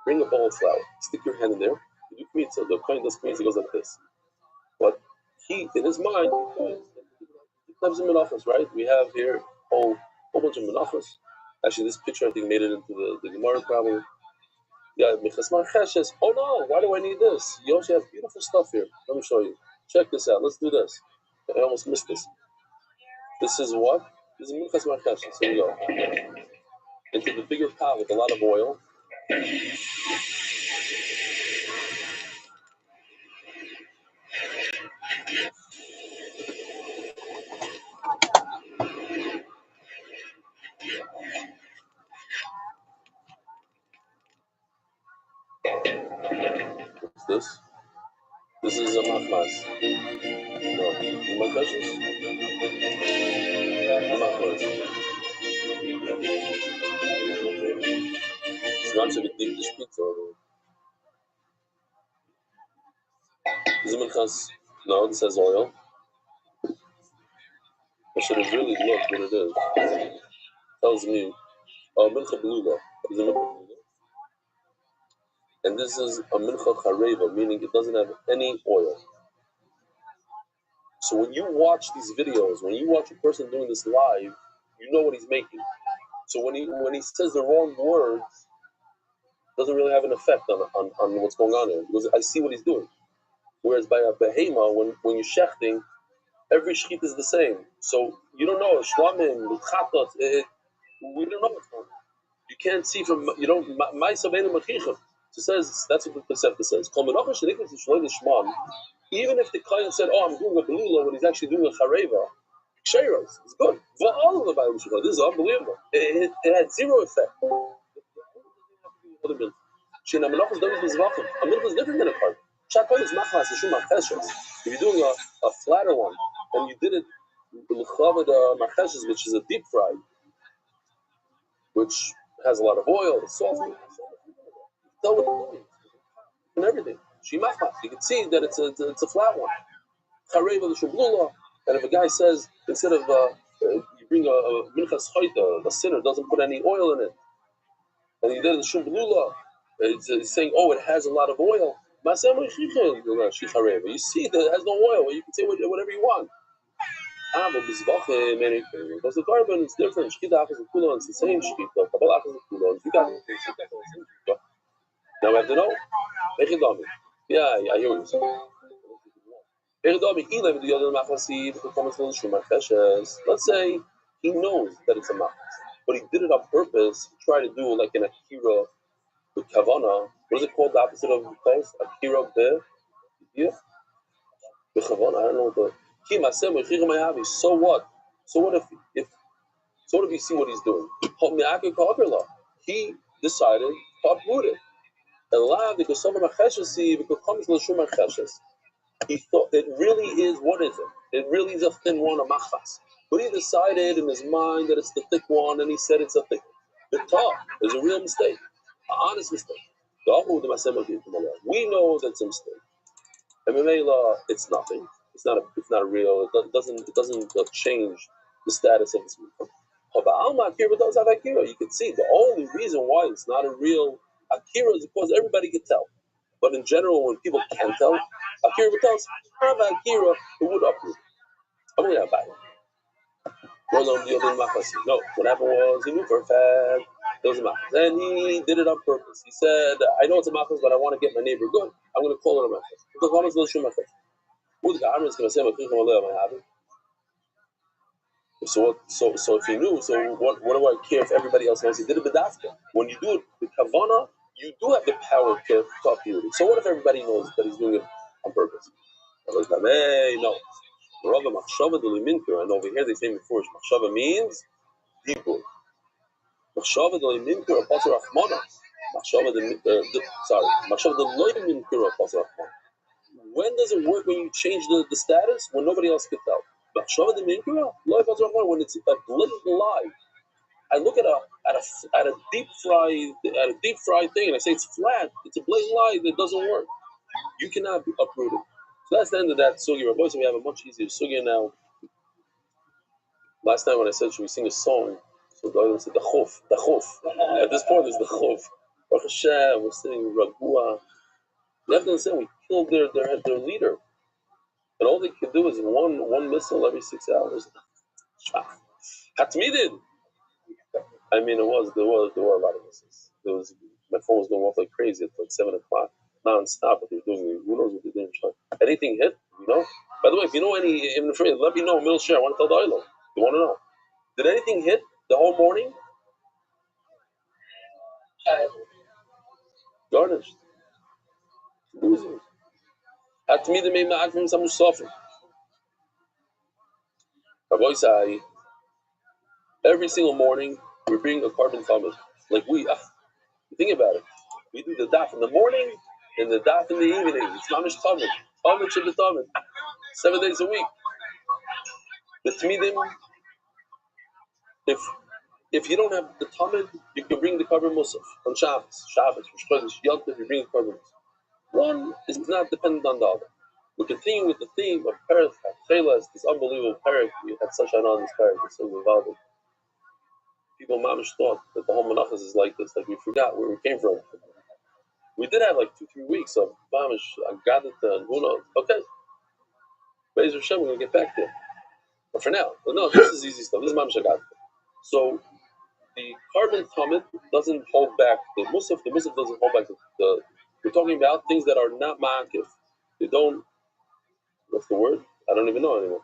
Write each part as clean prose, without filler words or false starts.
bring a bowl of flour, stick your hand in there, you do kmitza. The kohen does kmitza, goes like this. But he, in his mind, he claims in menachos, right? We have here a whole bunch of menachos. Actually, this picture I think made it into the Gemara probably. Yeah, Michas Marcheshes. Oh no, why do I need this? You also have beautiful stuff here. Let me show you. Check this out. Let's do this. I almost missed this. This is what? This is Michas Marcheshes. Here we go. Into the bigger pot with a lot of oil. What's this? This is a machmas. No, Marcheshes? Machmas. It's not so deep dish pizza. This is Michas. No, this has oil. I should have really looked what it is. It tells me, Mincha Belula. Is it Mincha Belula? And this is a Mincha Chareva, meaning it doesn't have any oil. So when you watch these videos, when you watch a person doing this live, you know what he's making. So when he says the wrong words, it doesn't really have an effect on what's going on here, because I see what he's doing. Whereas by a behema, when you're shechting, every shechit is the same. So you don't know, shlamim, chatot, we don't know what's going on. You can't see from, you don't, it says, that's what the Tosefta says. Even if the client said, oh, I'm doing a belula, when he's actually doing a chareva, sheiros, it's good. This is unbelievable. It had zero effect. A milk is different than a cart. If you're doing a flatter one, and you did it with marcheshes, which is a deep fried, which has a lot of oil, it's soft, tell what you're doing, and everything. You can see that it's a flat one. And if a guy says, instead of you bring a minchas choita, a sinner doesn't put any oil in it, and he did the shum blula, it's saying, oh, it has a lot of oil. You see that it has no oil, you can say whatever you want. Because the carbon is different. It's the same shkita. You got it. Now we have to know. Yeah, I hear what you're saying. Let's say he knows that it's a machas, but he did it on purpose to try to do like an akira with kavana. What is it called? The opposite of kos? Akira be kavana. I don't know what the so what? So what if you see what he's doing? He decided to uproot it. He thought it really is, what is it? It really is a thin one, a machas. But he decided in his mind that it's the thick one, and he said it's a thick one. The top is a real mistake, an honest mistake. We know that's a mistake. And it's nothing. It's not real. It doesn't change the status of this movement. Akira does have Akira. You can see the only reason why it's not a real Akira is because everybody can tell. But in general, when people can't tell, Akira tells, have Akira, it would uproot. I'm going to buy it. No, what happened was he knew for a fact there was a machas. And he did it on purpose. He said, I know it's a machas, but I want to get my neighbor good. I'm going to call it a machas. Because how much is the machas? Who's the Armin is going to say, so if you knew, so what do I care if everybody else knows he did it b'dafka? When you do it with kavana, you do have the power to uproot it. So what if everybody knows that he's doing it on purpose? No. And over here they say before, machshava means people. Machshava the liminkur a pasur achmana. Machshava the loy minkur a pasur achmana. When does it work when you change the status? When nobody else can tell. Machshava the minkur loy pasur achmana. When it's a blatant lie. I look at a deep fried thing and I say it's flat. It's a blatant lie that doesn't work. You cannot uproot it. So that's the end of that sugya. Rabbi, so we have a much easier sugya now. Last time when I said should we sing a song, so the said the chof. At this point it's the chof. Baruch Hashem, we're sitting Ragua. You have to understand, we killed their leader. And all they could do is one missile every 6 hours. Hatmidid. I mean, there were a lot of missiles. My phone was going off like crazy at like 7 o'clock, non-stop. What they were doing, who knows what they're doing? Anything hit, you know? By the way, if you know any, even if let me know. Middle share. I want to tell the Oilo. You want to know? Did anything hit the whole morning? Garnished. Losers. Hatmidid made ma'akvim some suffering. Rabbi say every single morning we bring a carbon tamid. Like think about it. We do the daf in the morning and the daf in the evening. It's mamish tamid. Tamid should be tamid. 7 days a week. The tamidim. If you don't have the tamid, you can bring the carbon musaf on Shabbos, Rosh Chodesh, Yom Tov. You bring the carbon musaf. One is not dependent on the other. We continue with the theme of Perek Chelas, this unbelievable Perek. We had such an on this Perek. It's so involved. People mamish thought that the whole Menachos is like this, like we forgot where we came from. We did have like 2-3 weeks of mamish Agadata and who knows. Okay, Be'ez Hashem, we're gonna get back there. But for now, no, this is easy stuff. This is mamish Agadata. So the carbon tamid doesn't hold back the musaf. The musaf doesn't hold back the. We're talking about things that are not ma'akif. They don't. What's the word? I don't even know anymore.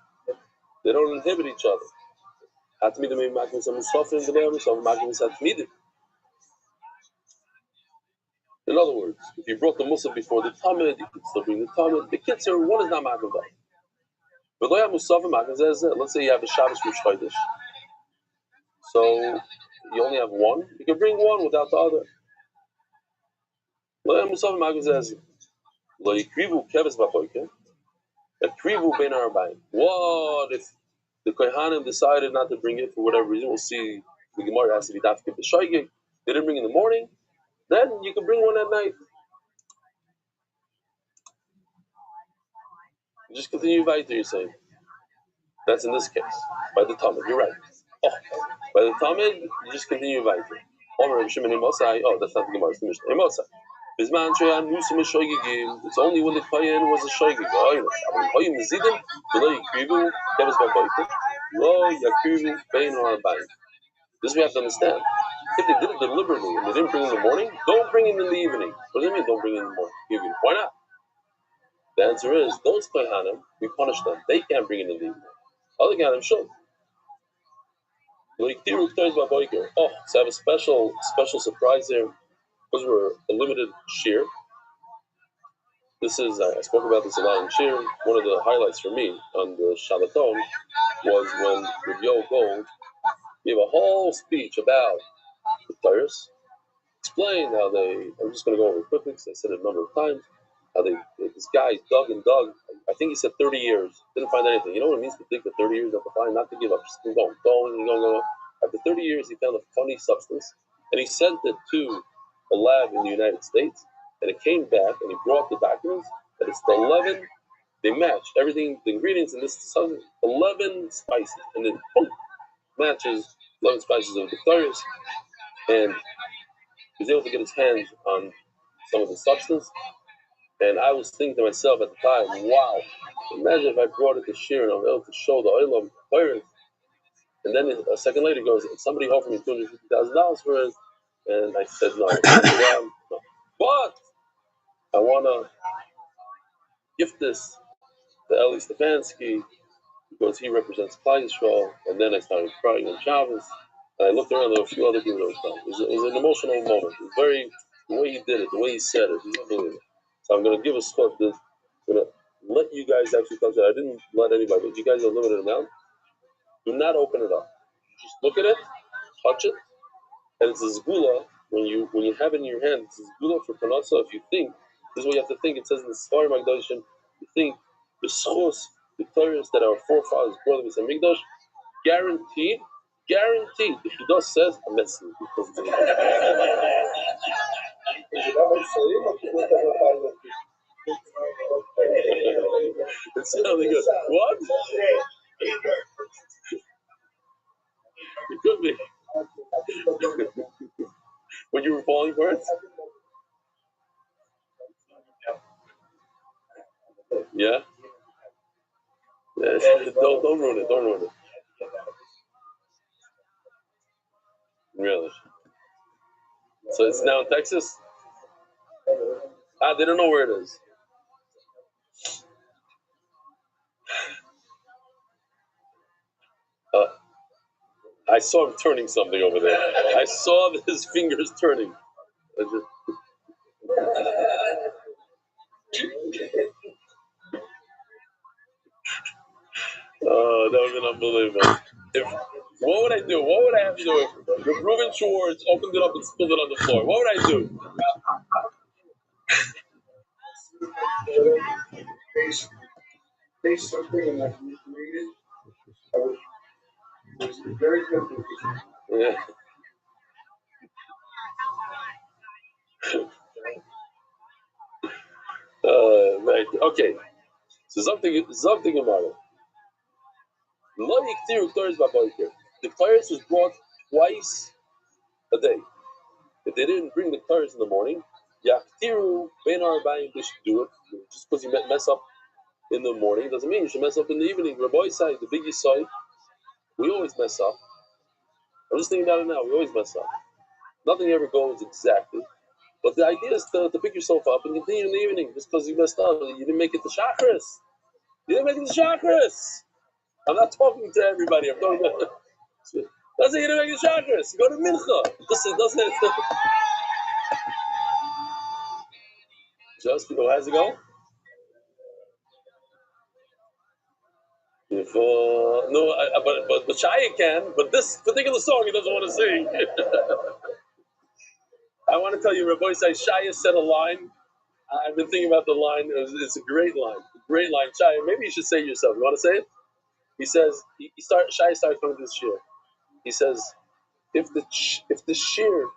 They don't inhibit each other. Hatmidim may ma'akif some musaf in the name, some ma'akif hatmidim. In other words, if you brought the musaf before the tamid, you could still bring the tamid. The kids here, one is not ma'akif. But lo musaf ma'akif zeh. Let's say you have a Shabbos Rosh Chodesh. So you only have one. You can bring one without the other. Lo musaf ma'akif zeh. Lo yikrivu keves b'choike. Yikrivu bein ha'arbayim. What if the Kohanim decided not to bring it for whatever reason? We'll see. The Gemara has to be dafke b'shoigig. They didn't bring it in the morning. Then you can bring one at night. You just continue weiter. You're saying that's in this case by the Talmud. You're right. Oh, by the Talmud, you just continue weiter. Oh, that's not the Gemara. It's the Mishnah. It's only when the Kohen was a shoygig. This we have to understand. If they did it deliberately and they didn't bring it in the morning, don't bring it in the evening. What does that mean? Don't bring it in the morning. Why not? The answer is those Kohanim, we punish them. They can't bring it in the evening. Other Kohanim should. Oh, so I have a special surprise here because we're a limited shir. This is, I spoke about this a lot in shir. One of the highlights for me on the Shabbaton was when Rabbi Yoel Gold gave a whole speech about the Torahs, explained how I'm just going to go over it quickly because I said it a number of times, how this guy dug and dug. I think he said 30 years, didn't find anything. You know what it means to dig for 30 years after finding, not to give up, just keep going. After 30 years, he found a funny substance, and he sent it to a lab in the United States, and it came back, and he brought the documents, that it's the 11, they match everything, the ingredients in this 11 spices, and it matches 11 spices of the Torahs, and he was able to get his hands on some of the substance. And I was thinking to myself at the time, wow, imagine if I brought it to Shir and I was able to show the Olam Torahs. And then a second later goes, somebody offered me $250,000 for it, and I said no. No. But I want to gift this to Eli Stefanski because he represents Klal Yisrael. And then I started crying on Shabbos, and I looked around. There were a few other people that were crying. It was an emotional moment. It was the way he did it, the way he said it. It was unbelievable. So I'm going to give a spot. I'm going to let you guys actually touch it. I didn't let anybody, but you guys are a limited amount. Do not open it up. Just look at it, touch it, and it's a zgula. When you have it in your hand, it's a zgula for panasa. If you think, this is what you have to think. It says in the Sfarim Magdashim, you think the schos, the Torahs that our forefathers brought with the Mikdash, guaranteed. If he does says, I'm messing. It's sounding good. What? It could be. When you were falling for it? Yeah? Don't ruin it. Don't ruin it. Really? So it's now in Texas? They don't know where it is. I saw him turning something over there. I saw his fingers turning. That would have been unbelievable. What would I do? What would I have to do if Reuben Schwartz opened it up and spilled it on the floor? What would I do? There's something that you created. I was very tempted. Yeah. Right. Okay. So something about it. Lo yiktiru Torahs b'boker. The Torahs was brought twice a day. If they didn't bring the Torahs in the morning, yaktiru ben arba'im, they should do it. Just because you mess up in the morning doesn't mean you should mess up in the evening. Rabbi side, the big side, we always mess up. I'm just thinking about it now. We always mess up. Nothing ever goes exactly. But the idea is to pick yourself up and continue in the evening just because you messed up. You didn't make it to Shachris. You didn't make it to Shachris. I'm not talking to everybody. I'm talking to... Doesn't you didn't make it to Shachris. You go to Mincha. Doesn't it? Just, how does it go? If, no, but Shaya can, but this particular song he doesn't want to sing. I want to tell you, Rabbi Shaya said a line. I've been thinking about the line. It's a great line. Great line. Shaya, maybe you should say it yourself. You want to say it? He says, Shai starts coming to this shir. He says, if the shir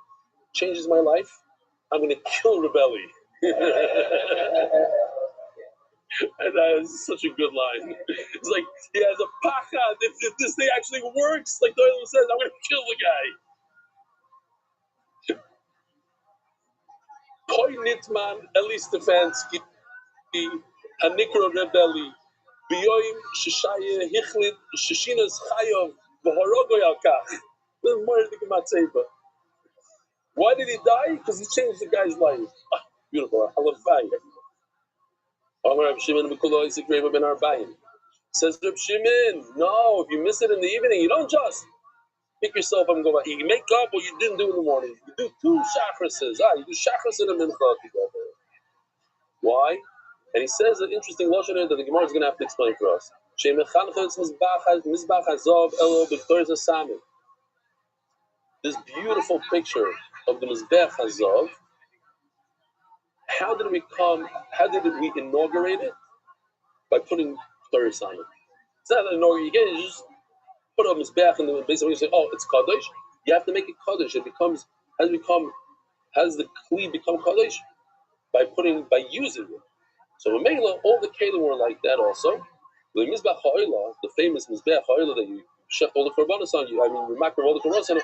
changes my life, I'm going to kill Rebelli. And that is such a good line. It's like, he has a pachad. If this thing actually works, like the other says, I'm going to kill the guy. Koi Nitman, Eli Stefanski, Hanikro Rebelli, Biyoim Shishaya Hichlit, Shishinas Chayov, Vahorogo Yalkach. Why did he die? Because he changed the guy's life. Beautiful. Halavai. Rabbi Shimon Mikulo is a grave of Arbaim. Says Rabbi Shimon, no, if you miss it in the evening, you don't just pick yourself up and go back. You make up what you didn't do in the morning. You do 2 shachrises. You do shachris in a mincha together. Why? And he says an interesting lashon that the Gemara is going to have to explain for us. This beautiful picture of the Mizbech Hazav. How did we inaugurate it? By putting Torahs on it. It's not an inaugurate. You just put a Mizbech in the basically you say, oh, it's Kaddish. You have to make it Kaddish. It has the Kli become Kaddish? By using it. So in Mela, all the Kalim were like that also. The Mizbech Ha'ila, the famous Mizbech Ha'ila that you shech all the Korbanos on, you makar all the Korbanos on it,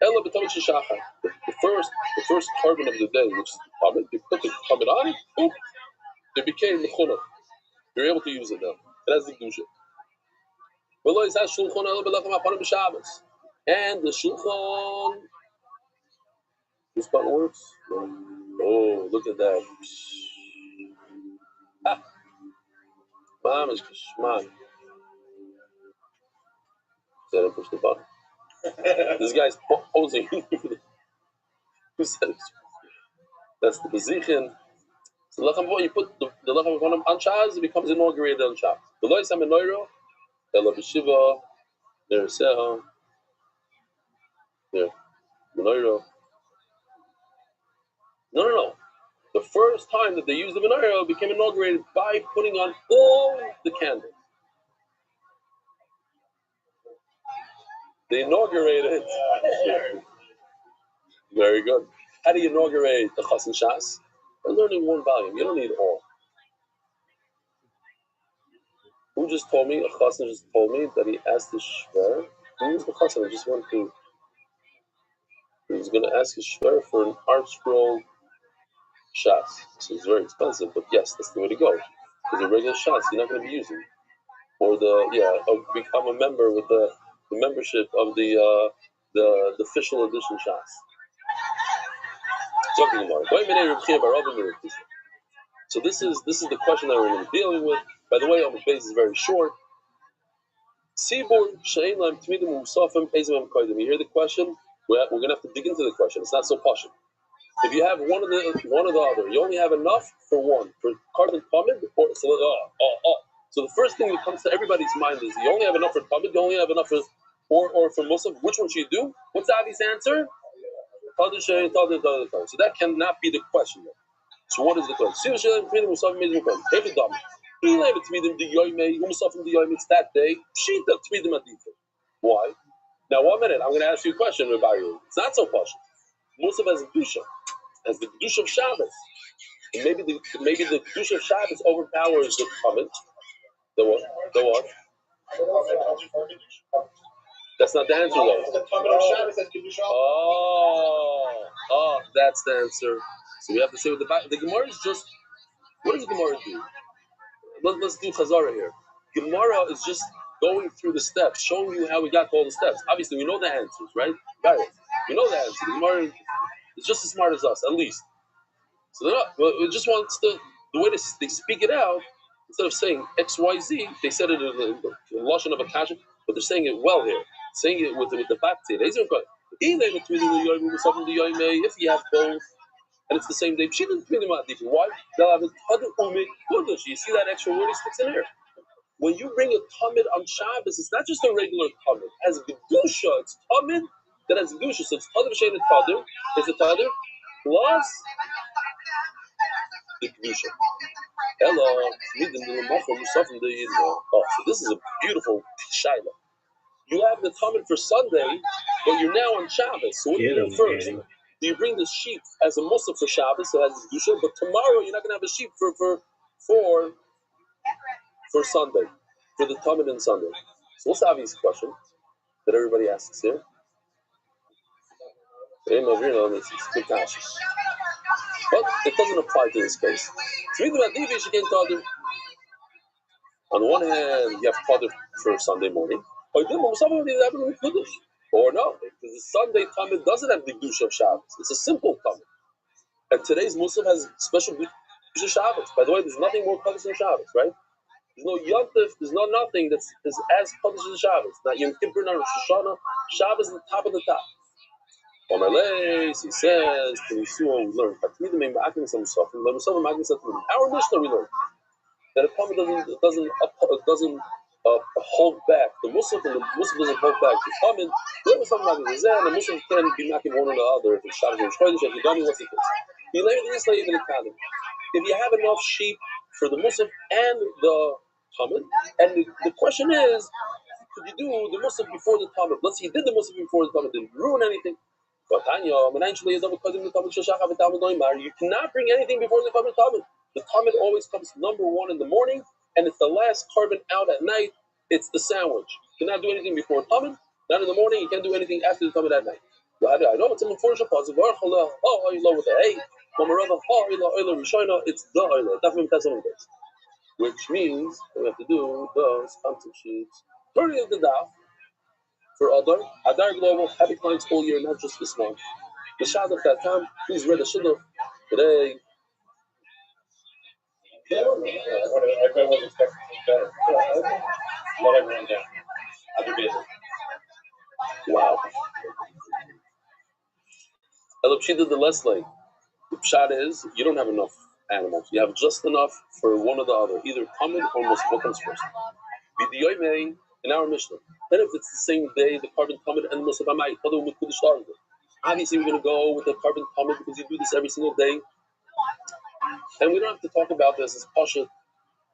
Ela b'tamid sheshachar. The first carbon of the day, which is the carbon, you put the carbon on it, boom, it became mechuna. You're able to use it now. It has the kedusha. And the shulchan, this button works. Oh, look at that. Mamish kishman. Said I push the button. This guy's posing. Who said it? That's the position. So you put the lechem on Shabbos, it becomes inaugurated on Shabbos. The lois hamenoiro, ela b'shiva, nereseha, there, menorah. No. The first time that they used the menorah became inaugurated by putting on all the candles. They inaugurated. Very good. How do you inaugurate the Chas and Shas? By learning one volume. You don't need all. Who just told me? A Chassan just told me that he asked his shver. Who was the Chassan? I just went to. He was going to ask his shver for an art scroll Shas. So it's very expensive, but yes, that's the way to go. because a regular shots you're not going to be using, or become a member with the membership of the official edition shots. So this is the question that we're going to be dealing with. By the way, on the base is very short. You hear the question? We're going to have to dig into the question. It's not so posh. If you have one of the other, you only have enough for one, for carbon tamid, or so the first thing that comes to everybody's mind is you only have enough for tamid, you only have enough for or for musaf. Which one should you do? What's the obvious answer? So that cannot be the question. So what is the question? It's that day. Why? Now 1 minute, I'm going to ask you a question about you. It's not so posh. Musaf has a kedusha, as the kedusha of Shabbos. And maybe the kedusha of Shabbos overpowers the comment. The what? The what? That's not the answer, though. Oh, that's the answer. So we have to say with the Gemara is just. What does the Gemara do? Let's do Chazara here. Gemara is just going through the steps, showing you how we got to all the steps. Obviously, we know the answers, right? Got it. We know the answer. The Gemara is just as smart as us, at least. So it just wants the way they speak it out, instead of saying X, Y, Z, they said it in the lashon of a kasha, but they're saying it well here, saying it with the bakti. If you have both, and it's the same day, why? You see that extra word he sticks in here. When you bring a tamid on Shabbos, it's not just a regular tamid. It has gedusha. It's tamid that has gedusha. So it's tadir v'shein tadir. It's a tadir plus the kedusha. Hello. Oh, so this is a beautiful shaila. You have the tamid for Sunday, but you're now on Shabbos. So what do you do first? Do you bring the sheep as a musaf for Shabbos, so it has kedusha, but tomorrow you're not going to have a sheep for Sunday, for the tamid and Sunday. So what's the obvious question that everybody asks here? But it doesn't apply to this case. On the one hand, you have Qadr for Sunday morning, or no, because the Sunday Tamid doesn't have the Gdusha of Shabbos. It's a simple Tamid. And today's Muslim has special Gdusha Shabbos. By the way, there's nothing more Qadr than Shabbos, right? There's no Yontif, there's nothing that's as Qadr as Shabbos. Not Yom Kippur, not Rosh Hashanah. Shabbos is the top of the top. He says, we learn. Our Mishnah we learn that a Talmud doesn't hold back. The Muslim doesn't hold back. The Talmud, whoever something like this, and the Muslim can be knocking one or the other. If it's Shabbos or Chodesh, if you don't know what's the case. If you have enough sheep for the Muslim and the Talmud, and the question is, could you do the Muslim before the Talmud? Let's say you did the Muslim before the Talmud, didn't ruin anything. You cannot bring anything before the Talmud. The Talmud always comes number one in the morning, and it's the last carbon out at night. It's the sandwich. You cannot do anything before Talmud, not in the morning. You can't do anything after the Talmud at night. I know it's an unfortunate part. With the hey, it's the Oila. Which means we have to do those concept sheets. Turning of the daf for Adar Global, happy clients all year, not just this month. The Shadach.com, please read the Shidduch today. Everybody was expecting better. Let everyone down. I'll be busy. Wow. She did the less lane. The pshat is you don't have enough animals. You have just enough for one or the other, either common or muslim. What comes first? B'diyoymei in our Mishnah. Then if it's the same day, the carbon common and the muslim amai. Obviously, we're going to go with the carbon common because you do this every single day, and we don't have to talk about this as pasha.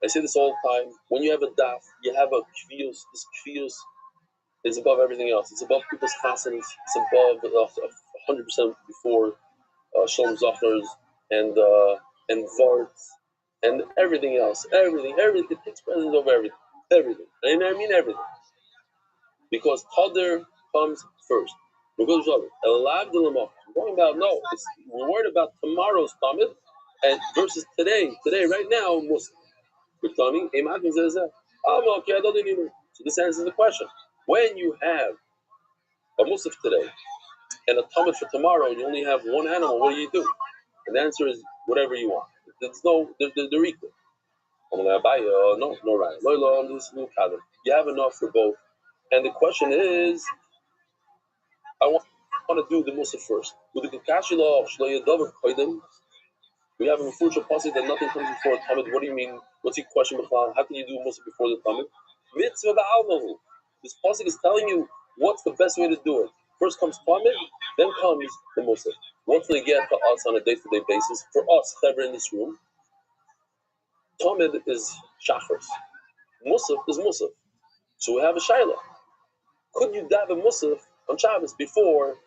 I say this all the time. When you have a daf, you have a kvius. This kvius is above everything else. It's above people's chasans. It's above 100% before Shalom Zachars and Varts and everything else. Everything. It takes precedence over everything. And I mean everything. Because Qadr comes first. We're going about we're worried about tomorrow's Talmud and versus today. Today, right now, Muslim. Tani, okay, I don't need it. So this answers the question. When you have a musaf today and a tamid for tomorrow, and you only have one animal, what do? And the answer is whatever you want. There's no, they're equal. I'm going to buy no right. You have enough for both. And the question is, I want to do the musaf first. With the kakashila of we have a future policy that nothing comes before a tamid. What do you mean? What's your question, B'chlal? How can you do musaf before the tamid? Mitzvah ba'almahu. This policy is telling you what's the best way to do it. First comes tamid, then comes the musaf. Once they get to us on a day-to-day basis, for us, ever in this room, tamid is shachris. Musaf is musaf. So we have a shaila. Could you daven musaf on Shabbos before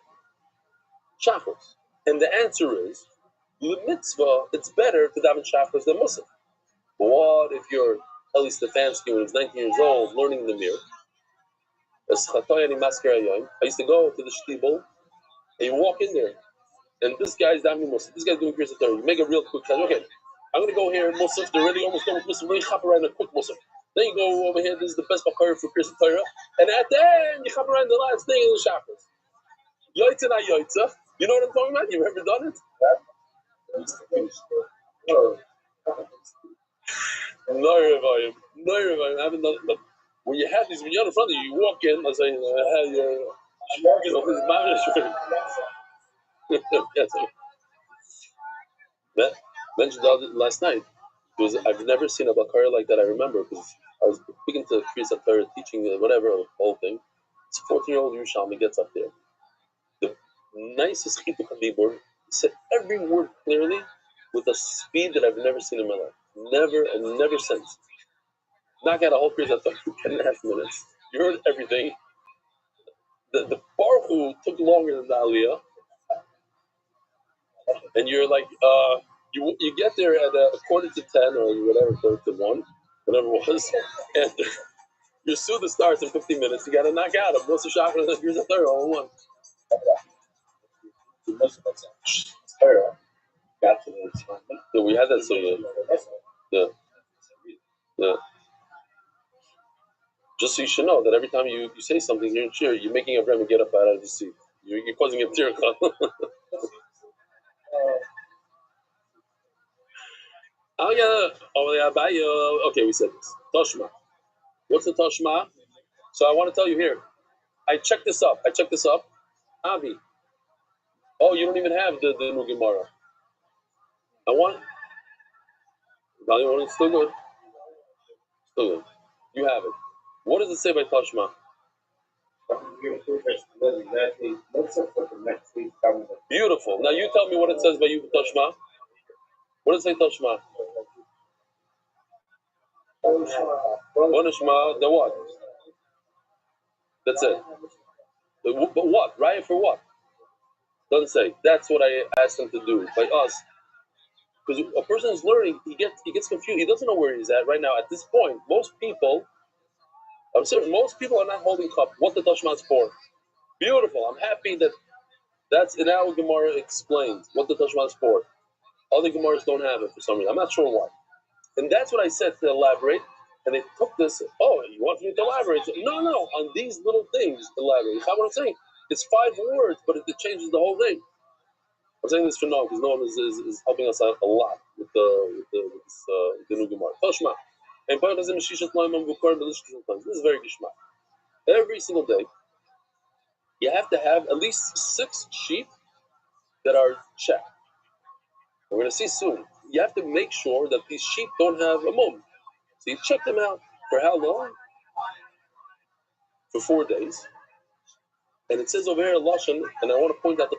shachris? And the answer is, the mitzvah, it's better to daven shachris than musaf. But what if you're Eli Stefanski when he was 19 years old, learning the mirror? I used to go to the shtibel, and you walk in there, and this guy's davening musaf. This guy's doing Kriyas HaTorah. You make a real quick challenge. Okay, I'm going to go here, musaf. They're already almost done with musaf. Really chop around a quick musaf. Then you go over here. This is the best bakar for Kriyas HaTorah. And at the end, you chop around the last thing in the shachris. Yoitza na yoitza. You know what I'm talking about? You've ever done it? No, I haven't done it. But when you have these, when you're in front of you, you walk in, let's say, yes. Mentioned last night, because I've never seen a bakar like that. I remember, because I was speaking to Kriyas HaTorah, teaching whatever, the whole thing. It's a 14-year-old Yerushalmi gets up there. The nicest chituk hadibur, said every word clearly with a speed that I've never seen in my life. Never and never since. Knock out a whole Kriyas HaTorah in 10.5 minutes. You heard everything. The Baruch Hu took longer than the Aliyah. And you're like, you get there at a quarter to 10 or whatever, quarter to 1, whatever it was, and your Suda starts in 15 minutes. You got to knock out a Musa Shachar and Kriyas HaTorah all in one. Yeah, we had that so yeah. Just so you should know that every time you say something, you're in cheer, you're making everyone get up out of the seat. You're causing a tear. Okay, we said this. Toshma. What's the Toshma? So I want to tell you here. I checked this up. Avi. Oh, you don't even have the new Gemara. I want. It's still good. You have it. What does it say by Toshma? Beautiful. Now you tell me what it says by you Toshma. What does it say Toshma? Bonishma, the what? That's it. But what? Right for what? Doesn't say. That's what I asked him to do by us. Because a person is learning, he gets confused. He doesn't know where he's at right now. At this point, most people are not holding cup. What the Tashma is for? Beautiful. I'm happy that's in our Gemara explained what the Tashma is for. Other Gemaras don't have it for some reason. I'm not sure why. And that's what I said to elaborate. And they took this, oh, you want me to elaborate? No, on these little things, elaborate. You know what I'm saying? It's 5 words, but it changes the whole thing. I'm saying this for now because Noam is helping us out a lot with the new Gemara. Toshma. And this is very gishma. Every single day, you have to have at least 6 sheep that are checked. We're going to see soon. You have to make sure that these sheep don't have a mum. So you check them out for how long? For 4 days. And it says over here, Lashon, and I want to point out the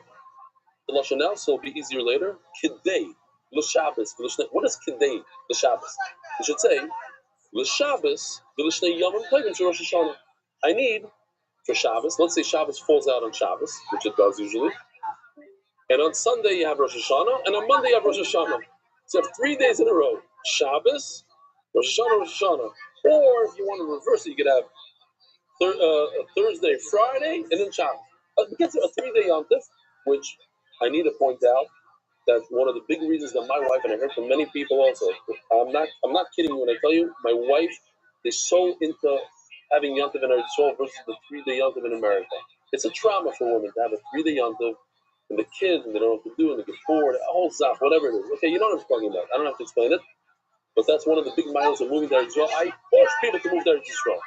Lashon now, so it'll be easier later. Kidei, L'Shabbos. What is Kidei, L'Shabbos? You should say, L'Shabbos, V'Lishnei Yomim Tovim Shel Rosh Hashanah. I need, for Shabbos, let's say Shabbos falls out on Shabbos, which it does usually, and on Sunday you have Rosh Hashanah, and on Monday you have Rosh Hashanah. So you have 3 days in a row. Shabbos, Rosh Hashanah. Or if you want to reverse it, you could have Thursday, Friday, and then Shabbos. It gets a 3-day yontif, which I need to point out. that one of the big reasons that my wife, and I heard from many people also, I'm not kidding you when I tell you, my wife is so into having Yontif in Eretz Yisrael versus the 3-day Yontif in America. It's a trauma for women to have a 3-day Yontif and the kids, and they don't know what to do, and they get bored, a whole zap, whatever it is. Okay, you know what I'm talking about. I don't have to explain it, but that's one of the big miles of moving to Eretz Yisrael. I force people to move to Eretz Yisrael.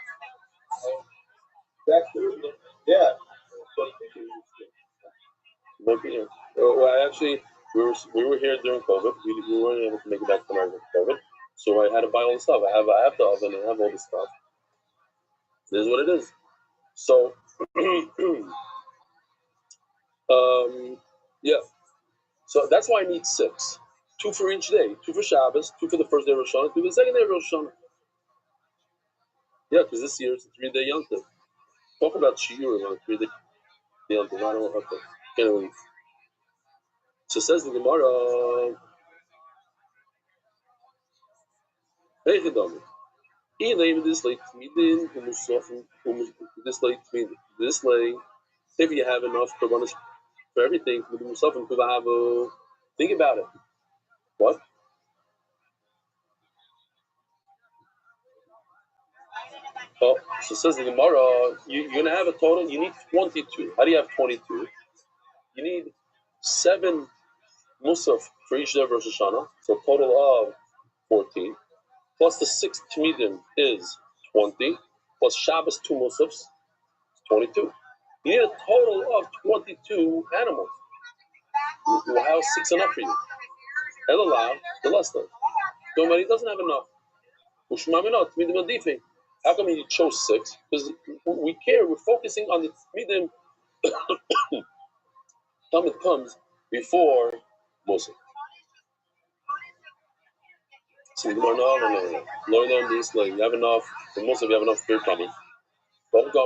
Yeah. Well, actually, we were here during COVID. We weren't able to make it back to America for COVID, so I had to buy all the stuff. I have the oven and I have all the stuff. This is what it is. So, yeah. So that's why I need 6, 2 for each day, 2 for Shabbos, 2 for the first day of Rosh Hashanah, 2 for the second day of Rosh Hashanah. Yeah, because this year it's a 3-day Yom Tov. Talk about shiurim on a 3-day Yom Tov. I don't know how to. Anyway, so says the Gemara. Hey, Chidam. This late Tmidin, this late Tmidin. This late, if you have enough korbanos for everything, think about it. What? Oh, so says the Gemara, you're going to have a total, you need 22. How do you have 22? You need 7 musaf for each day of Rosh Hashanah, so a total of 14. Plus the 6th Tmidim is 20. Plus Shabbos 2 musafs, 22. You need a total of 22 animals. How is 6 enough for you? Elalav, the less than. Somebody doesn't have enough. How come you chose 6? Because we care, we're focusing on the Tmidim. Talmud comes before Moshe. So no. Learn on this, like you have enough, for most of you have enough for Talmud. Because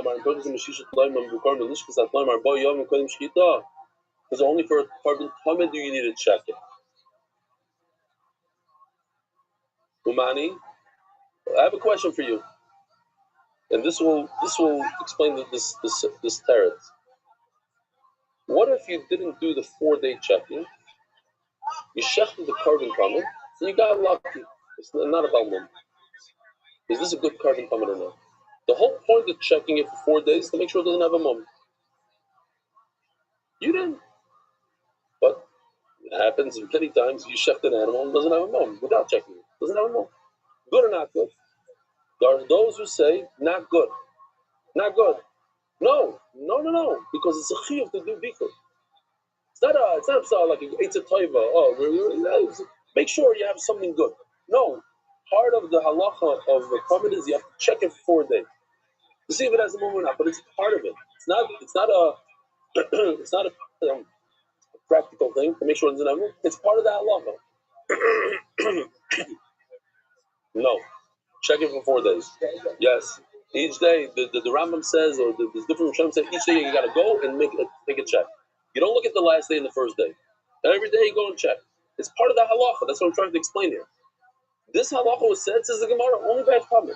only for a carbon Talmud do you need to check it. Umani, I have a question for you. And this will explain this tarot. What if you didn't do the 4-day checking? You checked the carbon Talmud, and you got lucky. It's not about them. Is this a good carbon Talmud or not? The whole point of checking it for 4 days is to make sure it doesn't have a mum. You didn't. But it happens many times you check an animal and doesn't have a mum without checking it. Doesn't have a mum. Good or not good? There are those who say not good. Not good. No. Because it's a chiyuv to do bikkur. It's not like it's a toiva. Oh, make sure you have something good. No. Part of the halacha of the comment is you have to check it for 4 days to see if it has a mum or not. But it's part of it. It's not a it's not a practical thing to make sure it doesn't have a mum. It's part of the halacha. No. Check it for 4 days. Yes. Each day, the Rambam says, or the different Rishonim say, each day you got to go and make a check. You don't look at the last day and the first day. Every day you go and check. It's part of the halacha. That's what I'm trying to explain here. This halacha was said, says the Gemara, only by a Talmud.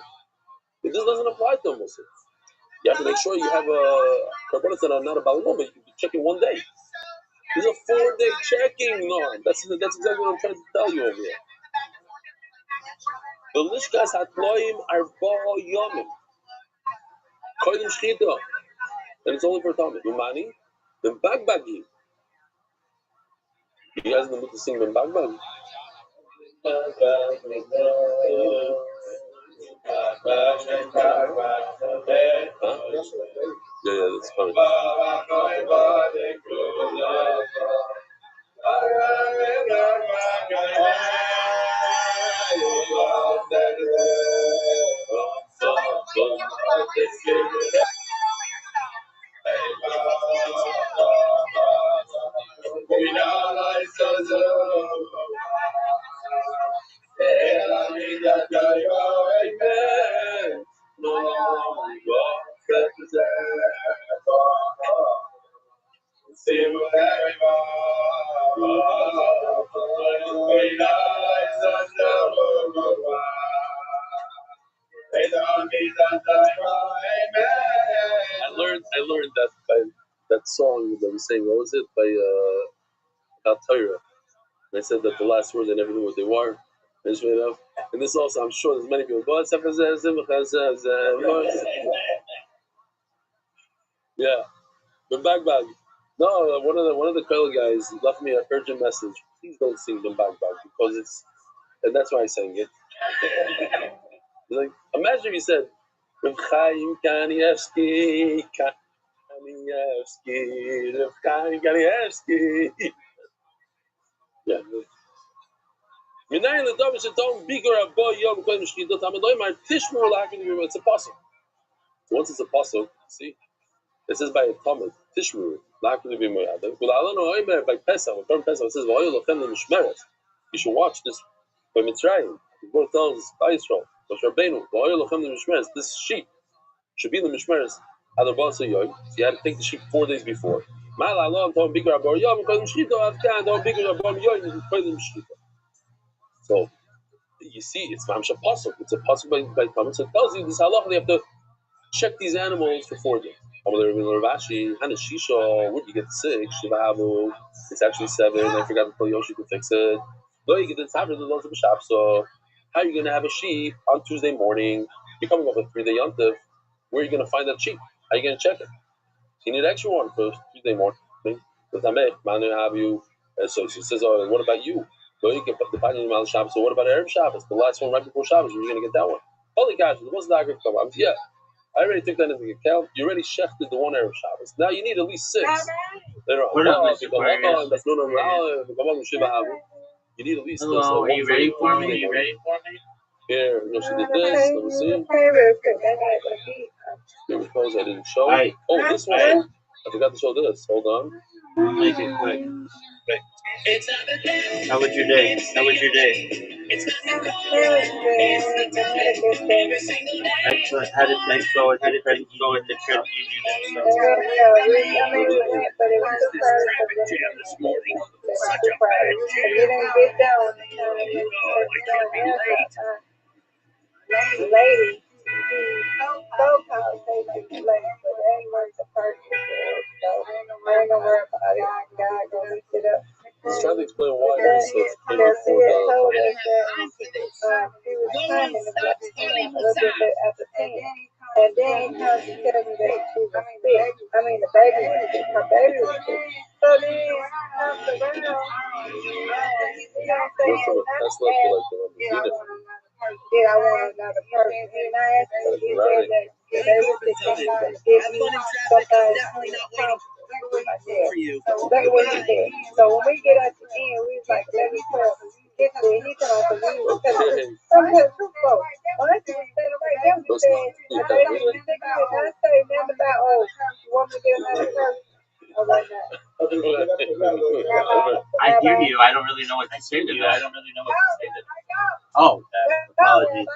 This doesn't apply to a Muslim. You have to make sure you have a karbonos that are not a balmum, but you can check in 1 day. This is a 4-day checking. No, that's exactly what I'm trying to tell you over here. The lishkas hatloim arba yomim. Koydim shchita. And it's only for Talmud. Umani, the bagbagi. You guys know to sing the bagbag? Huh? Yeah, that's funny. I learned that by that song that we sang. What was it by about Torah? I said that the last word, they never knew what they were. And this also, I'm sure there's many people. Yeah, the bag. No, one of the Koil guys left me an urgent message. Please don't sing the bag because it's, and that's why I sang it. Like, imagine if you said, Reb Chaim Kanievsky, Reb Chaim Kanievsky. Yeah. It's a puzzle. Once it's a puzzle, see, it says by a Talmud, Tishmuru, by Pesach, when Pesach says, you should watch this by Mitzrayim. The Lord tells Israel, this sheep should be in the Mishmeres. So you had to take the sheep 4 days before. So you see, it's Mamsha Pasuk. It's a Pasuk by Talmud. So it tells you this halacha, they have to check these animals for 4 days. Where did you get 6? It's actually 7. I forgot to tell Yoshi to fix it. No, you get the time of shop. So how are you going to have a sheep on Tuesday morning? You're coming up with 3 day yontif. Where are you going to find that sheep? How are you going to check it? You need an extra one for Tuesday morning. Have you? So she says, "Oh, what about you? No, you can put the final Mal Shabbos. So what about Erev Shabbos? The last one right before Shabbos. You're going to get that one. Holy gosh, what's the agri come? Yeah, I already took that into account. You already shechted the one Erev Shabbos. Now you need at least 6. What up, Mr. Aquarius? You need at least. Hello, are you ready for me? Here, she did this. Let me see. Suppose I didn't show. Right. Oh, this one. I forgot to show this. Hold on. I'll make it quick. How was your day? Excellent. How did things go at the credit union trip? But it was too far this morning. Such a bad jam. You didn't get down. Lady, so-called safety lady, but they ain't worth the person. So I ain't gonna worry about it. God gonna lift it up. He's trying to explain why this is came before told us that she was coming a little bit after 10. And then he comes to tell me that she was sick. I mean, the baby was sick. Her baby was sick. So then comes around, you know, saying, I want another person. And I asked her, he said that they were thinking to give me something That's what he said. So when we get at the end, we was like, let me talk. He told us we was telling him. When I was standing right there, he said, the baby was sick. I did not say nothing about, oh, you want me to get another person? I was like, no. I hear you. I don't really know what to say to that. Oh, apologies.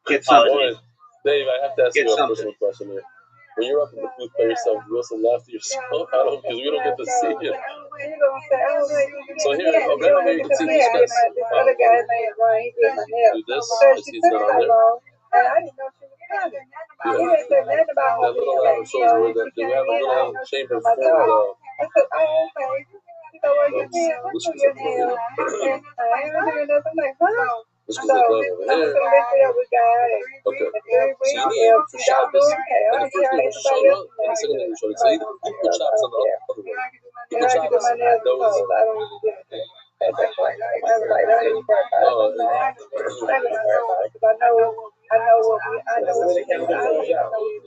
Get something. Dave, I have to ask you a personal question here. When you're up in the booth by yourself, you also laugh to yourself? I don't, because we don't get to see you. So here, okay, maybe you can see this best. Other guy named Ryan, he did my nails. Do this, Because I she see it's took not on so there. long, and I didn't know she was coming. He didn't say nothing about her That little being late. shows where that we have a little chamber for the. I said, oh, okay. So what you did, what's your nails? And I ain't doing nothing. I'm like, huh? This So was I'm like over here. gonna lift it up with God. Okay. So So you need for Shabbos, and the first day was Shana, and the second day was Shana. So you put Shabbos on the other way. You put Shabbos, that was. I don't even get it. That's right. I was like, don't even worry about it. I don't even worry about it because I know what we can do.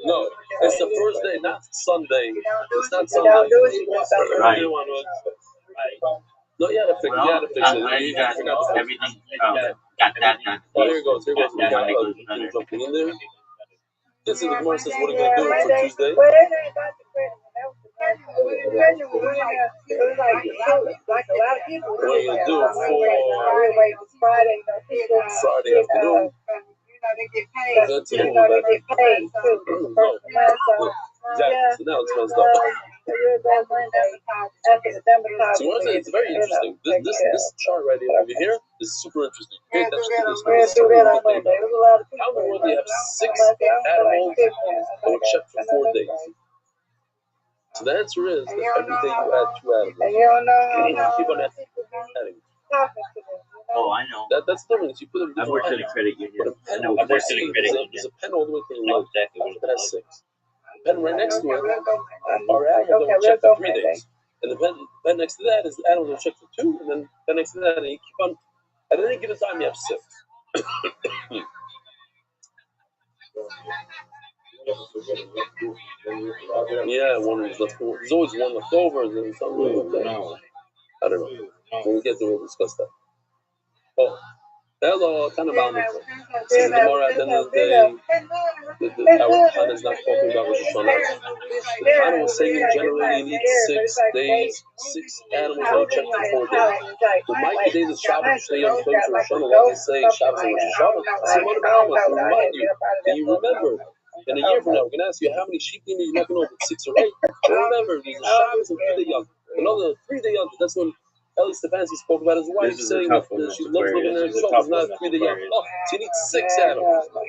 No, it's the first day, not Sunday. It's not Sunday. Don't do it. You want something. Right. No, you had to fix it. You had to fix it. I got everything. Got that. Oh, here it goes. Here goes. We got jumping in there. This is the Gemara says, what are you going to do for Tuesday? Well, that ain't about the credit. That was the credit. It was like a lot of people. What are you going to do for Friday? Friday afternoon? They get paid too. Exactly. So now it's messed up. So it's very interesting. This chart right here over here is super interesting. Pay attention to this. How in the world do you have 6 animals that were checked for 4 days? So the answer is that every day you add 2 animals. And you don't know Keep on adding. talking to them. Oh, I know. That's the difference. You put them. I've worked in a credit union. But a pen I know over exactly what there's credit a pen all the way to the I know left exactly what that has 6. The pen right next to it are Okay, animals that were checked we'll for go 3 days. And the pen next to that is the animals that were checked for 2, and then the pen next to that, and you keep on. At any given time, you have 6. Yeah, one was left over. There's always one left over, and then something like that. No. I don't know. When we get there, we'll discuss that. Oh, hello, Tanabama. Says the Gemara at the end of the day, our Tana is not talking about Rosh Hashanah. The Tana was saying generally you need 6 days, 6 animals that are checked for 4 days. Who might be days of Shabbos, Shnei Yom Tov, Rosh Hashanah, what they say Shabbos and Rosh Hashanah. Someone to remind you, and you remember. In a year from now, we're going to ask you how many sheep you need. You're not going to know if it's 6 or 8. But remember, there's a Shabbos and 3-day Yom. Another 3-day Yom. That's when Ellie Stefanski spoke about his wife saying that she loves living in her soul. It's not 3-day Yom. Oh, she needs 6 animals. Like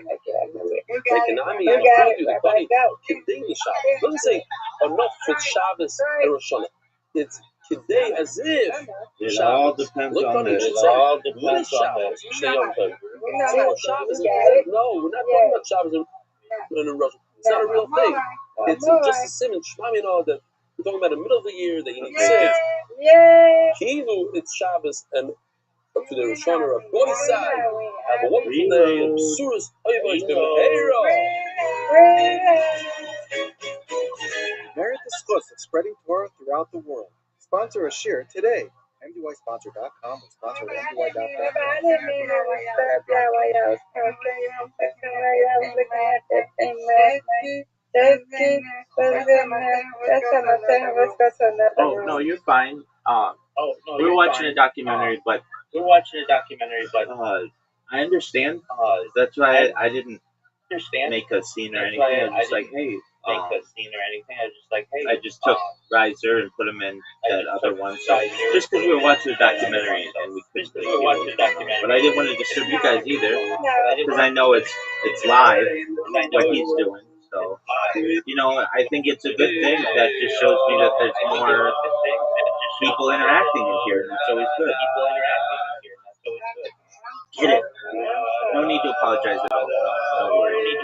an Ami, I told you, the bunny, Kidei Shabbos. It doesn't say enough for Shabbos and Rosh Hashanah. It's Kidei as if It all depends look on on it. It all depends on Shabbos. Shabbos. No, we're not talking about Shabbos and Rosh. It's not a real thing. It's just a sim and shmam, you know, that we're talking about the middle of the year that you need 6. Kilu, it's Shabbos and up to the Rosh Hashanah of Godisai. Have a wonderful day and Surah's Oyevoy's B'Meheira. Merit the schus of spreading Torah throughout the world. Sponsor a shir today. MDYsponsor.com or sponsor MDY.com. I didn't mean to disturb y'all while y'all was talking. I was looking at that thing last night. That's what I'm saying. Let's go to another Oh, room. no, you're fine. We were watching a documentary, but I understand. That's why I didn't make a scene or anything. I was just like, hey, I just took Riser and put him in that other one. So just because we were watching a documentary and we couldn't really get it. But I didn't want to disturb you guys either because I know it's live what he's doing. So I think it's a good thing. That just shows me that there's more people interacting in here, and that's always good. Get it? No need to apologize at all. No worries.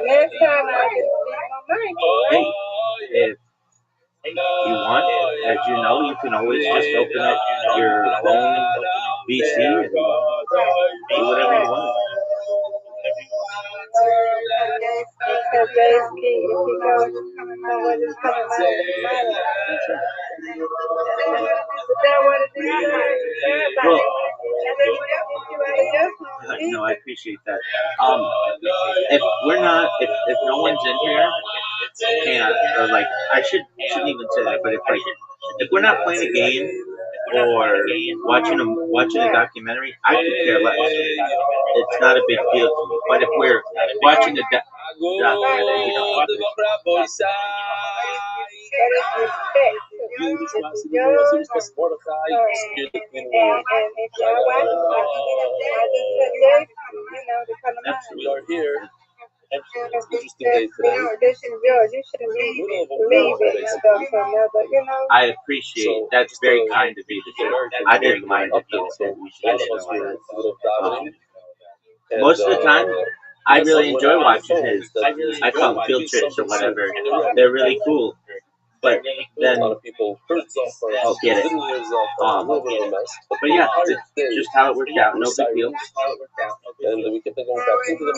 Next time I get more money. Hey, if you want, as you know, you can always just open up your own VC and do whatever you want. Because if he goes somewhere that's coming out of the money. No, I appreciate that. If we're not, if no one's in here, or like I shouldn't even say that, but if we're not playing a game or watching a documentary, I could care less. It's not a big deal to me. But if we're watching a documentary, We are here. Interesting day today. This is yours. You shouldn't leave it and go to another, I appreciate that's very kind of you to do. I didn't mind if you said we should just most of the time, I really enjoy watching his. I call them field trips or whatever. They're really cool. But then, a lot of people I'll get it. But yeah, it's just how it worked out. No big deal. And we kept going back into the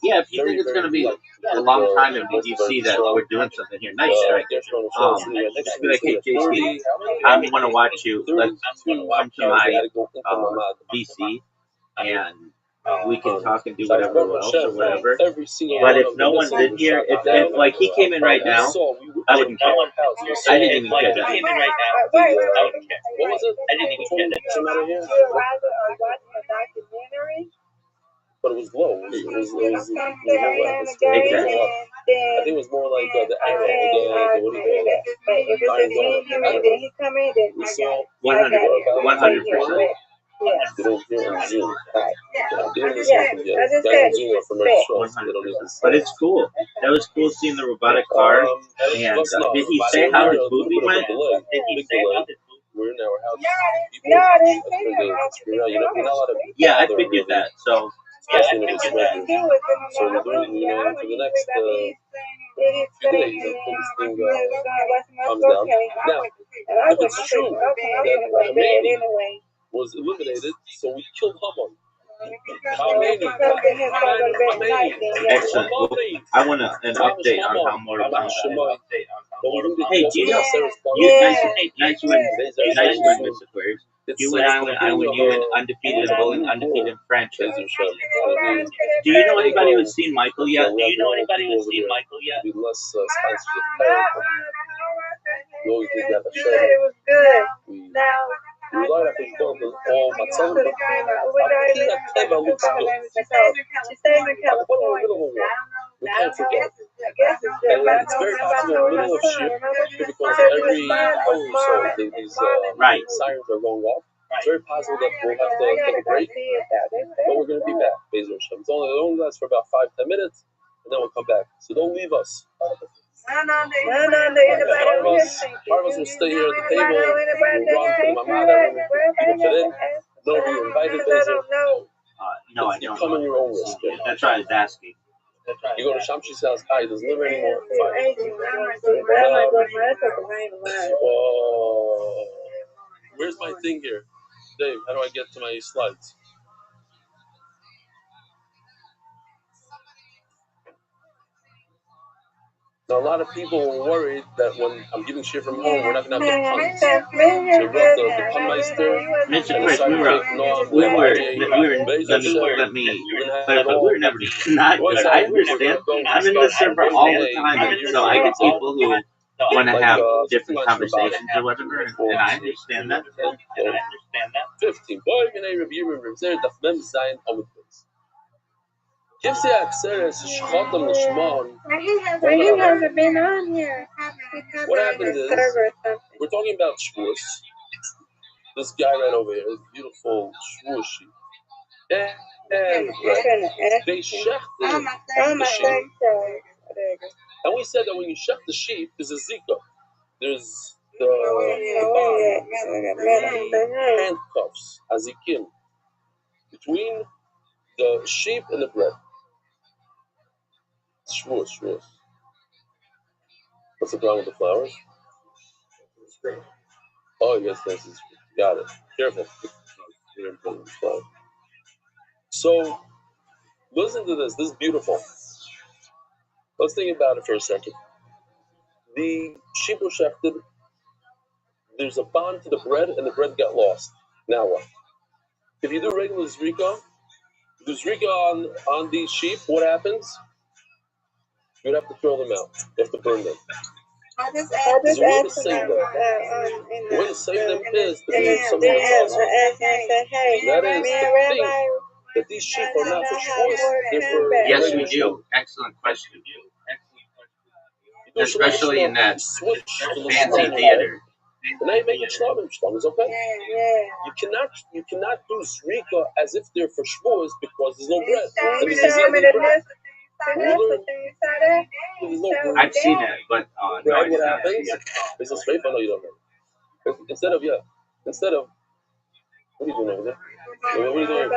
Yeah, if you think it's going to be a long time and you see that we're doing something here, nice strike. Just be like, hey, JC, I want to watch you. Let's come to my VC and we can talk and do whatever else or whatever. But if no one's in here, if like he came in right now, I wouldn't care. I didn't even care that. What was it? I didn't even care that. But it was low. It was Exactly. I think it was more like the angle, what do you call it? If it's a he come in, then We saw 100%. Yeah. They don't hear on Zoom. Right. They don't listen to them yet. Guys on Zoom are from Eretz Yisrael. They don't even But it's cool. That was cool seeing the robotic car. And did he say how his movie went? Did he say how his movie? We're in our house. No, I didn't see him. You're not allowed to. Yeah, I figured that. So Especially if it's regular. So we're doing, for the next few days until this thing comes down. Now, if it's true that Khomeini was eliminated, so we killed Haman. Khomeini. excellent. Well, I want an update on how more about that. Hey, do you know? Nice win, Mr. Aquarius. You and I win you an undefeated in bowling, undefeated in franchise. Do you know anybody who's seen Michael yet? Be less sponsors of character. We always did that. It was good. Now, We rely on his God and all Matzah, but Teva looks good. she stays in California. We can't forget. I guess it's good. And it's very possible in the middle of shit, because every hour or so, these sirens are going off. It's very possible that we'll have to take a break, but we're going to be back. It only lasts for about 5-10 minutes, and then we'll come back. So don't leave us. No, Part of us will stay here at the table. We'll run to the mamada when people fit in. None of you are invited, Bezer. No, I You don't. come on your own risk. That's right, I was asking. You go to Shamshi's house, hi, he doesn't live here anymore. Fine. Where's my thing here? Dave, how do I get to my slides? Now, a lot of people were worried that when I'm giving shit from home, we're not going to have the puns. So we brought the punmeister. Mr. Chris, we were never not good. I understand. I'm in the server all the time, so I get people who want to have different conversations or whatever, and I understand that. 15. Boy, you know, review reserve the mem sign on the place. Gives the access to Shchotam Lishmon. He hasn't been on here. What happens is, we're talking about Shavuos. This guy right over here, this beautiful Shavuos sheep. And they shechted the sheep. And we said that when you shech the sheep, there's a zika. There's the handcuffs, azikim, between the sheep and the bread. Shavuos. What's the problem with the flowers? Oh, yes, got it. Careful. So, listen to this. This is beautiful. Let's think about it for a second. The sheep were shechted. There's a bond to the bread, and the bread got lost. Now what? If you do regular zrika, on these sheep, what happens? You'd have to throw them out. You have to burn them. There's a way to save them. The way to save them is to be something else. That is to think that these sheep are not for Shavuos, they're for... Yes, we do. Excellent question. Especially in that fancy theater. And now you make it shlamim. Shlamim is okay. You cannot do zrika as if they're for Shavuos because there's no bread. That means there's no bread. I've seen it, but no, what happens? Is this faith? No, you don't know. Instead of what are you doing over there? What are you doing?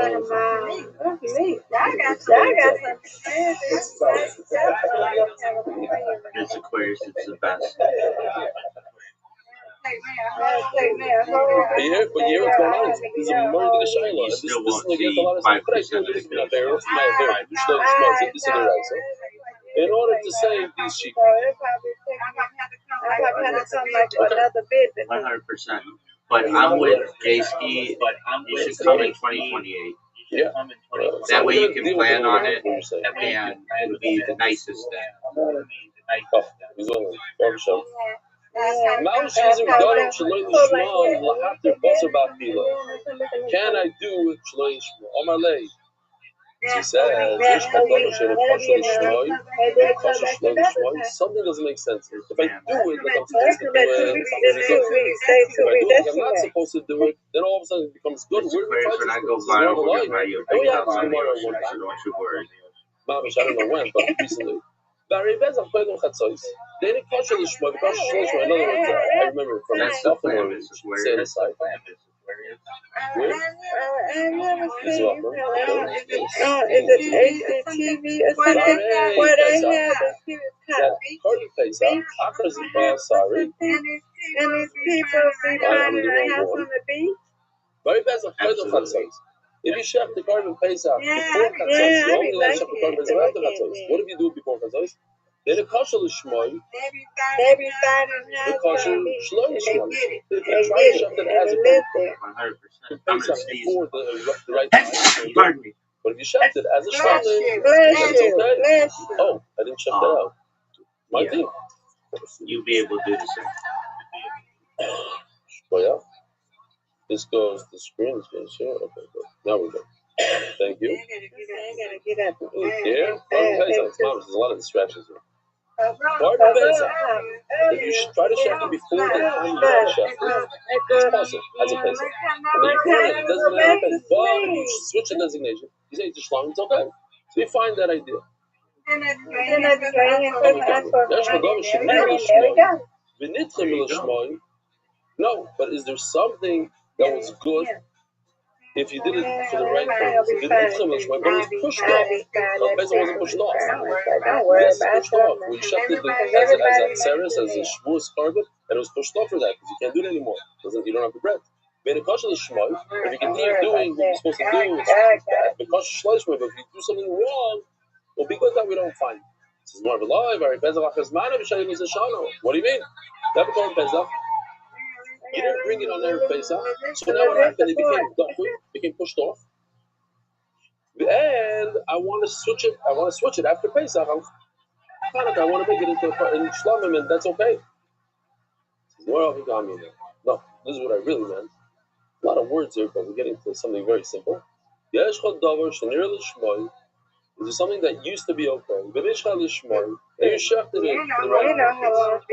It's Aquarius, it's the best. But you hear what's going on? This is a murder to Shaila. This is like a lot of stuff. In order to save these sheep. 100%. But I'm with J-Ski. You should come in 2028. Yeah. That way you can plan on it, and it'll be the nicest thing. Oh, he's on the barbershop. Can I do Shloim Shmuel? Omar Lei. He says, something doesn't make sense. If I do it, like I'm supposed to do it, if I do it like I'm not supposed to do it, then all of a sudden it becomes good. Where do we find this? This is one of the line. I only have this Gemara one time. Mamish, I don't know when, but recently. Then it kosher l'shma, the kosher l'shma. In other words, I remember from the stuff in the same side. Where? Is it HTV or something? Where they have the cute top. Sorry. And these people be finding a house on the beach? Very best of Chatzos. If you chef the carbon Pesach before Chatzos, you only let chef the carbon Pesach after Chatzos. What if you do it before Chatzos? Then the kosher l'shmoy, they be finding the kosher shlo l'shmoy. If you try to chef it as a 100%, Pesach before the right time. Pardon me. But if you chef it as a shlo, that's okay. Oh, I didn't chef that out. My thing. You'll be able to do the same. Well, yeah. This goes, the screen is going to share. Okay, good. Now we're good. Thank you. I gotta get up and eat. Yeah? There's a lot of distractions here. Carbon Pesach. If you try to chef it before the time you want to chef it, it's possible as a Pesach. And then you put it, it doesn't happen. But if you switch the designation, you say it's Shlom, it's okay. So you find that idea. No, but is there something that was good if you did it for the right purpose? But it was pushed off. The Pesach wasn't pushed off. This is pushed off. We shut it as a Tzeres, as a Shavuos carbon, and it was pushed off for that because you can't do it anymore. You don't have the bread. If you continue doing what you're supposed to do, it's but if you do something wrong, it'll be good that we don't find it. This is more of a lie. What do you mean? That became Pesach. You didn't bring it on Erev Pesach. So now what happened? It became pushed off. And I want to switch it. I want to switch it after Pesach. I want to make it into Shlamim, and that's okay. No, this is what I really meant. A lot of words here, but we're getting to something very simple. Is there something that used to be okay? And you shafted it for the right purpose.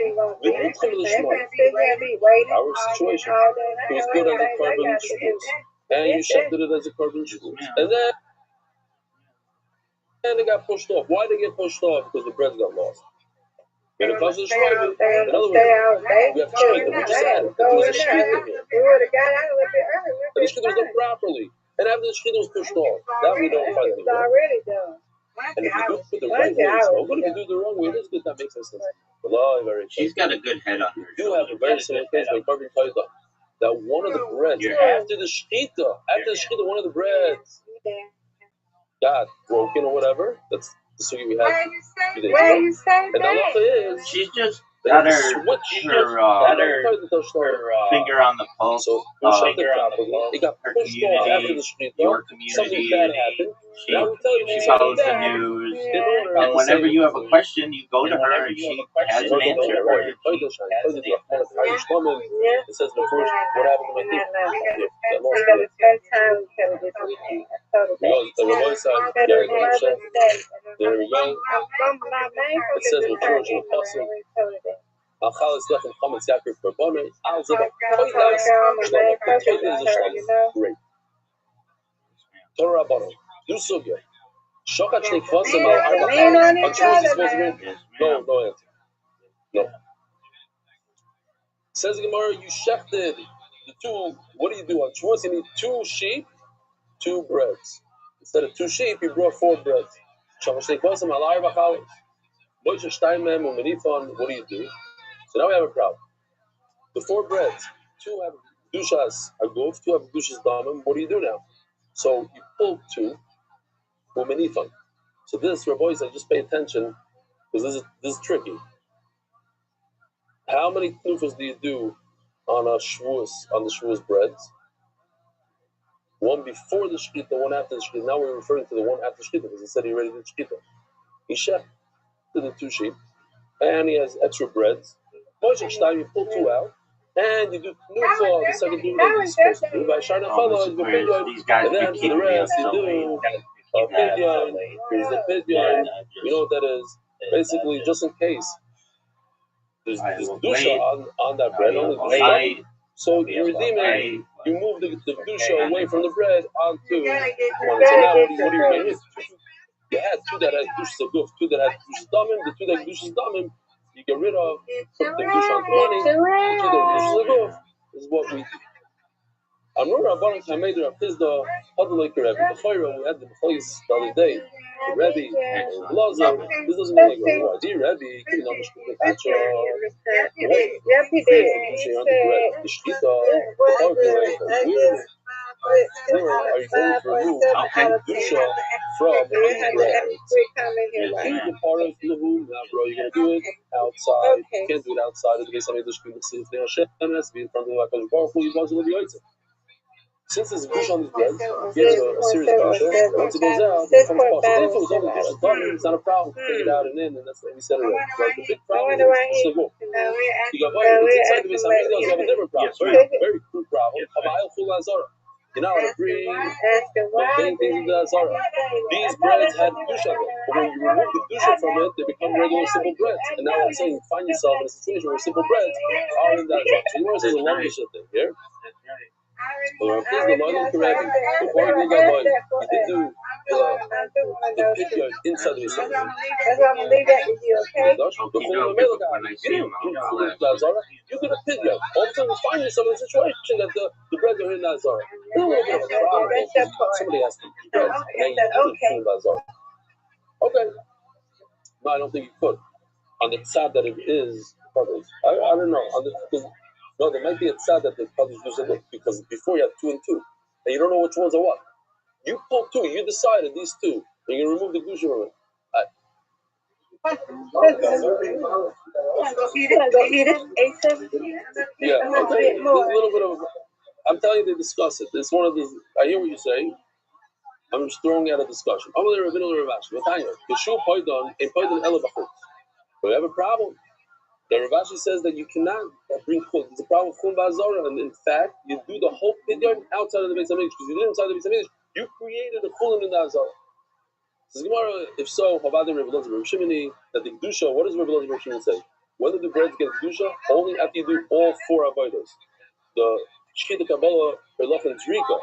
Our situation. It was good as a carbon shvus. And you shafted it as a carbon shvus. And then it got pushed off. Why did it get pushed off? Because the bread got lost. When it comes to the shvus, in other words, we have shvita. We just added. There's a shvita here. And the shvita was done properly. And after the shvita was pushed off, that we don't find anymore. And if you do it the right way, it's no good. If you do it the wrong way, it is good. That makes sense. She's got a good head on her. You have a very similar case by carbon Taida. That one of the breads, after the shchita, one of the breads got broken or whatever. That's the sugi we had. Where you say and that? Is, she's just got her finger on the pulse so of it got her pushed off after the shchita. Your Something community. bad happened. She follows the news, and whenever you have a question, you go to her, and she has an answer for you. It says the first, what happened to my thing? There we go. It says the first apostle. Great. Torah Baruch. Do sugya. Shokat shnei kvasim al arba. On Shavuos is supposed to win. No answer. No. Says the Gemara, you shechted the two. What do you do on Shavuos? You need 2 sheep, 2 breads. Instead of 2 sheep, you brought 4 breads. Shokat shnei kvasim al arba chalos. Moishe shtayim u'menifon. What do you do? So now we have a problem. The 4 breads, 2 have dushas aguf, 2 have dushas damim. What do you do now? So you pull 2 u'menifon. So this, boys, just pay attention because this is tricky. How many knufas do you do on the Shavuos breads? 1 before the shkita, 1 after the shkita. Now we're referring to the 1 after the shkita because he said he already did shkita. He shechted the 2 sheep, and he has extra breads. You pull 2 out, and you do knufa, the second knufa you're supposed to do. By Sharna Chala, and then for the rest you do pidyon. Here's the pidyon. You know what that is? Basically, just in case there's kedusha on that bread, only kedusha. So you redeem it. You move the kedusha away from the bread onto one. So now what do you remain? You had two that had kedusha guf, two that had kedusha damim. The two that had kedusha damim, you get rid of, put the kedusha onto money. The two that had kedusha guf is what we. I'm not Rabbanan Kamei the Rapizda Hadalei Rebbe. The Chayra we had the place the other day. The Rebbe and Blazer. This doesn't mean like why the Rebbe you know the Pacha. The Shkita. The Chayra weird. Are you going to remove kedusha from the bread? You keep the part of Lahu. Now, bro, you're gonna do it outside. You can't do it outside of the base. I mean, there's going to see if they are shit. And it has to be in front of the Hakadosh Baruch Hu. You want to be yotzei. Since there's a bush on the bread, gives a serious bush. Once it goes out, it becomes kosher. If it was only bush, it's not a problem. Take it out and in, and that's what we said already. Like the big problem is it's the wolf. You go, if it's inside the base of Hamikdash, you have a different problem. Very crude problem. You're not allowed to bring mundane things into the Azara. These breads had kedusha on them, but when you remove the kedusha from it, they become regular simple breads. And now I'm saying you find yourself in a situation where simple breads are in that Azara. So you know, there's a long thing here. Or if there's the loyal correct, before you got loyal, you did do the pidyon inside the Yisrael. That's why I'm gonna leave that with you, okay? You did a pidyon. All of a sudden, you find yourself in a situation that the bread are in the Azara. There's a little bit of a problem. Somebody has to eat bread, and you do the Azara. Okay. No, I don't think you could. On the tzad that it is Kaddish. I don't know. No, there might be a tzad that the Kaddish doesn't look because before you had 2 and 2, and you don't know which ones are what. You pulled 2, you decided these 2, and you remove the kedusha from it. Yeah, okay. There's a little bit of. I'm telling you, they discuss it. It's one of these. I hear what you say. I'm just throwing out a discussion. I'm going to reveal a Ravashi. We have a problem. The Ravashi says that you cannot bring chul. It's a problem with chul ba'azara, and in fact, you do the whole pidyon outside of the Beis Hamikdash because you did inside the Beis Hamikdash. You created a chulin in the azara. Says Gemara, if so, Chavad Rabbi Shimoni that the kedusha. What does Rabbi Shimoni say? When do the breads get kedusha? Only after you do all 4 avodos. The shkita kabbalah or and zrika.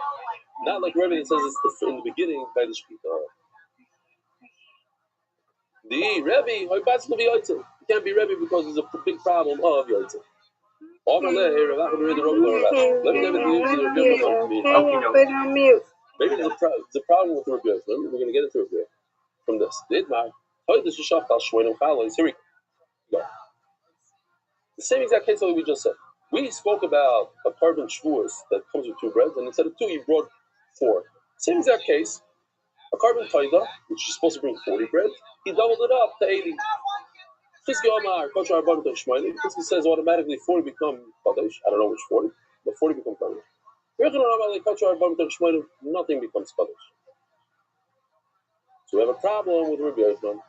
Not like Rabbi that says it's in the beginning by the shkita. The Rebbe, you can't be Rebbe because there's a big problem of Yotzei. Maybe there's a problem with Rabbi Yotzei. We're going to get into it from this. Here we go. The same exact case that we just said. We spoke about a carbon shvuas that comes with 2 breads, and instead of 2, you brought 4. Same exact case. A carbon taida, which is supposed to bring 40 bread, he doubled it up to 80. Chizki says automatically 40 become Kaddish. I don't know which 40, but 40 become Kaddish. Nothing becomes Kaddish. So we have a problem with Rabbi Yochanan.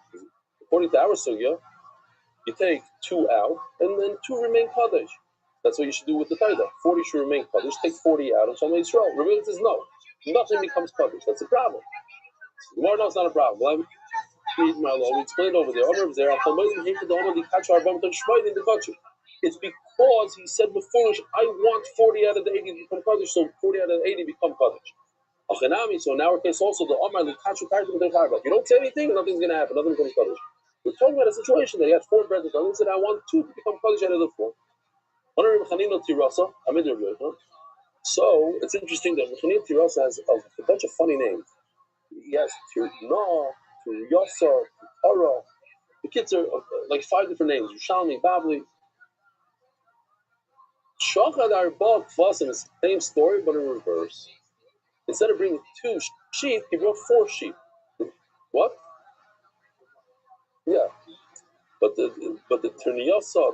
According to our sugya, you take 2 out, and then 2 remain Kaddish. That's what you should do with the Taida. 40 should remain Kaddish, take 40 out, and Shalom Yisrael. Rabbi Yochanan says no, nothing becomes Kaddish. That's a problem. Gemara knows it's not a problem. We explained over there. It's because he said before, I want 40 out of the 80 to become Kaddish, so 40 out of the 80 become Kaddish. So in our case also, the Omar, if you don't say anything, nothing's going to happen, nothing becomes Kaddish. We're talking about a situation that he had 4 bread and he said, I want 2 to become Kaddish out of the 4. So it's interesting that Mechanina Tirasa has a bunch of funny names. Yes, Tirna, Tiryasa, Tara. The kids are like 5 different names. Yerushalmi, Babli. Shachad Arba Kvasim is the same story, but in reverse. Instead of bringing 2 sheep, he brought 4 sheep. What? Yeah. But the Tiryasa,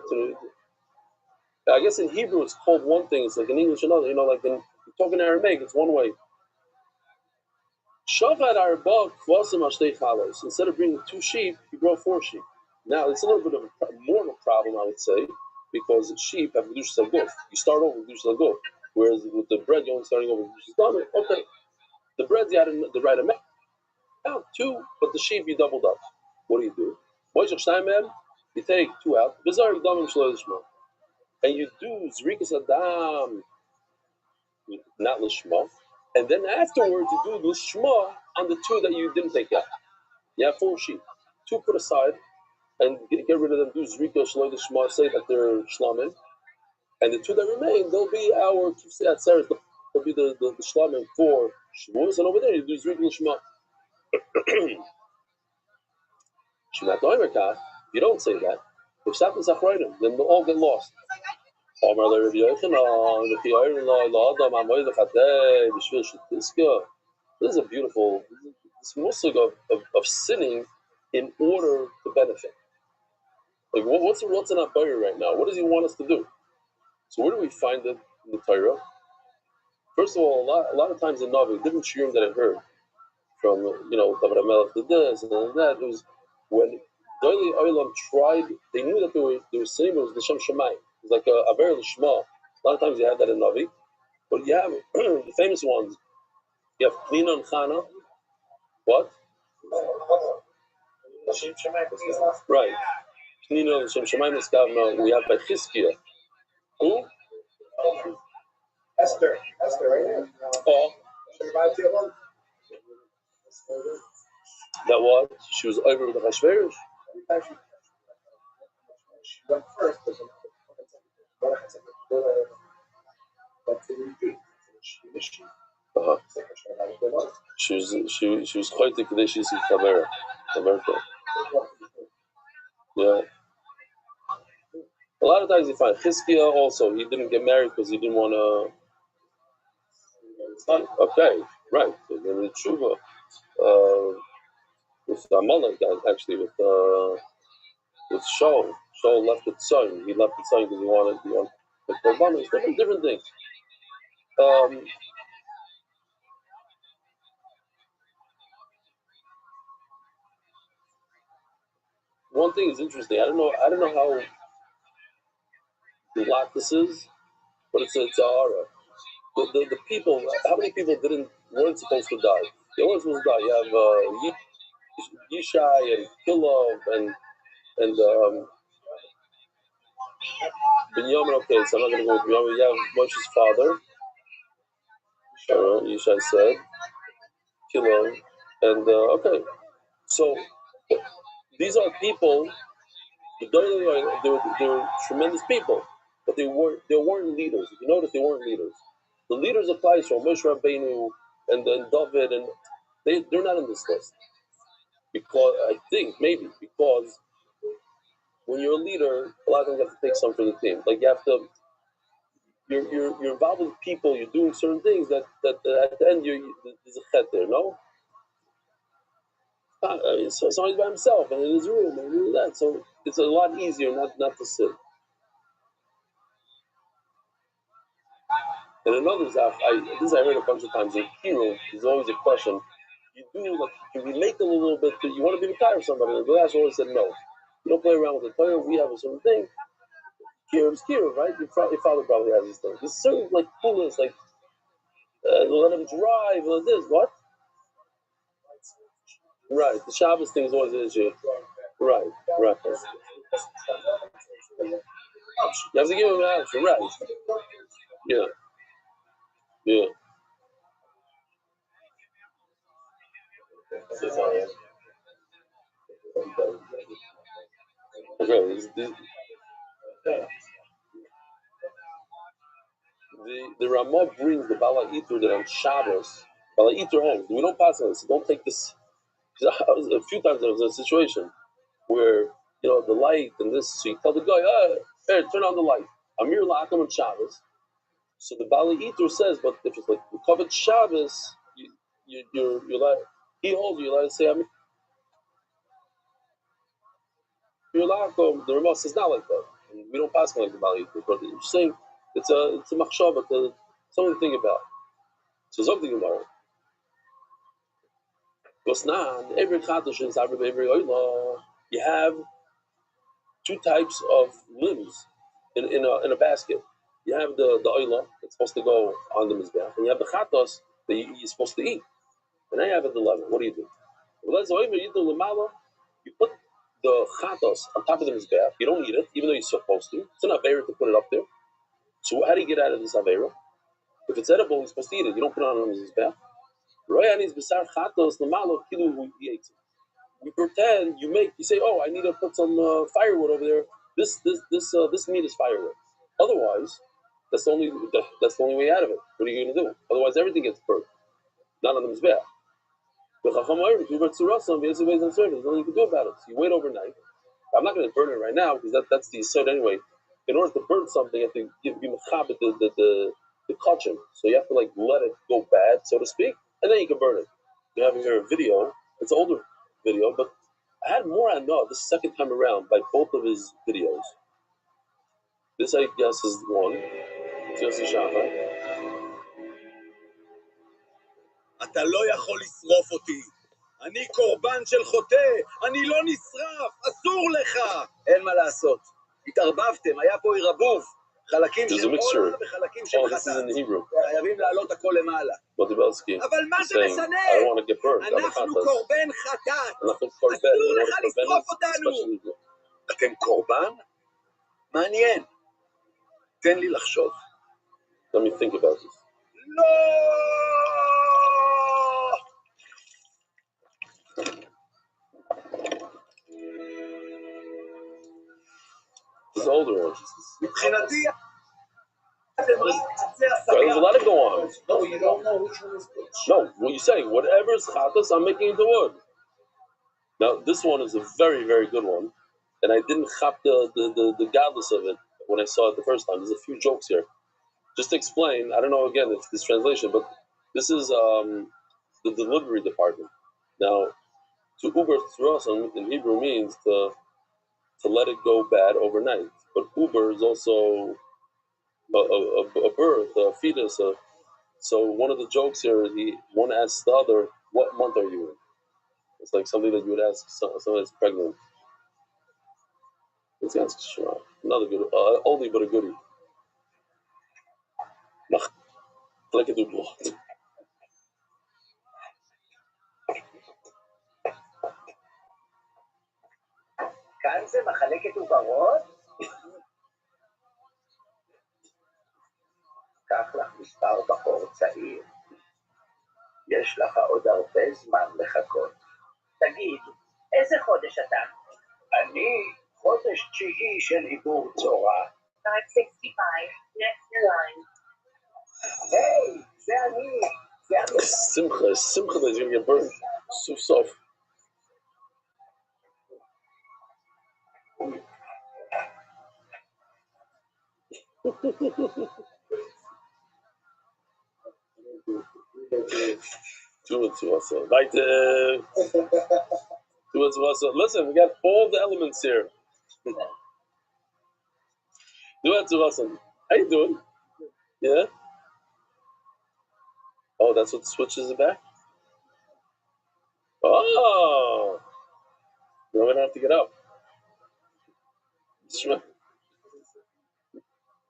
I guess in Hebrew it's called one thing, it's like in English another. You know, like in talking Aramaic, it's one way. Shavad Arba Kvasim Ashtei Chalos. Instead of bringing 2 sheep, he brought 4 sheep. Now it's a little bit of more of a problem, I would say, because sheep have Kedushas Haguf. You start over with Kedushas Haguf, whereas with the bread you're only starting over with Kedushas Damim. Okay, the bread you had the right amount. Out 2, but the sheep you doubled up. What do? You take 2 out, and you do Zrikas Adam, not Lishma, and then afterwards you do Lishma on the 2 that you didn't take out. You have 4 sheep. 2 put aside, and get rid of them, do Zrika Shloy Lishma, say that they're Shlamin, and the 2 that remain, they'll be our Kifsei Atzeres, they'll be the Shlamin for Shavuos, and over there you do Zrika Lishma. If you don't say that, if Satan Zachrayim, then they'll all get lost. This is a beautiful this musig of sinning in order to benefit. Like what's in our Torah right now? What does he want us to do? So where do we find it in the Torah? First of all, a lot of times in Navi, different shiurim that I heard from David HaMelech did this and that. It was when Doili Oilam tried. They knew that they were saying it was the Shem Shemayim. It was like a very Lishma. A lot of times you have that in Navi, but you have the famous ones. You have Pnina and Chana. What? Right. Pnina and Shem Shemayim is Kavna. We have by Chizkiah. Who? Esther, right? Oh. That was she was over with the Hashverish. She went first, She was quite the Kadeshi Kamera. America. Yeah. A lot of times you find Chizkiah also, he didn't get married because he didn't want to. Okay, right. And then the Tshuva, with Amalek, actually, with Shaul. Shaul left the son. He left the son because he wanted the Korbanos, different things. One thing is interesting. I don't know how lot this is, but it's a Tahara. The people, how many people weren't supposed to die? They weren't supposed to die. You have Yishai and Kilov and Binyamin. Okay, so I'm not going to go with Binyamin. You have Moshe's father. Yishai said Kilov, and okay. So these are people. They were tremendous people, but they weren't leaders. If you notice, they weren't leaders. The leaders of Israel, Moshe Rabbeinu and then David, and they're not in this list because I think maybe because when you're a leader, a lot of times you have to take some for the team. Like you have to, you're involved with people. You're doing certain things that at the end there's a chet there. No, so somebody's by himself and in his room and that. So it's a lot easier not to sit. And another is this I heard a bunch of times. In Kiro, there's always a question. You do like you relate them a little bit. You want to be the guy or somebody. And the last always said no. You don't play around with the Torah. We have a certain thing. Kirov's Kirov, right? Your father probably has this thing. There's certain like coolness, like let him drive, or this. What? Right. The Shabbos thing is always an issue. Right. You have to give him an answer. Right. Yeah. Okay. The Ramah brings the Bala Itur that on Shabbos, Bala Itur home. We don't pass on this. Don't take this. A few times there was a situation where the light and this. So you tell the guy, hey, turn on the light. Amir La'akam on Shabbos. So the Bala Itur says, but if it's like the covered Shabbos, you're like he holds you. You're allowed to say Amir La'akam. The Ramah says not like that. And we don't pass on like the Bala Itur, but you're saying it's a machshava, something to think about. So something about it. Every you have 2 types of limbs in a basket. You have the oila that's supposed to go on the mizbeach, and you have the chatos that you're supposed to eat. And now you have at the level. What do you do? You put the chatos on top of the mizbeach. You don't eat it, even though you're supposed to. It's an avera to put it up there. So how do you get out of this avera? If it's edible, you're supposed to eat it. You don't put it on the mizbeach. You pretend, you say, oh, I need to put some firewood over there. This meat is firewood. Otherwise, that's the only way out of it. What are you going to do? Otherwise, everything gets burnt. Not on the mizbeach. There's nothing you can do about it. So you wait overnight. I'm not going to burn it right now because that's the yesod anyway. In order to burn something, you have to be mechabit the kachim. So you have to let it go bad, so to speak, and then you can burn it. You have here a video. It's an older video, but I had more on this second time around by both of his videos. This I guess is one. It's Yossi Shachar. אתה לא יכול לשרוף אותי. אני קורבן של חוטא, אני לא נשרף, אסור לך. אין מה לעשות. התערבבתם, היה פה ערבוב. חלקים של עולה וחלקים של חטאת. חייבים לעלות הכל למעלה. אבל מה זה משנה? אנחנו קורבן חטאת. אסור לך לשרוף אותנו. אתם קורבן? מעניין. תן לי לחשוב. Let me think about this. לא! This older one. מבחינתי... There's a lot to go on. No, you don't know which one is which. No, what you say, whatever is chatas, I'm making into wood. Now, this one is a very, very good one. And I didn't chap the godless of it when I saw it the first time. There's a few jokes here. Just to explain, I don't know again if this translation, but this is the delivery department. Now, to Uber Tzrosan in Hebrew means to let it go bad overnight. But Uber is also a birth, a fetus. So one of the jokes here, one asks the other, what month are you in? It's like something that you would ask someone that's pregnant. Let's ask Shema. Another good, oldie but a goodie. Like a duplo. כאן זה מחלקת עוברות? קח לך מספר בחור צעיר. יש לך עוד הרבה זמן לחכות. תגיד, איזה חודש אתה? אני חודש תשיעי של עיבור צורה. 565, next in line. היי, זה אני. Simcha that's going to get burned. So soft. Listen, we got all the elements here. How you doing? Yeah? Oh, that's what switches it back? Oh! No, we don't have to get up.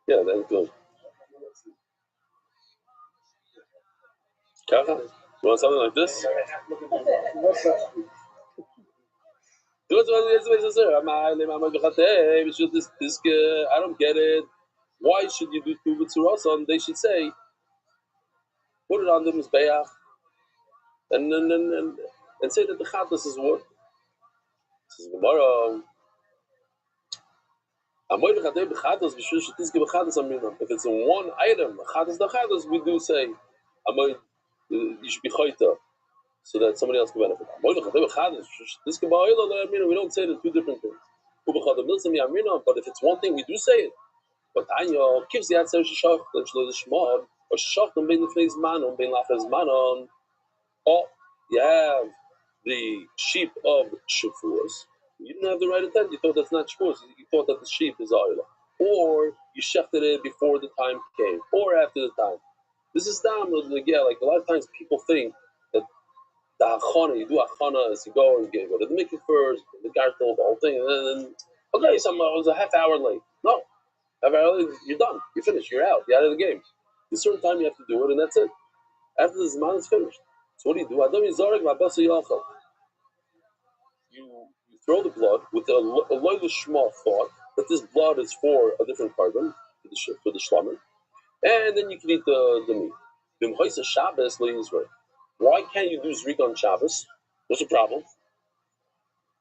Yeah, that's good. Kacha? You want something like this? I don't get it. Why should you do two b'tzurasan? They should say, put it on the mizbeach, and say that the chatas is what? This is Gemara. If it's in one item, chatas the chatas, we do say, you should be chayta, so that somebody else can benefit. We don't say the two different things. But if it's one thing, we do say it. But Anya gives the answer oh, you have the sheep of Shavuos. You didn't have the right intent. You thought that's not Shavuos. You thought that the sheep is Ayla. Or you shechted it before the time came, or after the time. This is down like a lot of times people think that the achana, you do achana is to go and go to the mikveh first, the gartel, the whole thing, and then okay, so I was a half hour late. No, half hour late, you're done, you're finished, you're out, you're out of the game. There's a certain time you have to do it, and that's it. After the zman is finished. So what do? Adam yizarek v'abasa yachal. you throw the blood with a loyal small thought that this blood is for a different carbon, for the shlamim, and then you can eat the meat. Why can't you do Zrik on Shabbos? What's the problem?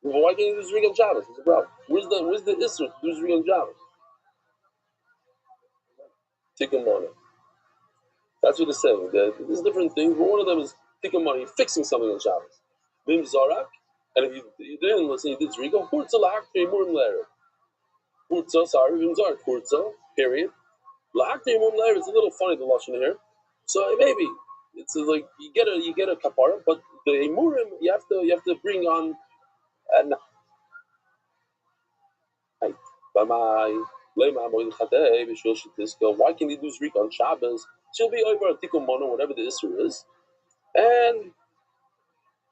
Why can't you do Zrik on Shabbos? What's the problem? Where's the Isser to do Zrik on Shabbos? Tikkun money. That's what it's saying. There's different things, but one of them is tikkun money, fixing something on Shabbos. Bim Zarak, and if you didn't listen, you did Zrik, Kurza Lahakti Murim Ler. Kurza, sorry, Bim Zarak, Kurza, period. Lahakti Murim Ler, it's a little funny, the Lashon here. So maybe it's like you get a kapara, but the emurim you have to bring on at night. Why can they do Zrik on Shabbos? She'll be over a tikkun mono, whatever the issue is, and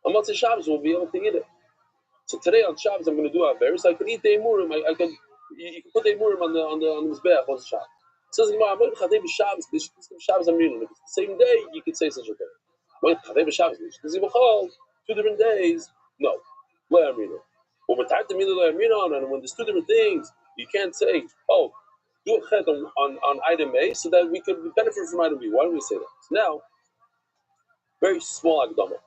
on Motzei Shabbos we'll be able to eat it. So today on Shabbos I'm going to do Averis. I could eat the emurim. You can put the emurim on the mizbeach on Shabbos. It says Gemara, Shabbos. If it's the same day, you could say such a thing. 2 different days. No, lo amrino. And when there's 2 different things, you can't say, oh, do a chet on item A so that we could benefit from item B. Why don't we say that? So now, very small agdama.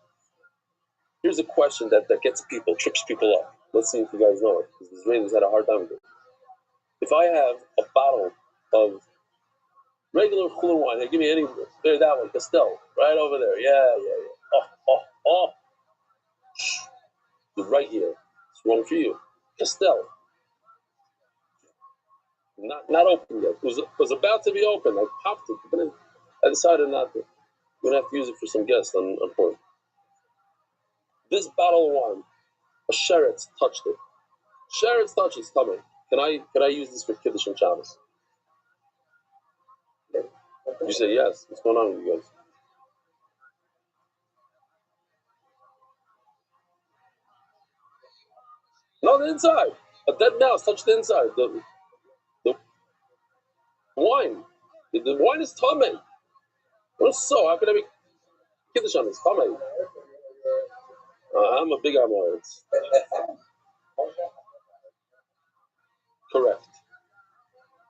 Here's a question that gets people, trips people up. Let's see if you guys know it, because the Israelis had a hard time with it. If I have a bottle of regular cooler wine, hey, give me any, there, that one, Castel, right over there. Yeah. Oh. Right here. It's one for you. Castel. Not open yet. It was about to be open. I popped it, but I decided not to. We're gonna have to use it for some guests on point. This bottle of wine, a sheretz touched it. Sheretz touched its tummy. Can I use this for Kiddush and Shabbos? You say yes. What's going on with you guys? No, the inside. A dead mouse touched the inside. The wine. The wine is tummy. What so? How can I make Kiddush on this? Tummy. I'm a big Amoritz. Correct.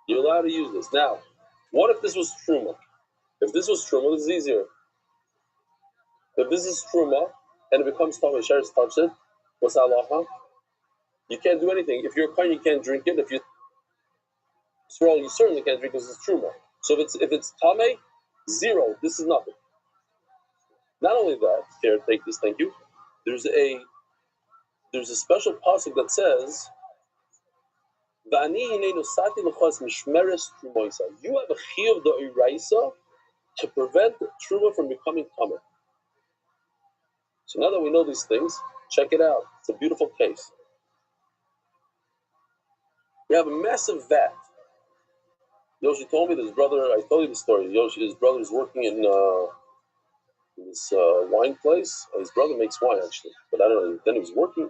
You're allowed to use this. Now, what if this was Truma? If this was Truma, this is easier. If this is Truma and it becomes Tomei Sheretz touched it, what's halacha? You can't do anything. If you're a kohen, you can't drink it. If you swirl, you certainly can't drink because it's Truma. So if it's Tomei, 0. This is nothing. Not only that, here, take this, thank you. There's a special pasuk that says, you have a chiyuv d'oraisa to prevent truma from becoming tamei. So now that we know these things, check it out. It's a beautiful case. We have a massive vat. Yoshi told me that his brother, I told you the story. His brother is working in this wine place. His brother makes wine, actually, but I don't know. Then he was working,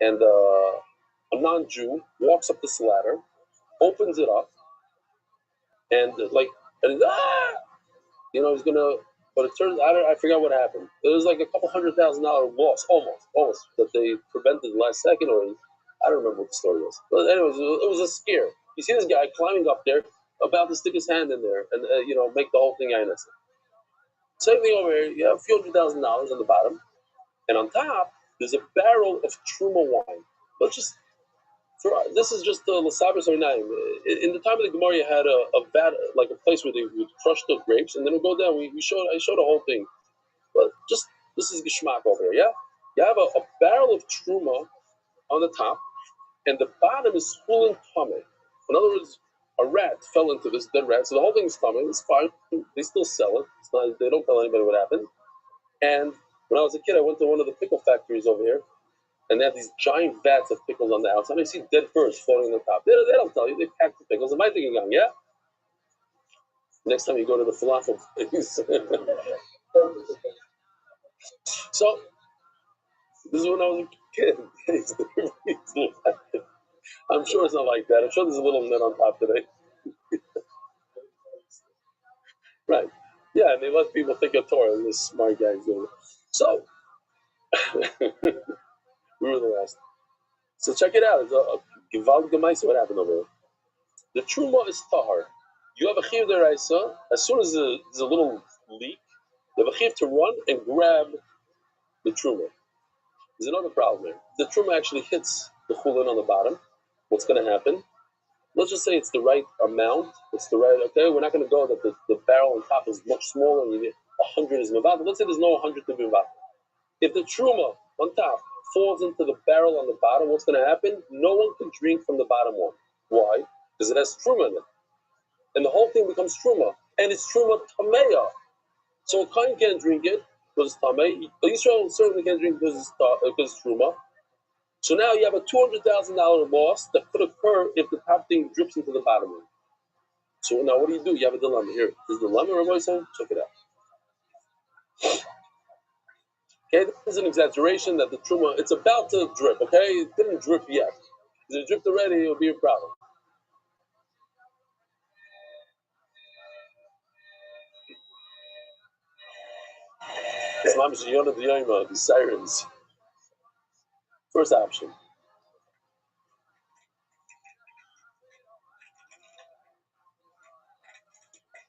and a non-Jew walks up this ladder, opens it up, and he's gonna. But it turns out, I forgot what happened. It was like a couple $100,000 loss, almost, that they prevented the last second, or I don't remember what the story was. But anyways, it was a scare. You see this guy climbing up there, about to stick his hand in there, and make the whole thing innocent. Same thing over here. You have a few $100,000 on the bottom, and on top there's a barrel of truma wine. This is just the Lasabris or Naim. In the time of the Gemara, you had a vat, like a place where they would crush the grapes, and then it would go down. I showed the whole thing, but just this is Gishmak over here. Yeah, you have a barrel of truma on the top, and the bottom is full in tummy. In other words, a rat fell into this dead rat, so the whole thing is tummy. It's fine. They still sell it. It's not. They don't tell anybody what happened. And when I was a kid, I went to one of the pickle factories over here. And they have these giant vats of pickles on the outside. And I see dead birds floating on the top. They don't tell you. They pack the pickles. Am I thinking, yeah? Next time you go to the falafel place. So, this is when I was a kid. I'm sure it's not like that. I'm sure there's a little net on top today. Right. Yeah, and they let people think of Torah. This smart guys doing it. So, We were the last. So check it out. It's a Givaldi Gemaisa. What happened over there? The Truma is Tahar. You have a Chiv Deraisa. As soon as there's a little leak, you have a Chiv to run and grab the Truma. There's another problem here. The Truma actually hits the Chulin on the bottom. What's going to happen? Let's just say it's the right amount. It's the right, okay? We're not going to go that the barrel on top is much smaller and you get 100 is Mavad. Let's say there's no 100 to be Mavad. If the Truma on top falls into the barrel on the bottom, what's going to happen? No one can drink from the bottom one. Why? Because it has Truma in it. And the whole thing becomes Truma. And it's Truma Tameya. So a Kohen can't drink it because it's Tamei. Israel certainly can't drink because it's Truma. So now you have a $200,000 loss that could occur if the top thing drips into the bottom one. So now what do? You have a dilemma here. This is the dilemma, Rabbi Rothschild? Check it out. Okay, this is an exaggeration that the Truma, it's about to drip, okay? It didn't drip yet. If it dripped already, it would be a problem. Islam Shiyona Diyama, the sirens. First option.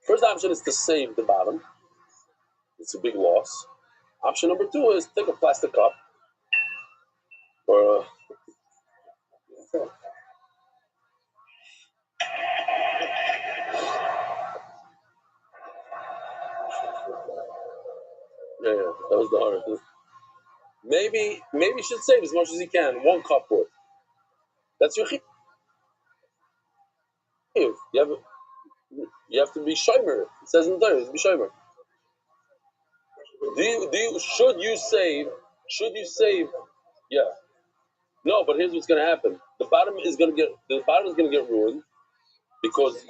First option is to save the bottom. It's a big loss. Option number 2 is take a plastic cup or yeah, that was the hardest. Maybe you should save as much as you can. 1 cup worth. That's your chiyuv. You have to be shomer. It says in the Torah, be shomer. Should you save? Yeah. No, but here's what's going to happen. The bottom is going to get ruined because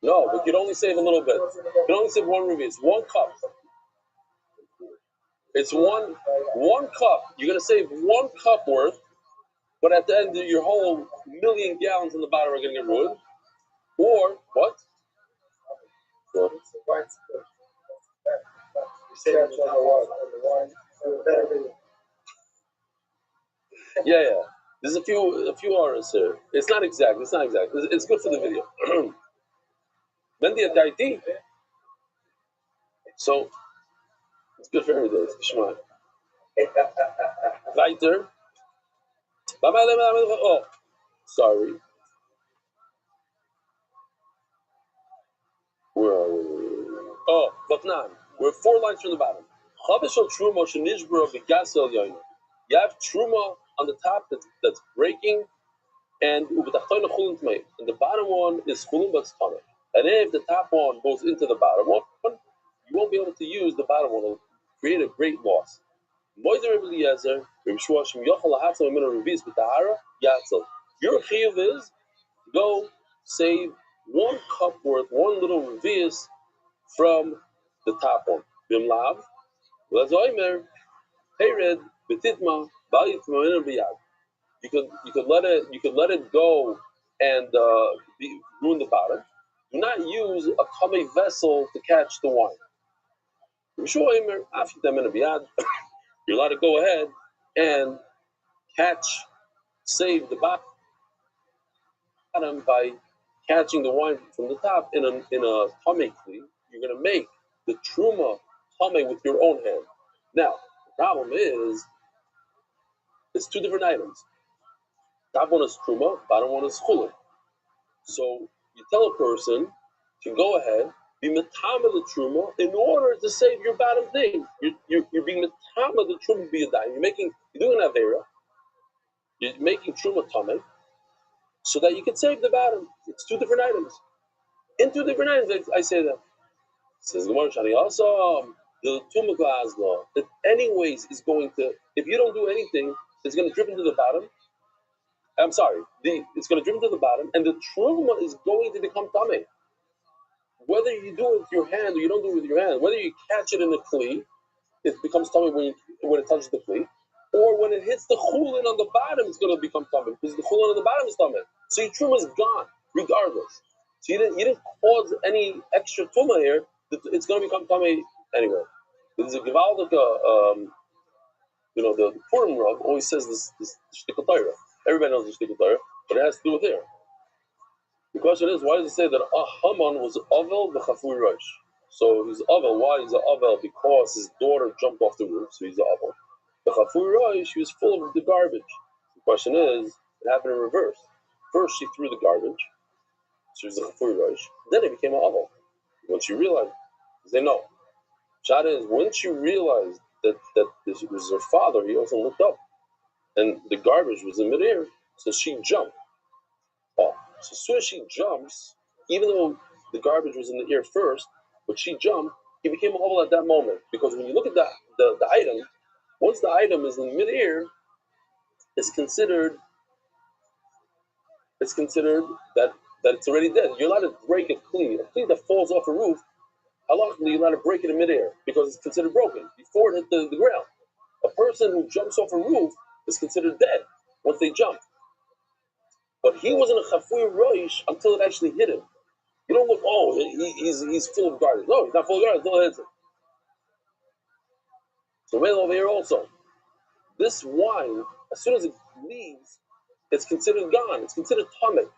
no, but you can only save a little bit. You can only save 1 ruby. It's 1 cup. It's one cup. You're going to save 1 cup worth, but at the end, your whole 1,000,000 gallons in the bottom are going to get ruined. Or what? What? Yeah. There's a few artists here. It's not exact. It's good for the video. So it's good for every day. Shema. Weiter. Oh, sorry. Where are we? Oh, Batnan. We're 4 lines from the bottom. You have truma on the top that's breaking, and the bottom one is chulin but tummy. And if the top one goes into the bottom one, you won't be able to use the bottom one. It'll create a great loss. Your chiyuv is go save 1 cup worth, 1 little revius from the top one. Bimlav, lazoimer, pered, betitma, bayitma biyad. You could let it go and ruin the bottom. Do not use a kame vessel to catch the wine. You're allowed to go ahead and save the bottom by catching the wine from the top in a tame kli. You're going to make the truma tame with your own hand. Now, the problem is, it's 2 different items. Top one is truma, bottom one is chulin. So you tell a person to go ahead, be metama the truma in order to save your bottom thing. You're being metama the truma be a dime. You're doing an avera. You're making truma tame so that you can save the bottom. It's 2 different items. In 2 different items, I say that. Says Gemara Shani. Also, the truma glass law that anyways is going to, if you don't do anything, it's going to drip into the bottom. I'm sorry, it's going to drip into the bottom, and the truma is going to become tame. Whether you do it with your hand or you don't do it with your hand, whether you catch it in the kli, it becomes tame when it touches the kli, or when it hits the chulin on the bottom, it's going to become tame because the chulin on the bottom is tame. So your truma is gone regardless. So you didn't cause any extra truma here. It's going to become tame anyway. There's a gewaldige the Purim Rav always says this shtickle Torah. Everybody knows the shtickle Torah, but it has to do with hair. The question is, why does it say that Haman was Avel b'chafui rosh? So he's Avel. Why he's an Avel? Because his daughter jumped off the roof, so he's an Avel. The chafui rosh, he was full of the garbage. The question is, it happened in reverse. First, she threw the garbage, so he's a chafui rosh. Then he became an Avel. Once you realize, they know. Shad is, once you realize that this was her father, he also looked up, and the garbage was in midair, so she jumped. Oh, so as soon as she jumps, even though the garbage was in the air first, but she jumped, he became a Avel at that moment. Because when you look at the item, once the item is in midair, it's considered that it's already dead. You're allowed to break a kli that falls off a roof. Halachically, you're allowed to break it in midair because it's considered broken before it hit the ground. A person who jumps off a roof is considered dead once they jump. But he wasn't a chafui roish until it actually hit him. You don't look, oh, he's full of garbage. No, he's not full of garbage until it hits him. So right over here also, this wine, as soon as it leaves, it's considered gone. It's considered tamei.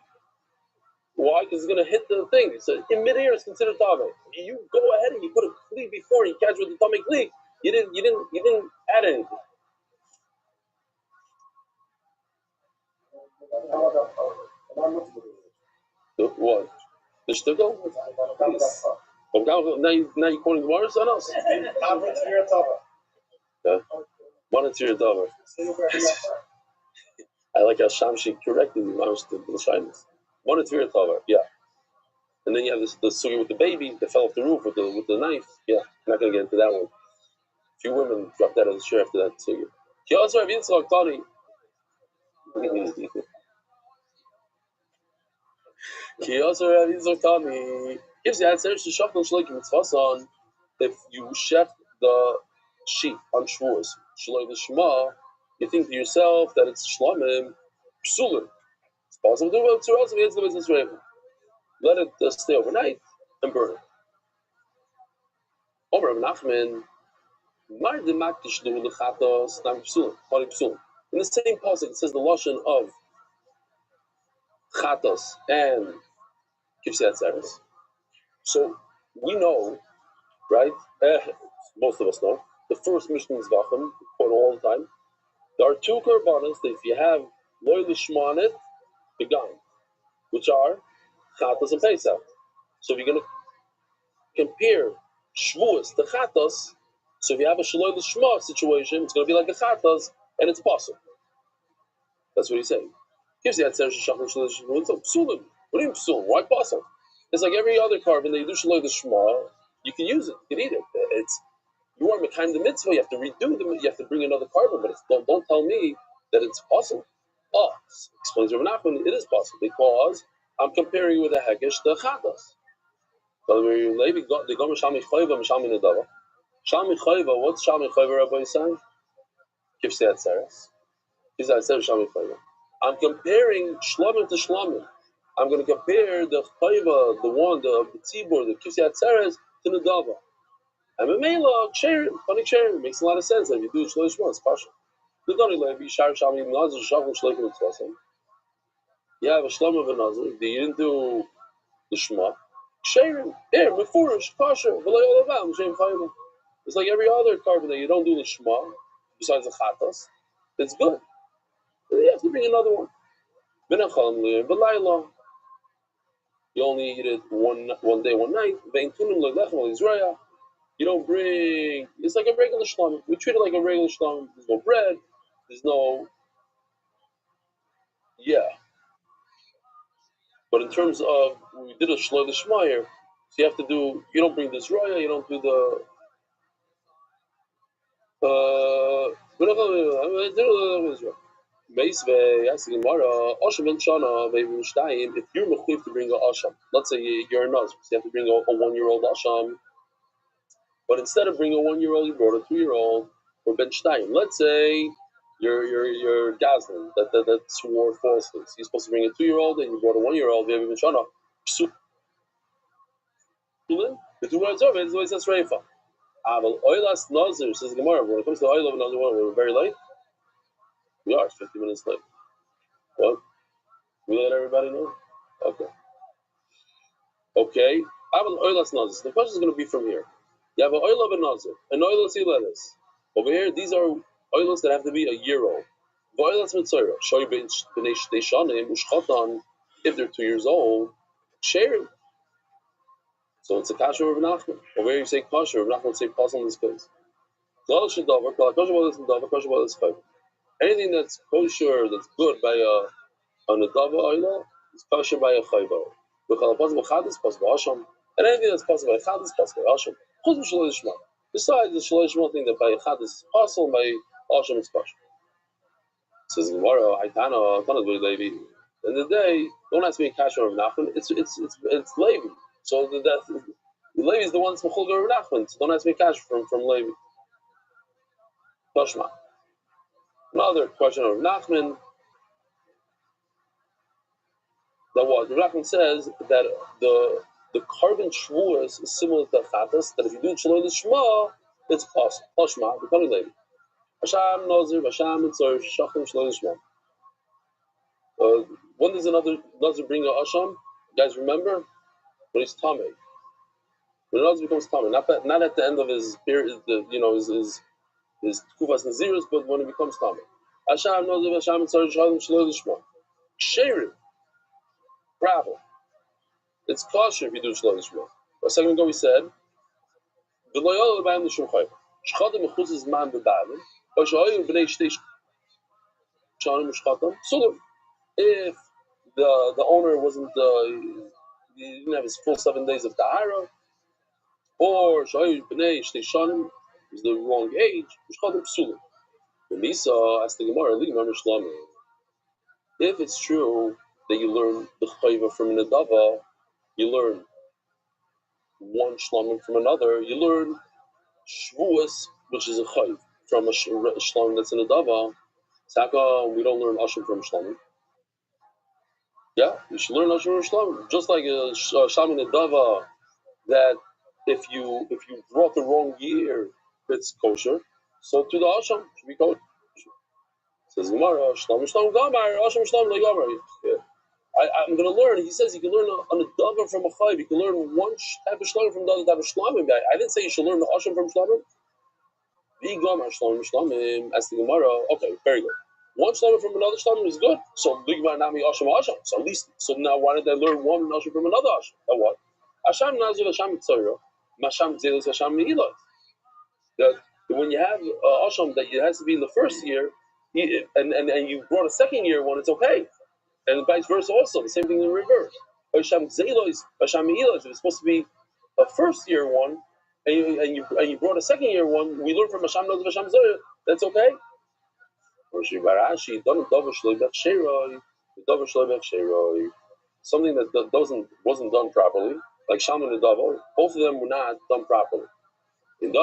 Why? Because it's going to hit the thing. So in midair, it's considered tamei. You go ahead and you put a kli before and you catch with the tamei kli. You didn't add anything. What? The shtickle? Now you're quoting the words on us? Yeah. I like how Shamshi corrected me. The shyness. One and three yeah. And then you have the sugi with the baby that fell off the roof with the knife. Yeah, I'm not going to get into that one. A few women dropped out of the chair after that sugi. He also have Yitzchak Tani. He also have Yitzchak Tani. Gives the answer to Shachon Shloik Mitzvasan. If you chef the sheep on Shavuos, Shloik the Shema, you think to yourself that it's Shlamim, Psulim. It's possible to do it. So also, it's the business raven. Let it stay overnight and burn it. Over Nachman. In the same passage, it says the lashon of chatos and kivsei atzeres. So we know, right? Most of us know. The first Mishnah Zvachim, quote all the time. There are two korbanos that if you have loy lishmanet began, which are chatos and pesach. So if you're going to compare Shavuos to chatos, so if you have a shaloi l'shma situation, it's going to be like a chatas, and it's possible. That's what he's saying. Gives the answer shachar shaloi l'shma. It's psulim. What do you mean psulim? Why possible? It's like every other carbon that you do shaloi l'shma, you can use it, you can eat it. It's you are mekayim the mitzvah. You have to redo them. You have to bring another carbon, but don't tell me that it's possible. Oh, explains Rabbi Nachman, it is possible because I'm comparing with a hegesh to chatas. So the gomer shami chayva mishami nedava. Shami Chayva, what's Shami Chayva, Rabbi saying? Kivsei Atzeres. Kivsei Atzeres, Shami Chayva. I'm comparing Shlomim to Shlomim. I'm going to compare the Chayva, the one, the Tzibur, the Kivsei Atzeres, to Nedava. And Memela, funny cherry, makes a lot of sense. If you do Shloish once, partial. The Doni Levi, Shar Shami Nazir, Shavim Shleikim Tzvasim. You have a Shlom of a Nazir, you didn't do the Shema. Sharing, here, Mefurish, Pasha, V'lay Olavam, Shem Chayva. It's like every other carbon that you don't do the Shema, besides the Chatas, it's good. You have to bring another one. You only eat it one day, one night. You don't bring, it's like a regular Shlam. We treat it like a regular Shlam. There's no bread, there's no, yeah. But in terms of, we did a Shloi the Shema here, so you have to do, you don't bring this Raya, you don't do the, if you're mechuyev to bring a asham, let's say you're a Nazir, so you have to bring a 1-year-old asham, but instead of bringing a 1-year-old, you brought a 2-year-old or ben shtayim. Let's say you're Gazlan that swore falsely. So you're supposed to bring a 2-year-old and you brought a 1-year-old. You have ben shana. The 2 words over is always that's reifa. Aval Oilas Nazir, says Gemara, when it comes to Oil of Nazir, we're very late. We are 50 minutes late. What? We let everybody know? Okay. Okay. Aval Oilas Nazir. The question is going to be from here. You have an Oil of a Nazir, an Oilas Ilalis. Over here, these are oilers that have to be a year old. Oilers Mitzorah, Shoy B'nei Shtei Shanim, Ushchatan, if they're 2 years old, share it. So it's a kasher of Nachman. Over here you say kasher, Nachman would say pause in this case. Anything that's kosher, that's good by a Nadava oil, is kosher by a Chayva. And anything that's possible by Chad is possible by Hashem. Besides the Shalishma thing that by Chad is possible, by Hashem it's kosher. Says Gemara, Haitana, Levi. In the day, don't ask me a kasher of Nachman. It's Levi. So the Levi is the one that's mechulger of Nachman. So don't ask me a kasher from Levi. Toshma. Another question of Nachman. That what Nachman says that the carbon shvuas is similar to chatas. That if you do Shaloi Lishma, it's possible. Toshma, becoming Levi. Hashem Nazir, Hashem Mitzor, Shachim Shaloi Lishma. When does another Nazir bring a Hashem? You guys remember? When he's Tamei. When a Nazir becomes Tamei, not at the end of his period, his Kufas Nazirus, but when he becomes Tamei. Hashem Nazir, Hashem Mitzor, Shachim Shaloi Lishma. Ksherim. Bravo. It's kosher if you do Shaloi Lishma. A second ago we said, V'loyol L'bayim L'shum Chayv. Shchadim Mechuz is man B'dalim. V'shoyim B'nei Shtei Shanim Shchadim. So if the owner wasn't, he didn't have his full 7 days of Tahara, or Shoyim B'nei Shtei Shanim was the wrong age, Shchadim Psulim. When Nisa asked the Gemara, Li Mamar Shlamim. If it's true that you learn the Chayva from Nadava, you learn one Shlamim from another, you learn Shvuas, which is a Chayv, from a Shlamim that's in Nadava. Saka, we don't learn Ashim from Shlamim. Yeah, you should learn Ashim from Shlamim. Just like a Shlamim Nadava, that if you brought the wrong year, it's kosher. So to the Asham should be kosher. Says Gemara, Shlamim Shlamim Gamar, Ashim Shlamim Gamar. I'm going to learn. He says you can learn on a davar from a chayv. You can learn one type of shlamim from the other type of shlamim. I didn't say you should learn the asham from shlamim. The gamar shlamim. Ask the Gemara. Okay, very good. One shlamim from another shlamim is good. So ligmar nami asham. So at least, so now why did I learn one asham from another asham? That what? Asham nazir, asham mitzayra, masham zelos, asham meilos. That when you have asham that it has to be in the first year, and you brought a second year one, it's okay. And vice versa also, the same thing in reverse. If it's supposed to be a first year one, and you brought a second year one, we learn from Hasham Noz Hasham Zoyer, that's okay. Something that wasn't done properly, like Sham and Davo, both of them were not done properly. In this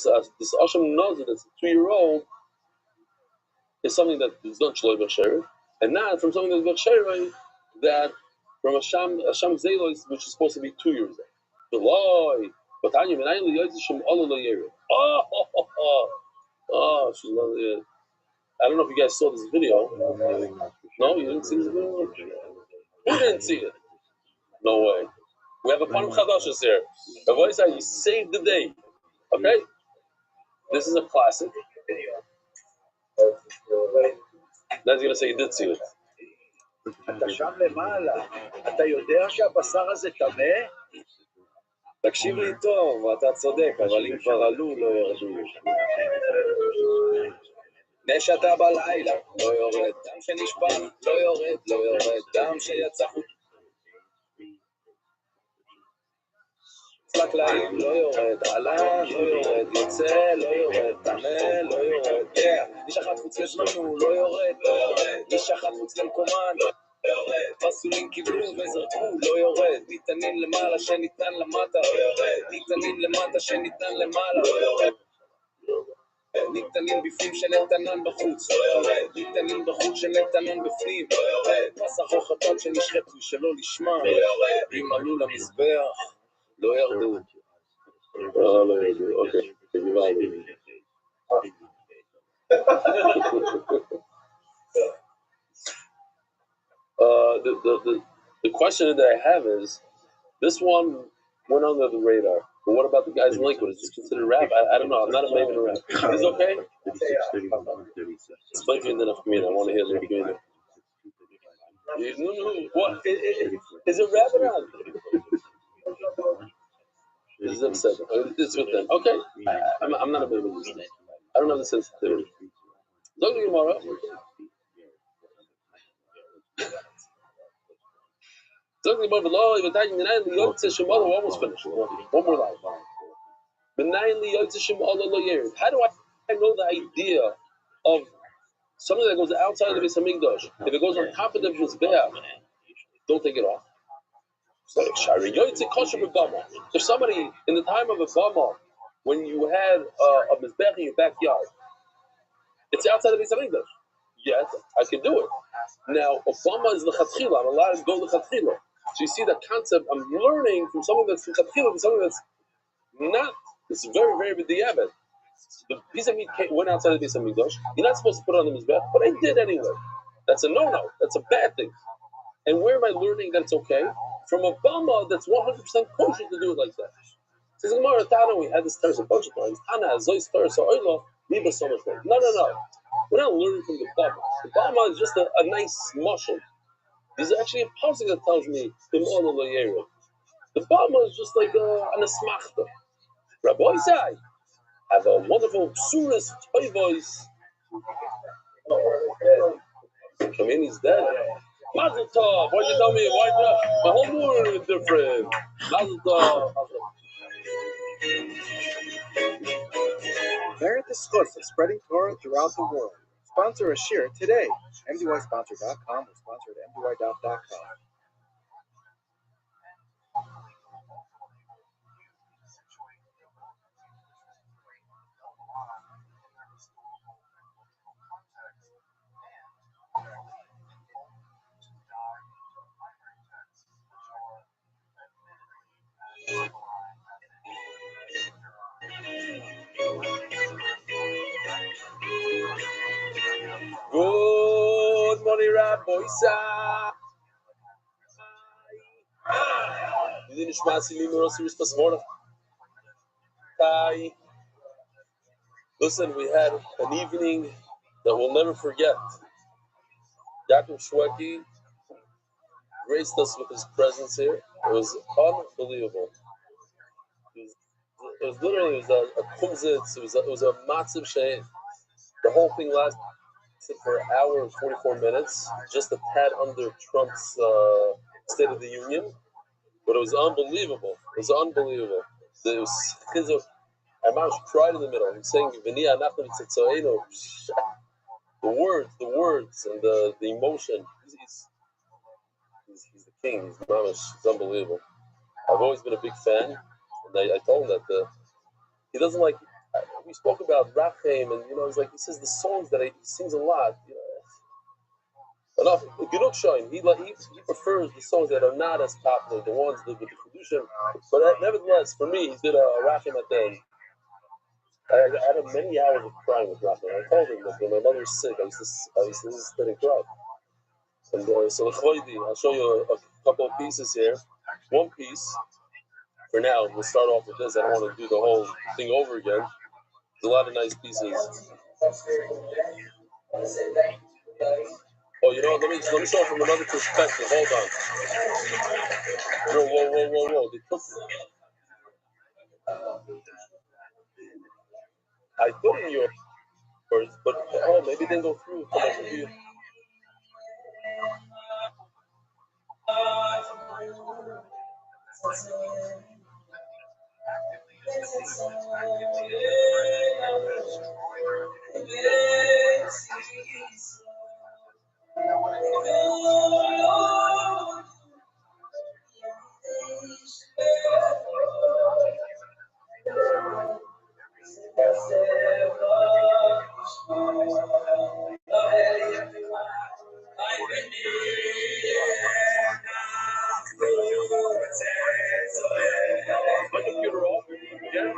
Hasham Noz that's a 2-year-old is something that is done Shloi B'Sherei, and not from something that's B'Sherei that from Hasham Zelos, which is supposed to be 2 years old. I don't know if you guys saw this video. No, you didn't see this video? Who didn't see it? No way. We have a Panim Chadashas here. The voice that you saved the day. Okay? This is a classic. That's gonna say you did see it. אתה שם למעלה, אתה יודע שהבשר הזה טמא? תקשיב לי טוב, אתה צודק, אבל אם כבר עלו, לא ירדו. נשתה בלילה, לא יורד, דם שנשפן, לא יורד, דם שיצא חוט. לקלעים, לא יורד, עלה, לא יורד, יוצא, לא יורד, טמא, לא יורד, איש אחד חוץ לזמנו, לא יורד, איש אחד חוץ למקומן, לא יורד, פסולים קיבלו וזרקו, לא יורד, ניתנים למעלה שניתן למטה, לא יורד, ניתנים למטה שניתן למעלה, לא יורד, ניתנים בפנים שנתנן בחוץ, לא יורד, ניתנים בחוץ שנתנן בפנים, לא יורד, פסח חטאת שנשחטו שלא לשמה, לא יורד, אם עלו למזבח, לא ירדו, Okay. The question that I have is, this one went under the radar. But what about the guys in Lakewood? Is this considered rap? I don't know. I'm not a maven in rap. Is it okay? Explain to me enough for me. I want to hear the community. What? Is it rap or not? This is upset. It's with them. Okay. I'm not a maven. I don't have the sensitivity. Look at tomorrow. We're almost finished. One more line. How do I know the idea of something that goes outside of the Beis Hamikdash? If it goes on top of the Mizbeach, don't take it off. If somebody, in the time of a Bama, when you had a Mizbeach in your backyard, it's outside of the Beis Hamikdash. Yes, I can do it. Now, Obama is l'chatchila. I'm allowed to go l'chatchila. So you see that concept. I'm learning from something that's l'chatchila to something that's not. It's very, very b'diavad. The piece of meat went outside of the piece of mikdash. You're not supposed to put it on the mizbech, but I did anyway. That's a no-no. That's a bad thing. And where am I learning that it's okay? From Obama, that's 100% kosher to do it like that. Says Gemara Tana, we had this term a bunch of times. Tana, Zois Torah, Oilo, Liba so much more. No. We're not learning from the Bama. The Bama is just a nice mushroom. There's actually a pasuk that tells me the Bama is just like an asmachta. Rabbi Zai have a wonderful psurist toy voice. I mean, he's dead. Mazel tov. Why'd you tell me? My whole mood is different. Mazel tov. Merit the schus of spreading Torah throughout the world. Sponsor a shir today. MDYsponsor.com or sponsor at MDY.com. Good morning, Rabbi Rothschild. You didn't listen, we had an evening that we'll never forget. Dr. Shweki graced us with his presence here. It was unbelievable. It was literally a kumzitz. It was a matziv shein. The whole thing lasted for an hour and 44 minutes, just a tad under Trump's State of the Union. But it was unbelievable. It was unbelievable. It was chizuk. Amash cried in the middle. He's saying, "V'niya anachnu tzitzoeinu." The words, and the emotion. He's the king. He's mamash. It's unbelievable. I've always been a big fan, and I told him that he doesn't like. We spoke about Rachem, and he says the songs that he sings a lot. Enough. Genug Shoin. He prefers the songs that are not as popular, the ones with the Kedushin. But nevertheless, for me, he did a Rachem at the end. I had many hours of crying with Rachem. I told him that when my mother was sick, I used to sit and cry. And so I'll show you a couple of pieces here. One piece. For now, we'll start off with this. I don't want to do the whole thing over again. There's a lot of nice pieces. Oh, let me show it from another perspective. Hold on. Whoa. They took me. I put in yours, but maybe it didn't go through. My computer off. Yeah.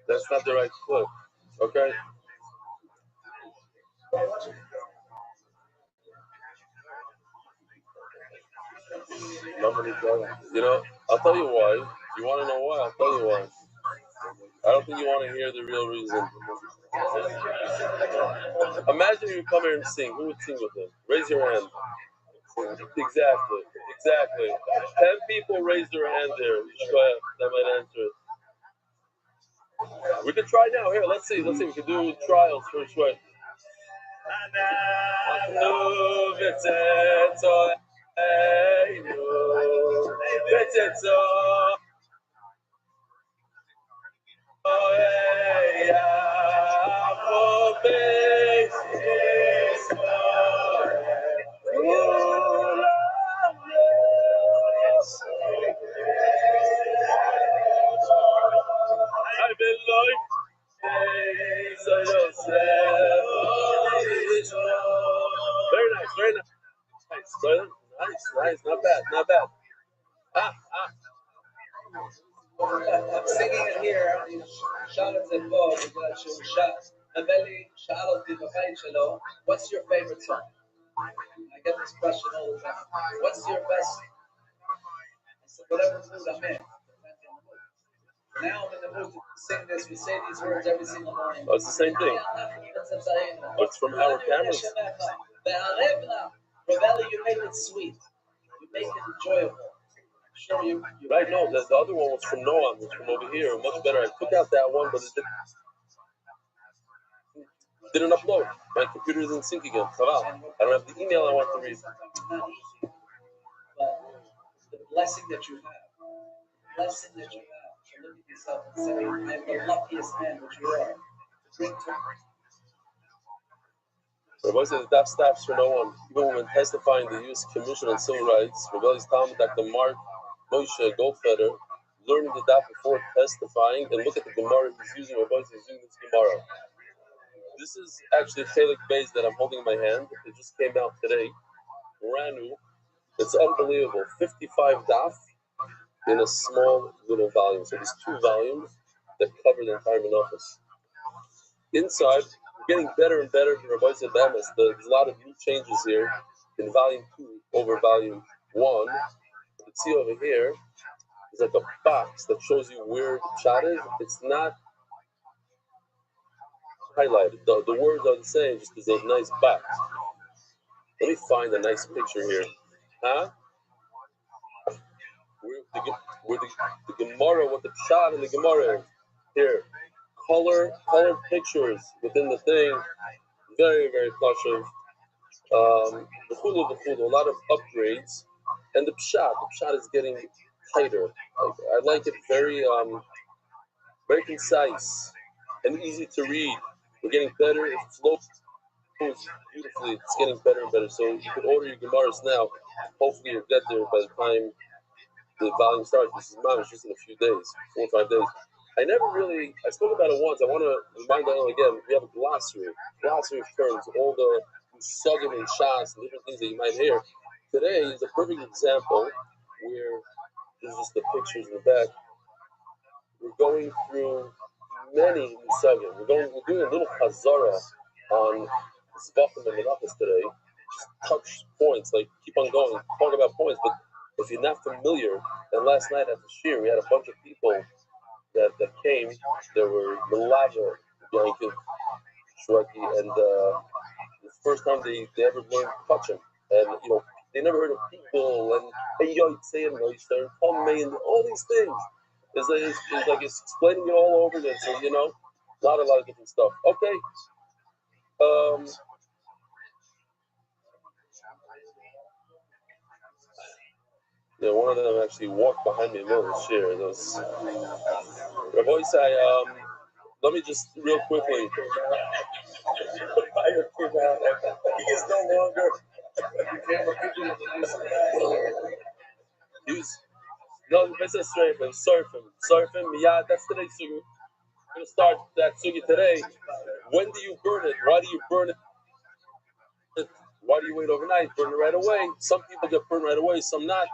That's not the right clip. Okay. You know, I'll tell you why. You want to know why? I'll tell you why. I don't think you want to hear the real reason. Imagine you come here and sing. Who would sing with him? Raise your hand. Exactly. 10 people raise their hand there. That might answer it. We can try now. Here, let's see. We can do trials first way. Very nice. Nice. Not bad. Singing it here, שר את זה פה בגלל שהוא נבלי שאל אותי בבית שלו, what's your favorite song? I get this question all the time. What's your best? I said, whatever mood I'm in. Now I'm in the mood to sing this. We say these words every single morning. Oh, it's the same thing. It's from our cameras. Rebelli, you make it sweet. You make it enjoyable. Sure, you right, no, the other one was from Noam, it's from over here, much better. I took out that one, but it didn't upload. My computer is in sync again. I don't have the email I want to read. Not easy, but the blessing that you have, to look at yourself and say, I am the luckiest man that you are. Bring to Rabbi says the daf stops for no one. Even when testifying the U.S. Commission on Civil Rights, Rabbi's Talmud, Dr. Mark Moshe Goldfeder, learning the daf before testifying, and look at the Gemara he's using. Rabbi is using this Gemara. This is actually a Chelik base that I'm holding in my hand. It just came out today, brand new. It's unbelievable. 55 daf in a small little volume. So there's 2 volumes that cover the entire Menachos. Inside, we're getting better and better for Rabbi Zebemis. There's a lot of new changes here in volume 2 over volume 1. You can see over here, there's like a box that shows you where the shot is. It's not highlighted. The words are the same, just there's a nice box. Let me find a nice picture here. Huh? Where the Gemara, what the shot in the Gemara is. Here. Colored pictures within the thing. Very, very plushive. A lot of upgrades. And the pshat is getting tighter. I like it very concise and easy to read. We're getting better. It flows beautifully. It's getting better and better. So you can order your Gemaras now. Hopefully you'll get there by the time the volume starts. This is mine. It's just in a few days, 4 or 5 days. I spoke about it once. I want to remind everyone again. We have a glossary of terms, all the sugim and shas and different things that you might hear. Today is a perfect example where there's just the pictures in the back. We're going through many sugim. We're doing a little chazara on Zvachim and Menachos today. Just touch points, like keep on going, talk about points. But if you're not familiar, and last night at the shir, we had a bunch of people that came. There were Melava, Yankin, Shweki, and the first time they ever learned touching. And, they never heard of people, and Yotzei and Noister, and Tomei, and all these things. It's like it's explaining it all over again. So, a lot of different stuff. Okay. One of them actually walked behind me in the middle of the share. Rabbi say, let me just real quickly. He is no longer. Use no, it's a surfing. Yeah, that's today's sugi. We're gonna start that sugi today. When do you burn it? Why do you burn it? Why do you wait overnight? Burn it right away. Some people get burned right away, some not.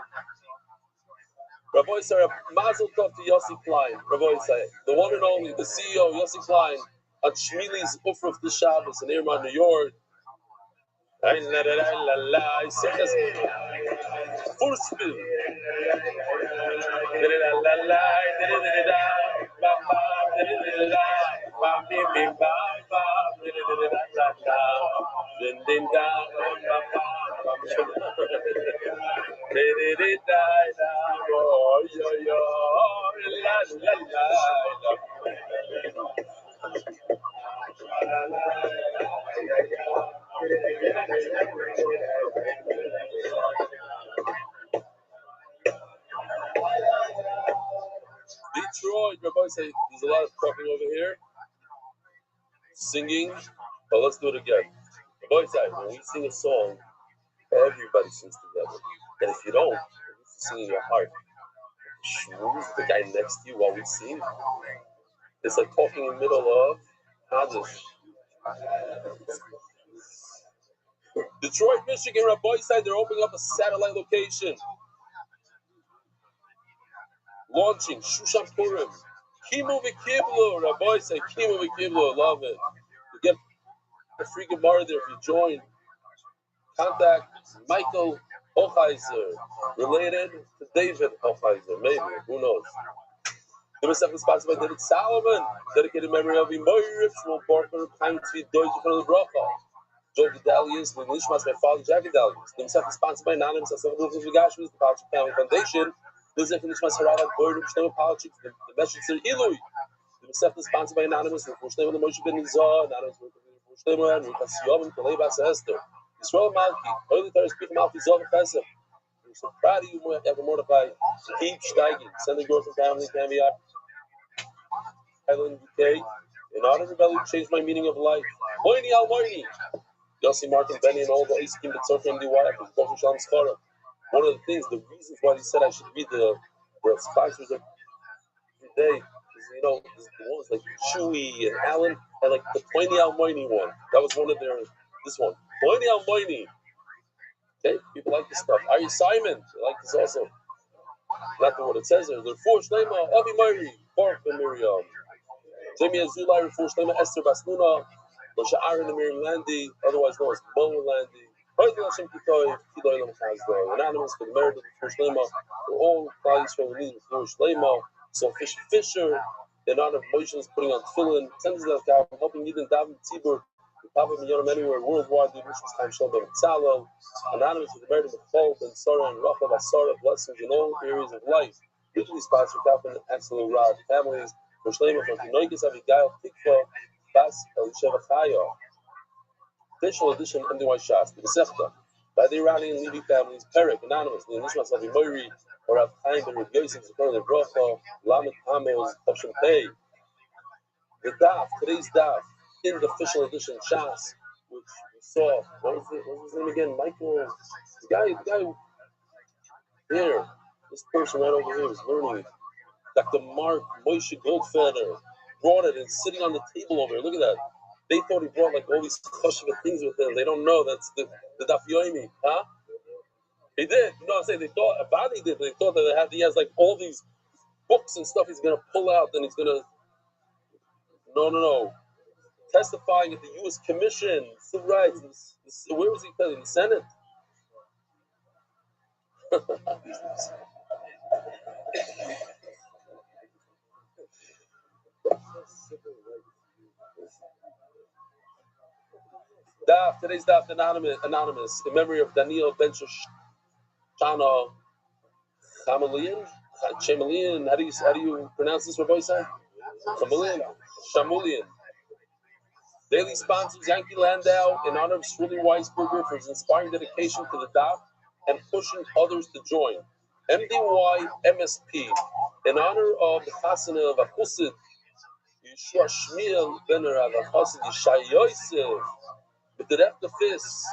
Rabbi said, Mazel Tov to Yossi Klein. Rabbi said, the one and only, the CEO, Yossi Klein, at Shmili's Ufruf the Shabbos in Irma, New York. I sing this full spiel. Detroit, Rabbi say there's a lot of talking over here, singing, but let's do it again. Rabbi say when we sing a song, everybody sings together. And if you don't, you sing in your heart. Shmooze the guy next to you while we sing. It's like talking in the middle of Kaddish. Detroit, Michigan, Rabbi side, they're opening up a satellite location. Launching Shushan Purim. Kimu V'Kiblu, Rabbi say Kimu V'Kiblu, love it. You get a free Gemara there if you join. Contact Michael Hochheiser, related to David Hochheiser, maybe, who knows. The Masech is sponsored by David Solomon, dedicated memory of Imoyriv, Shmuel Barker, Chaim Tzvi, Deutsche from the Bracha. Joe Gedalius, the Nishmas, my father, Jack Gedalius. The Masech is sponsored by Anonymous, the Palachik Family Foundation. The Masech Nishmas Harada, Goyrim, Shnei Palachik, the Meshach Sir Ilui. The Masech is sponsored by Anonymous, the Shnei the Moshe Ben Nizah, Anonymous, the Shnei and Rukas Yom, the Leibas Esther. Israel Malki, Holy Torah speaking Malki Zov Chesed. We're so proud of you, Mordechai. Keep steiging. Send the growth of family, caveat. Island UK. In honor of rebellion, changed my meaning of life. Moini al Moini. Yossi, Mark, and Benny, and all the Iskim, but Sophie, MDY, one of the things, the reasons why he said I should read the sponsors every day is, you know, the ones like Chewy and Alan, and like the Moini al Moini one. That was one of their, this one. Moini al Moini. Okay, people like this stuff. Are you Simon? They like this also. Not what it says there. The Refuah Shlema, Avi Mari, Baruch and Miriam. Jamie Azulai, Refuah Shlema, Esther Basnuna, Moshe Aaron and Miriam Landy, otherwise known as Mo Landy. Hoidel Hashem Kitoy, Kidoy Lam Chazdo. Anonymous for the merit of the Refuah Shlema. For all bodies from the need of Refuah Shlema. So Fisher, in honor of Moshe, putting on tefillin, sends that cow, helping Eden David Tzibur. Papa Miyonam anywhere worldwide, the Mishmas Time Shalom Tzalo, Anonymous with the merit of the Chol, and Sarah and Rachav Asara, blessings in all areas of life. Usually sponsored Kaplan and Axel Rad families, Moshlema from Pinoikis Abigail Tikva, Bas Elisheva Chaya. Additional edition MDY Shas, the Sefta, by the Iranian Levy families, Perek, Anonymous, the Mishmas Avi Moiri, or Rav Chaim Ben Rav Yosef, Zikron and Bracha, Lamed Hamos, Tavshin Pei. The Daf, today's Daf, in the official edition Shas, which we saw, what was his name again? Michael, the guy here, this person right over here is learning. Dr. Mark Moshe Goldfeder brought it and sitting on the table over here. Look at that. They thought he brought like all these kosher things with him. They don't know that's the Daf Yomi, huh? He did. You know what I'm saying? They thought, Abadi did, they thought that he has like all these books and stuff he's going to pull out and he's going to, no. Testifying at the U.S. Commission, Civil Rights. Where was he? In the Senate. Today's Daf anonymous in memory of Daniel Ben Shoshana Chamalian. How do you pronounce this, Rabbi Isai? Shamulian. Daily sponsors Yankee Landau in honor of Shmuley Weisberger for his inspiring dedication to the Daf and pushing others to join. MDY MSP in honor of the Chasana of Achusid Yeshua Shmiel Ben Rav Chassid Yishai Yosef with the Ref the Fis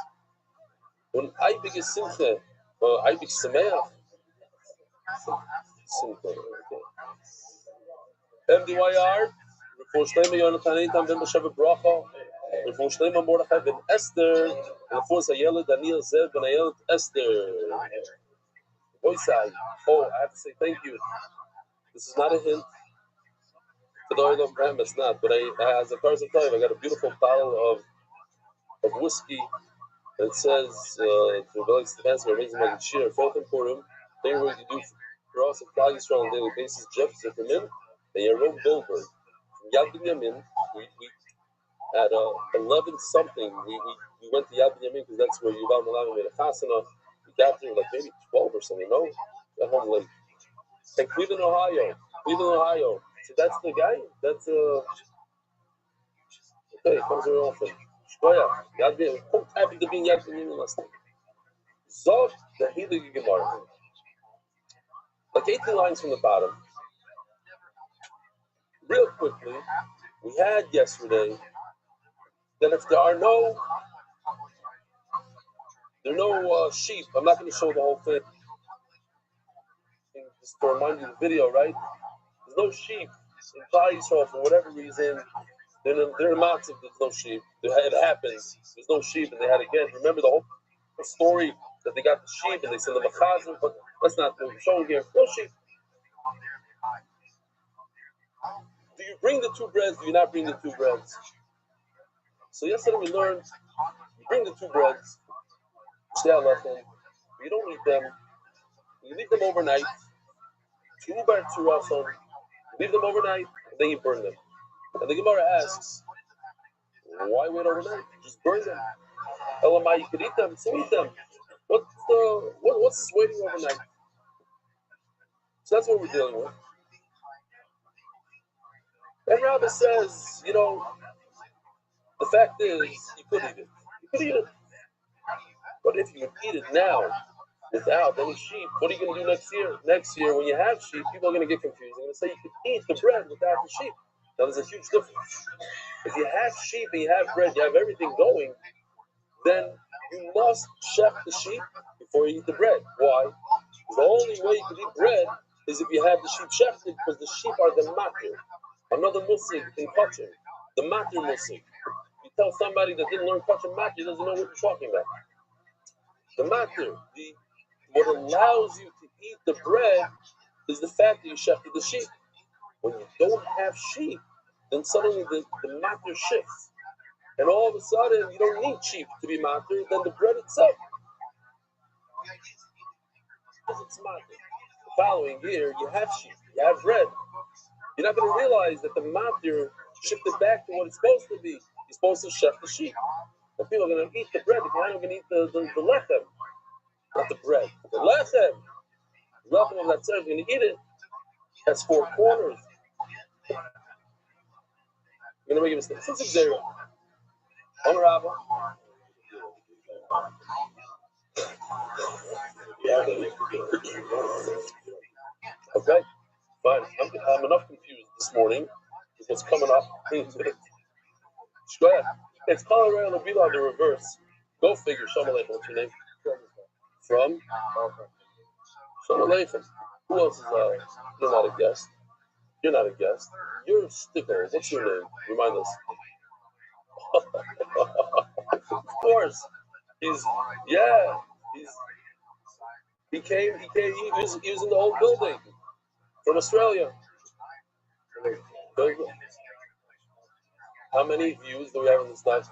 und Eibig Simche or Eibig Sameach MDYR, Refuah Shlema Yonatan Eitan ben Bashevet Bracha, Refuah Shlema Mordechai ben Esther, Refuah Zayela Daniel Zev ben Ayelet Esther. Boysai, oh, I have to say thank you. This is not a hint to the oil of Ram, it's not, but as a person tell you, I got a beautiful bottle of whiskey that says, to relax the fans, we're raising my cheer, Felton Purim, thing we're going to do for us at Klal Yisrael on a daily basis, Jeff Zickerman, and Yaron Goldberg. From Yad Binyamin, we at 11 something, we went to Yad Binyamin because that's where Yuval Malami made a chasana. We got there like maybe 12 or something, no? Got home late. And Cleveland, Ohio. So that's the guy? That's, okay, he comes very often. Shkoya, Yad Binyamin, happened to be in Yad Binyamin last night. Zot, the Hilig Gemara. Like 18 lines from the bottom. Real quickly, we had yesterday that if there are no sheep, I'm not going to show the whole thing. Just to remind you the video, right? There's no sheep in Klal Yisrael for whatever reason. They're in Matzav, there's no sheep. It happens. There's no sheep, and they had to get. Remember the whole story that they got the sheep and they sent them a chazan, but let's not show here. No sheep. Do you bring the two breads? Do you not bring the two breads? So yesterday we learned you bring the two breads, you don't eat them, you leave them overnight, you leave them overnight, and then you burn them. And the Gemara asks, why wait overnight? Just burn them. Elamai, you could eat them, so eat them. What's this waiting overnight? So that's what we're dealing with. And Rabbi says, the fact is, you could eat it. But if you would eat it now, without any sheep, what are you going to do next year? Next year, when you have sheep, people are going to get confused. They're going to say you can eat the bread without the sheep. Now, there's a huge difference. If you have sheep and you have bread, you have everything going, then you must chef the sheep before you eat the bread. Why? The only way you can eat bread is if you have the sheep shefted, because the sheep are the matir. Another musig in kachim, the matir musig. You tell somebody that didn't learn kachim matir, doesn't know what you're talking about. The matir, what allows you to eat the bread is the fact that you shefted the sheep. When you don't have sheep, then suddenly the matir shifts. And all of a sudden, you don't need sheep to be matir, then the bread itself. Because it's matir. The following year, you have sheep, you have bread. You're not going to realize that the matir shifted back to what it's supposed to be. You're supposed to chef the sheep. And people are going to eat the bread. If you're not going to eat the lechem. Not the bread. The lechem. The lechem of that serve, you're going to eat it. That's four corners. You're going to make a mistake. Since it's zero. Rabba. Okay. Fine. I'm enough confused this morning with what's coming up. It's Colorado Labila on the reverse. Go figure. Shalom Aleichem. What's your name? From? Shalom Aleichem. Who else is you're not a guest? You're not a guest. You're a sticker. What's your name? Remind us. Of course. He was in the whole building from Australia. How many views do we have in this live?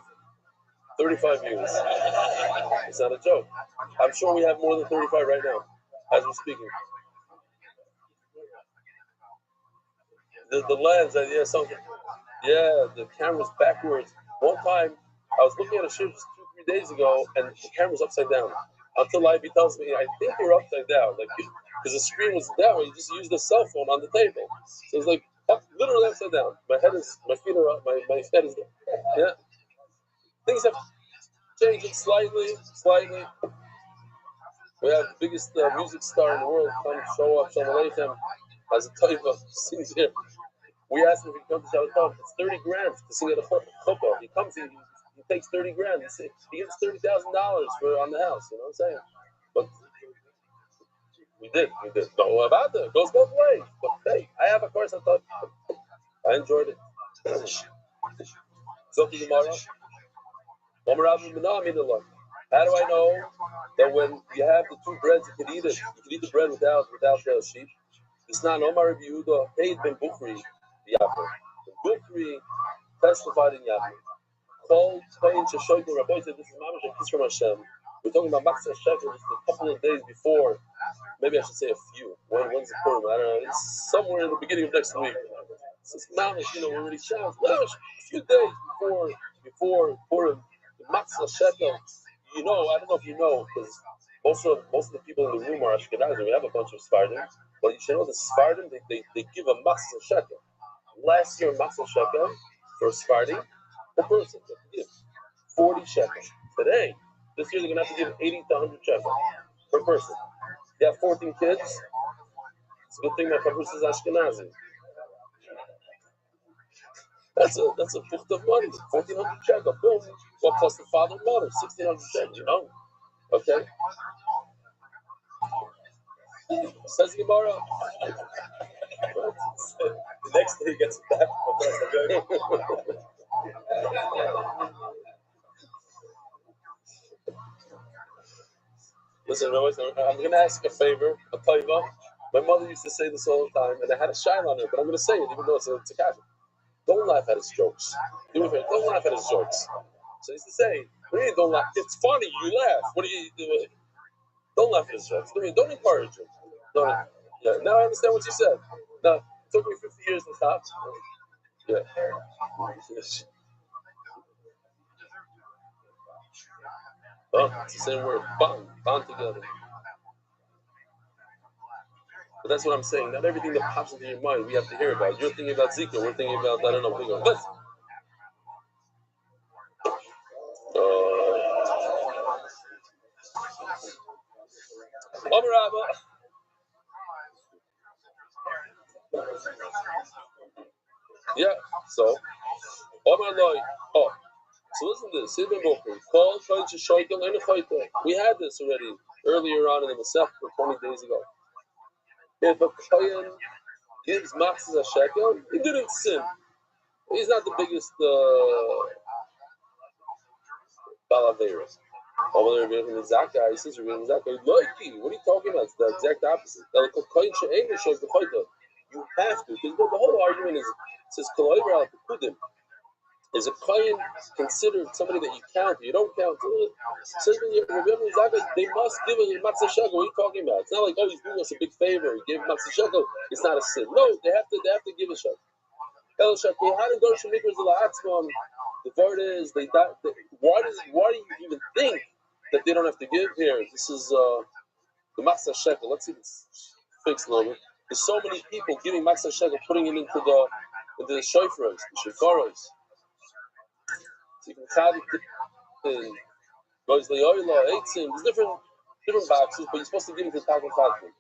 35 views. It's not a joke. I'm sure we have more than 35 right now, as we're speaking. The lens, the camera's backwards. One time, I was looking at a shoot just 2-3 days ago, and the camera's upside down. Until Ivy tells me, I think you're upside down, because the screen was down. You just used the cell phone on the table, so it's like literally upside down. My feet are up. My head is down. Yeah, things have changed slightly. We have the biggest music star in the world come show up. Shalom Aleichem as a taiva sings here. We asked him if he comes to Shabbat. It's 30 grand to sing at a chuppah. He comes, he takes 30 grand. He gets $30,000 on the house. You know what I'm saying? But We did. Don't worry about it. It goes both ways. But hey, I have a course. I thought I enjoyed it. Zoki Gemara. How do I know that when you have the two breads, you can eat it? You can eat the bread without the sheep. It's not Omar Rabbi Yehuda. Paid Ben Bukhri Yafir. Bukhri testified in Yafir. Called Pain Shashoyt Rabbi said, "This is Mamash a kiss from Hashem." We're talking about Matzah Shekel just a couple of days before. Maybe I should say a few. When's the Purim? I don't know. It's somewhere in the beginning of next week. So it's Mamash, we're already shouting. Mamash, a few days before Purim. Matzah Shekel, I don't know if you know, because most of the people in the room are Ashkenazi. We have a bunch of Sephardim, but you should know the Sephardim they give a Matzah Shekel. Last year, Matzah Shekel for a Sephardi per person, they have to give 40 shekels. Today, this year they're going to have to give 80 to 100 shekels per person. You have 14 kids. It's a good thing my Kabbus is Ashkenazi. That's a fucht of money. 1,400 shekel. Boom. Well, plus the father and mother, 1,600 shekel. Okay. Says Gemara. The next day he gets back. Listen, I'm going to ask a favor, a taiva. My mother used to say this all the time, and I had a shine on her, but I'm going to say it, even though it's a kasha. Don't laugh at his jokes. Don't laugh at his jokes. So I used to say, what do you mean don't laugh? It's funny, you laugh. What do you do? Don't laugh at his jokes. Don't encourage him. Yeah. Now I understand what you said. Now, it took me 50 years to stop. Yeah. Oh, it's the same word. Bond together. But that's what I'm saying. Not everything that pops into your mind we have to hear about. You're thinking about Zika. We're thinking about, I don't know. Listen. Yeah, so so listen to this. We had this already earlier on in the Masech 20 days ago. If a kohen gives matzah a shekel, he didn't sin. He's not the biggest balaveras. Over there, Rabbi Zaka, he says, Rabbi Zaka, what are you talking about? It's the exact opposite. You have to, because the whole argument is, it says, is a kohen considered somebody that you count? You don't count. Says Rabbi Zaka, they must give a matzah shekel. What are you talking about? It's not like, oh, he's doing us a big favor. He gave matzah shekel. It's not a sin. No, they have to give a shekel. The word is why do you even think that they don't have to give here? This is the matzah shekel. Let's see if it's fixed a little bit. There's so many people giving matzah shekel, putting it into the shofars, the shofars. So you can tell it goes the oila, eitzim. There's different boxes, but you're supposed to give it to Tag and Fatma.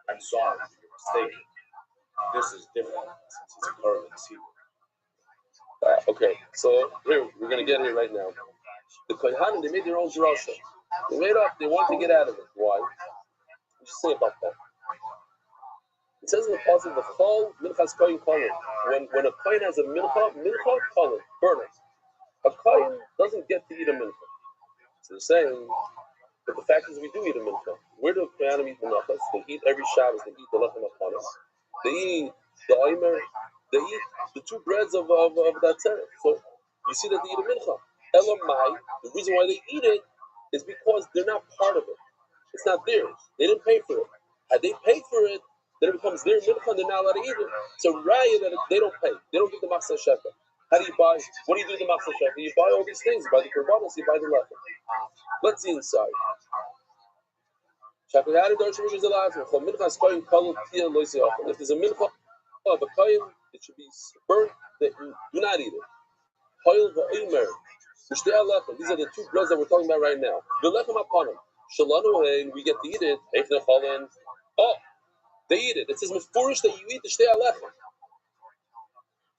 I'm sorry, you're mistaken. This is different since it's a current okay, so here we're gonna get here right now. The Kohanim, they made their own drasha. They made up. They want to get out of it. Why? What did you say about that? It says in the passage, the chol minchas kohen kohen. When a kohen has a mincha kohen, burner. A kohen doesn't get to eat a mincha. So they're saying, but the fact is we do eat a mincha. Where do Kohanim eat the minchas? They eat every Shabbos. They eat the lechem hapanos. They eat the oimer. They eat the two breads of that tzeret. So you see that they eat a mincha. Elamai, the reason why they eat it is because they're not part of it. It's not theirs. They didn't pay for it. Had they paid for it, then it becomes their mincha and they're not allowed to eat it. So raya that they don't pay. They don't get the matzah shekel. How do you buy? What do you do with the matzah shekel? You buy all these things. You buy the korbanos, you buy the lechem. Let's see inside. If there's a mincha of a kohen, it should be burnt. That you do not eat it. These are the two breads that we're talking about right now. The lechem hapanim. Shalanu, we get to eat it. Oh, they eat it. It says mefurish that you eat the shtei alechem.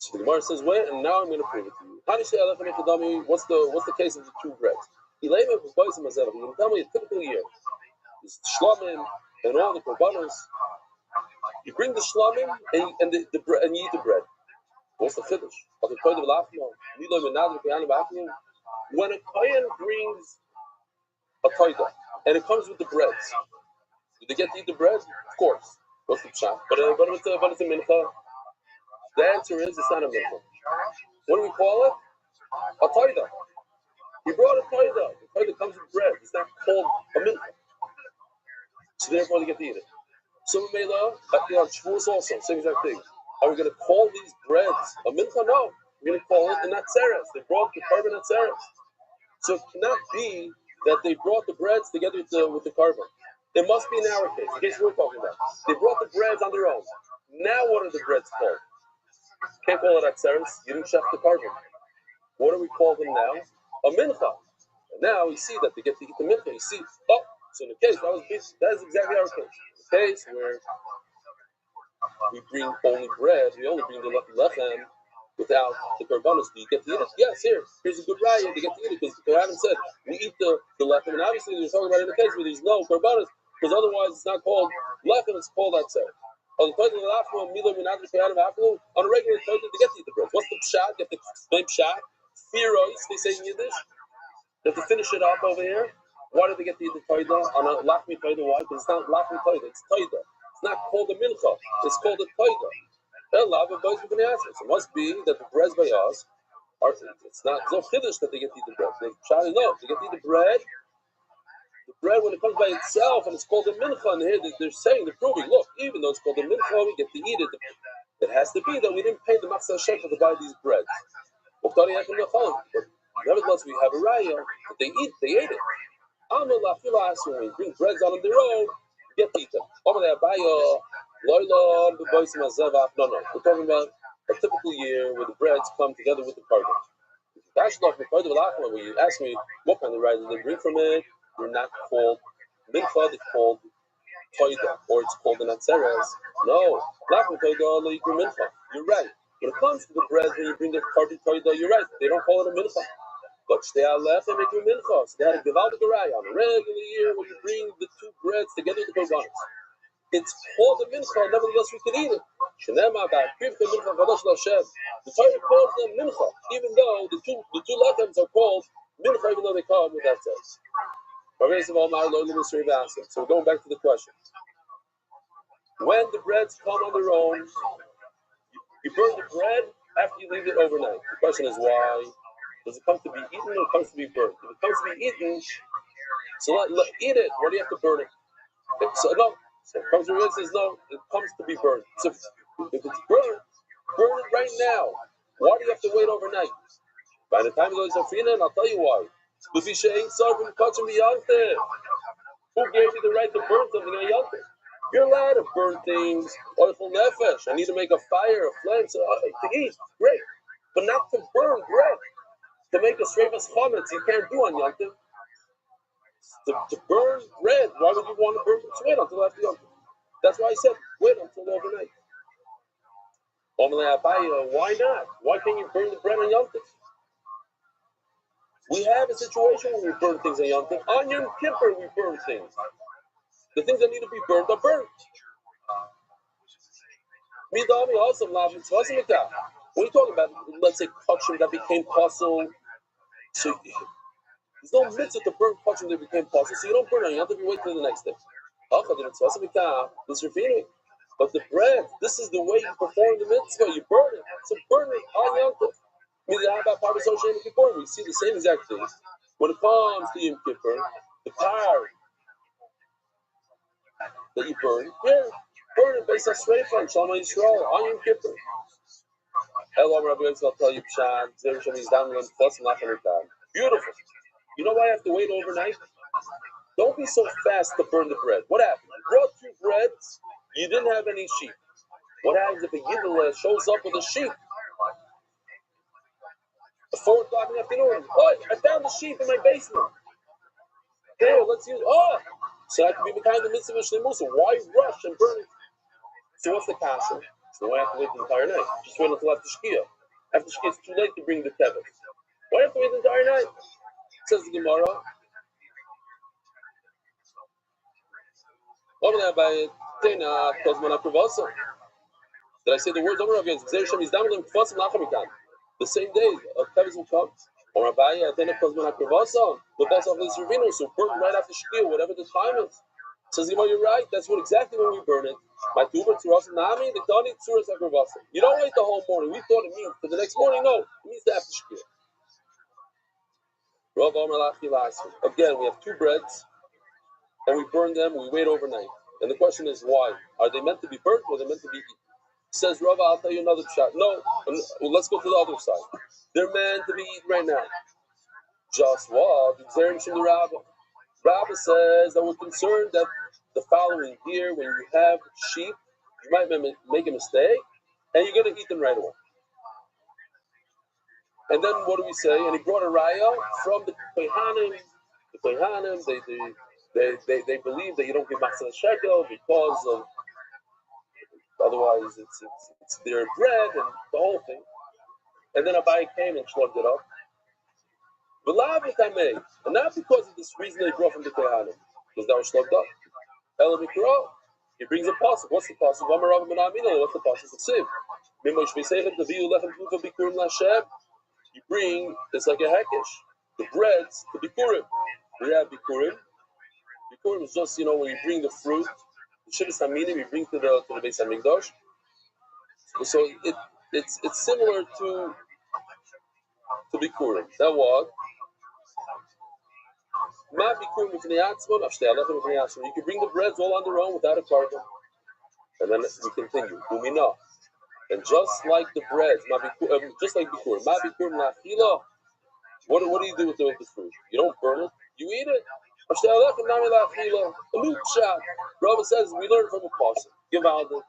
So the Gemara says, wait, and now I'm going to prove it to you. What's the case of the two breads? You can tell me a typical year. There's shlamim and all the korbanos. You bring the shlamim and you eat the bread. What's the chiddush? When a kohen brings a toida and it comes with the breads, do they get to eat the bread? Of course. What's the pshat? But it's a mincha. The answer is it's not a mincha. What do we call it? A toida. He brought a toida. The toida comes with bread. It's not called a mincha. So therefore they get to eat it. So Mela, on Shavuos also, same exact thing. Are we going to call these breads a mincha? No. We're going to call it a natzeres. They brought the carbon natzeres. So it cannot be that they brought the breads together with the carbon. It must be in our case, the case we're talking about. They brought the breads on their own. Now what are the breads called? Can't call it natzeres. You didn't chef the carbon. What do we call them now? A mincha. And now we see that they get to eat the mincha. You see, so in the case, that is exactly our case. The case where we bring only bread, we only bring the lechem without the karbanos. Do you get to eat it? Yes, here's a good raya. They get to eat it because the Quran said we eat the lechem, and obviously they're talking about in the case where there's no karbanos, because otherwise it's not called lechem, it's called atzer. On a regular toilet, they get to eat the bread. What's the pshat? You have to explain pshat. Firois, they say in Yiddish. They have to finish it up over here. Why do they get to eat the toida on a lachmi toida? Why? Because it's not lachmi toida, it's toida. It's not called a mincha, it's called a toida. It must be that the breads by us are, it's not no chiddush that they get to eat the bread. No, they get to eat the bread. The bread, when it comes by itself and it's called a mincha, and here they're saying, they're proving, look, even though it's called a mincha, we get to eat it. It has to be that we didn't pay the machzah shekel to buy these breads. But nevertheless, we have a raya that they ate it. When we bring breads on their own, get to eat them. No, we're talking about a typical year where the breads come together with the carbon. When you ask me what kind of rice they bring from it, they're not called mincha, they're called toida, or it's called an atzeres. No, not mincha. You're right. When it comes to the bread, when you bring the carbon toida, you're right. They don't call it a mincha. But they are left and make you mincha. So they had a gewaltige raya on a regular year when you bring the two breads together with the korbanos. It's called a mincha, nevertheless we can eat it. The Torah calls them mincha, even though the two lechems are called mincha, even though they come with that sense. So we're going back to the question. When the breads come on their own, you burn the bread after you leave it overnight. The question is why? Does it come to be eaten or it comes to be burnt? If it comes to be eaten, so let eat it. Why do you have to burn it? So no. So it comes to be says no. It comes to be burned. So if it's burnt, burn it right now. Why do you have to wait overnight? By the time it goes to Zafina, and I'll tell you why. Who gave you the right to burn something on Yontif? You're allowed to burn things. Oifel nefesh. I need to make a fire, a flame, so to eat. Great, but not to burn bread. To make a sreifas chametz, you can't do on Yontif. To burn bread, why would you want to burn it? Wait until after Yontif. That's why I said wait until overnight. Why not? Why can't you burn the bread on Yontif? We have a situation where we burn things on Yontif. On Yom Kippur, we burn things. The things that need to be burnt are burnt. When you talk about, let's say, kachim that became possible, so there's no mitzvah to burn kachim that became possible, so you don't burn it. You have to be waiting till the next day. But the bread, this is the way you perform the mitzvah. You burn it. So burn it on Yom Kippur. We see the same exact thing. When it comes to Yom Kippur, the par that you burn, burn it based on straight from Shalom Yisrael on Yom Kippur. Hello, Rabbi Rothschild, I'll tell you, Pshat, beautiful. You know why I have to wait overnight? Don't be so fast to burn the bread. What happened? You brought two breads, you didn't have any sheep. What happens if a Yiddish shows up with a sheep? At 4 o'clock in the afternoon. Oh, I found the sheep in my basement. Okay, let's use. So I can be behind the mitzvah of Shlemusa. Why rush and burn it? So what's the kasha? So why have to wait the entire night? Just wait until after Shkia. After Shkia, it's too late to bring the tevis. Why do you have to wait the entire night? Says the Gemara. Did I say the words over again? The same day, tevis will come. Or Rabbi, then it comes when I krivasa. The boss of this ravino, so burn right after Shkia, whatever the time is. Says Gemara, you're right. That's what exactly when we burn it. My tuber tzuras nami, the dani tzuras akrivasa. You don't wait the whole morning. We thought it means for the next morning. No, it means after Shkia. Again, we have two breads, and we burn them, we wait overnight. And the question is, why? Are they meant to be burnt, or are they meant to be eaten? Says Rava, I'll tell you another shot. No, well, let's go to the other side. They're meant to be eaten right now. Just what? The Rabbi. Rabbi says that we're concerned that the following year, when you have sheep, you might make a mistake, and you're going to eat them right away. And then what do we say? And he brought a raya from the Kohanim. The Kohanim, they believe that you don't give matzah shekel because of, otherwise it's their bread and the whole thing. And then Abai came and slugged it up. And not because of this reason they brought from the Kohanim, because they were slugged up. He brings a pasuk. What's the pasuk? What's the pasuk? It's you bring, it's like a hekesh, the breads, the bikurim. We have bikurim. Bikurim is just, when you bring the fruit, the shivas haminim, you bring to the Beis Hamikdash. So it's similar to bikurim. That what? You can bring the breads all on their own without a carbon. And then we continue. Umina. And just like the breads, just like bikurim, what do you do with the fruit? You don't burn it, you eat it. Rabbi says we learn from a pasuk. Give out the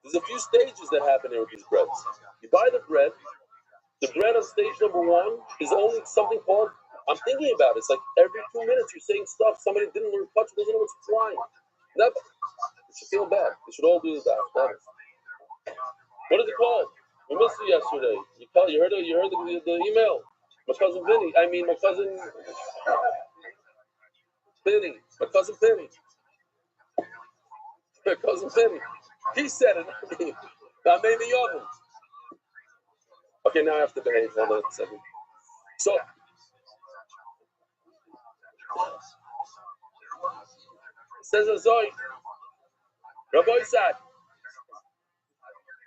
there's a few stages that happen here with these breads. You buy the bread. The bread on stage number 1 is only something called, I'm thinking about it. It's like every 2 minutes you're saying stuff somebody didn't learn touch, doesn't know what's flying. That, you should feel bad. You should all do that. What is it called? We missed it yesterday. You heard the email. My cousin Vinny. My cousin Vinny. My cousin Vinny. My cousin Vinny. He said it. I made the oven. Okay, now I have to behave. Hold on a second. So, says Azoi, Rabbi said,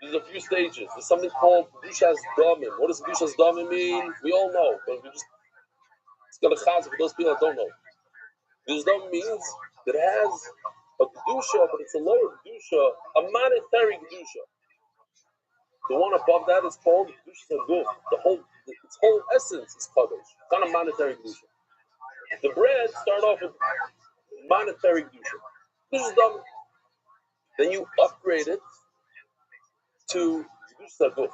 there's a few stages. There's something called Kedushas Damim. What does Kedushas Damim mean? We all know, but it's got a chaz for those people that don't know. Kedushas Damim means that it has a Kedusha, but it's a lower Kedusha, a monetary Kedusha. The one above that is called Kedushas Haguf. Its whole essence is Kadosh. It's not a monetary Kedusha. The bread start off with monetary Kedusha. Kedushas Damim. Then you upgrade it to Kedushas Haguf.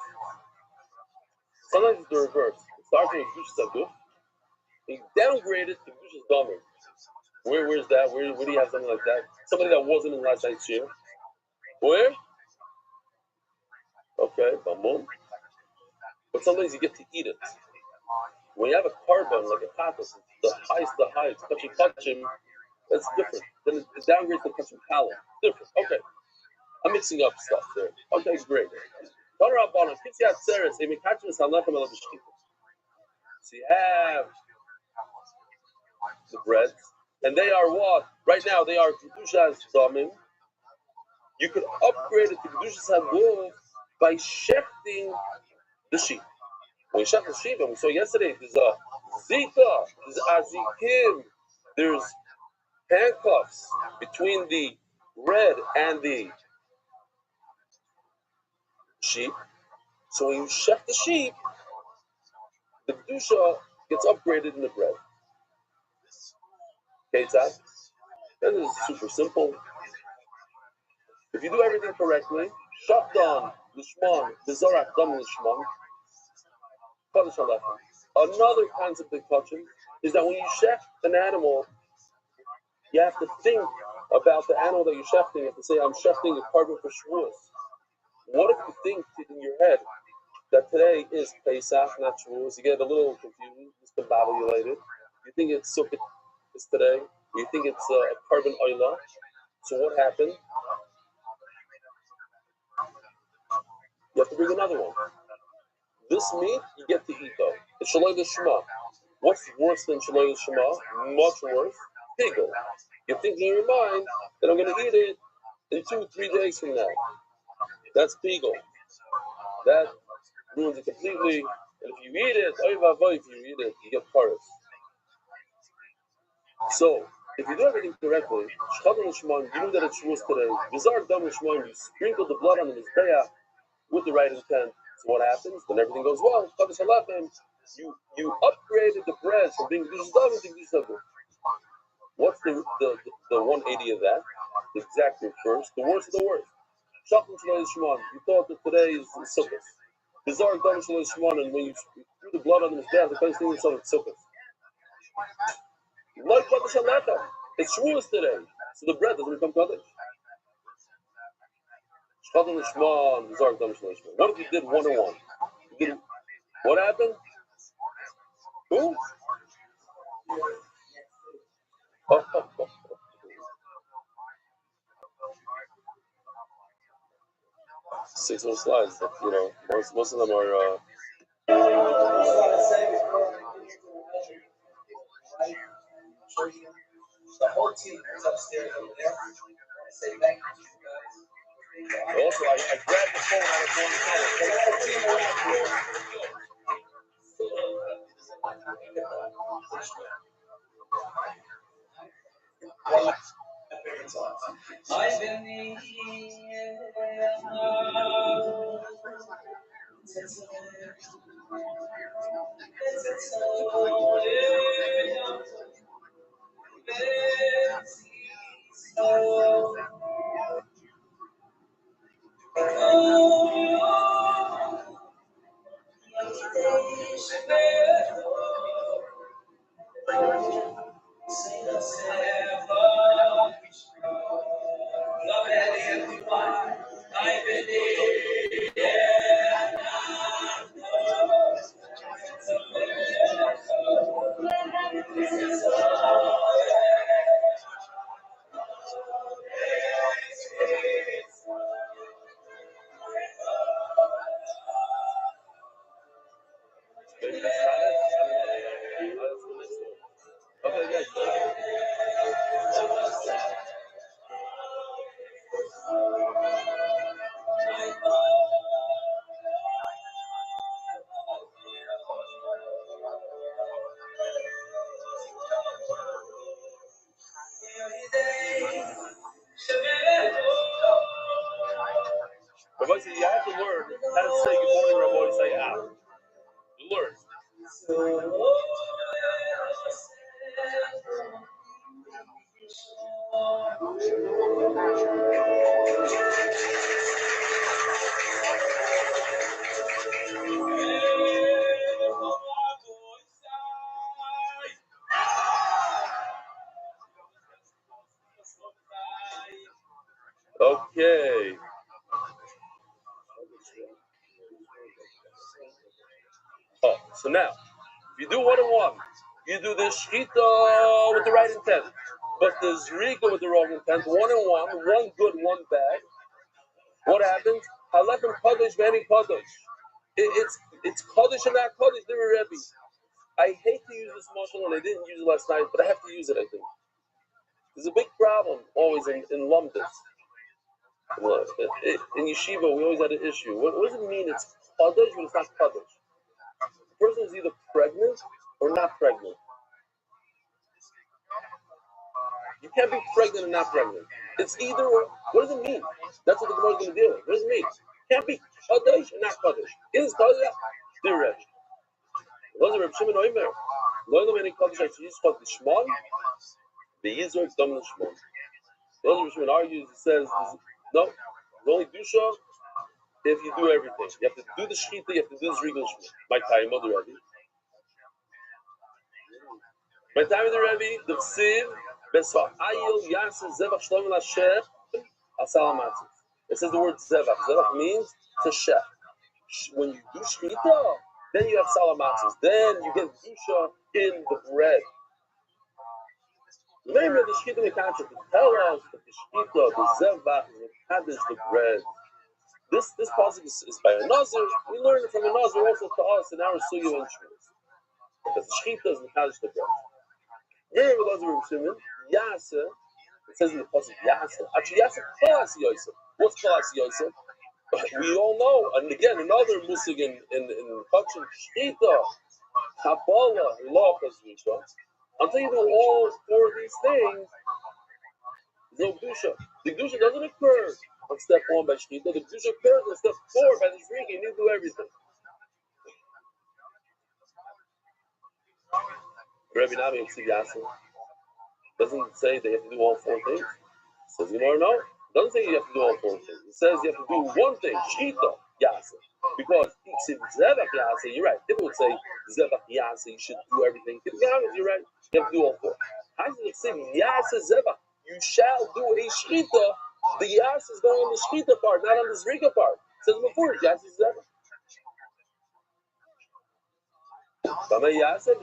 Sometimes it's the reverse. It starts with Kedushas Haguf, and you downgrade it to Kedushas Damim. Where's that? Where do you have something like that? Somebody that wasn't in last night's year. Where? Okay, bamboo. But sometimes you get to eat it. When you have a carbon like a patos, the highest, touching, that's different. Then it downgrades to touching palate. Different. Okay. I'm mixing up stuff there. Okay, great. So you have the bread, and they are what? Right now they are Kedushas Damim. You could upgrade it to Kedushas Haguf by shechting the sheep. When you shecht the sheep, and we saw yesterday, there's a zika, there's azikim, there's handcuffs between the bread and the sheep. So when you shecht the sheep, the kedusha gets upgraded in the bread. Okay, Tzad? That is super simple. If you do everything correctly, Shabdan, Lishman, Bizarak, Dam Lishman, Kodesh Alechem. Another concept they touch is that when you shech an animal, you have to think about the animal that you're shechting. You have to say, I'm shechting a carbon for Shavuos. What if you think in your head that today is Pesach, not Shavuos? You get a little confused, discombobulated. You think it's Sukkot is today. You think it's a carbon oila. So what happened? You have to bring another one. This meat, you get to eat though. It's Shaloi L'Shema. What's worse than Shaloi L'Shema? Much worse. Pigel. You're thinking in your mind that I'm going to eat it in 2-3 days from now. That's Pigel. That ruins it completely. And if you eat it, you get paris. So, if you do everything correctly, Shchad L'Shema, you know that it's Shavuos today. V'zar Dam L'Shema, you sprinkle the blood on the Mizbeach with the right intent. So what happens? Then everything goes well. You upgraded the bread from being Kedushas Daven to Kedushas Daven. What's the 180 of that? The exact reverse. The worst of the worst. Shachim Shaloi Shimon. You thought that today is Sukkot. Bizarre Dam Shaloi Shimon, and when you threw the blood on the Mizbeach, the place thing yourself it's Sukkot. Like Kaddish Alecha. It's Shavuos today. So the bread doesn't become Kaddish. Shchad L'Shman, Bizarre Dam Shaloi Shimon. What if you did 101? You did, what happened? Who? Oh. 6 more slides. Most of them are. The whole team is upstairs over there. I want to say thank you to you guys. Also, I grabbed the phone out of one hand. I've been Rabbi said, you have to learn how to say good morning, Rabbi, say out. You learn. Okay. So now, if you do 101, you do the shchita with the right intent, but the zrika with the wrong intent, 101, one good, one bad. What happens? Halechem kadosh v'eni kadosh. It's kadosh and not kadosh. They were Rebbe. I hate to use this mashal, and I didn't use it last night, but I have to use it. I think there's a big problem always in lumdus. In yeshiva, we always had an issue. What does it mean? It's kadosh, but it's not kadosh. The person is either pregnant or not pregnant. You can't be pregnant and not pregnant. It's either or. What does it mean? That's what the Gemara is going to deal with. What does it mean? Can't be kadosh and not kadosh. Is kadosh direct? What does Reb Shimon Oimer? Lo yom any kadosh I use called the shmon. The yizor dom the shmon. The other Reb Shimon argues. He says no. It's only dusha if you do everything. You have to do the shchita. You have to do the zrigul shmon. My time, mother ready. By the time of the Rebbe, the Ksiv, Besa'ayil Yaseh Zevach Shloim Lashem Asal Matzah. It says the word Zevach. Zevach means to chef. When you do shechita, then you have salamatzos. Then you get dusha in the bread. Remember the shechita in the contract to tell us that the shechita, the zevach, is the bread. This passage is by a nazir. We learn it from a nazir also to us in our suyu and shmuz. Because the shechita is the bread. Remember the nazir Shimon, Yaseh. It says in the passage Yaseh. Actually, Yaseh Klas Yosef. What's Klas Yosef? We all know, and again, another musig in Kachin Shchita, Kabbalah, Lochas Rishon. Until you do all four of these things, there's no Kedusha. The Kedusha doesn't occur on step 1 by Shchita. The Kedusha occurs on step 4 by the Zrika. You need to do everything. Rabbi Nami of Sivyasa doesn't say they have to do all 4 things. It says, you know, no. It doesn't say you have to do all 4 things. It says you have to do one thing, Shchita, Yasa. Because Zevach Yasa, you're right. People would say Zevach Yasa, you should do everything. You're right. You have to do all 4. How does it say Yasa Zevach? You shall do a Shchita. The Yasa is going on the Shchita part, not on the Zrika part. It says before, Yasa Zevach. But now he has to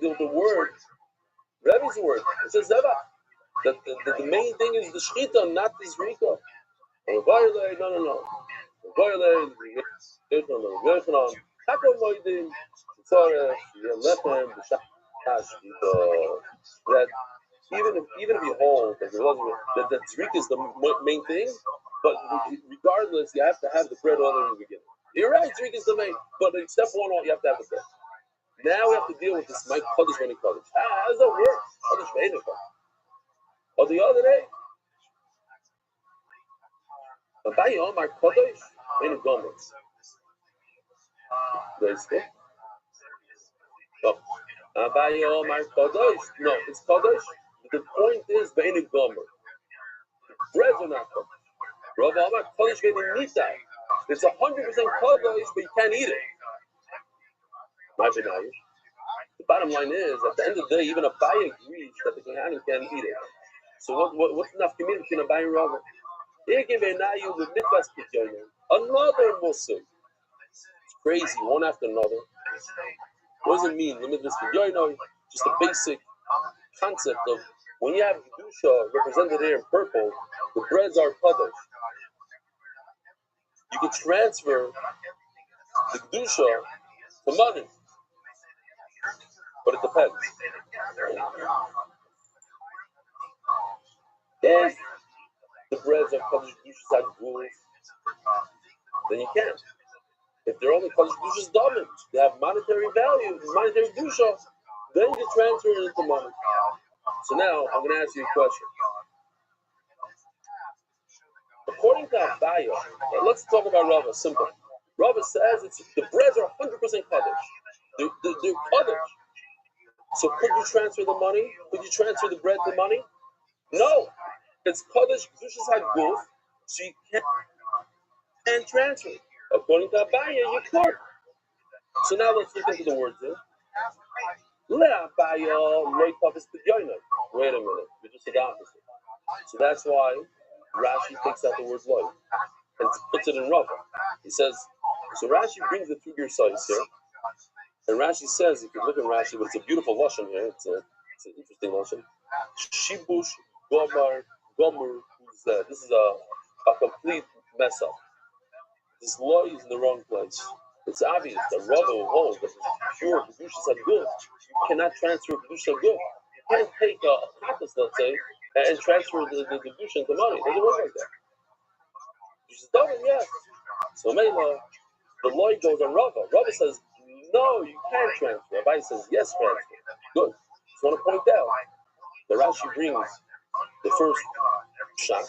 deal with the word. Rebbe's word. It says Zevach. The main thing is the Shchita, not the Zrika. No. That even if you hold that Zrika is the main thing, but regardless, you have to have the bread all in the beginning. You're right, Zrika is the main, but in step 1, you have to have the bread. Now we have to deal with this Mike Kodesh when he Kodesh. How does that work? Kodesh Ve'ein Kodesh. Or the other day, Abaye Omar Kodesh Ve'ein Gomer. No. Abaye Omar Kodesh. No, it's Kodesh. The point is Ve'ein Gomer. Breads are not Kodesh. Rav Omar Kodesh Ve'ein Nitai. It's 100% Kodesh, but you can't eat it. My benayim. The bottom line is, at the end of the day, even Abaye agrees that the Kohanim can't eat it. So what's enough community between Abaye and Rav? Another Muslim. It's crazy, one after another. What does it mean? Just a basic concept of when you have Kedusha represented here in purple, the breads are Kadosh. You can transfer the Kedusha to money. But it depends. If the breads are Kadosh Kedushas Haguf, then you can't. If they're only Kadosh Kedushas Damim, they have monetary value, monetary Kedusha, then you transfer it into money. So now, I'm going to ask you a question. According to Abaye, let's talk about Rava, simple. Rava says the breads are 100% Kadosh. They're Kadosh. So could you transfer the money? Could you transfer the bread to money? No. It's Kadosh Kedushas Haguf, so you can't transfer it. According to Abaye, you could. So now let's look into the words here. Wait a minute. We just said the opposite. So that's why Rashi takes out the word loy and puts it in Rava. He says, so Rashi brings the 2 size here. And Rashi says, if you look at Rashi, but it's a beautiful lashon here. It's an interesting lashon. Shibush Gomer. This is a complete mess up. This loy is in the wrong place. It's obvious that Rava will hold that pure Kedushas Haguf. You cannot transfer Kedushas Haguf. You can't take a katas, let's say, and transfer the Kedusha into money. It doesn't work like that. Kedushas Damim, yes. So Mela, the loy goes on Rava. Rava says, no, you can't transfer. Abaye says, yes, transfer. Good. Just want to point out that Rashi brings the first shot,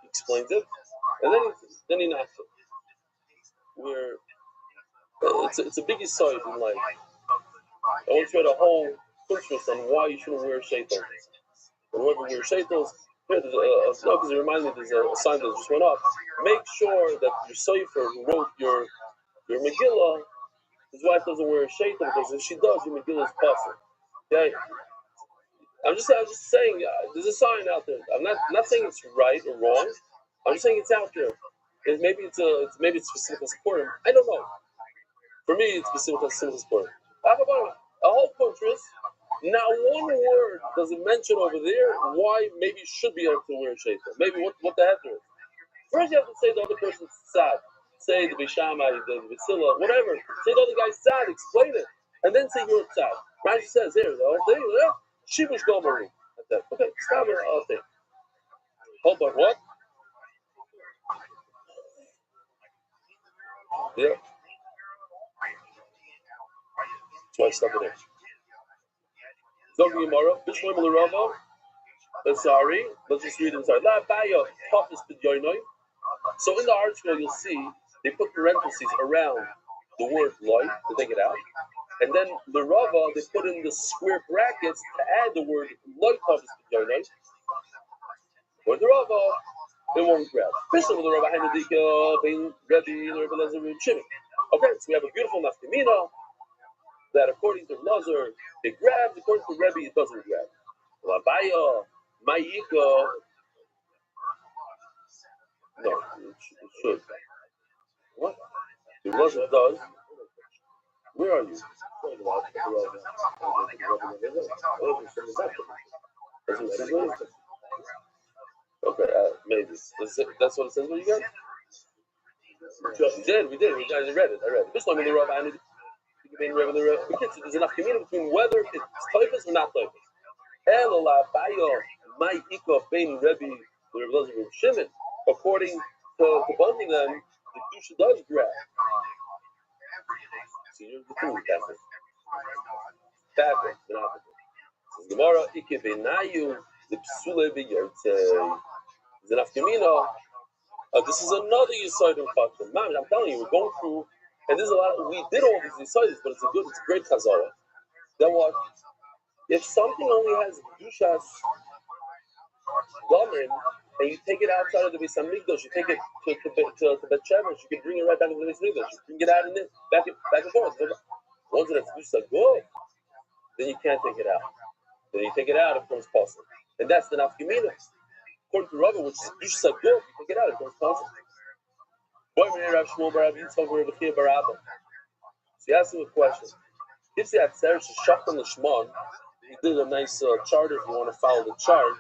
he explains it, and then he knocks it. Where it's a big insight in life. I want to read a whole kunstris on why you shouldn't wear shaitels. And whoever wears shaitels, because it reminds me there's a sign that just went up. Make sure that your Sefer who wrote your Megillah his wife doesn't wear a shaitan because if she does, your Megillah is possible. Okay? I'm just saying, there's a sign out there. I'm not saying it's right or wrong. I'm just saying it's out there. Maybe it's specific to support him. I don't know. For me, it's specific to support him. A whole point is, not one word does it mention over there why maybe you should be able to wear a shaitan. Maybe what the heck is. First, you have to say the other person's sad. Say the Bishamai, the Vasila, whatever. Say the other guy's sad. Explain it, and then say you're sad. Rashi says here the whole thing. Shibush Gomari. Okay, stop it. I'll think. Hold on. What? Yeah. That's why I stopped it there. Zogni Gemara. Bishmoy Milarava. Sorry. Let's just read it inside. La Baya Tafis B'Yoinoi. So in the article, you'll see they put parentheses around the word "loy" to take it out, and then the Rava they put in the square brackets to add the word "loy" or the Rava they won't grab. Especially with the Rava Hanadika, being Rebbe, Rebbe Lazar, Shimon. Okay, so we have a beautiful nafkamina that according to Lazar it grabs, according to Rebbe it doesn't grab. Labaya, Mayika. No, it should. What? The Lazar does. Where are you? Okay, maybe. That's what it says when you got? We did. We guys read it. I read it. This one in the Rav, there's enough community between whether it's typhus or not typhus. According to both of them, the Kedusha does grab. So you're the two Catholic. Catholic, not the Gemara, Ike Benayu, the Psule Beyotze. There's enough Gemino. This is another Yisoid in Fatrim. I'm telling you, we're going through, and there's a lot. We did all these Yisoids, but it's a great Chazara. Then what? If something only has Kedushas Gomer, and you take it outside of the Beis Hamikdash, you take it to Bet Shemesh, you can bring it right back into the Beis Hamikdash. You can get out in it, back and forth. Once it's Kedusha Gomer, then you can't take it out. Then you take it out, it becomes possible. And that's the Nafkamina. According to Rabbi, which is Kedusha Gomer, you take it out, it becomes possible. So he asked him a question. If he had Seresh Shachtan Lishman, he did a nice chart if you want to follow the chart.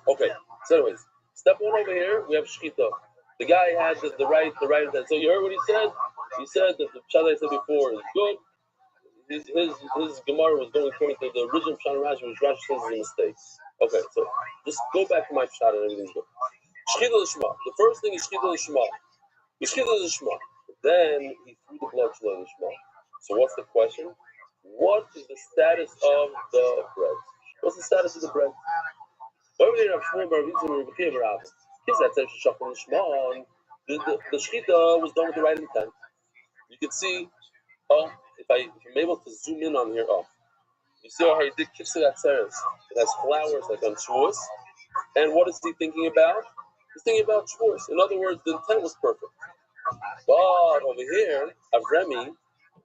Okay, so anyways, step one over here, we have Shchita. The guy had the right intent. So you heard what he said? He said that the Pshat I said before is good. His Gemara was going according to the original Pshat of Rashi, which Rashi says is a mistake. Okay, so just go back to my Pshat and everything's good. Shchita Lishma. The first thing is Shchita Lishma. Shchita Lishma. Then he threw the blood to Lishma. So what's the question? What is the status of the bread? What's the status of the bread? The shchita was done with the right intent. You can see, if I'm able to zoom in on here, you see how he did kipsei atzeres. It has flowers like on Shavuos. And what is he thinking about? He's thinking about Shavuos. In other words, the intent was perfect. But over here, Avremi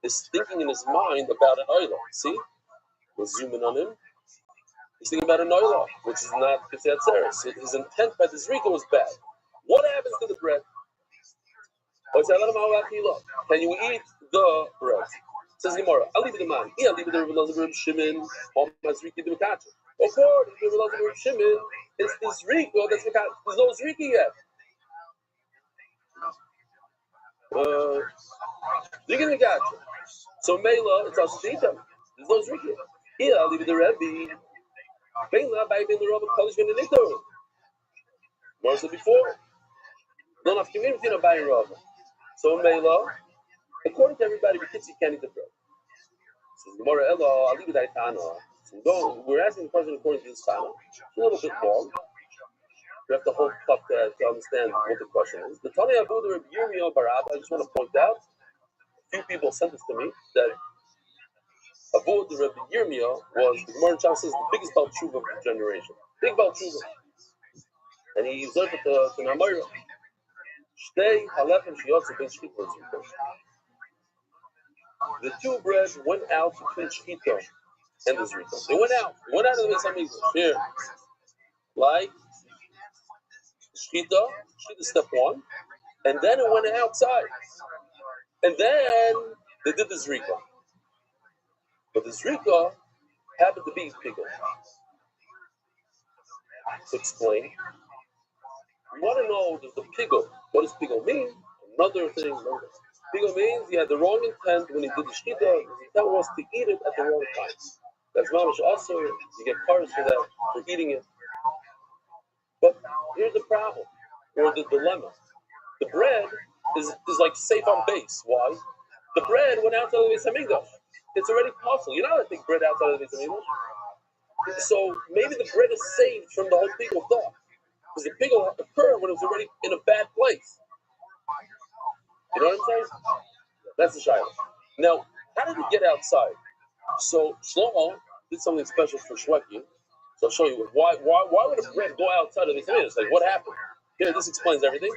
is thinking in his mind about an oilah. See? We'll zoom in on him. He's thinking about an oilah, which is not kipsei atzeres. His intent by the zrika was bad. What happens to the bread? Can you eat the bread? Says Gemara, I'll leave it the man. I'll leave it the Rabbi Shimon. According to Rabbi Shimon, it's the zrika that's the cat. There's no zrika yet. So Mela, it's also Shita. There's no zrika. Here, I'll leave it the Rebbe. Mela, by being the Rabbi Kodesh ben Nikto. More said before. Don't have community in a buying Rabbi. So Mela, according to everybody, we can't eat the bread. Says Gemara, Ella, I'll leave it at Tana. So we're asking the question according to this Tana. It's a little bit long. We have to hold up to understand what the question is. The Tana Abu the Rabbi Yirmiyah Barab, I just want to point out, a few people sent this to me, that Abu the Rabbi Yirmiyah was, the Gemara Chal says, the biggest Baal Tshuva of the generation. Big Baal Tshuva. And he observed it to Namayra. Shtei halechem sheyotzu ben shchita. the two bread went out between Shkita and the Zrika. They went out of the Beis Hamikdash. Here, like Shkita step one, and then it went outside, and then they did the Zrika. But the Zrika happened to be Pigel. To explain, we want to know the Pigel. What does Pigel mean? Another thing. Pigel means he had the wrong intent when he did the Shkita. His intent was to eat it at the wrong time. That's mamish also. You get punished for that, for eating it. But here's the problem, or the dilemma. The bread is like safe on base. Why? The bread went outside of the Beis Hamikdash. It's already possible. You're not going to take bread outside of the Beis Hamikdash. So maybe the bread is saved from the whole Pigel thought. Because the Pigel occurred when it was already in a bad place. You know what I'm saying? That's the shayla. Now, how did it get outside? So Shlomo did something special for Shweki. So I'll show you why would a bread go outside of the Beis Hamikdash? Like what happened? Here, this explains everything.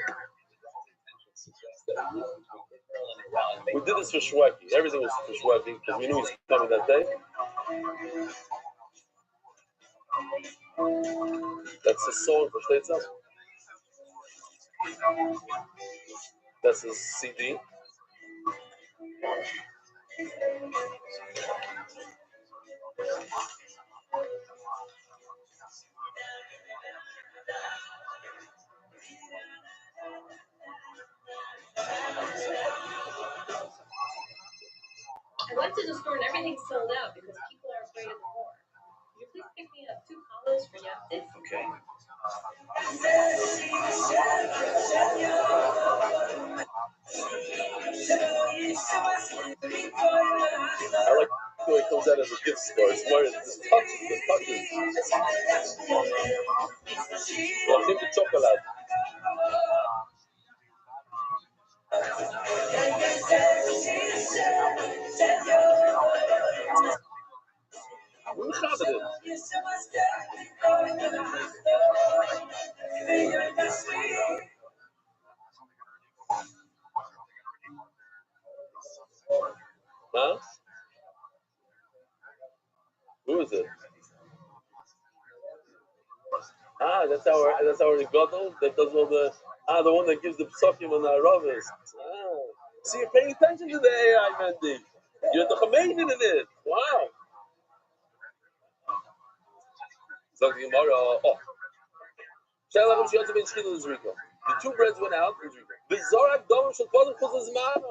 We did this for Shweki. Everything was for Shweki because we knew he was coming that day. That's his song for Shteitza. That's his CD. I went to the store and everything's sold out because people are afraid of the war. Could you please pick me up 2 collars for Yaftis? Okay. I like the way it comes out as a gift store. It's more, it's touches, the touches. Well, I think the chocolate. Huh? Who is it? That's our Gadol that does all the the one that gives the psukim and the aravas. See, you're paying attention to the AI, Mendy. You're the Chomeini in it. Wow. So the Gemara. The two breads went out in Zrika.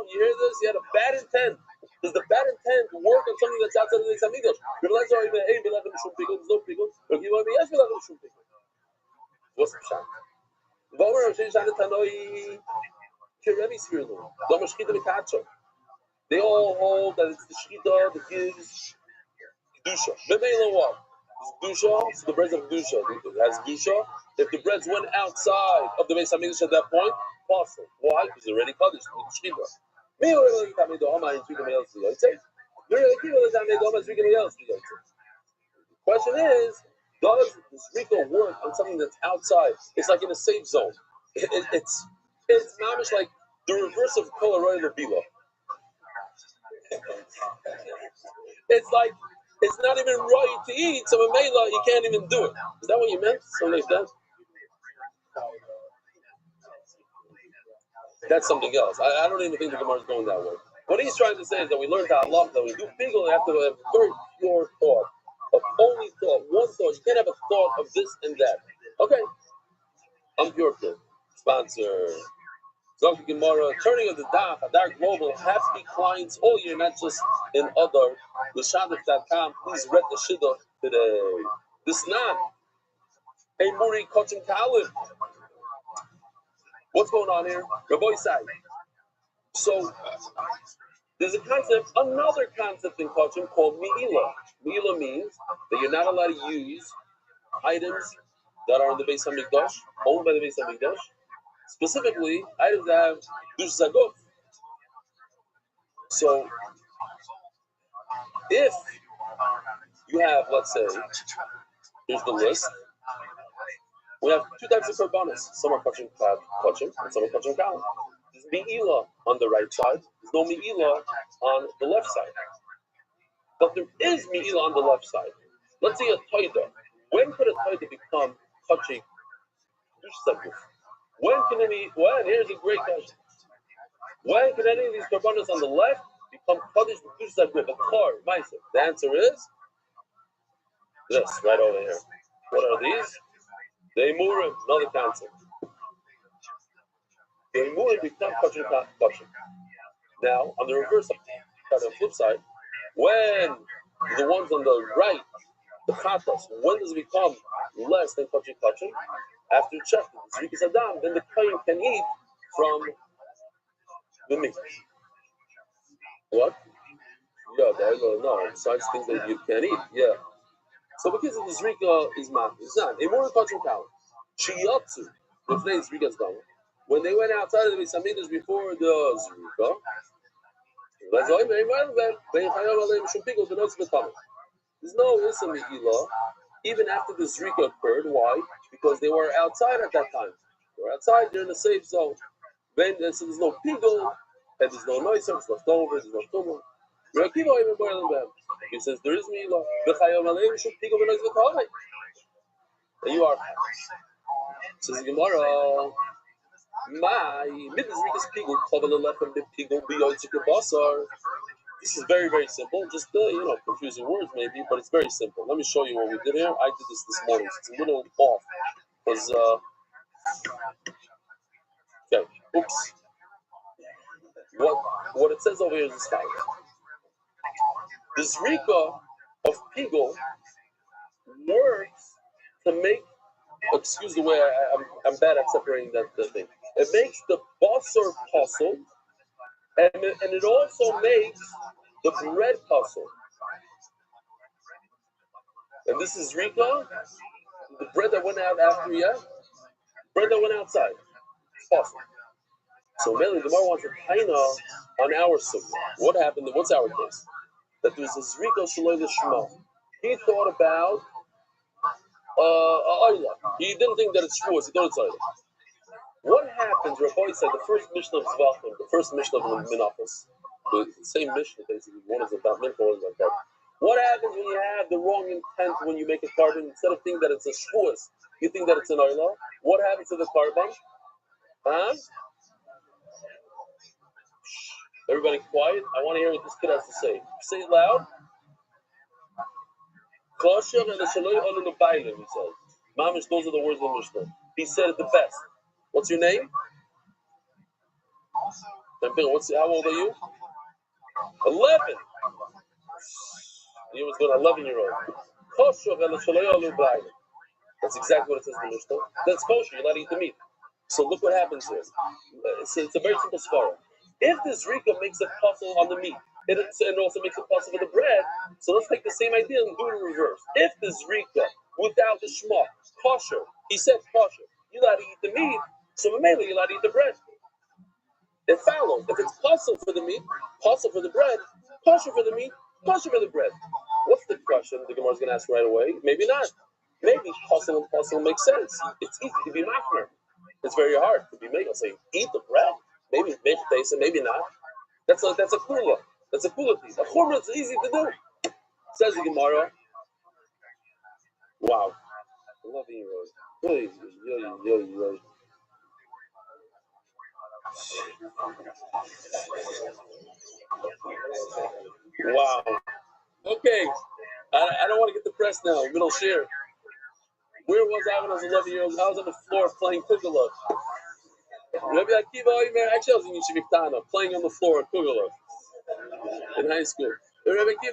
You hear this? He had a bad intent. Does the bad intent work on something that's outside of the Beis Hamikdash? There's no pickles. What's the pshat? They all hold that it's the shchita that gives kedusha. B'meila what? It's kedusha. So the breads of kedusha. It has kedusha. If the breads went outside of the Beis Hamikdash at that point, possible. Why? Because they're already kaddish with shchita. Question is, does the Zrika work on something that's outside? It's like in a safe zone. It's mamish like the reverse of Kol Haroy L'Bila. It's like it's not even right to eat, so in Mela you can't even do it. Is that what you meant? Something like that? That's something else. I don't even think the Gemara is going that way. What he's trying to say is that we learned that Allah, that we do pigul, we have to have a very pure thought. Of only thought, one thought. You can't have a thought of this and that. Okay. I'm pure kid. Sponsor. Zok Gemara, turning of the Daf, Adar Global, happy clients all year, not just in other. L'shadif.com, please read the Shidduch today. This nan, a Muri Kochim Talib. What's going on here? Rabbi Rothschild. So, there's a concept, another concept in Kochim called Me'ila. Me'ila means that you're not allowed to use items that are in the Beis HaMikdash, owned by the Beis HaMikdash. Specifically, items that have Dush Zaguf. So, if you have, let's say, here's the list. We have two types of korbanos. Some are kachim and some are kachim kalim. There's Me'ila on the right side. There's no Me'ila on the left side. But there is Me'ila on the left side. Let's say a Taida. When could a Taida become touching Kedushas HaGuf? When, here's a great question. When can any of these Karbanos on the left become Kaddish Kedushas HaGuf? A Kar, Meiser. The answer is this, right over here. What are these? The Emurim, another concept. The Emurim become touching. Now, on the reverse side, on the flip side, when the ones on the right, the Chatas, when does it become less than touching? After checking, Zrikas Adam, then the Kohen can eat from the meat. What? Yeah, no, besides things that you can't eat, yeah. So because of the Zrika is not, it's not. A more touching power. Shiyatsu, the phrase Zrika's done. When they went outside of the Beis Hamikdash before the Zrika, there's no Issa Me'ila, even after the Zrika occurred. Why? Because they were outside at that time. They were outside, they're in a safe zone. Then so there's no pigel, and there's no noise, there's no over, there's no tumor. He says there is Me'ila. And you are. Says Gemara. This is very, very simple. Just confusing words maybe, but it's very simple. Let me show you what we did here. I did this morning. It's a little off because okay. Oops. What it says over here is as follows. The zrika of pigul works to make. Excuse the way I'm bad at separating that thing. It makes the basar puzzle, and it also makes the bread puzzle. And this is Rika, the bread that went out after bread that went outside. It's puzzle. So mainly the Gemara wants a taina on our sukkah. What happened? What's our case? That there was a Zrika Shaloi L'Shema. He thought about Ayla. He didn't think that it's Shavuos. He thought it's Ayla. What happens? Rabbi said the first Mishnah of Zvachim, the first Mishnah of Menachos, the same Mishnah basically. One is about Mincha, one is about Carbon. What happens when you have the wrong intent when you make a carbon? Instead of thinking that it's a Shavuos, you think that it's an Ayla. What happens to the carbon? Huh? Everybody quiet. I want to hear what this kid has to say. Say it loud. Kosher and the Shaloi Olu L'Bailim, he says. Mamish, those are the words of the Mishnah. He said it the best. What's your name? How old are you? 11. He was going 11-year-old. That's exactly what it says in the Mishnah. That's kosher. You're allowed to eat the meat. So look what happens here. It's a very simple svara. If this Rika makes a puzzle on the meat, it also makes a puzzle for the bread. So let's take the same idea and do it in reverse. If this Rika, without the shema, kosher, he said kosher, you're allowed to eat the meat. So mainly you're allowed to eat the bread. It follows. If it's puzzle for the meat, puzzle for the bread, kosher for the meat, kosher for the bread. What's the question the Gemara is going to ask right away? Maybe not. Maybe puzzle and puzzle makes sense. It's easy to be machmer. It's very hard to be made. I'll say, eat the bread. Maybe make taste and maybe not. That's a kula. That's a kula piece. A chumrah is easy to do. Says the Gemara. Wow. 11-year-old. Wow. Okay. I don't want to get depressed now. Middle share. Where was I when I was 11-year-old? I was on the floor playing Kugala. Rabbi Akiva, actually I was in Yeshiviktana, playing on the floor at Kugala in high school. Rabbi Akiva,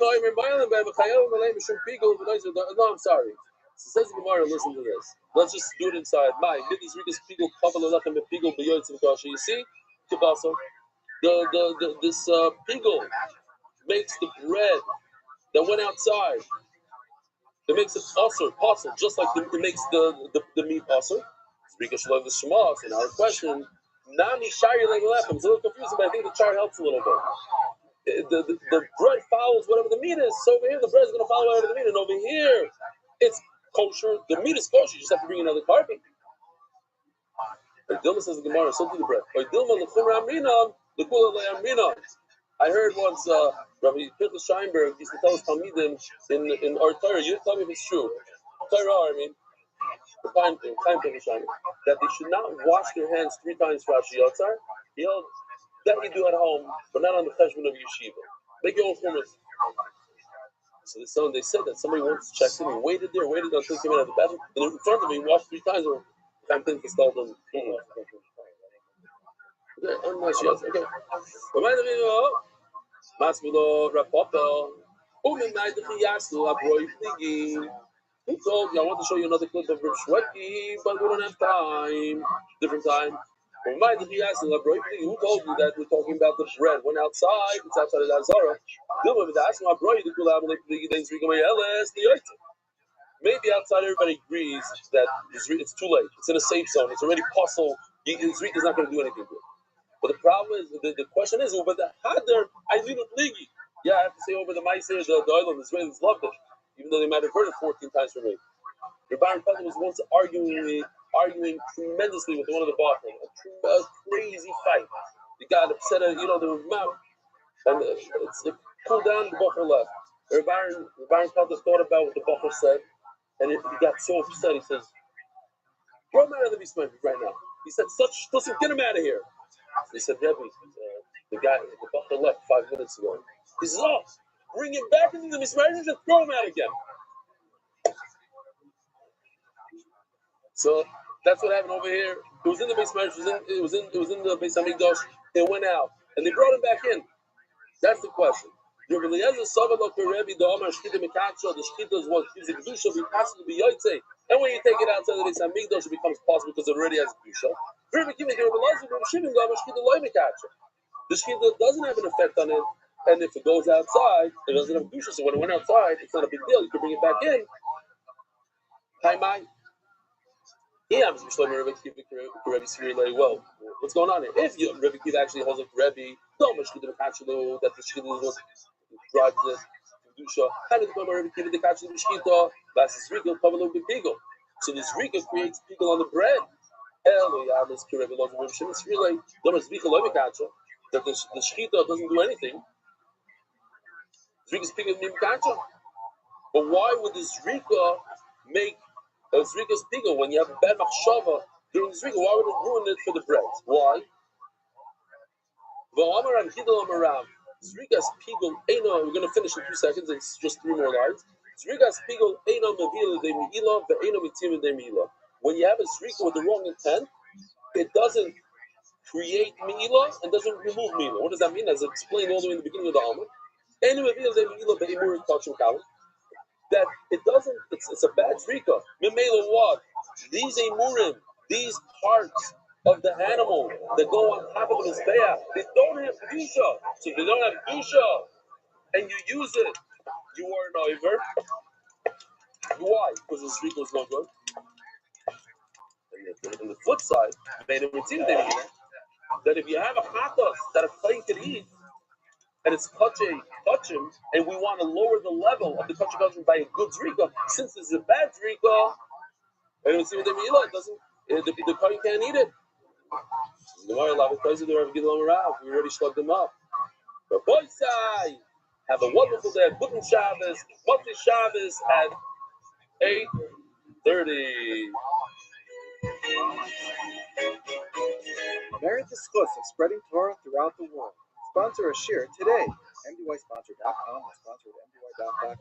no, I'm sorry. So says Gemara, listen to this. Let's just do it inside. You see? This pigul makes the bread that went outside. It makes it also just like it makes the meat also. Speaking of the Shema, so now our question, Nami Shari Legalechem. It's a little confusing, but I think the chart helps a little bit. The bread follows whatever the meat is. So over here, the bread is going to follow whatever the meat, and over here, it's kosher. The meat is kosher. You just have to bring another carbon. Dilma says the Gemara, so do the bread. Dilma lechumra amrina, lekula le'amrina. I heard once Rabbi Pinchas Scheinberg used to tell us Talmidim in our Torah. You tell me if it's true. Torah, I mean, the time Pinchas Scheinberg, that they should not wash their hands 3 times for Ashiyatzar. You know, that you do at home, but not on the cheshbon of yeshiva. Make your own hummus. So they said that somebody once checked in, he waited until he came out of the bathroom, and in front of me, he washed 3 times, or Chaim Pinchas told them, okay, unless yes, okay. Remind me, Masmilo Rapapa, he told you, I want to show you another clip of Reb Shweki, but we don't have time. Different time. Remind me, who told you that we're talking about the bread? When outside, it's outside of the Azara. Maybe outside everybody agrees that it's too late. It's in a safe zone. It's already possible. Zrika is not going to do anything good. But the problem is, the question is, but the Hadar, I leave it ligi. Yeah, I have to say over the Meiser, the Oilam, the Israelis loved it, even though they might have heard it 14 times from me. Rabbi Rothschild was once arguing tremendously with one of the Bachman, a crazy fight. The guy upset at, the mouth, and it cooled down, the Bachar left. Rabbi Rothschild thought about what the Bachar said, and he got so upset, he says, throw him out of the Bismarck right now. He said, listen, get him out of here. They said, Rebbe, the Bachar left 5 minutes ago. He says, oh, bring him back into the Bismarck and throw him out again. So that's what happened over here. It was in the Bismarck, it was in the Beis Hamikdash. It went out, and they brought him back in. That's the question. The Shchita is what gives it kedusha, be possible to be yotzei. And when you take it outside the Beis Hamikdash, it becomes possible because it already has kedusha. The Shchita doesn't have an effect on it, and if it goes outside, it doesn't have kedusha. So when it went outside, it's not a big deal. You can bring it back in. Well, what's going on here? If Rebbe Kiva actually holds up Rebbe, that the Shchita is what drives the kedusha. So this Rika creates pickle on the bread. That the Shchita doesn't do anything. Zrika's pickle mimkacha. But why would this Rika make a Zrika's pickle when you have a bad machshava during the Zrika? Why would it ruin it for the bread? Why? Zrika's pickle, we're going to finish in 2 seconds, it's just 3 more lines. Zrika's pickle, when you have a Zrika with the wrong intent, it doesn't create Me'ilah and doesn't remove Me'ilah. What does that mean? As I explained all the way in the beginning of the Alma. That it doesn't, it's a bad Zrika. Memela what? These emurim, these parts of the animal that go on top of the mizbeach, they don't have kedusha. So if they don't have kedusha and you use it, you are an over. Why? Because the Zrika is no good. And the flip side, that if you have a chatas that a clay can eat, and it's kachim, and we want to lower the level of the kachim by a good zrika, since it's a bad zrika, and we see what they mean, it doesn't, the kohen can't eat it. We already slugged them up. But boy, have a wonderful day. Good Shabbos, Monday Shabbos at 8:30. Merit the schus of spreading Torah throughout the world. Sponsor a shir today. MDYsponsor.com or sponsor at MDY.com.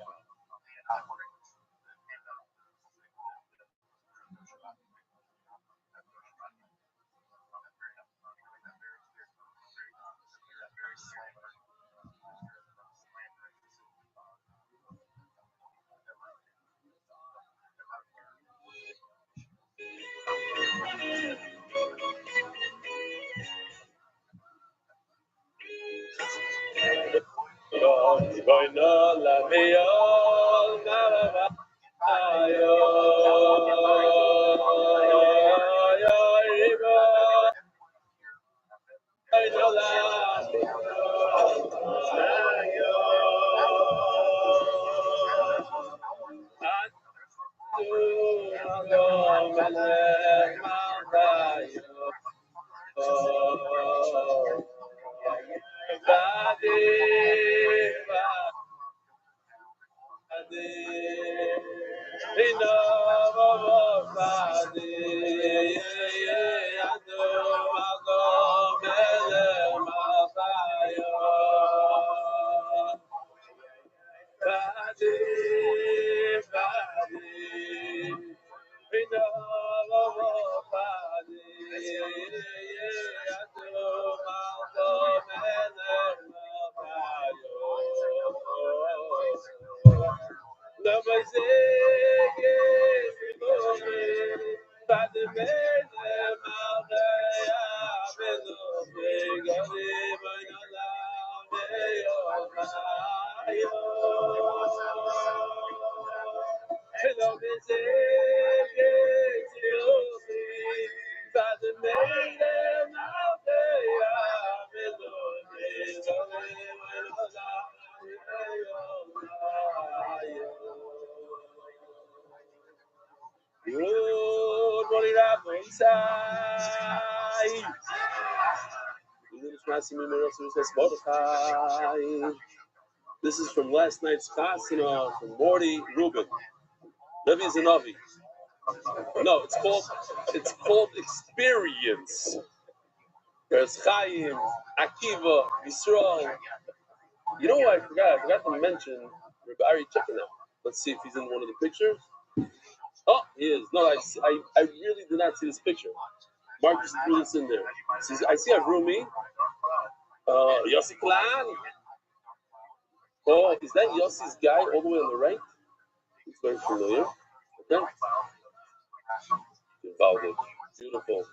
This is from last night's Chasana from Morty Rubin. Rebbe Zanavi. No, it's called Experience. There's Chaim, Akiva, Yisrael. You know what I forgot? I forgot to mention Rabbi Ari. Check it out. Let's see if he's in one of the pictures. Oh, he is. No, I really did not see this picture. Mark just threw this in there. I see Avrumi. Yossi Klan. Oh, is that Yossi's guy all the way on the right? It's very familiar. Okay. Valdic. Beautiful.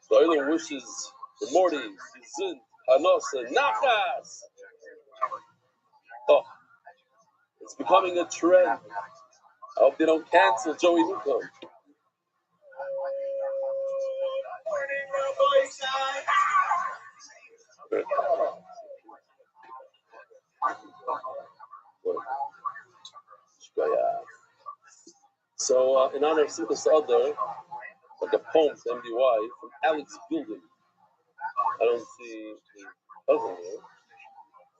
So everyone wishes the Morty, Zint, Hanosa, Nachas. Oh, it's becoming a trend. I hope they don't cancel Joey Newcomb. So, in honor of Simcha Sadar, like a poem to MDY from Alex Gilden. I don't see the other here.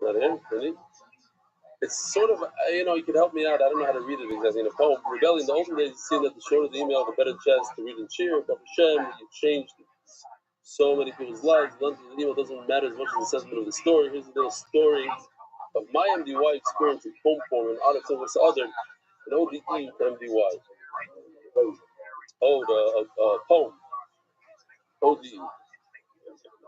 Not here, really? It's sort of, you can help me out. I don't know how to read it exactly in a poem. Rebellion, the olden days, it seemed that the shorter the email, the better chance to read and cheer. But Hashem, you changed so many people's lives. The length of the email doesn't matter as much as the sentiment of the story. Here's a little story of my MDY experience in poem form and honor of Sadar, an ODE to MDY. Oh, the poem. ODE.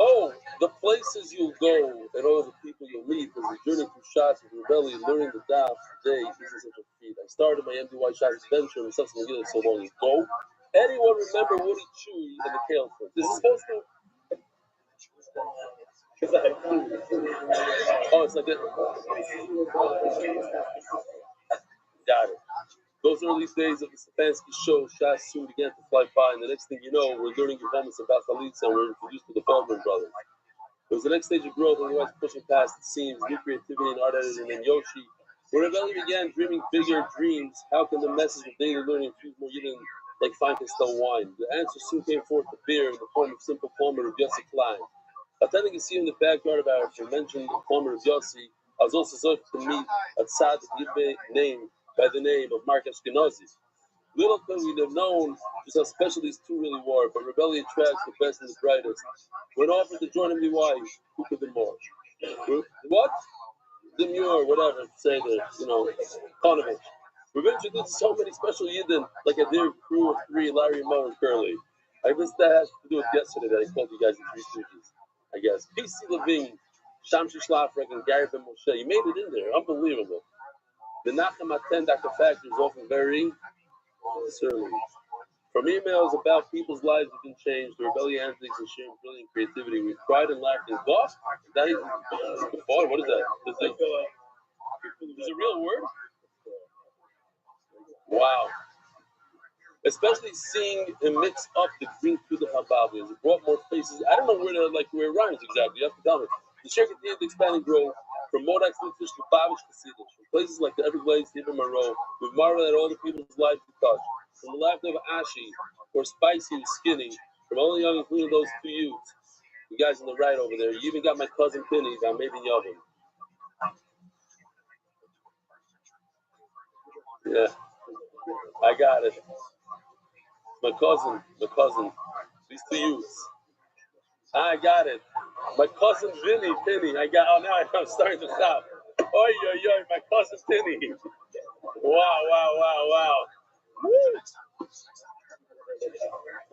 Oh, the places you'll go and all the people you'll meet as a journey through shots of rebellion, learning the daf today isn't such a feat. I started my MDY shots adventure in Substance Megillah so long ago. Anyone remember Woody Chewy and the Kale Flint? This is supposed to. Oh, it's like it. Got it. Those early days of the Stefanski show, shots soon began to fly by, and the next thing you know, we're learning Yevamos about Chalitza, and we're introduced to the Baldwin brothers. It was the next stage of growth, and we went pushing past the seams, new creativity and art editing, and Yoshi. When Rebellion began dreaming bigger dreams, how can the message of daily learning infuse more Yidden like fine Castell wine? The answer soon came forth to beer in the form of simple plumber of Yossi Klein. Attending a scene in the backyard of our mentioned plumber of Yossi, I was also so to meet a tzad named by the name of Mark Ashkenazi. Little could we have known just how special these two really were, but Rebellion attracts the best and the brightest. When offered to join MDY, who could be more? What? Demure, whatever, say the, Konovich. We've introduced so many special Yidden, like a dear crew of three, Larry, Moe, and Curly. I guess that has to do with yesterday that I called you guys the Three Stooges, I guess. P.C. Levine, Shamshi Schlafrek, and Gary Ben Moshe. You made it in there. Unbelievable. The Nachem Aten Dr. Factor is often very surly. From emails about people's lives have been changed, the rebellion antics and sharing brilliant creativity, we've cried and laughed and golf. What is that? Is it a real word? Wow. Especially seeing him mix up the green to the Hababi. It brought more faces. I don't know where it rhymes exactly. You have to tell me. The share continued to expand and grow from Modax Lifish to Babish Casidish. From places like the Everglades, Stephen Monroe, we've marveled at all the people's lives we touch. From the life of Ashi, or Spicy and Skinny, from only young including those two youths. You guys on the right over there. You even got my cousin Penny, that maybe Yavin. Yeah, I got it. My cousin, these two youths. I got it. My cousin Penny, I got, now I'm starting to stop. Oi, my cousin Tinny. Wow. Woo.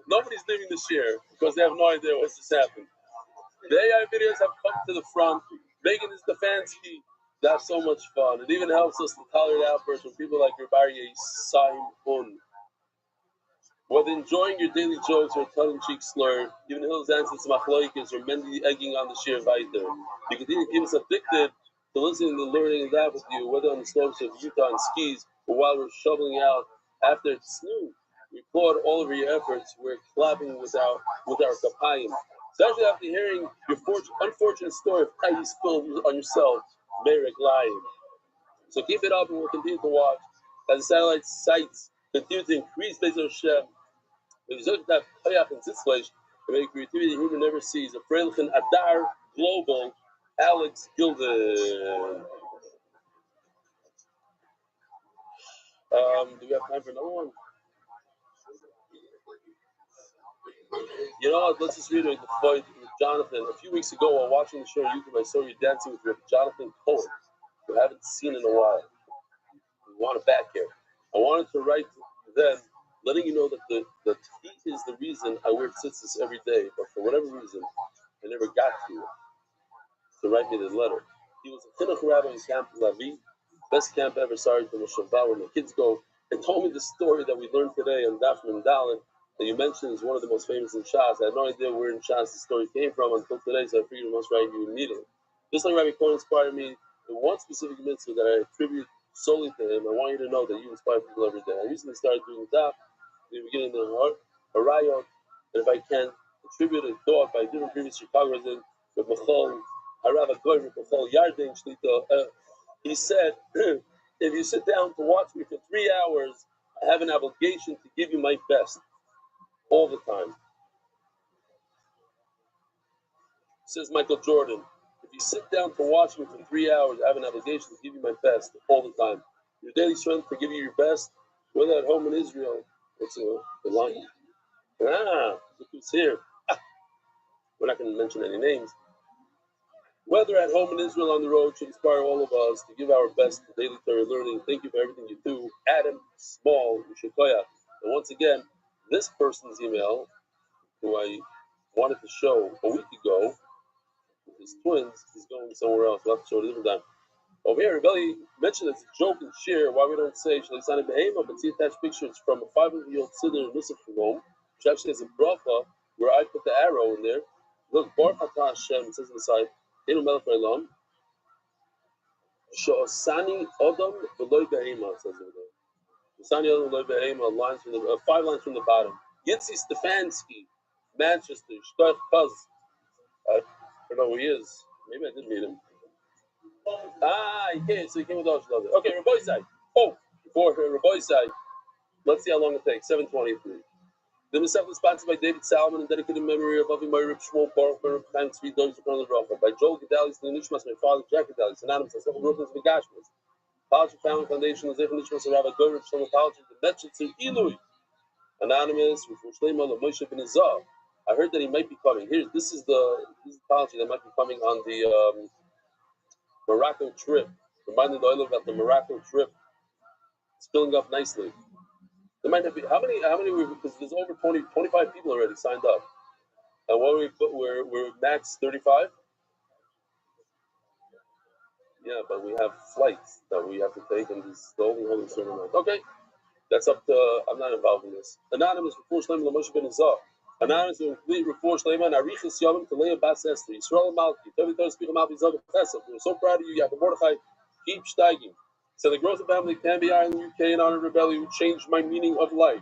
Nobody's leaving this year because they have no idea what's just happened. The AI videos have come to the front, making this Stefanski to have so much fun. It even helps us to tolerate outbursts from people like Rabbi Rothschild. Whether enjoying your daily jokes or a tongue-in-cheek slur, even Hill's answers to machloikas or Mendy egging on the sheer weiter, you continue to keep us addicted to listening and learning and that with you, whether on the slopes of Utah and skis or while we're shoveling out after it's snooze. We applaud all of your efforts. We're clapping with our kapayim. Especially after hearing your unfortunate story of how you spilled on yourself, Merek lying. So keep it up and we'll continue to watch as the satellite sites continue to increase Beis Hashem. We deserve that Hayach and Zitzfleisch to make creativity the human never sees. A Freilichen Adar Global, Alex Gilden. Do we have time for another one? You know what? Let's just reiterate the fight with Jonathan. A few weeks ago, while watching the show on YouTube, I saw you dancing with Jonathan Cohen, who I haven't seen in a while. We want it back here. I wanted to write then, letting you know that he is the reason I wear tzitzis every day, but for whatever reason, I never got to write me this letter. He was a chinuch rabbi in Camp Lavi, best camp ever. Sorry to Moshavah, where my kids go. And told me the story that we learned today on Daf Mendalin that you mentioned is one of the most famous in Shas. I had no idea where in Shas the story came from until today, so I figured it must write you immediately. Just like Rabbi Cohen inspired me in one specific mitzvah that I attribute solely to him, I want you to know that you inspire people every day. I recently started doing the Daf in the beginning of the Harayot, and if I can attribute a thought by a different previous Chicago resident, with Michal Harav Agoy, with Michal Yardin Shlita, he said, if you sit down to watch me for 3 hours, I have an obligation to give you my best all the time. Says Michael Jordan, if you sit down to watch me for 3 hours, I have an obligation to give you my best all the time. Your daily strength to give you your best, whether at home in Israel. What's the line? Look who's here. We're not going to mention any names. Whether at home in Israel on the road should inspire all of us to give our best to daily Torah learning. Thank you for everything you do. Adam Small, Ushakoya. And once again, this person's email, who I wanted to show a week ago, with his twins, is going somewhere else. We'll have to show it a different time. Over here, Rebelli mentioned it's a joke and share why we don't say Shalisana Behema, but see attached pictures from a 500-year-old Siddur in Nusaf Shalom, which actually has a bracha where I put the arrow in there. Look, Baruch Atah Hashem, it says on the side, Einu Melech Haolam, She'osani Odom V'loi Behema, it says over there. She'osani Odom V'loi Behema, lines from the 5 lines from the bottom. Yitzi Stefanski, Manchester, Shkoch Kuz. I don't know who he is. Maybe I did meet him. He came. So he came with us. Okay, Rabbi Side. Before Rabbi Side, let's see how long it takes. 7:23. The Masechta is sponsored by David Salmon and dedicated in memory of Avi Meir Shmuel Baruch Baruch Chaim Tzvi Dogs upon the Bracha. By Joel Gedalis, the Nishmas, my father Jack Gedalis, anonymous, and several Brooklyn's Begashmas. College Family Foundation, the Zefan Nishmas, Rabbi Goyr Shlomo College, the Metchitzer Ilui. Anonymous, with Shlema Moshe Ben Izah. I heard that he might be coming. This is the apology that might be coming on the Morocco trip. Reminding the oil about the Morocco trip. It's filling up nicely. There might not be how many because there's over 25 people already signed up. And what we're max 35. Yeah, but we have flights that we have to take, and this is the only holding certain amount. Okay, that's up to. I'm not involved in this. Anonymous Refuah Shleima Moshe Ben Izah. Anonymous with complete Refuah Shleima and Arichas Yomim to Leah Bas Esther Yisrael Malki. Every speak Malki Zav Chesed. We're so proud of you, Yaakov Mordechai. Keep steiging. So the growth of family can be in the UK in honor of Rebelli, who changed my meaning of life.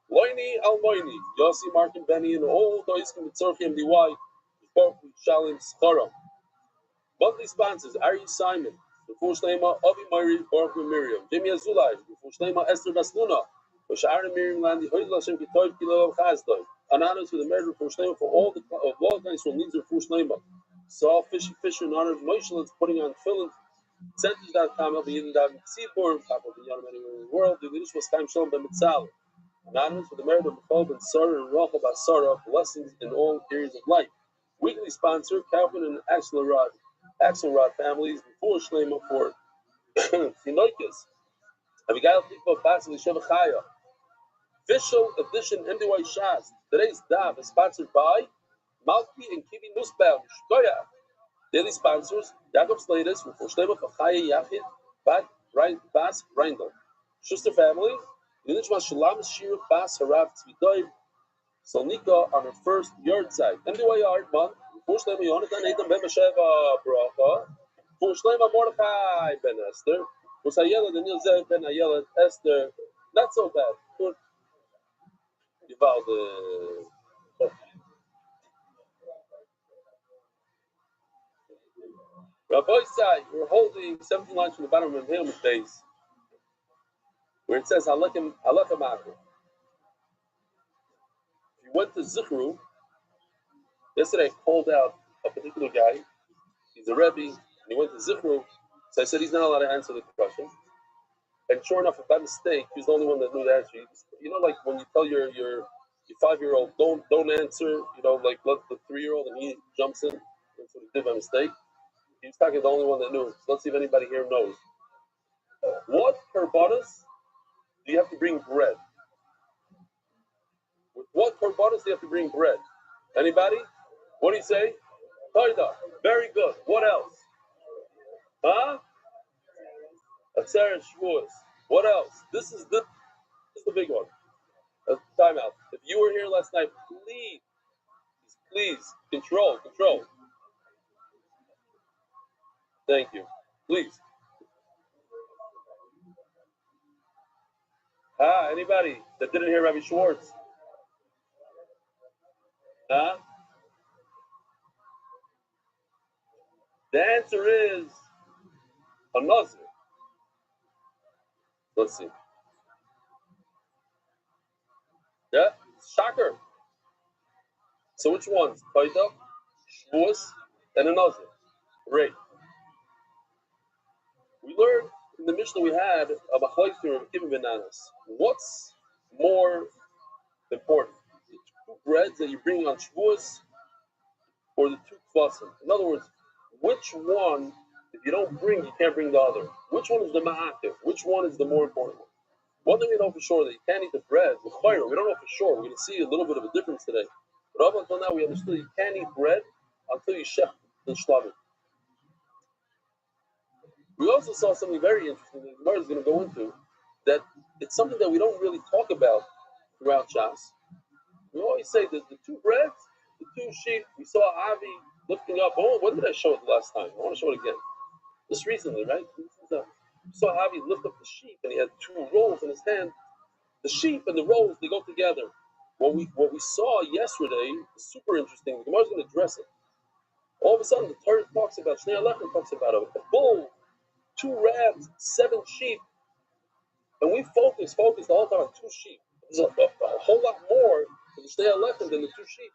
Loini al Moini, Yossi, Mark, and Benny, and all those can be MDY, Shalim Schara. Monthly sponsors: Ari Simon, Refuah Shleima, Avi Mari, Baruch Miriam, Jimmy Azulai, Refuah Shleima, Esther Basluna, Bashar Miriam Landi, Hoyd Lashem Kitoy, Kilo Chazdoi. Anonymous with the merit of Refuah Shleima for all the guys who needs Refuah Shleima. Saw Fisher in honor of Moshe is putting on Philip. Centers.com, Elvin.com, Seaborn, top of the Yom anywhere in the world. The Yiddish was Chaim Shalom Ben Mitzal. Anonymous with the merit of Michal Ben Sarah and Rachel Basara, blessings in all areas of life. Weekly sponsor, Calvin and Axelrod families, Refuah Shleima for Tinoikis. Abigail Tikva Bas Lisheva Chaya. Official edition NDY Shas. Today's daf is sponsored by Malki and Kivi Nussbaum. Shkoya. Daily sponsors: Jacob Slatus, Shlema Chachaya Yachid, Bas Reindel. Schuster family, Yidishma Shalom Shir Bas Harav Tzvidoy Solnika on her first yard site. NDY Yard Month, Shlema Yonatan Eitan Ben Besheva Bracha, Shlema Mordechai Ben Esther, Sayela Daniel Zev Ben Ayela Esther. Not so bad. Rabbi Sai, we're holding 17 lines from the bottom of Hilm's base, where it says Halakim Makar. If you went to Zichru, yesterday I called out a particular guy. He's a Rebbe, and he went to Zichru, so I said he's not allowed to answer the question. And sure enough, if by mistake, he was the only one that knew the answer. You know, like when you tell your 5-year-old, don't answer, like let the 3-year-old, and he jumps in. That's what he did by mistake. He was talking to the only one that knew. So let's see if anybody here knows. What korbanos do you have to bring bread? With what korbanos do you have to bring bread? Anybody? What do you say? Toida. Very good. What else? Huh? Atzeres Shavuos. What else? This is the big one. Time out. If you were here last night, please, control. Thank you. Please. Anybody that didn't hear Rabbi Schwartz? Huh? The answer is a nazir. Let's see. Yeah? Shocker. So which ones? Toida, Shavuos, and a nazir. Great. We learned in the Mishnah we had a machlokes of giving bananas. What's more important? The 2 breads that you bring on Shavuos or the 2 kvasim? In other words, which one, if you don't bring, you can't bring the other. Which one is the ma'akiv? Which one is the more important one? One thing we know for sure, that you can't eat the bread with chayra. We don't know for sure. We're going to see a little bit of a difference today. But up until now, we understood you can't eat bread until you shech the shlamim. We also saw something very interesting that the Gemara is going to go into, that it's something that we don't really talk about throughout Shas. We always say that the 2 breads, the 2 sheep, we saw Avi lifting up. Oh, when did I show it the last time? I want to show it again. Just recently, right? We saw Avi lift up the sheep, and he had 2 rolls in his hand. The sheep and the rolls, they go together. What we saw yesterday is super interesting. The Gemara is going to address it. All of a sudden, the Torah talks about, Shnei Alechem talks about a bull, 2 rams, 7 sheep, and we focused the whole time on 2 sheep. There's a whole lot more in the Shnei Alechem than the 2 sheep.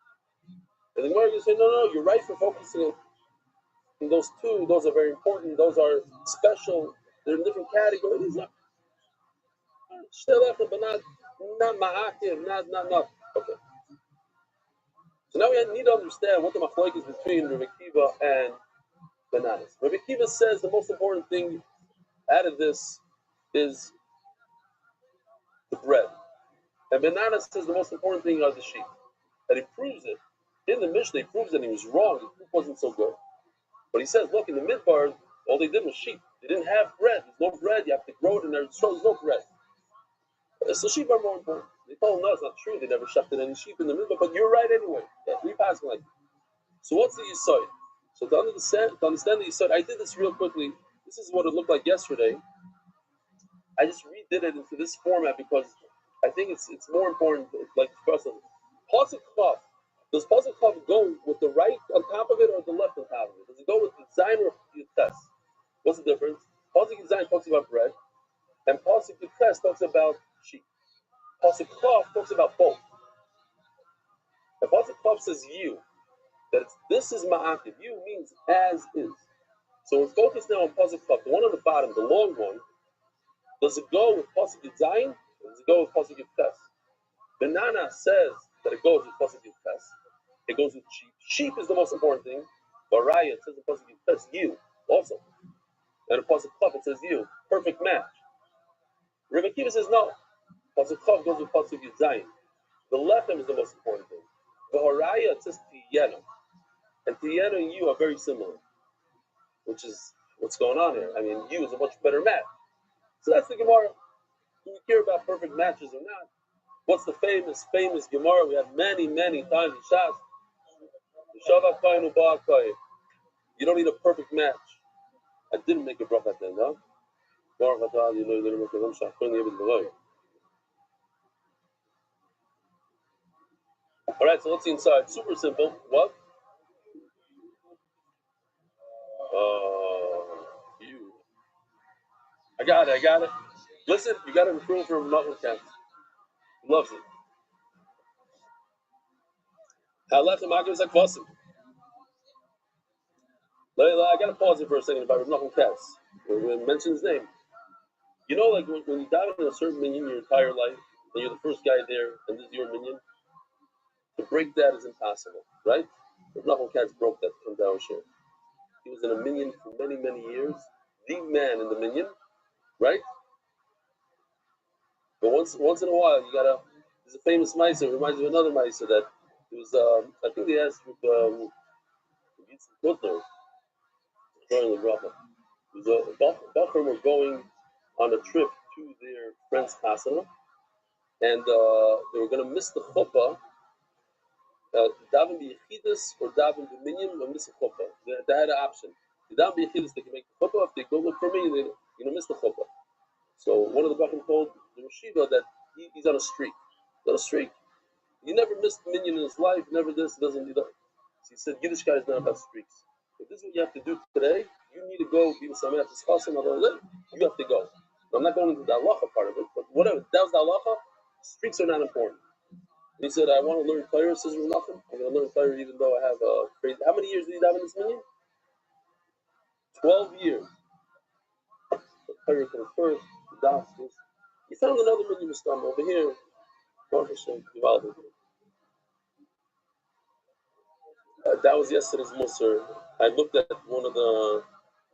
And the Gemara is going to say, no, you're right for focusing on those 2. Those are very important. Those are special. They're in different categories. Shnei Alechem, but not ma'akim, not. Okay. So now we need to understand what the machlokes is between Rabbi Kiva and bananas. Rabbi Kiva says the most important thing out of this is the bread. And bananas says the most important thing are the sheep. And he proves it. In the Mishnah, he proves that he was wrong. The proof wasn't so good. But he says, look, in the Midbar, all they did was sheep. They didn't have bread. There's no bread. You have to grow it in there. So there's no bread. So sheep are more important. They told him, no, it's not true. They never shechted any sheep in the Midbar. But you're right anyway. Yeah, 3 passing like that. So what's the Yisod? So to understand the Yisod, I did this real quickly. This is what it looked like yesterday. I just redid it into this format because I think it's more important, like person. Pasuk Chav. Does Pasuk Chav go with the right on top of it or the left on top of it? Does it go with the Zayin or the Tes? What's the difference? Pasuk Zayin talks about bread, and Pasuk Tes talks about sheep. Pasuk Chav talks about both. And Pasuk Chav says you. That this is ma'akiv. You means as is. So we're focused now on Pasuk Chav. The one on the bottom, the long one, does it go with Pasuk Zayin or does it go with Pasuk Tes? Banana says that it goes with Pasuk Tes. It goes with sheep. Sheep is the most important thing. Baraya says in Pasuk Tes, you also. And in Pasuk Chav it says you. Perfect match. Rabbi Akiva says no. Pasuk Chav goes with Pasuk Yud Zayin. The lechem is the most important thing. The Horaya it says Tiyena. And Tiyena and you are very similar. Which is what's going on here. I mean, you is a much better match. So that's the Gemara. Do we care about perfect matches or not? What's the famous Gemara? We have many times in Shas. You don't need a perfect match. I didn't make a bracha at the end, huh? All right, so let's see inside. Super simple. What? You. I got it. Listen, you got to improve from Muffin Camp. Loves it. Halechem Agim Zakvasim. I got to pause it for a second about Muffin Katz. We're going to mention his name. You know, like when you dive in a certain minion your entire life, and you're the first guy there, and this is your minion, to break that is impossible, right? If Muffin Katz broke that to come down here. He was in a minion for many years, the man in the minion, right? But once in a while, you gotta. There's a famous Meiser. It reminds me of another Meiser that it was. I think they asked Butler, the Bacher were going on a trip to their friend's Pasana, and they were going to miss the chuppah. Daven b'yechidus or daven b'minyan, or miss the chuppah. They had an option. If they daven b'yechidus, they can make the chuppah. If they go look for me, they're going to miss the chuppah. So one of the Bachim told the Rashiva that he's on a streak. He's on a streak. He never missed a minion in his life, never this, doesn't do that. So he said, Yiddish guys don't have streaks. If this is what you have to do today, you need to go be with somebody after Schasim, you have to go. Now, I'm not going into the halacha part of it, but whatever, that was the halacha, streaks are not important. And he said, I want to learn Torah, says nothing. I'm going to learn Torah even though I have a crazy. How many years did he have in this minion? 12 years. The Torah comes first, the Daskis. He found another minion Mustam over here. That was yesterday's Musar. I looked at one of the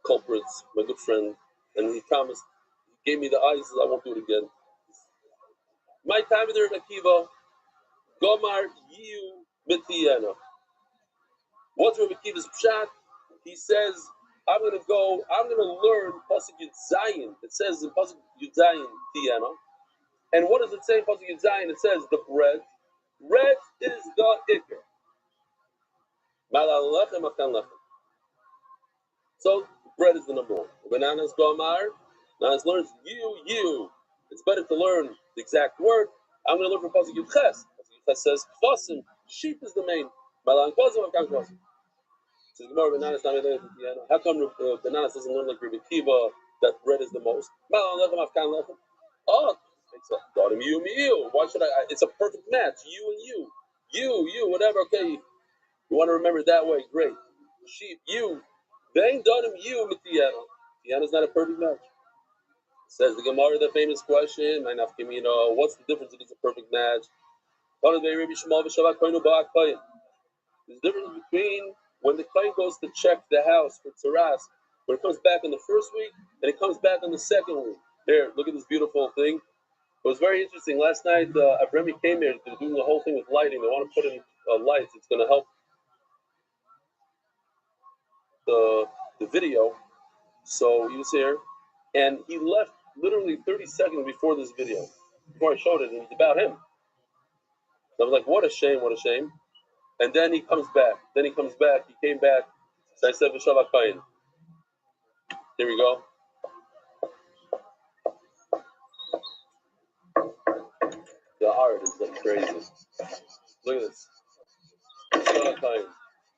culprits, my good friend, and he promised, he gave me the eyes, I won't do it again. My time in the Rebbe Akiva, Gomar Yiu Mitiyana. What's Rebbe Akiva's pshat? He says, I'm going to learn Pasuk Yud Zayin. It says in Pasuk Yud Zayin, Tiyana. And what does it say in Pasuk Yud Zayin? It says the bread. Bread is the ikr. So bread is the number one. Bananas Gomar. Bananas learns you. It's better to learn the exact word. I'm going to learn from Pasuk Yud Ches. Pasuk Yud Ches says Kvasim. Sheep is the main. Malan Kvasim Avkan Kvasim. So Gemara Bananas not learning from Tiana. How come Bananas doesn't learn like Rabbi Kiva that bread is the most? Malan Lechem Avkan Lechem. Oh, it's a Darim you. Why should I? It's a perfect match. You and you. You, whatever. Okay. You want to remember it that way, great. Sheep, you. They ain't done him, you, Mitiyana. Tiana's not a perfect match. Says the Gemara, the famous question, what's the difference if it's a perfect match? There's a difference between when the client goes to check the house for Tzaras, when it comes back in the first week, and it comes back in the second week. Here, look at this beautiful thing. It was very interesting. Last night, Avremi came here. They're doing the whole thing with lighting. They want to put in lights. It's going to help the video. So he was here, and he left literally 30 seconds before this video, before I showed it, and it was about him. So I was like, what a shame. And then he comes back. He came back. So I said, V'shavak Kayin. Here we go. The art is like crazy. Look at this. V'shavak Kayin.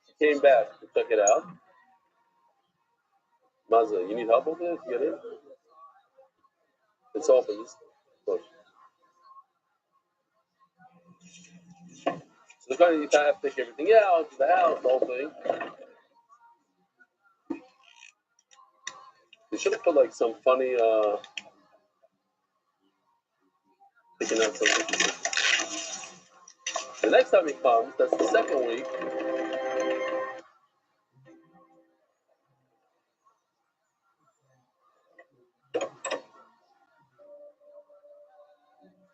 He came back to check it out. Mazda, you need help with it? Get in? It's open. Just push. So the kind of you kind of have to take everything out, the house, the whole thing. They should have put like some funny taking out something. The next time he comes, that's the second week.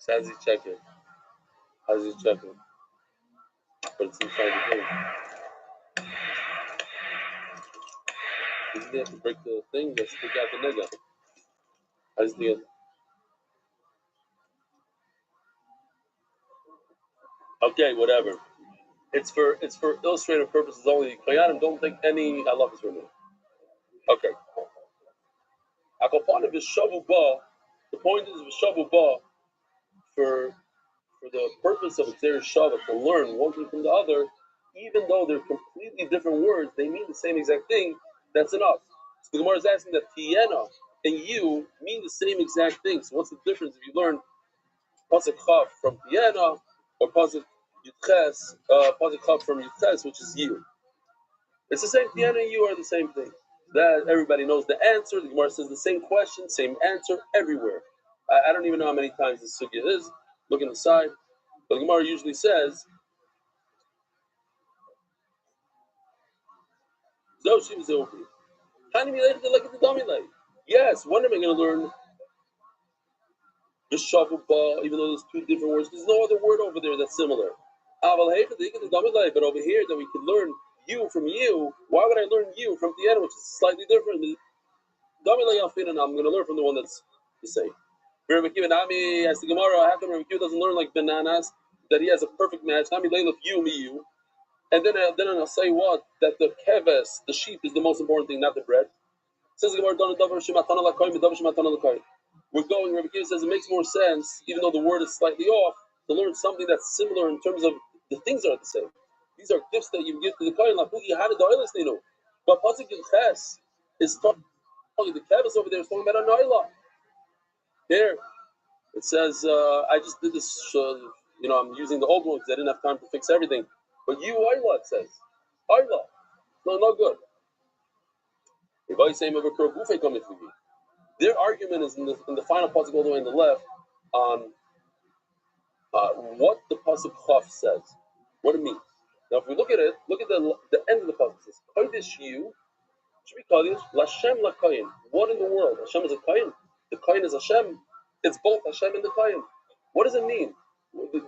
So how's he check it? How's he check it? But it's inside the thing. Doesn't he have to break the thing? He has to take out the nega. How's the okay, whatever. It's for illustrative purposes only. Koyanim don't think any halachas from it. Okay. Akopanav is shavu ba. The point is shavu ba for the purpose of Xer Shavah to learn one thing from the other, even though they're completely different words, they mean the same exact thing. That's enough. So the Gemara is asking that Tiena and you mean the same exact thing. So what's the difference if you learn Pasuk Chav from Tiena or Pasuk Chav from Yutches, which is you? It's the same. Tiena and you are the same thing. That everybody knows the answer. The Gemara says the same question, same answer everywhere. I don't even know how many times this sugya is. Look on the side. But the Gemara usually says, yes, when am I going to learn the Shavubah, even though there's two different words? There's no other word over there that's similar. But over here that we could learn you from you, why would I learn you from the end, which is slightly different? I'm going to learn from the one that's the same. Rabbi Kiva, as the Gemara, how come Rabbi Kiva doesn't learn like bananas, that he has a perfect match? You, me, you. And then I'll say what? That the keves, the sheep, is the most important thing, not the bread. Says the Gemara, we're going, Rabbi Kiva says it makes more sense, even though the word is slightly off, to learn something that's similar in terms of the things are the same. These are gifts that you give to the kohen. But Pasuk Ches is talking, the keves over there is talking about a noila. Here, it says, I just did this, I'm using the old one because I didn't have time to fix everything. But you, Ayla, it says. Ayla. No, not good. Their argument is in the final pasuk all the way on the left on what the pasuk Chaf says. What it means. Now, if we look at it, look at the end of the pasuk. It says, Kodesh you, should be Kodesh, Lashem LaKayin. What in the world? Hashem is a Kayin. The Kayin is Hashem. It's both Hashem and the Kayin. What does it mean?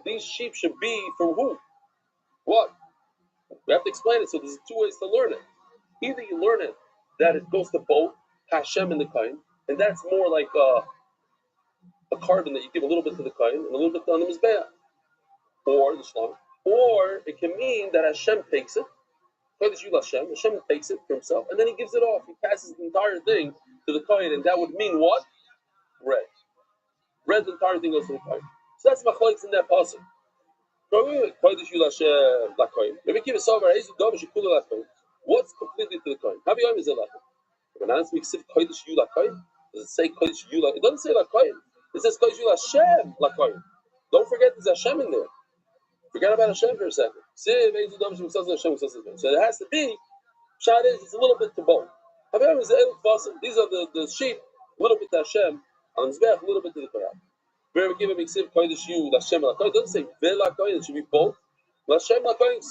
These sheep should be from who? What? We have to explain it. So there's two ways to learn it. Either you learn it that it goes to both Hashem and the Kain, and that's more like a carbon that you give a little bit to the Kain and a little bit on the Mizbeah, or the Shlom. Or it can mean that Hashem takes it, Hashem takes it for himself, and then he gives it off. He passes the entire thing to the Kain, and that would mean what? Bread. Bread, the entire thing goes to the Kain. So that's machlokes in that pasuk. What's completely to the Kohen? Does it say Kodesh Yula? It doesn't say Lakoyin. It says Kodesh Yula Hashem Lakoyin. Don't forget there's Hashem in there. Forget about Hashem for a second. So it has to be, Shad is, it's a little bit to both. These are the sheep, a little bit to Hashem, on the Mizbeach, a little bit to the Kohen. Very give a mixif Kodesh Yu Lashem Lakoyin. It doesn't say Velakoyin, it should be both. Lashem Lakoyin.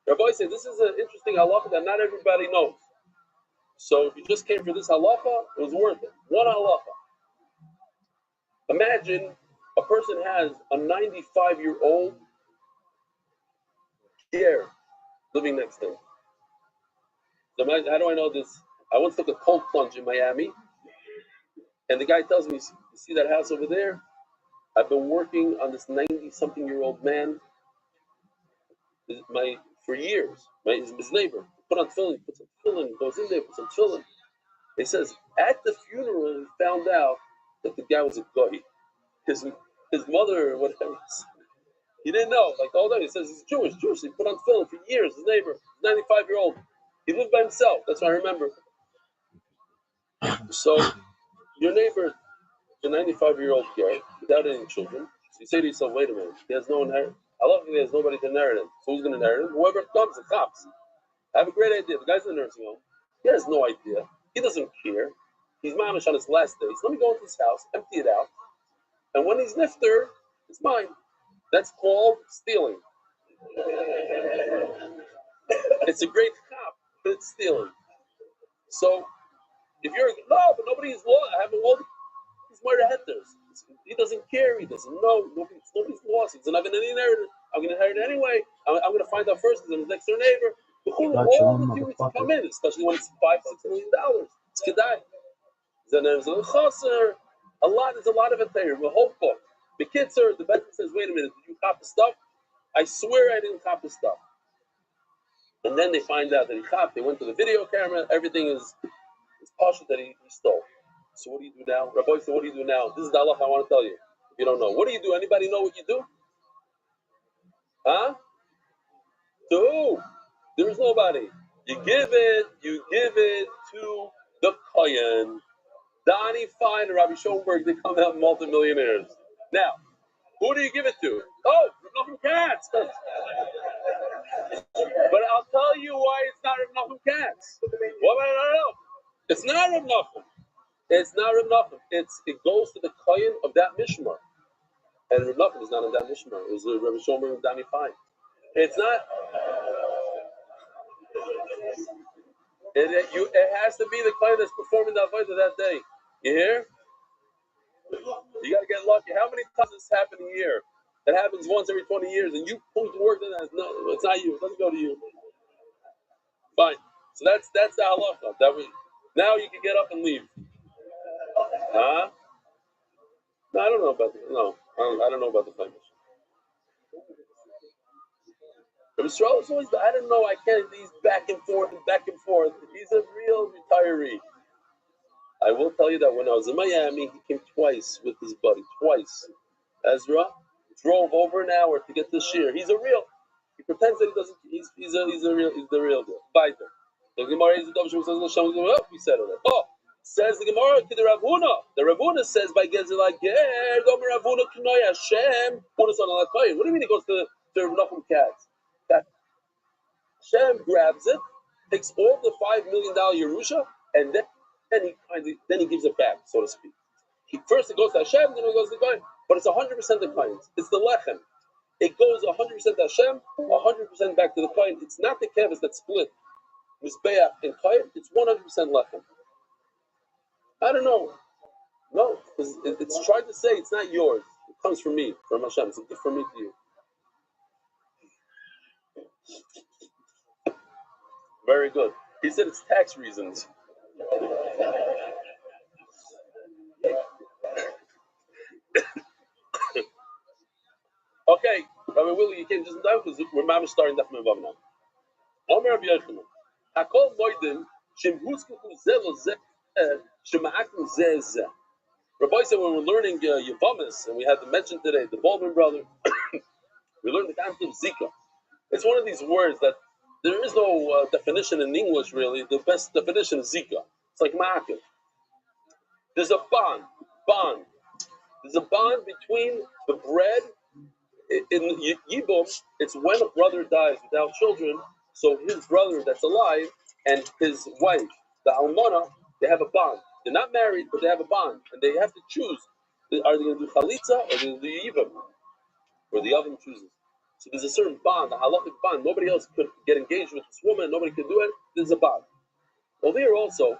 Rabbi said this is an interesting halacha that not everybody knows. So if you just came for this halacha, it was worth it. One halacha. Imagine a person has a 95-year-old here living next to him. So how do I know this? I once took a cold plunge in Miami, and the guy tells me, "You see that house over there? I've been working on this 90-something-year-old man for years. His neighbor put on tefillin, puts on tefillin, goes in there, puts on tefillin." He says at the funeral he found out that the guy was a goy. His mother or whatever. He didn't know. Like all that, he says he's Jewish. He put on tefillin for years. His neighbor, 95-year-old. He lived by himself. That's what I remember. So your neighbor, the 95-year-old guy, without any children. So you say to yourself, wait a minute, he has no inheritance. I love it, he has nobody to inherit him. So who's going to inherit him? Whoever comes, the cops. I have a great idea. The guy's in the nursing home. He has no idea. He doesn't care. He's mamish on his last days. Let me go into his house, empty it out. And when he's nifter, it's mine. That's called stealing. It's a great cop, but it's stealing. So if you're, no, but nobody's law. I haven't won. He's murder headers. He doesn't care. He doesn't know. Nobody's lost. He's not even an inheritor. I'm going to inherit it anyway. I'm going to find out first because I'm his next door neighbor. All the theories come in, especially when it's $5-6 million. It's kedai. Then there's a chaser. There's a lot of it there. The whole book. The kids are. The Bedouin says, "Wait a minute. Did you cop the stuff?" I swear I didn't cop the stuff. And then they find out that he copped. They went to the video camera. Everything is partial that he stole. So what do you do now, Rabbi? So what do you do now? This is the halacha I want to tell you. If you don't know, what do you do? Anybody know what you do? Huh? To who? There is nobody. You give it to the kohen. Donnie Fine and Rabbi Schoenberg, they come out multimillionaires. Now, who do you give it to? Oh, Rav Nachum Katz. But I'll tell you why it's not Rav Nachum Katz. Well, I don't know. It's not Rav Nachum. It's not Rav Nachum. It goes to the kohen of that mishmar. And Rav Nachum is not in that mishmar. It was Rabbi Schoenberg and Donnie Fine. It's not. It has to be the kohen that's performing the avodah that day. You hear? You got to get lucky. How many times does this happen a year? It happens once every 20 years, and you point to work. No, it's not you. It doesn't go to you. Fine. So that's the halacha. Now you can get up and leave. Huh? No, I don't know about the. No, I don't know about the famous. But Yisrael is always. I don't know. I can't. He's back and forth and back and forth. He's a real retiree. I will tell you that when I was in Miami, he came twice with his buddy. Twice. Ezra drove over an hour to get this shear. He's a real. He pretends that he doesn't. He's the real deal. Fighter. The Gemara is the double says we said it. Oh, says the Gemara to the Rav Huna. The Rav Huna says by Gezel Ger, Gomer Rav Huna Knoy Hashem. What do you mean he goes to Rav Nachum Katz? That Hashem grabs it, takes all the $5 million Yerusha, and then he gives it back, so to speak. First it goes to Hashem, then it goes to the Kohen. But it's 100% the Kohen. It's the Lechem. It goes 100% to Hashem, 100% back to the Kohen. It's not the Kevis that split Mizbeach and Kohen. It's 100% Lechem. I don't know. No, because it's trying to say it's not yours. It comes from me, from Hashem. It's a gift from me to you. Very good. He said it's tax reasons. Okay, Rabbi Willie, you came just in time because we're mama starting that from above now. Omer Rabbi Yochanan, Hakol Moedim Shemhuskuku Zelo Zeh Shema'akim Zeh Zeh. Rabbi said when we're learning Yavamis, and we had to mention today the Baldwin brother, we learned the concept of Zika. It's one of these words that there is no definition in English really. The best definition is Zika. It's like Ma'akim. There's a bond. There's a bond between the bread. In Yibum, it's when a brother dies without children, so his brother that's alive and his wife, the Almana, they have a bond. They're not married, but they have a bond, and they have to choose. Are they going to do Chalitza or are they going to do Yibum? Or the oven chooses. So there's a certain bond, a halachic bond. Nobody else could get engaged with this woman, nobody could do it. There's a bond. Over here also,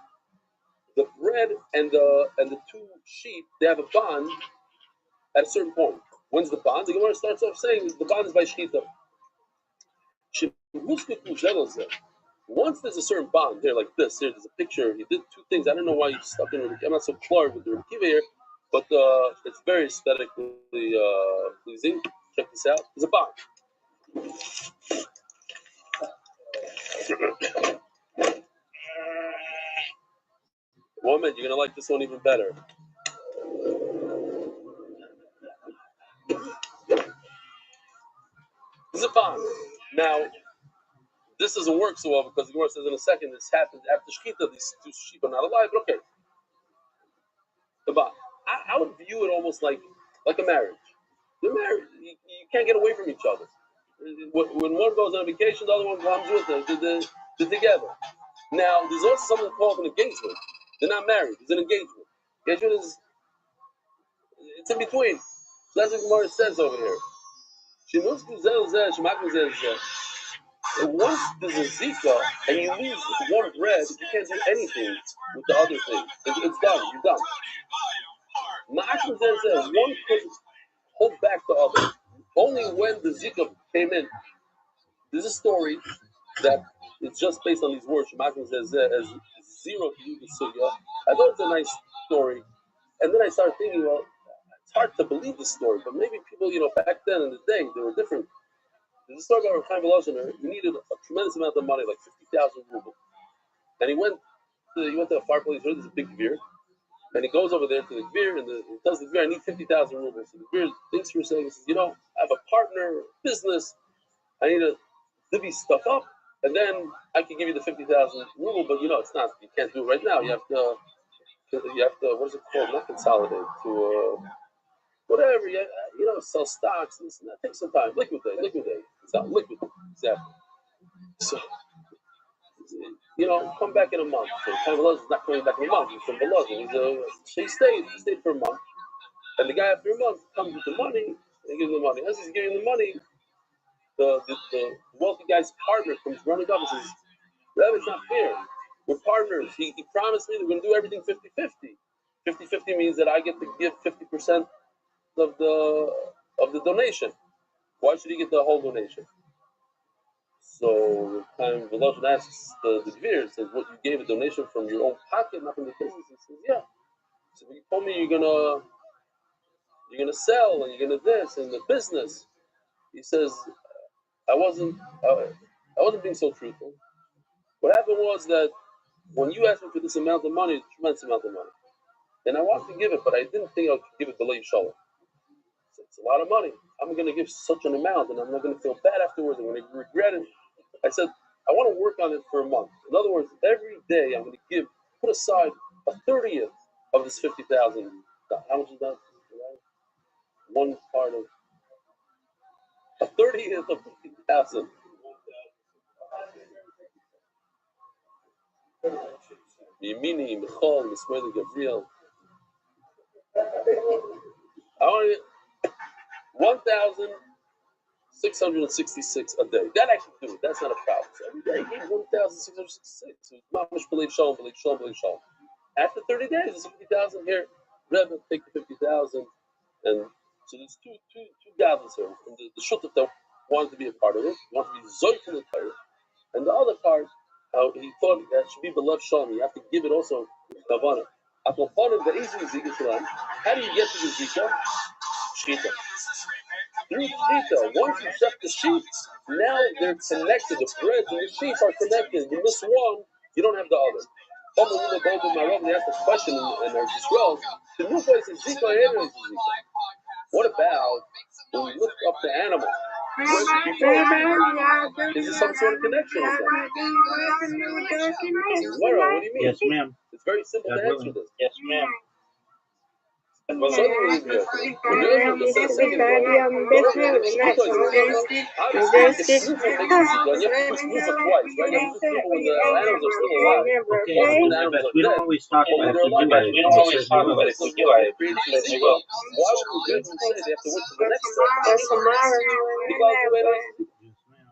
the bread and the two sheep, they have a bond at a certain point. When's the bond? The Gemara starts off saying the bond is by Shechita. Once there's a certain bond, here like this, here there's a picture. He did two things. I don't know why you stuck in. I'm not so clear with the Rekiva here, but it's very aesthetically pleasing. Check this out. There's a bond. Woman, you're gonna like this one even better. This is a bond. Now, this doesn't work so well because the Gemara says in a second this happened after Shechita. These two sheep are not alive, but okay. The bond. I would view it almost like a marriage. They're married. You can't get away from each other. When one goes on vacation, the other one comes with them. They're together. Now, there's also something called an engagement. They're not married. It's an engagement. Engagement is, it's in between. So that's what Gemara says over here. Once there's a Zika and you lose one bread, you can't do anything with the other thing. It's done. You're done. Ma'aseh zeh, one could hold back the other. Only when the Zika came in, there's a story that it's just based on these words. Ma'aseh zeh as zero to do the sugya. I thought it's a nice story, and then I started thinking, well, it's hard to believe this story, but maybe people, back then in the day, they were different. There's a story about Rabbi Rothschild. He needed a tremendous amount of money, like 50,000 rubles, and he went to a far place. There's a big beer. And he goes over there to the Gvir, and he tells the Gvir, I need 50,000 rubles. So the Gvir thinks for a second, he says, I have a partner, business, I need to divvy stuff up, and then I can give you the 50,000 ruble, but it's not, you can't do it right now. You have to, what is it called? Not consolidate, to, whatever, sell stocks, this and that. Take some time, liquidate. It's not liquidate, exactly. So, come back in a month. So Velazquez is not coming back in a month. He's from Velazquez. He stayed for a month. And the guy after a month comes with the money and gives him the money. As he's giving the money, the wealthy guy's partner comes running up and says, Rebbe, it's not fair. We're partners. He promised me that we're going to do everything 50-50. 50-50 means that I get to give 50% of the donation. Why should he get the whole donation? So Velazquez asks the Gvir, says, what, you gave a donation from your own pocket, not from the business? He says, yeah. So you told me you're gonna sell and you're gonna this and the business. He says, I wasn't being so truthful. What happened was that when you asked me for this amount of money, a tremendous amount of money, and I wanted to give it, but I didn't think I could give it to Lev Shalom. So it's a lot of money. I'm gonna give such an amount, and I'm not gonna feel bad afterwards. I'm gonna regret it. I said, I want to work on it for a month. In other words, every day I'm going to put aside a 30th of this 50,000. How much is that? One part of a 30th of 50,000. Yemini, Michal, Mismeli, Gabriel. I want to 1,666 a day. That I can do it. That's not a problem. So every day I give 1,666. So Mamash believe Shalom. After 30 days, it's 50,000 here. Rebbe, take the 50,000. And so there's two gathers here. From the Shutaf that wanted to be a part of it, wanted to be Zoyt in the Torah. And the other part, how he thought that should be beloved Shalom. You have to give it also with Kavanah. How do you get to the Zika? Shchita. Through Shchita. Once you set the sheep, now they're connected. The bread and the sheep are connected. You miss one, you don't have the other. They asked a question in our Yisrael. The new place is Zika or Zika. What about when we look up the animal? Is there some sort of connection with that? What do you mean? Yes, ma'am. It's very simple to answer this. Yes, ma'am. Well, certainly, That's We don't always talk about it. We don't always talk about it. We do. I appreciate it. Well, why would we say they have to wait for the next step?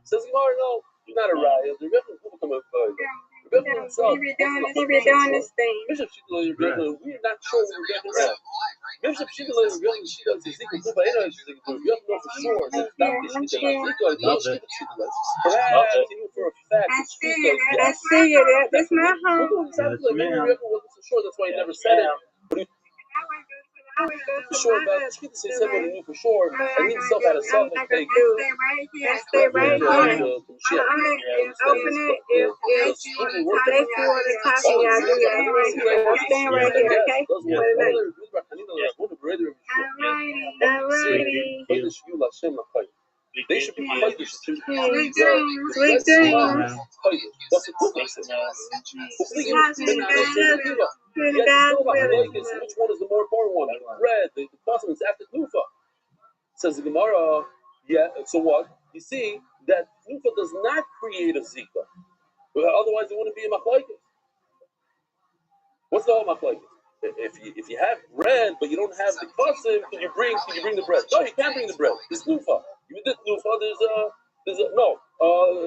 Says Gemara, no, it's not a riot. The Rebbe will come up. The Rebbe himself. He be doing this thing. Bishop Shigler, we're not sure what we're getting right. Bishop Shigler, really, she does Ezekiel Kuba. You have to know for sure that Dr. Shigler, perhaps even for a fact, I see you. That's my home. Maybe Rebbe wasn't so sure. That's why he never said it. But for sure about the Shkita, he said what he knew for sure, and he himself had a self and take. I stay right here. I'm gonna open it if you want to talk and y'all do that. I'm staying right here, okay? Alrighty. They should be Kodesh. Sweet dreams. What's the Kufa say? Which one is the more important one? Red, the cosm is after Kufa. Says the Gemara, yeah, so what? You see that Kufa does not create a Zika. Otherwise, it wouldn't be a Machlokes. What's the whole Machlokes? If you have bread but you don't have the cosm, can you bring the bread? No, you can't bring the bread. There's Nufa. You did Nufa. There's a no.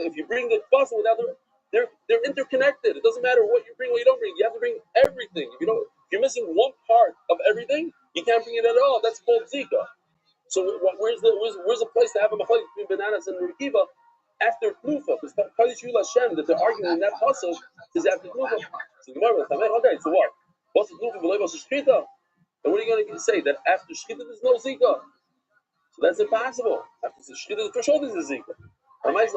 If you bring the cosm without they're interconnected. It doesn't matter what you bring or you don't bring. You have to bring everything. If you're missing one part of everything, You can't bring it at all. That's called Zika. So where's the place to have a machlokes between bananas and Rekiva after Tnufa? Because Kaddish Yul Hashem that they're arguing in that pasuk is after Tnufa. So the Gemara will okay, so what? What's the Tnufa? What's the Shchita? And what are you going to say? That after Shchita there's no Zika? So that's impossible. After the Shchita, for sure there's a Zika. This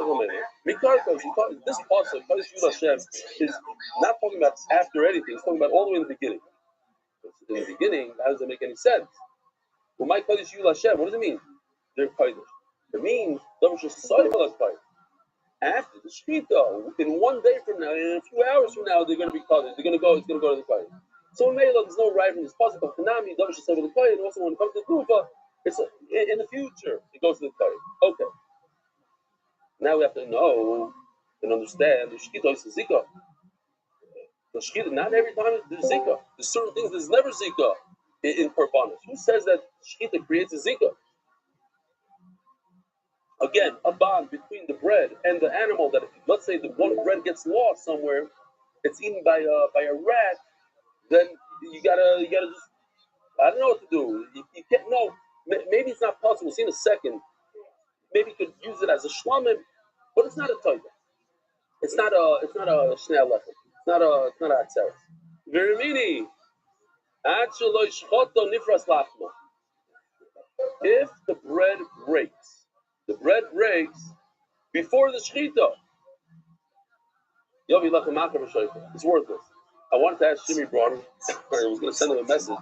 pasuk, Kaddish Yul Hashem, is not talking about after anything. It's talking about all the way in the beginning. In the beginning, how does that make any sense? Well, my Kaddish Yul Hashem, what does it mean? They're Kaddish. It means after the Shechita, in 1 day from now, in a few hours from now, they're going to be Kaddish. It's going to go to the Kaddish. So in Mela, there's no right from this pasuk of Hanami, Davish Shesay the Kaddish, and also when it comes to Kufa, it's in the future, it goes to the Kaddish. Okay. Now we have to know and understand the Shechita is the Zika. The Shechita, not every time there's Zika. There's certain things there's never Zika in Korbanos. Who says that Shechita creates a Zika? Again, a bond between the bread and the animal. That let's say the one bread gets lost somewhere, it's eaten by a rat. Then you gotta just, I don't know what to do. You can't know. Maybe it's not possible. We'll see in a second. Maybe you could use it as a shlamim, but it's not a toilet. It's not a shnei lechem. It's not a atzeres. Verimini. If the bread breaks before the shechita, it's worthless. I wanted to ask Jimmy Braun. I was going to send him a message.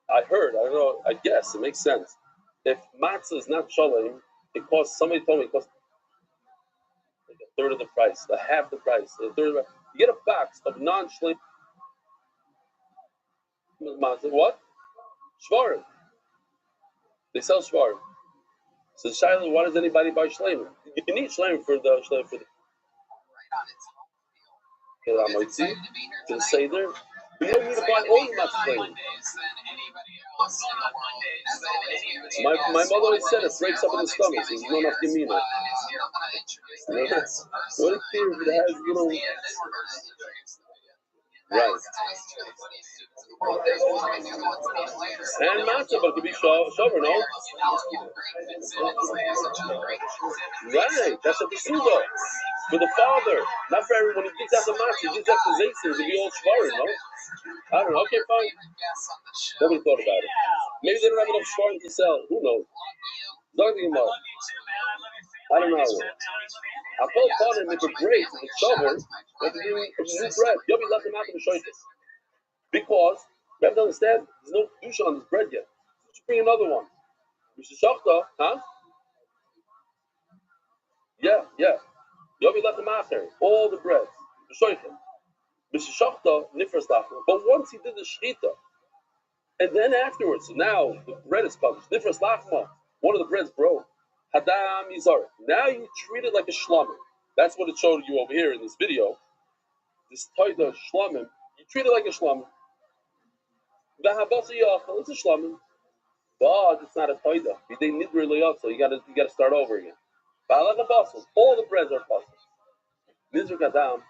I don't know, I guess it makes sense. If matzah is not shalom, somebody told me it costs like a third of the price, half the price, a third of the price. You get a box of non-shalom matzah. What? Shvarim. They sell shvarim. So Shiloh, why does anybody buy shleim? You need shleim for the Seder. You don't need to buy all your matzah. My mother always said it breaks up in the stomach. So you don't have to mean it. What if it has, right. And matzah, but it could be shover, no? Right, that's a pesuga. For the father, not for everyone. He gives out the matzah, he gives out the zaytzin, it could be all shvarim, no? I don't know, okay, fine. Nobody thought about it. Maybe they don't have enough shvarim to sell, who knows? Nothing about it. I don't know. I'll call upon him if it breaks, if it's shover, like a new bread. You'll be left him out in the shoytas. Because you have to understand, there's no kedusha on this bread yet. Just bring another one. Mr. Shachta, huh? Yeah. You'll be left him out there. All the breads. The shoytas. Mr. Shachta, nifras lachma. But once he did the shechita, and then afterwards, so now the bread is published. Nifras lachma. One of the breads broke. Hadam Yizar. Now you treat it like a shlamim. That's what it showed you over here in this video. This taida shlamim. You treat it like a shlamim. It's a shlamim. But it's not a taida. You gotta start over again. All the breads are possible. Nizr kadam.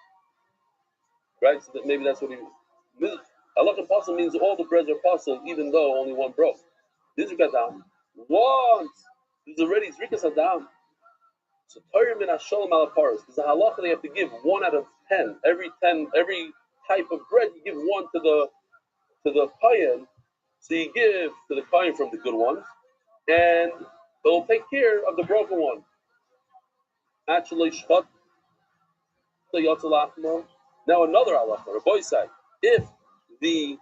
Right? So maybe that's what he means. Halach and pasul means all the breads are pasul, even though only one broke. Nizr kadam. Once there's already Zrikas Adam. So Torah min Hashalom ala paras. There's a halacha they have to give 1 out of 10. Every type of bread you give 1 to the kayan. So you give to the kayan from the good ones, and they'll take care of the broken one. Actually, shvat the yatzalachma. Now another halacha, Rabbi side. If the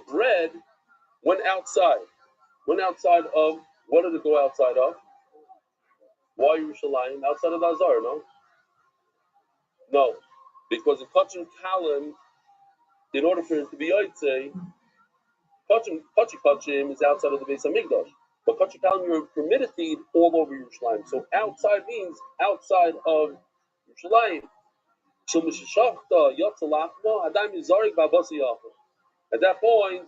bread went outside of, what did it go outside of? Why Yerushalayim? Outside of the Azar, no? No. Because the Kachim Kalim, in order for it to be Yotzei, Kachim is outside of the Beis HaMikdash. But Kachim Kalim, you're permitted to eat all over Yerushalayim. So outside means outside of Yerushalayim. So Mishashachta, Yotzalachma, Adam Yizarik Babasi Yachim. At that point,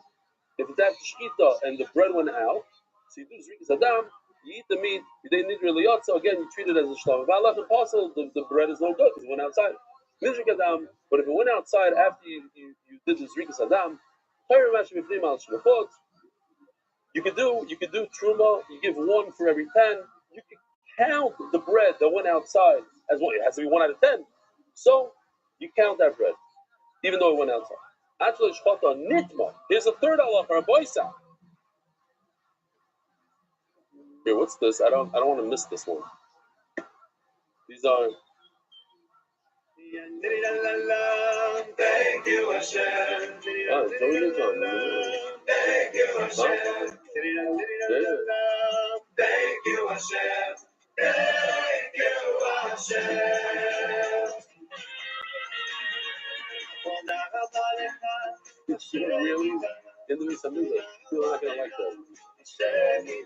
if it's after Shechita and the bread went out, so you do Zrikas Adam, you eat the meat, you didn't need really yotza, again, you treat it as a shlam. If I left the parcel, the bread is no good because it went outside. But if it went outside after you did the Zrikas Adam, you could do Truma, you give 1 for every 10. You could count the bread that went outside as 1. It has to be 1 out of 10. So you count that bread, even though it went outside. Here's a third halacha, a boisa. Here, what's this? I don't want to miss this one. These are. Thank you, Hashem. Oh, Joey Newton. Thank you, Hashem. Thank you, Hashem. Thank you, Hashem. Really? In the midst of music, you're not going to like that. Thank you.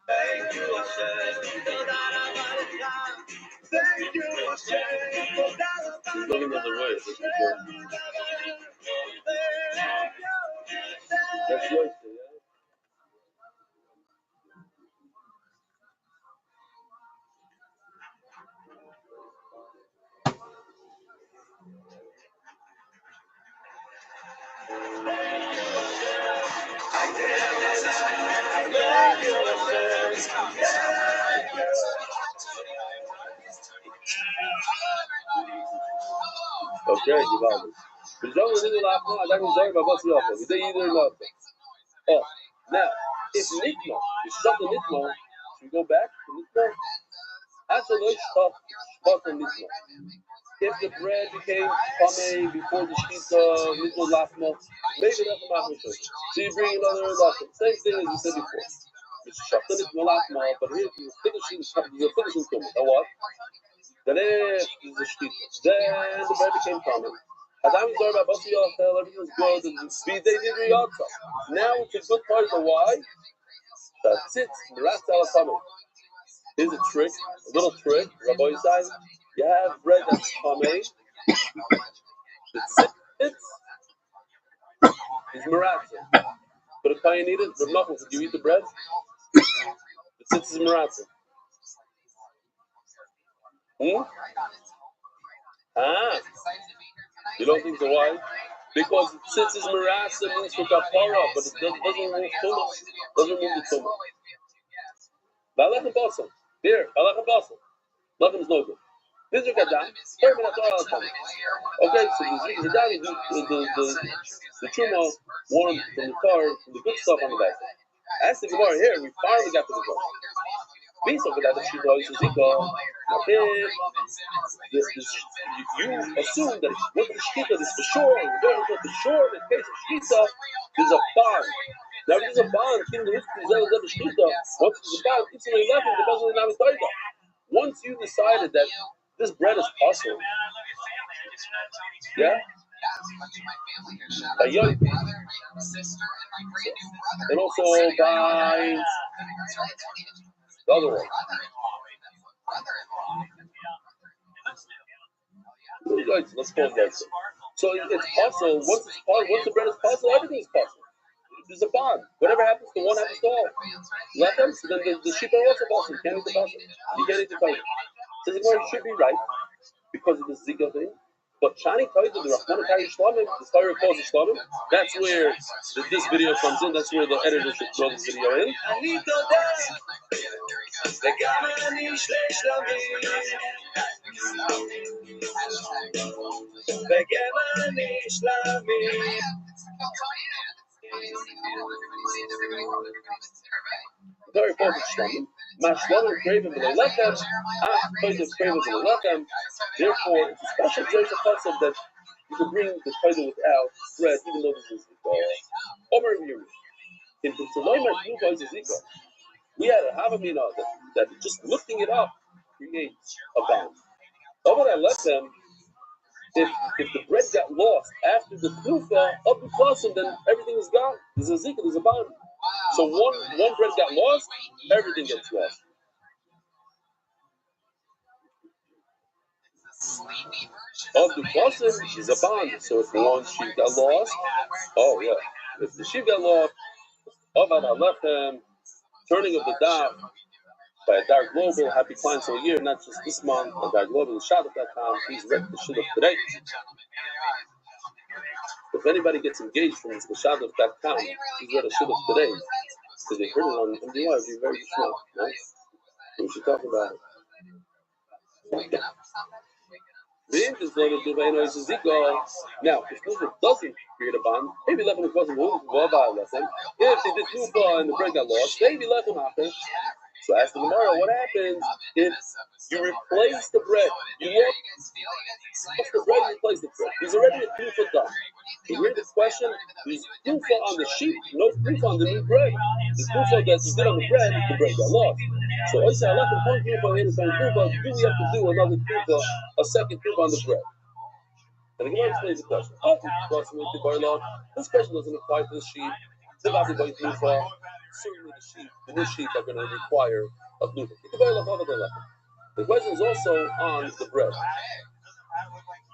Thank you, Hashem. Thank you, Hashem. He's looking another way. That's right, yeah. Okay, Givaldi. Oh, now, if Nitmo, you shut the Nitmo, should we go back to Nitmo? If the bread became Pame before the Shita, Nitmo Lachmo, maybe that's a Machmishon. So you bring another Lachmo. Same thing as you said before. You shut the Nitmo Lachmo, but here you're finishing Tumah. Now what? Then if there's a Shita, then the bread became Pame. Everything was good, and they did Riyotza. Now it's a good part of why? That's it. Here's a trick, a little trick. Rabbi says, you have bread that's Pame. The tzitz is Maratza. But if you need it, there's nothing. Did you eat the bread? The tzitz is Maratza. You don't think so? Why? Because tzitz is Maratza means for kapara, but it doesn't move tumah. Doesn't move the tumah. Balachem basam. Here, balachem basam. Nothing's no good. This is Gadam. Okay, so the truma warm from the car, from the good stuff on the back. As the Gemara here, we finally got to the Gemara. Based on that, you assume that with the shkita is for sure, you don't know for sure in the case of shkita, there's a bond. Now, if there's a bond, once there's a bond, it's only left, it doesn't have a title. Once you decided that this bread is possible, yeah? And also by the other one. Let's pause that. So it's possible. Once the bread is possible, everything is possible. There's a bond. Whatever happens to one happens to all. Lechem, so then the sheep are also possible. You can't eat the possible. You can't eat the possible. So the word should be right because of the zika thing. But Shani Taita, the Rahman Kari Shlamim, the Torah calls it Shlamim. That's where this video comes in. That's where the editor should throw this video in. Very important Shlamim. Mashlamim craving for the lechem. Taita craving for the lechem. Therefore, it's a special place of concept that you can bring the Taita without bread, even though this is Omer Yuri. In the Tzolaymer Knuka is a Zika. We had a Havamina that just lifting it up creates a bond. Over that lechem, if the bread got lost after the Knuka of the Klasim, then everything is gone. There's a Zika, there's a bond. So one bread got lost, everything gets lost. Of the Klasim is a bond. So if one sheep got lost, oh yeah, If the sheep got lost, Ovad Alechem, turning of the daf by a dark global, happy clients all year, not just this month, a dark global, the shadduch.com, please read the shidduch today. If anybody gets engaged from this shadduch.com, please read a shidduch today, because they heard it on MDY, it'd be very small, right? We should talk about it. Now, if Nufa doesn't create a bond, maybe Lechem is causing Lechem. If they did Nufa and the bread got lost, maybe Lechem happens. So ask the Gemara, what happens if you replace the bread? You look, what's the bread? You replace the bread. There's already a Nufa done. You read the question, there's Nufa on the sheep, no Nufa on the new bread. The Nufa that you did on the bread got lost. So I say, I left one Nufa, I had a Nufa, do we have to do another Nufa, a second Nufa on the bread? And the Gemara explains the question. This question doesn't apply to the sheep. Certainly the sheep, the new sheep are going to require a Nufa. The question is also on the bread.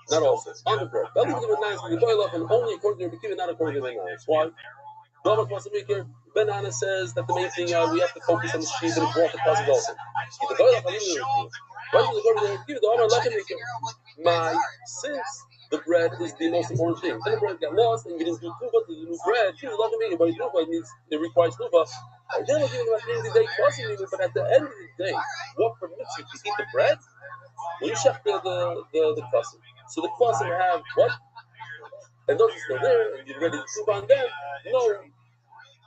Not also, on the bread. Only according to the not according to the Benanas. Why? Benana says that the main thing we have to focus on the sheep and walk the cause also. Since the bread is the most important thing, then the bread got lost and you didn't do tuba to the new bread. You love me, but it requires tuba. Then we're giving the day crossing even, but at the end of the day, what permits you to eat the bread? When you shech the crossing. So the crossing have what? And those are still there, and you're ready to tuba on them.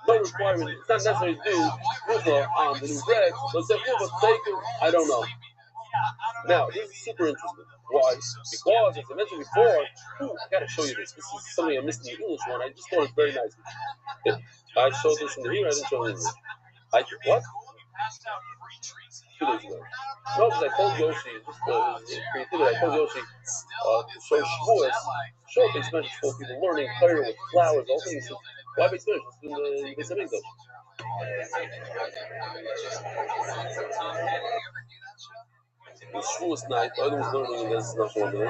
No requirement. It's not necessary to do tuba on the new bread. So say tuba, take it. I don't know. Now, this is super interesting. Why? Because, as I mentioned before, I got to show you this. This is something I missed in the English one. I just thought it very nice. I showed this in the Hebrew, I didn't show it in the English. What? 2 days ago. No, because I told Yoshi, creativity, I told Yoshi to show Shavuos, show a base measure for people learning prayer with flowers, all things. Why base measure? It's in the base of English. The Shavuos night, the other was learning, and this is not one of them.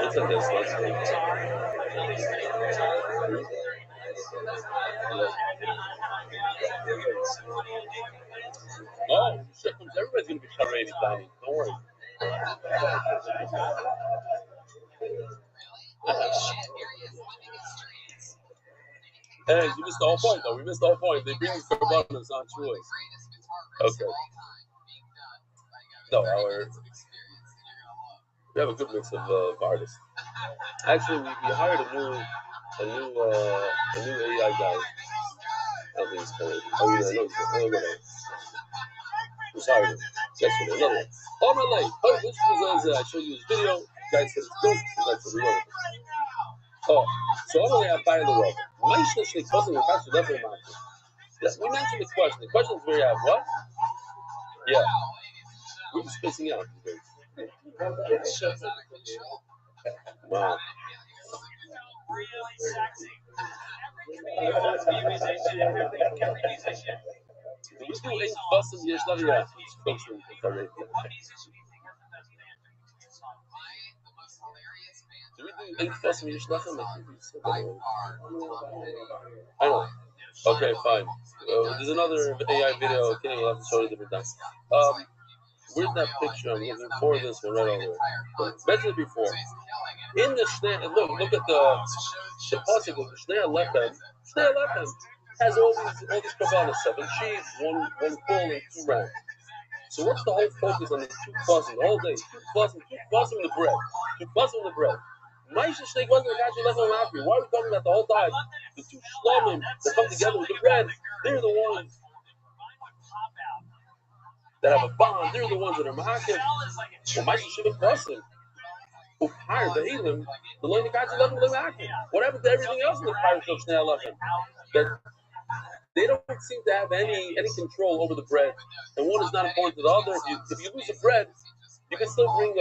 What's in this? Oh, shit, everybody's going to be charade, Donnie. Don't worry. Hey, you missed the whole point, though. We missed the whole point. They bring these carbonas on choice. Okay. No, we have a good mix of artists. Actually, we hired a new AI guy. I don't think he's called. Oh, yeah, I know he's called. Who's hired yesterday? Another one. All my life. Oh, this was I showed you this video. Guys said it's good. That's what we want. Oh, so I'm only by the road. My shlish cousin was actually never in. Yes, we mentioned the question. The question is where you have what? Yeah. We're just spacing out. Wow. I know. Okay, fine. There's another AI video. Okay, we'll have to show it a different time. Where's that picture? I'm looking for this one right over there. Mentioned it before. In the Shnei, look at the pasuk of the Shnei Lechem. Shnei Lechem has all these kavanas, 7 sheep, one full, and 2 rounds. So what's the whole focus on the 2 kvasim the whole day? 2 kvasim the bread. 2 kvasim the bread. Why are we talking about the whole time? The 2 shlomim that come together with the bread, they're the ones that have a bond. They're the ones that are ma'akev. What happened to everything else in the parish of Shnei Lechem? That they don't seem to have any control over the bread, and one is not important to the other. If you lose a bread, you can still bring a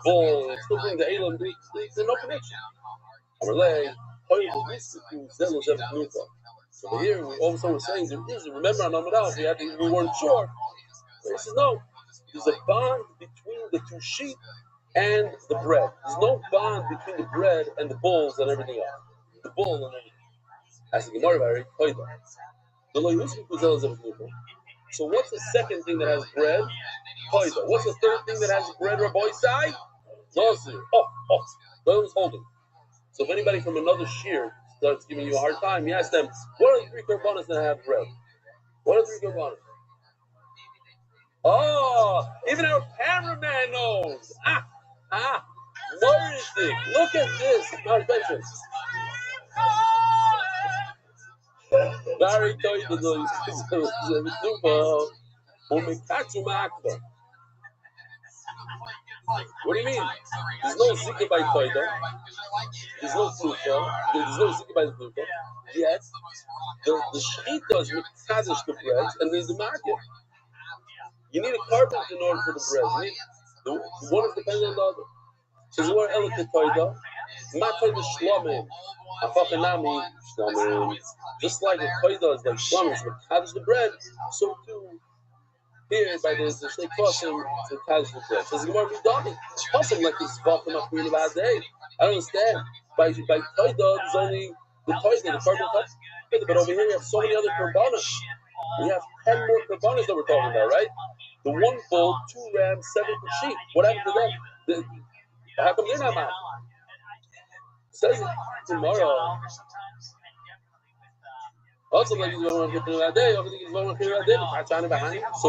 bowl, and still bring the elam. There's no connection. So here, all of a sudden, we're saying, remember on Amar, we weren't sure. He says, no, there's a bond between the two sheep and the bread. There's no bond between the bread and the bulls and everything else. The bull and everything. As the Gemara very koida. So what's the second thing that has bread? Koida. What's the third thing that has bread, Rabbi Sai? Nazir. No one's holding. So if anybody from another shir starts giving you a hard time, you ask them, what are the three korbanos that have bread? What are the three korbanos? Oh, even our cameraman knows. Noticing. Look at this. Not attention. Very tight. What do you mean? There's no zikah by Toida. There's no Sufa. There's no zikah by Sufa. Yet, the shechita is mekadosh the bread, and there's the market. You need a carpenter in order for the bread. The one is dependent on the other. So you want elikah Toida. Not Toida shlomim. Afachanami shlomim. Just like the Toida is like shlomim, it's mekadosh the bread. So too. Here by the Shnei Kosim to Taj the bread. So the Gemara Midani. Kosim like this Vatam Akrin about day. I don't understand. By Toida, there's only the Toida, the carbon Toida. But over here we have so many other korbanos. We have 10 more korbanos that we're talking about, right? The one bull, 2 rams, 7 sheep. What happened to them? How come they're not mad? Says tomorrow. Also, like so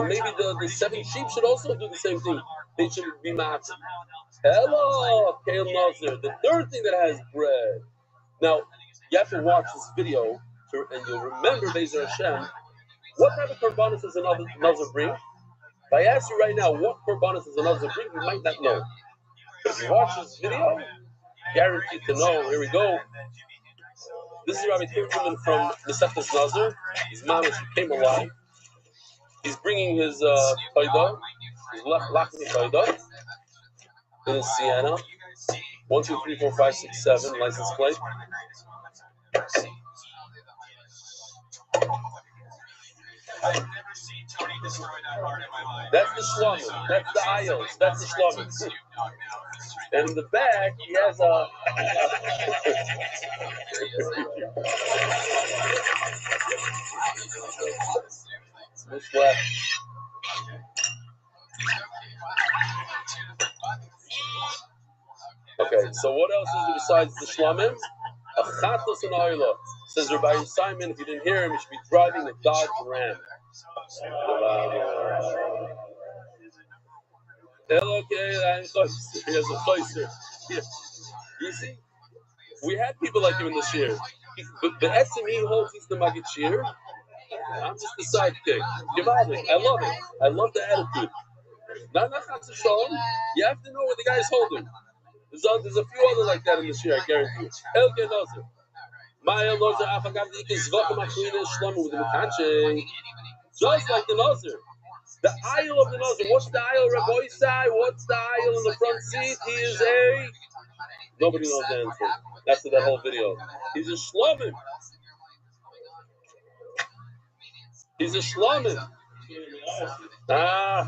maybe the 7 sheep should also do the same thing. They should be matzah. Hello, Kale Nazir. The third thing that has bread. Now, you have to watch this video, and you'll remember Bezer Hashem. What type of korbanos does another Nazir bring? If I ask you right now, what korbanos does another bring, you might not know. But if you watch this video, guaranteed to know. Here we go. This is Rabbi Rothschild from Mesechtes Nazir. His mom came alive. He's bringing his Toida, his Lachmi Toida, in his Sienna. 1, 2, 3, 4, 5, 6, 7 license plate. That's the shlomim. That's the ayos. That's the shlomim. And in the back, he has a. What's left? Okay, so what else is there besides the shlomim? A chatos and oila. Says Rabbi Simon, if you didn't hear him, you should be driving a Dodge Ram. Okay, he has a cloister. You see, we had people like him in this year. But the SME holds he's the Magid Shir. I'm just the sidekick. I love it. I love the attitude. Not Shalom. You have to know what the guy's holding. There's a few other like that in this year, I guarantee you. Elke Nazir. Maya Nazir Afagam is Vakamachina Shlomo with the Makache. Just like the Nazir. The aisle of the Nazir. What's the aisle, Rabbi Sai? What's the aisle in the front seat? He is a. Nobody knows the answer. That's that whole video. He's a Shlomim. He's a Shlomim. Wow.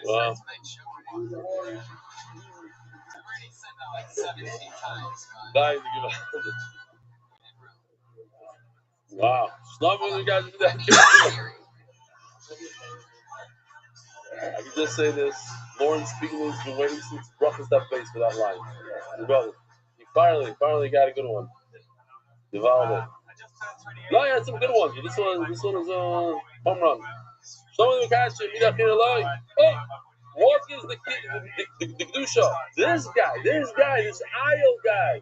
Wow. Wow. Love when you guys do that. I can just say this. Lauren Spiegelman's been waiting since roughest that face for that line. His brother. He finally got a good one. Developed it. No, he had some good ones. This one is a home run. What is the Kedusha? This aisle guy.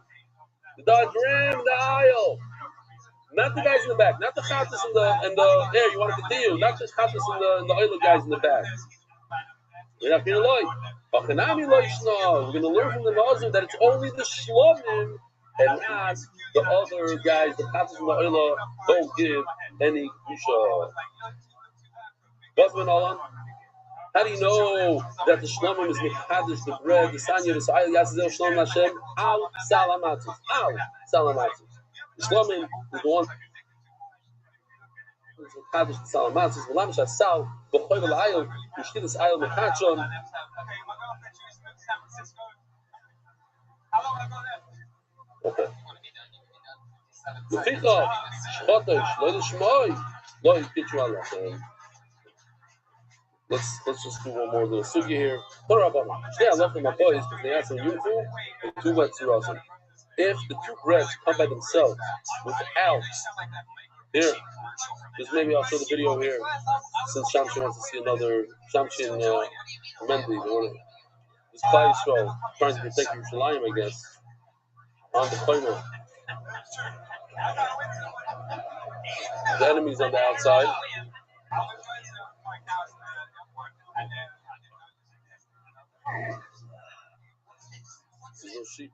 The Dodge Ram, the aisle. Not the guys in the back. Not the Chatas in the air. You want to continue. Not the Chatas in the oil guys in the back. We're not going to learn from the Nazir that it's only the Shlomim and not the other guys, the Katzis from the Oila, don't give any Kedusha. How do you know that the Shlomim is Mechadish, the bread, the Sanya, the Sa'il, Yazazel, Shlom Hashem, Al Salamatus, Al Salamatus. The Shlomim is the one who is Mechadish, the Salamatus, the Lamish HaSal, the Choy V'La'ayil, the Shkidus Ayil Mechachon. Okay. The Ficha, Shchotesh, Lo L'Shmoy, Lo Yitchu Allah. Let's just do one more little sugi here. Today I left my boys because they had some uniform and two wet surasim. If the two breads come by themselves without here, just maybe I'll show the video here since Shamshin wants to see another Shamshin Mendy. This Klai Yisrael trying to protect Yerushalayim, I guess, on the corner. The enemy's on the outside. There's no sheep.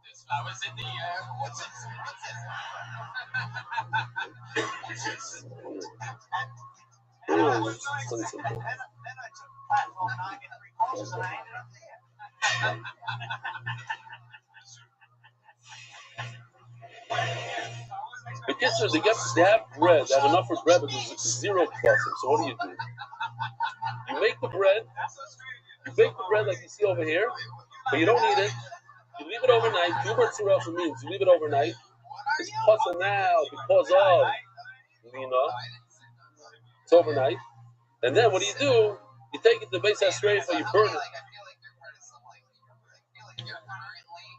The kids are, they have bread, they have enough for bread, but there's zero crossing. So what do? You make the bread, like you see over here, but you don't eat it. You leave it overnight. Two birds also means you leave it overnight. It's possible now because of it's overnight. And then what do? You take it to the base straight for you burn it.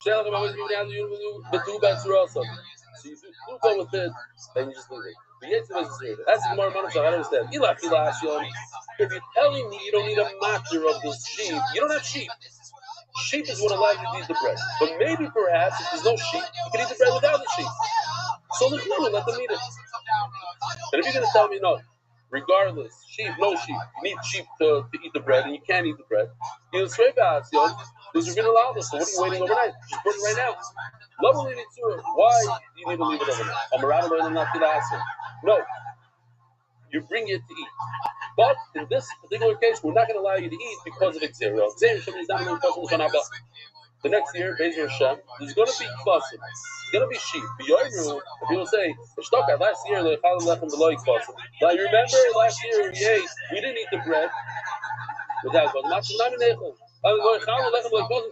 So you go with it, and you just leave it. That's the more money, so I don't understand. If you're telling me you don't need a matter of the sheep, you don't have sheep. Sheep is what allows you to eat the bread. But maybe perhaps if there's no sheep, you can eat the bread without the sheep. So let them eat it. And if you're going to tell me no, regardless, sheep, no sheep, you need sheep to eat the bread, and you can't eat the bread, because you're going to allow this. So what are you waiting overnight? Just burn it right now. Why do you need to leave it overnight? No, you bring it to eat. But in this particular case, we're not going to allow you to eat because of Xeria. The next year, Be'ez Hashem, there's going to be kvasim. There's going to be sheep. People say, last year, now you remember last year we didn't eat the bread without kvasim.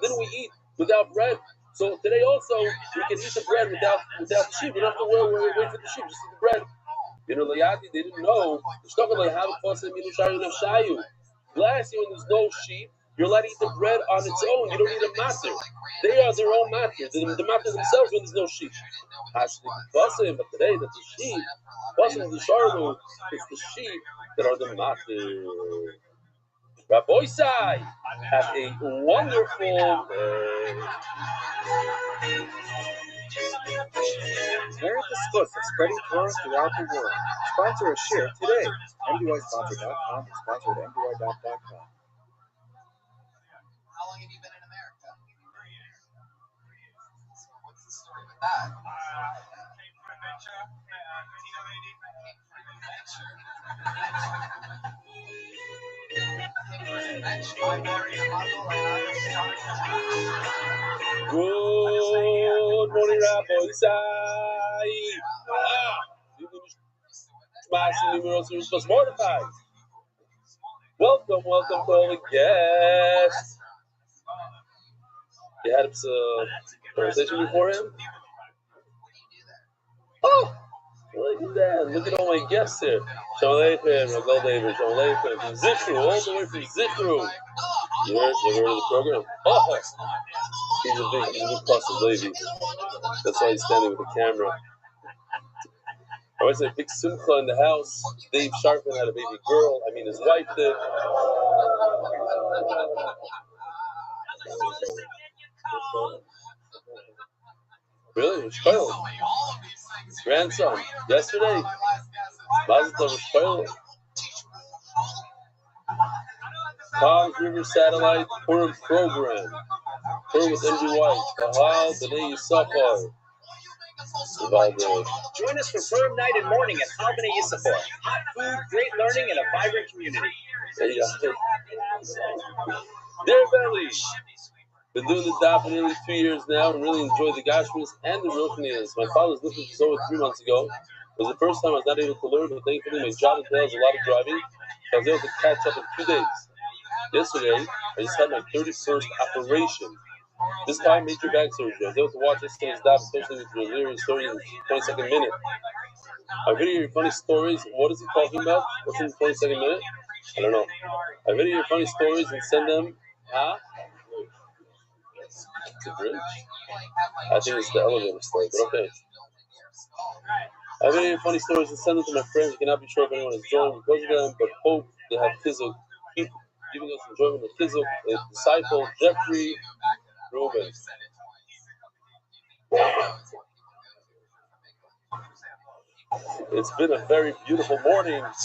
Didn't we eat without bread? So today also, we can eat the bread without the sheep. We don't have to wait for the sheep, just eat the bread. They didn't know. Last year, when there's no sheep, you're allowed to eat the bread on its own. You don't need a matter. They are their own matter. The matter themselves when there's no sheep. But today, that's the sheep. It's the sheep that are the matter. Rabbi Sai, have a wonderful Merit the Schus of spreading Torah throughout the world. Sponsor a share today. MDYsponsor.com and sponsor at MDY.com. How long have you been in America? 3 years. So what's the story with that? Came for adventure, Latino lady. Came for adventure. Good morning, Rabbi Rothschild. Welcome to all the guests. You had a conversation before him? Oh, look at that. Look at all my guests here. Shalom Aleichem, Ragal David, Shalom Aleichem, from Zichru, all the way from Zichru. You heard of the program? Oh, he's a big plus of Levi. That's why he's standing with the camera. I always say big simcha in the house. Dave Sharpin had a baby girl. I mean, his wife did. Really? Shkoil. His grandson. Yesterday. Mazel Tov Shkoil. Palms River Satellite Purim program. Purim with MG White. Kahal B'nai Yisachar. Join us for Firm Night and Morning at Albany Yissafor. Hot food, great learning, and a vibrant community. Dear Belly, been doing this job for nearly 2 years now and really enjoy the Gashmis and the Ruchnias. My father's listened to over 3 months ago. It was the first time I was not able to learn, but thankfully my job entails a lot of driving, so I was able to catch up in 2 days. Yesterday, I just had my 31st operation. This time, major back surgery. I was able to watch yesterday's job, especially with the hilarious story in the 22nd minute. I video your funny stories. What is he talking about? What's in the 22nd minute? I don't know. I video your funny stories and send them. It's a bridge. I think it's the elevator story, but okay. I video your funny stories and send them to my friends. You cannot be sure if anyone is joined because of them, but hope they have Kizuk. Keep giving us enjoyment of Kizuk, a disciple, Jeffrey Rubin. It's been a very beautiful morning. It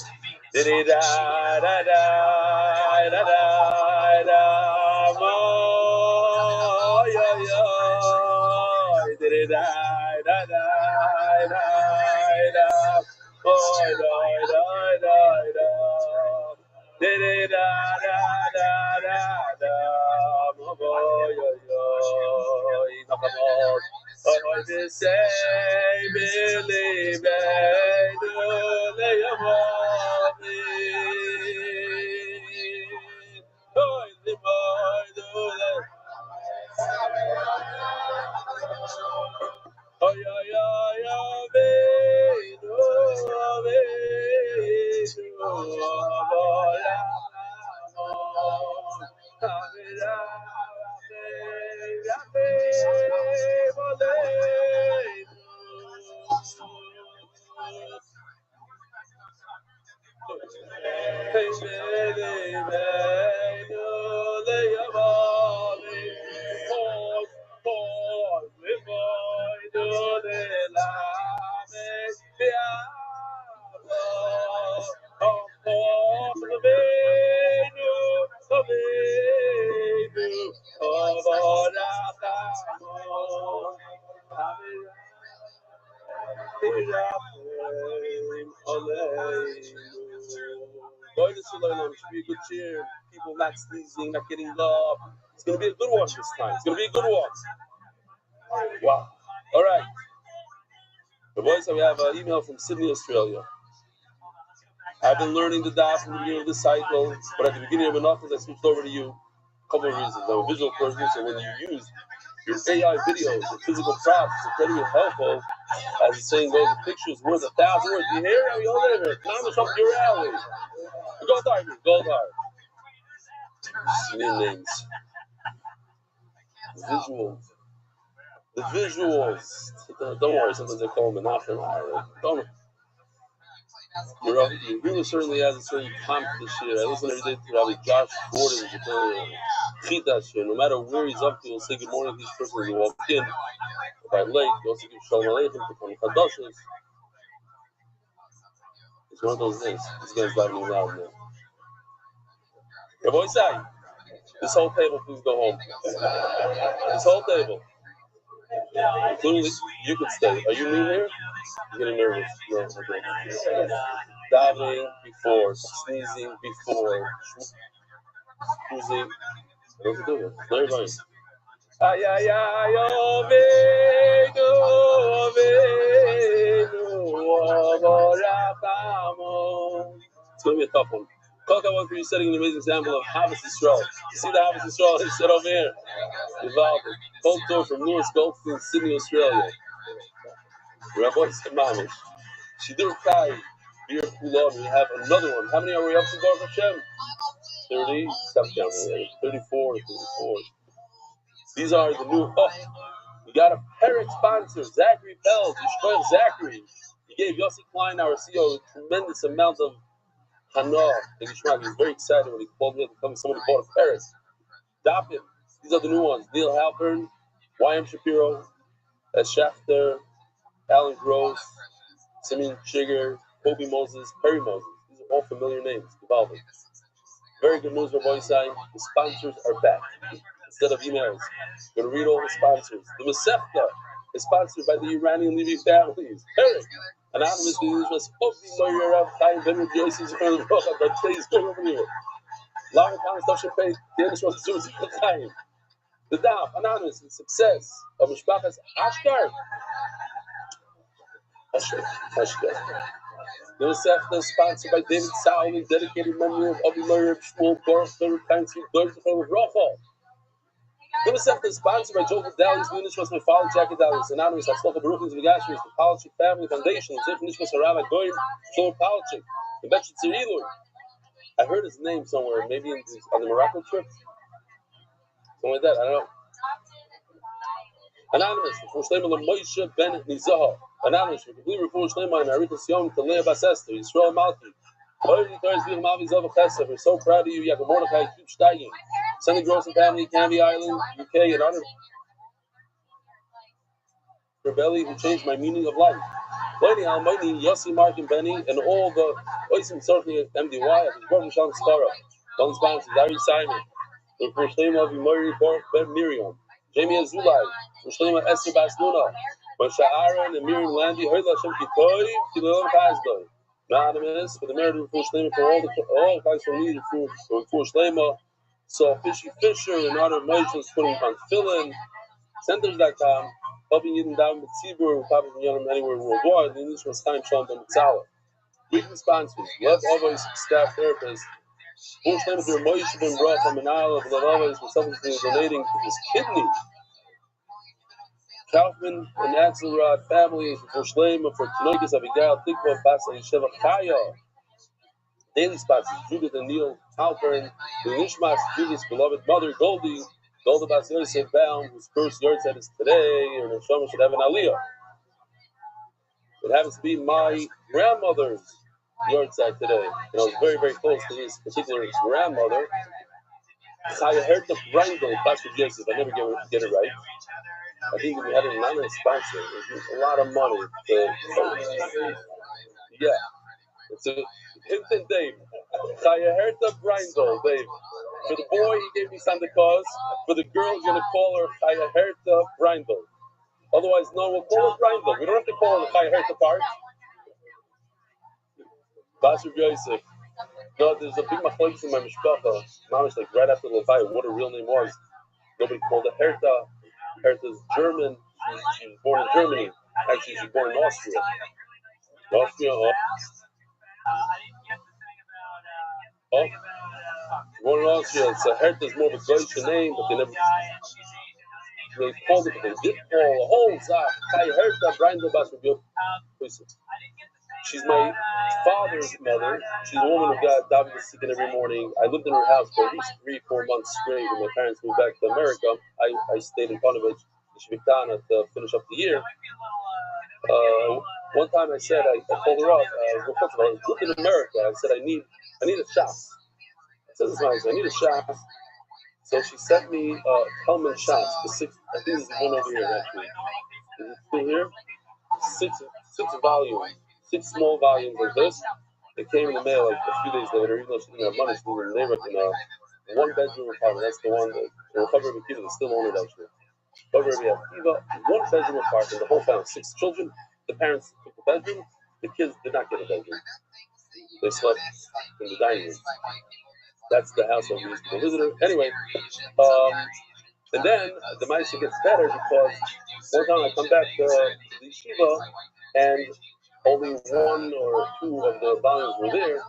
should be a good cheer. People not sneezing, not getting up. It's going to be a good one this time. It's going to be a good one. Wow. All right. The boys, we have an email from Sydney, Australia. I've been learning the daf from the beginning of this cycle, but at the beginning of Menachos, I switched over to you. A couple of reasons. I'm a visual person, so when you use your AI videos, your physical props, it's incredibly helpful. As the saying goes, a picture is worth 1,000 words. You hear it? You hold it. Now it's up your alley. Gold hard, gold hard. New names. Visuals. The visuals. Don't worry, sometimes they call them Menachem. Don't. You really certainly has a certain time to this year. I listen every day to Rabbi Josh Gordon, who's telling Chidash here. No matter where he's up to, he'll say good morning to each person when you walk in. If I'm late, he also gives Shalom Aleichem to come Chadashas. It's one of those days. This guy's driving me loud now. Your boy say, this whole table, please go home. This whole table. Including you could stay. Are you new here? I'm getting nervous. No, okay. Davening before, sneezing before, sneezing. What do we do? Very nice. Ay, ay, ay, Ovenu, it's going to be a tough one. Coca one for you setting an amazing example of Havas Yisrael. You see the Havas Yisrael, he said over here. Developed both door from Lewis Goldstein, Sydney, Australia. Rabbi Mamish. Shidur Kai, Beer Kulon. We have another one. How many are we up to, Baruch Hashem? 30. Stop counting. 34. These are the new. Oh, we got a parrot sponsor, Zachary Pell. Yishkoyach Zachary. He gave Yossi Klein, our CEO, a tremendous amount of hana. He was very excited when he called me to come. Someone bought a parrot. Stop him. These are the new ones. Neil Halpern, Y.M. Shapiro, S. Schachter, Alan Gross, Simeon Chigger, Kobe Moses, Perry Moses. These are all familiar names. Developing. Very good news, Rabbi Isai. The sponsors are back. Instead of emails, you're going to read all the sponsors. The Masechta is sponsored by the Iranian Levy families. Eric, anonymous was Ovi Moyer Rav Chaim Ben Rabbi Yossi Zichron Levracha, but today's going over here. Long time stuff should pay. The English was Zuz Chaim. The Daf, anonymous, the success of Mishpachas Ashkar. The Masechta is sponsored by David Saul, dedicated memory of Ovi Moyer Shmuel Baruch third time to Zichron Levracha. The Masechta is sponsored by Joel Dallas, the English was my father, Jackie Dallas, anonymous, Hafslocha Baruch Zvigashi, the Palachik Family Foundation, the English was Rabbi Goyim, Shlomo Palachik, the Betchet Tzirilu. I heard his name somewhere, maybe on the Morocco trip. Something like that, I don't know. Anonymous, for Shlema Moshe Ben Nizaha. Anonymous, for complete report Shlema and Aritas Yom to Leah Basester, Yisrael Malki. We're so proud of you, Yaakov Mordechai, keep steiging. Sunny Gross and family, Canvey Island, UK, and other Rebelli who changed my meaning of life. Lady Almighty, Yossi, Mark, and Benny, and all the Oisim Certainly at MDY, at the Gordon Shalom Skara, Don Sponsor, Larry Simon, the Shlema of Murray Bork, Ben Miriam, Jamie Azulai, the Shlema Esther Basluna, Moshe Aaron, and Miriam Landy, Hoyla Shem Kitoi, Kilon Kazdoi. Anonymous, for the merit of Shlema, for all guys who needed for Shlema, so Fishy Fisher, in honor of Moshe, putting on Philin, Centers.com, helping you down with Tzibur, popping you anywhere worldwide. The English was time Shalom Ben Mitzala. Weekly sponsors, Love Always staff therapist, Bush Limited, Moshe Ben Bracha, Menala, Love Always, for selfishly donating to his kidney. Kaufman and Axelrod families, for Shlema, for Tinoikis, Abigail, Tikva, Basa, Yesheva, Chaya. Daily sponsors, Judith and Neil Halpern, the Nishmas, Judith's beloved mother, Goldie, Golda Bas Yosef Baum, whose first yard is today, and Neshama should have an aliyah. It happens to be my grandmother's yard today. And I was very, very close to this particular grandmother. Chaya Herta Brindle, Pastor Yosef. I never get it right. I think we had an anonymous sponsor. It was a lot of money. Yeah. It's a Hinton Dave. Chaya Herta Brindle, Dave. For the boy, he gave me Santa Claus. For the girl, he's going to call her Chaya Herta Brindle. Otherwise, no, we'll call her Brindle. We don't have to call her the Chaya Herta part. Pastor Yosef. No, there's a big machlokes in my mishpacha. Mamish, like right after Levi, what her real name was. Nobody called her Herta. Herta's German. She was born in Germany. Actually, she was born in Austria. Born in Austria. So Herta's more of a Goyish name, but they never really called it. But they did call a whole Zach. Herta, Brindle, Pastor Yosef. She's my father's mother. She's a woman of God. David was sick every morning. I lived in her house for at least 3-4 months straight. When my parents moved back to America, I stayed in Ponovich, Shviktana, to finish up the year. One time I said, I called her up. I lived in America. I said, I need a shop. I said this nice. I need a shop. So she sent me Hellman shots. I think there's one over here actually. Is it still here? Six volumes. 6 small volumes of this. It came in the mail like a few days later, even though she didn't have money, she was in a one-bedroom apartment. That's the one that the recovery of Akiva, they still own it actually. Recovery of Akiva, 1-bedroom apartment, the whole family, 6 children. The parents took the bedroom, the kids did not get a bedroom. They slept in the dining room. That's the house that we used to go visit her. Anyway, and then the mindset gets better because one time I come back to the yeshiva and only 1 or 2 of the volumes were there,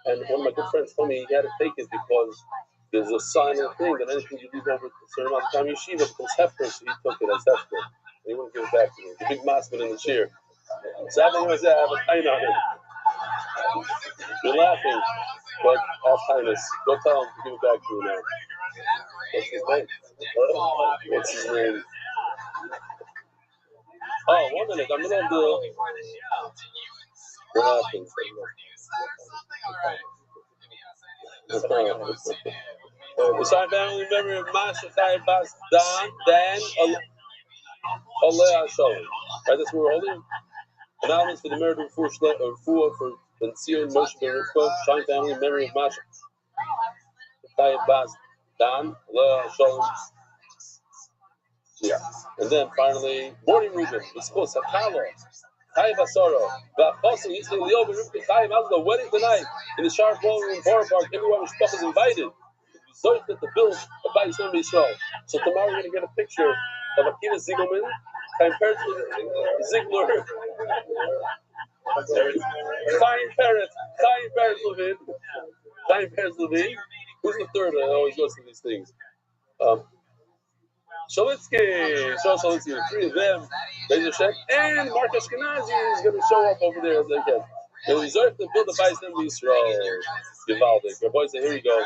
and one of my good friends told me he had to take it because there's a sign or thing that anything you leave over a certain amount of time yeshiva becomes hefker, so he took it as hefker. And he wouldn't give it back to me. The big masman in the chair. So I have a pain on it. You're laughing, but Highness, go tell him to give it back to you now. What's his name? Oh, 1 minute. I'm going to do what happens. The side family memory of Masha Chai Bas Dan Aleh Shalom. Right, that's where we're holding. Announcements for the merit of Fuah for Benzir and Moshe Ben Rivka. Shine family memory of Masha Chai Bas Dan Aleh Shalom. Yeah. And then finally, morning Reuben, it's called Sakala, Chai Basoro, Vachosu, Yisrael, Leo, Rivka, Chai, the wedding tonight in the Sharp Ballroom, Borough Park, everyone Mishpach is invited. So that the bill of Bais Yisrael. So tomorrow we're going to get a picture of Akiva Ziegelman, Chaim Ziegler, Chaim Peretz Levin, Chaim Peretz Levin. Who's the third that always goes to these things? Shalitsky, Shalitsky, the three of them, and Mark Ashkenazi is going to show up over there as they can. They reserve to build a Bais Yisrael. Givaldic. Your boys say, here you go.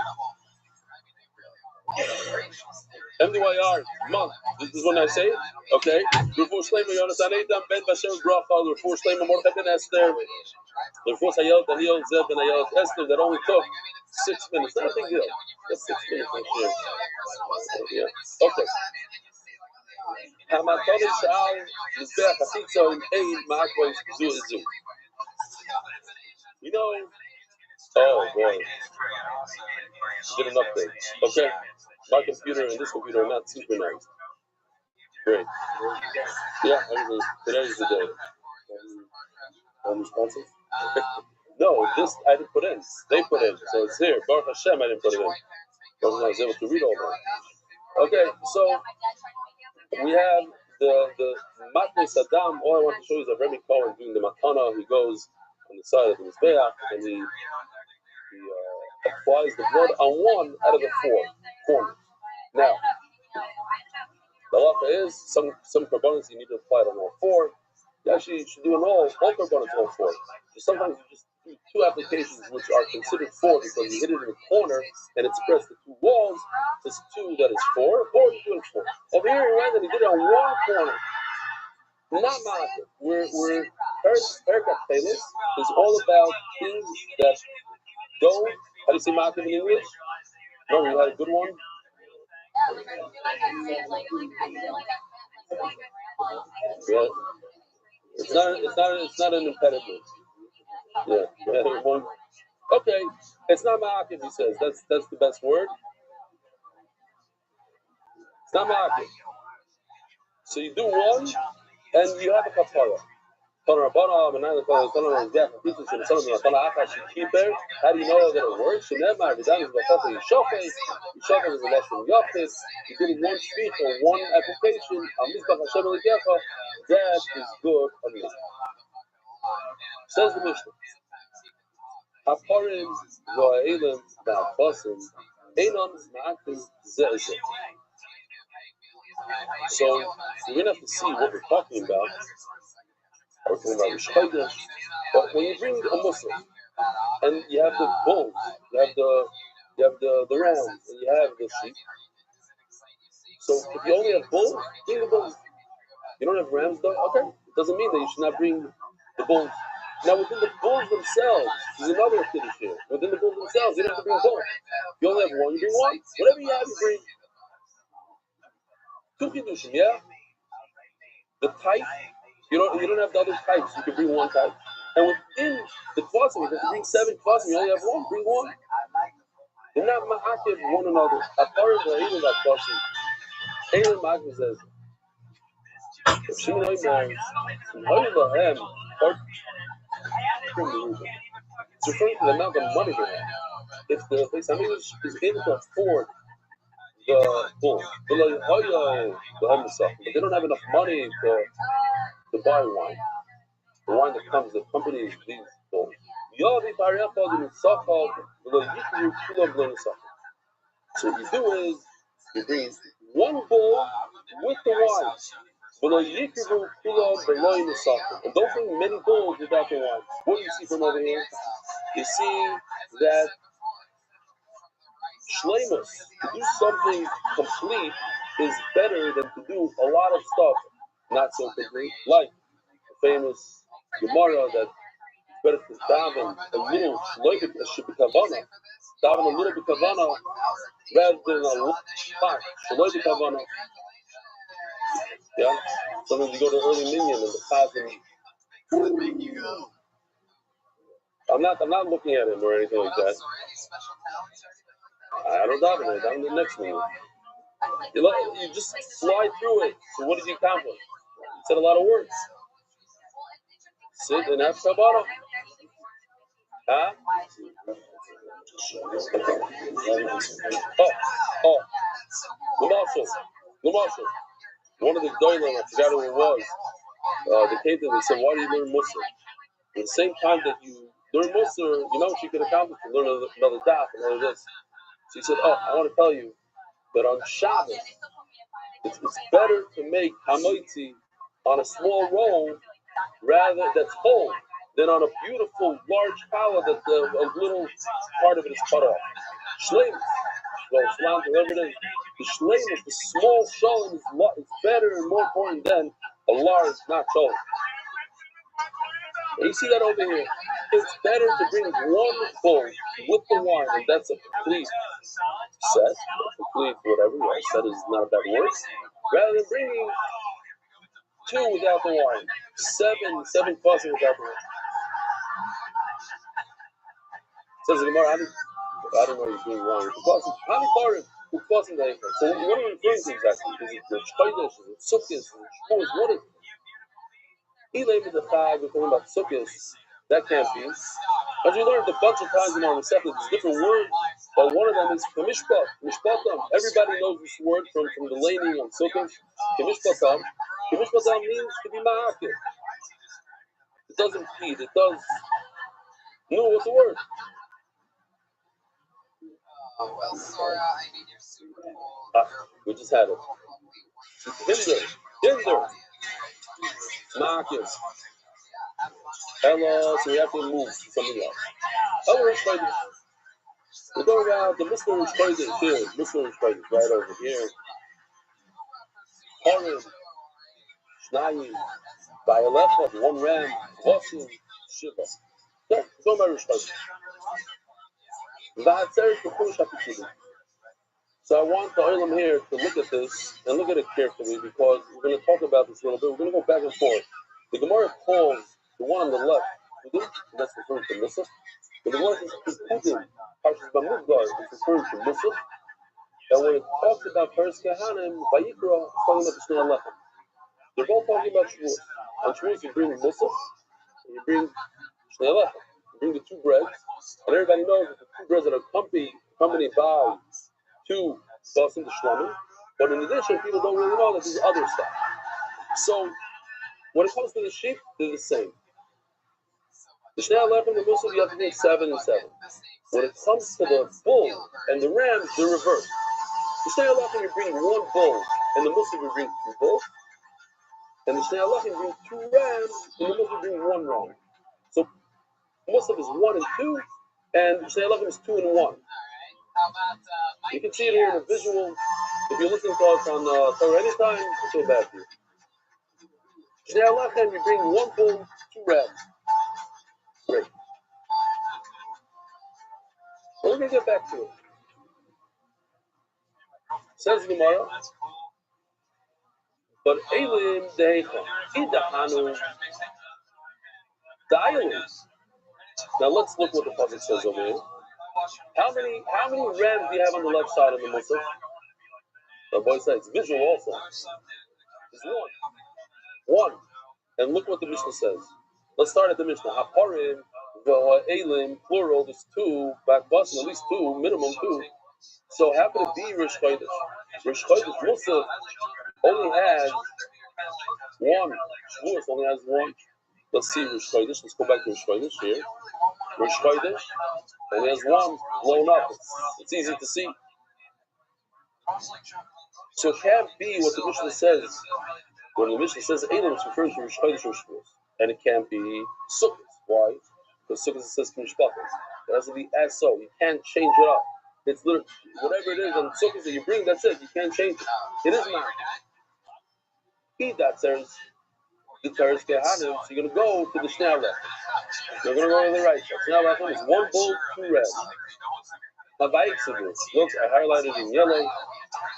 MDYR, month. This is when I say it. Okay. Refuah Shleima Yonatan Eitam Ben Bashem Bracha. Refuah Shleima Mordechai Ben Esther. Refuah Hayel Daniel Zev Ben Hayel Esther. That only took 6 minutes. Not a big deal. That's 6 minutes. Yeah. Okay. Hamatoli Shal Mizbeach Hafitzo in Ein Ma'akvos Zu Zu. You know. Oh boy. Did an update. Okay. My computer and this computer are not synchronized. Great. Yeah, today is the day. Unresponsive? No, this I didn't put in. They put in, so it's here. Baruch Hashem, I didn't put it in. I was able to read all that. Okay, so we have the Matne Saddam. All I want to show you is that Rabbi Cohen doing the Matana. He goes on the side of the Mizbeach and he applies the blood on one out of the 4 corners. Now, the halacha is some korbanos you need to apply it on all 4. You actually should do an all korbanos on all 4. So sometimes you just do 2 applications which are considered 4 because you hit it in a corner and it spreads to 2 walls. It's 2 that is 4, or you do it 4. Over here he went and he did it on 1 corner. Not matter. We're Perkat Pelis is all about things that don't. How do you say matter in English? No, you had a good one. Yeah. It's not an impediment. Yeah. One. Okay. It's not ma'akiv, he says. That's the best word. It's not ma'akiv. So you do 1 and you have a kapara. How do you know that it works? Yishafet is a lesson. Yafet, you did 1 speech or 1 application. That is good on you. Says the Mishnah. Haparim v'a'ilim v'abasim einam ma'akim ze'ezeh. So we're gonna have to see what we're talking about. We're talking about Rothschild. But when you bring a Muslim and you have the bulls, you have the rams, and you have the sheep. So if you only have bulls, bring the bulls. You don't have rams though? Okay. It doesn't mean that you should not bring the bulls. Now within the bulls themselves, there's another kiddush here. Within the bulls themselves, you don't have to bring both. If you only have 1, you bring 1. Whatever you have, you bring 2 kiddushim, yeah? The type, you don't have the other types, you can bring 1 type. And within the kvasim, if you bring 7 kvasim, you only have 1, bring 1. They're not ma'akiv one another. Aparim v'a'ilim v'kvasim. Eilim ma'akiv says, if she knows that, it's referring to the amount of money they have. If the place is able to afford the bull, but they don't have enough money to buy wine. The wine that comes, the company these bulls. So what you do is you bring 1 bull with the wine. And don't bring many bulls without the wine. What do you see from over here? You see that shleimus, to do something complete, is better than to do a lot of stuff not so complete. Like the famous Gemara that it's better to daven a little kavana, daven a little bit kavana rather than a lot shloim kavana. Yeah, sometimes you go to early minyan and the chazan. I'm not looking at him or anything like that. I don't daven it. I'm the next minyan. You just fly through it. So what did you accomplish? You said a lot of words. Sit and have kabbalah. Huh? The marshal. One of the doilim, I forgot who it was. They came to him and said, "Why do you learn Musar?" At the same time that you learn Musar, you know what you could accomplish. You learn another daf, another this. So he said, "Oh, I want to tell you that on Shabbos, it's better to make hamoitzi on a small roll rather that's whole than on a beautiful large challah that a little part of it is cut off. Shleimus, well, Islam, whatever it is, the shleimus, the small shalom is better and more important than a large, not shalom. And you see that over here. It's better to bring one bowl with the wine, and that's a complete set, a complete whatever. Yeah, set is not a bad word. Rather than bringing two without the wine, seven passing without the wine. Says the Gemara, I don't know you're doing wrong. So what are we referring to exactly? Is it the Chodesh? Is it Sukkot? Is it Shavuos? What is it? He labeled the Chag, we're talking about Sukkot. That can't be. As we learned a bunch of times in our Masechet, there's different words, but one of them is Mishpat. Mishpatam. Everybody knows this word from the laning on Sukkot. Mishpatam. Mishpatam means to be ma'akir. It doesn't impede. It does. No, what's the word? Well, Sora, I mean, you're super cool. We just had it. Hinder. Marcus. Hello, so we have to move to something else. We're going about the Muslim Shkoidish here. Muslim Shkoidish right over here. Horim. Shnayim. Bayalecha, one ram. Vosim. Shiva. Yeah, go about Shkoidish. So I want the Olam here to look at this and look at it carefully because we're going to talk about this a little bit. We're going to go back and forth. The Gemara calls the one on the left, that's referring to Misa. But the one that's Pudim, Parshas Bamidbar, is referring to Misa. And when it talks about Paras Kehanim, Vayikra, it's talking about the Shnei Alechem. They're both talking about Shavuos. On Shavuos, you bring Misa, and you bring Shnei Alechem. You bring the two breads, and everybody knows that the two breads that are accompanied by two basim to shlamim, but in addition, people don't really know that there's other stuff. So, when it comes to the sheep, they're the same. The Shnei Alechem and the Muslim, you have to make 7 and 7. When it comes to the bull and the ram, they're reversed. The Shnei Alechem, you bring one bull, and the Muslim, you bring 2 bulls. And the Shnei Alechem, you bring 2 rams, and the Muslim, you bring 1 ram. So, Muslim is 1 and 2, and the Shnei Alechem is 2 and 1. You can see it here in a visual. If you're listening to us on Torah anytime, it's so bad for you. Shnei Alechem, you bring 1 bull, 2 rams. Great. Well, we're going to get back to it. Says the Gemara, but Elim Dehecha, Idahanu, Da'alim. Now let's look what the Pasuk says over here. How many rams do you have on the left side of the Musaf? On both sides. Visual also. There's 1. And look what the Mishnah says. Let's start at the Mishnah. Haparim, Elim, plural, there's 2, Bakbasim, at least 2, minimum 2. So how could it be Rish Chodesh? Rish Chodesh Musaf only has 1. Shavuos only has 1. Let's see Rish Chodesh. Let's go back to Rish Chodesh here. Rish Chodesh only has 1 blown up. It's easy to see. So it can't be what the Mishnah says. When the Mishnah says Elim, it's referring to Rish Chodesh or Shavuos. And it can't be Sukkot. Why? Because Sukkot says Mishpatim. It has to be as so. You can't change it up. It's literally, whatever it is on Sukkot that you bring, that's it. You can't change it. It is not. That says the Paras Kehanim, so you're going to go to the Shnei Alechem. You're going to go to the right side. Shnei Alechem is 1 bull, 2 rams. Look, I highlighted in yellow.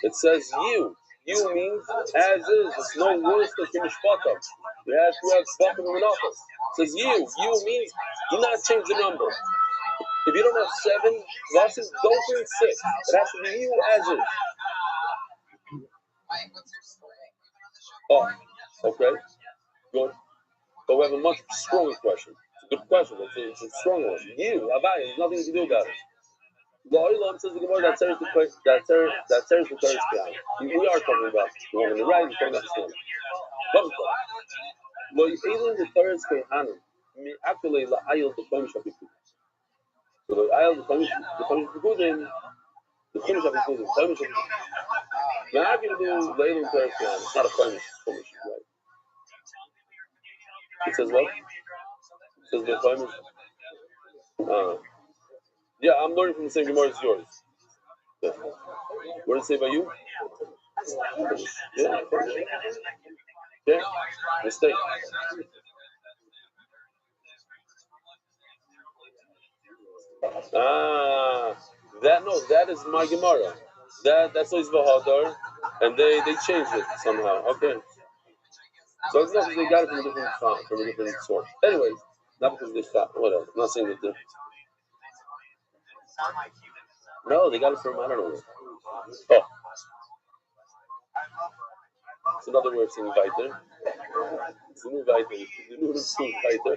It says you. You means as is. It's no worse than Mishpatim. You have to have Shpatim and Menachos. It says you. You means do not change the number. If you don't have 7 vasim, don't bring 6. It has to be you as is. Oh, okay, good. But we have a much stronger question. It's a good question. It's a strong one. You, Abai, there's nothing you can do about it. The Oilam says the Gemara that says the third sky. We are talking about the one on the right, we're talking about the one. Lo Eilim the third sky Hanan. Me actually la Ayil the Komish Habikudim. So the Ayil the Komish Habikudim, the Komish Habikudim, Komish Habikudim. Now how can you do the Eilim the third sky Hanan? It's not a Komish, right? It says what? It says the Komish. Yeah, I'm learning from the same Gemara as yours. Yeah. What did it say about you? Yeah. Yeah. Mistake. That is my Gemara. That's always Vahadar, and they changed it somehow. Okay. So it's not because they got it from a different source. Anyways, not because they stopped. Whatever. I'm not saying that they. No, they got it from I don't know. Oh. It's another way of saying Viter. It's a new Viter. The new Viter.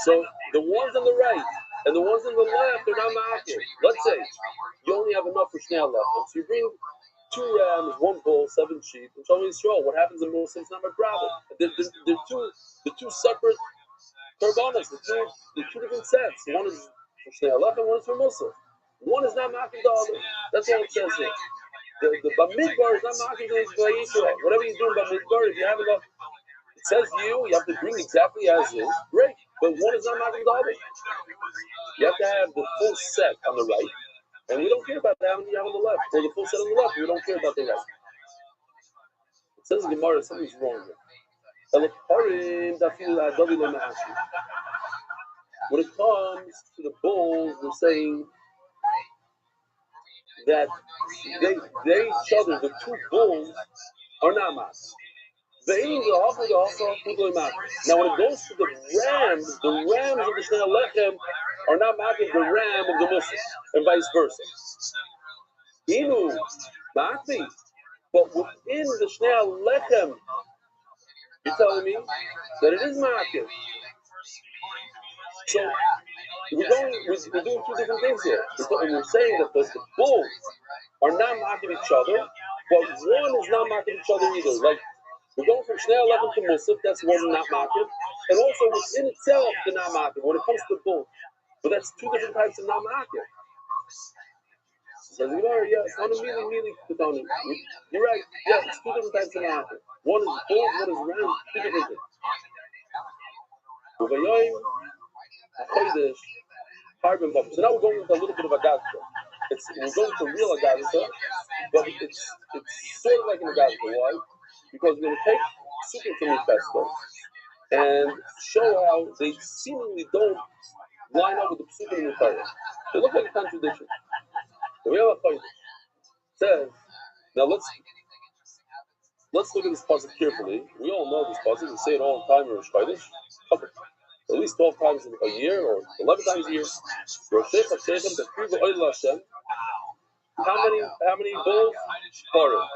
So the ones on the right and the ones on the left are not ma'akir. Let's say you only have enough for Shnei Lechem, so you bring 2 rams, 1 bull, 7 sheep, and show me Yisrael. What happens in Muslim is not my problem. They're two separate korbanos. The two different sets. One is for Shnei Lechem, one is for Muslim. One is not ma'akir the other. That's all it says here. The Bamidbar is not ma'akir the Yisrael. Whatever you do in Bamidbar, if you have enough. It says you have to bring exactly as is. Great. But one is not ma'akir the other. You have to have the full set on the right. And we don't care about how many you have on the left. Or the full set on the left. We don't care about the rest. It says in Gemara, something's wrong here. When it comes to the bulls, we're saying that they each other, the 2 bulls, are not mas. Now, when it goes to the rams of the Shnei Lechem are not making the ram of the Muslim, and vice versa. But within the Shnei Lechem, you're telling me that it is making. So we're doing 2 different things here. We're saying that the bulls are not making each other, but one is not making each other either. Like, we're going from Shnei Lechem to Musaf, that's one not market, and also within itself the not market when it comes to bull. But that's 2 different types of not market. So yeah, it's not immediately Ketani. You're right, yeah, it's 2 different types of not market. One is bull, one is ram, 2 different things. So now we're going with a little bit of Agadka. We're going to real Agadka, but it's sort of like an Agadka. Why? Because we're going to take Sukkot from the festival and show how they seemingly don't line up with the Sukkot in the Torah. They look like a contradiction. So we have a fight. It says, now let's look at this puzzle carefully. We all know this puzzle. We say it all the time in Rosh Chodesh. At least 12 times a year or 11 times a year. How many bulls? 4.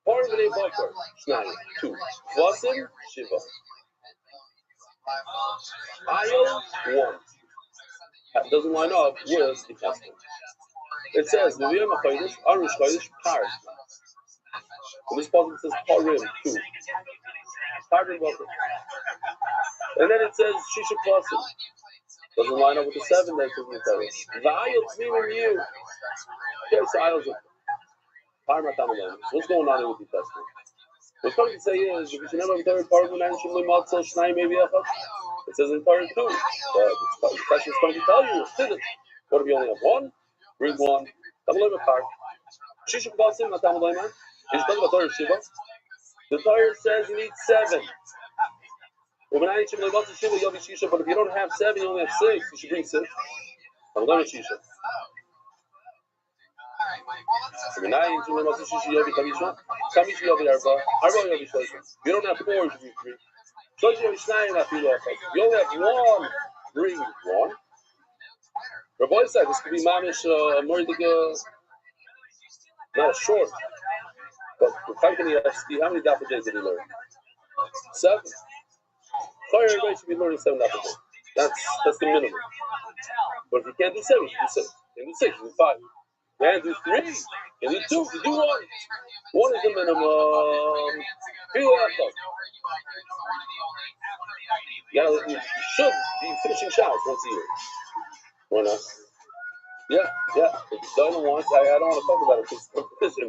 Part of the Bakar, 2. Vasim, Shiva. Ayel, 1. That doesn't line up with the testament. It says, the Viyam HaChodesh, Arush Chodesh, Par. And this puzzle says Parim, 2. Parim Bakar. And then it says Shisha Klasim. Doesn't line up with the 7 that says in the Torah. The Ayel, Tzmim, and you. Okay, so Ayel's what's going on with the testament? What I'm trying to say is, if you should never have a third part of the nine, it says in Torah 2. The question is going to tell you, what if you only have 1? Bring 1. The Torah says you need 7. But if you don't have 7, you only have 6. You should bring 6. If you don't have 4, you should be 3. You only have 1, bring 1. Rabbi said this could be mamish more not a short, but how many daf a day did he learn? 7. Everybody should be learning 7 daf a day. That's the minimum. But if you can't do 7, you do 6. You can do 6, you do 5. You can't do 3, you do 2, you do 1. 1 is the minimum. You should be finishing showers once a year. Why not? Yeah. If you done it once, I don't want to talk about it because it's competition.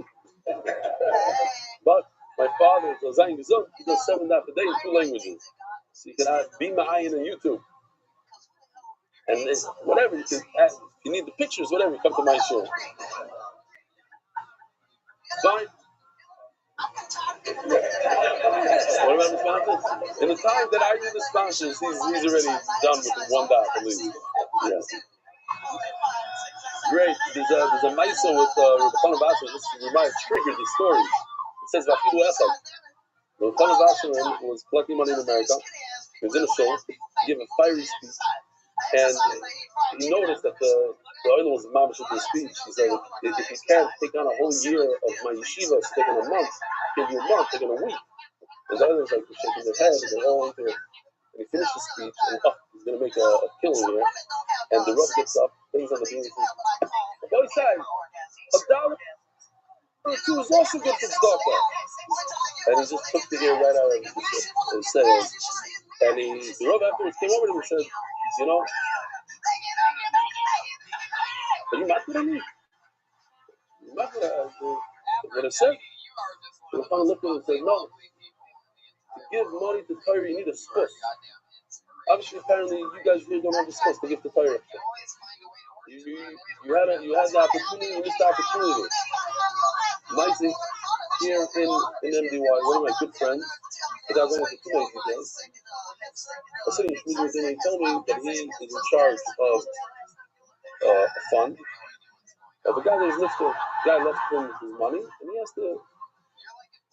But my father is Zayin Gezuk. He does 7 daf a day in 2 languages. So you can be ma'ayin on YouTube. And whatever, you can add, if you need the pictures, whatever, come to my show. Fine. What about the sponsors? In the time that I do the sponsors, he's already done with 1 daf at least. Yeah. Great. There's a Maisa with Rabbi Rothschild. This might have triggered the story. It says Vafilu Echad. Rabbi Rothschild was collecting money in America. He was in a show. He gave a fiery speech, and he noticed that the oil was mamish with his speech. He said, if you can't take on a whole year of my yeshiva, it's taking a month. Give you a month, taking a week. And the oil was like shaking their head and going all into it. And he finished his speech, and he's going to make a killing here. And the Rav gets up, things on the beam, and says, boy said, $1 or 2 is also good for tzedakah. And he just took the ear right out of his sales. And the Rav afterwards came over to him and said, you know, are you mad at me? You mad at what I said? And the Rav looked at him and said, no. To give money to Torah, you need a spus. Obviously, apparently, you guys here don't have a spus to give to Torah. You had the opportunity, you missed the opportunity. Nicely, here in MDY, one of my good friends, but I went with the 2 days ago. I was sitting in meeting with him, and he told me that he is in charge of a fund. The guy that was lifting, the guy left him his money, and he has to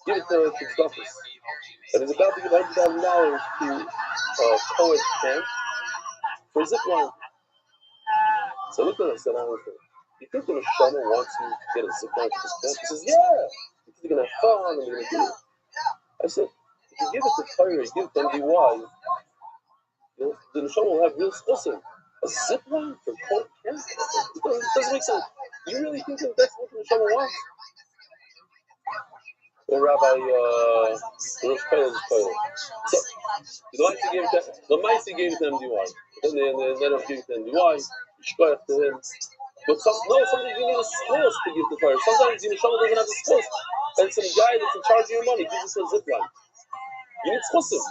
give it to Tzedakah. And he's about to give $100,000 to Poet Camp for zip line. So I looked at him and said, you think the Neshama wants you to get a zip line for this camp? He says, yeah. They're going to have fun and they're going to do it. I said, if you give it to Torah, you give it to MDY, the Neshama will have real schussim. A zip line for Poet Camp? It doesn't make sense. You really think that that's what the Neshama wants? Or Rabbi Rothschild. So the Maisi gave it to MDY. And they ended up giving it to MDY. Shkoyach to him. But sometimes you need a source to give the Torah. Sometimes the Neshama doesn't have a source. And some guy that's in charge of your money gives us a zip line. You need schussim.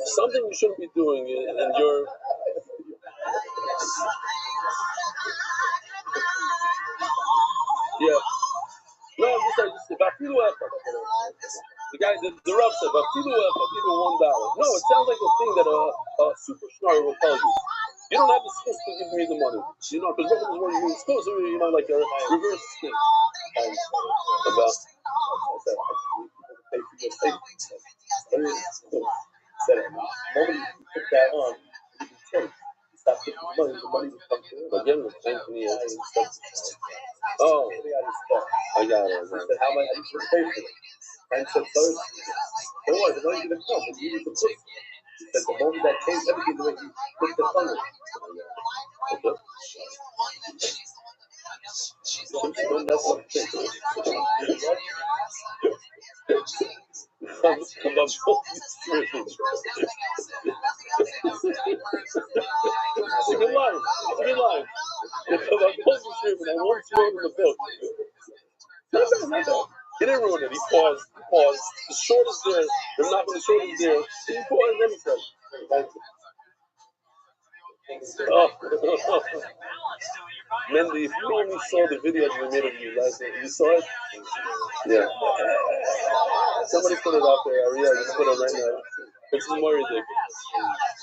Something you shouldn't be doing in your... Yeah. No, I'm just Vafilu Echad. The guy, the Rav said, Vafilu Echad, even $1. No, it sounds like a thing that a super schnarr will tell you. You don't have the skills to give me the money. You know, because what is more, you skills, you know, like a reverse scheme. And about, pay for your safety. Said, the moment you put that on, you can take. Stop getting the money will come to him. Again, with Anthony and stuff. Oh, I got it. I said, how much? I need to pay for it. And said, sorry. Don't worry, the money's going to come. But you need to put it. He said, the moment that changed everything, the way you put the funnel. Okay. It's a good line. It's a good line. Because I'm posting stream and I won't throw it in the book. Not bad. He didn't ruin it. He paused. The short is there. They're not when the short is there. He paused and then he said, thank you. Oh. Mendy, if you only saw the video we made of you last night, you saw it? Yeah. Somebody put it out there. Ariel, just put it right now. It's more ridiculous.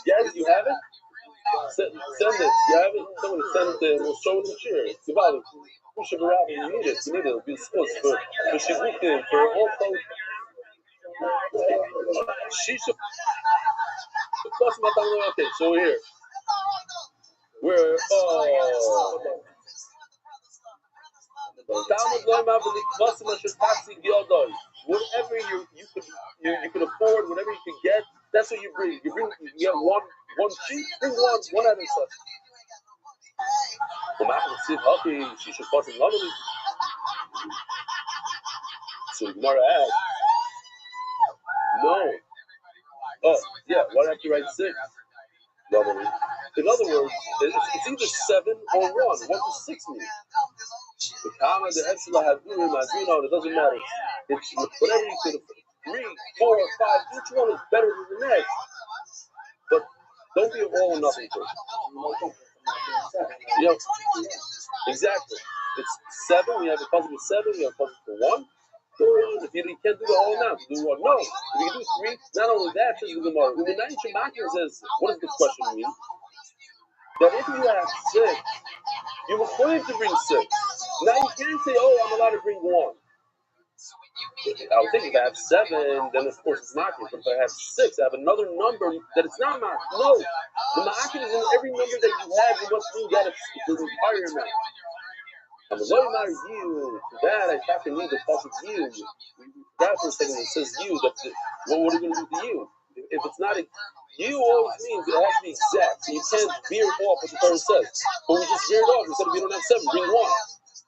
Yes, you have it? Send it. You have it? Somebody send it there. We'll show it in the chair. It's about it. We should be rapping. You need it. It'll be supposed for Shibukim, for all folks. She should. Okay, so we're here. We're whatever you can afford, whatever you can get, that's what you bring. You get one sheep, bring one at a time. She should pass in love. So Gemara asks, no. Oh, yeah, why don't you write 6? Normally. In other words, it's either 7 or 1. What does 6 mean? The comma, the epsilon, it doesn't matter. It's whatever you could afford. 3, 4, 5, each one is better than the next. But don't be an all or nothing person. You know, exactly. It's 7, we have a puzzle with 7, we have a puzzle for 1. If you can't do the whole amount, you do 1. No. If you can do 3, not only that, says the Gemara. The Nine Shemakim says, what does this question mean? That if you have 6, you were going to bring 6. Now you can't say, oh, I'm allowed to bring 1. I would think if I have 7, then of course it's ma'akin. But if I have 6, I have another number that it's not ma'akin. No, the ma'akin is in every number that you have. You must bring that the entire amount. I'm a low matter you. To that, I have to need the possible you. That for a second, it says you. What are you going to do to you? If it's not a you, always means it has to be exact. So you can't veer off what the Torah says. But we just veered off. We said if you don't have 7, bring 1.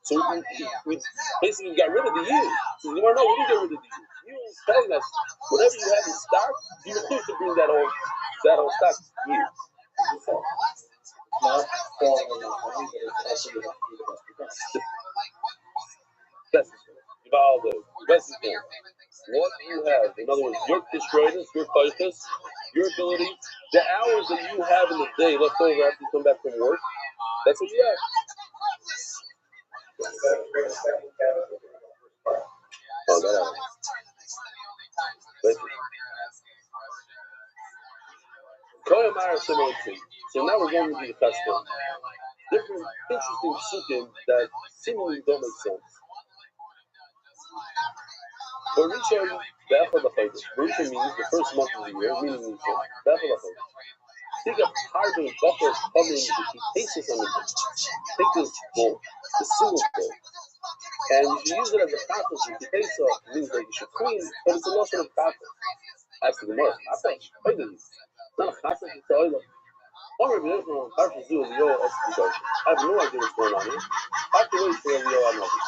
So we basically got rid of the you. So you want to know, we didn't get rid of the you. You is telling us whatever you have in stock, you refuse to bring that whole stock here. Best thing. What you have, in other words, your destroyedness, your focus, your ability, the hours that you have in the day left over after you come back from work, that's what you have. Oh, that happens. So now we're going to the festival. Different interesting sukkim that seemingly don't make sense. But Rishon means the first month of the year, meaning Rishon. Think of hardly buffer coming if he takes this on the bowl. Take this bowl, the single bowl. And you should use it as a kafel. If you take so, it means that you should clean, but it's a notion of kafel. As to the most, not a kafel, it's a oil. I have no idea what's going on here. I have to wait for Elio Anobi.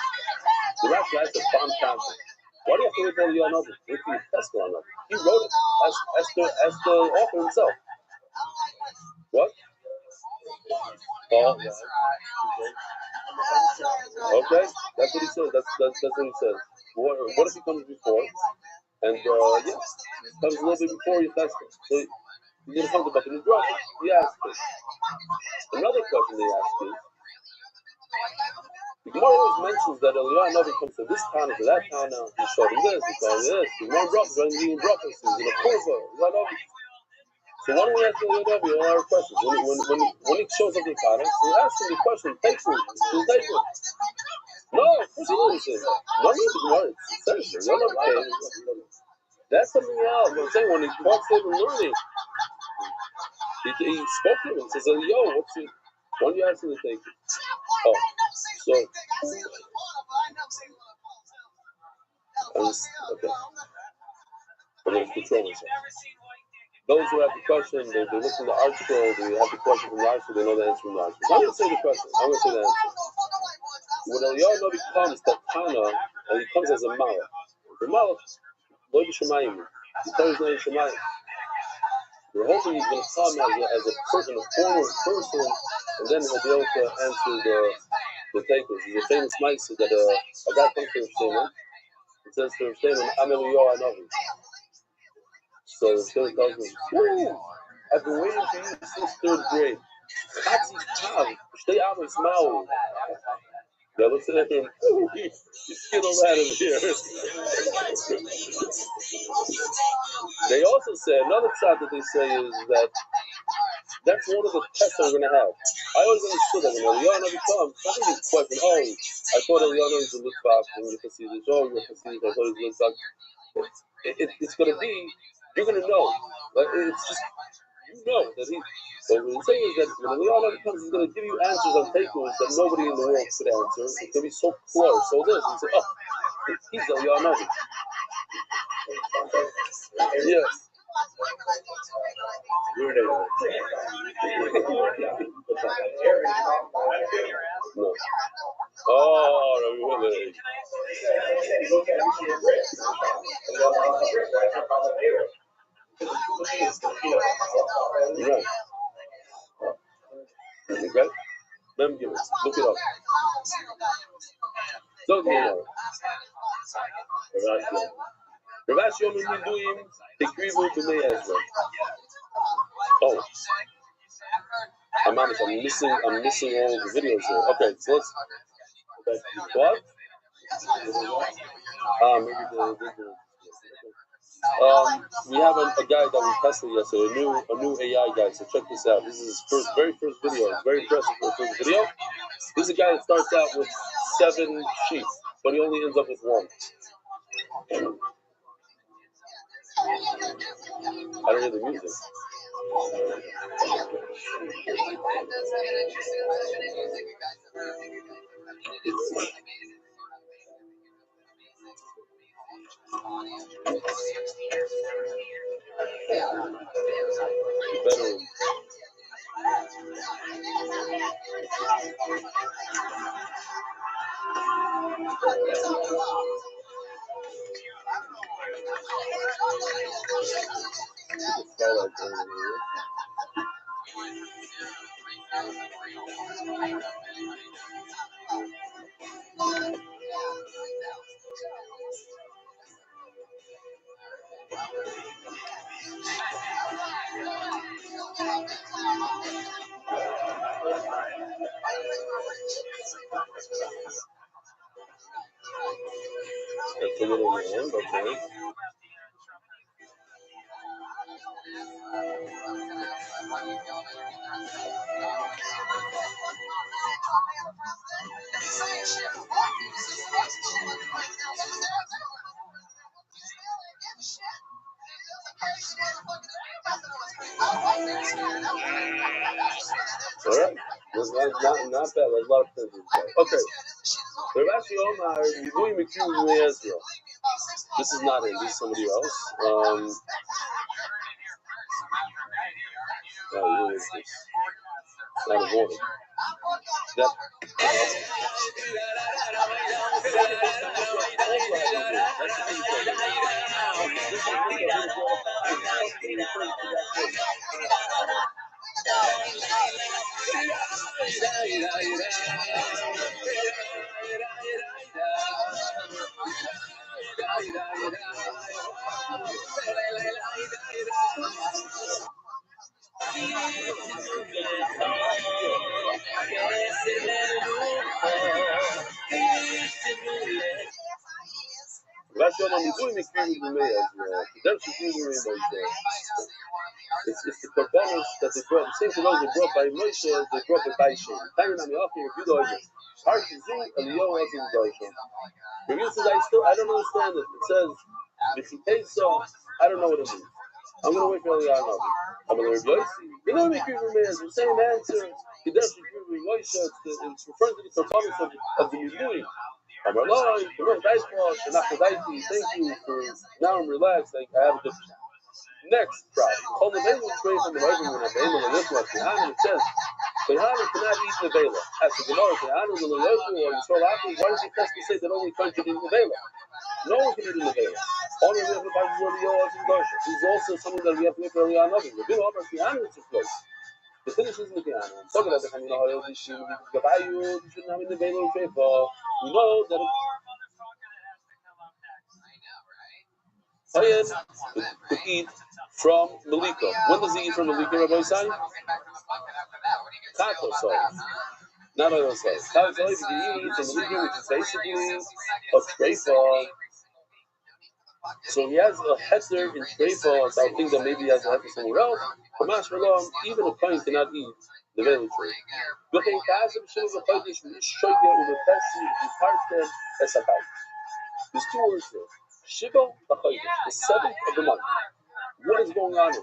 The Rashi has a bomb kafel. Why do you have to wait for Elio Anobi? Wait for your Tesla Anobi. He wrote it as the author himself. What? Oh, okay, that's what he says. That's what he says. What if he comes before? And comes a little bit before your festival. So you're gonna come to the drop. He asked it. Another question they ask is, the Gemara always mentions that Eliyahu Novi comes to this town or to that town now. He's showing this, he's showing this. The one drop is running in breakfast. He's in a kurva. So why don't we ask Eliyahu all our questions? When he shows up in the Kana, we ask him the question, take it. No, of course he wouldn't say that. No, the Gemara says it. That's something else. I'm saying when he talks to him and learning, he spoke to him and says, yo, what's it? Why don't you ask him to take it? Oh, so. Okay. I'm going to control myself. Those who have the question, they look in the art show, they have the question from the art show, they know the answer from the art show. I'm going to say the question. I'm going to say the answer. When Eliyahu Novi comes to Kana, and he comes as a malach. The malach, lo b'shamayim. He tells his name Shemayim. We're hoping he's going to come as a person, a former person, and then he'll be able to answer the takers. There's a famous mitzvah that a guy comes to Rav Shimon. It says to Rav Shimon, I'm Eliyahu Novi. So the Shimon tells me, I've been waiting for you since 3rd grade. Chatzi Tav, Shtei Avos Ma'u. Now looks at him, you skittled out of here. They also say, another shot that they say is that that's one of the tests that we're going to have. I always understood that when Eliyahu Novi comes, I think it's question, I thought Eliyahu Novi was a Litvak, and you're Hasidus, you're Hasidus, I thought he was a Litvak. It's going to be, you're going to know. But it's just, you know that he. What we're saying is that when Eliyahu comes, he's going to give you answers on takeaways that nobody in the world could answer. It's going to be so close. So this, and say, oh, he's Eliyahu. Yes. No. Oh, really? Right. Okay. Let me give it. Look it up. Don't get it. Rav Ashi Yom Niduim Tekrivu B'nei Ezra. Oh, I'm honest. I'm missing all the videos here. Okay, so let's. What? Maybe we have a guy that we tested yesterday, a new AI guy. So check this out. This is his very first video. It's very impressive for the first video. This is a guy that starts out with 7 sheep, but he only ends up with 1. I don't hear the music. It's a little long, okay. All right, that's not bad. There's a lot of things. Okay, Rav Ashi Omar Niduim Tekrivu B'nei Ezra. This is not him. This is somebody else. Really is this? It's out of order. That. It's the korbanos that they brought, the same korbanos they brought by Moshe, they brought by Baishin. Review says, I don't understand it. It says, if he takes so, I don't know what it means. I'm going to wait for Eliyahu. I'm going to review it. You know, the same answer. It's referring to the korbanos of the Yidui. Thank you for now I'm relaxed. I have a good next problem. It says Kehanim cannot eat nevela. As the Gemara, Kehanim is a Leyosu or Yisrael Achim. Why does he test to say that only Kohen can eat nevela? No one can eat nevela. Only we have the Bible word Yoav and Goshen. This is also something that we have to make early on. The Bill Omer Kehanim is just close. The finish is in the Kehanim. Talking about the Hamina Hoyel, the shouldn't have in the Velo Trefa. We know that Hayed could eat from Malika. When does he eat from Malika, Rabbi Sai? Taco sauce. Not oil sauce. Taco sauce, you can eat from Malika, which is basically a treifa. So he has a heter in treifa, so I think that maybe he has a heter somewhere else. Kamash Malam, even a kohen cannot eat the village tree. There's 2 words here. Shiva, the 7th of the month. What is going on here?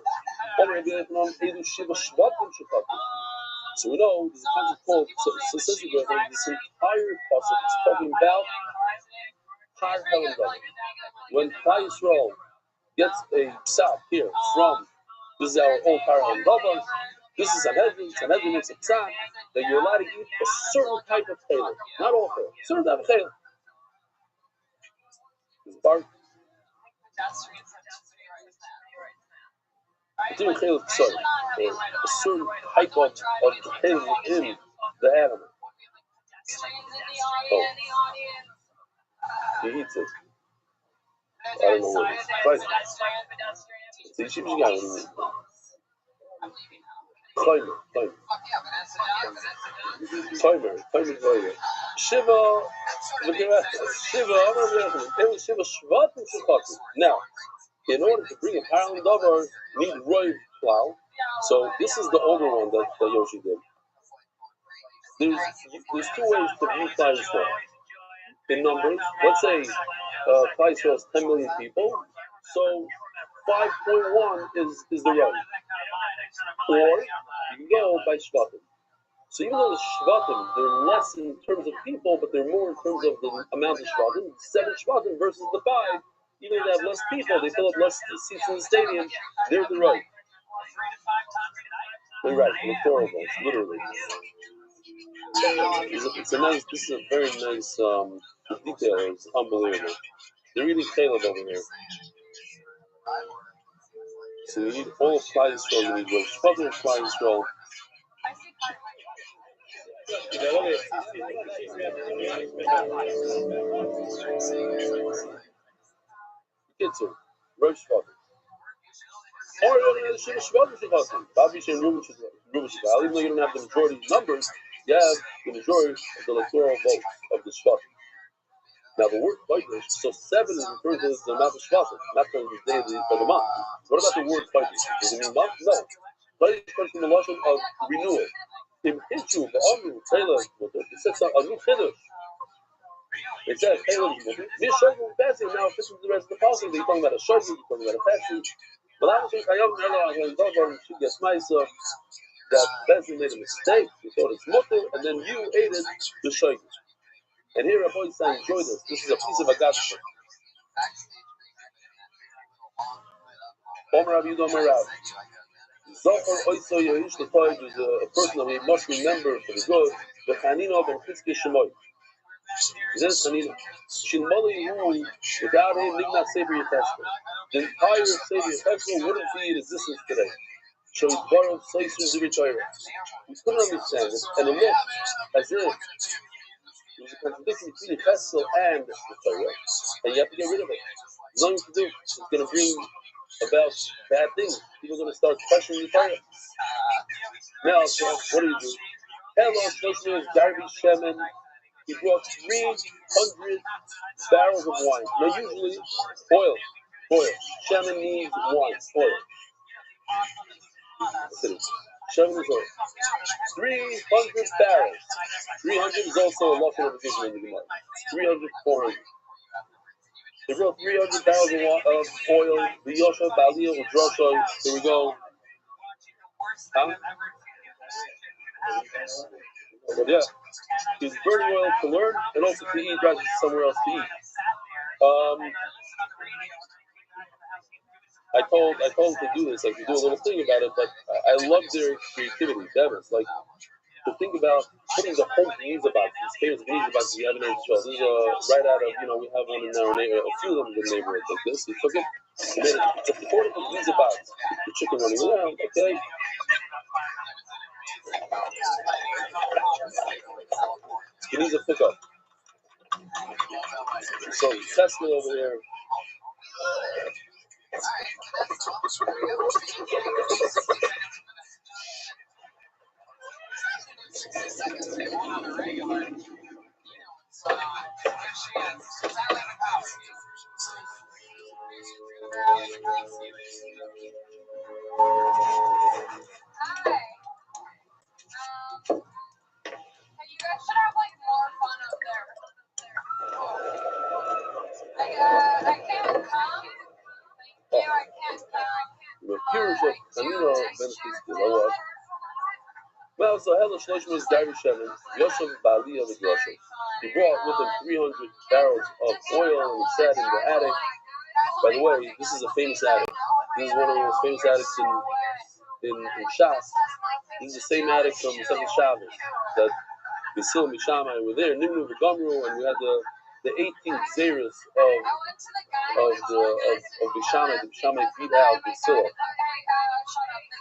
So we know there's a concept called, so says the Rebbe, this entire pasuk is talking about Har Helen Davar. When Klal Yisrael gets a psak here from, this is our old Har Helen Davar, this is an evidence, it's a psak, that you're allowed to eat a certain type of chayla, not all chayla, a certain type of chayla. It's bark. A certain chayla of psak, or a certain type of chayla in the animal. Oh. He eats it. I don't know what it is. Right. So you should get it. Timer. Shiva, now, in order to bring a parallel davar, need roiv plow. So this is the older one that Yoshi did. There's two ways to view Klal Yisrael. In numbers, let's say Klal Yisrael is 10 million people, so 5.1 is the road. Or you can go by Shvatim. So even though the Shvatim, they're less in terms of people, but they're more in terms of the amount of Shvatim. 7 Shvatim versus the 5, even though they have less people, they fill up less seats in the stadium, they're the road. They're right, electoral votes, literally. This is a very nice detail. It's unbelievable. They're eating Caleb over here. So you need all of Klal Yisrael. You need Rosh Hashanah of Klal Yisrael. Kitzer, Rosh Hashanah. Or you're going to Shiva Shvatim Shvatim. Babi Shem Ruben Shvatim. Even though you don't have the majority numbers, you have the majority of the electoral votes of the Shvatim. Now the word Chodesh, so 7 is referring to the amount of Shvatim, not the day of the month. What about the word Chodesh? Does it mean month? No. Chodesh comes from the notion of renewal. Im Hitchu, Ba'amru, Taylor, it says a new Chiddush. It says Taylor is moving. This Shogul Pesach now fits into the rest of the policy. You're talking about a Shogul, you're talking about a Pesach. But I was saying, I don't know, when Davar should get Smaisa, that Pesach made a mistake. You thought it's Mutter, and then you ate it, the Shogul. And here Rabbi is saying, enjoy this. This is a piece of Agadah. Omer Rabbi Yudom Rav. Zohar Oiso Yehish L'Toid is a person that we must remember for the good. The Chanina ben Chizki Shemoy. Then Chanina. Shilmoli Hu, without him, Nignat Sefer Yecheskel. The entire Sefer Yecheskel wouldn't be in existence today. So it's borrowed Soisu Zivitayra. We couldn't understand it, and it looked as if there's a contradiction between the Cheskel and the Torah, and you have to get rid of it. There's nothing to do. It's going to bring about bad things. People are going to start questioning the Torah. Now, so what do you do? Hello, Shoshmi is Darby Shemin. He brought 300 barrels of wine. Now, usually, oil. Shemin means wine, oil. Shemin is oil. 300 barrels. 300 is also a lot of division in the Gemara. 300, 400. They brought 300 barrels of oil. The Yosha, Baliyah, Udrosho. Here we go. Huh? But yeah, he's burning oil to learn and also to eat rather than somewhere else to eat. I told to do this, like to do a little thing about it, but I love their creativity. Devils, like to think about putting the whole Geniza box, these famous Geniza boxes we have in Israel. This is right out of, we have one in our neighborhood, a few of them in the neighborhood like this. He took it, he made it, it's a portable Geniza box. The chicken running around, okay? Geniza pickup. So Tesla over here. Pirush of Chanino benefits. Well, so Hela Shloshim is Dari Shemin, Yoshem Bali of the Groshem. He brought with him 300 barrels of oil, and he said in the attic. By the way, this is a famous attic. This is one of the most famous attics in Shas. This is the same attic from Second Shabbos that Basil and Mishamai were there, Nimnu V'Gamru, and we had the 18th Zeris of Bishamai. The Bishamai beat out Basil.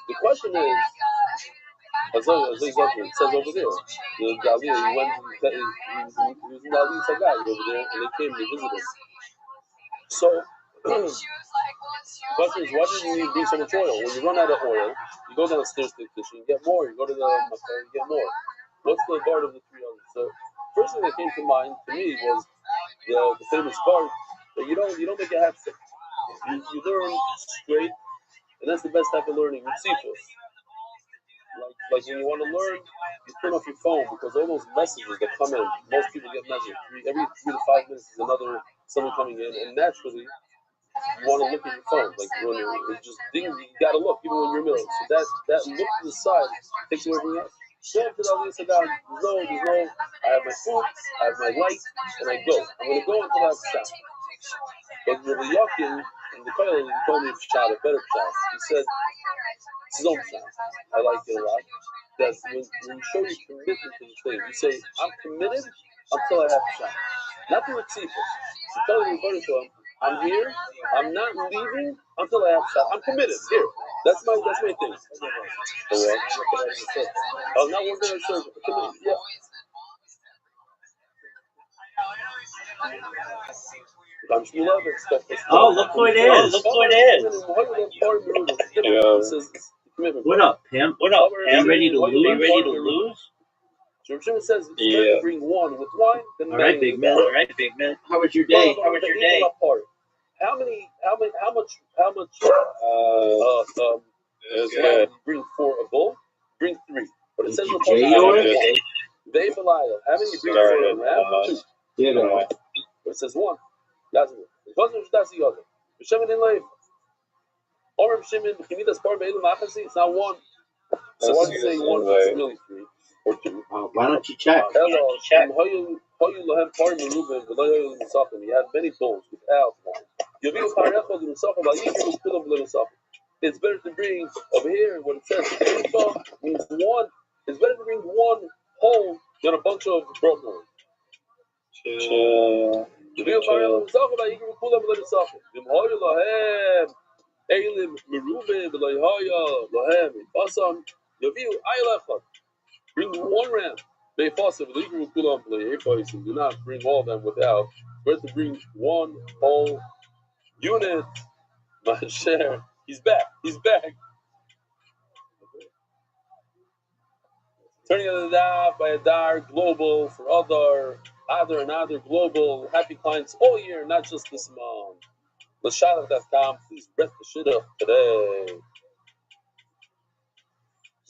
The question is, it says over there, the Galil, he was in Galil Sagai over there, and they came to visit us. So, the question is, why didn't you bring so much oil? When you run out of oil, you go downstairs to the kitchen, you get more. You go to the Makar, you get more. What's the guard of the 300? So, first thing that came to mind to me was the famous guard that you don't make a half step. You learn straight, and that's the best type of learning. Like when you want to learn, you turn off your phone because all those messages that come in, most people get messages. Every 3 to 5 minutes is someone coming in, and naturally you want to look at your phone. Like when it's just things you gotta look even when you're in the middle. So that look to the side takes away everything else. Go up to the other side. There's no. I have my food, I have my light, and I go. I'm gonna go until I have shot. But Rabbi Yochanan in the Koil, he told me shot a better shot. He said it's his own shot. I like it a lot. That when you show your commitment to the thing, you say, I'm committed until I have a shot. Not to receive it. You tell the Rebbe to him, I'm here, I'm not leaving until I have a shot. I'm committed. Here. That's my thing. I'm not working on service. Committed. Yeah. Oh, look who it is. What up, pimp? Are you ready to lose? So Shimon says it's better to bring one with wine than all right, big man. How was your day? How much bring for a bull? Bring 3. But it says in the Torah, they Belial. How many bring for a ram? 2. But it says 1. That's the other. Shimon in life. Or Shimon, it's not 1. So why do you say 1? It's really 3 or 2. Why don't you check? You had many bulls without wine. It's better to bring over here when it says means 1. It's better to bring 1 whole than a bunch of broken ones. Bring 1 ram. Do not bring all of them without. Better to bring 1 whole unit. Masher. He's back. Turning on the daf by Adar Global for other global happy clients all year, not just this month. Lashalach.com, please breath the shit up today.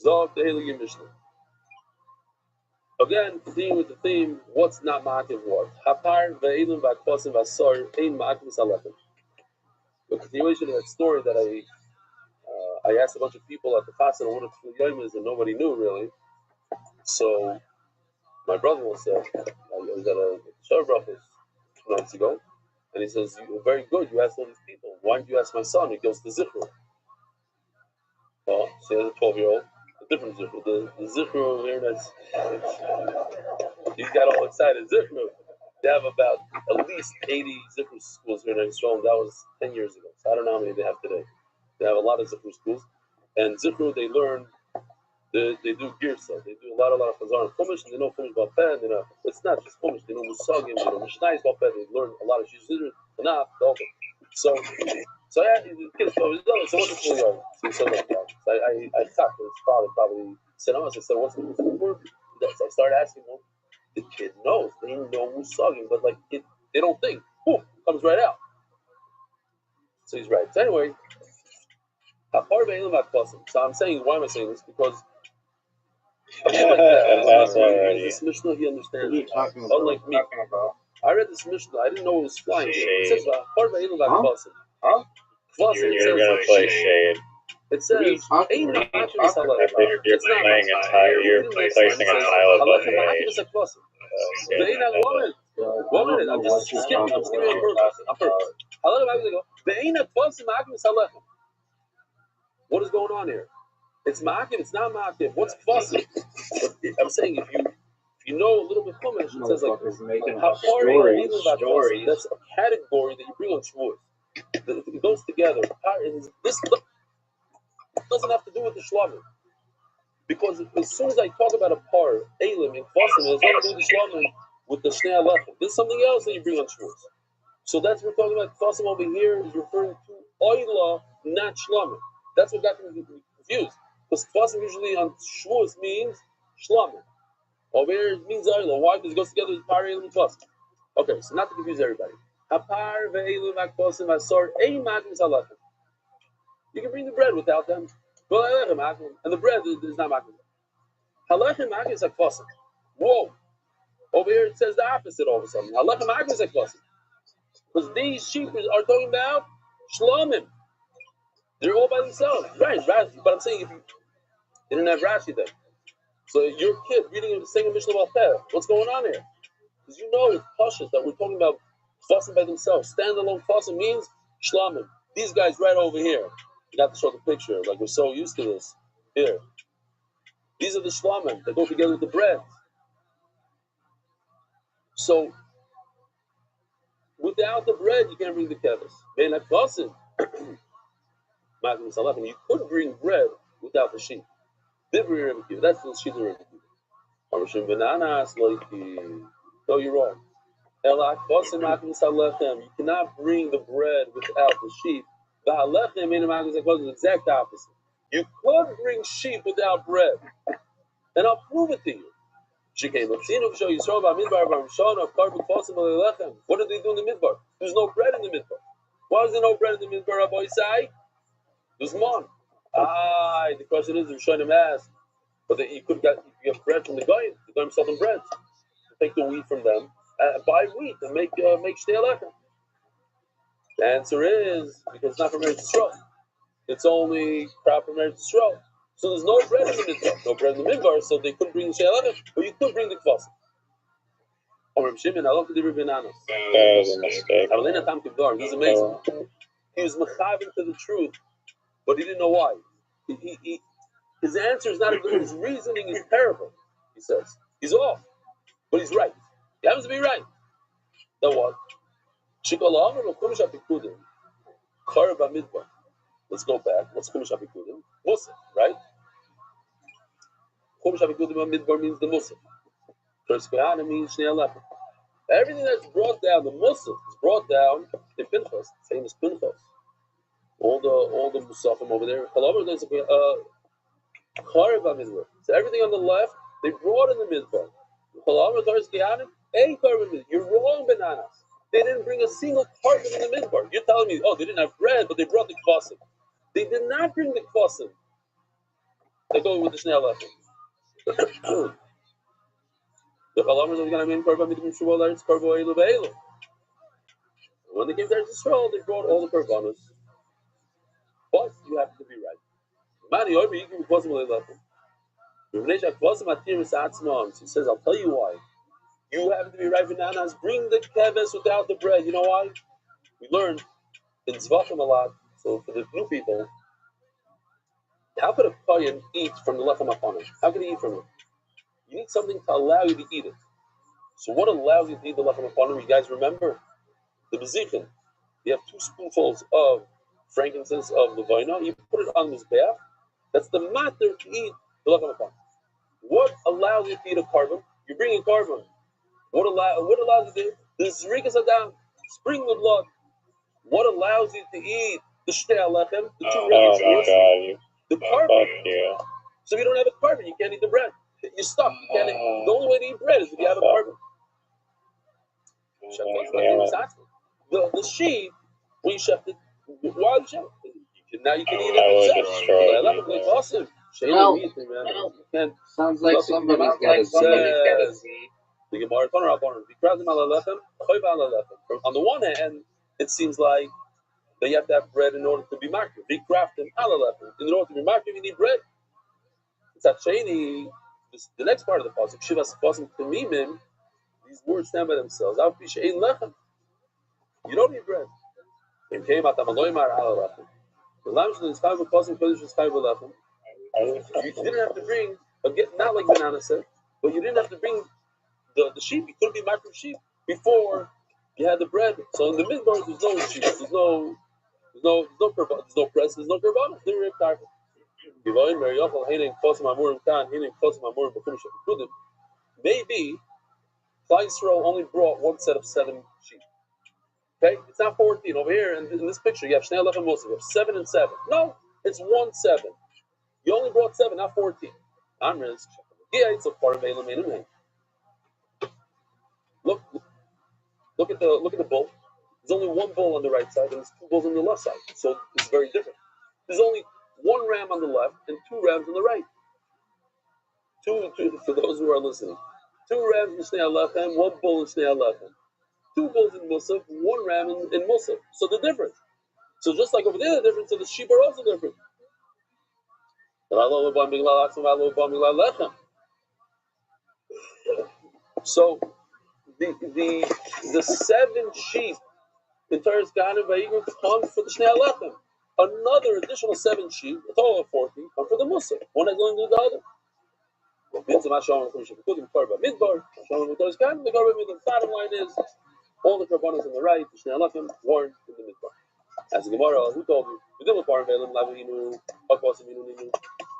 Zov the Heilige Mishnah. Again, continuing with the theme, what's not ma'akiv what? Hapar ve'elim v'akpasim v'asor ein ma'akiv v'salechem. The continuation of that story that I asked a bunch of people at the Chassan what a Tefillah Yom is, and nobody knew really. So my brother-in-law said, I was at a Shor Brachos 2 nights ago, and he says, "You're very good. You asked all these people. Why didn't you ask my son?" He goes to Zichru. Well, so he has a 12-year-old, a different Zichru. The Zichru here, he got all excited. Zichru. They have about at least 80 Zichru schools here in Israel, and that was 10 years ago. So I don't know how many they have today. They have a lot of Zichru schools, and Zichru they learn. They do Girsa. They do a lot of Chazar and Chumash, and they know Chumash Balpeh. It's not just Chumash. They know Musagim. They know Mishnayos Balpeh. They learn a lot of Shizir, Tanakh, the whole thing. So yeah, the kids go, so what's the Tefillah Yom? So he said, so I thought that his father probably said, I said, what's the word? So I started asking him. The kid knows. They know Musagim, but like they don't think. Boom, comes right out. So he's right. So anyway, so I'm saying, why am I saying this? Because this Mishnah he understands. What are you talking about? Unlike me. I read this Mishnah. I didn't know it was flying. It says, huh? You're going to play shade. It says, I figured you're playing you're placing a tile above me. One minute, I'm just skipping on purpose. What is going on here? It's ma'akiv, it's not ma'akiv. What's fussy? I'm saying if you know a little bit Chumash, it says like stories. That's a category that you bring on Shavuot. It goes together. This doesn't have to do with the shlamim. Because as soon as I talk about a par, Elim, and Kvasim, it has nothing to do with the shlamim, with the Shnei Alechem. This is something else that you bring on Shavuot. So that's what we're talking about. Kvasim over here is referring to Oila, not shlamim. That's what got me confused. Because Kvasim usually on Shavuot means shlamim. Over here it means Oila. Why? Because it goes together with par, Elim, and Kvasim. Okay, so not to confuse everybody. Hapar ve'elim akvasim asor ein magnis alechem. You can bring the bread without them. And the bread is not magnis. Halechem magnis akvasim. Whoa. Over here it says the opposite all of a sudden. Halechem magnis akvasim. Because these sheep are talking about shlomim. They're all by themselves. Right, but I'm saying if you didn't have Rashi then. So your kid reading and saying a Mishnah Balpeh, what's going on here? Because you know it's pashas that we're talking about Kvasim by themselves. Standalone Kvasim means shlamim. These guys right over here. You got to show the picture, like we're so used to this. Here. These are the shlamim that go together with the bread. So, without the bread, you can't bring the kevis. Ben Kvasim, you could bring bread without the sheep. That's the sheep of no, you're wrong. You cannot bring the bread without the sheep. The exact opposite. You could bring sheep without bread. And I'll prove it to you. What did they do in the midbar? There's no bread in the midbar. Why is there no bread in the midbar, Rabbi Isai? There's none. The question is, Rishonim asked, but you could get bread from the Goyim. The Goyim sell them bread. Take the wheat from them, buy wheat, and make shtei alechem. The answer is because it's not from Eretz Yisrael. It's only crop from Eretz Yisrael. So there's no bread in the midbar. No bread in the midbar, so they couldn't bring the shtei alechem, but you could bring the kvasim. Or Reb Shimon, I love the Rabbi Bananas. That was a mistake. This is amazing. He was mechavim to the truth, but he didn't know why. His answer is not good. His reasoning is terrible. He says he's off. But he's right. He happens to be right. Then what? Let's go back. What's Chumash HaPikudim? Musaf, right? Chumash HaPikudim Midbar means the Musaf. First Kohanim means Shnei Alechem. Everything that's brought down, the Musaf is brought down in Pinchas, famous Pinchas. All the Musafim over there. There's a so everything on the left, they brought in the Midbar. You're wrong, bananas. They didn't bring a single carpet in the midbar. You're telling me, they didn't have bread, but they brought the kvasim. They did not bring the kvasim. They go with the Shnei Alechem. When they came to Eretz Yisrael, they brought all the korbanos. But you have to be right. He says, I'll tell you why. You have to be right, bananas. Bring the keves without the bread. You know why? We learned in Tzvachim a lot. So for the new people, how could a kohen eat from the lechem hapanim? How could he eat from it? You need something to allow you to eat it. So what allows you to eat the lechem hapanim? You guys remember the bezichin. You have 2 spoonfuls of frankincense of levina. You put it on this bath. That's the matter to eat the lechem hapanim. What allows you to eat a carbon? You bring a carbon. What allows you to eat the zrikas adam, sprinkle the blood? What allows you to eat the shtei alechem, the 2 red fruits? The carbon. So if you don't have a carbon, you can't eat the bread. You're stuck. You can't eat. The only way to eat bread is if you have a carbon. The sheep, when you shept it, why you shept it? Now you can eat it yourself. Sounds like somebody's got to see. On the one hand, it seems like then you have to have bread in order to be marketed. Be crafted, in order to be marketed, you need bread. It's actually the next part of the pasuk. Shivas pasim tamimim. These words stand by themselves. You don't need bread. It came out the lamb is five pasim kodesh is 5 lechem. You didn't have to bring again, not like Banana said, but you didn't have to bring the sheep. You couldn't be marketed sheep before you had the bread. So in the midbar, there's no sheep. There's no press. There's no korban. Maybe Klal Yisrael only brought one set of 7 sheep. Okay, it's not 14 over here. And in this picture, you have Shnei Lechem Moshe. You have 7 and 7. No, it's 1 7. You only brought 7, not 14. It's a part of Elam. Look at the bull. There's only 1 bull on the right side, and there's 2 bulls on the left side. So it's very different. There's only 1 ram on the left and 2 rams on the right. Two for those who are listening. 2 rams in Shnei Lechem, 1 bull in Shnei Lechem. 2 bulls in Musaf, 1 ram in Musaf. So they're different. So just like over there, they're different, so the sheep are also different. So the 7 sheep in Torah's Ganav Vayigru come for the Shnei Lechem. Another additional 7 sheep, a total of 14, come for the Musaf. One has nothing to do with the other. The bottom line is all the karbanos on the right, the Shnei Lechem, weren't in the midbar. As the Gemara, who told you?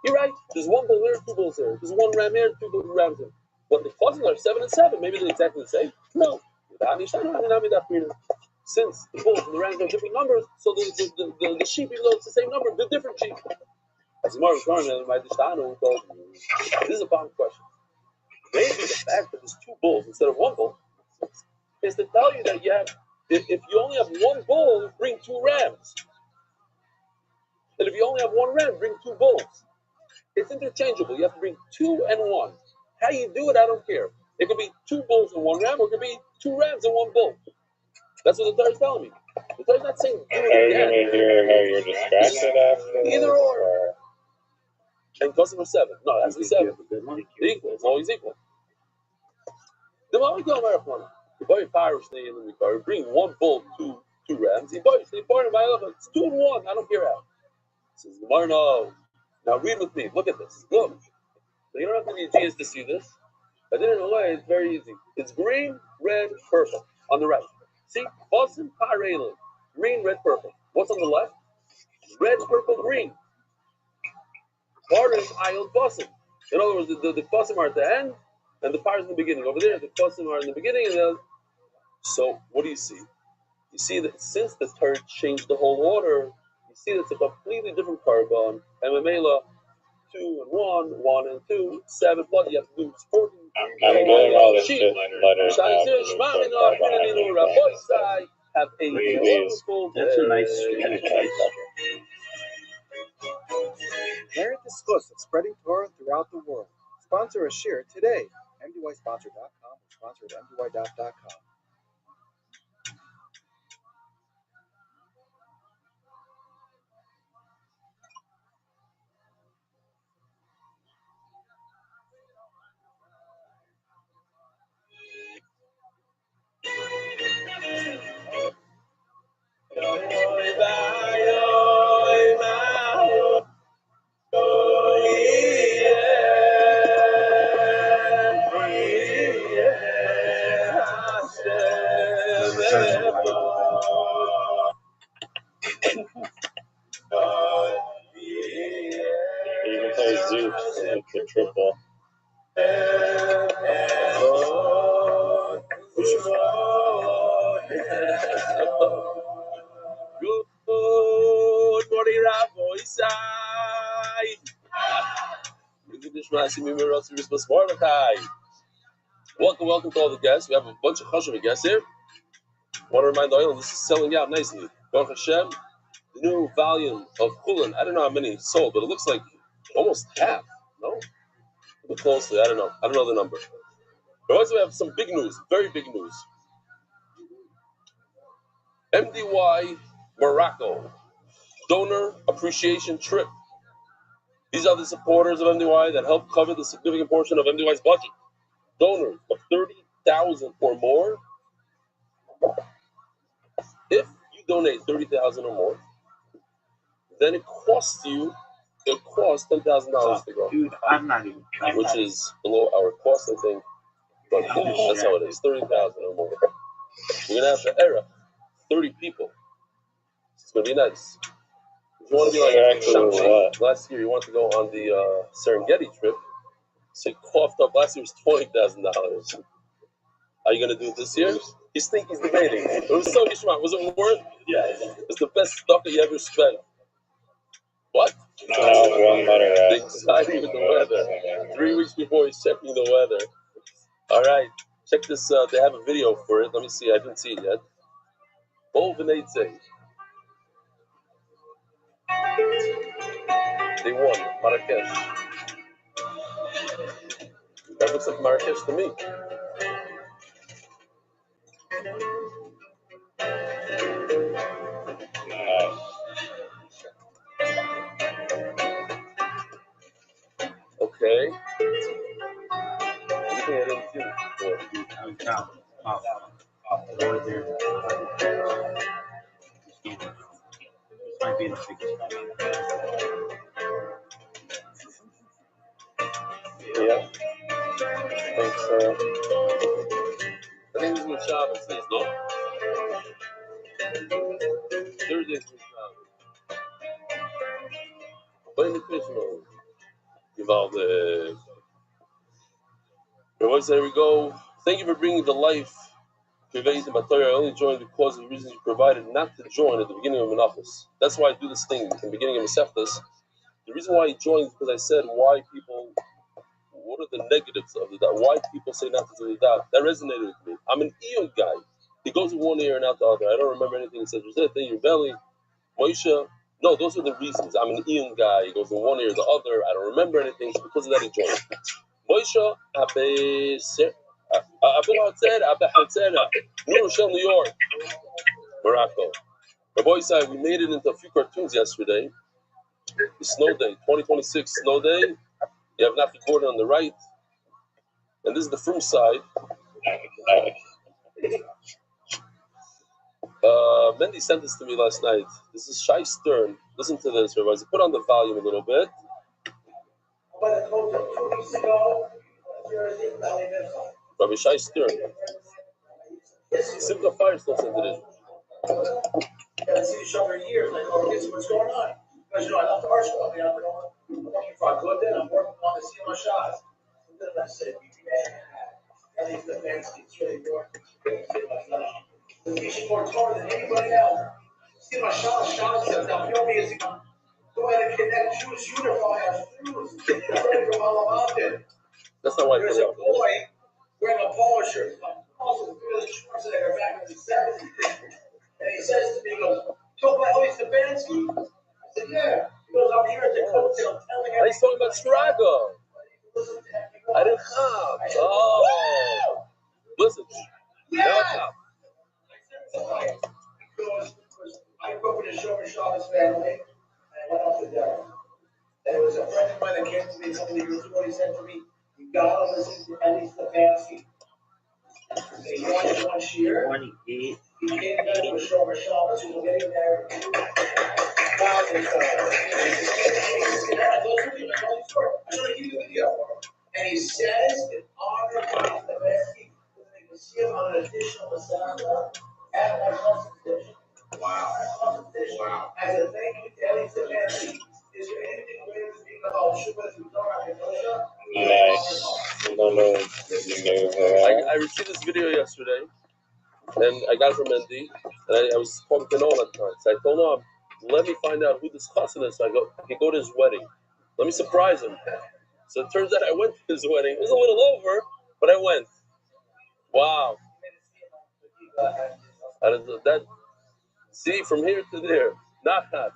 You're right. There's 1 bull here, 2 bulls here. There's 1 ram here, 2 rams here. But the cousins are 7 and 7. Maybe they're exactly the same. No. Since the bulls and the rams have different numbers, so the sheep, even though it's the same number, they're different sheep. As the Gemara told you, this is a bomb question. Maybe the fact that there's 2 bulls instead of 1 bull is to tell you that you have, if you only have 1 bull, bring 2 rams. And if you only have 1 ram, bring 2 bulls. It's interchangeable. You have to bring 2 and 1. How you do it, I don't care. It could be 2 bulls and 1 ram, or it could be 2 rams and 1 bull. That's what the Torah is telling me. The Torah is not saying do it again. Are you going to hear how you're distracted after? Either or. And customer 7. No, that's the 7. They're equal. It's always equal. The moment you go marathon, you buy a parish thing in the car, bring 1 bull, 2 rams. You buy it's 2 and 1. I don't care how. Says Gemara, no. Now read with me. Look at this. Look. So you don't have to be a genius to see this. I did it in a way. It's very easy. It's green, red, purple on the right. See, Basim Paralel. Green, red, purple. What's on the left? Red, purple, green. Parim, Ayel, Basim. In other words, the Basim are at the end, and the Par is in the beginning. Over there, the Basim are in the beginning, and so what do you see? You see that since the Torah changed the whole order, you see that's a completely different carbon. And Mamela, 2 and 1, 1 and 2, 7 plus. You have to do 14. I'm doing all this shit letters now. Have a wonderful. That's a nice strategy. Merit the schus of spreading Torah throughout the world. Sponsor a shir today. MDYsponsor.com or sponsor at MDY.com. You can play Zeus with the triple. Good morning, Rabbi Welcome to all the guests. We have a bunch of Chashuv guests here. I want to remind the oil, this is selling out nicely. Baruch Hashem, the new volume of Chulin. I don't know how many sold, but it looks like almost half. No? Look closely. I don't know the number. But also we have some big news, very big news. MDY Morocco. Donor appreciation trip. These are the supporters of MDY that help cover the significant portion of MDY's budget. Donors of 30,000 or more. If you donate 30,000 or more, then it costs $10,000 to go. Dude, I'm not even trying. Which is below our cost, I think. But that's how it is. 30,000 or more. We're gonna have the era 30 people. It's gonna be nice. If you want to be like Shamshi, last year you wanted to go on the Serengeti trip, so you coughed up. Last year was $20,000. Are you gonna do it this year? He's debating. It was so Yishma. Was it worth? Yeah. It's the best stuff that you ever spent. What? Excited with the weather. 3 weeks before he's checking the weather. All right. Check this. They have a video for it. Let me see. I didn't see it yet. Bol Venetze. They won Marrakesh. That looks like Marrakesh to me. Okay. Anything I didn't do before. Might be the biggest. Yeah. I think so. I think this is what Shabbos says, no? Thursday is Shabbos. But invitational. Involved here we go. Thank you for bringing the life. I only joined because of the reasons you provided not to join at the beginning of Menachos. That's why I do this thing at the beginning of Mesechtas. The reason why I joined is because I said what are the negatives of the dot? Why people say not to do the dot? That resonated with me. I'm an Eon guy. He goes in one ear and out the other. I don't remember anything he says. Thing your belly, Moshe. No, those are the reasons. I'm an Eon guy. He goes in one ear or the other. I don't remember anything. So because of that, he joined. Moshe, New Rochelle, New York, Morocco. My boy said we made it into a few cartoons yesterday. The snow day, 2026 snow day. You have Nafi Gordon on the right, and this is the Frum side. Mendy sent this to me last night. This is Shai Stern. Listen to this, Rabbi. Put on the volume a little bit. Rabbi Shai Stern. Simcha Firestone sent it in. I see each other years. I go, okay, so what's going on? Because, I love the art stuff. I'm looking for a good day. I'm working on the seal of shots. And then I said, at least the fancy, it's really important. The teaching more Torah than anybody else. See my shots now. Feel me as go ahead and connect Jewish unifiers through. That's not why there's a boy wearing a polo shirt. Also, really Schwarzenegger back in the 70s. And he says to me, he goes, talk about Ellie Stefanski? I said, yeah. He goes, I'm here at the cocktail telling him. He's talking about Strago. I didn't come. Oh. Listen. Yeah. Because I grew up in a Shomer Shabbos family, and I went out to dinner. And it was a friend of mine that came to me a couple of years ago. He said to me, you gotta listen to Ellie Stefanski. He wanted one year. 28. He came down to a Shomer Shabbos. We were getting there. I told him, I'm going to give you the video. And he says, in honor of Stefanski, they can see him on an additional Masada at my consultation. Wow. As a thank you to Ellie Stefanski, is there anything greater than being about Shubha to Torah and Kedosha? Nice. I received this video yesterday, and I got it from Mendy, and I was talking to Noam at the time. So I told Noam, let me find out who this chassan is so I can go to his wedding. Let me surprise him. So it turns out I went to his wedding. It was a little over, but I went. Wow. That, see, from here to there, nachas.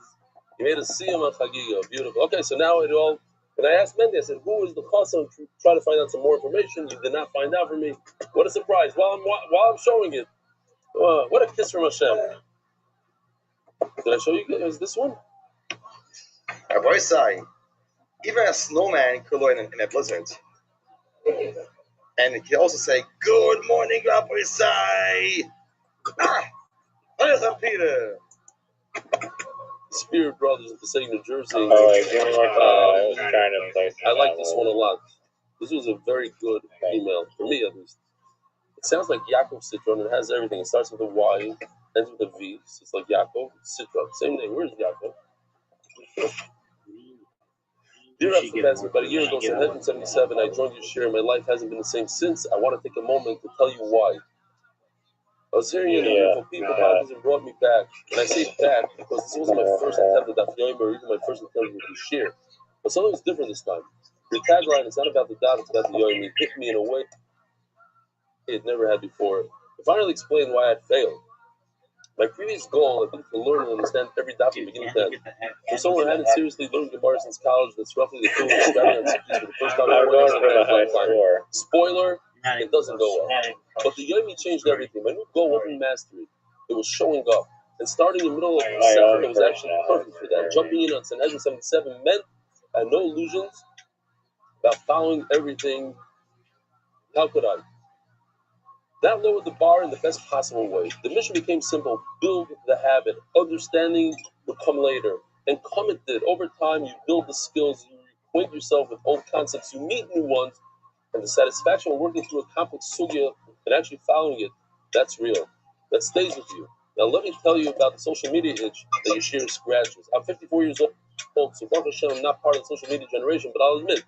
You made a siyum of Chagiga. Beautiful. Okay, so now it all. And I asked Mendy, I said, who is the chassan? Try to find out some more information. You did not find out for me. What a surprise. While I'm showing it. What a kiss from Hashem. Did I show you guys this one? Rabbi Sai, even a snowman could learn in a blizzard. And he can also say, "Good morning, Rabbi Sai." Peter. Spirit Brothers of the state of New Jersey. Oh, give me more time. I was trying to place it. I like this one a lot. This was a very good email, for me at least. It sounds like Yaakov Citron. It has everything. It starts with a Y, ends with a V. So it's like Yaakov Citron. Same name. Where's Yaakov? Dear Rabbi, about a year ago, in 1977, I joined your share. My life hasn't been the same since. I want to take a moment to tell you why. I was hearing you and beautiful people podcasts and brought me back. And I say back because this wasn't my first attempt at Daf Yomi or even my first attempt with the share. But something was different this time. Your tagline is not about the Daf, it's about the Yomi. It hit me in a way it never had before. It finally explained why I failed. My previous goal had been to learn and understand every Daf from beginning to end. For someone who hadn't seriously learned Gemara since college, that's roughly the equivalent of grabbing on subjects for the first time. I'm going for the high score. Spoiler, it doesn't go well. But the Yomi changed everything. My new goal wasn't mastery. It was showing up. And starting in the middle of December, it was actually perfect for that. Jumping in on Sanhedrin 77 meant I had no illusions about following everything. How could I? That lowered the bar in the best possible way. The mission became simple. Build the habit. Understanding would come later. And come it did. Over time, you build the skills. You acquaint yourself with old concepts. You meet new ones. And the satisfaction of working through a complex sugya and actually following it, that's real. That stays with you. Now, let me tell you about the social media itch that your share scratches. I'm 54 years old, so Baruch Hashem, I'm not part of the social media generation, but I'll admit,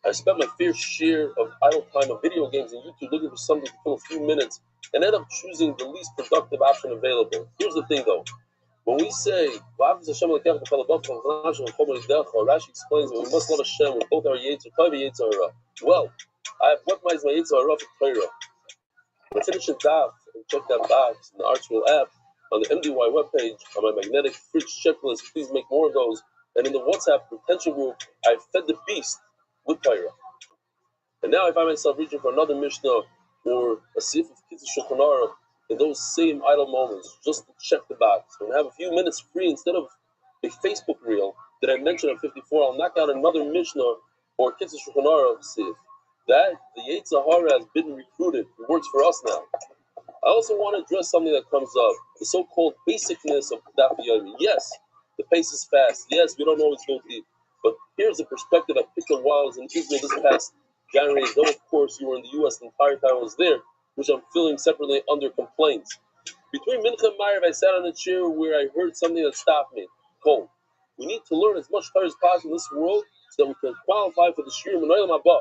I spent my fair share of idle time on video games and YouTube looking for something to fill a few minutes and end up choosing the least productive option available. Here's the thing, though. When we say, Rashi explains that we must love Hashem with both our Yetzer Tov and Yetzer Hara. Well, I have weaponized my Yetzer Hara for Torah. When I finish a daf and check that box in the Archwell app, on the MDY webpage, on my magnetic fridge checklist, please make more of those. And in the WhatsApp retention group, I fed the beast with Torah. And now I find myself reaching for another Mishnah or a sif of Kitzur Shulchan Aruch in those same idle moments, just to check the box. When I have a few minutes free, instead of a Facebook reel that I mentioned at 54, I'll knock out another Mishnah or Kitzur Shulchan Aruch sif. That, the Yetzer Hara has been recruited. It works for us now. I also want to address something that comes up, the so-called basicness of Daf Yomi. Yes, the pace is fast. Yes, we don't always go deep. But here's a perspective I picked up while I was in Israel this past January. Though, of course, you were in the U.S. the entire time I was there, which I'm filling separately under complaints. Between Mincha and Ma'ariv, I sat on a chair where I heard something that stopped me. Cold. We need to learn as much Torah as possible in this world so that we can qualify for the Shirim and Olam Haba.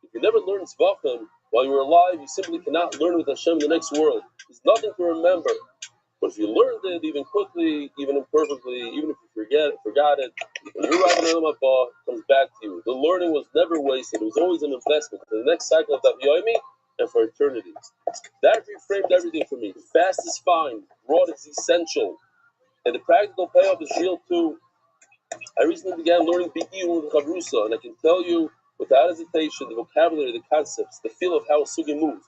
If you never learned Tzvachim while you were alive, you simply cannot learn with Hashem in the next world. There's nothing to remember. But if you learned it, even quickly, even imperfectly, even if you forgot it, when you arrive in Olam Haba, it comes back to you. The learning was never wasted. It was always an investment for the next cycle of Daf Yomi and for eternity. That reframed everything for me. Fast is fine. Broad is essential. And the practical payoff is real too. I recently began learning Be'iyun with Chavrusa, and I can tell you without hesitation the vocabulary, the concepts, the feel of how a sugi moves.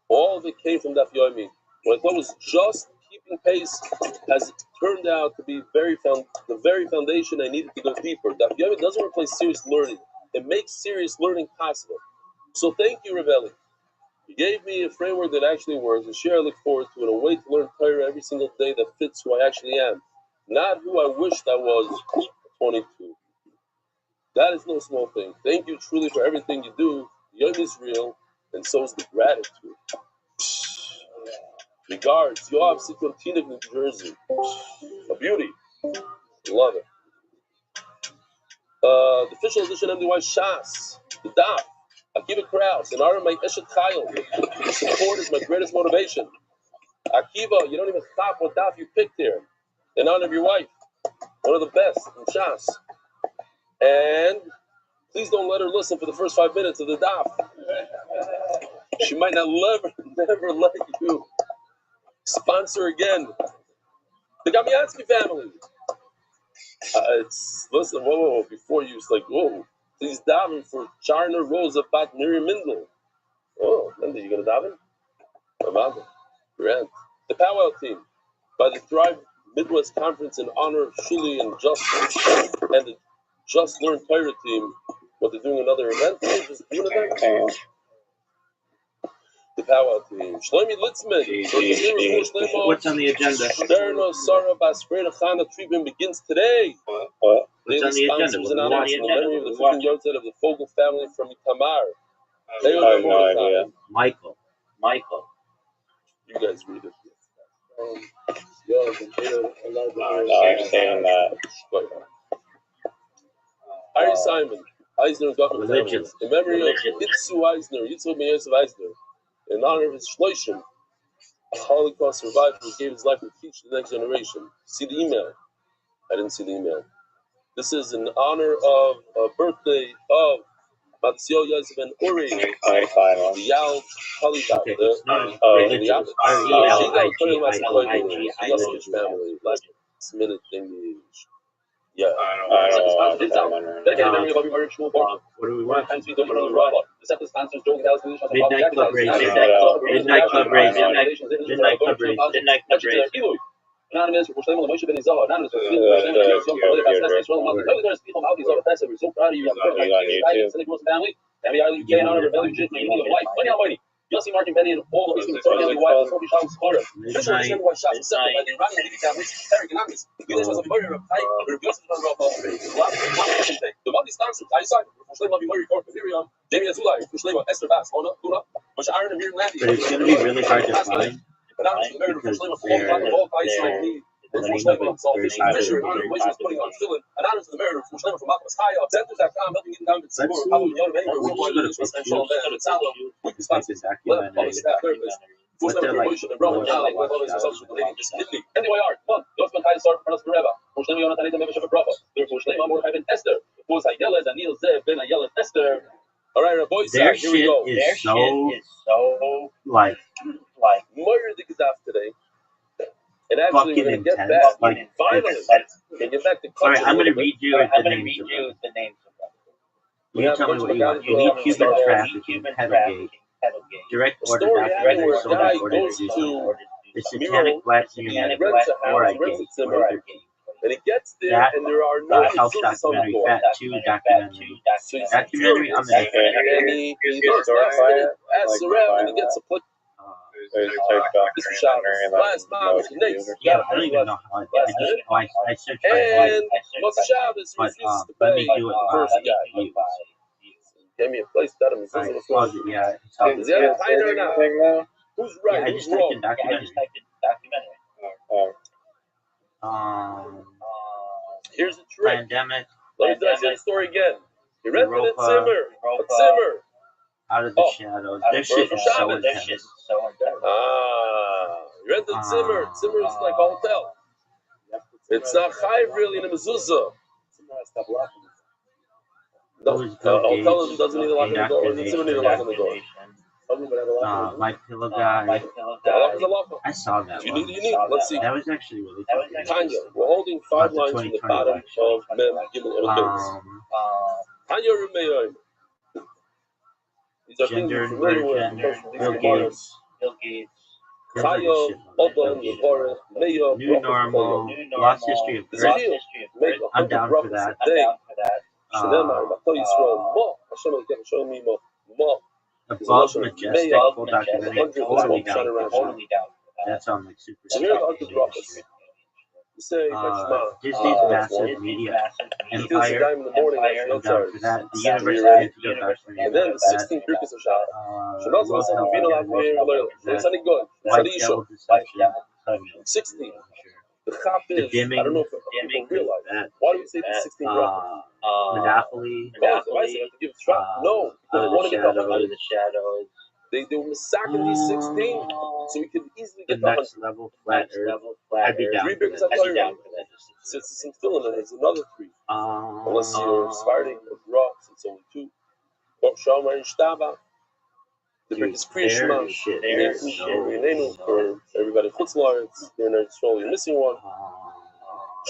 All of it came from Daf Yomi. What I thought was just keeping pace has turned out to be the very foundation I needed to go deeper. Daf Yomi doesn't replace serious learning. It makes serious learning possible. So thank you, Rebelli. You gave me a framework that actually works, and share I look forward to, and a way to learn Torah every single day that fits who I actually am, not who I wished I was at 22. That is no small thing. Thank you truly for everything you do. Yom is real, and so is the gratitude. Regards, Yoav Sikontinik, New Jersey. A beauty. Love it. The official edition MDY Shas, the Daf, Akiva Kraus, in honor of my Eshet Chayil. The support is my greatest motivation. Akiva, you don't even stop what Daf you picked here. In honor of your wife, one of the best in Shas. And please don't let her listen for the first 5 minutes of the Daf. She might not never let you sponsor again. The Gamiansky family. Listen, whoa, before you, it's like, whoa, please daven for Charna Rosa Bat Miriam Mindel. Oh, Linda, you gonna daven? Amanda, grand. The powwow team by the Midwest Conference in honor of Shuli and the Just Learn Torah team. What they're doing another event? Just doing an event. The power team. Shlomi Litzman. What's on the agenda? Sterno Sarah Basfreda Chana treatment begins today. What? What's on the agenda? In memory of the 15 yards of the Fogel family from Itamar. I have no idea. Michael. You guys read it. I've seen that. Ari Simon, Eisner and Goffman Religion. families. In memory of Itzu Eisner, Yitzhak Ben Yosef Eisner, in honor of his Shloshim, a Holocaust survivor who gave his life to teach the next generation. See the email? I didn't see the email. This is in honor of a birthday of Matzio Yosef Ben Uri, the Yal Halidat, the family, last minute thing. Yeah. I don't want to What do we want? Midnight Club Racing. Midnight Club Racing. Midnight Club Racing. Anonymous, we're saying Moshe Ben Izah, anonymous, we're so proud of you. Family, and we are in honor of Belly Jit, wife, Yossi Martin Benny and all the Victoria, wife, Sophie Shams, Horror. This is the one shot, second, and Rami, Eric, anonymous. You guys was a murder of type, but Yossi was the money stands, I signed, Muslim of Murray Court, Miriam, Jamie Azulai, Muslim, Esther Bass, Lona, Mush Iron and Mir Landy. But it's going to be really hard to find. Anonymous, the murder of Muslim, all guys like me. Anonymous, putting on Philip. Anonymous, the murder of Muslim from Malcolm's High up. Centers.com helping get down to Seymour, probably the other anywhere. We're going to special and Salo. We can sponsor that. Public staff, therapist. Anyway, art. One. Yosman Kai Sar Pras Bereva. Muslim Yonatan Ida Mevish of Brava. There's Muslim Amor Ivan Esther. Who's Ayela, Daniel Zeb, Ben Ayela Esther. All right, boys, here we go. Their shit is so like Murder the Gaddafi today. And actually, we're going to get back. Finally, get back to culture. All right, I'm going to read you the names of them. You tell me what you want. You need human trafficking, Pedalgate, direct order documentary sold out order to the Satanic Black Cinematic or I gave. And it gets there, and there are no health documentary, Fat 2 documentary. Documentary on the and he goes asks around and he gets a put. Last mom is the yeah, I don't even know how I searched and most Shabbos refuses to let pay me do it the first guy. Gave me a place that I'm yeah. Is that a tighter or not? Who's right? Yeah, Who's wrong? Here's the trick. Pandemic. Let me say the story again. You rented a Zimmer. Out of the shadows. Their shit is so intense. You rented a Zimmer. Zimmer is like a hotel. It's not chayv really in a mezuzah. Hotel doesn't need a lock on the door. The Zimmer need a lock on the door. My Pillow Guy. I saw that one. Let's see. That was actually really good. Tanya, we're holding 5 lines from the bottom of Mem Gimel Elokeis. Tanya Rumeyoim. These are things you're familiar with. Bill Gates. Chayo, Odom, Yevorech, Meyo, New Normal, Lost History of Earth. I'm down for that. Above Majestic, full documentary, totally down for that. That's on like super. Disney's massive media empire. I'm down for that. The University of documentary. And then the 16th Birkus of White Devil Deception. 16. The chap is, I don't know if people realize that. Why do we say the 16 Monopoly. No, Under the Shadows. They were massacring these 16, so we could easily The get the next level, Flat Earth. I'd be down 3 for Birkus that. Since it's in Finland, there's another 3. Unless you're starting with rocks, it's only 2. Shama and Shtaba. The Birkus Kriyashma. For everybody in Chutzlaritz. You're missing one.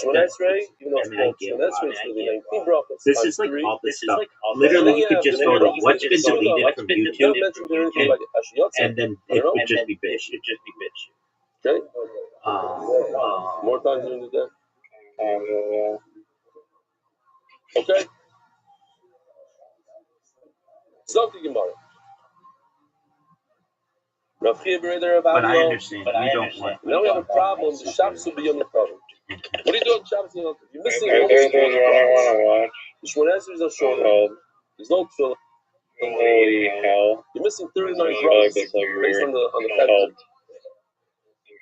Shemon Esrei, even though it's called Shemon Esrei, it's really 19 brachos. This is like all this stuff. Literally, you could just go to what's been deleted from YouTube, and then it would just be bitch. Okay? More times during the day. Okay? Zok the Gemara. But I understand. But you don't want. Now we have a problem. The Shabbos will be on the problem. What do you do on Shabbos? You're missing There's almost one I want to watch. the Shmonesers are short. There's no tefillah. Holy hell. You're missing 39 I feel like brothers it's like based weird on the cult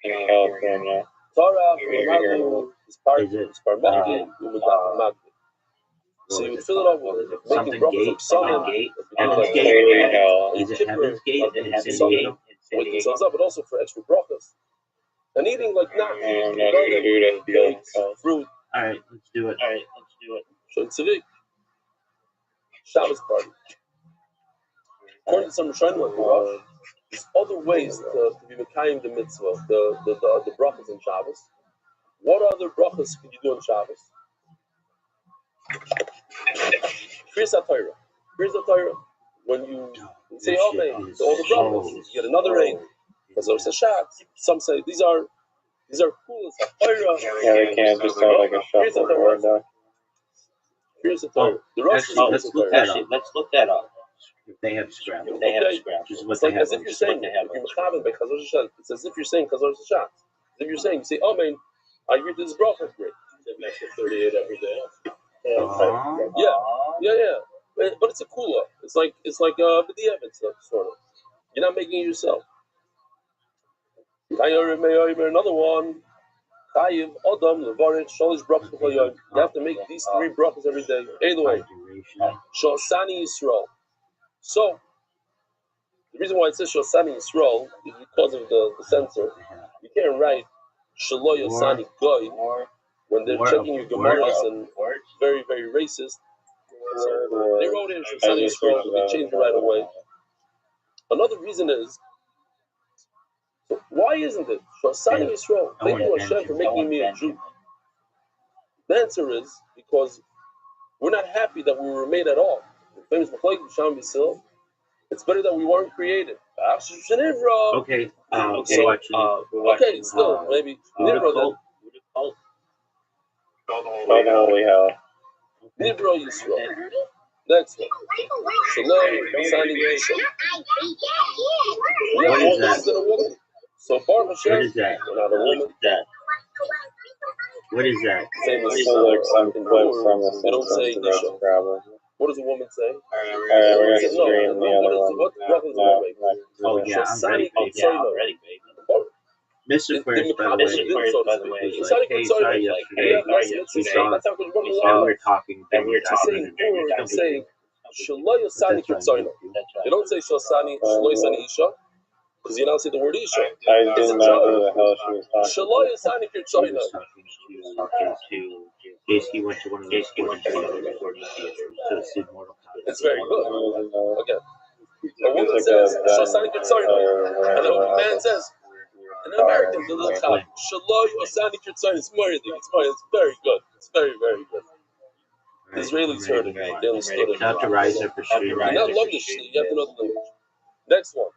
in California. Torah is part Is it? so you would fill it up with making Something brothers gate. of Psalm. Heaven's Like, Gate. Holy hell. Is it Heaven's Gate? and waking themselves up, but also for extra brachas. And eating like not Food, I feel like cult. fruit. All right, let's do it. So it's Tzivik. Shabbos party. According to some Rishonim, there's other ways to be Mekayim the mitzvah, the brachas in Shabbos. What other brachas can you do on Shabbos? Kriyas HaTorah. Kriyas HaTorah. When you say Amen to all the brachas, you get another rain. Because there's a shot. Some say these are cool. HaTorah. Yeah, they can't just have like a shuffleboard though. Kriyas HaTorah. The Rosh Let's look that up. If they have scrap. This is what It's they like have. as if you're saying, if you're mechaber by Chazor Shashat, it's as if you're saying Chazor Shashat. As if you're saying, you say, Amen, I hear this bracha, great. 38 every day. Yeah. But it's a kula. It's like a b'diavad sort of. You're not making it yourself. Another one. Chayiv Adam Levarit Sholish brachas b'chol yom. You have to make these 3 brachas every day. Anyway, Shosani Yisrael. So the reason why it says Shosani Yisrael is because of the censor. You can't write Shelo Yosani Goy when they're checking your Gemaras and very, very racist. So they wrote in Shosani Yisrael, but they changed it right away. Another reason is, why isn't it Shosani Yisrael? Thank you Hashem for making me a Jew. The answer is because we're not happy that we were made at all. The famous Machlokes B'Sham B'Sil. It's better that we weren't created. Okay. Okay, still maybe Nivro then. Holy hell. Nivro Yisrael. Next one. Shalom, signing Yisrael. What is that? So far, Hashem, What is that? we're not a woman. What is that? Same as Like some clip from the they don't say Simpsons, Isha. probably. What does a woman say? Alright, we're gonna stream the other one. What brachas do I make? Oh yeah, I'm ready, baby. Mr. First, by the way, was like, hey, sorry yesterday. We saw that we were talking. I'm saying, Shelo Yosani Kitzoyno. They don't say Shelo Yosani Isha, because you don't say the word Isha. I didn't know who the hell she was talking Shelo Yosani Kitzoyno. He went to one of those recording theaters to see Mortal Kombat. It's very good. Again, a woman says Shelo Yosani Kitzoyno, and a man says, an American, the little child, Shelo Yosani Kitzoyno. It's very good. It's very, very good. The Israelis heard it. They understood it. Not to rise up for stream. You not love this shit. You have to know the language. Next one.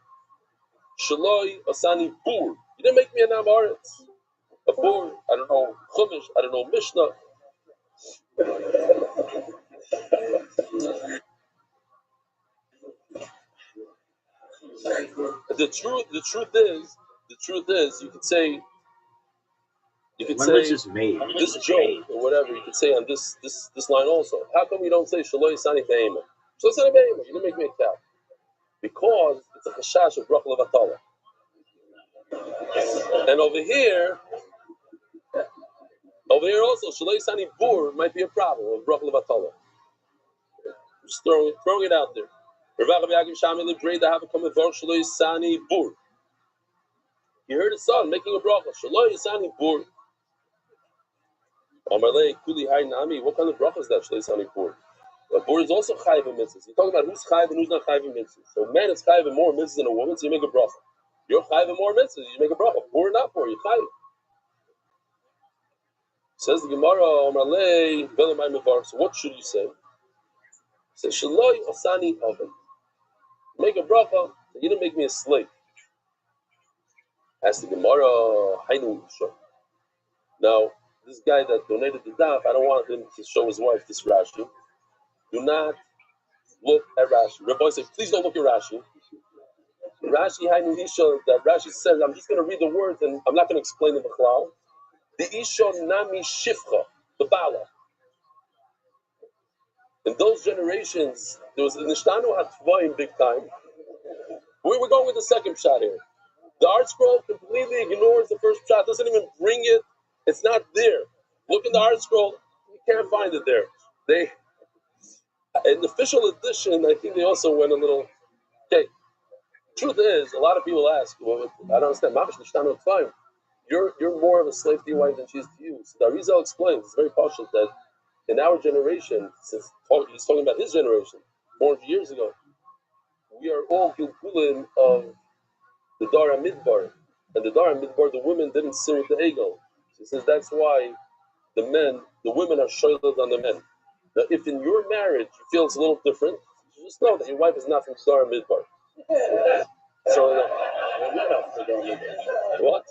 Shaloi Asani Bur. You didn't make me an Amaretz. A Bur. I don't know Chumash. I don't know Mishnah. The truth is, you could say. When was this made? This joke or whatever you could say on this line also. How come we don't say Shaloi Sani Be'ema? Shaloi Sani Be'ema. You didn't make me a cow. Because it's a chashash of brachah levatala. And over here also Shaloi Sani Bur might be a problem of brachah levatala. Just throwing it out there. He heard his son making a bracha. Shaloi Sani Bur. What kind of bracha is that? Shaloi Sani Bur. The Bur is also chayiv in mitzvahs. You're talking about who's chayiv and who's not chayiv in mitzvahs. So a man is chayiv in more mitzvahs than a woman, so you make a bracha. You're chayiv in more mitzvahs, you make a bracha. Bur not Bur, you're chayiv. Says the Gemara, Omalei, Velamai Mevar. So what should you say? Say Shaloi Osani Oven. Make a bracha. You didn't make me a slave. Ask the Gemara, Hainu Isha. Now, this guy that donated the daf, I don't want him to show his wife this Rashi. Do not look at Rashi. Rabbi said, please don't look at Rashi. Rashi, Hainu Isha, that Rashi says, I'm just going to read the words and I'm not going to explain the Bechlal. The Isha Nami Shifcha, the Bala. In those generations, there was the Nishtanu Hatvayim big time. We're going with the second shot here. The art scroll completely ignores the first shot, doesn't even bring it. It's not there. Look in the art scroll, you can't find it there. They, in the official edition, I think they also went a little. Okay, truth is, a lot of people ask, well, I don't understand. Mamash Nishtanu Hatvayim. You're more of a slave to your wife than she is to you. So the Arizal explains, it's very partial that in our generation, since he's talking about his generation, 400 years ago, we are all Gilgulim of the Dara Midbar. And the Dara Midbar, the women didn't sit with the Egel. He says that's why the women are shoiled on the men. Now, if in your marriage you feel it's a little different, you just know that your wife is not from Dara Midbar. So, what?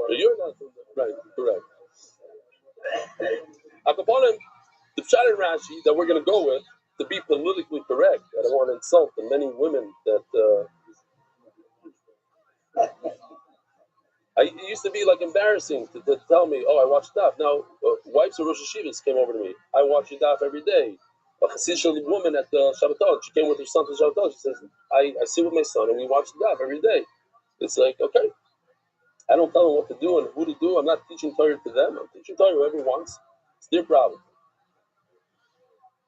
You're not from the, right, correct. Akaponim, the Pshat in Rashi that we're going to go with, to be politically correct, I don't want to insult the many women that it used to be like embarrassing to tell me, oh, I watched daf. Now, wives of Rosh Hashivas came over to me. I watch your daf every day. A Hasidic woman at the Shabbatot, she came with her son to Shabbatot. She says, I sit with my son and we watch the daf every day. It's like, okay. I don't tell them what to do and who to do. I'm not teaching Torah to them. I'm teaching Torah whoever wants. It's their problem.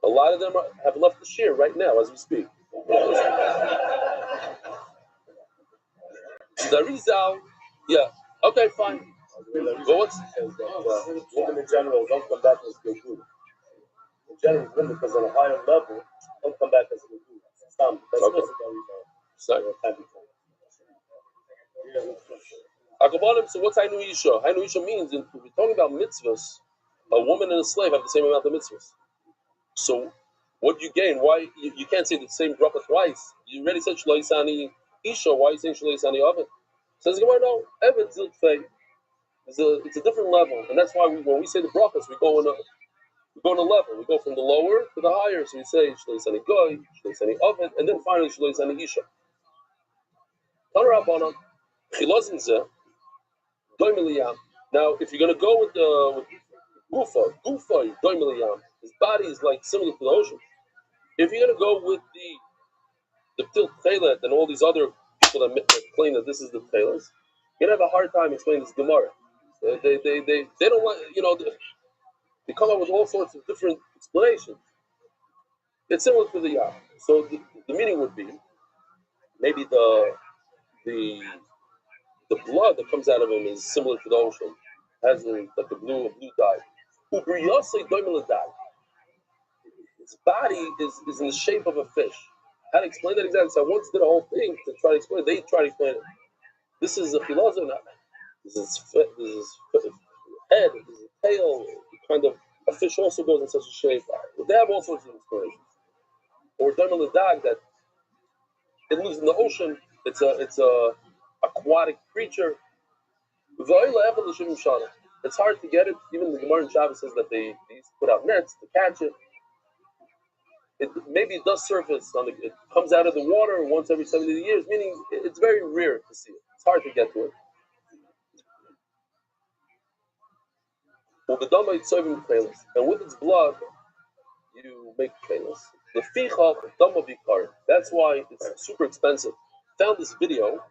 A lot of them have left the shir right now as we speak. The Rizal, yeah, okay, fine. But what's women in general don't come back as good. In general, women, because on a higher level, don't come back as good. That's okay. So what's Hainu Isha? Hainu Isha means, if we're talking about mitzvahs, a woman and a slave have the same amount of mitzvahs. So what do you gain? Why you can't say the same bracha twice? You already said Shlo Yisani Isha. Why are you saying Shlo Yisani Ovid? Says Gemara, no, Ovid Zilfei. It's a different level, and that's why when we say the brachas, we go in a level. We go from the lower to the higher. So we say Shlo Yisani Goy, Shlo Yisani Ovid, and then finally Shlo Yisani Isha. Tanur Rabbanan Chilazin Zeh Doy Miliyam. Now, if you're going to go with Gufa, Doy Miliyam, his body is like similar to the ocean. If you're going to go with the Ptil Tchelet and all these other people that claim that this is the Tchelet, you're going to have a hard time explaining this Gemara. They don't want, they come up with all sorts of different explanations. It's similar to the Yah. So the meaning would be maybe the blood that comes out of him is similar to the ocean, has like a blue dye. His body is in the shape of a fish. How to explain that exactly? So I once did a whole thing to try to explain it. They try to explain it. This is a philosopher. This is head. This is tail. Kind of a fish also goes in such a shape. They have all sorts of explanations. Or Doimeladag, that it lives in the ocean. It's a aquatic creature. It's hard to get it. Even the Gemara in Shabbos says that they used to put out nets to catch it. Maybe it does surface it comes out of the water once every 70 years, meaning it's very rare to see it. It's hard to get to it. And with its blood, you make kelis. The ficha dama bikar. That's why it's super expensive. Found this video.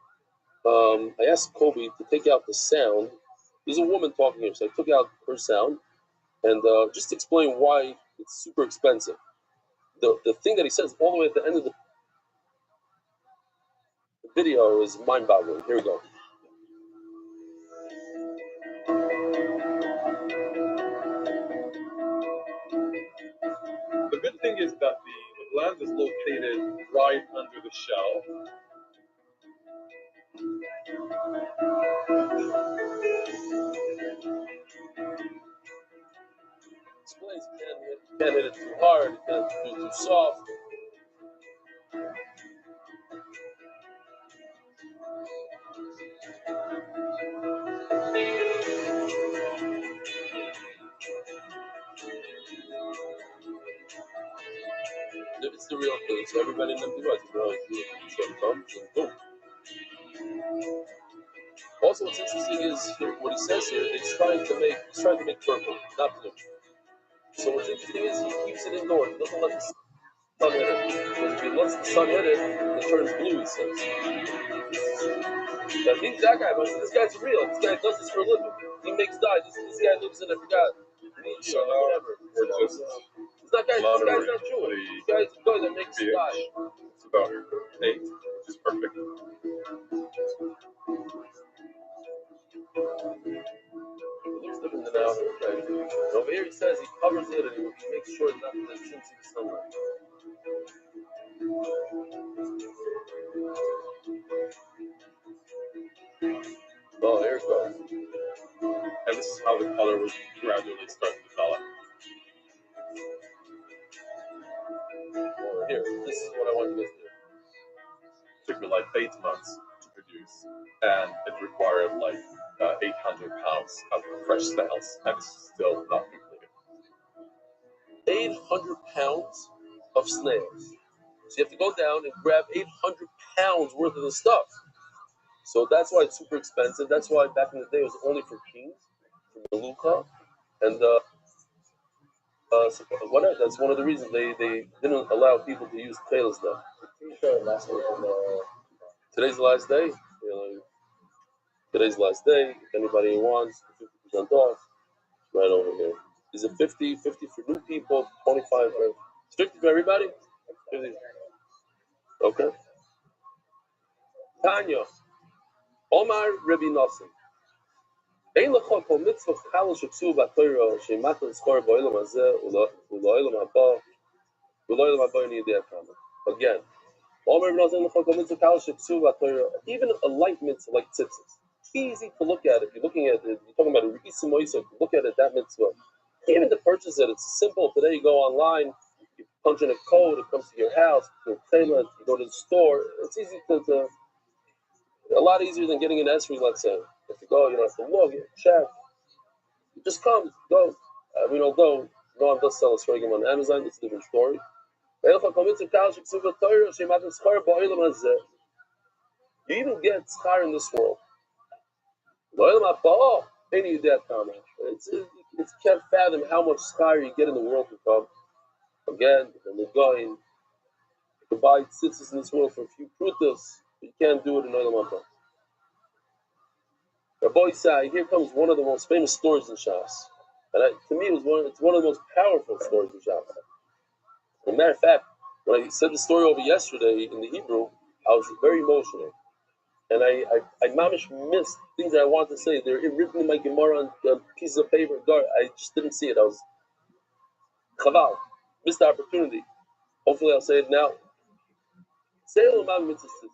I asked Kobe to take out the sound. There's a woman talking here, so I took out her sound and just explain why it's super expensive. The thing that he says all the way at the end of the video is mind-boggling. Here we go. The good thing is that the gland is located right under the shell. Explains you can't hit it too hard, you can't do it too soft. If it's the real thing, so everybody in the device, so comes and boom. Also, what's interesting is what he says here. He's trying to make purple, not blue. So what's interesting is he keeps it indoors. He doesn't let the sun hit it. Because if he lets the sun hit it, it turns blue. He says. That means that guy. But this guy's real. This guy does this for a living. He makes dyes. This guy lives in, I forgot, Nisha or whatever. This guy's not Jewish. This guy's a guy that makes dye. It's about 8, which is perfect. It's different than out here, right? And over here he says he covers it and he makes sure that it shouldn't see the sunlight. Oh, here it goes. And this is how the color will gradually start to develop. Over here, this is what I want you guys to do. It took me like 8 months to produce, and it required like 800 pounds of fresh snails, and it's still not completed. 800 pounds of snails. So you have to go down and grab 800 pounds worth of the stuff. So that's why it's super expensive. That's why back in the day it was only for kings, for Melucha, and so whatever. That's one of the reasons they didn't allow people to use trailers then. Today's the last day. Today's the last day. If anybody wants 50% off, right over here. Is it 50 for new people, 25 for... It's 50 for everybody? 50. Okay. Tanya. Omar Rabbi Rothschild. אין לך כל מצווה חל שכתוב בתורה שמטה לזכור בעולם הזה ולעולם הבא ולעולם הבא אני יודע כמה. Again. Omar Rabbi Rothschild, אין לך כל מצווה חל שכתוב בתורה, even a light mitzvah like tzitzis. It's easy to look at it. If you're looking at it, you're talking about a Re'isa Moisa, look at it, that mitzvah. Even to purchase it, it's simple. Today you go online, you punch in a code, it comes to your house, you go to the store. It's easy to a lot easier than getting an esrei, let's say. You have to go, you don't have to look, you check. It just comes, go. Although no one does sell a esrogim on Amazon, it's a different story. You even get schar in this world. It's can't fathom how much schar you get in the world to come. Again, and the guy you can buy tzitzis in this world for a few prutas, but you can't do it in Olam Haba. Rabbi Sai, here comes one of the most famous stories in Shas, and to me, it's one of the most powerful stories in Shas. As a matter of fact, when I said the story over yesterday in the Hebrew, I was very emotional, and I mamish missed things that I wanted to say. They're written in my Gemara on pieces of paper. I just didn't see it. I was chaval, missed the opportunity. Hopefully, I'll say it now. Say it about mitzvahs.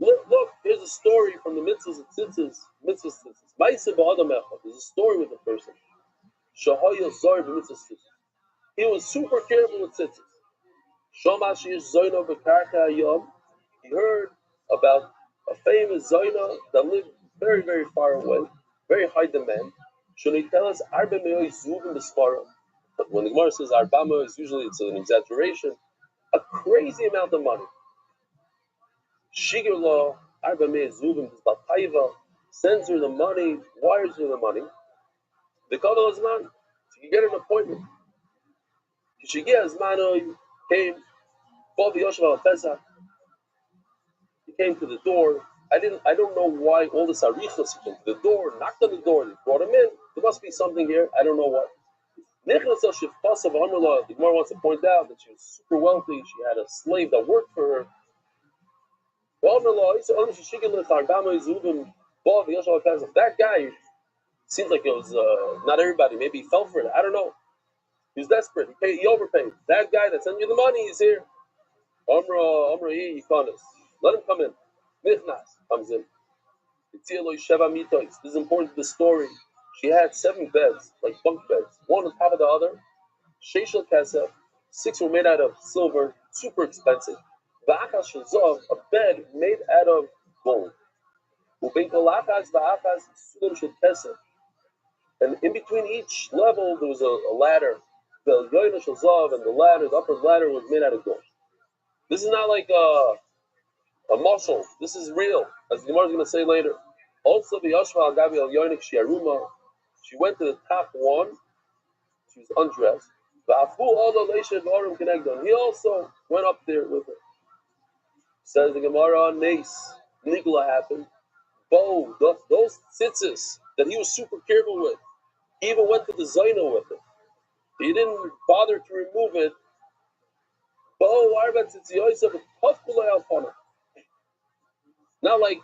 Look, here's a story from the mitzvahs and tzitzis. Mitzvahs tzitzis. Ma'aseh ba'adam echad. There's a story with a person. Shahaya zor b'mitzvahs tzitzis. He was super careful with tzitzis. Shama she'ish zoyna b'karka hayom. He heard about a famous zoyna that lived very, very far away, very high demand. Shoni tell us arba me'oi zuvim b'sfara. But when the Gemara says arba me'oi, it's an exaggeration. A crazy amount of money. Shigur law, arba me'oi zuvim b'sbatayva, sends her the money, wires her the money. The Kabbalah Zman, so you get an appointment. Kishigia Zmano came, Bob Yoshev al Pesach. He came to the door. I don't know why all this arichos. He came to the door, knocked on the door, they brought him in. There must be something here. I don't know what. The Gemara wants to point out that she was super wealthy. She had a slave that worked for her. That guy seems like it was not everybody. Maybe he fell for it. I don't know. He was desperate. He overpaid. That guy that sent you the money is here. Let him come in. Nichnas comes in. This is important to the story. She had 7 beds, like bunk beds, one on top of the other. Sheishel Kesef, 6 were made out of silver, super expensive. V'achas shezov, a bed made out of gold. And in between each level, there was a ladder. and the ladder, the upper ladder was made out of gold. This is not like a muscle. This is real, as the Gemara is going to say later. Also, she went to the top one. She was undressed. He also went up there with her. Says the Gemara, Nace, Nigla happened. Those tzitzis that he was super careful with, he even went to the Zaina with it. He didn't bother to remove it. Not like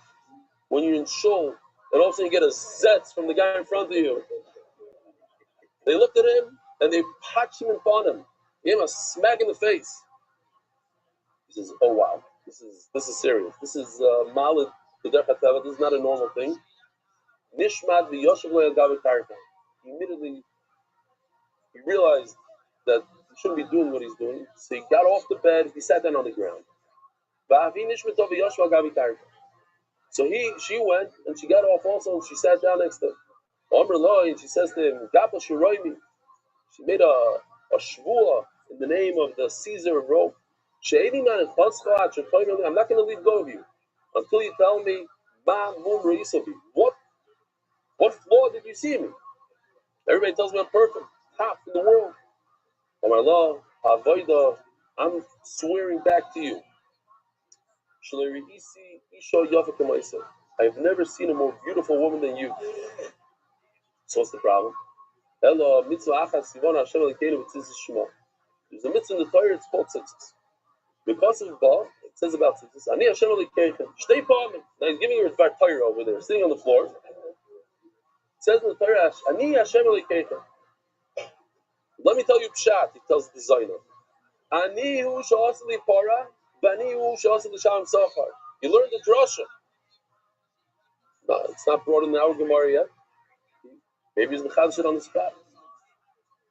when you're in shul and all of a sudden you get a zetz from the guy in front of you. They looked at him and they patched him upon him. He gave him a smack in the face. He says, "Oh wow, this is serious. This is malid b'derech. This is not a normal thing." Nishmat v'yoshev lo yagav karka. Immediately, he realized that he shouldn't be doing what he's doing. So he got off the bed. He sat down on the ground. So she went and she got off also and she sat down next to him. And she says to him, she made a shvua in the name of the Caesar of Rome. I'm not going to leave go of you until you tell me what flaw did you see in me? Everybody tells me I'm perfect, top in the world. I'm swearing back to you. I've never seen a more beautiful woman than you. So what's the problem? There's a mitzvah in the Torah, it's called tzitzis. Because of Ba, it says about tzitzis, Ani Hashem Elokeichem. Shtei pa'amim. Now he's giving her a Torah over there, sitting on the floor. It says in the Torah, Ani Hashem Elokeichem. Let me tell you pshat, he tells the designer. Ani hu sha'asa li para, v'ani hu sha'asa li shalom sachar. You learned the drasha. No, it's not brought in the our Gemara yet. Maybe he's mechadish it on the spot.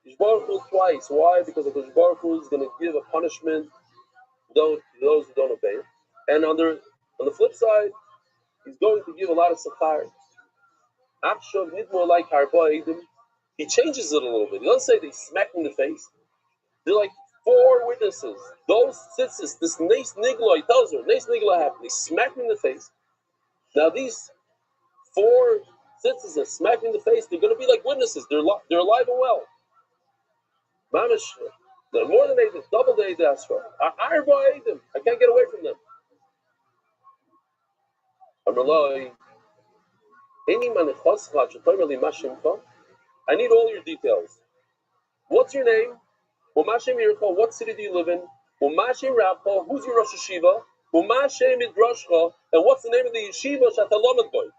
His Baruch Hu twice. Why? Because the Baruch Hu is going to give a punishment to those who don't obey it. And on the flip side, he's going to give a lot of sachar. Akshav nidmor like harba edim. He changes it a little bit. He doesn't say they smack him in the face. They're like 4 witnesses. Those tzitzis, this Nes Nigla, he tells her, Nes Nigla happened. They smack him in the face. Now these 4 tzitzis that smack him in the face, they're going to be like witnesses. They're alive and well. Mamish, they're more than Eidim, double the Eidim Asra. I can't get away from them. I need all your details. What's your name? What city do you live in? Who's your Rosh Yeshiva? And what's the name of the yeshiva Shatalamed Boy?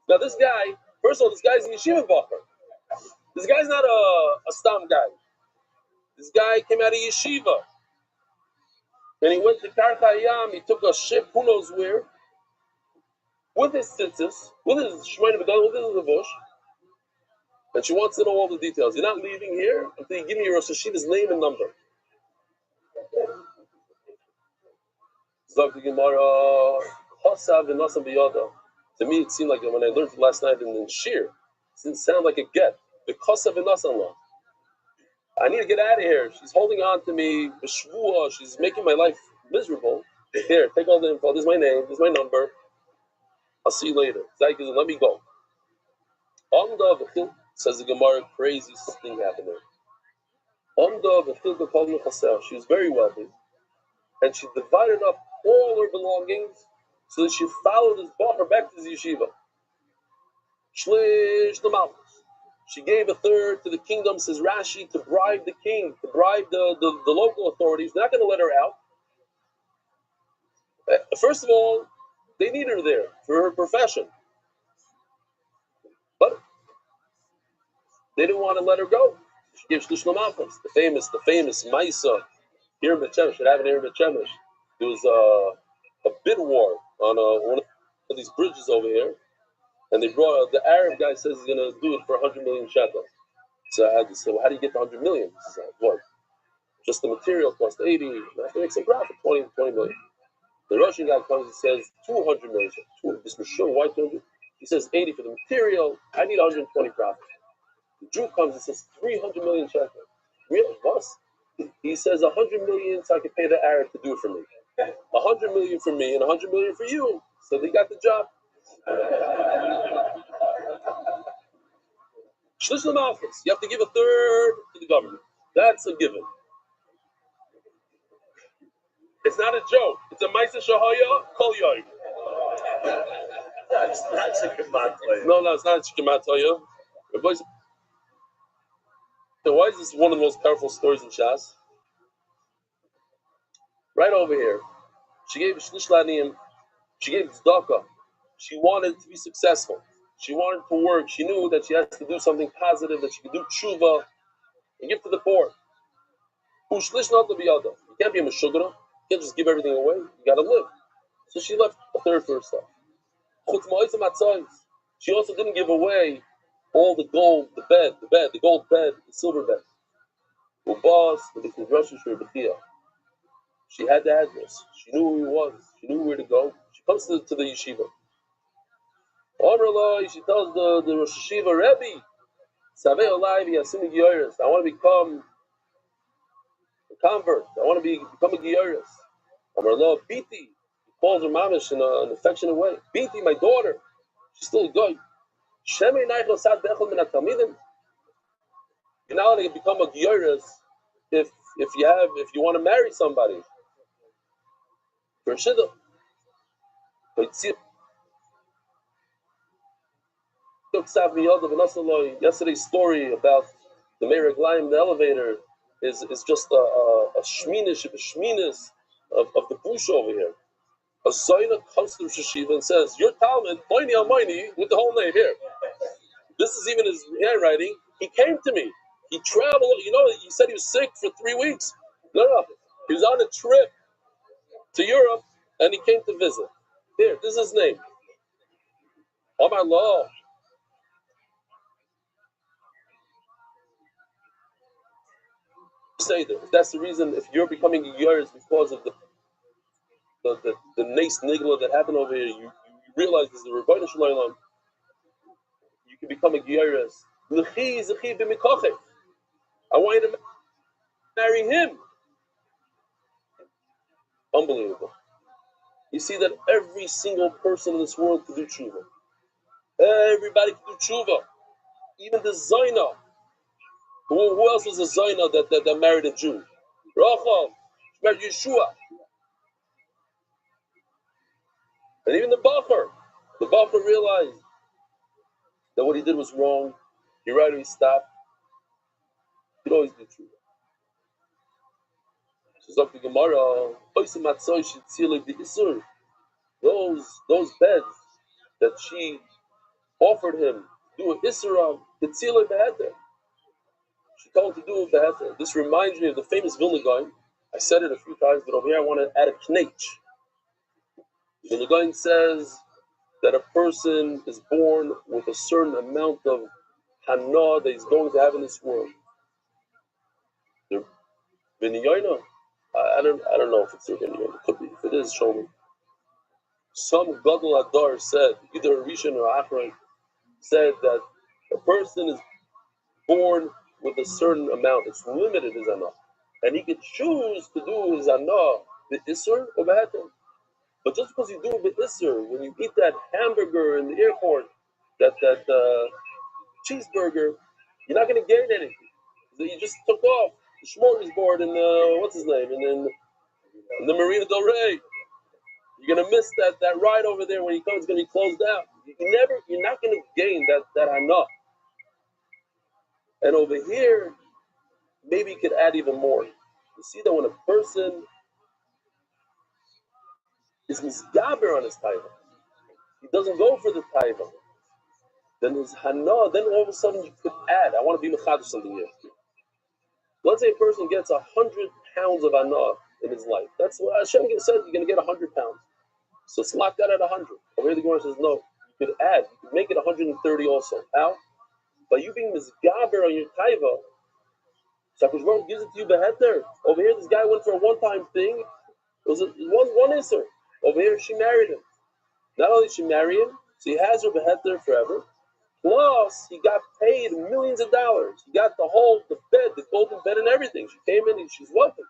Now this guy, first of all, this guy's a yeshiva bacher. This guy's not a stam guy. This guy came out of yeshiva. And he went to Karchayam, he took a ship, who knows where, with his tzitzis, with his shmeina b'gadol, with his levush, and she wants to know all the details. You're not leaving here until you give me your Rosh Yeshiva's name and number. To me, it seemed like when I learned it last night in Shir, it didn't sound like a get. Because of Inasanla. I need to get out of here. She's holding on to me. She's making my life miserable. Here, take all the info. This is my name. This is my number. I'll see you later. Let me go. Says the Gemara, crazy thing happened there. She was very wealthy. And she divided up all her belongings so that she followed this bacher back to the yeshiva. She gave 1/3 to the kingdom, says Rashi, to bribe the king, to bribe the local authorities. They're not going to let her out. First of all, they need her there for her profession. But they didn't want to let her go. She gave Shlish Lamalchus, the famous Maisa here in Bet-Shemesh. Should have it here in Bet-Shemesh. There was a bid war on one of these bridges over here. And they brought the Arab guy says he's going to do it for 100 million shekel. So I had to say, well, how do you get the 100 million? He says, what? Just the material cost 80. I have to make some profit, 20 million. The Russian guy comes and says 200 million shekel. This machine, why 200? He says 80 for the material. I need 120 profit. The Jew comes and says 300 million shekel. Really, boss. He says 100 million so I can pay the Arab to do it for me. 100 million for me and 100 million for you. So they got the job. Shlish l'malchus. You have to give a third to the government. That's a given. It's not a joke. It's a Maisa Shahaya Kol Yoim. That's a Kemat Toya. No, it's not a Kemat Toya. So why is this one of the most powerful stories in Shas? Right over here. She gave Shlish Laniyim. She gave tzedakah. She wanted to be successful. She wanted to work. She knew that she has to do something positive, that she could do tshuva and give to the poor. Ushlish not to be other. You can't be a meshugara. You can't just give everything away. You got to live. So she left a third for herself. She also didn't give away all the gold, the gold bed, the silver bed. She had the address. She knew who he was. She knew where to go. She comes to the yeshiva. She tells the Rosh Yeshiva, Rebbe, I want to become a convert. I want to become a Gioris. Amar Biti. He calls her mamish in an affectionate way. Biti, my daughter. She's still a goy. You're not only become a Gioris if you want to marry somebody. For Shidduch. Yesterday's story about the Meir Eglaim, the elevator, is just a shminish of the bush over here. A Zaina comes to Sheshiva and says, "Your Talmud, Moini Almoini," with the whole name here. This is even his handwriting. He came to me. He traveled. He said he was sick for 3 weeks. No. He was on a trip to Europe and he came to visit. Here, this is his name. Omar Law. Say that if that's the reason, if you're becoming a Yeris because of the nace nigla that happened over here, you realize this is the Rebbeinu Shalom. You can become a Yeris. I want you to marry him. Unbelievable. You see that every single person in this world can do tshuva. Everybody can do tshuva. Even the Zaina. Who else was a Zaina that married a Jew? Rachel. She married Yeshua. And even the Bacher realized that what he did was wrong. He right away stopped. He'd always do tshuva. She's up to Gemara. Those beds that she offered him to do an Isra, Tetzile Beheter. She told him to do a Beheter. This reminds me of the famous Vilna Gaon. I said it a few times, but over here I want to add a knetch. Vilna Gaon says that a person is born with a certain amount of hana that he's going to have in this world. The Vinayana, I don't know if it's a Vinayana. It could be. If it is, show me. Some Gadol Adar said, either a Rishon or Achron, said that a person is born with a certain amount. It's limited his hana, and he can choose to do his hana the Isser or Beheter. But just because you do it the Isser, when you eat that hamburger in the airport, that cheeseburger, you're not going to gain anything. So you just took off the smorgasbord in what's his name, and in the Marina Del Rey. You're going to miss that ride over there when you come. It's going to be closed out. You're not going to gain that hana. And over here, maybe you could add even more. You see that when a person is misgaber on his taiva, he doesn't go for the taiva, then his hana, then all of a sudden you could add. I want to be mechadish something here. Let's say a person gets 100 pounds of hana in his life. That's what Hashem said, you're going to get 100 pounds. So it's locked out at 100. Over here the Gemara says, no, you could add. You could make it 130 also. How? By you being misgaber on your taiva, Shakush Baruch gives it to you beheter. Over here, this guy went for a one-time thing. It was one isser. Over here, she married him. Not only did she marry him, so he has her beheter forever. Plus, he got paid millions of dollars. He got the bed, the golden bed and everything. She came in and she's welcome.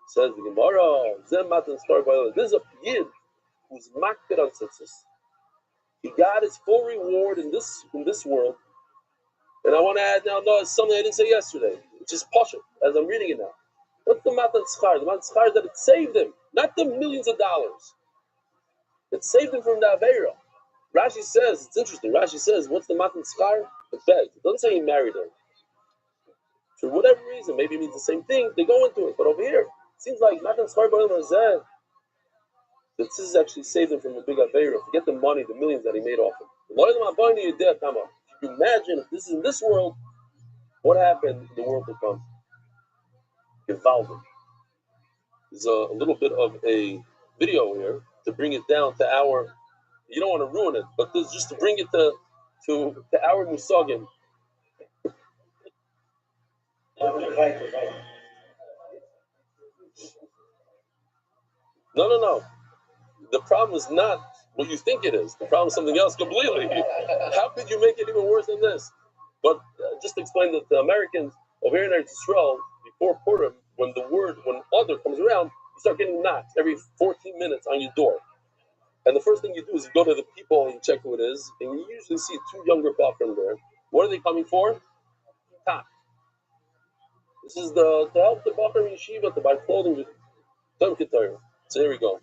Says the Gemara, this is a yid who's makbid on tzitzis. He got his full reward in this world. And I want to add now, no, it's something I didn't say yesterday. It's just poshut, as I'm reading it now. What's the matan schar? The matan schar is that it saved him, not the millions of dollars. It saved him from the Aveira. Rashi says, it's interesting, Rashi says, what's the matan schar? The bed. It doesn't say he married her. For whatever reason, maybe it means the same thing, they go into it. But over here, it seems like matan schar b'olam hazeh, that this has actually saved him from a big Aveira. Forget the money, the millions that he made off him. If you imagine if this is in this world, what happened in the world to come? Gewaldig. There's a little bit of a video here to bring it down to our, you don't want to ruin it, but this just to bring it to our musagim. No. The problem is not what you think it is. The problem is something else completely. How could you make it even worse than this? But just to explain that the Americans over here in Eretz Yisrael, before Purim, when Adar comes around, you start getting knocks every 14 minutes on your door. And the first thing you do is you go to the people and you check who it is, and you usually see two younger bachrim there. What are they coming for? Top. This is to help the bachrim yeshiva to buy clothing with Tom Keter. So here we go.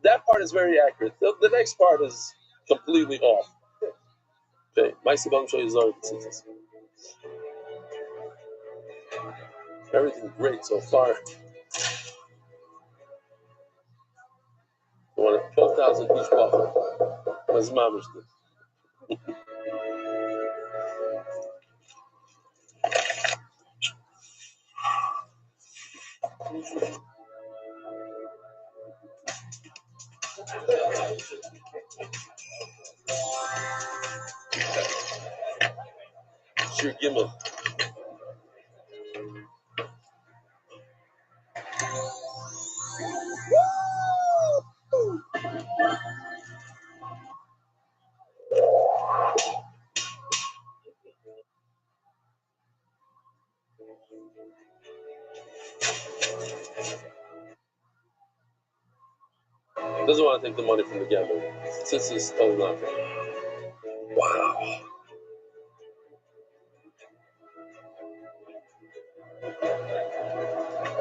That part is very accurate. The next part is completely off. Okay, everything great so far. 12,000 each buffer. That's mamish. Sure, Gimel. Doesn't want to take the money from the gambler. Since he's totally not. Wow.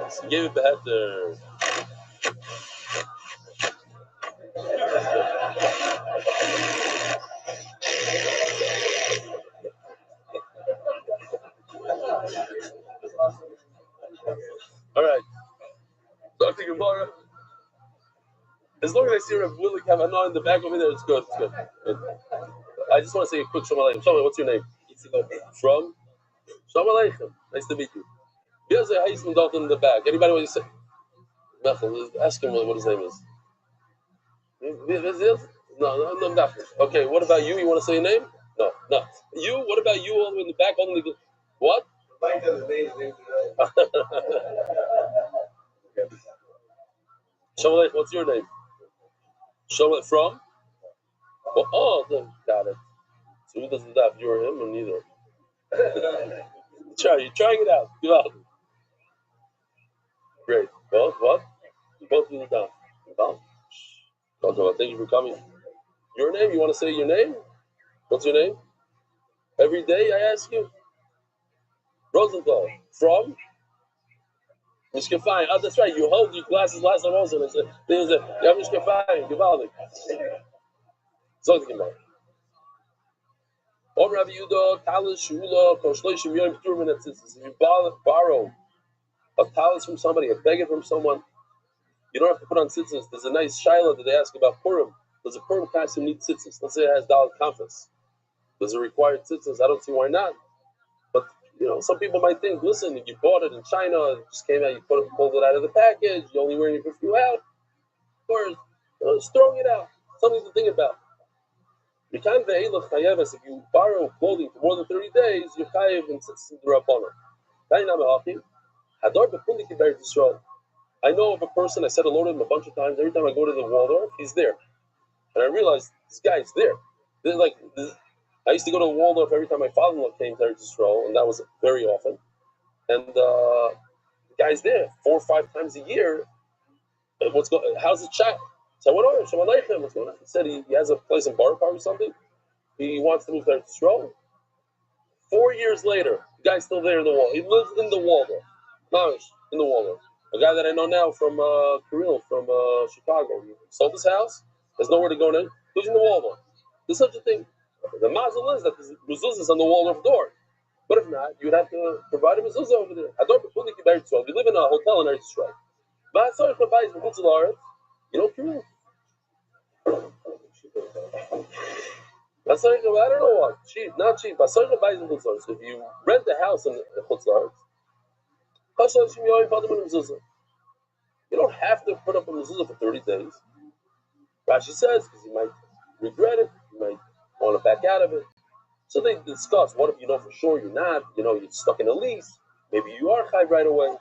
So give it back there. All right. Dr. Gemara. As long as I see Rabbi Willie Kavanagh in the back over there, it's good. It's good. I just want to say a quick Shalom Aleichem. Shalom, what's your name? From? Shalom Aleichem. Nice to meet you. Here's a Heisman Dalton in the back. Anybody want to say? Mechel, ask him what his name is. No, nothing. Okay, what about you? You want to say your name? No. You? What about you all the way in the back? What? Shalom Aleichem, what's your name? Shalom from? Got it. So who doesn't have you or him or neither? You're trying it out. Go out. Great. Well, what? You both do it down. Thank you for coming. Your name? You want to say your name? What's your name? Every day I ask you. Rosenthal. From? Mishkafayim. Oh, that's right. You hold your glasses last time also. I said, yeah, Mishkafayim. Givaldik. So think about it. Or Rabbi Yudah, Talis, Shula, Koshleishim, Yom Turman, if you borrow a talis from somebody, a beggar from someone, you don't have to put on tzitzis. There's a nice shaila that they ask about Purim. Does a Purim costume need tzitzis? Let's say it has Dalet Kanfas. Does it require tzitzis? I don't see why not. But, some people might think, listen, you bought it in China, it just came out, you pulled it out of the package, you're only wearing it for a few hours. Or just throwing it out. Something to think about. If you borrow clothing for more than 30 days, you're chayev in tzitzis in the Rabbanon. I know of a person, I said hello to him a bunch of times. Every time I go to the Waldorf, he's there. And I realized this guy's there. I used to go to the Waldorf every time my father-in-law came to Eretz Yisrael, and that was very often. And the guy's there 4 or 5 times a year. How's the chat? So I went over, Shalom Aleichem, what's going on? He said he has a place in Borough Park or something. He wants to move to Eretz Yisrael. 4 years later, the guy's still there in the wall. He lives in the Waldorf. In the Waldorf. A guy that I know now from Kirill, from Chicago. He sold his house. There's nowhere to go now. Lives in the Waldorf. There's such a thing. The mazel is that the mezuzah is on the Waldorf door. But if not, you'd have to provide a mezuzah over there. We live in a hotel in Eretz Yisrael. You know Kirill? I don't know what. Cheap, not cheap. So if you rent a house in Chutz La'aretz, you don't have to put up a mezuzah for 30 days. Rashi says, because you might regret it, you might want to back out of it. So they discuss, what if you know for sure you're not, you're stuck in a lease, maybe you are chayv right away.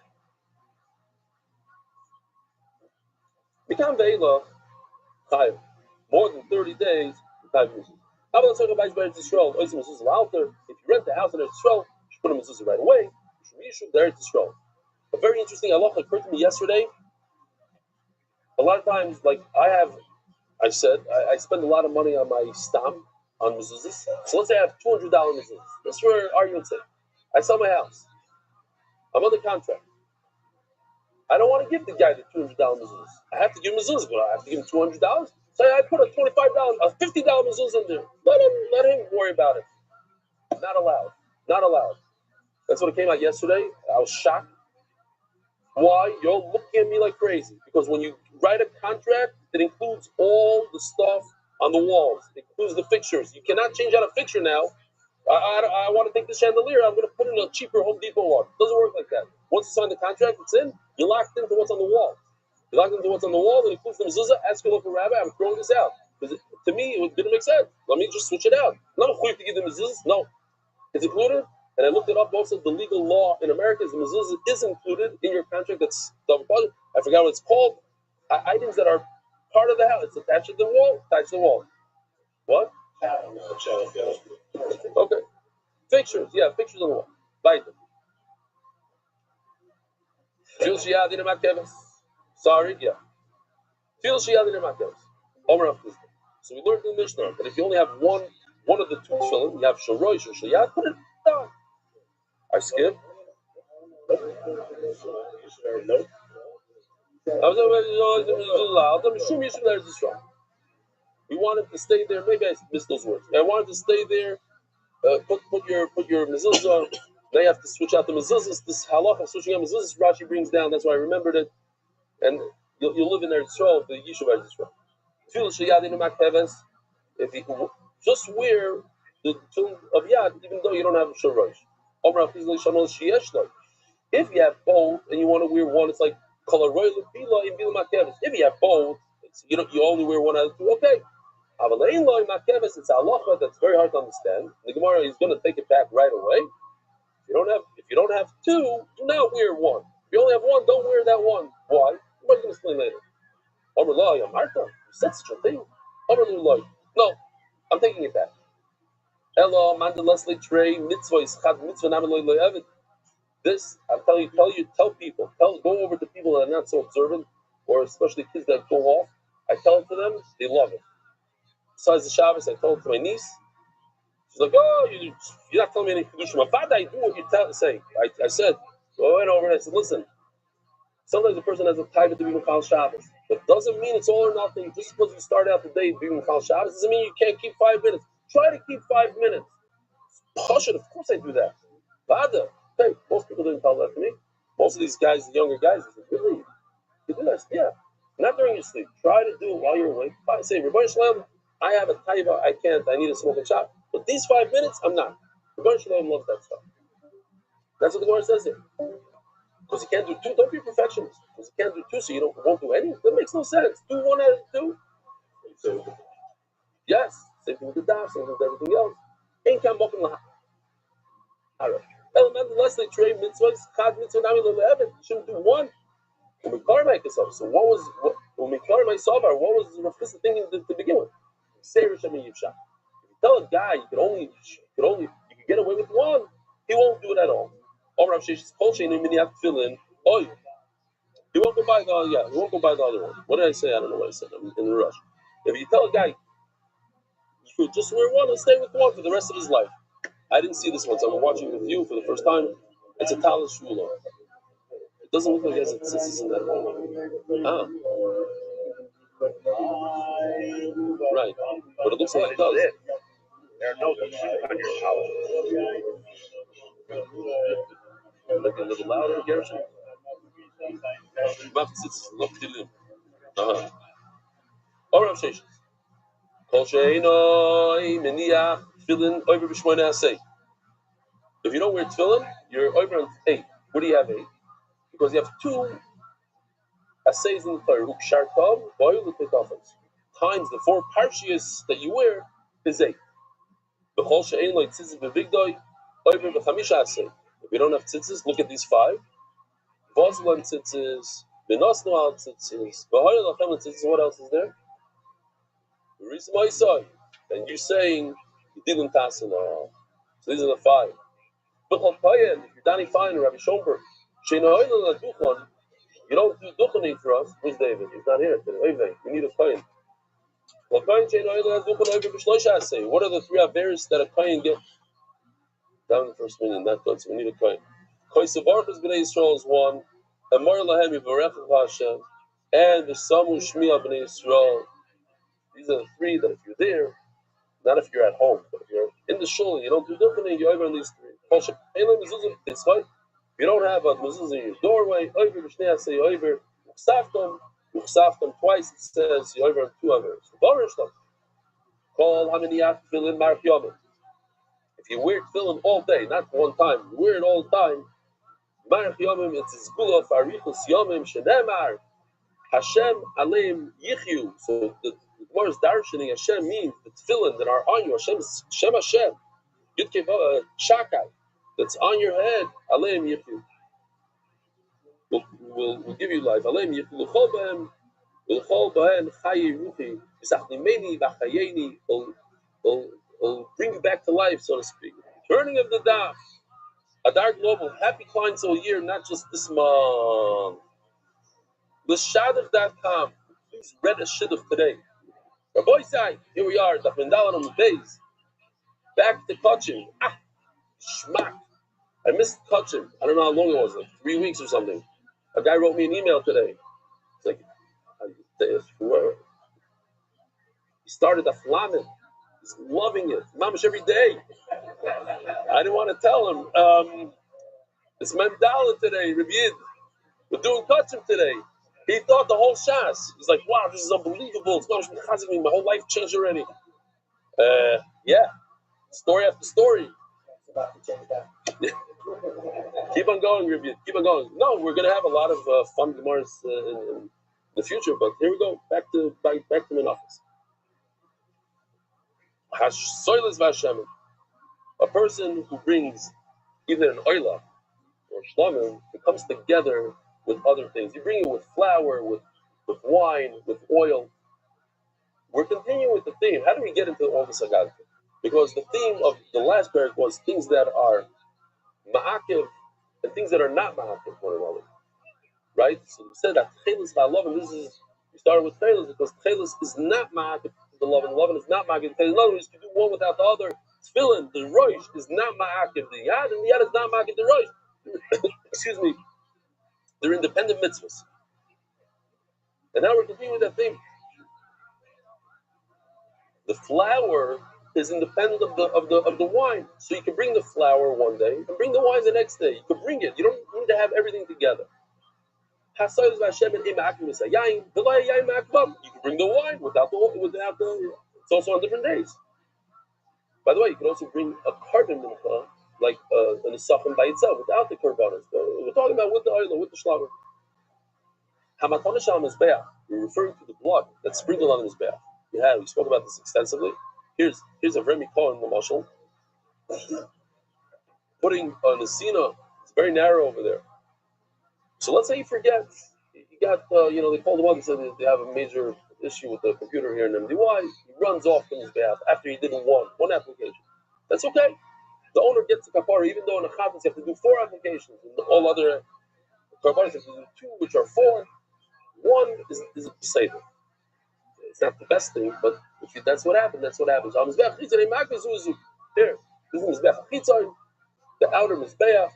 Become ve'ila, chayv. More than 30 days, chayv mezuzah. How about if you rent the house in Eretz Yisrael, you should put a mezuzah right away. You should be Eretz Yisrael. A very interesting halacha occurred to me yesterday. A lot of times, I spend a lot of money on my stam, on mezuzahs. So let's say I have $200 mezuzahs. That's for argument's sake. I sell my house. I'm under contract. I don't want to give the guy the $200 mezuzahs. I have to give him mezuzahs, but I have to give him $200. So I put a $25, a $50 mezuzah in there. Let him worry about it. Not allowed. Not allowed. That's what it came out yesterday. I was shocked. Why? You're looking at me like crazy. Because when you write a contract, it includes all the stuff on the walls. It includes the fixtures. You cannot change out a fixture now. I want to take this chandelier. I'm going to put in a cheaper Home Depot one. It doesn't work like that. Once you sign the contract, it's in. You're locked into what's on the wall. You're locked into what's on the wall. It includes the mezuzah. Ask your local rabbi. I'm throwing this out. Because to me, it didn't make sense. Let me just switch it out. I'm not going to give the mezuzahs. No. It's included. And I looked it up. Also, the legal law in America is the mezuzah is included in your contract. That's double deposit. I forgot what it's called. Items that are part of the house. It's attached to the wall. Attached to the wall. What? Okay. Fixtures. Yeah, fixtures on the wall. Weiter. Sorry. Yeah. So we learned in the Mishnah that if you only have one of the two tefillin, you have shorosh or shayat, put it down. I skipped. We wanted to stay there. Maybe I missed those words. I wanted to stay there. Put your mezuzah. Now you have to switch out the mezuzahs. This halacha switching out mezuzahs, Rashi brings down. That's why I remembered it. And you'll live in Eretz Yisrael, the Yishuv Eretz Yisrael. If you just wear the tefillin of Yad, even though you don't have a shorosh. If you have both and you want to wear one, it's like if you have both, you only wear one out of two. Okay. It's a halacha that's very hard to understand. The Gemara is going to take it back right away. If you don't have two, do not wear one. If you only have one, don't wear that one. Why? What are you going to explain later? You said such a thing. No, I'm taking it back. This, I'm telling you, go over to people that are not so observant, or especially kids that go off. I tell it to them, they love it. Besides the Shabbos, I told it to my niece. She's like, "Oh, you're not telling me any kedushim. My father, I do what you say." I said, I went over and I said, "Listen, sometimes a person has a taiva to be Mechal Shabbos. That doesn't mean it's all or nothing. Just because you start out the day being Mechal Shabbos doesn't mean you can't keep 5 minutes. Try to keep 5 minutes. Push it. Of course I do that. Vada. Hey, most people didn't tell that to me. Most of these guys, the younger guys, they said, really? You do that? Yeah. Not during your sleep. Try to do it while you're awake. I say, Rabbi Shalom, I have a taiva. I can't. I need a smoking shop. But these 5 minutes, I'm not. Rabbi Shalom loves that stuff. That's what the Gemara says here. Because you can't do two. Don't be a perfectionist. Because you can't do two, so you won't do any. That makes no sense. Do one out of two. Yes. Same thing with the daf. Same thing with everything else. Ain't come walking lahat. Nonetheless, they trade mitzvahs. Chad mitzvah nami lelevet. You shouldn't do one. So what was what was Rav Chisda thinking to begin with? If you tell a guy you could get away with one, he won't do it at all. Or Rav Sheshes Kol Sheinu Miniat Tefillin. Oh, he won't go buy he won't go buy the other one. What did I say? I don't know what I said. I'm in a rush. If you tell a guy you could just wear one and stay with one for the rest of his life. I didn't see this one, so I'm watching with you for the first time. It's a Talis Shula. It doesn't look like it has a tzitzis in that one. Ah. Right. But it looks like it does. There are no tzitzis on your towel. Like a little louder, Gershon. Or Rav Sheshes. Kol she'enoi meniach tefillin over b'shmoineh asay. If you don't wear tefillin, you're over on 8. What do you have 8? Because you have 2 assays in the Torah. Ukshartov, boil the pitafos. Times the 4 parshias that you wear is 8. B'chol she'enoi tzitzis b'vigdoi over b'chamisha asay. If you don't have tzitzis, look at these 5. Voslan tzitzis, v'nosnu al tzitzis, v'hoyel lachem tzitzis. What else is there? The reason why and you're saying you didn't pass it all. So these are the 5. B'chol Payan, if you're Danny Fine or Rabbi Schomburg, she'nohoyel l'duchon, you don't do duchoning for us. Who's David? He's not here. We need a Payan. What are the 3 averis that a Payan get? Down in the first minute, not good. So we need a Payan. Koisavarchus b'nei Yisrael is 1. Amar lahem yivarech Hashem, and the Samu Shmiya b'nei Yisrael. These are the 3 that if you're there, not if you're at home, but if you're in the shul, you don't do duchening, you're over on these 3. If you don't have a mezuzah in your doorway, over b'shnei asay over uchsaftam twice. It says you over on 2 others. Call haminiyat tefillin mark yomim. If you wear tefillin all day, not one time, you wear it all the time. Mark yomim, it's zgula of arichus yomim shenemar Hashem aleim yichyu. So the Gemara's darshaning Hashem means the tefillin that are on you. Hashem Yudke shakai that's on your head. Aleim yichyu. We'll give you life. Aleim yichyu l'chol b'hem chayi ruchi v'sachlimeni v'chayeni. Will bring you back to life, so to speak. Turning of the daf. Adar Global, happy clients all year, not just this month. L'shadach.com. Please read a shidduch today. Rabbi Sai, here we are, Daf Mendal on the days. Back to Kachim. Schmack. I missed Kachim. I don't know how long it was, like 3 weeks or something. A guy wrote me an email today. It's like, he started a flamin. He's loving it. Mamash every day. I didn't want to tell him. It's Mendala today, Rabbi. We're doing Kachim today. He thought the whole Shas. He's like, wow, this is unbelievable. It's Mamash Mechazim me. My whole life changed already. Yeah. Story after story. About to change that. Keep on going, Rabbi. Keep on going. No, we're going to have a lot of fun Gemaras in the future, but here we go. Back to Menachos. Soilas v'Hashem. A person who brings either an oila or shlamim, it comes together with other things. You bring it with flour, with wine, with oil. We're continuing with the theme. How do we get into all this agad? Because the theme of the last parak was things that are ma'akiv and things that are not ma'akiv one another. Right? So we said that tchelis v'alav, and we started with tchelis because tchelis is not ma'akiv the love, and love is not ma'akiv. In other words, you can do one without the other. Tefillin, the rosh, is not ma'akiv the yad, and the yad is not ma'akiv the rosh. Excuse me. They're independent mitzvahs. And now we're continuing with that theme. The flour is independent of the wine. So you can bring the flour one day and bring the wine the next day. You can bring it. You don't need to have everything together. You can bring the wine without the. It's also on different days. By the way, you can also bring a carbon mincha, like an esafim by itself, without the korbanos. We're talking about with the oil, with the shlaver. Hamatana shal mizbeach. We're referring to the blood that's sprinkled on the mizbeach. We spoke about this extensively. Here's a Remy Cohen, the mashal, putting on the Sina. It's very narrow over there. So let's say he forgets. He he got, they called him up and said they have a major issue with the computer here in MDY. He runs off from his behalf after he did one application. That's okay. The owner gets the kapara, even though in a chavos you have to do 4 applications, and all other kaparas you have to do 2, which are 4. One is a saver. It's not the best thing, but that's what happened. That's what happens. Here, this is the outer mizbeach.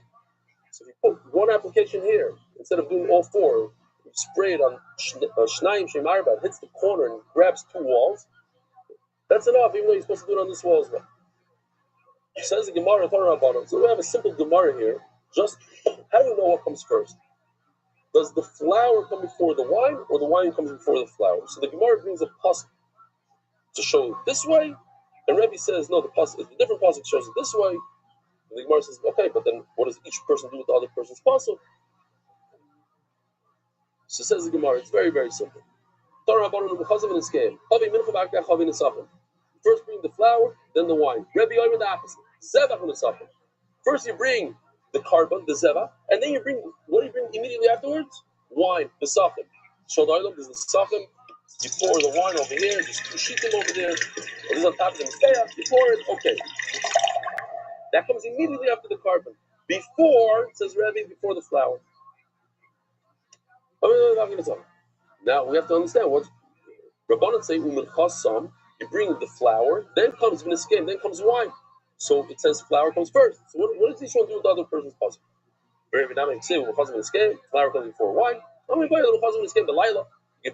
So if you put one application here instead of doing all 4, you spray it on Shnayim Shemarba, hits the corner and grabs 2 walls. That's enough, even though you're supposed to do it on this wall as well. It says the Gemara Torah about it. So we have a simple Gemara here. Just how do we know what comes first? Does the flour come before the wine, or the wine comes before the flour? So the Gemara brings a pasuk to show it this way, and Rebbe says no. The different pasuk shows it this way. And the Gemara says okay, but then what does each person do with the other person's pasuk? So says the Gemara, it's very, very simple. First bring the flour, then the wine. Rebbe Yomer the opposite. First you bring the carbon, the zeva, and then what do you bring immediately afterwards? Wine, the sachem. Shalom, there's the sachem. You pour the wine over here, there's 2 shitim over there, and there's on top of the mistaya, you pour it, okay. That comes immediately after the carbon. Before, says Rebbe, before the flour. Now we have to understand what Rabbanan say, you bring the flour, then comes v'niskem, then comes wine. So it says flour comes first. So what does each one do with the other person's puzzle? Very dynamic. Say flour comes before wine. You can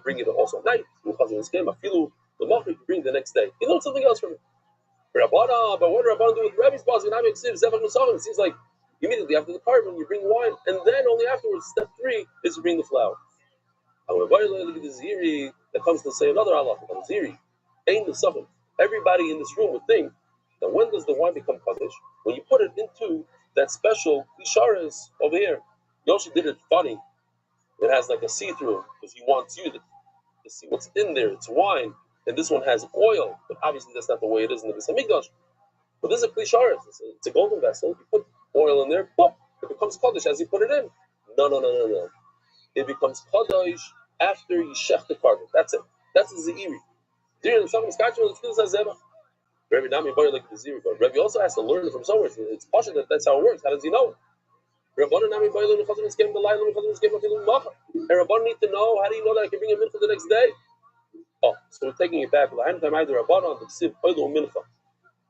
bring it also at night. You can bring the next day. You learn something else from it. But what do Rabbanan do with Rebbe's puzzle? It seems like immediately after the carbon you bring wine, and then only afterwards, step 3 is to bring the flour. That comes to say another halacha. Ziri, ain't the suffering. Everybody in this room would think that when does the wine become kaddish? When you put it into that special isharis over here. Yoshi did it funny. It has like a see-through because he wants you to see what's in there. It's wine, and this one has oil, but obviously that's not the way it is in the Beis Hamikdash. But this is a klisharis. It's a golden vessel. You put oil in there, boom, it becomes kaddish as you put it in. No. It becomes kaddish after you shech the carbon. That's it. That's the ziri. Rabbi Nami Boyer like the ziri, but Rabbi also has to learn it from somewhere. It's pasha that's how it works. How does he know it? And Rabban need to know, how do you know that I can bring a mincha the next day? Oh, so we're taking it back.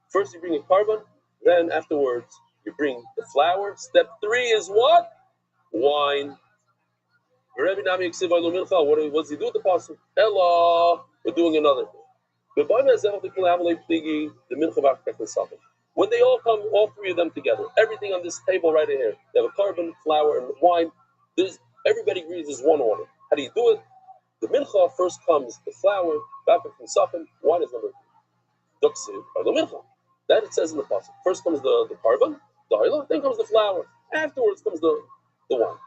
First you bring a carbon, then afterwards you bring the flour. Step 3 is what? Wine. Rabbi Nami Ksiv Oilo Mincha. What does he do with the pasuk? Ella, we're doing another thing. When they all come, all 3 of them together, everything on this table right here, they have a carbon, flour, and wine. Everybody agrees there's one order. How do you do it? The mincha first comes the flour, wine is number 2. That it says in the pasuk. First comes the carbon, the oil, then comes the flour. Afterwards comes the wine.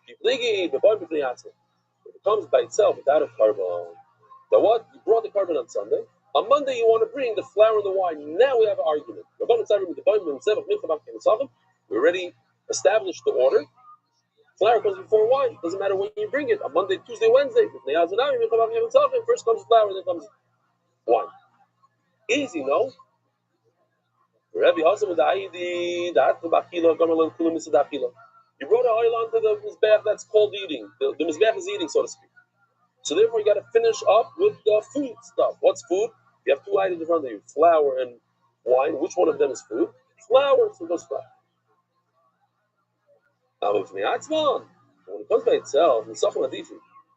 If it comes by itself without a carbon, then what? You brought the carbon on Sunday. On Monday, you want to bring the flour and the wine. Now we have an argument. We already established the order. Flour comes before wine. Doesn't matter when you bring it. On Monday, Tuesday, Wednesday. First comes flour, then comes wine. Easy, no? Rabbi Hasan with the Aidi, the Bakila, Gamalon Kulumis of Dakila. You brought an oil onto the Mizbeach that's called eating. The Mizbeach is eating, so to speak. So therefore, you got to finish up with the food stuff. What's food? You have 2 items in front of you, flour and wine. Which one of them is food? Flour, so it goes flour. Now, when it comes by itself,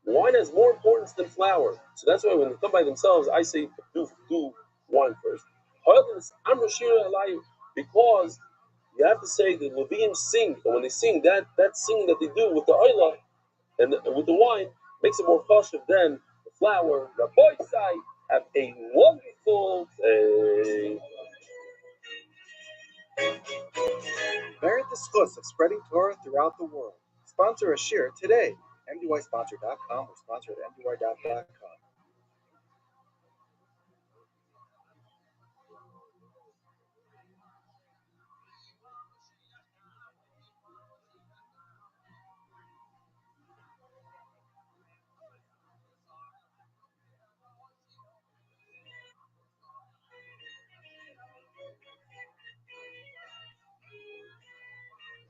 wine has more importance than flour. So that's why when they come by themselves, I say do wine first. Because you have to say the Leviim sing, and when they sing, that singing that they do with the oil and with the wine makes it more chashuv than the flour. Rabbi Sai, have a wonderful day. Merit the schus of spreading Torah throughout the world. Sponsor a shir today. MDYsponsor.com or sponsor at MDY.com.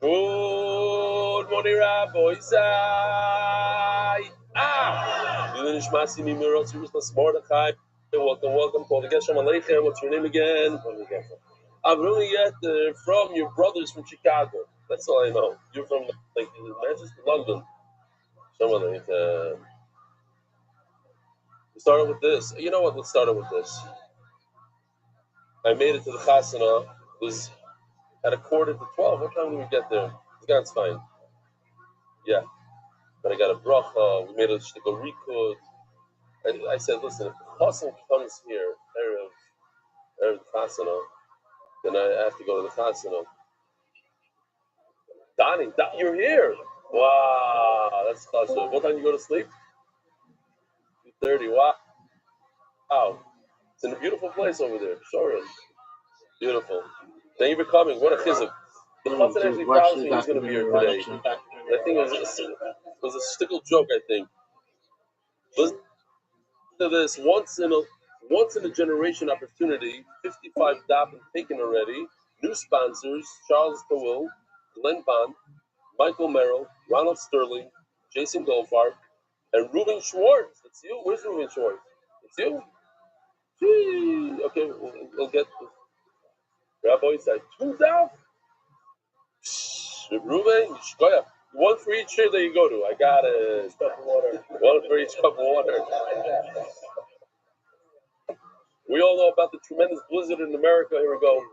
Good morning, Rabbi Isai. Welcome. Call the Geshem Aleichem. What's your name again? I'm really from your brothers from Chicago. That's all I know. You're from like Manchester, London. Someone like we started with this. You know what? Let's start with this. I made it to the Chasana. It was at 11:45. What time did we get there? It's fine. Yeah. But I got a bracha. We made a shtickle rikud. I said, listen, if the chassan comes here, Erev Chasana, then I have to go to the Chasana. Donnie, you're here. Wow, that's chashuv. What time do you go to sleep? 2:30. Wow. It's in a beautiful place over there. Shorin. Beautiful. Thank you for coming. What a chizuk. The chassan actually promised me he was going to be here today. I think it was a stickle joke, I think. Listen to this. Once in a generation opportunity. 55 dap taken already. New sponsors: Charles Tawil, Glenn Bond, Michael Merrill, Ronald Sterling, Jason Goldfarb, and Ruben Schwartz. That's you. Where's Ruben Schwartz? It's you. Gee. Okay, we'll get Rabbi said 2 down. Ruben, Shkoya. One for each share that you go to. I got a cup of water. One for each cup of water. We all know about the tremendous blizzard in America. Here we go.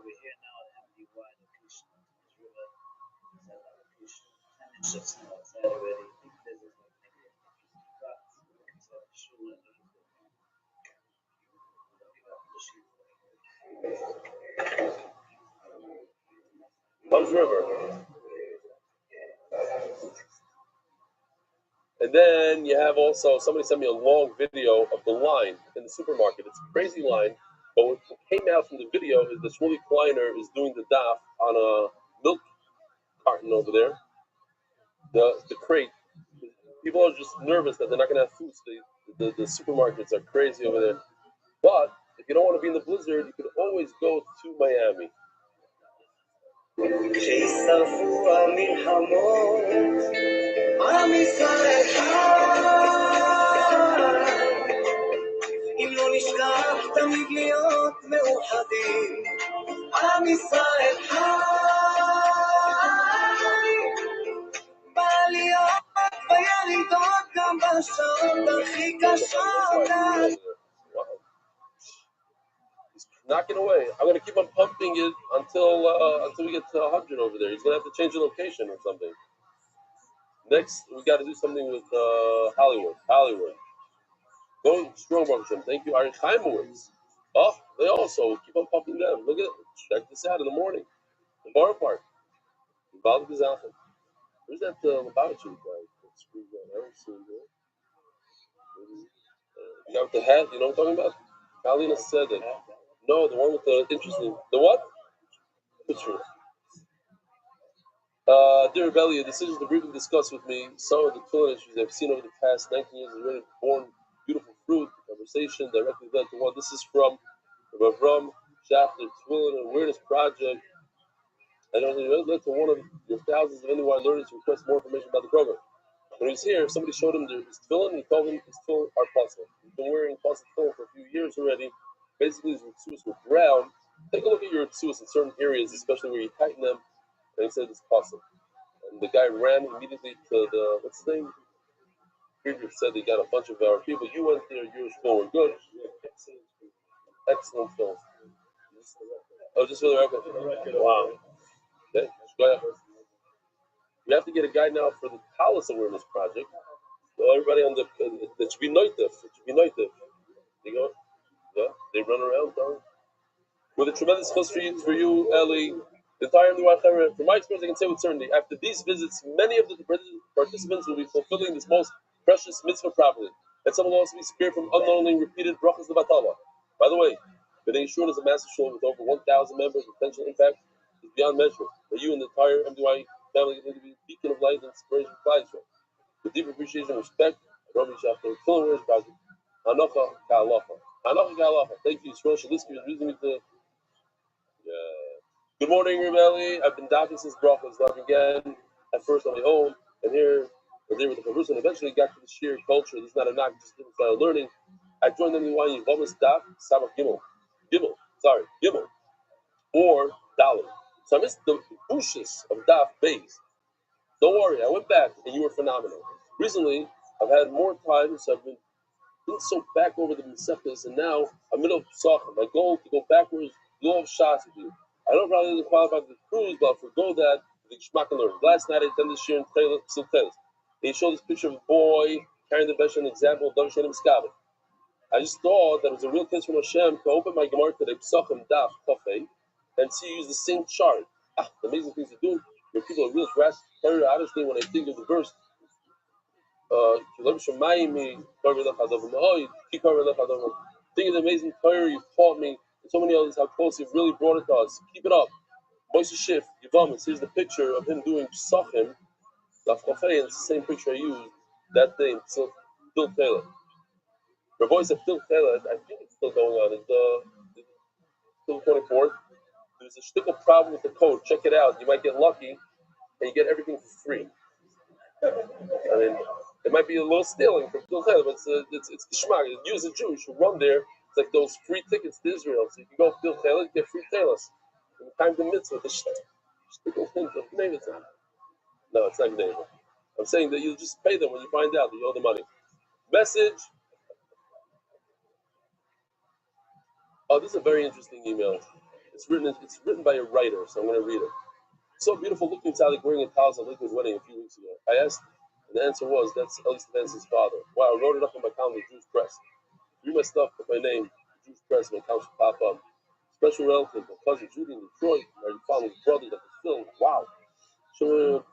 Comes River. And then you have also, somebody sent me a long video of the line in the supermarket. It's a crazy line, but what came out from the video is that Shmuley Kleiner is doing the daf on a milk carton over there, the crate. People are just nervous that they're not going to have food. So the supermarkets are crazy over there. But if you don't want to be in the blizzard, you could always go to Miami. אם לא נשכח תמיד להיות מאוחדים, עם ישראל חי, בעליות וירידות גם בשעות הכי קשות. He's knocking away. I'm going to keep on pumping it until we get to 100 over there. He's going to have to change the location or something. Next, we got to do something with Hollywood. Going strong, Baruch. Thank you, Ari Chaimowitz. Oh, they also keep on pumping them. Look at it. Check this out in the morning. The bar park. Where's that Lubavitcher guy? The guy with the hat, you know what I'm talking about? Kalina said it. No, the one with the interesting. The what? Picture. Dear Rebellion, decisions to briefly discuss with me some of the tefillin issues I've seen over the past 19 years has already borne beautiful fruit. The conversation directly led to one. This is from Rabbi Rothschild, chapter Tefillin and Awareness Project. And it led to one of your thousands of NY learners to request more information about the program. When he was here, somebody showed him his tefillin, and he told him his tefillin are possible. He's been wearing possible tefillin for a few years already. Basically, his tzuas were brown. Take a look at your tzuas in certain areas, especially where you tighten them. And he said it's possible. And the guy ran immediately to the, what's his name? Friedrich said they got a bunch of our people. You went there, yours were good. Excellent film. Oh, just for the record. Wow. Okay. We have to get a guy now for the Palace Awareness Project. So everybody on that should be noitif. It should be noitif. You go, yeah, they run around, don't. With a tremendous chus for you, Ellie. The entire from my experience, I can say with certainty, after these visits, many of the participants will be fulfilling this most precious mitzvah properly. And some will also be spared from unknowingly repeated brachas levatala. By the way, B'nai Yeshua is a massive show with over 1,000 members. The potential impact is beyond measure. For you and the entire MDY family need to be a beacon of light and inspiration for Israel. With deep appreciation and respect, Rabbi Rothschild, Tefillin Awareness Project, Hanocha Ka'alacha. Hanocha Ka'alacha. Thank you, Shmuel Shalisky, for using me to. Yeah. Good morning, Rebelli. I've been davening since Brachos, love again. At first on my own, and here, was there with the Chavrus, and eventually got to the sheer culture. This is not a knock, just different style of learning. I joined them in Wayne, Vamas Daf, Samach Gimel, or Dalit. So I missed the bushes of Daf Bays. Don't worry, I went back, and you were phenomenal. Recently, I've had more time, so I've been so back over the Mesechtas, and now I'm middle of Pesachim. My goal is to go backwards, law of Shas with you. I don't probably qualify for the cruise, but I'll forgo that the Geshmak and learn. Last night I attended Shir in Siltelis. He showed this picture of a boy carrying the Besh, an example of David Shenim Skabit. I just thought that it was a real case from Hashem to open my Gemara today, Pesachim Daf Kafei, and see you use the same chart. The amazing things to do. Where people are real grasp. Honestly, when I think of the verse, think of the amazing Torah you've taught me, and so many others, how close you've really brought it to us. Keep it up. Moshe Schiff, Yavamas, here's the picture of him doing Psachim, Daf Kafei, and it's the same picture I used that day in Phil Taylor. The voice of Phil Taylor, I think it's still going on, it's still 24th. There's a shtickle problem with the code. Check it out. You might get lucky, and you get everything for free. I mean, it might be a little stealing from Phil Taylor, but it's geschmack. You as a Jew should run there. It's like those free tickets to Israel. So you can go to Phil Taylor, get free tailors. From the time the mitzvah, the shtickle thing, the name it. No, it's not name. I'm saying that you just pay them when you find out that you owe the money. Message. Oh, this is a very interesting email. It's written by a writer, so I'm going to read it. So beautiful looking tzaddik wearing a towel at Liquid Wedding a few weeks ago. I asked, and the answer was, that's Ellis Vance's father. Wow, I wrote it up on my calendar, Jewish Press. Read my stuff with my name, Jewish Press, my account should pop up. Special relative, my cousin Judy in Detroit, my father's brother that was filmed. Wow. So,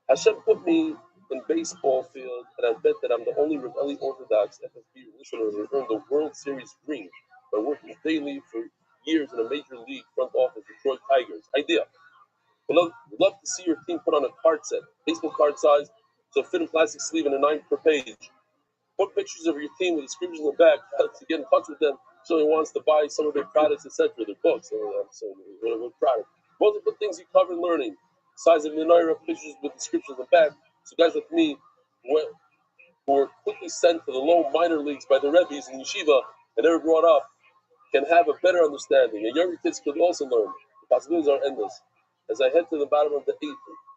Hashem put me in baseball field, and I bet that I'm the only Rebelli Orthodox FFB listener who earned the World Series ring by working daily for years in a major league front office, Detroit Tigers. Idea. We'd love to see your team put on a card set, baseball card size, so fit in plastic sleeve and a 9 per page. Put pictures of your team with descriptions in the back to get in touch with them so he wants to buy some of their products, etc., their books, or whatever product. Mostly put things you cover in learning. Size of menorah, pictures with descriptions in the back. So guys like me who were quickly sent to the low minor leagues by the Rebbe's in yeshiva and never brought up can have a better understanding. And younger kids could also learn. The possibilities are endless. As I head to the bottom of the 8th,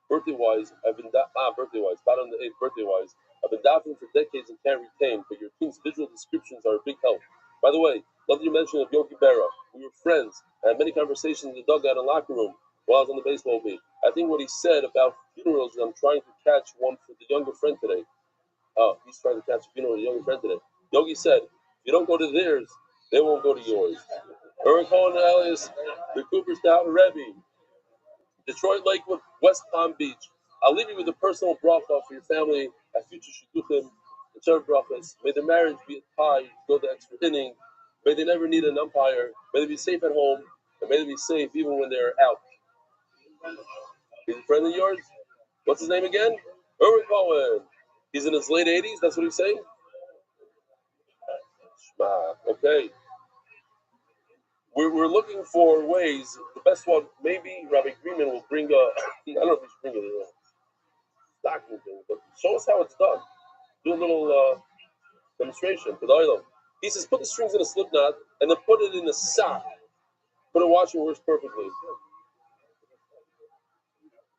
birthday-wise, bottom of the 8th, birthday-wise, I've been davening for decades and can't retain, but your team's visual descriptions are a big help. By the way, love that you mentioned of Yogi Berra. We were friends. I had many conversations in the dugout and locker room while I was on the baseball beat. I think what he said about funerals is I'm trying to catch one for the younger friend today. Oh, he's trying to catch a funeral with a younger friend today. Yogi said, if you don't go to theirs, they won't go to yours. Eric Cohen Elias, the Cooperstown Rebbe, Detroit Lakewood, West Palm Beach. I'll leave you with a personal bracha for your family at future shidduchim and share brachas. May their marriage be a tie, go the extra inning. May they never need an umpire. May they be safe at home, and may they be safe even when they're out. He's a friend of yours? What's his name again? Eric Cohen. He's in his late 80s, that's what he's saying? Okay. We're looking for ways. The best one, maybe Rabbi Greenman will bring a, I don't know if he should bring a stocking thing, but show us how it's done. Do a little demonstration for the idol. He says, put the strings in a slip knot and then put it in a sock. Put it in wash, it works perfectly.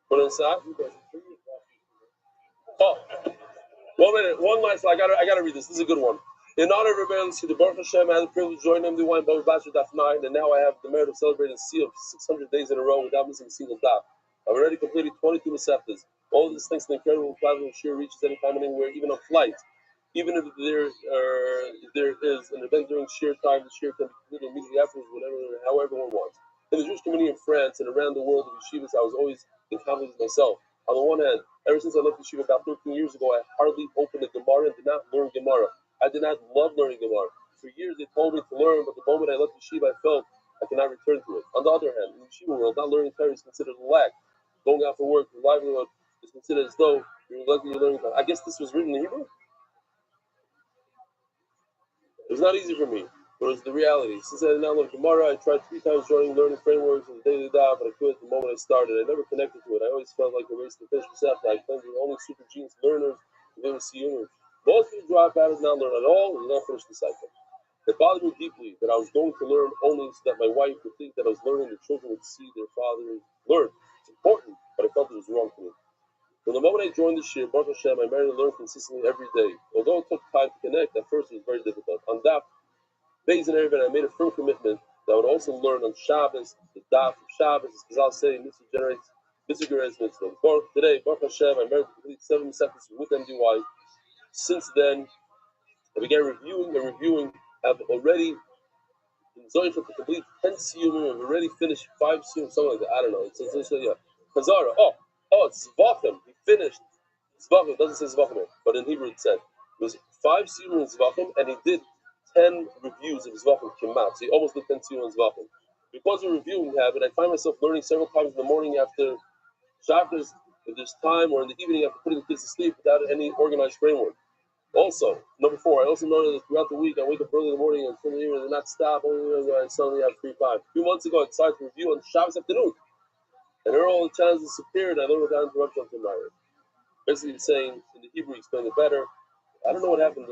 Put it in a sock. Oh, 1 minute, one last. I gotta read this. This is a good one. In honor of Rabbi Rothschild, the Baruch Hashem, I had the privilege to join MD1 Bava Basra Daf 9, and now I have the merit of celebrating a sea of 600 days in a row without missing a single daf. I've already completed 22 Masechtas. All of this thanks to the incredible platform Shir reaches anytime and anywhere, even on flight. Even if there is an event during Shir time, the Shir can be completed immediately afterwards, however one wants. In the Jewish community in France and around the world of yeshivas, I was always in conflict with myself. On the one hand, ever since I left yeshiva about 13 years ago, I hardly opened a Gemara and did not learn Gemara. I did not love learning Gemara. For years they told me to learn, but the moment I left yeshiva, I felt I could not return to it. On the other hand, in the yeshiva world, not learning Torah is considered a lack. Going out for work, your livelihood is considered as though you're neglecting your learning time. I guess this was written in Hebrew. It was not easy for me. But it's the reality. Since I now learn Gemara, I tried 3 times learning frameworks of the daily daf, but I quit the moment I started. I never connected to it. I always felt like a race to finish myself. I claimed the only super genius learners who didn't see humor. Most people drop out and not learn at all and not finish the cycle. It bothered me deeply that I was going to learn only so that my wife would think that I was learning, the children would see their father learn. It's important, but I felt it was wrong for me. From the moment I joined the shir, Baruch Hashem, I managed to learn consistently every day. Although it took time to connect, at first it was very difficult. On daf, days and everything, I made a firm commitment that I would also learn on Shabbos, the daf of Shabbos, as I'll say, mitzvah generates mitzvah. Today, Baruch Hashem, I managed to complete 7 seconds with MDY. Since then, I began reviewing. I've already been zoning for to complete 10 siyumim. I've already finished 5 siyumim, something like that. I don't know. It's yeah. Chazara. It's Zvachim. He finished. Zvachim. It doesn't say Zvachim here, but in Hebrew it said. It was 5 siyumim in Zvachim, and he did 10 reviews of Zvachim Kemat. So he almost did 10 siyumim in Zvachim. Because of the reviewing habit, I find myself learning several times in the morning after Shabbos, if there's time, or in the evening after putting the kids to sleep without any organized framework. Also, number 4, I also noticed that throughout the week I wake up early in the morning and from the evening and not stop, and suddenly I have free time. A few months ago I decided to review on Shabbos afternoon. And all the channels disappeared, and I learned without interruption from my basically saying, in the Hebrew, explain it better. I don't know what happened,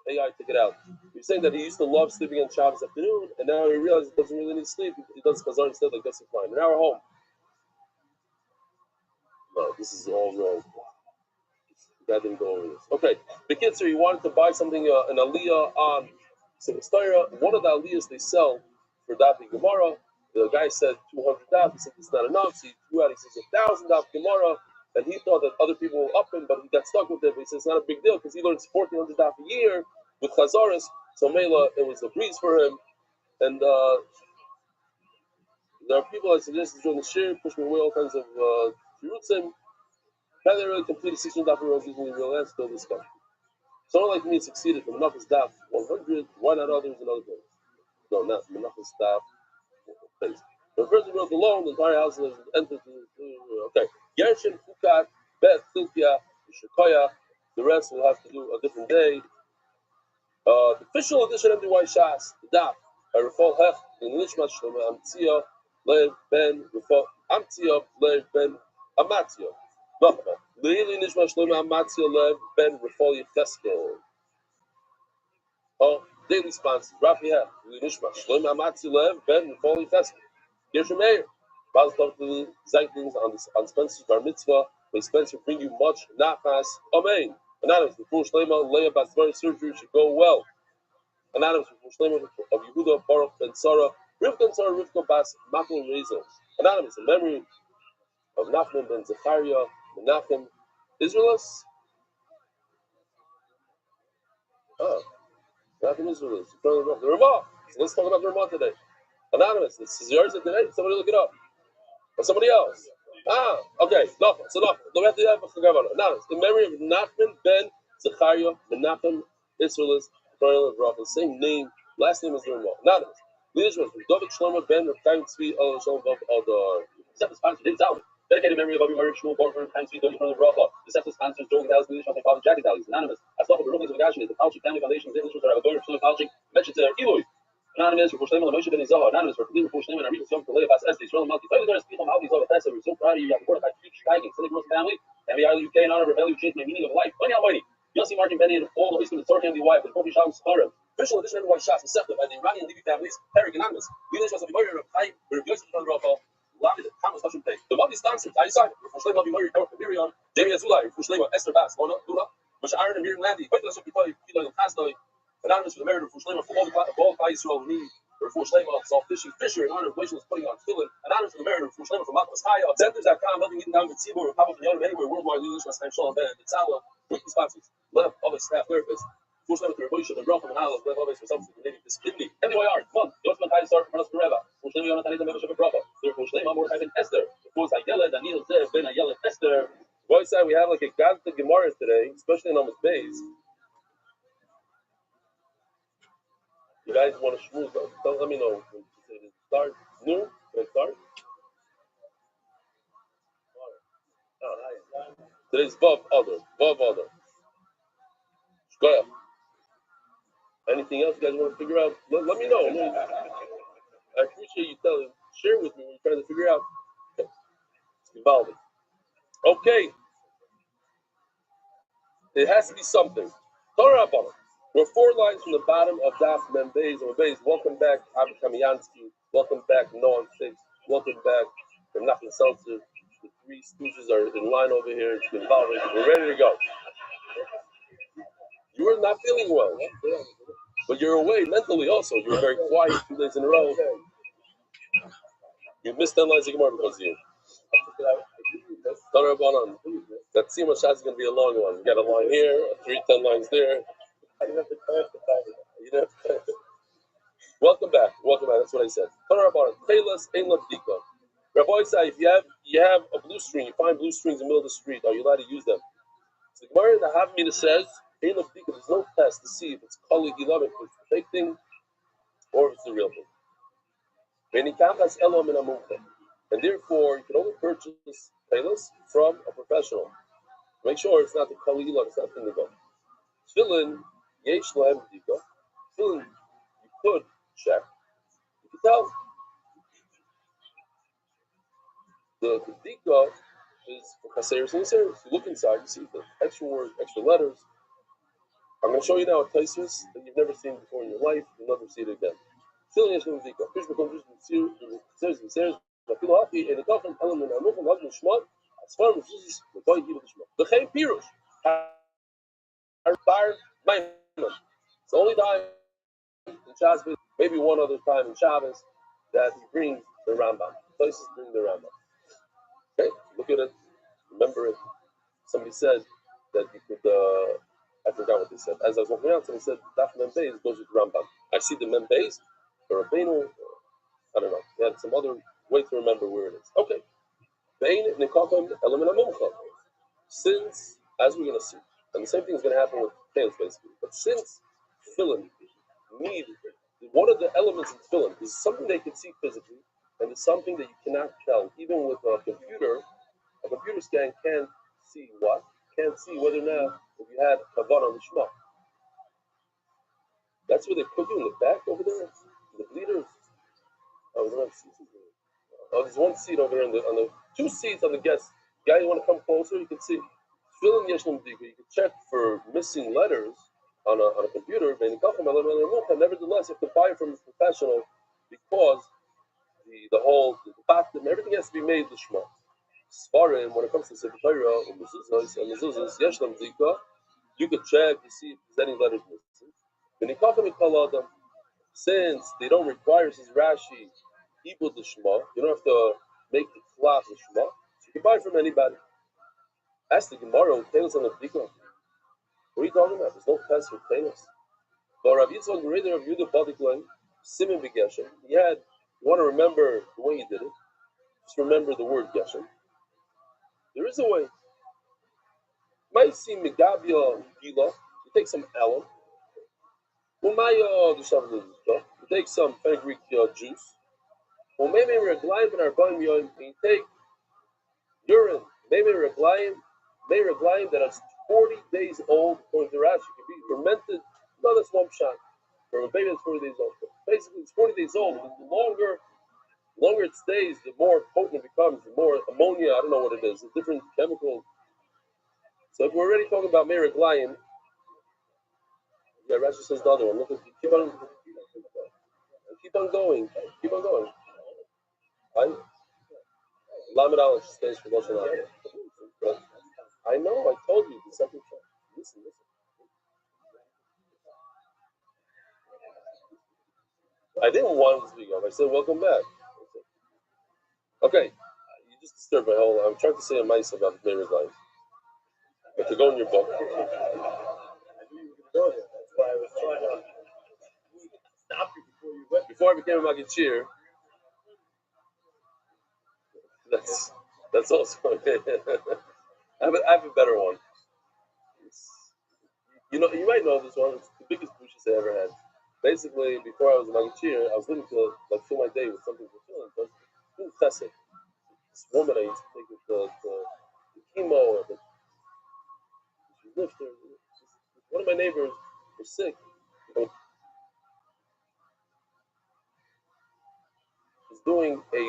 AI took it out. He was saying that he used to love sleeping on Shabbos afternoon, and now he realizes he doesn't really need sleep. He does Chazar instead, like that's fine. Now we're home. No, this is all wrong. That didn't go over this. Okay, the kids here, he wanted to buy something, an aliyah on Simastira. One of the aliyahs they sell for Daf Gemara. The guy said 200 Daf. He said it's not enough. So he threw out, he says 1,000 Daf Gemara. And he thought that other people will up him, but he got stuck with it. But he says it's not a big deal because he learns 1,400 Daf a year with Chazaris. So Mela, it was a breeze for him. And there are people that suggest to join the shir, push me away all kinds of Jerusalem. Can they really complete a 16 daf rows using the real answer? Still discussion. Someone like me succeeded from Menachas daf 100. Why not others in other places? No, not Menachas daf place. When the person wrote alone, the entire house is entered. Okay. Gershin, Fukat, Bet, Tilkia, Shikoya. The rest will have to do a different day. The official edition of the White Shas, the daf, by Rafal Hech, in Nishmat Shlema Amtzio, Lev Ben Rafal Amtzio, Lev Ben Amatzio. Leili Nishmat Shlema Amatzio, Lev Ben Rafal Yecheskel. Daily sponsors, Rafi Hech, Leili Nishmat Shlema Amatzio, Lev Ben Rafal Yecheskel. Gershom Meir, Baz talk to the Zeitlings on Spencer's Bar Mitzvah. May Spencer bring you much nachas. Amen. Anonymous, before Shlema, Leah Basvar surgery should go well. Anonymous, before Shlema of Yehuda, Baruch Ben Sarah, Rivka Bas Machel Rezel. Anonymous, in memory of Nachman Ben Zechariah, Menachem, Israelis. Menachem Israelis. The Ramah. So let's talk about the Ramah today. Anonymous, this is yours today. Somebody look it up. Or somebody else. Okay. No, so no. We have to have a Chagavana. Anonymous, in memory of Nachman Ben Zechariah, Menachem Israelis, the same name. Last name is the Ramah. Anonymous. Leadership from David Shlomo Ben Chaim Tzvi Allah Shalom Adar. Separate sponsor David Salman. Dedicated memory of Rabbi Rothschild, Border Chaim Tzvi David Shlomo Bracha. The separate sponsors Joel Dallas Leadership of my father Jackie Dallas. Anonymous. I start with the rulings of Gashmi, the Palchik Family Foundation, the Leadership of Rabbi Shlomo Palchik, mentioned to Eloi. Anonymous for Shlomo Moshe Ben Zahar. Anonymous for Khalifa Shlomo and Arita Yom for Leah Bas Esther. Shlomo Malki. Finally, there is people Malki Zahar Tessa. We're so proud of you. You have a word of Shiking, Silly Gross family, and we are the UK in honor of rebellion, changed my meaning of life. Money Almighty. Yossi Martin Benny and all the least in the Torah family wife, and Kofi Shalom Sparrow. Official edition of White Shots accepted by the Iranian Levy families, Eric Anonymous. Leadership of the murder of Chaim, the Yosef from Rafa, Lamed, Thomas Hashim Pay. The monthly sponsors, I decided, for Shlema Murray, Miriam, Jamie Azulai, for Shlema, Esther Bass, Luna, Moshe Aaron and Miriam Landy, Quentin Shopify, Kilo and Kastoi, Anonymous for the murder of Shlema, for all the Israel who need, for Shlema, Salt Fisher, in honor of Rachel is putting on Philin, Anonymous for the murder of Shlema from Matmas Haya, Centers.com, helping you down with Tzibur, Papa from anywhere, worldwide leadership, Stan Shalom, Ben, the Tzala, weekly sponsors, Lev, other staff therapists. Full Shlomo to Rabbi Rothschild and Bracham and Aleph, Lev always for something related to this kidney. MDYR, come on. Yosef Matai start from us forever. Full Shlomo Yonatan Ita Mevashav Bracha. There Full Shlomo Mordechai ben Esther. Full Zayela Daniel Zev ben Ayela Esther. Boy, we have like a God to Gemara today, especially in Amos Beis. You guys want to shmooze? Let me know. Start new. Can I start? Today's Vav Other. Shkoyach. Anything anything else you guys want to figure out, let me know. I appreciate you share with me when you're trying to figure out. It's involving. Okay. It has to be something. Torah Abba. We're 4 lines from the bottom of Daf Membeis or Membeis. Welcome back, Avi Kamiansky. Welcome back, Noam Fix. Welcome back, from Nachman Seltzer. The 3 stooges are in line over here. It's been involving. We're ready to go. You are not feeling well, but you're away mentally also. You were very quiet 2 days in a row. You missed 10 lines of Gemara because of you. That Sima shot is going to be a long one. You got a line here, 10 lines there. Welcome back. That's what I said. Rabbi said, if you have a blue string, you find blue strings in the middle of the street, are you allowed to use them? So the Gemara in the Havamina says, there's no test to see if it's kali ilam, if it's a fake thing, or if it's the real thing. And therefore, you can only purchase pelas from a professional. Make sure it's not the kali ilam, it's not indigo. Tefillin, yesh lahem b'dika. Tefillin, you could check. You can tell. The b'dika is for kaseris and yiseris. You look inside, you see the extra words, extra letters. I'm going to show you now a Taisus that you've never seen before in your life. You'll never see it again. Tefillin yesh lahem b'dika. Fish becomes yiseris and yiseris. V'afilu hafi and the kafan elam min amuch and lagin shmat. As far as Jesus, the boy he with the shmat. The chem pirush. It's the only time in Shabbos, maybe one other time in Shabbos, that he brings the Rambam. Places bring the Rambam. Okay, look at it, remember it. Somebody said that you could, I forgot what they said. As I was walking out, somebody said, Daf Membeis goes with Rambam. I see the Membeis, the Rabbeinu, I don't know. He had some other way to remember where it is. Okay. Since, as we're going to see, and the same thing is going to happen with tails basically, but since tefillin need, one of the elements in tefillin is something they can see physically, and it's something that you cannot tell. Even with a computer scan can't see what? Can't see whether or not if you had kavanah on the shema. That's where they put you in the back over there, the bleeders. Oh, there's one seat over there on the 2 seats on the guest. Guy, you want to come closer? You can see. Tefillin yesh lahem b'dika. You can check for missing letters on a computer. Nevertheless, you have to buy it from a professional because the bottom, everything has to be made l'shma. Svarim, when it comes to Sefer Torah and mezuzahs, yesh lahem b'dika, you could check to see if there's any letters missing. Since they don't require, says Rashi, ibud l'shma, you don't have to make the cloth l'shma, so you can buy it from anybody. Ask the Gemara, tails on the b'dika. What are you talking about? There's no test for tails. But Rav Yitzchak Reder of Yehuda Badiklan, Simen b'Geshem, you want to remember the way you did it, just remember the word Geshem. There is a way. Might see Megabia Gila, you take some alum, you take some fenugreek juice, or maybe reglaim in our bun, you take urine, maybe reglaim that is 40 days old, according to Rashi, can be fermented. No, that's one shot. For a baby that's 40 days old. Basically, it's 40 days old. The longer it stays, the more potent it becomes, the more ammonia, I don't know what it is, a different chemical. So if we're already talking about Meriglayim, yeah, Rashi says the other one. Look, keep on going. Lamed Aleph stays for Lashon Hara. I know, I told you the second time. Listen. I didn't want to speak up. I said, welcome back. Okay. You just disturbed my whole. I'm trying to say a mice about the neighbor's life. But to go in your book. I knew you were going to go there. That's why I was trying to stop you before you went. Before I became a Magachir. That's also okay. I have a better one. You might know this one. It's the biggest bushes I ever had. Basically, before I was a Magachir, I was looking to fill my day with something fulfilling. But it was chesed. This woman I used to take with the chemo, she lived there. One of my neighbors was sick.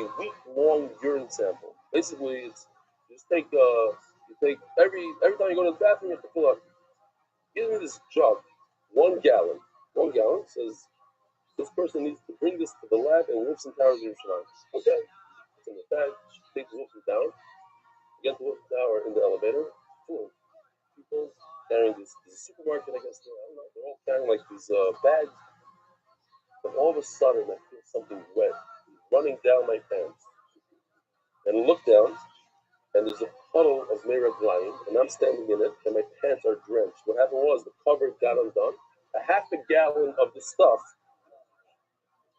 a week-long urine sample. Basically, it's you just take every time you go to the bathroom, you have to fill out. Give me this jug, 1 gallon. 1 gallon says this person needs to bring this to the lab and Wolfson Tower Yerushalayim. Okay, it's in the bag. Take the Wolfson Tower. You get the Wolfson Tower in the elevator. Full of people carrying this. There's a supermarket, I guess. I don't know. They're all carrying like these bags. But all of a sudden, I feel something wet running down my pants. And I look down, and there's a puddle of Meraglayim, and I'm standing in it, and my pants are drenched. What happened was the cover got undone. A half a gallon of the stuff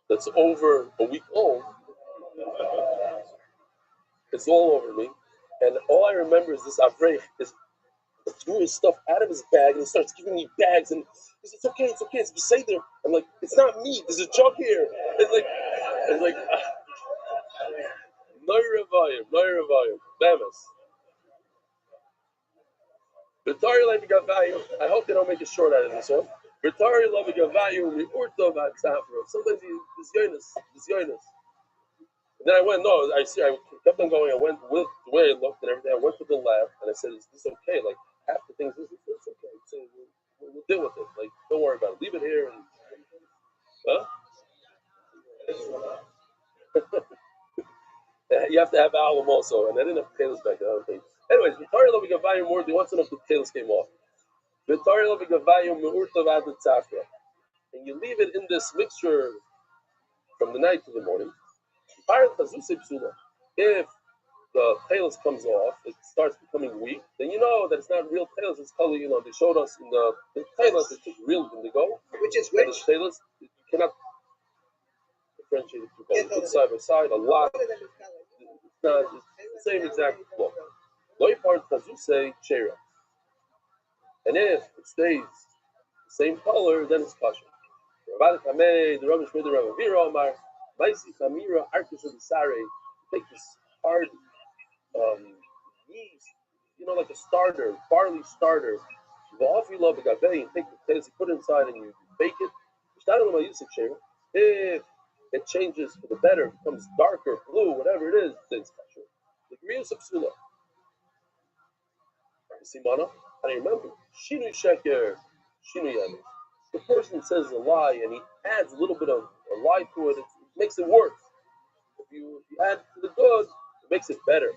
that's over a week old, it's all over me. And all I remember is this Avrech is threw his stuff out of his bag, and he starts giving me bags, and he says, it's okay, it's beside there. I'm like, it's not me, there's a jug here. It's like, no revayim, Damas. I hope they don't make a short out of this one. Sometimes he's yoinus. And then I went, I kept on going. I went with the way I looked and everything. I went to the lab and I said, is this okay? Like, half the things, it's okay. So we'll deal with it. Like, don't worry about it. Leave it here. And, huh? You have to have alum also. And I didn't have potatoes back then, I don't think. Anyways, they want to know if the potatoes came off. And you leave it in this mixture from the night to the morning. If the tails comes off, it starts becoming weak, then you know that it's not real tails, it's color, they showed us in the tails, it's real indigo. Which is which? The tails, you cannot differentiate the two colors. Put side by side, a lot. It's not it's the same exact look. Loy part say cherry. And if it stays the same color, then it's kosher. The rubbish made the Rabbi Rothschild, Maisi Chamira Arkish of the Sare, take this hard yeast, like a starter, barley starter. You love a gavei and take the potatoes, you put it inside and you bake it. If it changes for the better, becomes darker, blue, whatever it is, then it's kosher. The Grius of Psula. Simana, I remember. Shinu Sheker, Shinu Yamis. The person says a lie and he adds a little bit of a lie to it, it makes it worse. If you add to the good, it makes it better.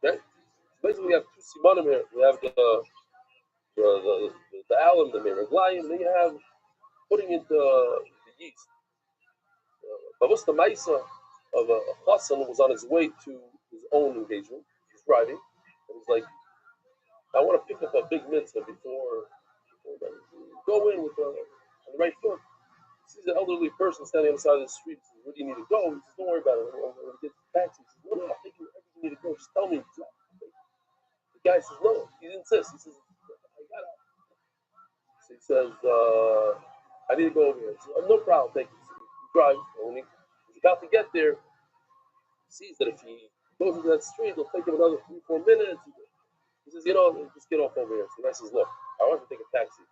Okay? Basically, we have two simanim here. We have the alum, the meraglayim, and then you have putting into the yeast. But what's the maisa of a chassan was on his way to his own engagement. He's driving, and he's like, I want to pick up a big mitzvah before go in with on the right foot. He sees an elderly person standing on the side of the street. He says, where do you need to go? He says, don't worry about it. I'm going to get the taxi. He says, no, I'll take you wherever you need to go. Just tell me. The guy says, no. He insists. He says, I got it. So he says, I need to go over here. He says, no problem. Thank you. So he drives. And when he's about to get there, he sees that if he goes into that street, it'll take him another 3-4 minutes. He says, just get off over here. So the guy says, look, I want to take a taxi.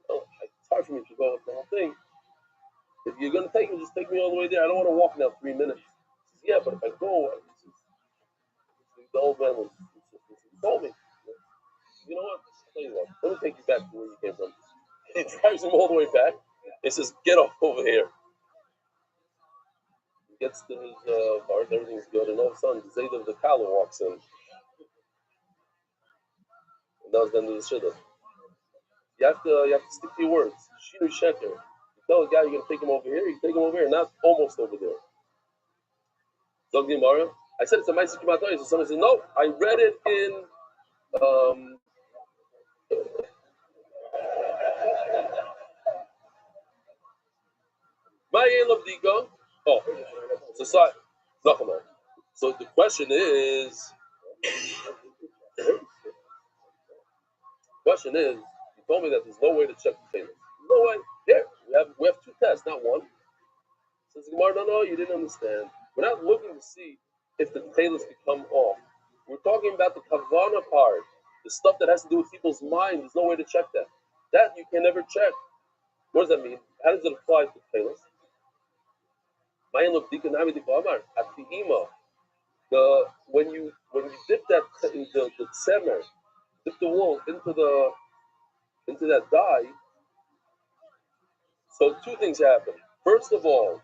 It's hard for me to go with the whole thing. If you're going to take me, just take me all the way there. I don't want to walk now 3 minutes. He says, yeah, but if I go, the old man told me, you know what? I'll tell you what, let me take you back to where you came from. He drives him all the way back. He says, get off over here. He gets to his bar, everything's good, and all of a sudden, Zayd of the Kala walks in. And that was the end of the shidduch. You have to stick to your words. Shinu sheker. You tell a guy you're going to take him over here, you take him over here, not almost over there. Zog Gemara. I said it's a Ma'aseh K'matoy. So someone said, no, I read it in Ma'ayel of Diga. Oh, so the question is, you told me that there's no way to check the tables. No way. Here, we have two tests, not one. Says Gemara, no, you didn't understand. We're not looking to see if the tails could come off. We're talking about the kavana part, the stuff that has to do with people's mind. There's no way to check that. That you can never check. What does that mean? How does it apply to tails? When you dip that the tzemer, dip the wool into that dye, so two things happen. First of all,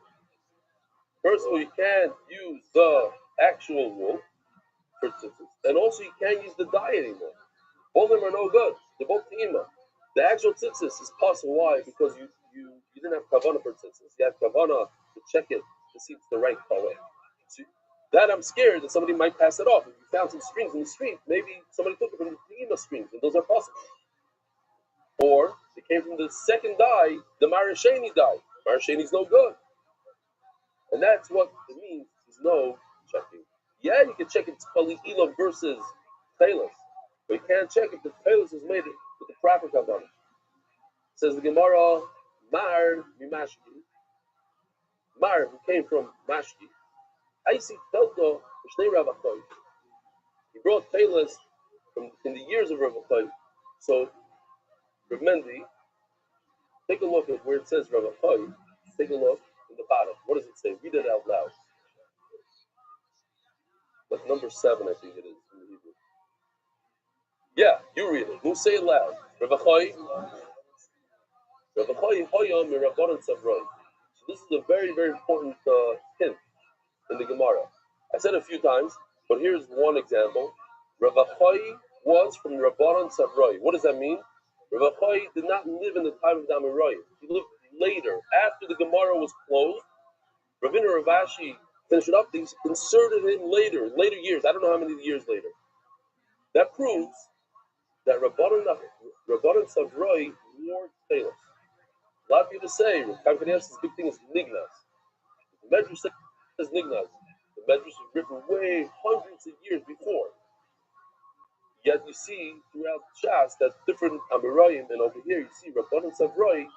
you can't use the actual wool for tzitzis, and also you can't use the dye anymore. Both of them are no good. They're both te'ima. The actual tzitzis is possible. Why? Because you didn't have kavana for tzitzis. You had kavana to check it to see if it's the right color. So that I'm scared that somebody might pass it off. If you found some strings in the street, maybe somebody took it from the te'ima strings, and those are possible. Or it came from the second dye, the marasheni dye. Marasheni is no good. And that's what it means. There's no checking. Yeah, you can check if it's Kali Elam versus Taylor. But you can't check if the Taylor is made with the proper kavanah. Says the Gemara, Mar Mimashki. Mar, who came from Mashki. I see Telto, Mishnei Ravachoy. He brought Taylors from in the years of Ravachoy. So, Rav Mendy, take a look at where it says Ravachoy. Take a look in the bottom. What does it say? Read it out loud. Like number 7, I think it is in the Hebrew. Yeah, you read it. You say it loud. Ravachoy Hoyom Mirabbanan Savroi. So this is a very, very important hint in the Gemara. I said it a few times, but here's one example. Ravachoy was from Rabbanan Savroi. What does that mean? Ravachoy did not live in the time of Damiroy. He lived later, after the Gemara was closed. Ravina Ravashi finished it up. They inserted him later years. I don't know how many years later. That proves that Rabbanan Savroi wore tailors. A lot of people say Kamkaniyas' big thing is Nignas. The Medrash says Nignas. The Medrash was written way hundreds of years before. Yet you see throughout Shas that different Amirayim, and over here you see Rabbanan Savroi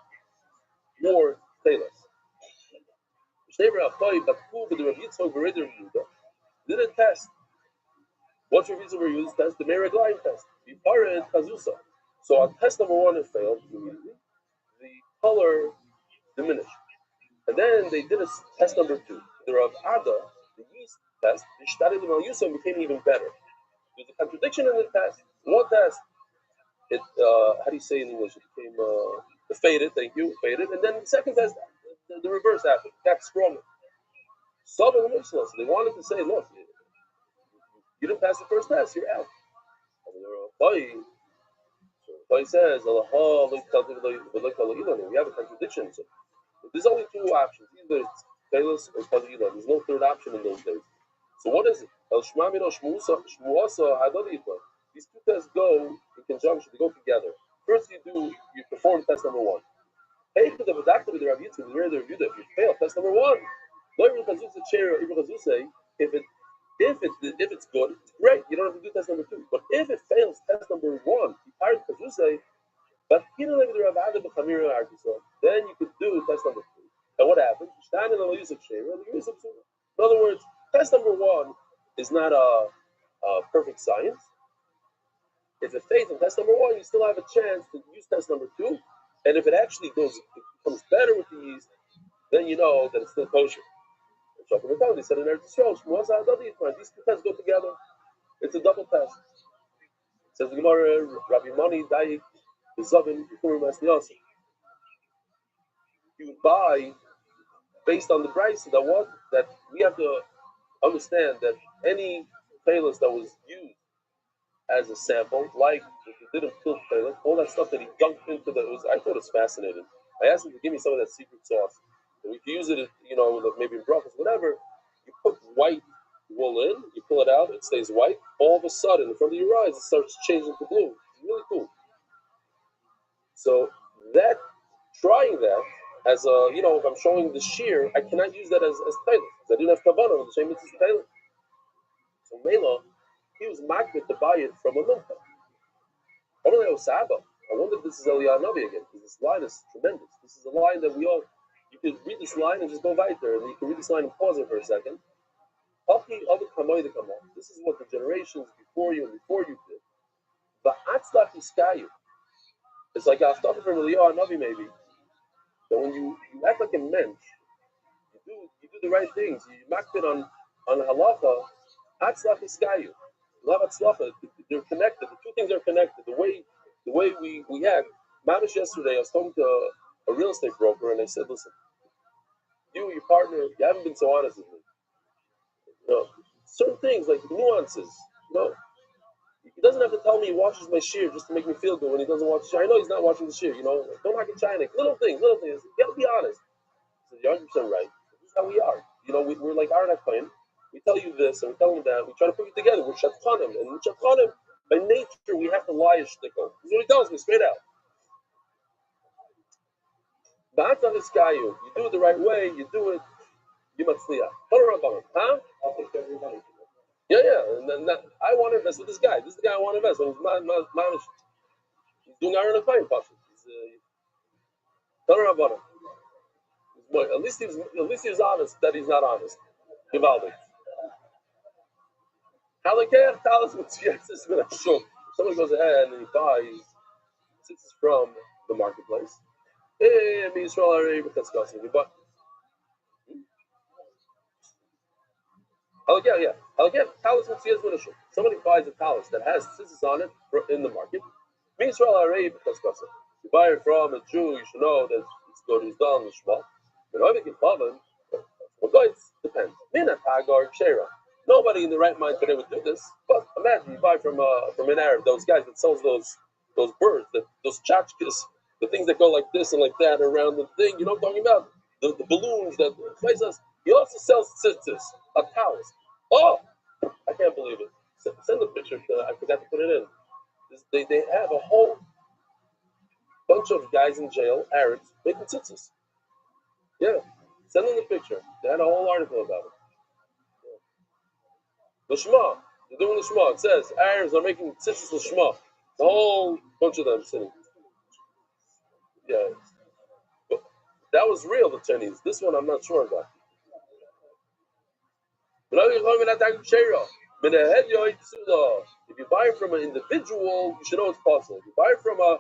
wore tailors. Did a test. What's Rav Yitzchak test? The Meraglayim test. Vipara and Kazusa. So on test number 1 it failed immediately. The color diminished. And then they did a test number 2. The Rav Ada, the yeast test, became even better. There's a contradiction in the test. One test, it how do you say in English? It became it faded. Thank you, faded. And then the second test, the reverse happened. It got stronger. So they wanted to say, look, you didn't pass the first test, you're out. And he says, we have a contradiction. So there's only 2 options. Either it's Taylor's or Kazila. There's no third option in those days. So what is it? These 2 tests go in conjunction, they go together. First you perform test number 1. If you fail test number 1, if it's good, it's great. You don't have to do test number 2. But if it fails test number 1, then you could do test number 2. And what happens? In other words, test number 1 is not a perfect science. If it fails in test number 1, you still have a chance to use test number 2. And if it actually becomes better with the yeast, then you know that it's still kosher. They said in Eretz Yisrael, these 2 tests go together. It's a double test. It says the Gemara, Rabbi Mani, Daik, Zavin, you buy based on the price that we have to understand that any tailors that was used as a sample, like if you didn't kill tailor, all that stuff that he dunked into I thought it was fascinating. I asked him to give me some of that secret sauce. And we can use it, maybe in brothels, whatever. You put white wool in, you pull it out, it stays white. All of a sudden, in front of your eyes, it starts changing to blue. It's really cool. So trying that as if I'm showing the shear, I cannot use that as tailor because I didn't have kavanah with the same as tailor. So Mela, he was magnet to buy it from a mincha. I wonder if this is Eliyahu Navi again, because this line is tremendous. This is a line that you could read this line and just go weiter, and you can read this line and pause it for a second. This is what the generations before you and before you did. It's like a from Eliyahu Navi maybe. That when you act like a mensch, you do the right things, you makbid on halacha, hatzlach iskayu. Love hatzlacha, they're connected. The two things are connected. The way we act. Mamish yesterday, I was talking to a real estate broker, and I said, listen, you and your partner, you haven't been so honest with me. You know, certain things like nuances. You know, he doesn't have to tell me he washes my shear just to make me feel good when he doesn't wash the shear. I know he's not washing the shear. You know, don't hack a China. Little things. You gotta be honest. I said, you're 100% right. This is how we are. You know, we're like Arnak Cohen. We tell you this and we tell him that. We try to put it together. We're shatchanim, and with shatchanim, by nature, we have to lie a shtickle. This is what he tells me straight out. Ba'atzah iskayu. You do it the right way. You do it. You matzliach. Huh? I'll take everybody. Yeah. And then I want to invest with this guy. This is the guy I want to invest with. He's doing iron and fine, Pasha. At least he was honest that he's not honest. Givaldi. Halakeh talis mitzviyas min hashuk. Somebody goes ahead and he buys tzitzis from the marketplace. Israel already with discussing. But Halakeh talis mitzviyas min hashuk. Somebody buys a talis that has tzitzis on it in the market. Israel already with discussing. You buy it from a Jew, you should know that it's good. It's done with Shema. But I think in Pavan, it depends. Mina Tagar Shera. Nobody in the right mind today would do this. But imagine you buy from an Arab, those guys that sells those birds, those tchotchkes, the things that go like this and like that around the thing. You know what I'm talking about? The balloons that place us. He also sells tzitzis, a talis. Oh, I can't believe it. Send the picture. I forgot to put it in. They have a whole bunch of guys in jail, Arabs, making tzitzis. Yeah, send them the picture. They had a whole article about it. The Shema, they're doing the Shema. It says Arabs are making tzitzis the Shema. A whole bunch of them sitting. Yeah, but that was real. The Chinese. This one I'm not sure about. If you buy it from an individual, you should know it's possible. If you buy it from a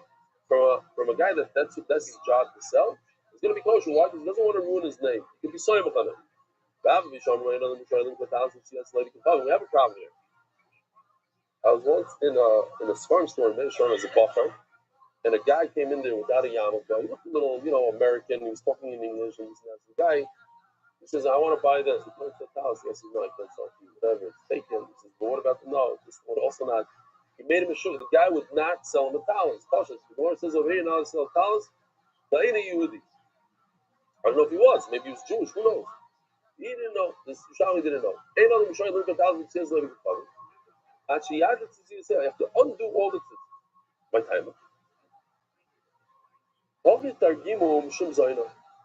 guy that's his job to sell, it's going to be kosher. Why? Because he doesn't want to ruin his name. He can be soymach on it. We have a problem here. I was once in a farm store in Minnesota as a buffer, and a guy came in there without a yarmulke. He looked a little, American. He was talking in English, and the guy, he says, "I want to buy this." He points at the house. He says, "No, I can't sell to you. Whatever, it's taken." He says, "But what about the no? This would also not." He made him a sure. The guy would not sell him a talis. Cautious. The Lord says over here, now to sell talis. I don't know if he was. Maybe he was Jewish. Who knows? He didn't know. This Shami didn't know. Actually, I have to undo all the things. My time.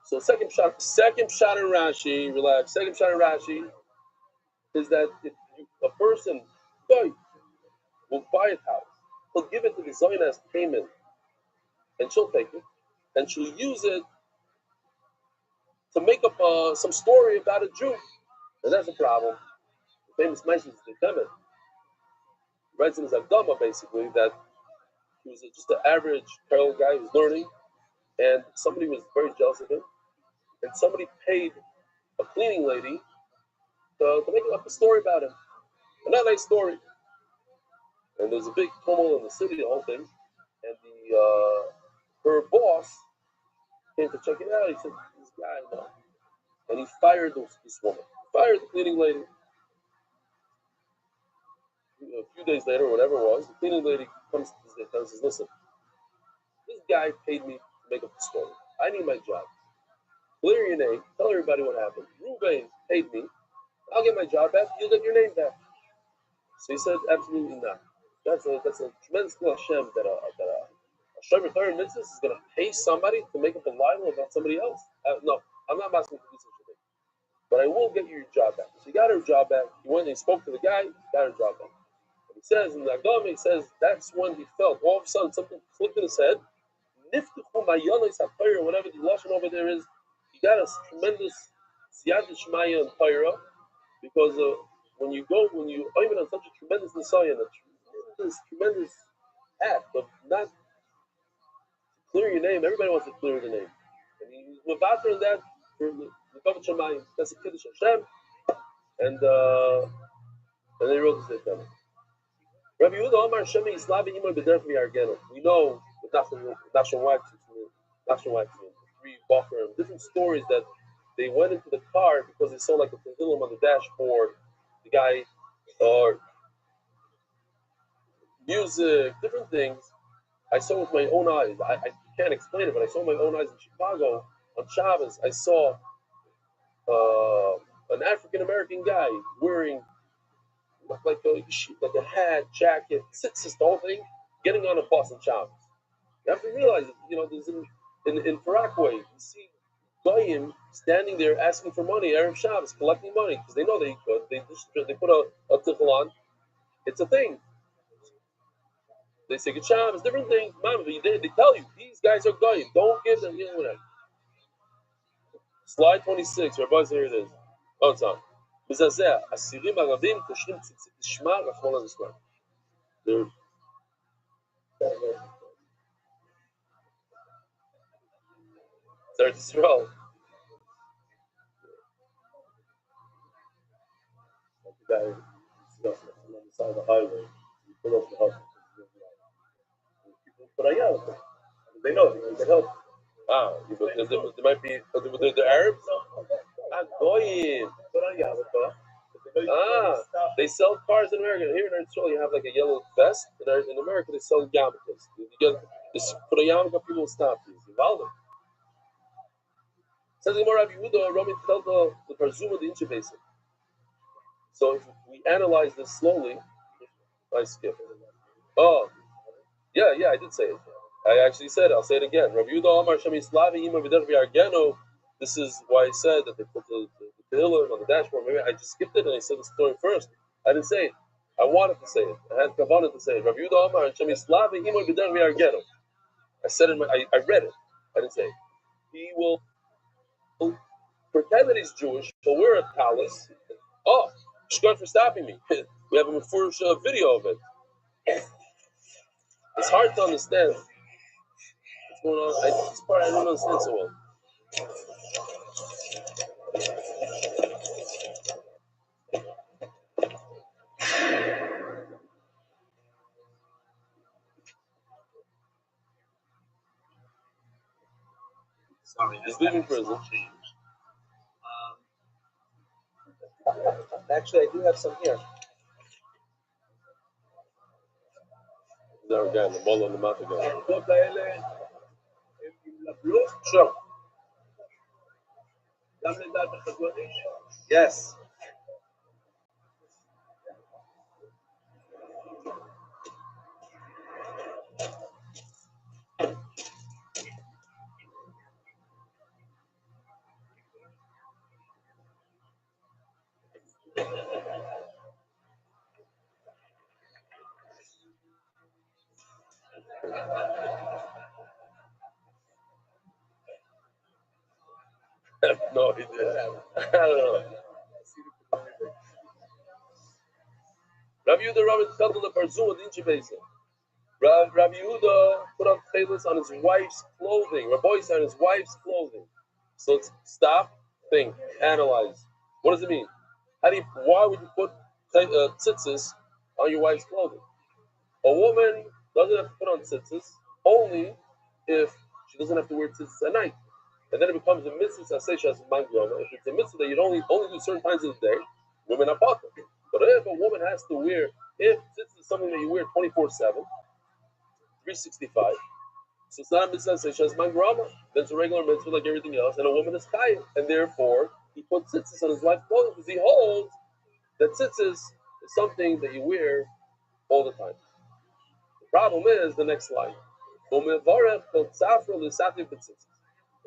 So second shot in Rashi, relax. Second shot in Rashi is that if a person will buy a house, he'll give it to the Zoyna as payment, and she'll take it, and she'll use it to make up some story about a Jew, and that's a problem. The famous Maish is the Temet. Writes in his Agdama basically that he was just an average Carol guy who was learning, and somebody was very jealous of him, and somebody paid a cleaning lady to make up a story about him. A not nice story. And there's a big tumult in the city, the whole thing. And her boss came to check it out. He said, "This guy, no." And he fired this woman. Fired the cleaning lady. A few days later, whatever it was, the cleaning lady comes and says, "Listen, this guy paid me to make up the story. I need my job. Clear your name. Tell everybody what happened. Ruvain paid me. I'll get my job back. You'll get your name back." So he said, "Absolutely not. That's a tremendous Hashem that a Shomer Torah mitzvah is going to pay somebody to make up a libel about somebody else. No, I'm not asking to do such a thing. But I will get you your job back." So he got her job back. He went and he spoke to the guy, got her job back. And he says in the Agdama, he says that's when he felt all of a sudden something clicked in his head. Niftuchu mayonos ha'Torah, whatever the lashon over there is, he got a tremendous siyata shmaya in Torah, because when you even on such a tremendous nisayon, a tremendous act of not clear your name, everybody wants to clear the name. And he was about in that for Lekavod Shamayim. That's a Kiddush Hashem, and they wrote this down. Rabbi Yehuda Omar Shemi Islavi Imar B'derech V'Yargenu. We know with Nachshon Wax, three Bachrim, different stories that they went into the car because they saw like a pendulum on the dashboard. The guy, or music, different things. I saw with my own eyes. I can't explain it, but I saw with my own eyes in Chicago on Shabbos. I saw an African American guy wearing like a hat, jacket, tzitzis, the whole thing, getting on a bus on Shabbos. You have to realize, there's in Paragway, you see Goyim standing there asking for money, Erev Shabbos, collecting money, because they know they could. They put a tickle on. It's a thing. They say, Good Shabbos, different things. Mama, they tell you, these guys are Goyim. Don't give them, whatever. Slide 26, everybody, here it is. Oh, it's on. Mizazeh, Asirim Arabim, Koshrim Tzitzit Ishma, Rachmon HaZisman. They're Eretz Yisrael. The guy on the side of the highway, you pull up the house. People put a yarmulke. They know they can help. There might be the Arabs. Goyim. Put on yarmulke. They sell cars in America. Here in Eretz Yisrael, you have like a yellow vest. In America, they sell yarmulkes. Just put a yarmulke, people will stop you. Valid. Says the Rabbi Yehuda, Rami tell the Parzuma, the Inche Basin. So if we analyze this slowly, I skip it. Oh, yeah, I did say it. I actually said it. I'll say it again. Rabbi Yehuda Amar Shemi Slavi Ima V'derech V'Yargenu. This is why I said that they put the pillar on the dashboard. Maybe I just skipped it and I said the story first. I didn't say it. I wanted to say it. I had kavanah to say it. Rabbi Yehuda Amar Shemi Slavi Ima V'derech V'Yargenu. I said it. I read it. I didn't say it. He will pretend that he's Jewish. He'll wear a tallis. Oh, shkar for stopping me. We have a first video of it. It's hard to understand what's going on. This part I don't understand so well. Sorry, he's leaving prison. Actually, I do have some here. There again, the ball on the mouth again. Sure. Yes. No, he did. I don't know. Rabbi Yehuda, Rabbi Tchadel, the Parzuma, the Inche Basin. Rabbi Yehuda put on tchelis on his wife's clothing. Rabbi said on his wife's clothing. So let's stop, think, analyze. What does it mean? Why would you put tzitzis on your wife's clothing? A woman doesn't have to put on tzitzis only if she doesn't have to wear tzitzis at night. And then it becomes a mitzvah as mangrama. If it's a mitzvah that you only do certain times of the day, women are potter. But if a woman has to wear, if tzitzis is something that you wear 24/7, 365, so it's not a mitzvah as mangrama. Then it's a regular mitzvah like everything else, and a woman is chayiv, and therefore he put tzitzis on his wife's clothing because he holds that tzitzis is something that you wear all the time. The problem is the next line.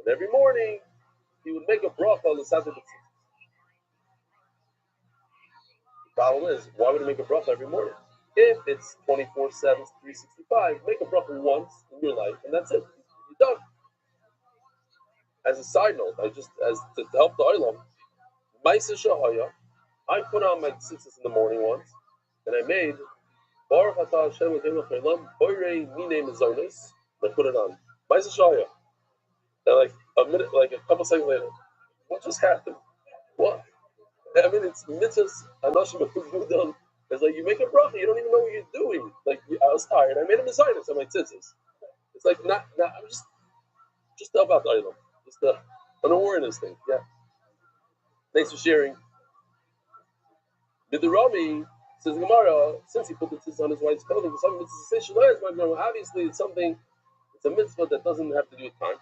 And every morning he would make a bracha l'satei b'tzitzis. The problem is, why would he make a bracha every morning? If it's 24/7, 365, make a bracha once in your life, and that's it. You're done. As a side note, to help the olam, Ma'aseh Shahaya, I put on my tzitzis in the morning once, and I made Baruch Atah Hashem Elokeinu Chaylam Boirei Minei Mizonos. I put it on Ma'aseh Shahaya. And like a couple seconds later, What just happened? What? I mean, it's mitzvahs. Anoshim b'chudam. It's like you make a bracha, you don't even know what you're doing. Like I was tired, I made a mizaynis on my tzitzis. It's like not. I'm just about the item, just an awareness thing. Yeah. Thanks for sharing. Did the Rami says Gemara, since he put the tzitzis on his wife's clothing, some mitzvahs obviously it's something. It's a mitzvah that doesn't have to do with time.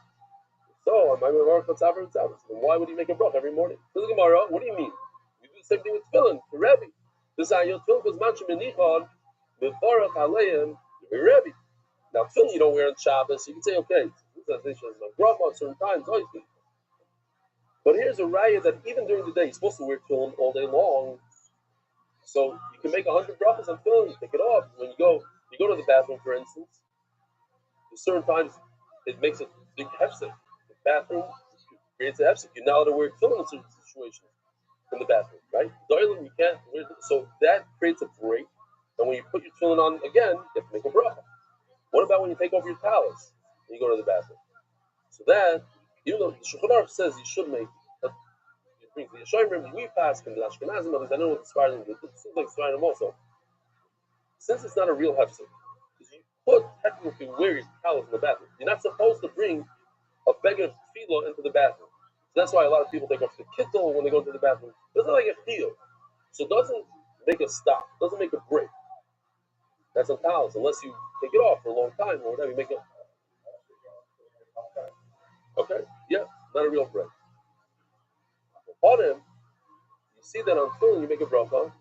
So, why would he make a bracha every morning? Says the Gemara, what do you mean? You do the same thing with tefillin for Rebbe. This is your tefillin was manchim benichon bevarach aleim Rebbe. Now tefillin you don't wear on Shabbos, so you can say okay, this is my grandma at certain times. But here's a raya that even during the day you're supposed to wear tefillin all day long. So you can make 100 brachas on tefillin, you take it off. When you go to the bathroom, for instance, at certain times it makes a big hefsek. The bathroom creates a hefsek. You're not allowed to wear tefillin in certain situations in the bathroom, right? Doilim, you can't wear it. So that creates a break. And when you put your tefillin on again, you have to make a bracha. What about when you take off your towels and you go to the bathroom? So that, even though the Shulchan Aruch says you should make, it brings the Yeshayim, we pass in the Ashkenazim, others, I know what the Sfardim do, it seems like Sfardim also. Since it's not a real hefsek, you put technically where your towels in the bathroom. You're not supposed to bring a bag of tefillah into the bathroom. So that's why a lot of people take off the kittel when they go into the bathroom. It's not like a chiyuv. So it doesn't make a stop, doesn't make a break. That's on towels, unless you take it off for a long time or whatever, you make it. Okay, yeah, not a real break. On him, you see that on tefillin you make a bracha.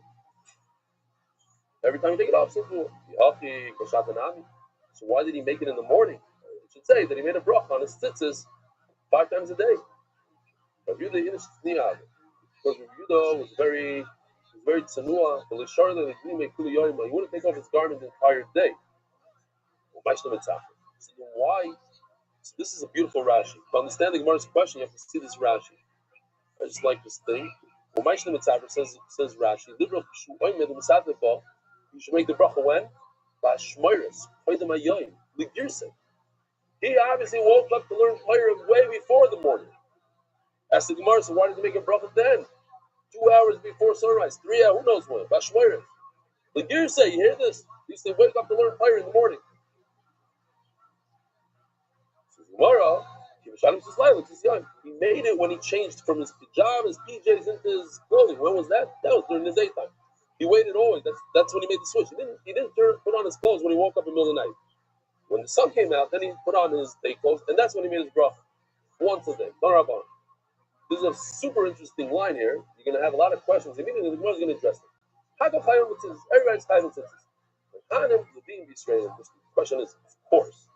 Every time you take it off, simple. So why did he make it in the morning? It should say that he made a bracha on his tzitzis 5 times a day. Rabbi Yehuda because Rabbi Yehuda was very tsanua. He wouldn't take off his garment the entire day. So why? So this is a beautiful Rashi. To understand the Gemara's question, you have to see this Rashi. I just like this thing. Says Rashi, you should make the bracha when? He obviously woke up to learn Torah way before the morning. Ask the Gemara, so why did he make a bracha then? 2 hours before sunrise, 3 hours, who knows when? Bashmoiris. The Gir say, you hear this? He used to wake up to learn Torah in the morning. So Gemara, he made it when he changed from his pajamas, PJs into his clothing. When was that? That was during the daytime. He waited always. That's when he made the switch. He didn't put on his clothes when he woke up in the middle of the night. When the sun came out, then he put on his day clothes, and that's when he made his bracha. Once a day. This is a super interesting line here. You're going to have a lot of questions. Immediately, the Gemara is going to address them. Everybody's chayim mitzvahs. The question is, of course,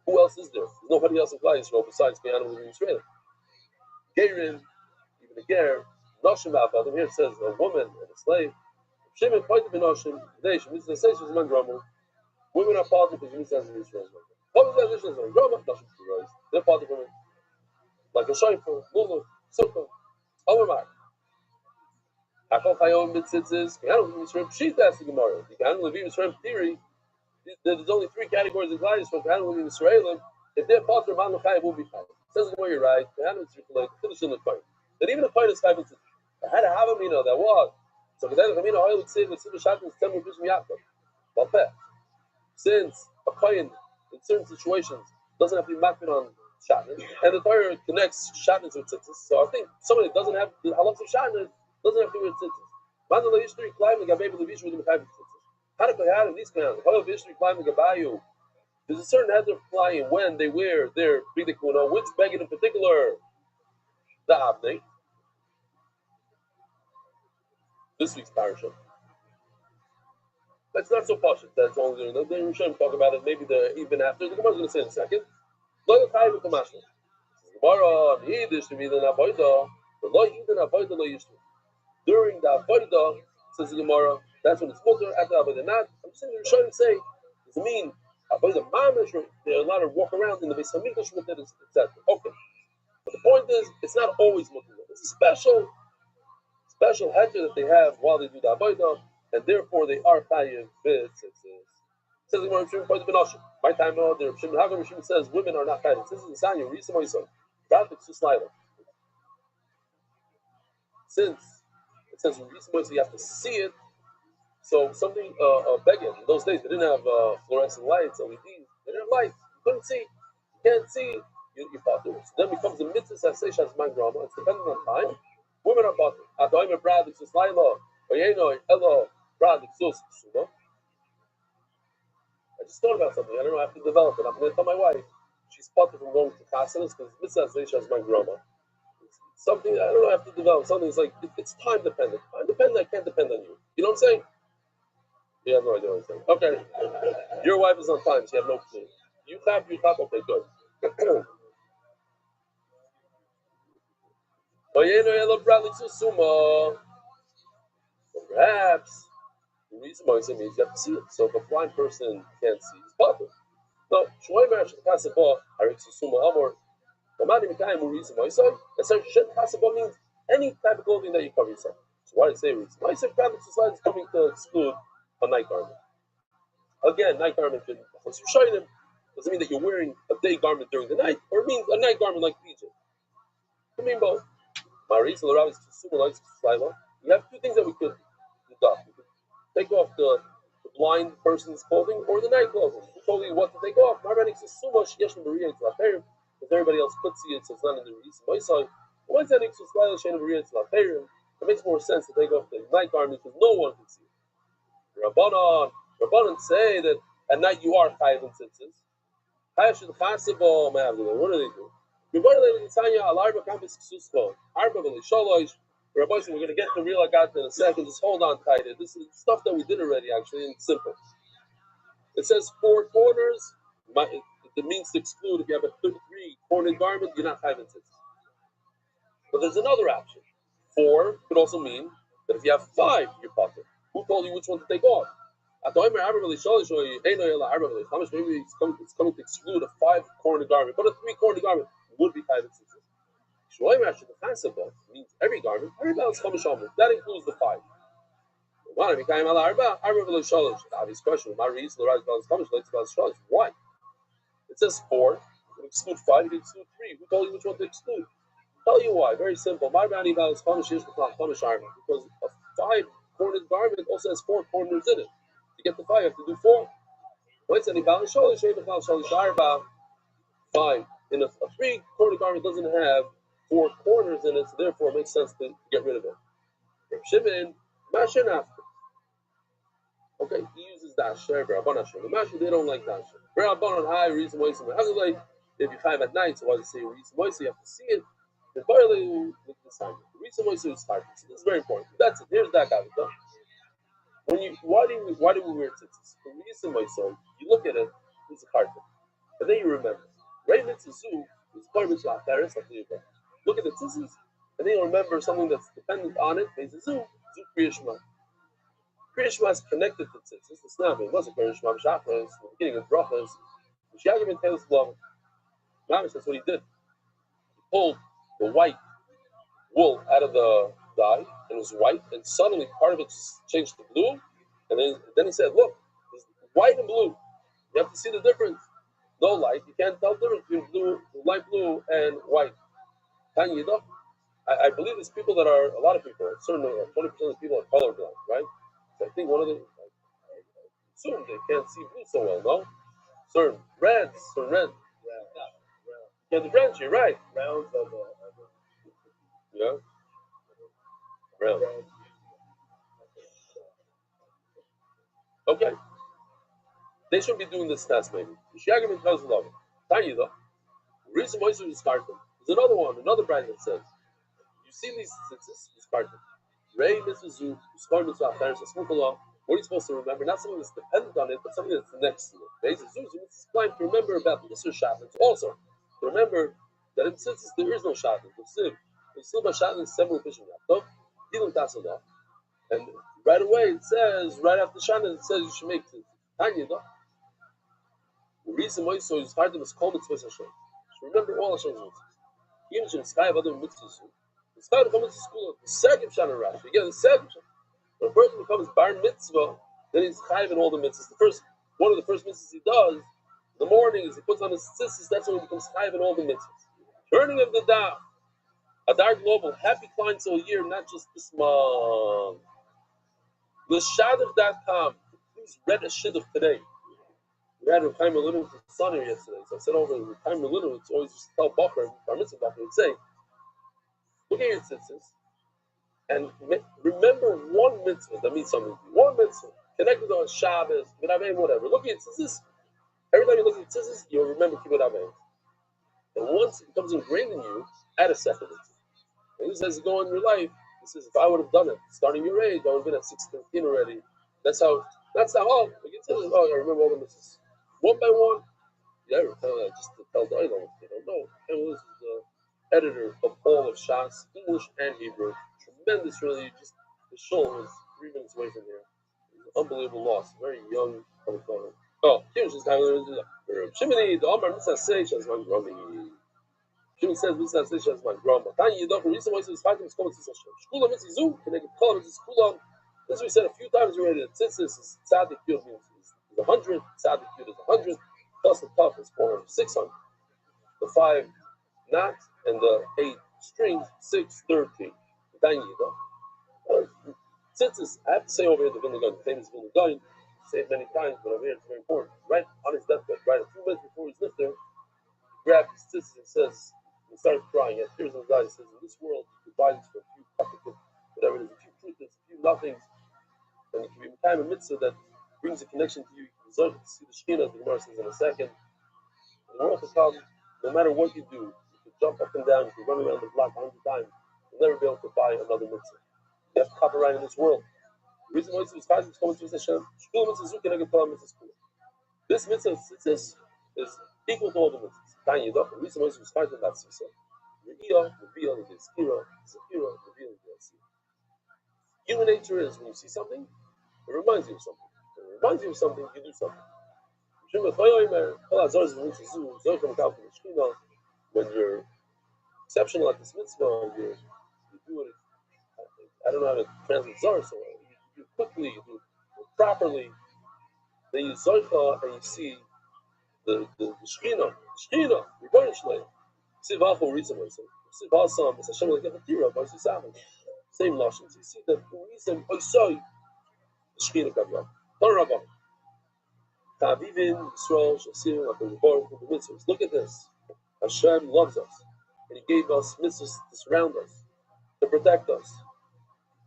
who else is there? There's nobody else in Klal Yisrael besides Keanu within Israel. Gerin, even a ger, Noshim V'Avadim. Here it says a woman and a slave. Shimon pointed to Noshim. Today, she means to say she's a man grumble. Women are part of the Israel. They're part of women. Like a shayfer, lulu, sukkah, omar. Hakol chayom b'tzitzis. Keanu within Israel. She's asking Gemara. Keanu within Israel theory. There's only 3 categories of Klal Yisrael. Keanu within Israel. If they're part of man l'chayim, will be fine. Says the Gemara, you're right. Keanu is like finish in the point. That even the point is 5 and 6. I had to have a mina that was. So Kedan Chamina oil would say that Siva Shatner is 10 rupees from Yaakov. Well, since a kohen in certain situations doesn't have to be makbid on Shatner, and the Torah connects Shatners with tzitzis, so I think somebody that doesn't have the halachs of Shatner doesn't have to wear tzitzis. Man lo yishtri climb the gabay b'levish with the mechayv tzitzis. How do they have these kind of how yishtri climb the gabayu? There's a certain head of flying when they wear their big kuna, which beggar in particular, the abnei. This week's parasha. That's not so posh. That's only the Rishonim talk about it. Maybe even after the Gemara is going to say in a second. Lo yachayv v'kamashma. Gemara Yiddish to be the avodah, the lo yidin avodah lo yishtu. During the avodah, says the Gemara, that's when it's mutter. After avodah not. I'm just saying the Rishonim say does it mean avodah mamish? They're allowed to walk around in the Beis Hamikdash with it, etc. Okay, but the point is, it's not always mutter. It's a special heter that they have while they do the avodah. And therefore they are chayiv b'tzitzis. Says the Gemara, Shimon pointed to Benoshim. My time out there, Shimon says women are not chayiv. This is the sign. You read some of your son. That it's just later. since it says you have to see it, so something begging in those days they didn't have fluorescent lights, LEDs, they didn't have lights, you couldn't see, you can't see, you fought through it. So then becomes a mitzvah saseh shas my grandma, it's dependent on time. Women are bought at the Omer Brad, it's just Laila, Oyeno, Elo, Brad, it's Suma. I just thought about something, I don't know, I have to develop it. I'm going to tell my wife, she's spotted from going to Kasanas because mitzvah saseh shas my grandma. Something I don't know. I have to develop something. It's like it's time dependent. Time dependent. I can't depend on you. You know what I'm saying? You have no idea what I'm saying. Okay, your wife is on time. She have no clue. You clap. Okay, good. Perhaps the reason why it means you have to see it. So if a blind person can't see, it's possible. No, it says means any type of clothing that you cover yourself. So why did it say reason? Why said is coming to exclude a night garment? Again, night garment doesn't mean that you're wearing a day garment during the night, or it means a night garment like PJ. I mean both. We have two things that we could deduct. We could take off the blind person's clothing or the night clothing. Who told you what to take off? Because everybody else could see it, so it's not in the reason. It makes more sense to take off the night garment because no one can see it. Rabbanon say that at night you are chayav in tzitzis. What do they do? Rabbi said, we're going to get the real agat in a second. Just hold on tight. This is stuff that we did already, actually, and it's simple. It says 4 corners. It means to exclude. If you have a 3-cornered garment, you're not chayav in tzitzis. But there's another option. 4 could also mean that if you have 5, you're potter. Who told you which one to take off? Maybe it's coming to exclude a 5-cornered garment, but a 3-cornered garment would be chayav in tzitzis. Means every garment, that includes the 5. Obvious question. Why? It says 4, you exclude 5, you exclude 3. Who told you which one to exclude? I'll tell you why. Very simple. Because a 5-cornered garment also has 4 corners in it. To get the 5, you have to do 4. Fine. In a 3-cornered garment doesn't have 4 corners in it, so therefore it makes sense to get rid of it. Shimon, Mashin after. Okay, he uses that share. The Mashin, they don't like that share. High reason why if you have at night, so why does it say reason why? So you have to see it. The reason why is hard. So this is very important. That's it. Here's that guy. Why do we wear tzitzis? The reason why you look at it, it's a carpet. And then you remember. Right mitzvah zoo is part of mitzvah Paris, look at the tzitzis, and then you remember something that's dependent on it. There's a zoo Kriyashma. Kriyashma is connected to tzitzis. It's not. It wasn't Kriyashma Shachas, the beginning of brachas. Shagim tells love. Mamish, that's what he did. He pulled the white wool out of the dye, and it was white, and suddenly part of it changed to blue, and then he said, look, it's white and blue. You have to see the difference. No light, you can't tell the difference between light blue and white. I believe there's people that are, a lot of people, certain 20% of people are colorblind, right? So I think one of them, I assume they can't see blue so well, no? Certain red. Yeah, the branch, you're right. Rounds of yeah. Round. Okay. They should be doing this test, maybe. The tells love. Tanya, though. The reason why you start them. There's another brand that says, you see these tzitzis, you start them. Ray Mitzvah, what are you supposed to remember? Not something that's dependent on it, but something that's next to it. It's time to remember about the Isser Shabbat. Also, to remember that in tzitzis there is no Shabbat. The Silba Shabbat is several fishing. And right away it says, right after Shabbat, it says you should make tzitzis. Tanya, though. The reason why so is hard to call mitzvah Hashem. Remember all Hashem's mitzvahs. Even in the sky of other mitzvahs. The sky comes to school. The second Shana Rashi. Again, the second Shana. When a person becomes bar mitzvah, then he's chayav in all the mitzvahs. One of the first mitzvahs he does in the morning is he puts on his tzitzis. That's when he becomes chayav in all the mitzvahs. Turning of the daf. Adar Global, happy clients all year, not just this month. Leshadach.com, please read a shidduch today. We had Chaim Melinu from Sun here yesterday, so I said over Chaim Melinu, it's always just tell Bacher, our mitzvah Bacher, would say, look at your tzitzis, and remember one mitzvah that means something to you. One mitzvah, connected to Shabbos, Minavim, whatever. Look at your tzitzis. Every time you look at your tzitzis, you'll remember Kibbut Avim. And once it becomes ingrained in you, add a second mitzvah. And this as you go in your life, this is if I would have done it, starting your age, I would have been at 6:13 already. That's how, oh, I remember all the mitzvahs. One by one, yeah, just to tell the idol, they don't know. And this is the editor of all of Shas, English and Hebrew. Tremendous, really. Just the shul was 3 minutes away from here. Unbelievable loss. Very young. Oh, here's just how Shimini, the Omar Mitzvah says, Shazman Grummy. Shimini says, Mitzvah says, Shazman Grummy. Tanya, the reason why it's fighting is called Mitzvah Shem. Shkula Mitzvah Zu, can I get called Mitzvah Shkula? This we said a few times already. That Tzitzis is Tzadik Yud means 100, Tzadik Yud is 100, plus the Tuf is 400, 600. The 5 knots and the 8 strings, 613. Tanya, Tzitzis, I have to say over here the Vilna Gaon, the famous Vilna Gaon, say it many times, but over here it's very important. Right on his deathbed, right a few minutes before he's left there, he grabs his tzitzis and says, he started crying. He has tears in his eyes. He says, in this world, you could buy this for a few papakim, whatever it is, a few fruits, a few nothings, and it can be a time of mitzvah that brings a connection to you. You can result to see the Shekhinah, as the Gemara says in a second. And the world will come, no matter what you do, you can jump up and down, you can run around the block 100 times, you'll never be able to buy another mitzvah. You have copyright in this world. The reason why it's five is coming to Hashem. Shkula mitzvah zu can I get mitzvah school. This mitzvah is equal to all the mitzvahs. Tanya Yidach. The reason why it's five is not so. Re'iyah, Re'iyah, Zechira, Zechira, Re'iyah, Zechira. Human nature is when you see something, it reminds you of something. When it reminds you of something, you do something. When you're exceptional at this mitzvah, you do it. I don't know how to translate Zar, so you do quickly, you do properly. Then you zoicha and you see the Shekhinah, Rebbeinu Shalom. Sivachol reason myself. Sivasam is Hashem like a tira by Susam. Same lashon. So you see that the reason Oisoi the Shekhinah Kaviyah. Torah Ta'avivin Yisrael Shasim like a Rebbeinu for the mitzvahs. Look at this. Hashem loves us, and He gave us mitzvahs to surround us, to protect us,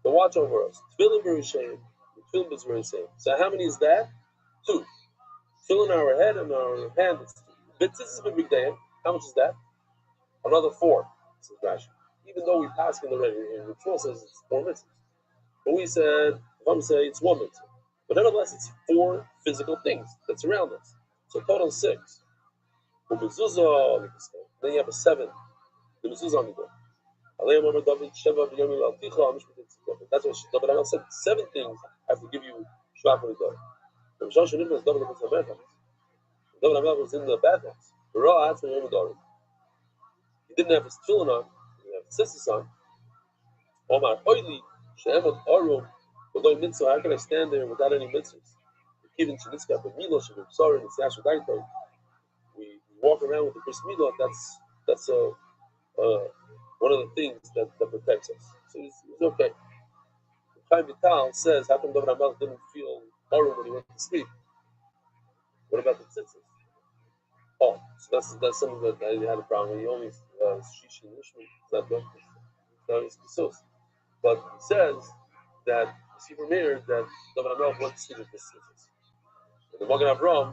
to watch over us. Tefillin b'Rishaim, Tefillin b'Rishaim. So how many is that? 2. Tefillin on our head and our hand. This is b'Migdayim. How much is that? Another 4. This is Rashi. Even though we passed in the already, and the Torah says it's 4 mitzvahs. But we said, some say it's 1 mitzvah. But nevertheless, it's 4 physical things that surround us. So total 6. Then you have a 7. The mezuzah on the door. That's what David Amal said. 7 things I have to give you shvach for the door. David Amal was in the bathhouse. He didn't have his tefillin on. He didn't have his tzitzis on. Omar oili she'emot arum v'loy mitzvah. How can I stand there without any mitzvahs? Even shenitzka b'milo sheb'psar and tziyach sh'daito. We walk around with the bris milah. That's one of the things that protects us. So it's okay. Chaim Vital says, how come David Amal didn't feel arum when he went to sleep? What about the tzitzis? Oh, so that's something that I had a problem with. He only shishi nishmi. Not good. But he says that you see from here that David Amal went to sleep with the tzitzis. And the Magen Avraham,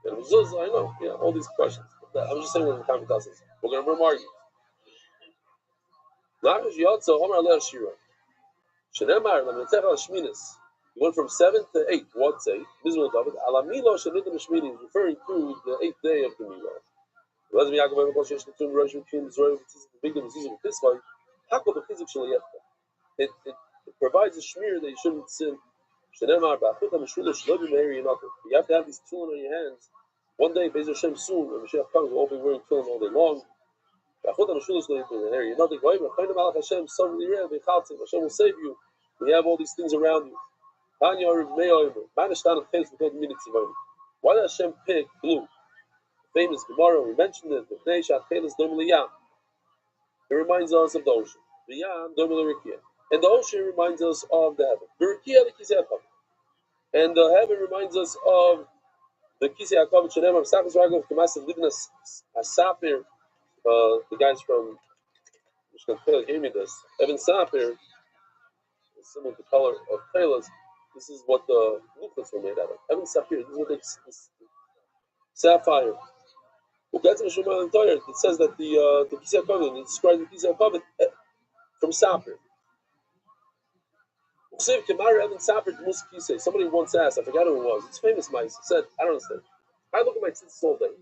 and Mezuzah, I know, yeah, all these questions. I'm just saying what the Chaim Vital says. We're going to argue. Nakash Yotza Omar Aleh Shira. Shenemar Lamentzech Al Shminis. He went from 7 to 8. What's 8? Mizmor David. Alamilo Shenidim Shmini is referring to the 8th day of the Milah. Lazmi Yaakov Emek Shesh Netum Rosh Mikim Zroy V'Tzizik V'Bigdom V'Tzizik V'Tisvay. Hakol B'Chizik Shalayetcha. It provides a shmir that you shouldn't sin. Shenemar Ba'achut HaMeshula Shlo B'Meiri Yinakim. You have to have these tefillin on your hands. One day, Be'ez Hashem soon, when Mashiach comes, we'll all be wearing tefillin all day long. Hashem will save you. We have all these things around you. Why did Hashem pick blue? Famous Gemara, we mentioned it. it reminds us of the ocean. And the ocean reminds us of the heaven. And the heaven reminds us of the Kisei HaKavod Shenem of Safis Ragov Kamasim Livnas Asafir. The guys from Mishkan Tefillah gave me this. Evan Sapir, similar to the color of Tefillahs. This is what the luchas were made out of. Evan Sapir, this is what this sapphire. It says that the Kisei HaKavod, it describes the Kisei HaKavod from sapphire. Somebody once asked, I forgot who it was. It's famous mice. He said, I don't understand. I look at my tzitzis all day,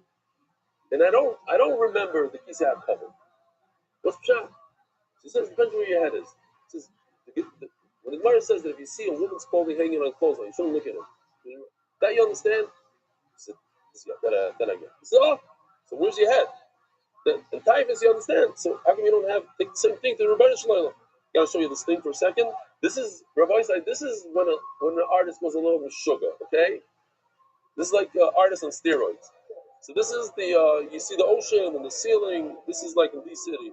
and I don't remember the Kisei HaKavod. What's pshat? She says, depends where your head is. She says, when the Gemara says that if you see a woman's clothing hanging on a clothesline, you shouldn't look at it. That you understand? He said, that I get. He said, oh, so where's your head? The typhus, you understand? So how come you don't take the same thing to the Rabbi Rothschild? Gotta show you this thing for a second. This is Rabbi said. This is when an artist goes a little bit sugar. Okay, this is like artist on steroids. So this is the you see the ocean and the ceiling. This is like in D City.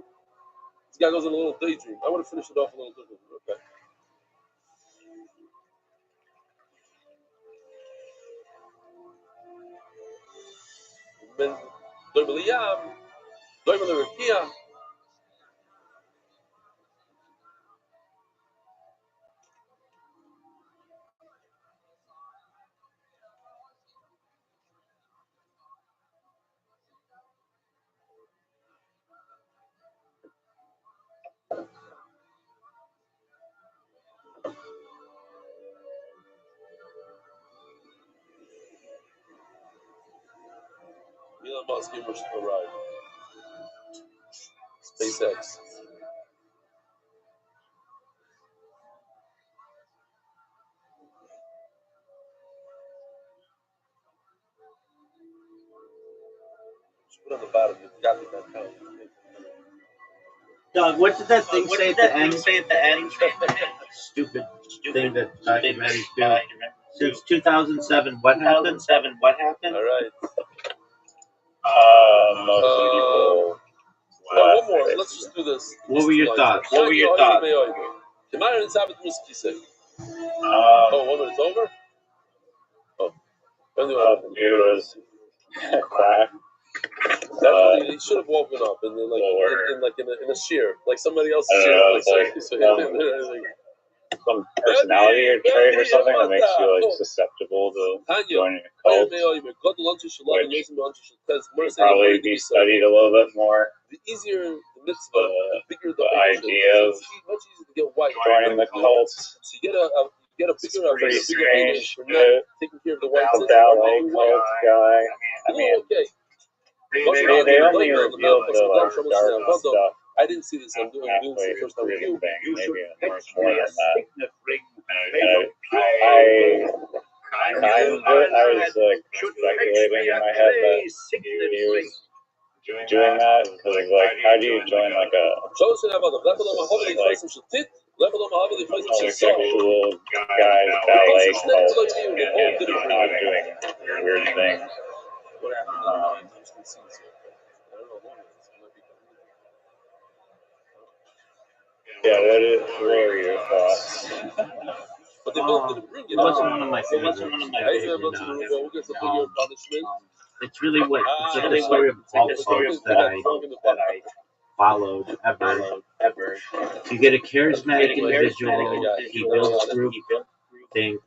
This guy goes in a little daydream. I want to finish it off a little different. Okay. Elon Musk gave us a ride. SpaceX. Put on the bottom. You've got that count. Doug, what did that thing say at the end? Stupid thing that documentaries do. Since 2007, what happened? All right. Most people. One more. Let's just do this. What were your thoughts? Oh, 1 minute's over? Oh. It was crack. Definitely, he should have woken up and then in a shear, like somebody else's shear. Some personality or trait or something that makes you like susceptible to joining a cult. Would probably be studied a little bit more. The easier the mitzvah, the bigger the idea of much easier to get white. Joining the cult. So you get a bigger strange. for not taking care of the white cult guy. I mean, okay. They only revealed the like dark stuff. I didn't see this. I'm doing this the first time with you. Maybe more than that. I was like speculating in my head that he was doing that because like, how do you join like a homosexual guy's ballet cult and he's not doing weird things? Yeah, that is. What are your thoughts? But they both didn't bring it. It wasn't one of my favorites. It's really what it's like the story of all the folks that I followed ever. You get a charismatic individual. He builds group think.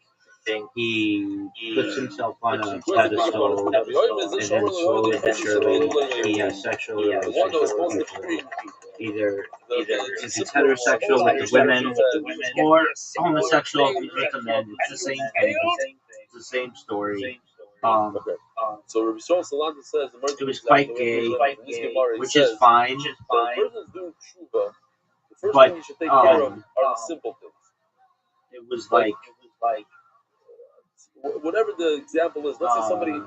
He puts himself on a pedestal, and then slowly but surely he has sexual relationships with people. Either he's heterosexual with the women, or homosexual with the men. It's the same thing. It's the same story. So Rabbi Rothschild says it was quite gay, which is fine. The first thing you should take care of are the simple things. It was like whatever the example is. Let's say somebody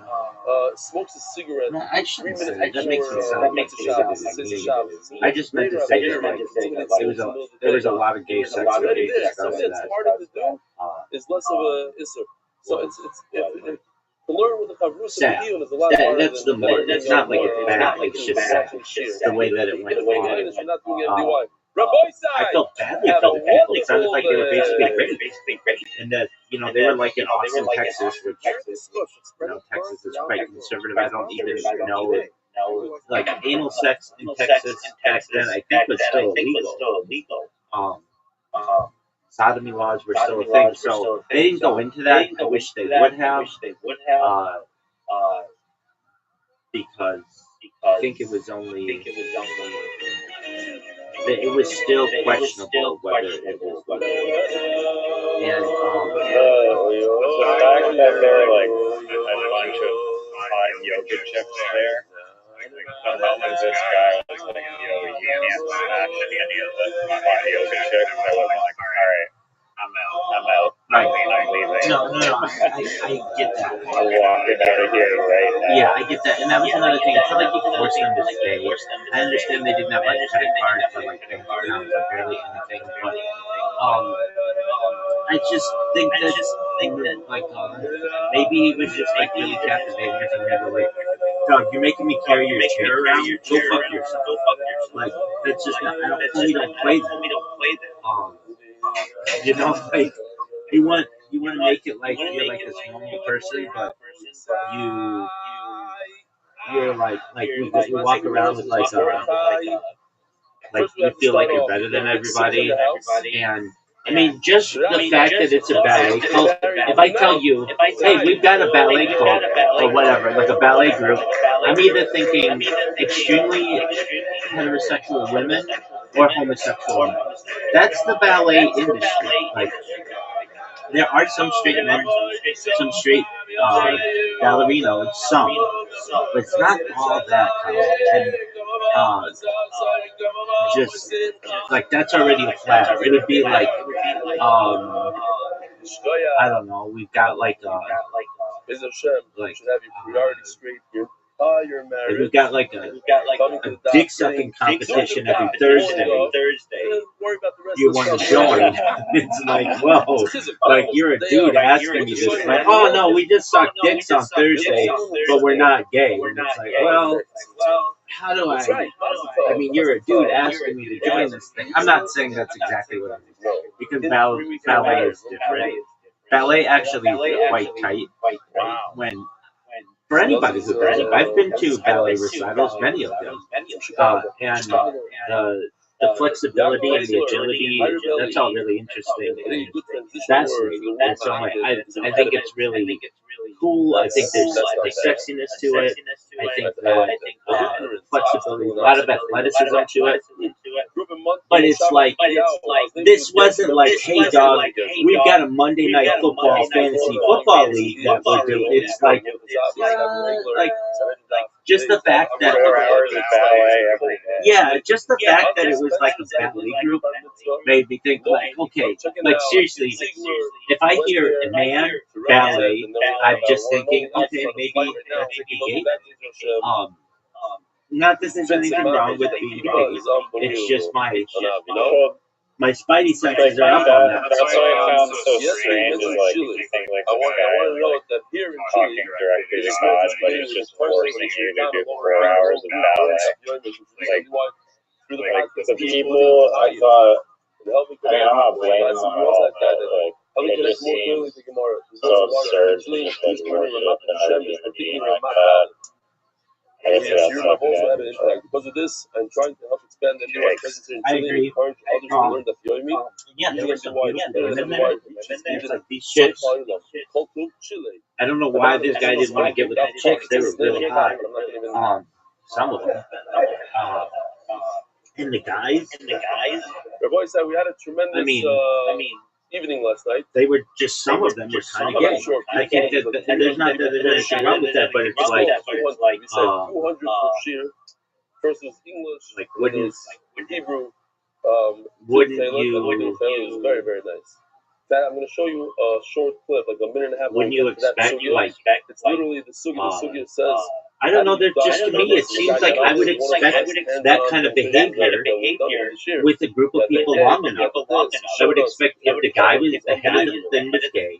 smokes a cigarette. No, I shouldn't say that. That makes it sound like I just meant to say that there was a lot of gay sex. Something that's harder to do is less of a issue. So it's To learn with the chavrus sad. of is a lot harder That's the more. It's not like it's bad. It's just sad. It's The way that it went on. I felt badly for the people. It sounded like they were basically raped, and that they were like in Austin, Texas, which Texas is quite conservative. I don't even know like anal sex in Texas back then. I think was still illegal. Sodomy laws were still a thing, so they didn't go into that. I wish they would have, because I think it was only. It was still questionable whether it was legal. And the fact that there are like a bunch of hot yoga chicks there. The moment this guy was like, "Yo, you can't smash any of the hot yoga chicks," I was like, "All right, I'm out. I'm leaving." No, I get that. I'm walking out of here right now. Yeah, I get that, and that was another thing. I feel like you forced them to stay. I understand they didn't have like credit cards or like bank accounts or barely anything, but I just think that like maybe he was just like really captivating or something. They were like, "Doug, you're making me carry your chair around. Go fuck yourself." Like that's just not. We don't play that. Like you want to make it like you're like this normal person, but you're like you walk around with like you feel like you're better than everybody, and I mean just the fact that it's a ballet cult. If I tell you, hey, we've got a ballet cult or whatever, like a ballet group, I'm either thinking extremely heterosexual women or homosexual men. That's the ballet industry. Like there are some straight men, some straight ballerinos, some, but it's not all that common. And just like that's already a flag. It would be like I don't know. We've got like we've got like a dick sucking competition every Thursday. You want to join? It's like, whoa, like you're a dude asking me this. Like, oh no, we just suck dicks on Thursday, but we're not gay. And it's like, well, how do I mean, you're a dude asking me to join this thing. I'm not saying that's exactly what I'm saying, because ballet is different. Ballet actually is quite tight. When for anybody who does it, I've been to ballet recitals, many of them, and the flexibility and the agility, that's all really interesting and fascinating. And so I think it's really cool. I think there's sexiness to it. I think that flexibility, a lot of athleticism to it. But it's like, this wasn't like, hey dog, we've got a Monday night football fantasy football league that we're doing. It's like just the fact that just the fact that it was like a ballet group made me think like, okay, like seriously, if I hear a man ballet, I'm just thinking, okay, maybe that's a gay. Not that there's anything wrong with being gay. It's just my spidey senses are up on that. That's what I found so strange. Is like you think like this guy talking directly to God, but he's just forcing you to do 4 hours of ballet. Like the people, I thought. I mean, I'm not blaming them at all, but like it just seems so absurd to just like worship another human being like that. I guess that's I've also had an impact because of this. I'm trying to help expand the new presence in Chile. Encourage others to learn the theory. There were some beautiful women there. There's like these chicks. I don't know why this guy didn't want to get with the chicks. They were really hot. Some of them. And the guys. Rabbi said we had a tremendous. I mean. Evening last night. They were just some of them were kind of gay. I think that there's not that there's anything wrong with that, but it's like 200 per shir versus English, like wouldn't Hebrew. Wouldn't you? It was very very nice. I'm going to show you a short clip, like a minute and a half. Wouldn't you expect like it's literally the sugya says. I don't know. That just to me, it seems like I would expect that kind of behavior with a group of people long enough. I would expect if the guy was the head of the thing was gay,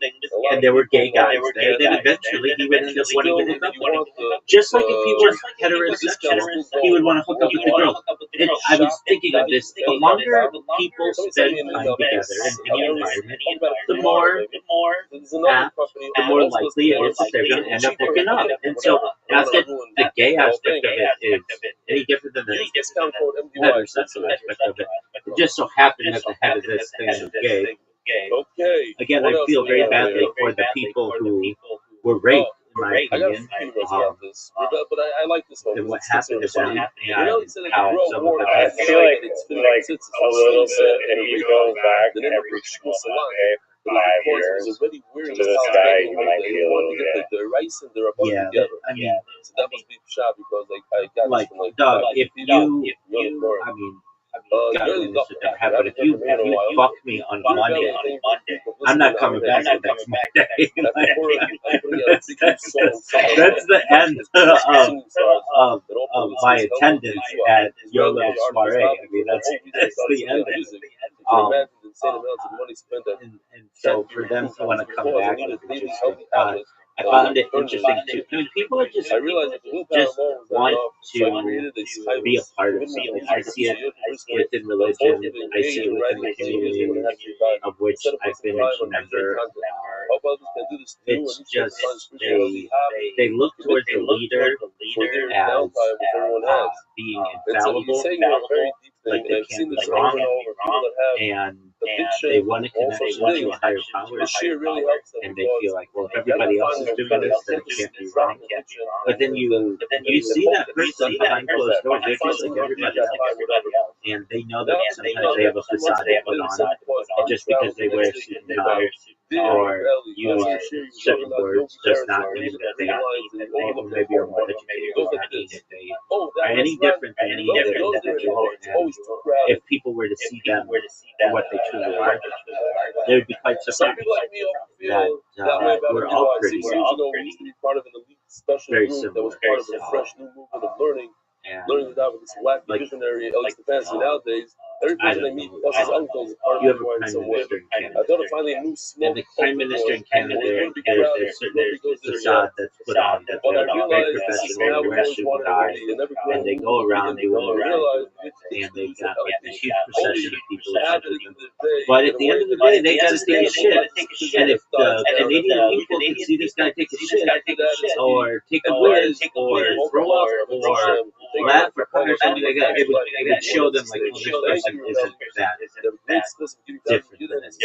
and there were gay guys there, then eventually he would end up wanting to hook up with them. Just like if he was heterosexual, he would want to hook up with the girl. And I was thinking of this: the longer people spend time together in any environment, the more apt, the more likely it is that they're going to end up hooking up. And so, not that the gay aspect of it is any different than the heterosexual aspect of it. It just so happened that the head of this thing was gay. Again, I feel very badly for the people who were raped, in my opinion, I like this one. and what happened to them, and how some of them I had feel like a little bit, if you go back every single day, 5 years, to this guy, you might be a little gay. yeah, I mean, so that must be shot because I got like, this from, Doug, if you, I mean, God willing, this would never happen. But if you fuck me on Monday, I'm not coming back the next Monday. That's the end of my attendance at your little soiree. I mean, that's the end of it. And so for them to want to come back is interesting. I found it interesting too. I mean, people are just want to be a part of something. I see it within religion. I see it within the community of which I've been a member. It's just they look towards the leader as being infallible, like they can't be wrong, and they want to connect to a higher power, and they feel like, well, if everybody else is doing this, then it can't be wrong. But then you see that person behind closed doors, they feel like everybody else, and they know that sometimes they have a facade they put on, and just because they wear a suit and tie or use certain words does not mean that they or maybe are more educated, does not mean that they are any different than any other individual. And if people were to see them for what they truly are, they would be quite surprised that we're all pretty very similar. Learning that with this whack visionary Alex Stefanski nowadays, everybody they meet plus his uncles is part of the Prime Minister in Canada. I thought to find a new smoke. And the Prime Minister in Canada, there's a facade that's put on that they're very professional, they wear a suit and tie, and they go around doing what they do, and they've got like this huge procession of people attending them. But at the end of the day, they gotta take a shit. And if the Canadian people can see this guy take a shit, or take a whiz, or throw up, or laugh or cry or something like that, it would show them like, well, this person isn't that different than this.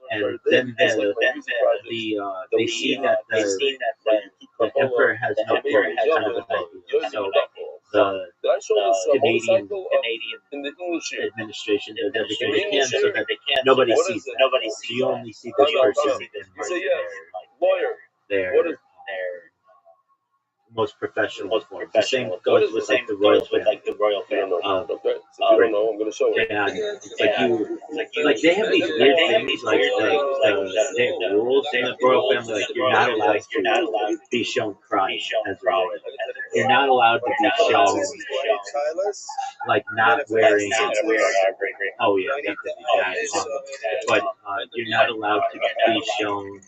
And then they see that the emperor has no clothes, kind of an idea. So the Canadian administration does everything they can so that nobody sees that. So you only see this person in their most professional form. The same goes with like the royal family. And like they have these weird things, like they have rules in the royal family. Like you're not allowed to be shown crying as a royal. You're not allowed to be shown like not wearing. Oh yeah, definitely that. But you're not allowed to be shown.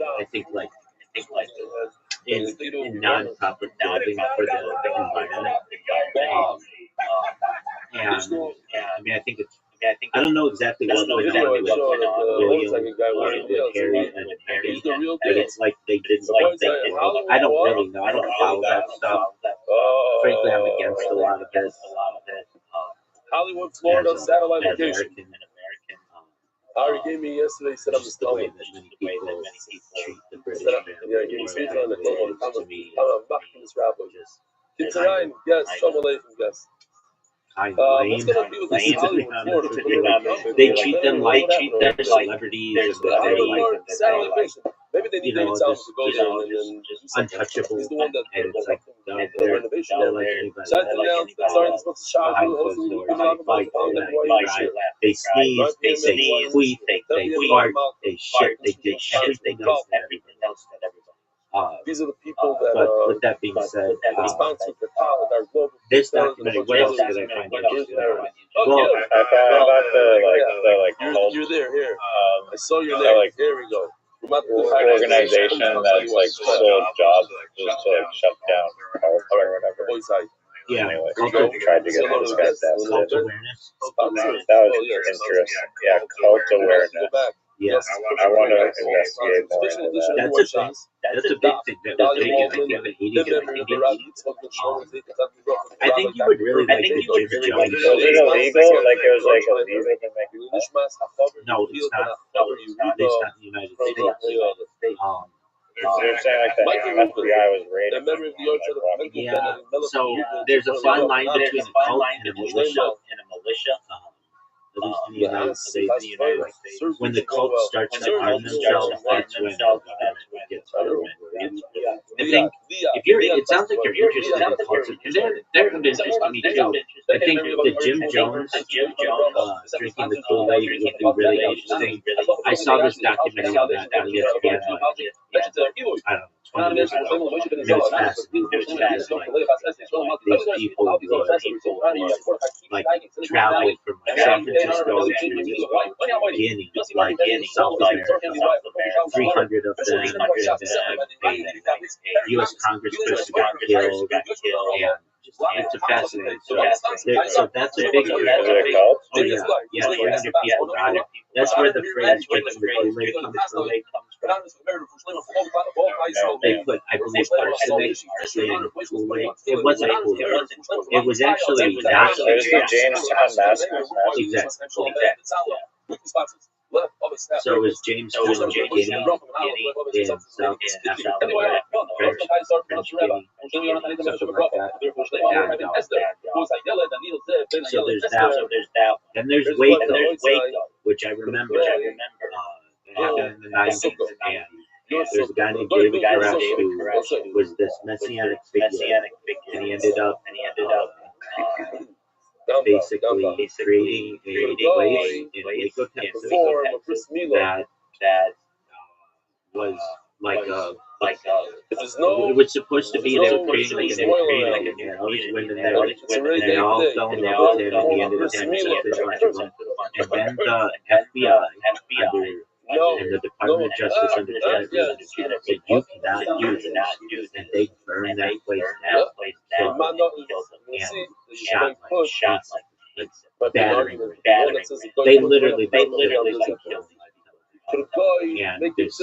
I think like in non-public clothing for the environment. And I mean, I think it's. I don't know exactly what went on with William with Harry and Meghan, but it's like they didn't like that. I don't really know. I don't follow that stuff. Frankly, I'm against a lot of this. Hollywood, Florida, satellite location. Harry gave me yesterday, said I'm just telling that many people treat the British family. Yeah, give me speech on the I'm mocking this rapper. It's a nine, yes, Shalom Aleichem, yes. What's going to be with this Hollywood, Florida? They treat them like they're celebrities. Maybe they need David Salmon to go there and untouchable. He's the one that and it's like the renovation. They're like anybody else. Sorry, this was a shock. They sneeze, they queef, they fart, they shit, they do everything else that everybody. These are the people that. But with that being said, sponsored the college, our global. this documentary, what else did I find interesting? Well, I found about the cult. You're there, here. I saw your name. name. Here we go. Organization that's sole job is to shut down cult or whatever. Yeah, They tried to get this guy cult to awareness. That was interesting. Yeah, cult awareness. Yeah, I want to investigate more into that. That's a thing. That's a big thing that was big in the 80s and 90s. I think you would really like the Jim Jones. Was it illegal? Like it was illegal to make No, it's not. At least not in the United States. They're saying like the FBI was raiding. Yeah, so there's a fine line between a cult and a militia. At least in the United States, when the cult starts to arm themselves, that's when the government gets involved. I think if you're, it sounds like you're interested in cults, and they're of interest to me too. I think the Jim Jones drinking the Kool-Aid would be really interesting. I saw this documentary on that on ESPN, I don't know, 20 years ago. It was fascinating. It was like these people would like travel from San Francisco to Guinea, like in South America, 300 of them, and a U.S. congressperson got killed, and it's a fascinating story. So that's a big one. Oh yeah, 300 people died. That's where the phrase "drinking the Kool-Aid" comes from. They put, I believe, arsenic in Kool-Aid. It wasn't Kool-Aid. It was actually not. It was the Jamestown massacre. Exactly. So it was Jamestown, Guinea, in South Africa, French Guinea, something like that. And, so there's that. Then there's Waco, which I remember. Back in the 90s, and there's a guy named David Koresh who was this messianic figure, and he ended up basically creating a place in Waco, Texas, that was like a it was supposed to be, they were creating like an community, and all these women there, and they all fell in love with him, and he ended up having sex with a bunch of them. And then the FBI and the Department of Justice under Janet Reno said, you cannot use this, and they burned that place down, killed them, and shot like battering. They literally killed them. And this,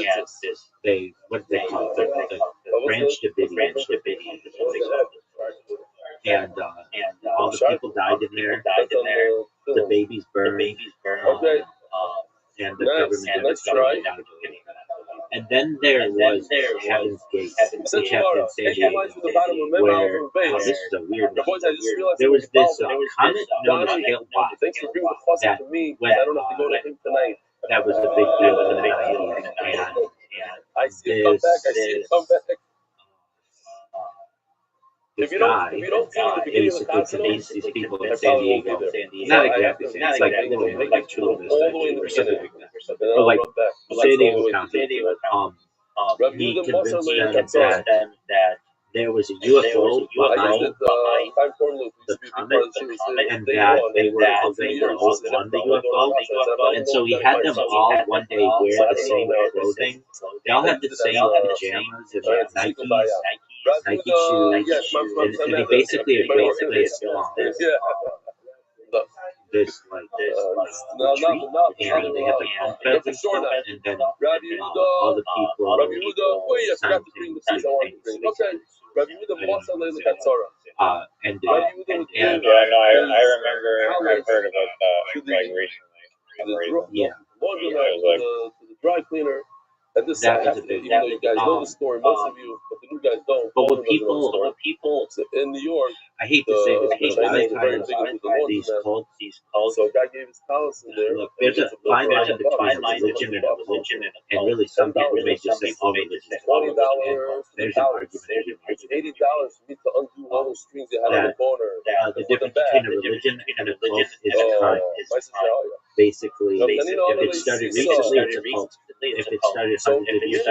they, what they call it, the Branch Davidians, and all the people died in there, the babies burned, and the government did. And then there was Heaven's Gate, which happened in San Diego, where, this is a weird one. There was this comet known as Hale Bopp that went, that was a big deal in the 90s, and this guy basically convinced these people in San Diego, not exactly San Diego, it's like a little like Chula or something like that, but like San Diego County, he convinced them that there was a UFO behind the comet, and that they were all on the UFO. And so he had them all one day wear the same clothing. They all had the same pajamas and Nike shoes, and he basically agreed to this retreat, and they had like pumpkins and stuff, and then all the people signed simultaneously. And yeah, no, I remember. I've heard about that like recently. Yeah. The dry cleaner. And this that was a big you guys know the story, most of you, but the new guys don't. But when people in New York, I hate to say this, but a lot of times these cults, so God gave his palace in there. Look, there's a fine line between a religion and a religion, and really some people may just say, oh, religion is $20. There's an argument. It's $80 for me to undo all those strings they had on the corner. The difference between a religion and a cult is time. Basically, if it started recently, it's a cult. if it started So hundreds of years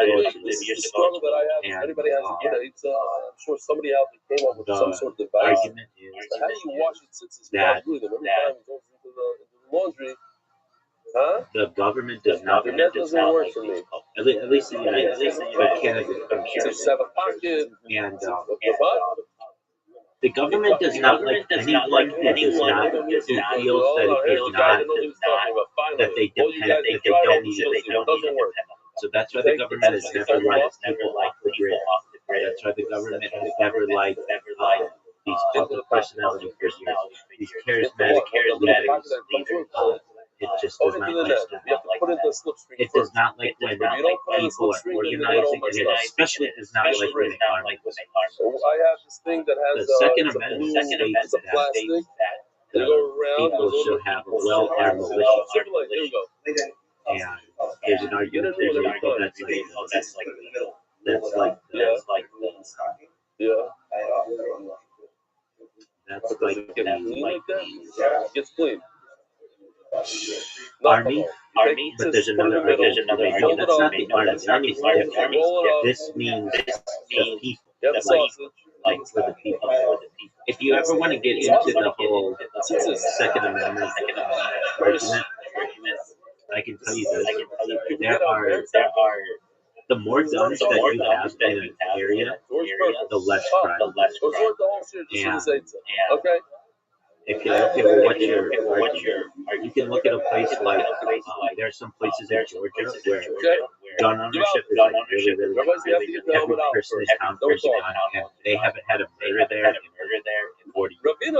this is the struggle that I have. If anybody has it, I'm sure somebody out there came up with some sort of device. argument is So how do you wash it since it's that really them every time it goes into the laundry? Huh? the government does not. That doesn't work for me. At least in the United States, but Canada, I'm sure. Just have a pocket. And What? the government does not like anyone who feels that it is not that they depend that they don't need it. Doesn't work. So that's why the government has never liked people off the grid. That's why the government has never liked these public personality figures, these charismatic leaders. It just does not like that. It does not like when people are organizing, and it especially does not like when they are. So I have this thing that has the Second Amendment states it's a plastic. that people should have a well-armed militia. And there's an argument that's like Gets clean. Army, but there's another argument. No, that's not the army. The army is different. This means the people, like for the people. If you ever want to get into the whole Second Amendment argument, I can tell you this: there are the more guns that you have in an area, the less crime. And okay. If you look at you can look at a place like there are some places in Georgia where gun ownership is like really every person is counted and they haven't had a murder there in 40 years.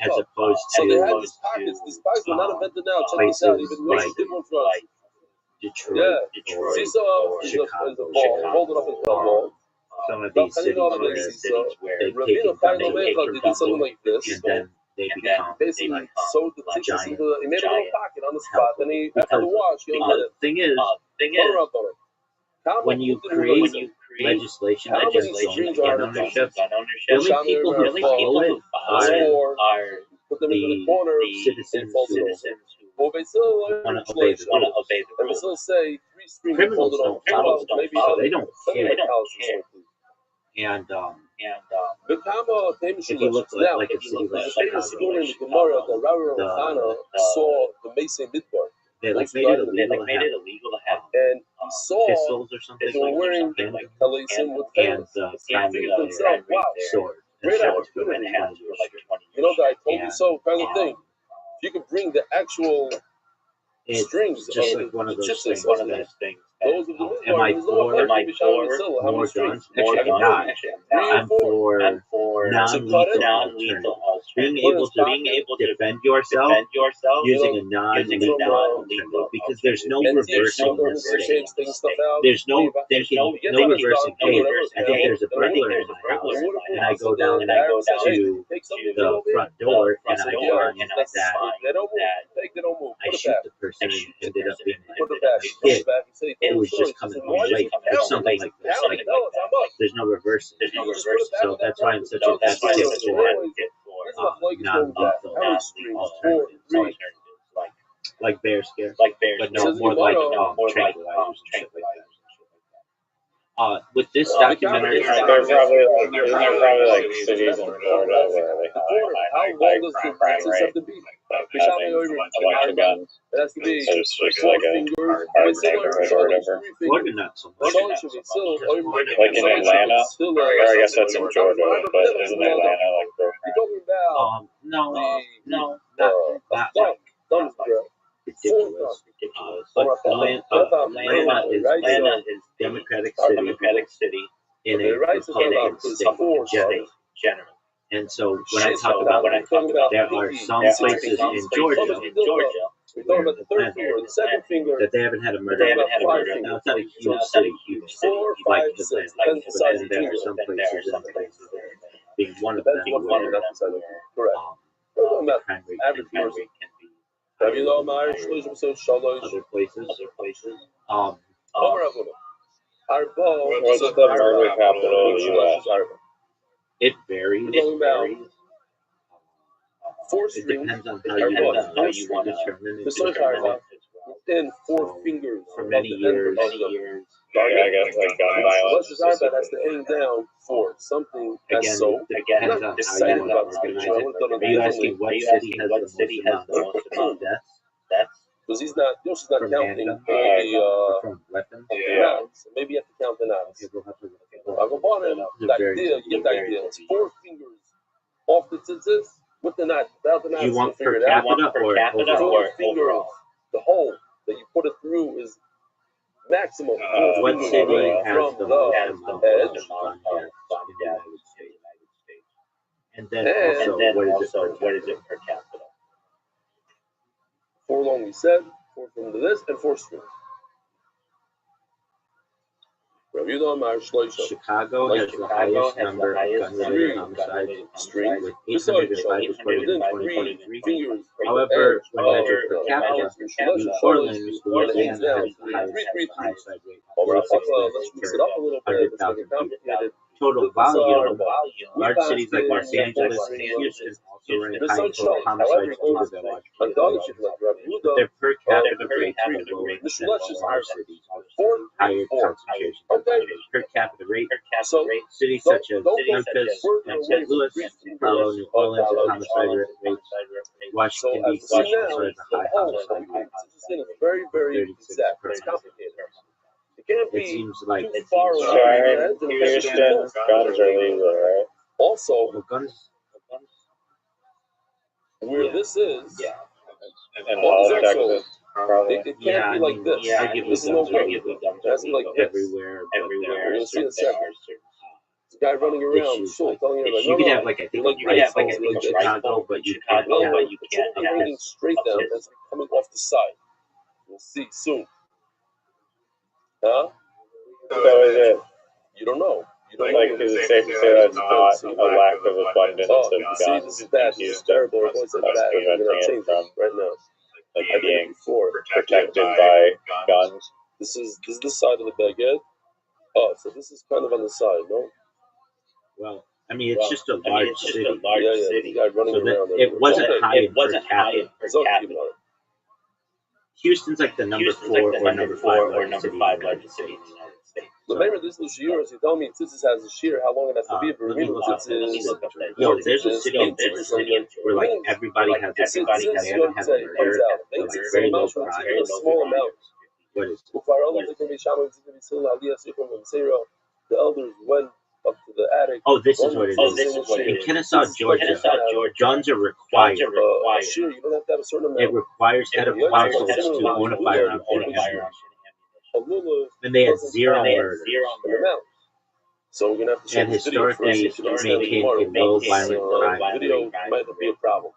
As opposed to these pockets were not invented now. Check this out. Even like Detroit or Chicago, some of these cities where they've taken guns away from people and then they become basically like sewed the tickets into he made a little pocket on the spot, and he after the wash, the thing is when you create legislation that just gun ownership, the only people who follow it are the citizens who want to obey the rules. Criminals don't follow, they don't care. And if you look like a city like Chicago, they made it illegal to have and he saw pistols or something they were wearing and with sword. Great opportunity. You know that I told you so kind of thing. If you could bring the actual strings just of like one of those chips things. those of the Am I for more guns? Actually, not. I'm for non-lethal alternatives. Being able to defend yourself using a non-lethal alternative, because there's no reversing this thing. There's no reversing. Hey, I think there's a burglar in my house, and I go down to the front door and I find that I shoot the person and ended up being a kid. It was just coming home late or something like this. Like, there's no reversing. So that's why I'm such a advocate for non-lethal alternatives, like bear scare, but no, more like tranquilizers and shit like that. With this documentary, There are probably like cities in Florida where they have like crime rate of having a bunch of guns. It's just like a hard neighborhood or whatever. Florida not so much. Like in Atlanta, or I guess that's in Georgia, but isn't Atlanta like girlfriend? No, not ridiculous. But Atlanta is a democratic city in a Republican state generally. And so when I talk about there are some places in Georgia that they haven't had a murder. Now it's not a huge city like Atlanta, but then there are some places, being one of them, where crime rate can be other places. What's the murder capital of the U.S.? It varies. It depends on how you want to determine it. in 4 fingers for many years. Yeah, I guess like gun violence. Let's just has to hang down for something Again, as so. it depends on how you want to organize it. Are you asking what city has the most amount of deaths? Because he's not From counting handguns? all From weapons? the rounds. So maybe you have to count the rounds. Okay, we'll have to look at I'll go on and the idea, you get the idea. It's 4 fingers off the tzitzis with the knife. Without the knife, you want figure per it out. capita or overall? 4 fingers. The hole that you put it through is maximum. What city has the most edge amount of gun deaths in the United States? And then also, what is it per capita? 4 long, we said. 4 from this and 4 strings. Chicago has the highest number of gun-related homicides with 805 reported in 2023. However, when measured per capita, New Orleans, Louisiana has the highest homicide rate, 46 deaths per 100,000 people. Total volume, large cities like Los Angeles and Houston also rank high in total homicides due to their large populations. But their per capita rates are lower than smaller cities with higher concentration of violence. Per capita rate, cities such as Memphis and St. Louis follow New Orleans in homicide rates. Washington, D.C. also has a high homicide rate, It's very, very 36 exact. per It's 100,000. complicated. It can't It be seems like too far So away. in Houston, guns are legal, right? Also, well, guns. where this is, In all of Texas, probably. it can't be like this. I give This the is no guns are good. legal. It has to be like this. Everywhere, You're gonna see in a there second. are certain The guy running around, issues. so telling you, like, You no, could no, have like I think like a rifle in like Chicago, but you can't no, have it shouldn't be raining straight down. That's coming off the side. We'll see soon. Huh? So is it You don't know. You don't like, know. is it safe to say that's not a lack of abundance of See, guns this is in bad. This is Houston terrible. I've always said that's bad. We're preventing gonna it change from this right now. like I did it being before. protected by guns? This is the side of the baguette. Oh, so this is kind of on the side, no? Well, I mean, it's just a large city. Yeah. The guy running So around there. it wasn't high in per capita. Capita. Houston's like the number 4 or number 5 largest city in the United States. Remember, this little shear, as you tell me, Tzitzis has a shear. How long it has to be? Let me look up Tzitzis. Yo, there's a city in Georgia where like everybody has a gun and they haven't had a murder, but like very low crime. A small amount. What is it? The elders went up to the attic. Oh, this is what it is. In Kennesaw, Georgia, guns are required. Sure, you don't have to have a certain amount. It requires head of households to own a firearm and ammunition. And they had 0 murders. So we're gonna have to show And this video historically first. maintained a low violent crime Video rate. might be a problem.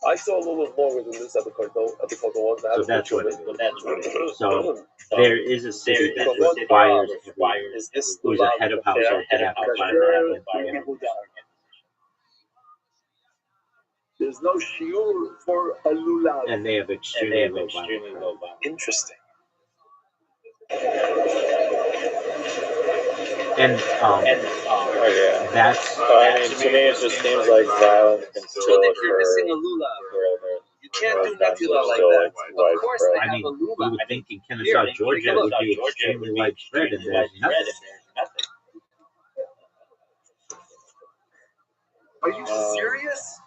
I saw a little bit longer than this at the cartel one. So that's what it is. So there is a city that requires everyone who's a head of household to have a firearm and ammunition. There's no shiur for a lulav. And they have extremely low violent crime. Interesting. And that's I mean, to me, it just seems like violence can So still if you're missing a occur lulav, wherever. you can't do guns natila are like still that. widespread. Of course they I have mean, a you lulav. would think in Kennesaw, Georgia, it would be extremely widespread, and there's nothing. Are you serious?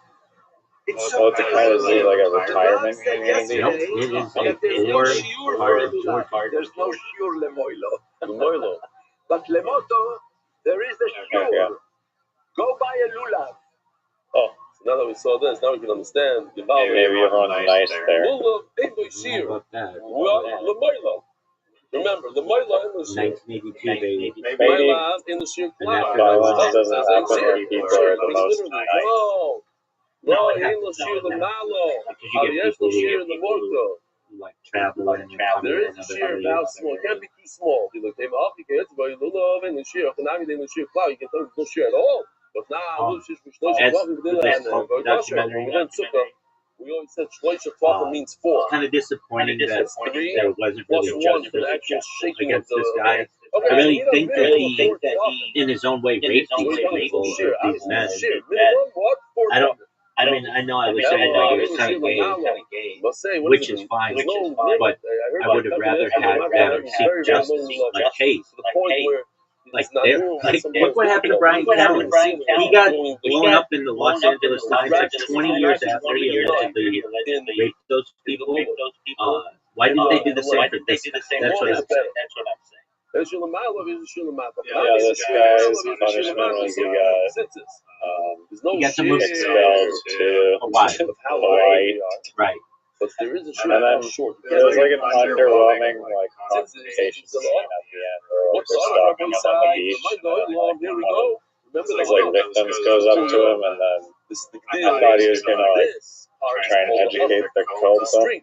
It's Well, it's a kind of like a retirement community. Nope, it is a poor part of Georgia. There's no shiur lemoilo. But lemoto, there is a shiur. Yeah. Go buy a lulav. Oh, so now that we saw this, now we can understand. Maybe everyone's nice there. Lulav ain't no How shear. about that? Well, Lamaila. Remember, the Maila in the shear. 1982, baby. Maila in the shear. And after Violence doesn't happen where people are the most nice. No, ain't no shear the Malo. Because you get people the Morto. who like travel and come There in is a another shear, place. but how small? It can't be too small. You look, you can't, but you love in the shear. Konami in the shear cloud. You can tell there's no shear at all. But now, As with this documentary, we always said Shloisha Twacha means 4. kind of disappointing that there wasn't Plus really 1 justice for the actual shaking of against this the. guy. I really think that he, in his own way, raped these people, these men. I I know I was saying like it was kind of gay, which is fine, but I would have rather had them seek justice, like Case. Like, look what happened to Brian Callen. He got blown up in the Los Angeles Times like 20 years after he allegedly raped those people. Why didn't they do the same for this? That's what I'm saying. Yeah, this guy's punishment was he got to move expelled to Hawaii. Right. But there is a and then there was like an underwhelming like confrontation scene at the end where like they're stalking him on the beach. So his like victims goes up to him and then I thought he was gonna like try and educate the cult on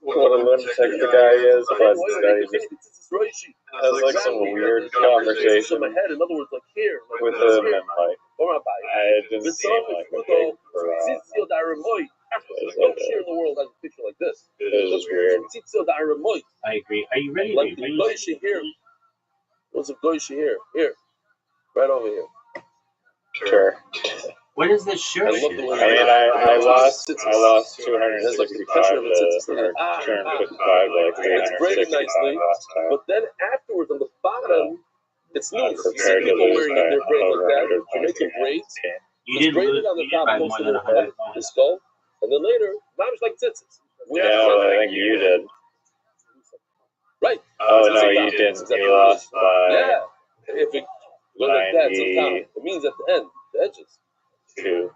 what a lunatic the guy is, but instead he just has like some weird conversation with him and like it didn't seem like a big no share in the world has a picture like this. It is weird. I agree. Are you ready? Like the Goyish here. What's a Goyish here? Here. Right over here. Sure. What is this shirt? I lost 265 to 255 like 365 last time. But then afterwards on the bottom, it's loose. Prepared to lose by over 100 points. Braids. You didn't lose by more than 100 the skull. And then later, now it's like tzitzis. Yeah, I think you did. Right. Oh, no, you didn't. You lost by... Yeah. If it goes like that, sometimes it means at the end, the edges. 2.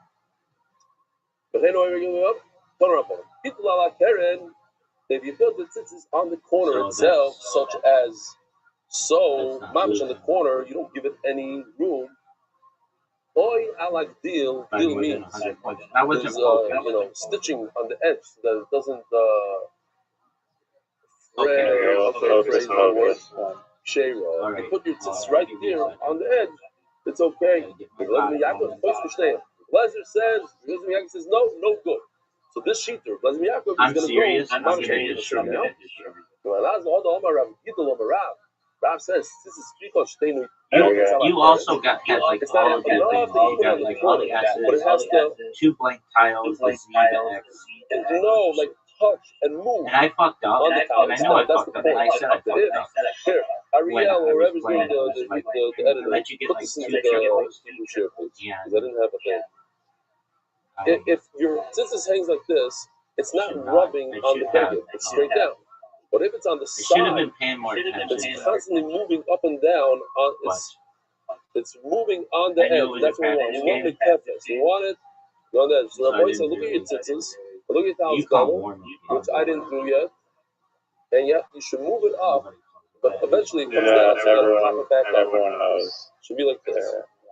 But hey, no, we're going up. Turn up on it. People are like Karen. If you build the tzitzis on the corner itself, such as so, mamish on the corner, you don't give it any room. Oi, I like deal. Deal means there's stitching on the edge so that it doesn't Shayra. You put your tits right there on the edge. It's okay. Lezer says no good. So this sheeter, Lezer Yaakov, is going to go. Rav says this is you also got like all of that things. You got like all the acids, 2 blank tiles, like no, like touch and move. And I fucked up. And I know I fucked up. I said I fucked up. Here, Ariel or whoever's doing the editor, let you get put like this into the share, please. Because I didn't have a thing. If your tzitzis hangs like this, it's not rubbing on the beggar. It's straight down. But if it's on the side, should have been paying more attention. It's constantly moving up and down. It's moving on the edge. That's what we want. We want the kefes. We want it on the edge. So the boy said, look at your tzitzis. Look at how it's going, which I didn't do yet. And yet, you should move it up. But eventually, it comes down. So you pop it back up. Everyone knows. Should be like this.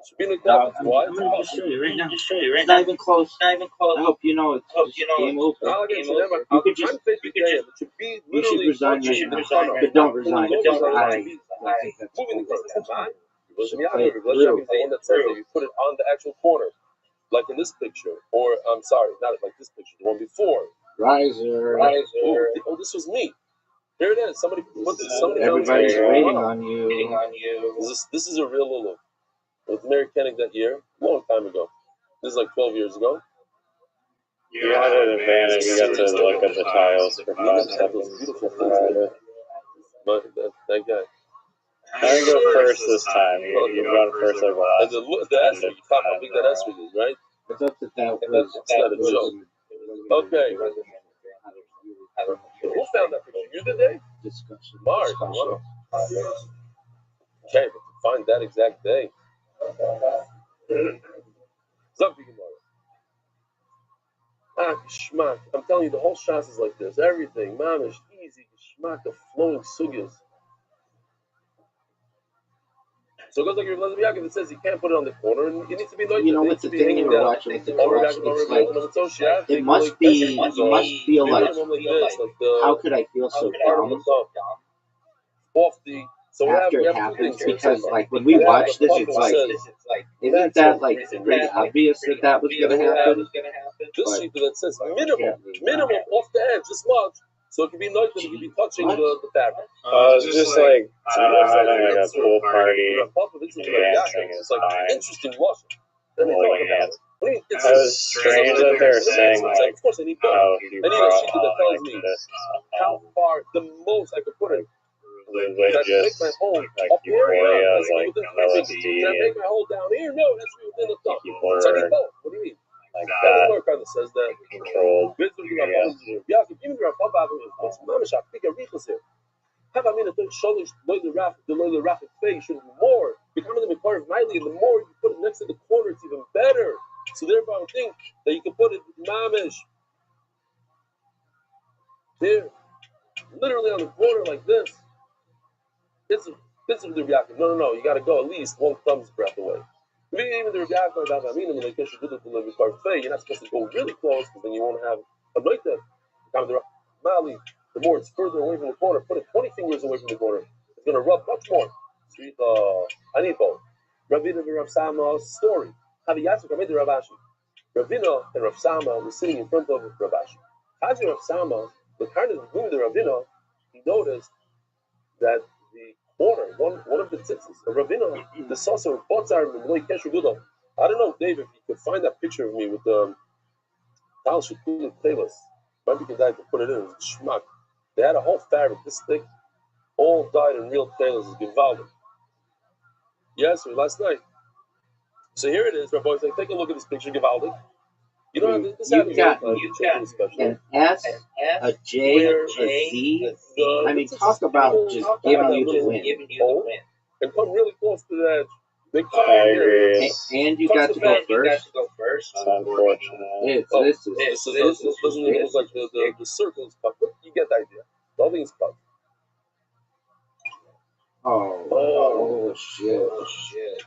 Should be like that. Why? I'm going to show you right now. It's not even close. I hope you know it's game over. You could just resign your but don't resign. Moving you put it on the actual corner, like in this picture, or I'm sorry, not like this picture, the one before. Riser. Oh, this was me. Here it is. Somebody put this. Everybody's waiting on you. This is a real Lulu. With Mary Kennig that year, a long time ago. This is like 12 years ago. You had an advantage. You got to look at the tiles for 5 seconds. Beautiful things. But that guy. I didn't go first this time. You've gone first like last. The S, you talk how big that S is, right? I thought that was not a joke. Okay. Who found that picture? You did, Dave? Discussion. Mark. Wow. Okay, but to find that exact day. Geschmack. I'm telling you, the whole shas is like this. Everything, mamish, easy, geschmack, the flowing sugyas. So it goes like your Rabbi Yaakov. It says you can't put it on the corner, and it needs to be noisy. You know, with the thing you were watching with the cross, it's like it must feel like how could I feel so dumb off the. So after it happens, because like when we watch this, it's like, isn't that like pretty obvious that was going to happen? This sheet that says minimum off the edge, this much, so it can be noisy, it can be touching the fabric. It's just like having like a pool party, dancing it's like interesting washing. Then they talk about it. That was strange that they were saying, like, of course, I need both. how he I need a brought sheet that on, tells like, me this, how far the most I could put it. religious, Can I make my hole like, up here? euphoria of, Has to be like, within 3 fingers. LSD, Can I make and my hole down here? No, it has to be within the thumb. people So I need are, both. What do you mean? like, That's that the kind that says that. controlled, I guess. Even the Rabbah was mamish apika richos here. Have I mean that sholish the rafik face should be more becoming the part of Miley, and the more you put it next to the corner, it's even better. So therefore, I would think that you can put it mamish there, literally on the corner like this. This is the Yaakov. No. You got to go at least one thumb's breadth away. Even the Yaakov, when they catch you do the car fay, you're not supposed to go really close because then you won't have a noita. Mali, the more it's further away from the corner, put it 20 fingers away from the corner. It's going to rub much more. I need both. Ravina and Rav Sama's story. How the Yatsuk made the Rav Ashi. Ravina and Rav Sama were sitting in front of Rav Ashi. As Rav Sama, the kind of room the Ravina, he noticed that the corner, one of the tzitzis, of Ravina, the saucer, Botzar, Kesher Gudel. I don't know, Dave, if you could find that picture of me with the Tal Shukul Taylors. Might be good to put it in. It was schmuck. They had a whole fabric this thick, all dyed in real tailors. It's Givaldic. Yes, last night. So here it is. Rabbi saying, take a look at this picture, Givaldic. You know, this happens all the time. You got an S, a J, a Z. I mean, talk about just giving you the win. And come really close to that edge. They come I in agree. here. And you got to go first. Unfortunate. This doesn't even look like the circle is puffed. You get the idea. The whole thing is puffed. Oh, shit.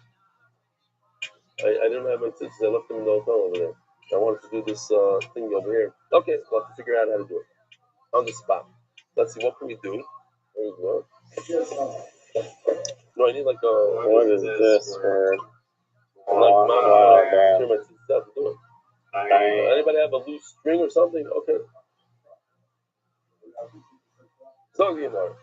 I didn't have my tips. I left them in the hotel over there. I wanted to do this thing over here. Okay, we'll have to figure out how to do it. On the spot. Let's see, what can we do? No, I need like a... What is this word? Like, sure my tips have to do it. Anybody have a loose string or something? Okay. So, you know.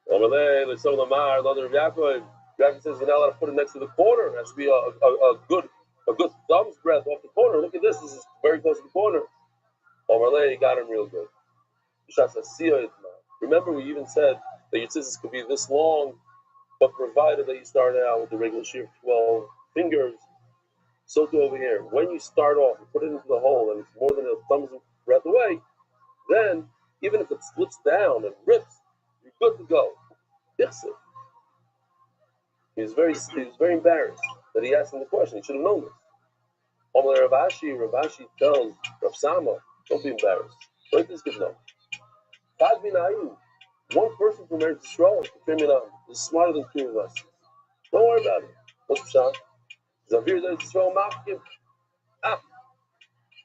Over there, there's some of the Mar, the other Yaakov. Yaakov says you're not allowed to put it next to the corner. It has to be a good thumb's breadth off the corner. Look at this. This is very close to the corner. Over there, you got him real good. Remember, we even said that your scissors could be this long, but provided that you started out with the regular shear of 12 fingers. So too over here. When you start off and put it into the hole and it's more than a thumb's breadth away, then even if it splits down and rips, you're good to go. He was very embarrassed that he asked him the question. He should have known this. Rav Ashi tells Rav Sama, don't be embarrassed. Don't this good know. One person from Eretz Yisrael is smarter than two of us. Don't worry about it. What's the shot? Zavir Eretz Yisrael Machkim.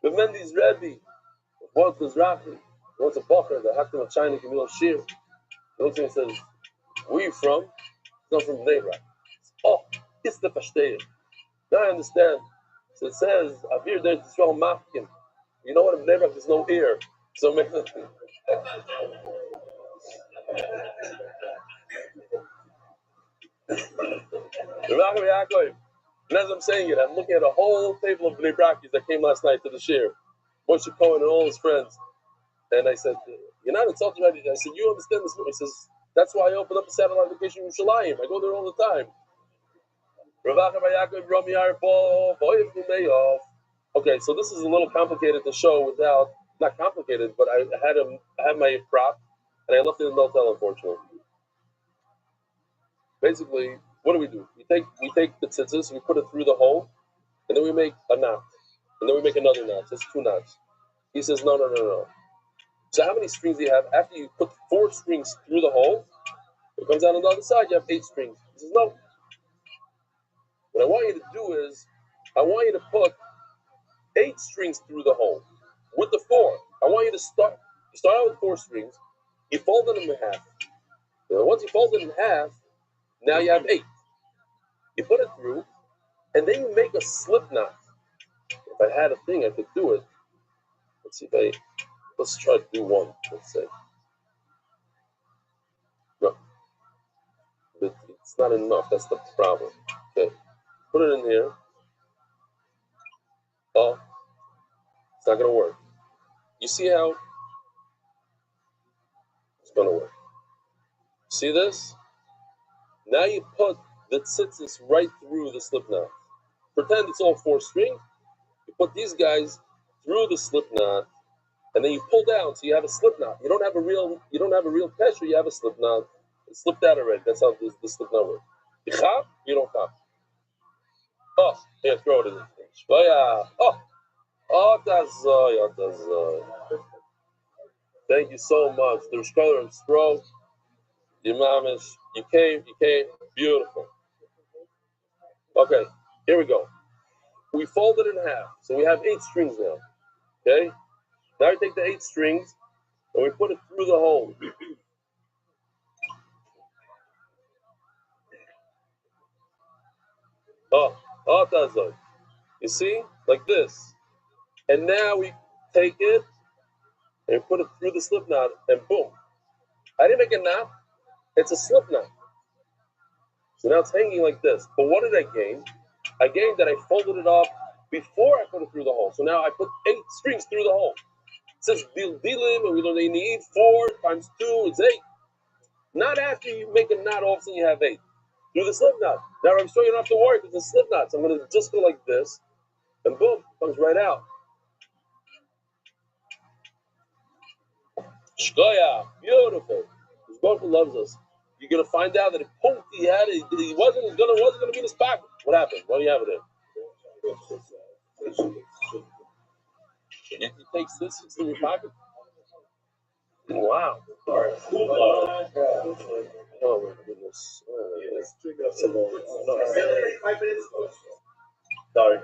The Mendy's Rebbe. What's the Zrafi? What's a Bocher? The Hakim of China Camille Shir. He looks at me and says, where are you from? He's not from Nebra. Oh, it's the Pashteyah. Now I understand. So it says, Avir Eretz Yisrael Machkim. You know what? In Nebra there's no ear. So make it. And as I'm saying it, I'm looking at a whole table of Bnei Brakis that came last night to the shir. Moshe Cohen and all his friends. And I said, you're not insulting me. I said, you understand this? He says, that's why I opened up a satellite location in Yerushalayim. I go there all the time. Okay, so this is a little complicated to show without, not complicated, but I had my prop, and I left it in the hotel, unfortunately. Basically, what do? We take the tzitzis, we put it through the hole, and then we make a knot. And then we make another knot. That's 2 knots. He says, no. So how many strings do you have? After you put 4 strings through the hole, it comes out on the other side, you have 8 strings. He says, no. What I want you to do is, I want you to put 8 strings through the hole with the 4. I want you to start out with 4 strings, you fold them in half. And once you fold it in half, now you have 8. You put it through, and then you make a slip knot. If I had a thing, I could do it. Let's try to do one, let's say. No. But It's not enough. That's the problem. Okay, put it in here. Oh, it's not gonna work. You see how it's gonna work? See this? Now you put the tzitzis right through the slip knot. Pretend it's all 4 string. You put these guys through the slip knot, and then you pull down, so you have a slip knot. You don't have a real pesher. You have a slip knot. It slipped out already. That's how the slip knot works. You chop, you don't chop. Oh, here, throw it in. Thank you so much. The Roshkoyer and Stro, the Imamish. You came, beautiful. Okay, here we go. We fold it in half, so we have 8 strings now. Okay? Now we take the 8 strings and we put it through the hole. You see? Like this. And now we take it and put it through the slip knot, and boom. I didn't make a knot. It's a slip knot. So now it's hanging like this. But what did I gain? I gained that I folded it up before I put it through the hole. So now I put 8 strings through the hole. It says dilim, and we know they need 4 times 2 is 8. Not after you make a knot, all of a sudden you have 8. Do the slip knot. Now I'm sure you don't have to worry because it's a slip knot. So I'm going to just go like this, and boom, it comes right out. Shkoya, beautiful. His Baruch loves us. You're going to find out that if he had it, he wasn't going to be in his pocket. What happened? What do you have it in? He takes this, it's in your pocket. Wow. Oh my goodness. Sorry.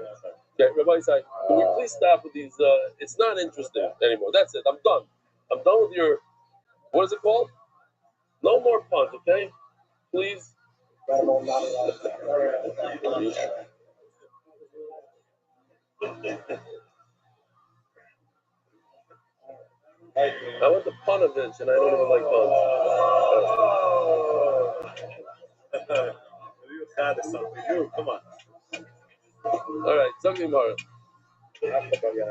Okay, Rabbi Isai, can we please stop with these? It's not interesting anymore. That's it. I'm done. I'm done with your, what is it called? No more puns, okay? Please. I went to Punovich and I don't even like puns. Come on. All right, something more.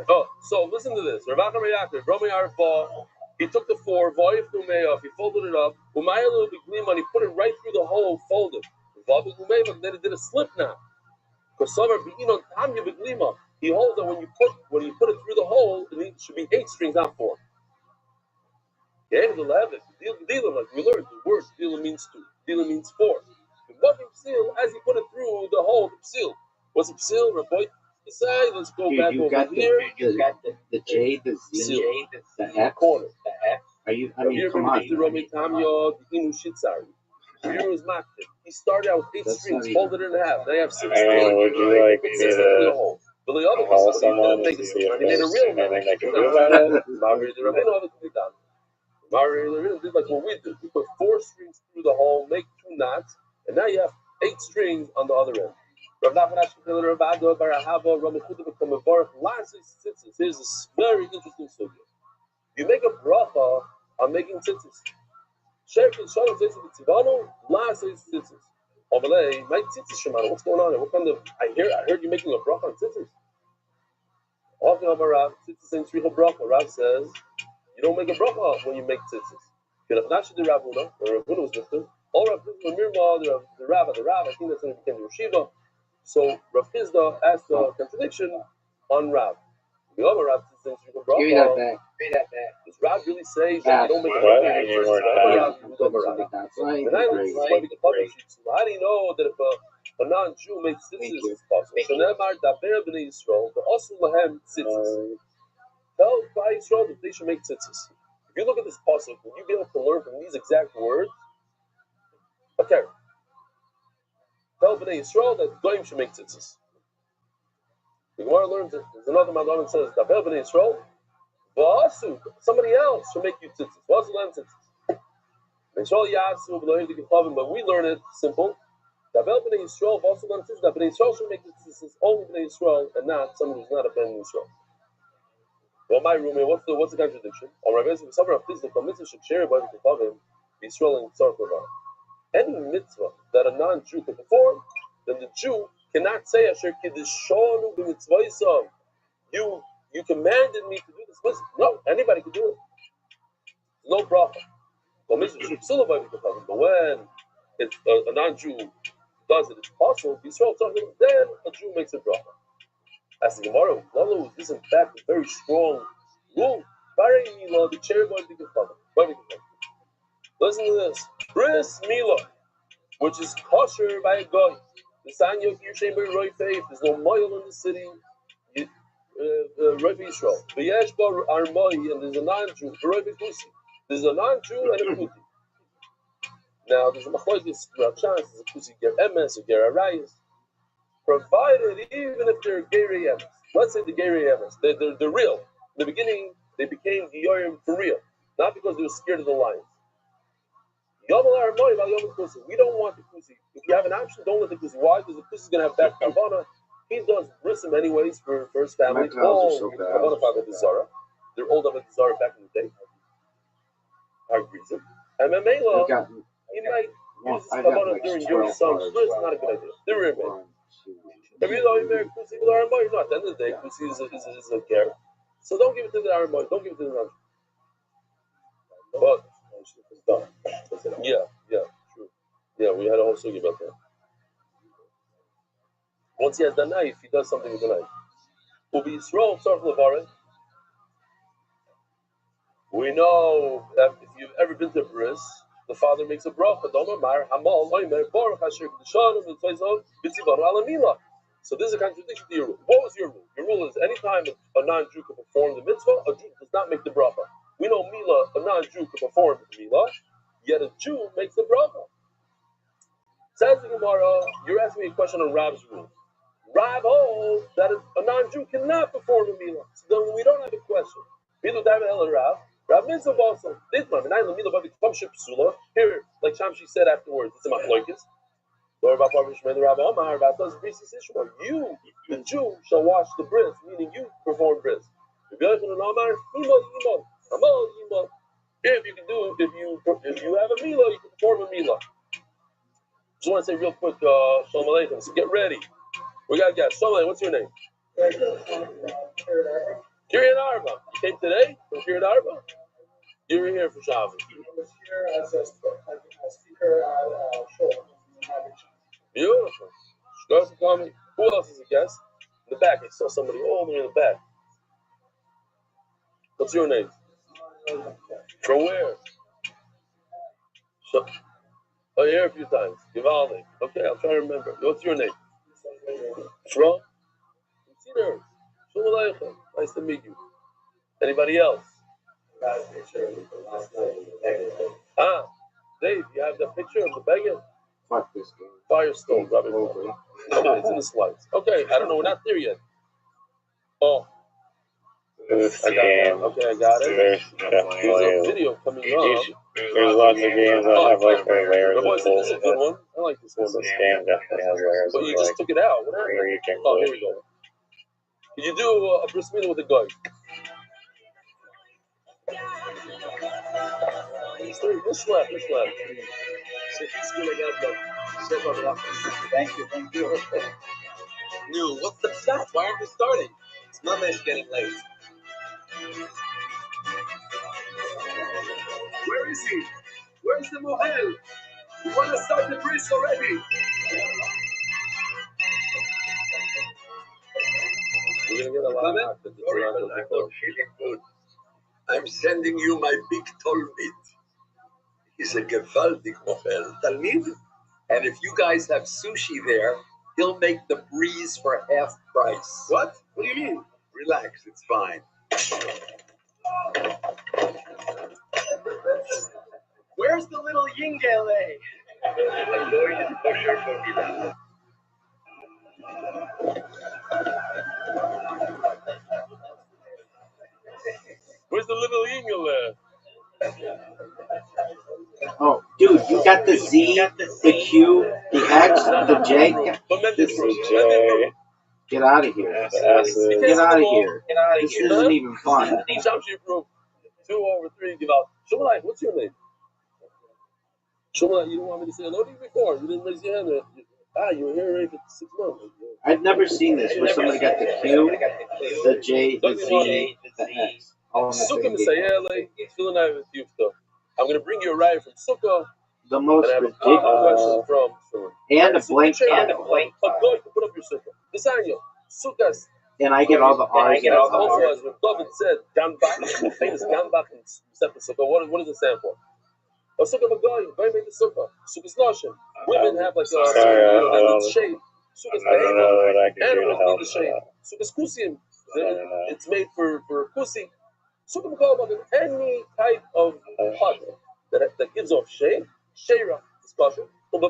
Oh, so listen to this. Rav Achar Yaakov, Romi Arfa, he took the 4, he folded it up, and he put it right through the hole, folded. Then he did a slip knot. He holds that when you put it through the hole, it should be 8 strings, not 4. Yeah, the 11. Dealer, like we learned, the word dealer means 2. Dealer means 4. As he put it through the hole, the psil. What's a psil, Rabbi? Let's go back over here. You got the J, the Z, the F, corner. The F. Are you? I mean, come on. He started out with 8 strings, folded it in half. They have 6 strings. Would you like me to call someone to see if there's anything they can do about it? Did like what we do. We put 4 strings through the hole, make 2 knots, and now you have 8 strings on the other end. Here's this very interesting subject. You make a bracha on making tzitzis. What's going on here? What kind of? I heard you making a bracha on tzitzis. Rav says you don't make a bracha when you make tzitzis. Or Rav was with him. All Rav the Rav, I think that's when he became Yeshiva. So Rav Chizda asked the contradiction on Rav. The other Rav says you can bracha. Give me that back. Does Rav really say that you don't make a bracha? How do you know that if a non-Jew makes tzitzis, it's possible? So Ne'emar daber b'nei Yisrael, but also lahem tzitzis. Tell Bnei Yisrael that they should make tzitzis. If you look at this pasuk, will you be able to learn from these exact words? Okay. Tell Bnei Yisrael that Goyim should make tzitzis. The Gemara learns that there's another Madam that says, Daber Bnei Yisrael, v'asu, somebody else should make you tzitzis. V'asu lehem tzitzis. Yisrael yasu v'lohim d'gechavim, but we learn it simple. Daber Bnei Yisrael, v'asu lehem tzitzis. That Bnei Yisrael should make tzitzis only Bnei Yisrael and not someone who's not a Bnei Yisrael. Well, my roommate, what's the contradiction? On Rabbi Rothschild, some of these the mitzvah should share about the Kavim, Yisrael and Tzar Korban. any mitzvah that a non-Jew can perform, then the Jew cannot say, Asher Kiddishonu b'mitzvaysav. You commanded me to do this mitzvah. No, anybody can do it. No bracha. But when it's a non-Jew does it, it's possible. Then a Jew makes a bracha. As the Gemara, Lalo is in fact a very strong rule. The chair going to be gefallen. Listen to this. Bris Mila, which is kosher by a guy. The sign of your chamber right faith. There's no mile in the city. Rabbi Yisrael. V'yesh bar armai, and there's a non-Jew. Rabbi Kusi. There's a non-Jew and a Kuti. Now there's a machlokes. There's a Kusi ger emes or ger arayis. Provided even if they're geri emes. Let's say the geri emes. They're real. In the beginning, they became Giyorim for real, not because they were scared of the lions. We don't want the Kusi. If you have an option, don't let the Kusi. Why? Because the Kusi is going to have bad kavana. He does brism anyways for his family. Oh, they're old about the Zara back in the day. And Mamela, he might use this kavana during your son's bris. Not a good idea. They're real. At the end of the day, Kusi is a care. So don't give it to the Aramoy. Don't give it to the non. But yeah, true. Yeah, we had a whole sugi about that. Once he has the knife, he does something with the knife. Ubi Yisrael, Tzarf Levarin. We know that if you've ever been to Bris, the father makes a bracha. So this is a contradiction to your rule. What was your rule? Your rule is anytime a non-Jew can perform the mitzvah, a Jew does not make the bracha. We know Mila, a non-Jew can perform the Mila, yet a Jew makes the bracha. Says the Gemara, you're asking me a question on Rab's rule. Rab holds that a non-Jew cannot perform a Mila. So then we don't have a question. Milu David El Rab. Rab Mitzvah also. Here, like Shamshi said afterwards, it's a machlokes. You, the Jew, shall wash the bris, meaning you perform bris. If you have a Mila, you can perform a Mila. Just want to say real quick, Shalom Aleichem. So get ready. We got a guest. Shalom Aleichem, what's your name? Kiryat Arba. You came today from Kiryat Arba? You were here for Shabbos. I was here as a speaker at Shul. Beautiful. Guys are coming. Who else is a guest? In the back. I saw somebody all the way in the back. What's your name? From where? Oh, you're here a few times. Givaldi. Okay, I'll try to remember. What's your name? From? Cedar. Shalom Aleichem. Nice to meet you. Anybody else? Dave, you have the picture of the beggar? Fuck this game. Firestone, Rabbi Rothschild. Okay, it's in the slides. Okay, I don't know. We're not there yet. Oh. I got it. Okay, I got it. There's a video coming up. There's lots of games that have like their layers of bull. This is a good one. I like this one. This game definitely has layers but of you just took it out. What happened? Oh, here we go. Can you do a bris milah with a guy? This left. Thank you. No, what's the shot? Why aren't we starting? It's Mama's getting late. Where is he? Where's the mohel? We want to start the bris already. We're gonna get a lot of good. I'm sending you my big Talmid. He's a gewaldig mohel. Talmid? And if you guys have sushi there, he'll make the breeze for half price. What? What do you mean? Relax, it's fine. Where's the little Yingele? Where's the little Yingele? Oh, dude, you got the Z, the Q, the X, the J. Get out of here. Get out of here. This isn't even fun. Shamshi approved. 2 over 3, give out. Shulai, what's your name? Shula, you didn't want me to say hello to you before. You didn't raise your hand. You were here already for 6 months. I've never seen this where somebody got the Q, the J, the Z, the X. All in the Sukkah same game. Messiah, feeling out with you stuff. I'm going to bring you a ride from Sukkah. The most and I have ridiculous. a question from And a blank A guy to put up your Sukkah. Design Sukkahs. And I get all the R's. Also, as David said, Ganbach, the famous Ganbach in Sefer Sukkah. What does it stand for? A Sukkah Magoy, very made the Sukkah. Sukkah's Noshim. Women have like a shade. Sukkah's Behema. Animals need the shade. Sukkah's Kusim. It's made for Kusi. Sukkah Magoy, any type of hut that gives off shade, Sheira, discussion. As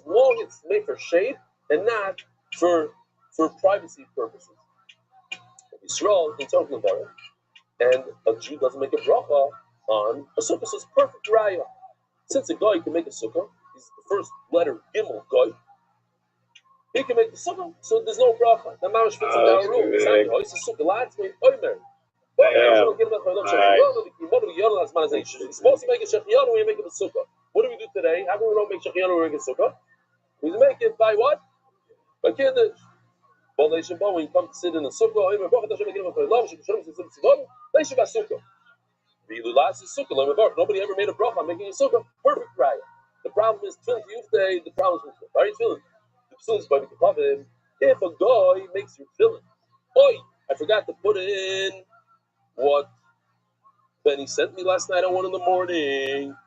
long as it's made for shade and not for privacy purposes. Yisrael can talk about it, and a Jew doesn't make a bracha on a sukkah, so it's perfect raya. Since a guy can make a sukkah, he's the first letter Gimel guy. He can make the sukkah, so there's no bracha. The mamash fits in our rule. It's not a sukkah. Lads made oimer. He's supposed to make a shechianu, we make it a sukkah. What do we do today? How come we don't make shechianu, we make a sukkah? We make it by what? By kiddush. When you come to sit in the sukkah, nobody ever made a bracha on making a sukkah. Perfect right. The problem is tefillin yufte. The problem is with right tefillin. The tefillin is by the kavim. If a guy makes your tefillin, I forgot to put in what Benny sent me last night at 1 a.m.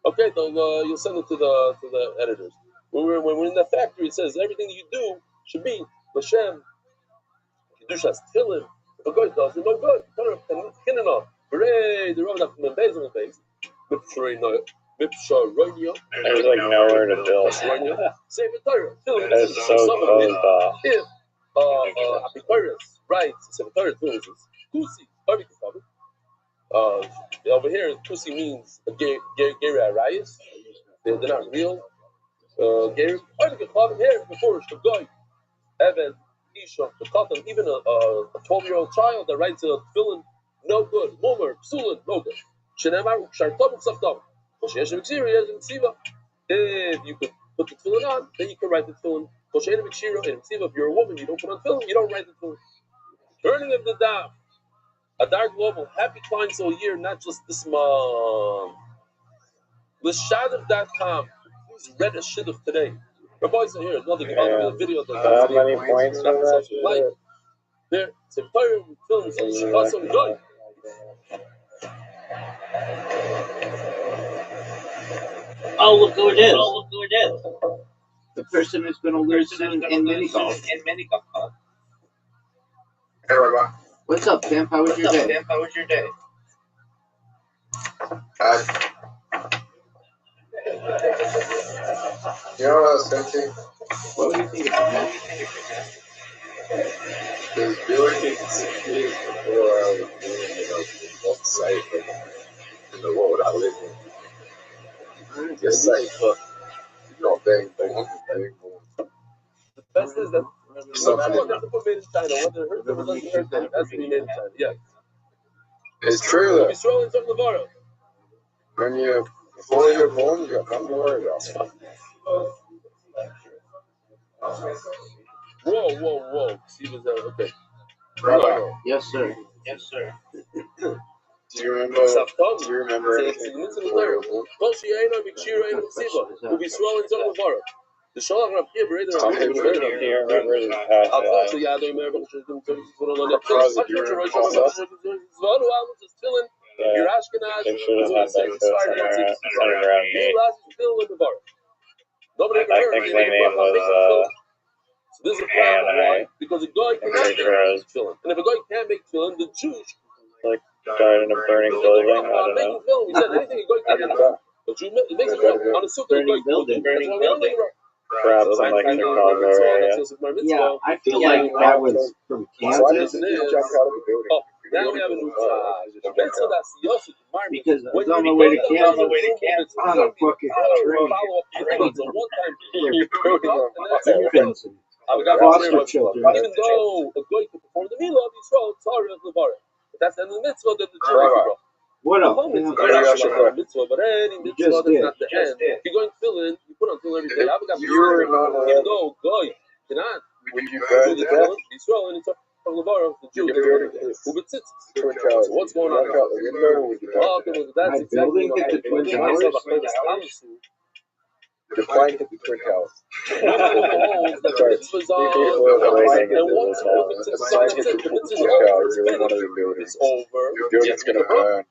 Okay, you'll send it to the editors. When we're in the factory, it says everything you do should be L'Shem, Kedushas, Tefillin. If a guy does it, no good. Kinena, hooray, the Rav Nachman Ben Beis on the face. Mipsharonia. There's like nowhere to build. Save the Torah. It's so closed off. If Apikoris writes, Save the Torah, Kusi, over here, Kusi means Geri Arayas. They're not real. Geri. Here, before the guy, Evan, Isha, the Katan, even a 12-year-old child that writes a tefillin, no good. Momer, Psulin, no good. Shenemar, Shartom, Saftom. If you could put the tefillin on, then you can write the tefillin. If you're a woman, you don't put on tefillin, you don't write the tefillin. Turning of the daf. A dark global, happy clients all year, not just this month. Lishadav.com. Please read a shidduch today. Rabbi's are here. Another video. How many points on that? There, it's a fire with films and awesome joy. Oh, look who it is. The person who's going to lose in mini golf. Hey, Rabbi. What's up, Pimp? How was your day? You know what I was thinking? What do you think about that? There's really securities before I was doing, one site in the world I live in. Just like, bang. The best is that Something. no matter what made in China, whether it hurt them or doesn't hurt them, it has to be made in China. Yeah. It's true though. Yisrael and Tzom Levara. Before you're born, you got nothing to worry about. Whoa. Steve is there. Okay. Rabbi, Yes, sir. do you remember anything before you're born? The Shalach Rav Chia Bereder Do you remember this past You're Ashkenaz. They should have had that center around me. Nobody ever I heard think my name was so this is a problem. Why? Because a guy I'm cannot pretty sure I was tefillin. And if a guy can't make tefillin, the Jews like died in a burning building. I don't know. We said anything a guy can't do. A Jew makes it wrong. On a sukkah, a guy building. That's why we don't make it wrong. Perhaps in like Chicago area. Yeah, I feel like that was from So why Kansas. didn't you jump out of the building? Now we have a new Because I was on my way to Kansas on a fucking train. Foster children. Even though a guy can perform the milah of Yisrael, it's hard as the bar. But that's the mitzvah that the Jews What else? But any mitzvah that's not the end. If you're going to fill in, you put on fill every day. I've got even though goy cannot do the fill in, Israel and it's from the bar of the Jew. Who would sit? So what's going on? That's exactly what the Twin Towers. Define the Twin Towers. The mitzvahs are, and once the mitzvahs over, it's over. It's going to burn.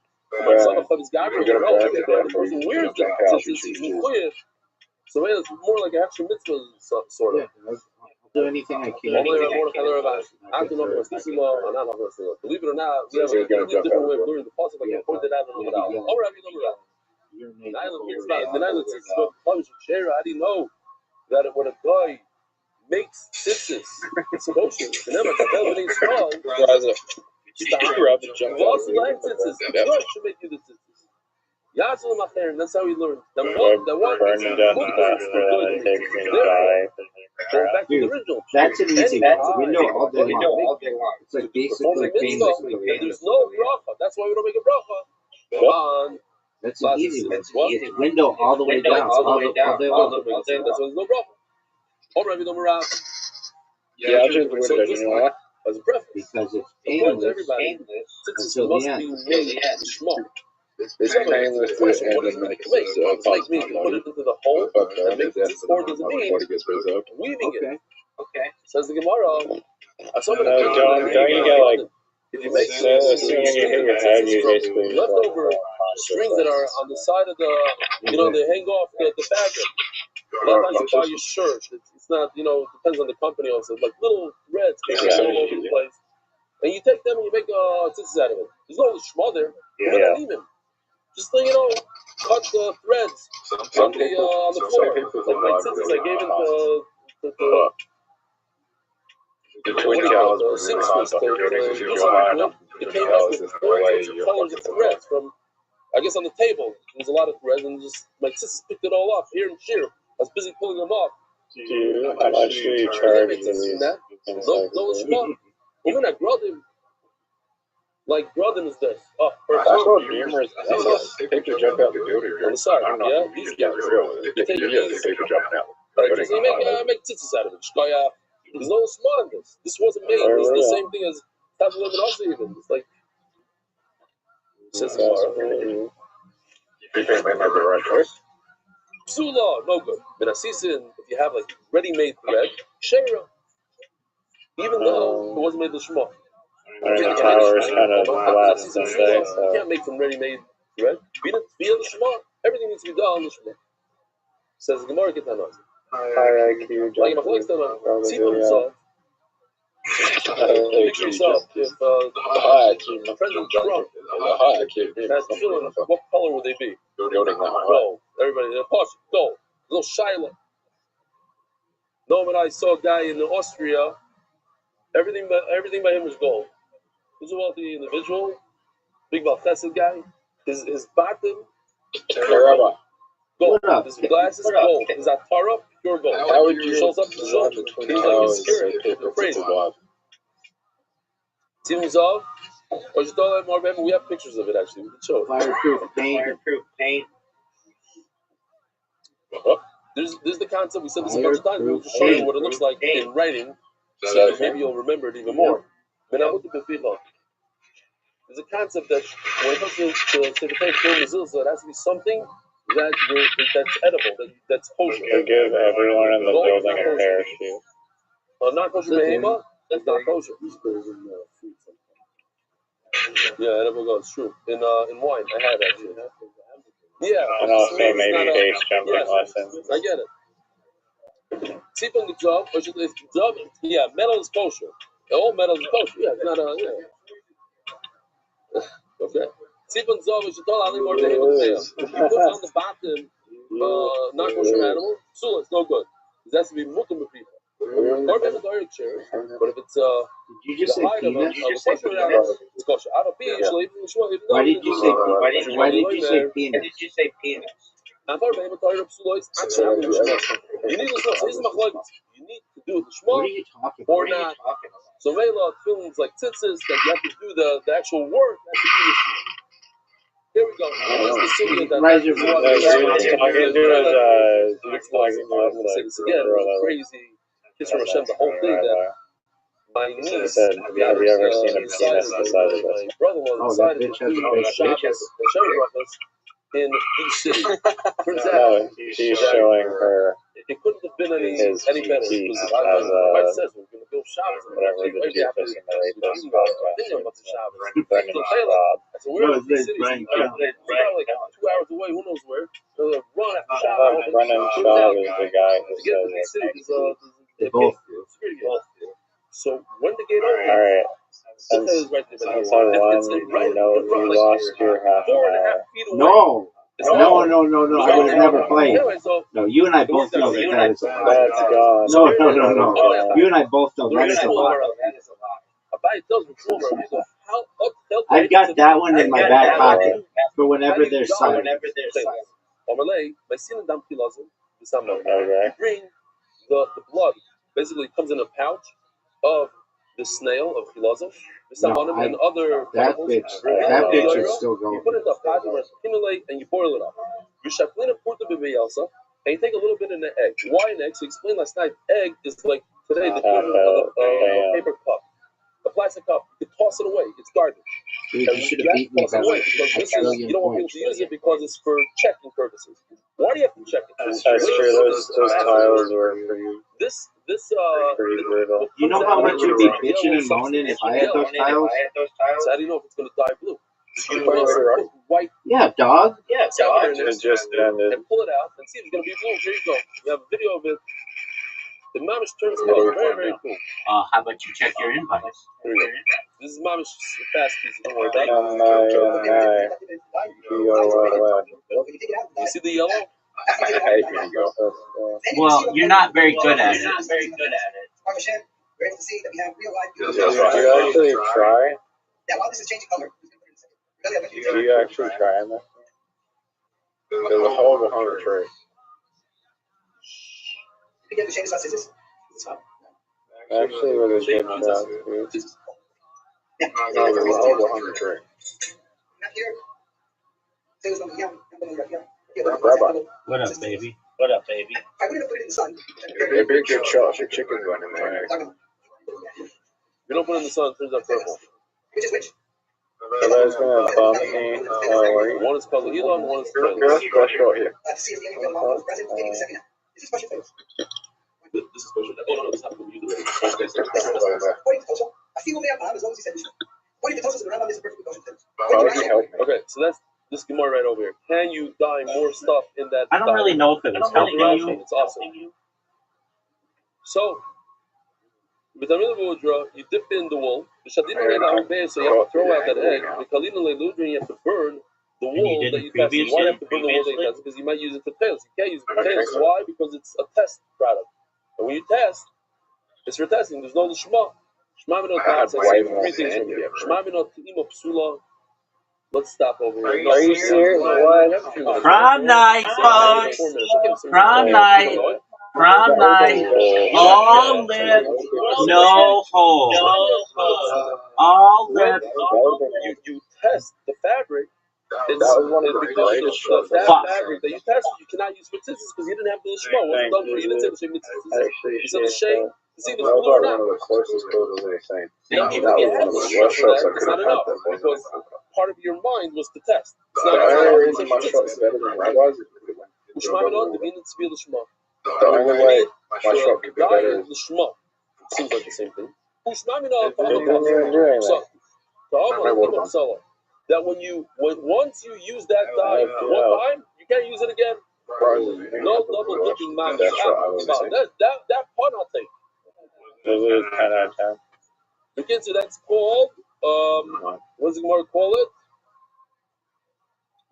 So it's more like an extra mitzvah sort of. Do anything I can. Believe it or not, we have a completely different way of learning the pasuk. Like I pointed out in the How do you know that when a guy makes tzitzis, it's kosher? And then should make you the tzitzis. That's how we learn. Burn to death faster than it takes me to die. Going back to the original. That's an easy one. We know all day long. It's like basically painless. There's no bracha. That's why we don't make a bracha. That's an easy one. It's window all the way down. All day long. That's why there's no bracha. All right, we don't move. Yeah, I'll change the window. You know what? As a preference. Because it's painless until the end. It's painless to the end of like me, put it into the hole and make this, or does it mean weaving it? Okay. Says the Gemara. Don't you get like, if you make assuming you hit your head, you basically leftover strings that are on the side of the, they hang off the fabric. A lot of times you buy your shirt. It's not, it depends on the company also. Like little reds all over the place. And you take them and you make tzitzis out of it. There's no shma there. You're not even. Just cut the threads on the floor. Like my tzitzis, I gave it the Twin Towers. It came out with 4 different colors of threads from, I guess, on the table. There was a lot of threads, and just my tzitzis picked it all up here and here. I was busy pulling them off. How much do you charge for these? No, shma. Even at Grodim, like Grodim is this. Oh, perfect. I saw Beamers paper jump out the building. On the side, yeah? These guys are real. They take paper jumping out. Right, so you make tzitzis out of it. Shkoya. There's no smart in this. This wasn't made. It's the same thing as Tavu and also even. It's like, says the Psula, no good. Benasisin, if you have like ready-made thread, Sheira. Even though it wasn't made the Shema. The tower is kind of last Sunday, you can't make from ready-made thread. Be the Shema. Everything needs to be done on the Shema. Says the Gemara Ketana. Like my place, see himself. Picture yourself if a friend in Trump has children, what color would they be? Gold. Everybody, gold. Little Shiloh. No, when I saw a guy in Austria, everything by him was gold. This is about the individual, big Balchesed guy. His bottom, gold. His glasses, gold. His atara, pure gold. How would you shows up to the shoulder? He's like, he's scared. Afraid. Team Zav, we have pictures of it actually. We can show it. Fireproof paint. There's the concept. We said this a bunch of times. We'll just show you what it looks like in writing, so that maybe you'll remember it even more. There's a concept that when it comes to the faith, so it has to be something that's edible, that's kosher. To give everyone in the building a parachute. Not kosher behema, that's not kosher. Yeah, edible goes true. In wine, I had actually. Yeah. And also maybe base jumping lessons. I get it. Sipon the job, metal is kosher. All metal is kosher. Yeah, it's not okay. Sipon Zav, you told Ali more than if you put it on the bottom, not kosher animal, so it's no good. It has to be mutum people. Or maybe the Eric chair, but if it's the height of a kosher animal, it's kosher. I don't be Why did you say penis? You need to do the shema or not. So Vela films like tzitzis that you have to do the actual work. That's to do the shema. Here we go. What's the city that Riser He was talking to his crazy kiss from Hashem, the whole thing that my niece He said, have you ever seen a penis the size of this? my brother-in-law decided to do Shabbos in each city. Turns out He's showing her it couldn't have been any better. teeth Because as my wife says we're going to build Shabbos. whatever the deepest and the rapist Brendan Rob. So we're in these cities. Like 2 hours away, who knows where. Run after Shabbos. Brendan Shaw is the guy who To get to these cities, they both do. So when the gate opens, all right. Since right there, Since I won, you know, you lost your half an hour. No. No, I would have never played. No, you and I both know that is a lie. That's gone. No. You and I both know that is a lie. I've got that one in my back pocket for whenever there's silence. You bring the blood. Basically, it comes in a pouch of the snail of Chilazim, and other that bitch is still going. You put it in the pot, you accumulate, and you boil it up. You shaklin and put the bebeyelsa, and you take a little bit in the egg. Why an egg? So explained last night, egg is like today the a paper cup, a plastic cup. You toss it away. It's garbage. Dude, you should have beat me by like you don't want people to use it because it's for checking purposes. Why do you have to check it? That's true. Those tiles were pretty. This pretty brutal. You know how much you'd be bitching and moaning if I had those tiles? So how do you know if it's going to dye blue? You put white. Yeah, dog. Yeah, It just ended. and pull it out and see if it's going to be blue. Here you go. You have a video of it. The mamish turns color. Very, very cool. How about you check your invites? Here we go. This is mamish fast piece. Don't worry about it. You see the yellow? Well, you're not very good at it. Did you actually try? Did you actually try on that? There's a whole behind the tree. Actually, with a good shot, dude. No, there's a whole behind the tree. What up, baby? It'd be a good shot. Your chicken's going in there. If you don't put it in the sun, it turns out purple. You guys gonna bump me? One is called Elon, one is called Let's go short here. This is special. Oh, no, it's not from you. Okay, so that's this Gemara right over here. Can you dye more stuff in that? I don't really know if it was helping you. It's awesome. So, with you dip in the wool. So you have to throw out that egg. You have to burn the wool that you tested. Why do you have to burn the wool that you tested? Because you might use it for tails. You can't use it for tails. Why? Because it's a test product. And when you test, it's for testing. There's no Shema. Shema minot three things from here. Shema minot ima psula. Let's stop over here. Are you serious? What? Prom night, folks. Prom night. Prom night. All lip, no hole. All lip. You test the fabric. It's because the fabric that you tested, you cannot use for scissors because you didn't have the Shema. It wasn't done for you. You didn't say you said the shame. See if it's blue or not. It's not enough because part of your mind was to test. It's not enough. The only way my shot could be better is seems like the same thing. That once you use that dye one time, you can't use it again. No double dipping mamish. That pun I'll take. 10 out of 10. Okay, so that's called what's the Gemara call it?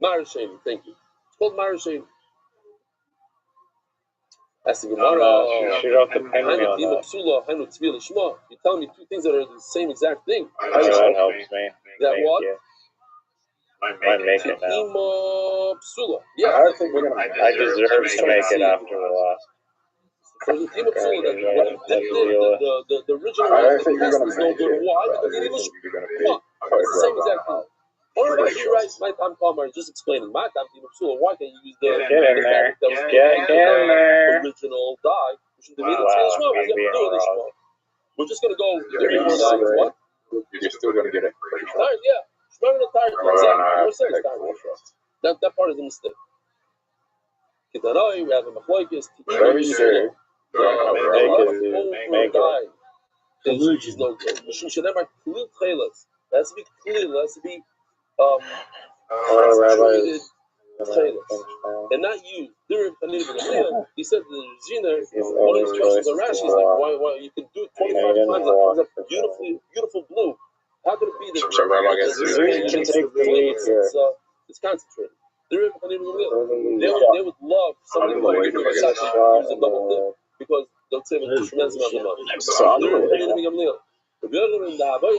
Marashem. Thank you. It's called Marashem. That's the Gemara. She wrote the penny on that. You're telling me two things that are the same exact thing. That helps me. That what? Might make it now. Yeah. I think we're gonna. I deserve to make it after the loss. So the team of Psula that the original one, the test was no good. Why? Because it was it's the same exact thing. What He writes my time Palmer just explaining my time to Psula. Why can't you use the Get in there. fabric that was original dye? We're just gonna go 3 more lines. What? You're still gonna get it. Tires, yeah. Remember the tires? That part is a mistake. We have a machlokes. Very sure. Make it. Collusion. No good. It has to be clear. It has to be concentrated and not used. He said the Zina, one of his questions on Rashi is like, why you can do it 25 times, it comes up beautiful blue. How could it be that it's concentrated? They would love somebody like to use a double dip because they'll save a tremendous amount of money.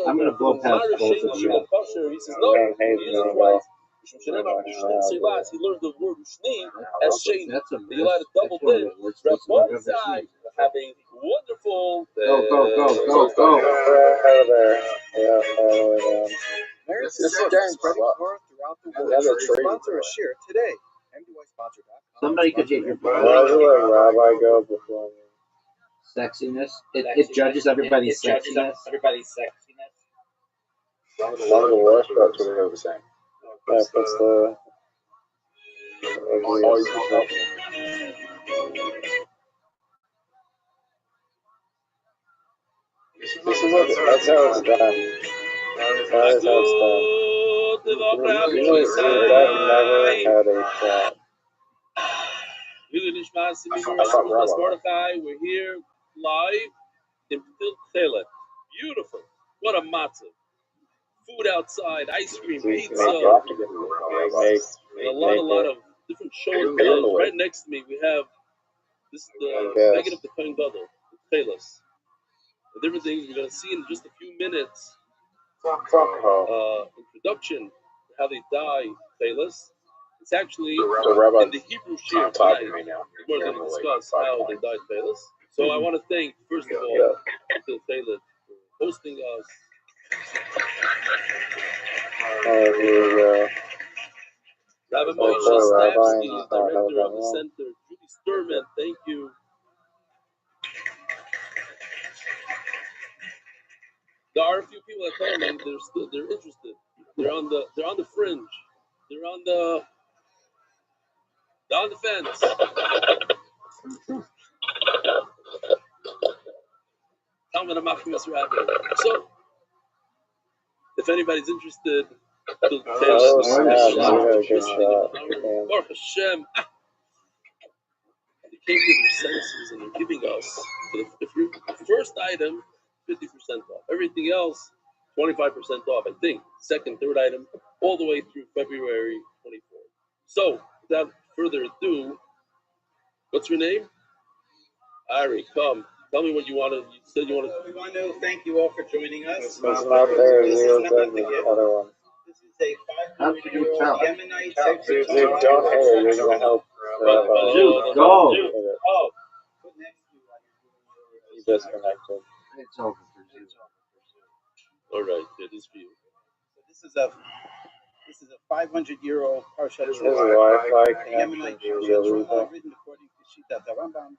I'm going to blow past both of you. He says, no, he uses it twice. He learned the word ushni as shade. He allowed a double dip. Have a wonderful Go. America's spreading Torah throughout the world. Sponsor a share today. MDYsponsor.com. Somebody could hit your Why ball. does let Rabbi go before me? Sexiness. It judges everybody's sexiness. One of the worst parts what they were saying. That puts the. That's how it's done. That is how it's done. Usually, I've never had a shot. We're here live in Pilchelet. Beautiful. What a matzah. Food outside, ice cream, pizza. A lot of different shows. Right next to me, we have this is the Megan of the Kohen Gadol, the Chelas. The different things we're going to see in just a few minutes. Introduction, how they dye Chelas. It's actually in the Hebrew shir tonight. We're going to discuss how they dye Chelas. So I want to thank, first of all, the Chelas for hosting us. Rabbi Moshe Stavsky, director of the center. Judy Sturman, thank you. There are a few people that tell me they're interested. They're on the fringe. They're on the fence. Talmud HaMachmas Rabbi. So, if anybody's interested, Baruch Hashem. They came to their senses and they're giving us, if your first item, 50% off. Everything else, 25% off, I think. Second, third item, all the way through February 24th. So, without further ado, what's your name? Ari, come. Tell me what you want to. You said you want to. We want to thank you all for joining us. It's not there. Zero does the other one. This is a 500-year-old Yemenite sacred Dude, don't hit it. You're going to help. Go. Oh, put next to you. He disconnected. It's over for you. All right, it is for you. So this is a 500-year-old Parshat His Wi-Fi Yemenite connection. written according to Shitat Rambam.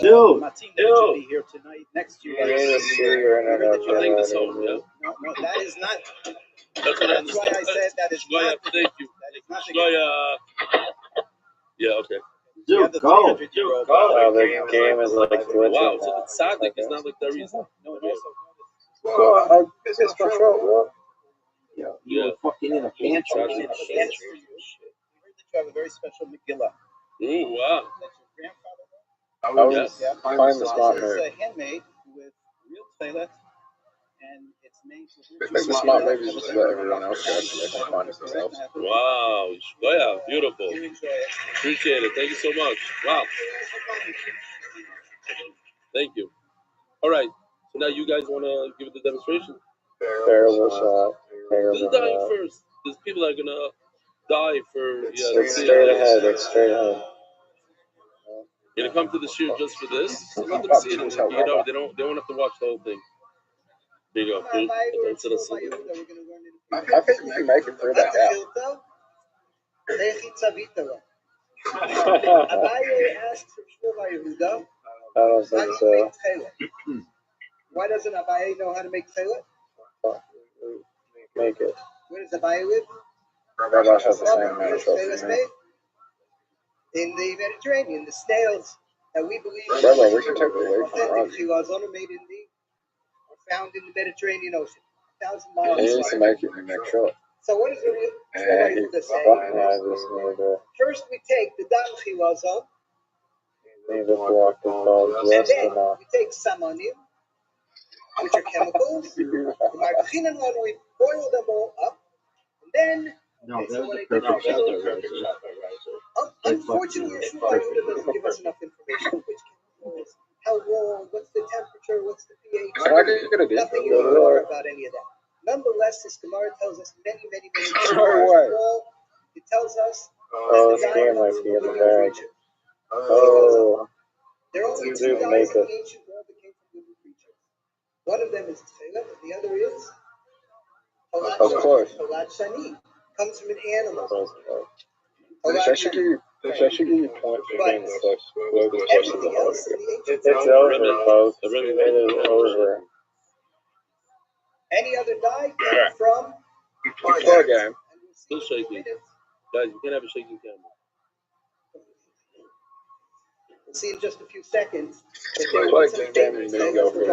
Dude, Matin should be here tonight next to you. You need to see your internet. I think this home, yeah? No, that is not. That's what I That's why I said that is not. Thank you. That is not the Yeah, okay. Dude, go. Wow, the game is like glitching. Wow, so the tzaddik is not like the reason. No, and also. Well, it's for sure, bro. You were fucking in a pantry. We heard that you have a very special Megillah. Ooh, wow. That's your grandfather. I was find the smart This move. is handmade with real tchelet, and it's made with It's the smart move is just let everyone else go and they can find it themselves. Wow, yeah, beautiful. You enjoy it. Appreciate it. Thank you so much. Wow. Thank you. All right. So now you guys want to give it the demonstration? Terrible shot. This is dying first. There's people that are gonna die for. It's straight ahead. It's straight ahead. You're gonna come to the shoot just for this. So let them see it. They won't have to watch the whole thing. There you go. We're going to learn I think you can make it through that gap. Abaye asks Shmuel Bar Yehuda, I don't how think do so. you make tchelet? Why doesn't Abaye know how to make tchelet? Make it. Where does Abaye live? Rabbi has the same Where amount is of trophy tchelet as me. made? In the Mediterranean, the snails that we believe Rabbi, we can take the weight from authentic Roger. chilazon are made in are found in the Mediterranean Ocean, 1,000 miles. He needs to make it in the next shot. So what does the real And he say? First, we take the dam chilazon, need to block the dog's and rest then enough. we take samanim, which are chemicals. We boil them all up, and then. No, Okay, that so was what a I did perfect was- shot. Unfortunately, Shmuel doesn't give us enough information. Which chemicals, how long, what's the temperature, what's the pH? Nothing in the Gemara about any of that. Nonetheless, this Gemara tells us many What? It tells us Oh, that the skin diet like comes he in from the living bag. creatures. Oh. There are only You two do diets make in it. the ancient world that came from living creatures. One of them is tchelet, and the other is Of course. Tolat Shani. Comes from an animal. That should give you points for being the close. Everything else in the ancient It's world. over, folks. It is over. Any other dye came from Poor game. Still shaking. Guys, you can't have a shaking camera. We'll see in just a few seconds. If It's like the game you need to go for the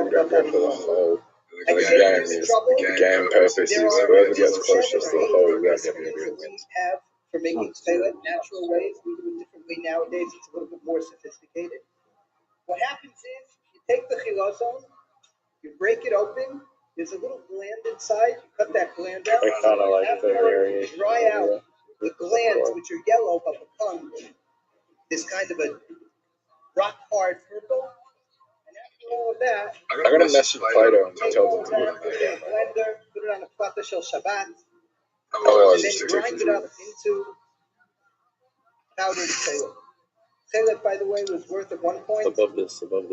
hole. The game purpose is whoever gets closest to the hole is going to get the wins. Have for making tchelet natural ways. We do it differently nowadays. It's a little bit more sophisticated. What happens is you take the chilazon, you break it open. There's a little gland inside. You cut that gland out. I kind of like the variation. Dry out the glands, which are yellow but become this kind of a rock hard purple. And after all of that, I'm going to mess with Plato and tell them to put do it in a blender, put it on a plata shel Shabbat, Oh, and then grind it up into powdered tchelet. Tchelet, by the way, was worth at one point. Above this. At one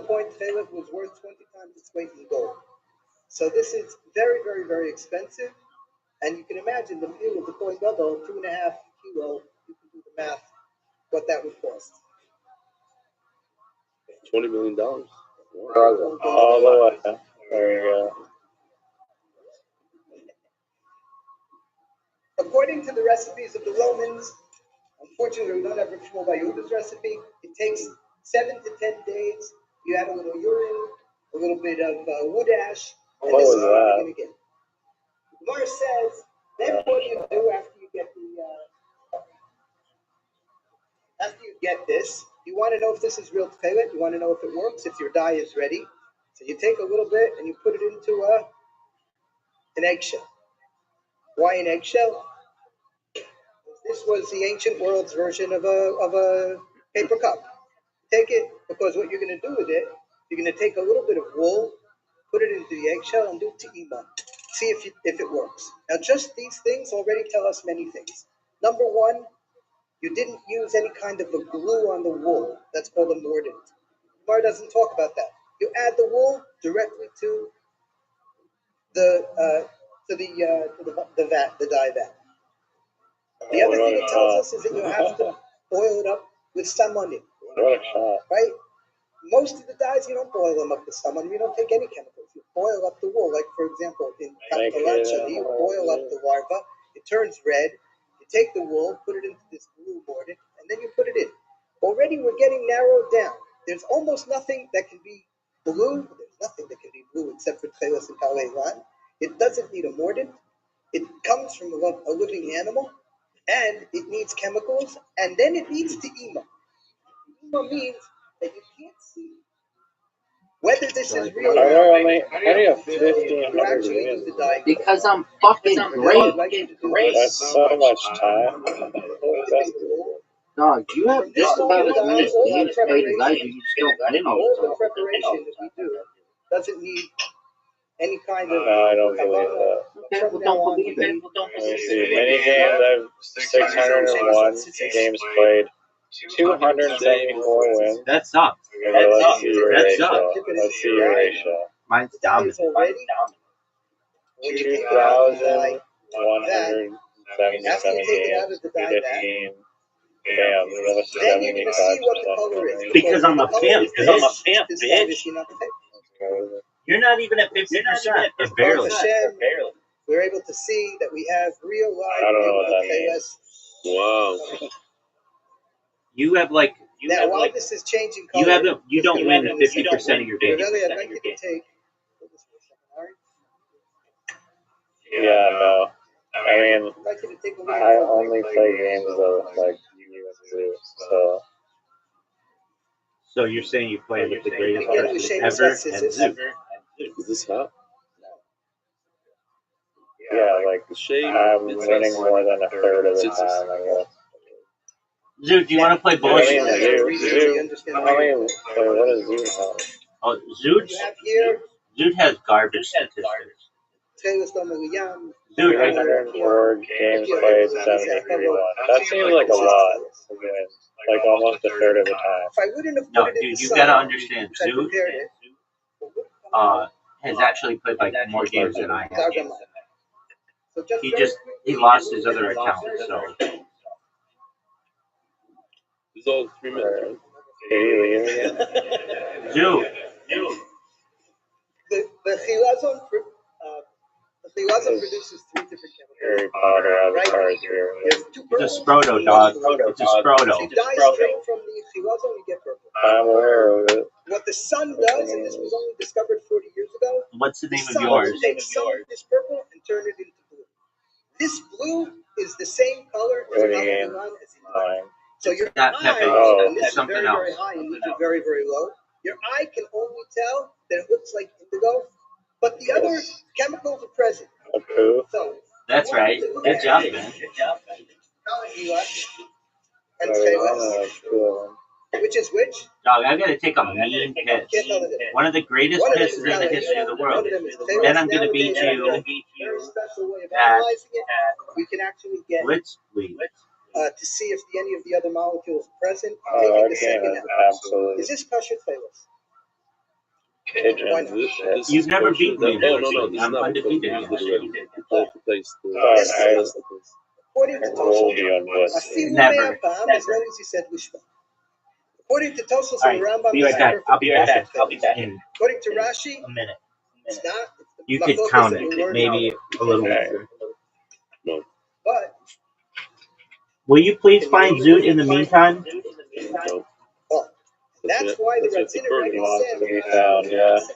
point, tchelet was worth 20 times its weight in gold. So this is very, very, very expensive. And you can imagine the view of the Kohen Gadol, 2.5 kilo. You can do the math, what that would cost. $20 million. All the way. There you go. According to the recipes of the Romans, unfortunately, we don't have Shmuel Bar Yehuda's recipe. It takes 7 to 10 days. You add a little urine, a little bit of wood ash, and What this was is what you're that? going to get. Gemara says, then what do you do after you get after you get this? You want to know if this is real tchelet. You want to know if it works, if your dye is ready. So you take a little bit and you put it into an eggshell. Why an eggshell? This was the ancient world's version of a paper cup. Take it because what you're going to do with it, you're going to take a little bit of wool, put it into the eggshell, and do te'ima. See if it works. Now, just these things already tell us many things. Number one, you didn't use any kind of a glue on the wool. That's called a mordant. Gemara doesn't talk about that. You add the wool directly to the vat, the dye vat. The other thing it tells us is that you have to boil it up with samanim. Right? Most of the dyes, you don't boil them up with samanim. You don't take any chemicals. You boil up the wool. Like, for example, in Tolat Shani, you boil up the larva. It turns red. You take the wool, put it into this glue mordant, and then you put it in. Already we're getting narrowed down. There's almost nothing that can be blue. There's nothing that can be blue except for tcheles and kaleilan. It doesn't need a mordant. It comes from a living animal, and it needs chemicals, and then it needs te'ima. Te'ima means that you can't see whether this is real or not. How do you have 1,500 wins? Because I'm fucking great. That's so much time. Dog, you have just about as many games played as I do. You still win all All the the preparation that we do doesn't need any kind of. No, I don't believe that. Okay, well, don't believe it. Let me see. Many games, I have 601 games played, 274 wins. That sucks. Okay, let's see your That ratio. sucks. Let's see your ratio. Mine's dominant. already. When you take it out of the die, after you take it out of the die back, then you're going to see what the color is. Because I'm a pimp, bitch. You're not even at 50%. Barely. We're able to see that we have real live. I don't know what that means. Wow. You have like while this is changing color, you don't win 50% of your game. Really, I'd like you to take. Yeah, no. I mean, I only play games of like you and Zeus, so. So you're saying you play with the greatest person ever and Zeus? Is this hot? Yeah, like I'm winning more than a third of the time, I guess. Zeus, do you want to play bullshit? What is Zeus have? Oh, Zeus has garbage statistics. Dude, 104 games played, 73-1. That seems like a lot. Like almost a third of the time. No, dude, you gotta understand, Zeus has actually played like more games than I have. He lost his other account, so. It's all 3 minutes, right? Zeus. The chilazon produces 3 different chemicals. Harry Potter avatar here. It's a Sproto, dog. It's a Sproto. If you dye straight from the chilazon, you get purple. I'm aware of it. What the sun does, and this was only discovered 40 years ago. What's the name of yours? Takes some of this purple and turn it into blue. This blue is the same color as Alpha as in time. So your eye, and this is very, very high, and these are very, very low. Your eye can only tell that it looks like indigo, but the other chemicals are present. So that's right. Good job, man. Which is which? Dog, I'm going to take a mean piss. One of the greatest pisses in the history of the world. Then I'm going to beat you at we can actually get Blitzkrieg. To see if any of the other molecules are present. Absolutely. Is this kosher flavors? You've never beaten me. No, this is I'm not undefeated. According to Tosos, never. As long as you said Lishma. According to Tosos and Rambam, be right back. I'll be back. According to Rashi, a minute. It's not. You could count it, maybe a little longer. No. But will you please find Zoot in the meantime? No. That's why the Razina Rebbe said.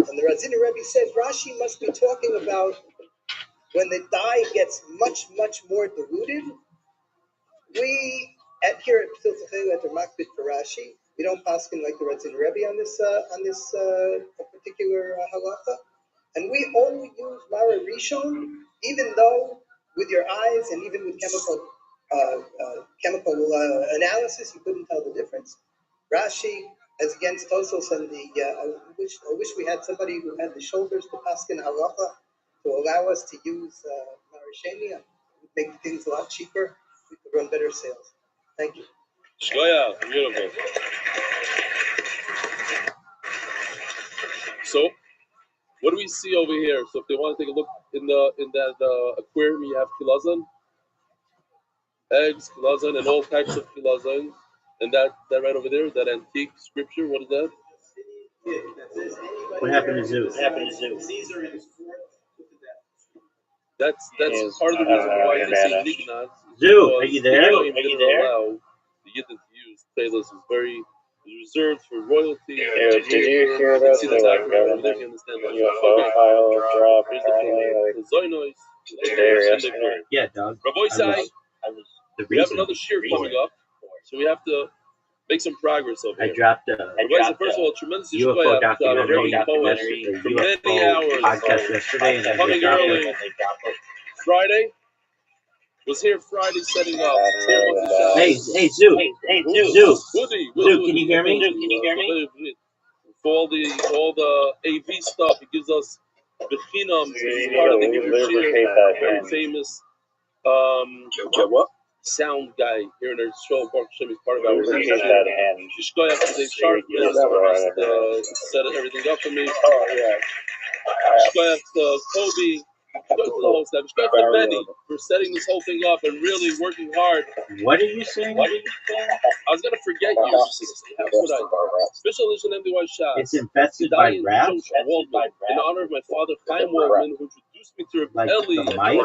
And the Razina Rebbe said Rashi must be talking about when the dye gets much, much more diluted. We here at P'til at the Makbid for Rashi, we don't paskin like the Razina Rebbe on this particular halacha, and we only use Mara Rishon, even though with your eyes and even with chemical analysis, you couldn't tell the difference. Rashi, as against Tosos and the, I wish we had somebody who had the shoulders to paskin halacha to allow us to use Marisheni. It would make things a lot cheaper. We could run better sales. Thank you. Shkoya, beautiful. So, what do we see over here? So, if they want to take a look in that aquarium, you have chilazon, eggs, chilazon, and all types of chilazon. And that right over there, that antique scripture, what is that? What happened to Zeus? That's part of the reason why you see Nignaz. Zeus, are you there? Allow the Yidden to use Taylor's is very reserved for royalty. Did you hear that the UFO file drop? Today or yesterday? Yeah, Doug. Rabbi Sai, we have another shir coming up, so we have to make some progress over here. I dropped First of all, tremendous UFO documentary for many hours podcast yesterday, and coming early. Friday was here Friday setting up. Hey, Zoo. Zoo, can you hear me? For all the AV stuff, he gives us the Chinam. He's part of the very famous. What? sound guy here in our show. Baruch Hashem, he's part of our Appreciate organization. that hand. Shkoyach to Dave Sharpman, set everything up for me. Oh, yeah. Shkoyach to Kobe. Shkoyach to the whole staff. Shkoyach to Betty for setting this whole thing up and really working hard. What are you saying? I was gonna forget you. Official edition MDY Shas. It's infested by rats? In honor of my father Chaim Waldman, who introduced me to Reb Eli.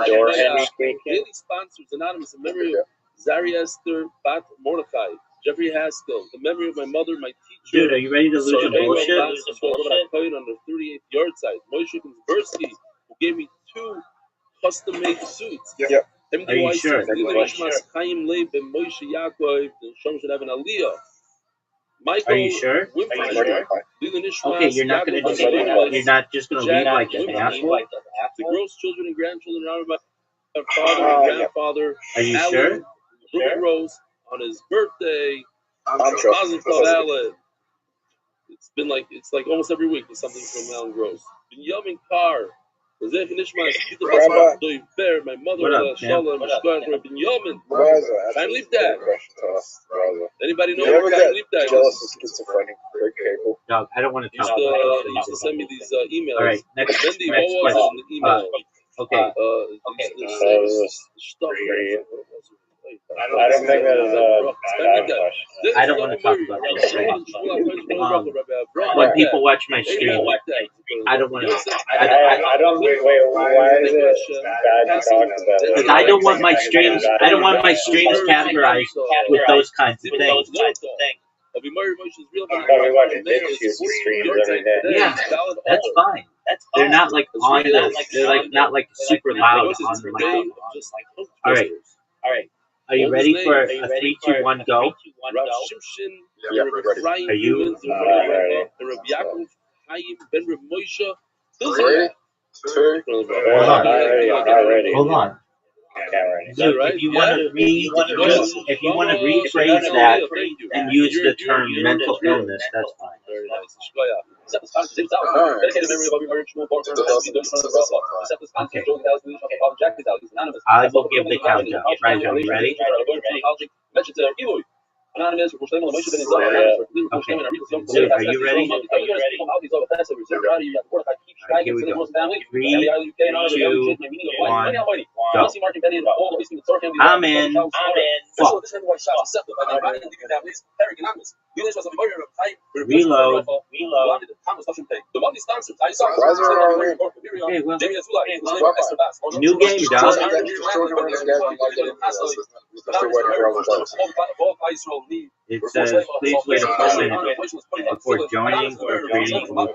Daily sponsors, anonymous, in memory of Zari Esther Bat Mordechai, Jeffrey Haskell, the memory of my mother, my teacher. Dude, are you ready to lose your bullshit? On the 38th yard side. Moshe Konzbersky, who gave me 2 custom-made suits. Yep. Are you sure? Chaim Leib and Moshe Yaakov, the Shom should have an Aliyah. Michael, are you sure? Okay, you're not gonna just leave like an asshole. The gross children and grandchildren are my father and grandfather. Are you Alan, sure? Ruben Rose on his birthday. I'm sure. Alan. It's like almost every week there's something from Alan Gross. Binyamin Carr. My mother, Shalom, Binyamin. Chaim Liebdag. Anybody know what Chaim Liebdag is? Jealous of schizophrenic people. Dog, I don't want to talk He about used to send me these emails. All right, next Mendy, question. what was in the email? Okay. Stuff. I don't think that is a question. I don't want to talk about this right now. When people watch my stream, I don't want to. I don't wait. Why is it bad to talk about it? Because I don't want my streams. I don't want my streams categorized with those kinds of things. But we watch bitches streams every day. Yeah, that's fine. They're not like on the. They're like not like super loud on the microphone. All right. Are you ready for a 3, 2, 1, go? Yeah, ready. Are you? Ready. 3, 2, Hold on. Not ready. Hold on. Dude, if you want to rephrase that and use the term mental illness, that's fine. Okay. I will give the countdown. Right, are you ready? Anonymous, okay. Dude, are you ready? Right, here we go. 3, 2, 1, go. I'm in. Fuck. Reload. Okay, well. New game, dog. It says, please wait a full minute before joining or creating a new page.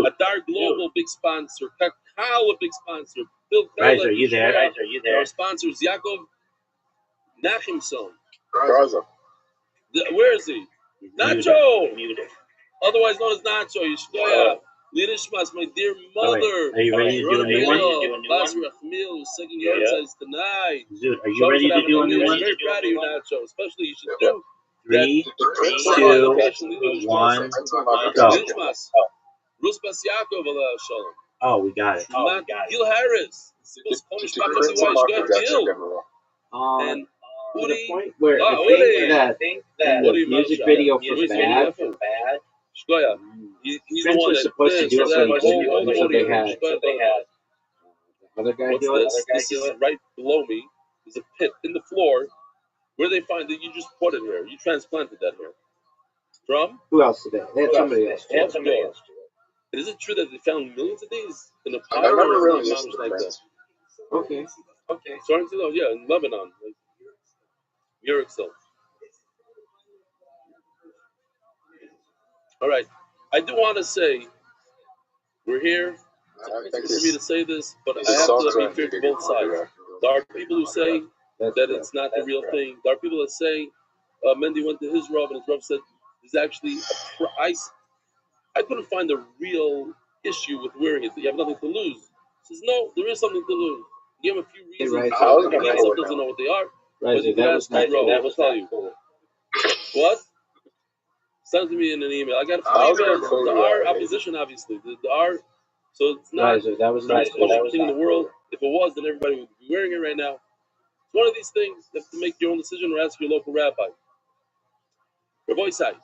A Dark Global big sponsor, Kakao a big sponsor, Bill Guys, are you there? Our sponsors, Yaakov Nachimson. Where is he? Nacho! Otherwise known as Nacho. Yishkoya. Lidishmas, my dear mother. Are you ready to do a new one? Last Rachmil, second yard says tonight. Dude, are you ready to do a new one? I'm very proud of you, Nacho. Especially you should do 3, 2, 1, go. Ruspas Yaakov, Shalom. Oh, we got it. Gil Harris. And to the point where I think that the music video for Bad, Prince was supposed to do it, so they had other guy do it. This is right below me. There's a pit in the floor. Where they find that you just put it here. You transplanted that here. From? Who else did they had? Somebody else. Is it true that they found millions of these in a I remember really like that? Okay. Starting to know, yeah, in Lebanon. Miracle. All right. I do want to say, we're here for me to say this, but I have to be fair to both sides. There are people who say that it's not the real thing. There are people that say, Mendy went to his Rav, and his Rav said, there's actually a price. I couldn't find a real issue with where you have nothing to lose. He says, no, there is something to lose. Give him a few reasons. Right, He himself doesn't know what they are. Right, But you can ask me, bro. I'll tell you. What? Send it to me in an email. I got a few emails. The R opposition, obviously. The R. So it's not the most kosher thing in the world. If it was, then everybody would be wearing it right now. It's one of these things. You have to make your own decision or ask your local rabbi. Rabbi Isai.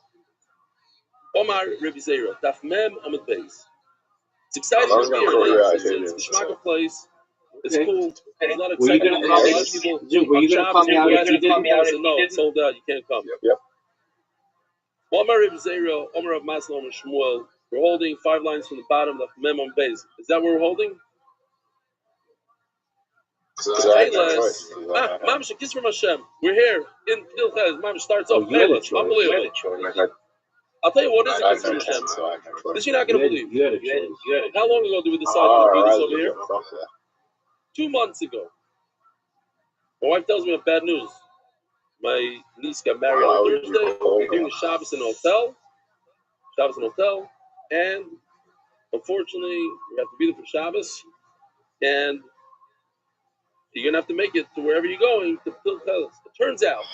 Omar Rabbi Zera. Daf Mem Amud Beis. It's exciting to be here. It's a schmack place. It's cool. There's a lot of excitement. A lot of people. Were you going to call me out if you didn't? I said, no, it's sold out. You can't come. Yep. Omar Rabbi Zera, Omar of Maslow, and Shmuel. We're holding 5 lines from the bottom of Mem on base. Is that what we're holding? Mamish, a kiss from Hashem. We're here in Dilchez. Mamish starts off. Unbelievable. I'll tell you what is a kiss from Hashem. This you're not going to believe. How long ago did we decide to do this over here? 2 months ago. My wife tells me I have bad news. My niece got married on Thursday. We're doing the Shabbos in a hotel. And unfortunately, we have to be there for Shabbos. And you're going to have to make it to wherever you're going to Dilchez. It turns out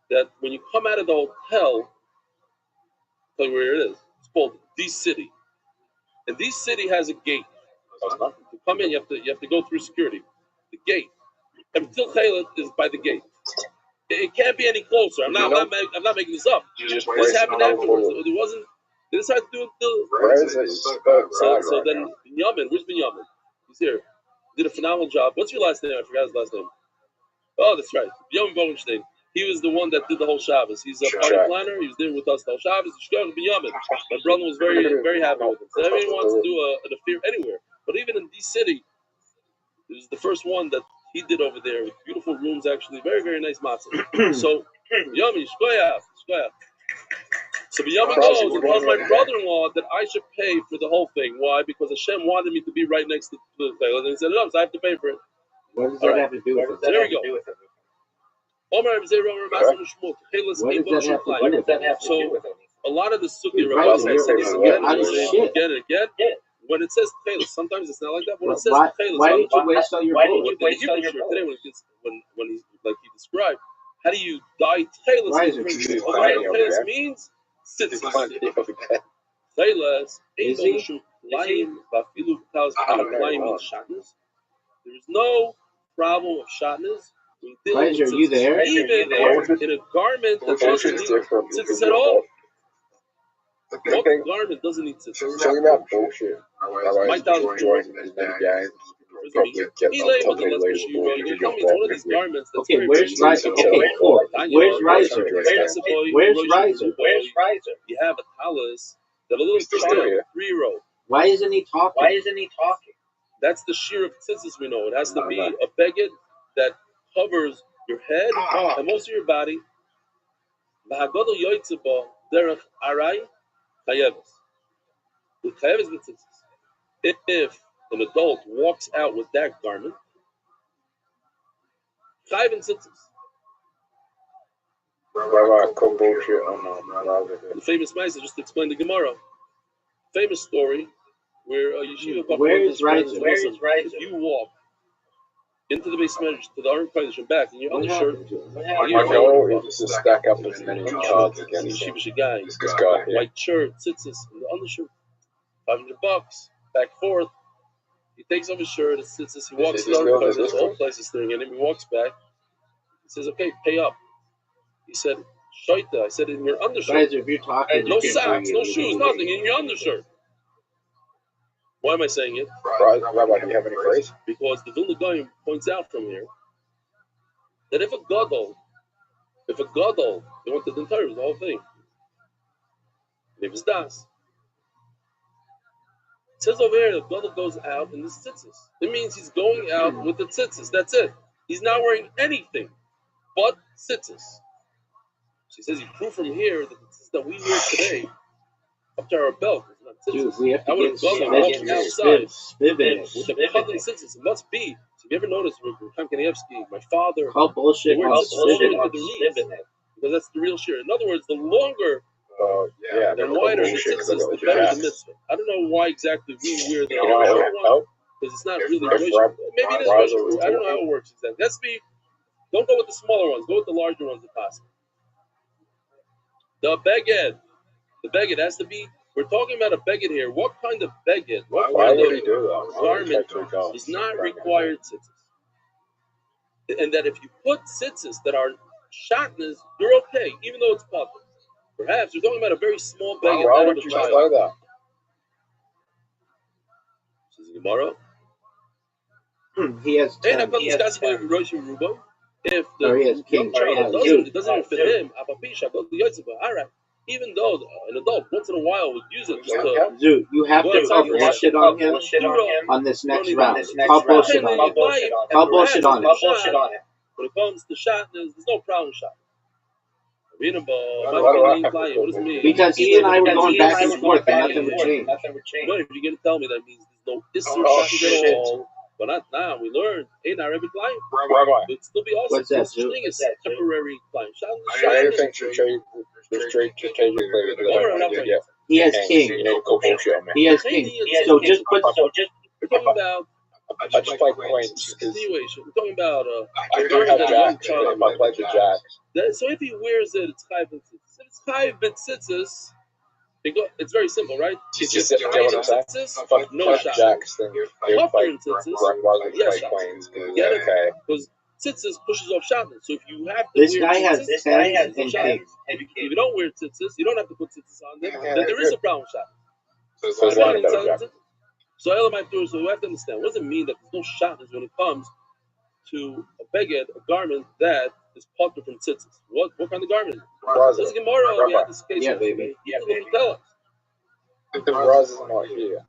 that when you come out of the hotel, I'll tell you where it is. It's called D City. And D City has a gate. To come in, you have to go through security. The gate. And Dilchez is by the gate. It can't be any closer. I'm not making this up. This happened afterwards. It wasn't. They decided to do it. So then Binyamin, where's Binyamin? He's here. He did a phenomenal job. What's your last name? I forgot his last name. Oh, that's right. Binyamin Bogenstein. He was the one that did the whole Shabbos. He's a party planner. He was there with us the whole Shabbos. Binyamin. My brother was very, very happy with him. So everyone wants to do an affair anywhere. But even in D City, it was the first one that he did over there with beautiful rooms, actually. Very, very nice matzah. So, Binyamin, shkoyach. So Binyamin goes and tells my brother-in-law that I should pay for the whole thing. Why? Because Hashem wanted me to be right next to the thing. And he said, no, so I have to pay for it. What does that have to do with it? So there we go. Omar Rabbi Zera, Omar Maslow, and Shmuel. What does that have to do with it? A lot of the sukkah, Rabbi said this again and again. When it says Tchelis, sometimes it's not like that. When it says Tchelis, why did you waste all your bullshit? Today, when he like he described, how do you dye Tchelis? Tchelis means tzitzis. Tchelis ain't no mishum klayim v'afilu b'talas klayim means shatnez. There is no problem of shatnez. Elijah, are you there? Even in a garment that doesn't need tzitzis at all. What garment doesn't need tzitzis? Talking about bullshit. My thousand joints as many guys. Okay, where's Riser? Okay, cool. Where's Riser? Where's Riser? You have a talus that a little sister 3-year-old. Why isn't he talking? That's the shear of tzitzis we know. It has to be a beged that covers your head and most of your body. If an adult walks out with that garment, chayiv and tzitzis. The famous Maisa, just to explain the Gemara. Famous story where Yeshiva. Where is Riser? If you walk into the base measure to the Aron Kodesh and back, and your undershirt, It's to stack up as many cards against this guy, white shirt, tzitzis, and the undershirt, $500, back forth. He takes off his shirt, his tzitzis, he walks to the Aron Kodesh, the whole place is staring at him. He walks back. He says, "Okay, pay up." He said, "Shoita." I said, "In your undershirt." If you're talking, no socks, no shoes, nothing. In your undershirt. Why am I saying it? Rabbi, do you have any phrase? Because the Vilna Gaon points out from here that if a gadol, they went to the entire the whole thing. It was das. It says over here that gadol goes out in the tzitzis. It means he's going out with the tzitzis. That's it. He's not wearing anything but tzitzis. She says you prove from here that the tzitzis that we wear today up to our belt. Dude, we have to get walking outside with the cotton tzitzis. It must be. So if you ever notice, Reb Kanievsky, my father, bullshit. Because that's the real shear. In other words, the longer and wider the tzitzis, the better the mitzvah. I don't know why exactly we wear the short one. because it's not really Rosh. Maybe it is Rosh. I don't know how it works exactly. Let's be. Don't go with the smaller ones. Go with the larger ones if possible. The beged. The beged has to be. We're talking about a beged here. What kind of beged? What kind of garment does not require tzitzis? And that if you put tzitzis that are shatnas, you're okay, even though it's public. Perhaps you're talking about a very small beged. Why would you just like that? Says Gemara. He has 10. If the young child doesn't fit him, all right. Even though an adult once in a while would use it just to you have to call bullshit on him on this next round. Call bullshit on him. Call bullshit on him. When it comes to shot, there's no problem shot. Because he and I were going back and forth and nothing would change. But if you're going to tell me that means there's no issue shot at all, but not now. We learned ain't our every client. It'd still be awesome. What's that? Such thing as temporary client. I think he has king. He has king. So just put. We're talking about. I just like coins. Continuation. We're talking about I do have jacks. I like the jacks. So if he wears it, it's chayv b'tzitzis. If it's chayv b'tzitzis, it's very simple, right? It's just chayv b'tzitzis, no shot. Jacks, Muffler in tzitzis, yes, get it? Because tzitzis pushes off shatnez. So if you have to this wear guy tzitzis, has 10 and king. If you don't wear tzitzis, you don't have to put tzitzis on them. Then there is a problem with shatnez. So we have to understand, what does it mean that there's no shatnez when it comes to a beged, a garment that is potter from tzitzis? What kind of garment? This is Gemara. We had this case. Yeah, baby. Tell us. The bras is not here.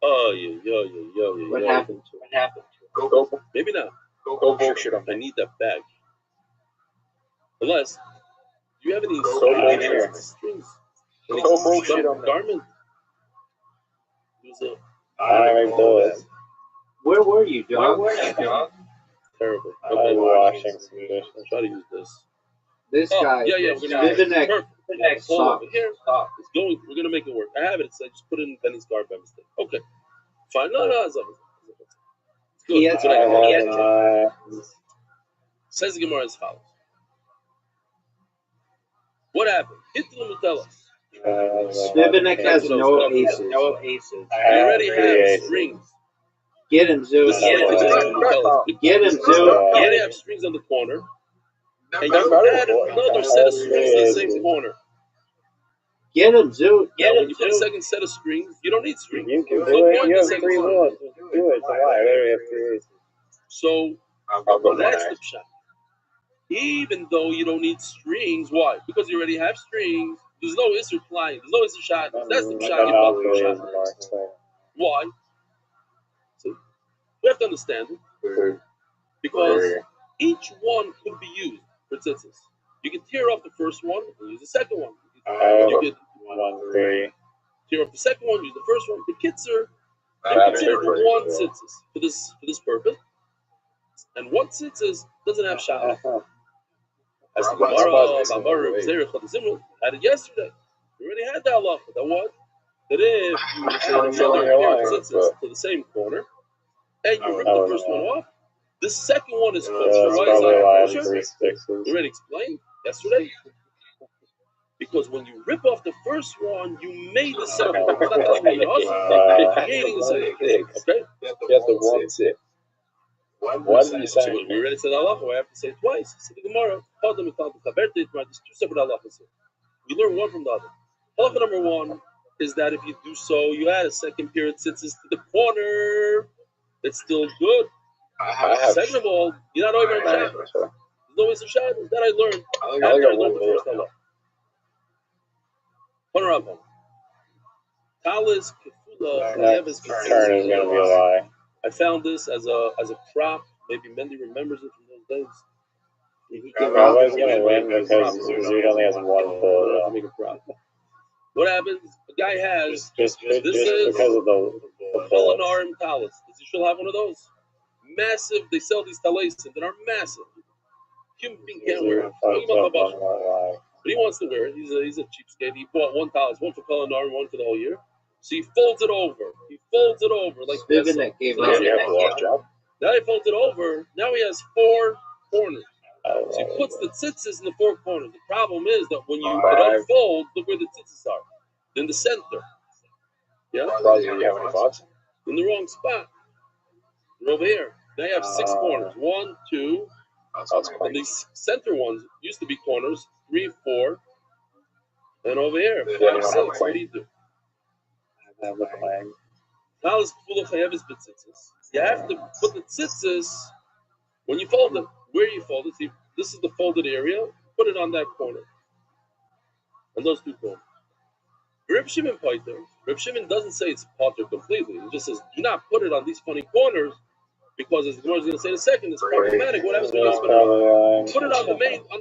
Oh, yeah. What happened to it? Go. Maybe not. Go bullshit on me. I need that bag. Unless, do you have any strings? Go bullshit on garment? Where were you, John? Terrible. I'm washing some dishes. I'll try to use this. This guy. Yeah. We're gonna the next. Hold over here. It's going. We're gonna make it work. I have it. So I just put it in Benny's guard by mistake. Okay. Fine. No. It's good. He has says the Gemara as follows. What happened? Hitler will tell us. Snivenek has no aces. You already have strings. Get him, Zoo. Get him, Zoo. You already have strings on the corner. And you add another set of strings in the same corner. Get him, Zoo. When you put a second set of strings, you don't need strings. You can do it. You have 3 ones. Do it. Why? I already have 3 aces. So that's the shot. Even though you don't need strings, why? Because you already have strings. There's no issue flying. There's no issue shot. That's the shot. Why? So we have to understand it. Because each one could be used for tzitzis. You can tear off the first one and use the second one. You could tear off the second one, use the first one. The kitzer, you consider one tzitzis for this purpose. And one tzitzis doesn't have shot. As the Gemara had it yesterday. We already had that halacha. That what? That if you add another pair of tzitzis to the same corner and you rip the first one off, the second one is kosher. Why is that kosher? We already explained yesterday. Because when you rip off the first one, you made the second one. It's not that you made it awesome. You're creating the second one. Okay? You have the one tip. What did you say? So we already said halacha. I have to say it twice. So the Gemara, there's 2 separate halachas here. We learn one from the other. Halacha number 1 is that if you do so, you add a second pair of tzitzis to the corner. That's still good. Second of all, you're not over on Shabbat. There's no way to Shabbat. That I learned after I learned the first halacha. Honorable. Talis kefula. Next turn is going to be a lie. I found this as a prop. Maybe Mendy remembers it from those days. Rabbi's going to win because Zuzi only has 1 full. Make a prop. What happens? A guy has just because of the Pelinarim talis. Does he still have one of those? Massive. They sell these talis that are massive. Human being can't wear it. But he wants to wear it. He's a cheapskate. He bought 1 talis, one for Pelinarim, one for the whole year. So he folds it over. He folds it over like this. Vivian that gave So up. You have to watch out. now he folds it over. Now he has 4 corners. So he puts the tzitzis in the 4 corners. The problem is that when you unfold, look where the tzitzis are. In the center. Yeah? Do you have any thoughts? In the wrong spot. They're over here. Now you have 6 corners. 1, 2. And these center ones used to be corners. 3, 4. And over here, 5, 6. What do you do? Now let's pull the chayevis b'tzitzis. You have to put the tzitzis when you fold it. Where you fold it, see, this is the folded area. Put it on that corner, and those 2 corners. Reb Shimon Paiter. Reb Shimon doesn't say it's pater completely. He just says do not put it on these funny corners because as the Gemara is going to say in a second, it's problematic. What happens when you spin it on? Put it on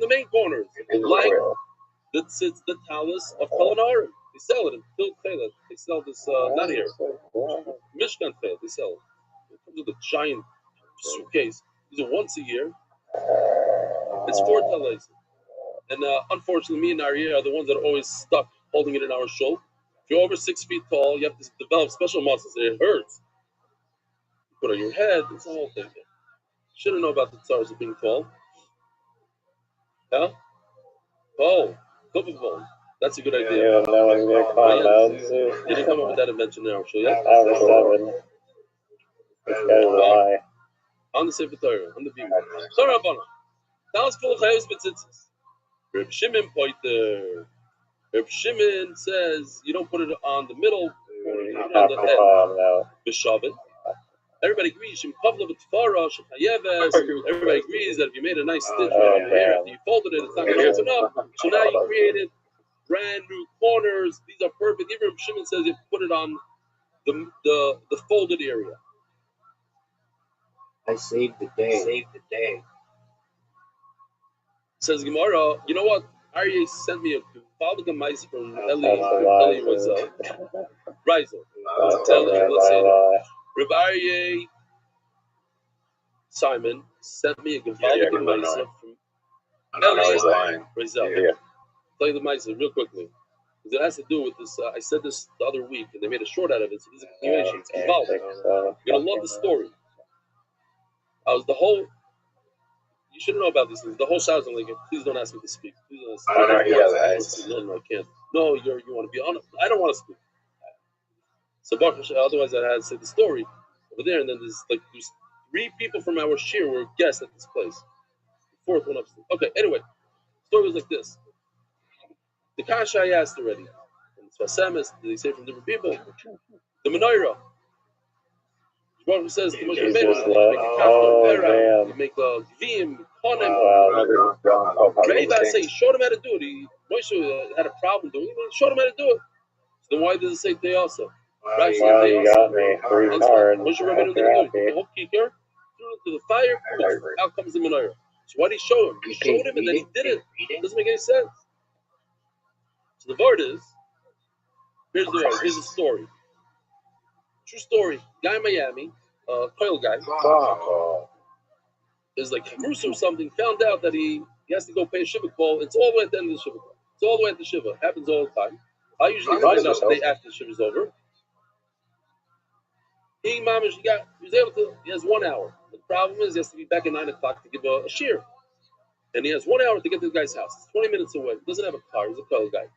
the main corners, like the talus of Kalanarim. They sell it in Pil Chelet. They sell this not here. Mishkan Chelet. They sell it. It comes with a giant suitcase. These are once a year. It's 4 talais. And unfortunately, me and Aryeh are the ones that are always stuck holding it in our shul. If you're over 6 feet tall, you have to develop special muscles. It hurts. You put it on your head. It's a whole thing. You shouldn't know about the tzars of being tall. Yeah? Oh, bone. That's a good idea. Yeah, no one's going to climb out. You didn't come up with that invention now, actually, yeah? I was 7. This guy's a lie. On the Sefer Torah, on the beam. Torah Rabbanan. Now it's full of chayyos b'tzitzis. Reb Shimon Paiter. Reb Shimon says you don't put it on the middle, put it on the head. B'shavit. Everybody agrees. Shem kavla b'tfara shechayeves. Everybody agrees that if you made a nice stitch right over here, after you folded it, it's not going to open up. So now you created brand new corners. These are perfect. Even Reb Shimon says you put it on the folded area. I saved the day. Says Gemara, you know what? Aryeh sent me a Baldiga mice from Eli Rizal. Let's say that. Reb Aryeh Simon sent me a Baldiga mice from Eli Rizal. Tell you the mice real quickly. Because it has to do with this. I said this the other week, and they made a short out of it. So this is a continuation. It's involved. You're going to love the story. You shouldn't know about these things. The whole shouting like, please don't ask me to speak. Please don't ask me. No, I can't. No, you want to be honest. I don't want to speak. So otherwise I had to say the story over there, and then there's 3 people from our shir were guests at this place. The 4th one upstairs. Okay, anyway, the story was like this. The kasha I asked already. And it's Vasemis, they say from different people. The menorah. Baruch says the Moshe Rabbeinu, you make a gvim, konim. Rebbe say he showed him how to do it. Moshe had a problem doing it, but he showed him how to do it. So then why does it say day also? Right? Well, you got me 3 cards. Moshe Rabbeinu didn't do it. The whole kicker threw it to the fire. Out comes the menorah. So why did he show him? He showed him and then he did it. It doesn't make any sense. So the word is, here's the story. True story. Guy in Miami, coil guy, is like Bruce or something, found out that he has to go pay a Shiva call. It's all the way at the end of the Shiva call. It's all the way at the Shiva. It happens all the time. I usually find out the day after the Shiva's over. He was able to, he has 1 hour. The problem is he has to be back at 9 o'clock to give a shear. And he has 1 hour to get to the guy's house. It's 20 minutes away. He doesn't have a car. He's a coil guy.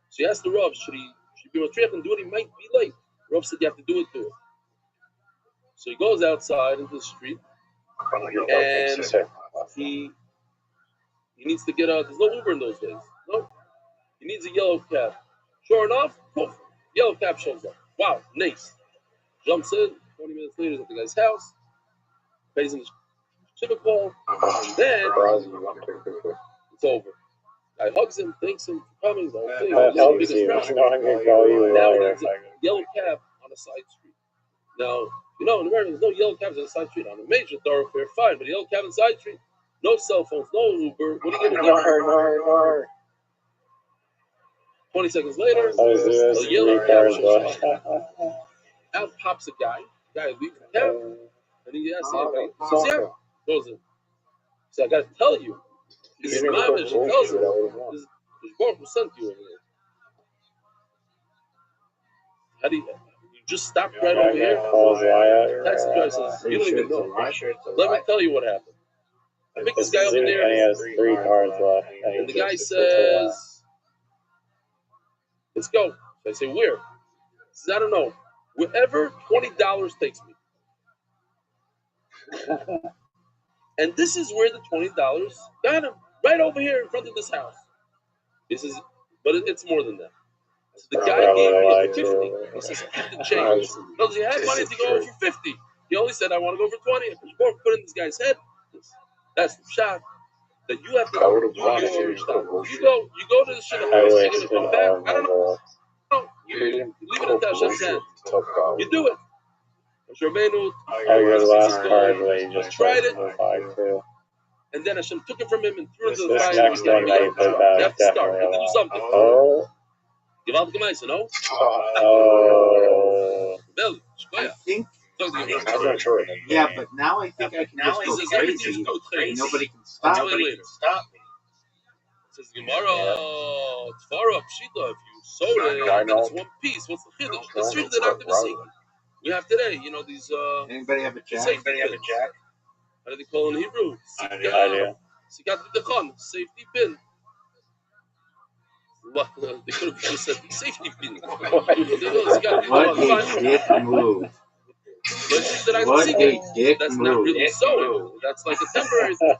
So he asked the Rav, should he be Matriach and do it? He might be late. The Rav said you have to do it. So he goes outside into the street, and he needs to get out. There's no Uber in those days. No, he needs a yellow cab. Sure enough, poof, yellow cab shows up. Wow, nice. Jumps in. 20 minutes later, he's at the guy's house. Pays him the Shiva call, and then it's over. Guy hugs him, thanks him for coming. The whole thing. Now he needs a yellow cab on a side street. Now, in America, there's no yellow cabs on the side street. On a major thoroughfare, fine, but a yellow cab on the side street, no cell phones, no Uber. What are you going to do? 20 seconds later, a yellow cab shows up. Out pops a guy. The guy leaves the cab, and he asks him, he says, yeah. Goes in. So I got to tell you, this is mom, and she tells him, this Baruch who sent you over there. How do you just stop right over here? Taxi driver says, you don't even know. Let me tell you what happened. I picked this guy up there. And he has 3 cars left. And the guy says, let's go. So I say, where? He says, I don't know. Wherever $20 takes me. And this is where the $20 got him. Right over here in front of this house. He says, but it's more than that. So the guy gave me a 50. He says, keep the change. No, he had money to go for 50. He only said, I want to go for 20. I put in this guy's head. That's the shot. That you have to do your stuff. You go to the shit house, you're going to come back. I don't know. No, you leave it in Hashem's hands. You do it. Rabbeinu, I got the last card where he just tried it. Too. And then Hashem took it from him and threw it to the This fire. next one that you put down You have to start. You have to do something. Oh. Give out the Gemaisa, no? Oh. Bill, I think. I'm not sure. Yeah, but now I think I can just go crazy. Nobody can stop me. Says Gemara, Tfara, Pshita, if you sold it, then it's one piece. What's the chiddush? The street they're not the Masiki. We have today, these. Anybody have a jack? How do they call it in Hebrew? I do. Sikat B'Tachon, safety pin. Well, they could have just said safety pin. What a dick move. What a dick That's move. not really so. That's like a temporary thing.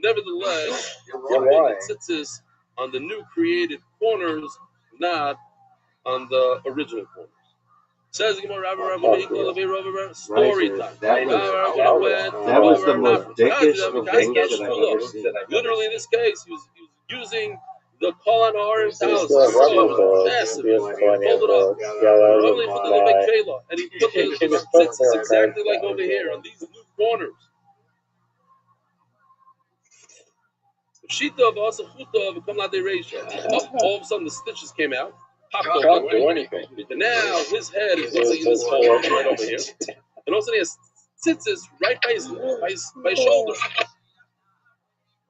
Nevertheless, it sits on the new created corners, not on the original corners. Says story time. That was the most dickish thing that I've ever seen. Literally, in this case, he was using the Kolan Orange House. Massive. Folded up. Probably put the big Kayla. And he put the sits exactly like over here on these new corners. Shita of Asa Chuta of Kamla de Reisha. All of a sudden, the stitches came out. Popped open. And now his head is in this hole right over here. And all of a sudden, he has tzitzis right by his shoulder.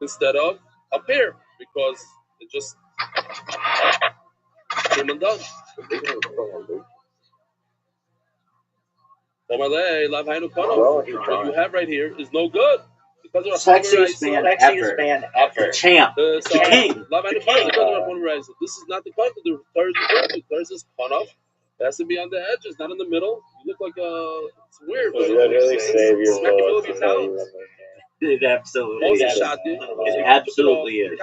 Instead of up here. Because it just came undone. What you have right here is no good. Sexiest man ever. Champ. The king. This is not the cut. The Torah says Panav. It has to be on the edges, not in the middle. You look like it's weird. Does that really save your vote? It absolutely is. It absolutely is.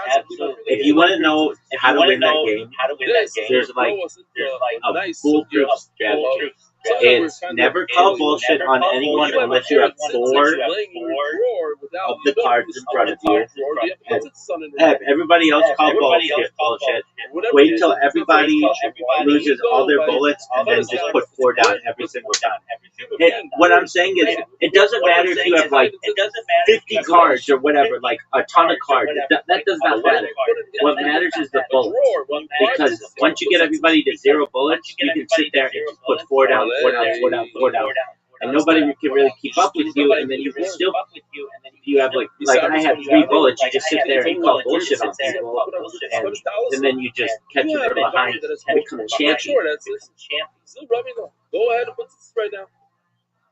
If you want to know how to win that game, there's like a foolproof strategy. It's never call bullshit on anyone unless you have 4 of the cards in front of you. Have everybody else call bullshit. Wait till everybody loses all their bullets and then just put 4 down every single time. What I'm saying is, it doesn't matter if you have like 50 cards or whatever, like a ton of cards. That does not matter. What matters is the bullets. Because once you get everybody to 0 bullets, you can sit there and just put 4 down, 4 down, 4 down, 4 down. And nobody can really keep up with you, and then you can still, if you have like I have 3 bullets, you just sit there and call bullshit on people, and then you just catch them behind and become a champion. Still rubbing though. Go ahead and put this right now.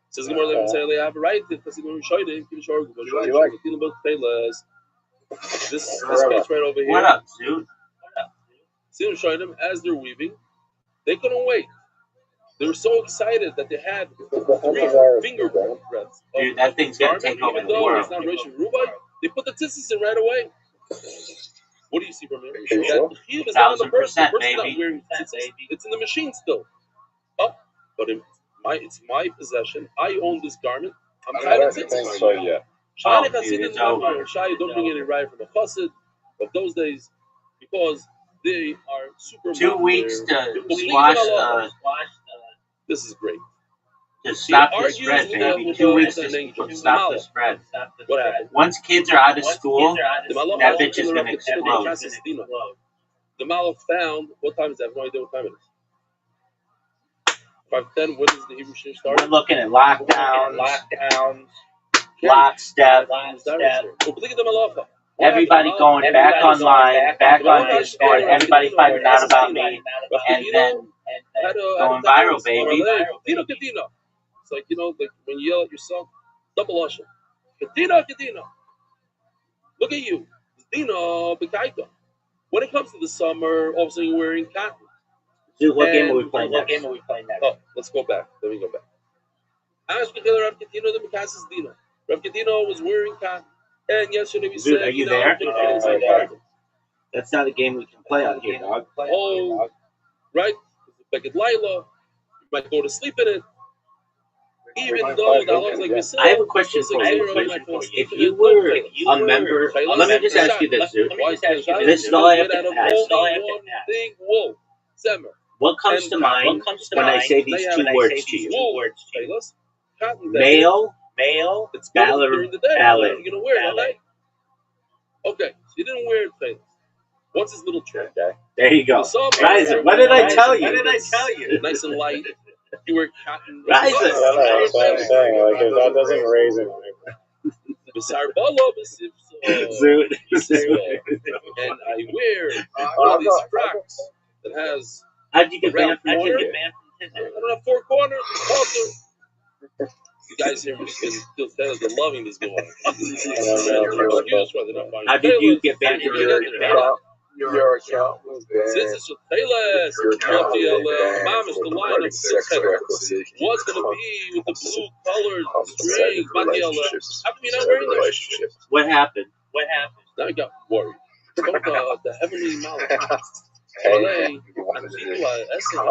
Says Gemara, let me say, I have a right because we're showing it. This case right over here. What up, dude? See them showing them as they're weaving. They couldn't wait. They were so excited that they had 3 finger breadths. Dude, that thing's gonna take over the world. It's not Rishon Rubai. They put the tzitzis in right away. What do you see from here? That the chiyuv is not on the person. The person's not wearing tzitzis. It's in the machine still. Oh, but it's my possession. I own this garment. I'm tied to tzitzis. So yeah. Shai don't bring any right from a chassid of those days because they are super. 2 weeks to squash the. This is great. To stop the spread, baby. 2 weeks to stop the spread. What happened? Once kids are out of school, that bitch is going to explode. The Malach found, what time is that? I have no idea what time it is. 5:10, when does the Hebrew Shir start? We're looking at lockdowns, lockstep. Everybody going back online, back on Discord, everybody finding out about me, and then Going viral, baby. It's like, like when you yell at your son, double usher. Katina. Look at you. Dino Bekaito. When it comes to the summer, all of a sudden you're wearing cotton. Dude, what game are we playing next? Oh, let's go back. Let me go back. Rav Kadino was wearing cotton. And yesterday we said, are you there? That's not a game we can play on here, dog. Oh, right? Like at Lila, you might go to sleep in it. Even though the Allah's like we said, I have a question for you. If you were a member, let me just ask you this, dude. This is all I have to ask. What comes to mind when I say these two words to you? Male, ballet. You're gonna wear it, right? Okay, so you didn't wear it. What's his little trick? There you go. Riser, what did I tell you? Nice and light. You wear cotton. Riser. That's what I'm saying. Like, if that doesn't raise it. Zoot. And I wear one of these frocks that has. How'd you get banned from Tinder? I don't have four corners. You guys here are loving this going. How did you get banned from Tinder? Your account was banned. What's going to be with the blue colored string? How come you're not wearing that? What happened? Now I got worried. The heavenly knowledge. I'm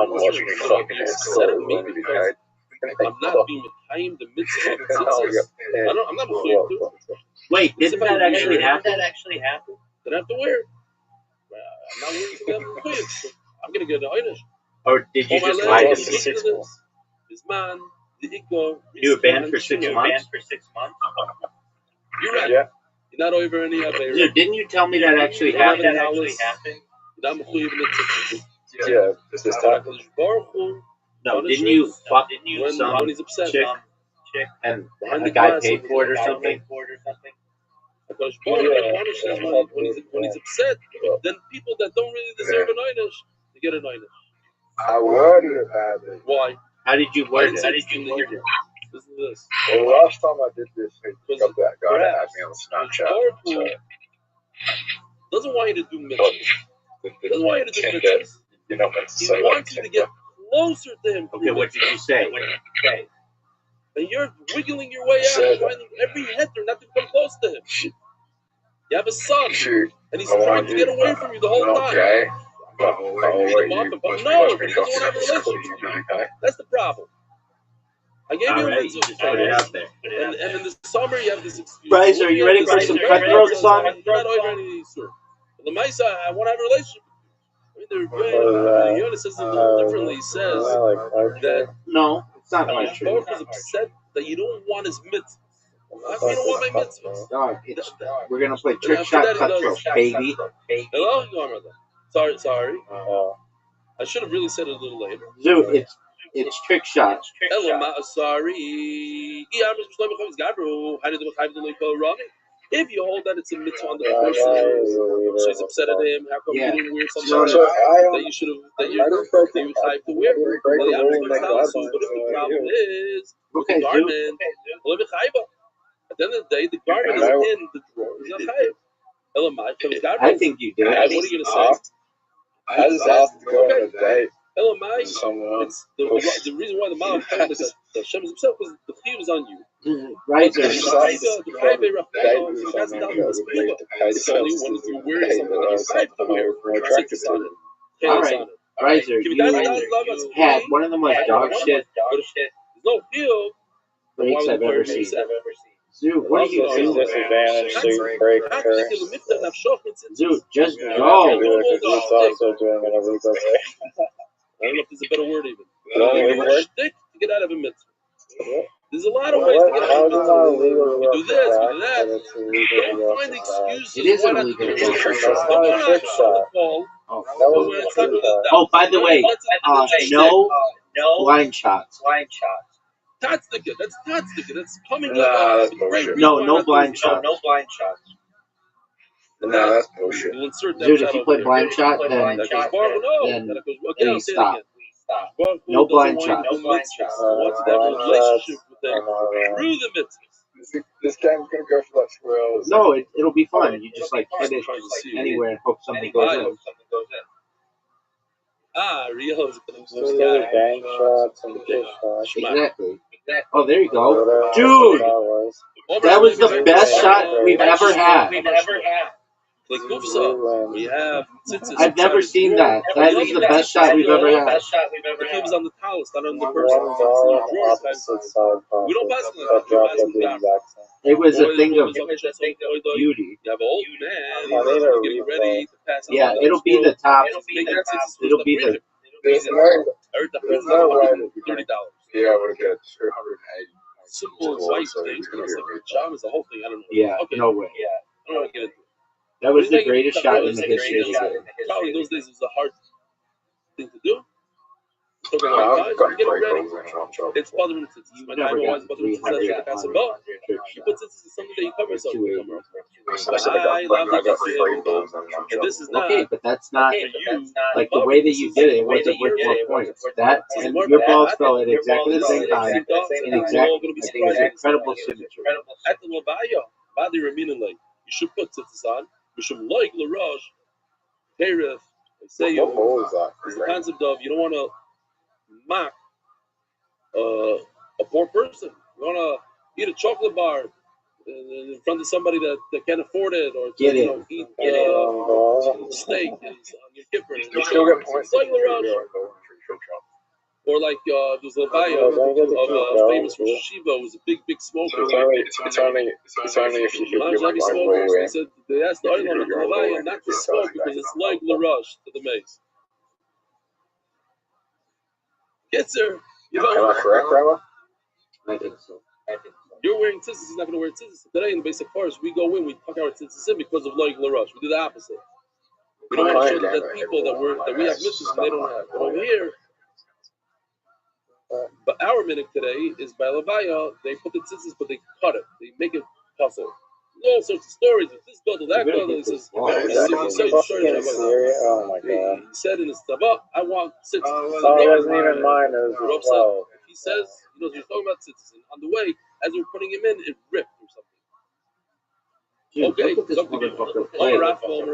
watching fucking I'm not being time the mitzvah. I'm not believing too. Wait, didn't that actually happen? Then I have to wear it. I'm not wearing it. I'm gonna get an Einish. Or did you just lie to me? This man, the Ikko. You were banned for 6 months? You're right. Yeah. You're not over any of it. Dude, didn't you tell me that actually happened? Yeah, this is time. No, didn't you fuck some when he's upset, chick and a guy paid for it or something? Because when he's upset, then people that don't really deserve an Einish, they get an Einish. I worded about it. Why? How did you word it? Listen to this. Well, last time I did this, that guy that had me on Snapchat. Doesn't want you to do mitzvahs. Doesn't want you to do mitzvahs. You know, he wants you to get closer to him. Okay, what did you say? And you're wiggling your way out, finding every heter not to come close to him. You have a son, and he's trying to get away from you the whole time. Okay. No, but he doesn't have a relationship. That's the problem. I gave you a mitzvah. Put it out there. And in the summer, you have this excuse. Bryce, are you ready for some cutthroat, son? The Maisa, I want to have a relationship. The Yonah says it a little differently. He says that no, it's not my truth. Baruch is upset that you don't want his mitzvahs. How come you don't want my mitzvahs? Dog, we're gonna play trick shot cutthroat, baby. Hello, sorry. I should have really said it a little later. Dude, it's trick shot. Sorry. If you hold that it's a mitzvah on the person, so he's upset at him. How come you didn't wear something that you should have, that you type to wear? Well, the But if the problem is with the garment, at the end of the day, the garment is in the drawer. It's not chayiv. I think you did. What are you gonna say? I just asked to go on a date. It's the reason why the mom told us that Hashem is upset because the chiyuv is on you. Right. It's only when you wear something that you type to wear. All right, Riser, you had one of the most dog shit no feel breaks I've ever seen. Dude, what are you doing? Dude, just go. I don't know if there's a better word even. Shtick to get out of a mitzvah. There's a lot of ways to get out of a mitzvah. We do this, we do that. Don't find excuses. It is illegal to go trick shot. Oh, by the way, no blind shots. That's coming up. No blind shots. No, that's bullshit. Dude, if you play blind shot, then please stop. Baruch Hu No doesn't blind want you shots. to do mitzvahs. He wants you to have a relationship with him through the mitzvahs. This game's gonna go for like 12. No, it'll be fun. You just like hit it anywhere and hope something goes in. Rio is going to Just little gang shots and fish shots. Exactly. Oh, there you go. Dude! That was the best shot we've ever had. Like Gufsa, we have tzitzis. I've never seen that. That is the best shot we've ever had. The club is on the talus, not on the person. We don't pass like that. It was a thing of beauty. You have an old man getting ready to pass. Yeah, it'll be the top. It'll be the. There's no way that you $30. be able to get 280. Simple white things, but it's like pajamas, the whole thing. I don't know. Yeah, okay. no way. I don't want to get into it. That was the greatest shot in the history of the game. Probably those days it was a hard thing to do. Get it ready. It's bothering me. My time was bothering me. She puts it in something that you cover yourself. I love it. And this is not. Okay, but that's not like the way that you did it. It wasn't worth more points. That and your balls fell at exactly the same time. In exact, I think it was incredible signature. At the Lavayo, Badi Ramin like you should put tzitzis on. We should like LaRoche, Teref, and say you. It's the concept of you don't want to mock a poor person. You want to eat a chocolate bar in front of somebody that can't afford it, or to, eat steak on your kipper. You still get points. Like LaRoche. Or like there's a bio of famous Rosh Hashiva, who was a big smoker. It's only if you They said they asked the Oilam of Levaya not to smoke because it's like LaRoche to the mace. Kitzer, you know. Am I correct, Rabbi? I think so. You're wearing tzitzis, he's not going to wear tzitzis. Today in the basic course, we go in, we tuck our tzitzis in because of like LaRoche. We do the opposite. We don't want to show that people that we have mitzvahs and they don't have. But over here, but our minute today is by Levaya, they put the tzitzis, but they cut it. They make it puzzle. All sorts of stories. With this builder, that builder. He says, oh my God. He said in his tabah, I want tzitzis. Oh, it wasn't even mine. It was 12. He says, he was talking about tzitzis. And on the way, as we were putting him in, it ripped or something. Dude, okay, look at this motherfucker play.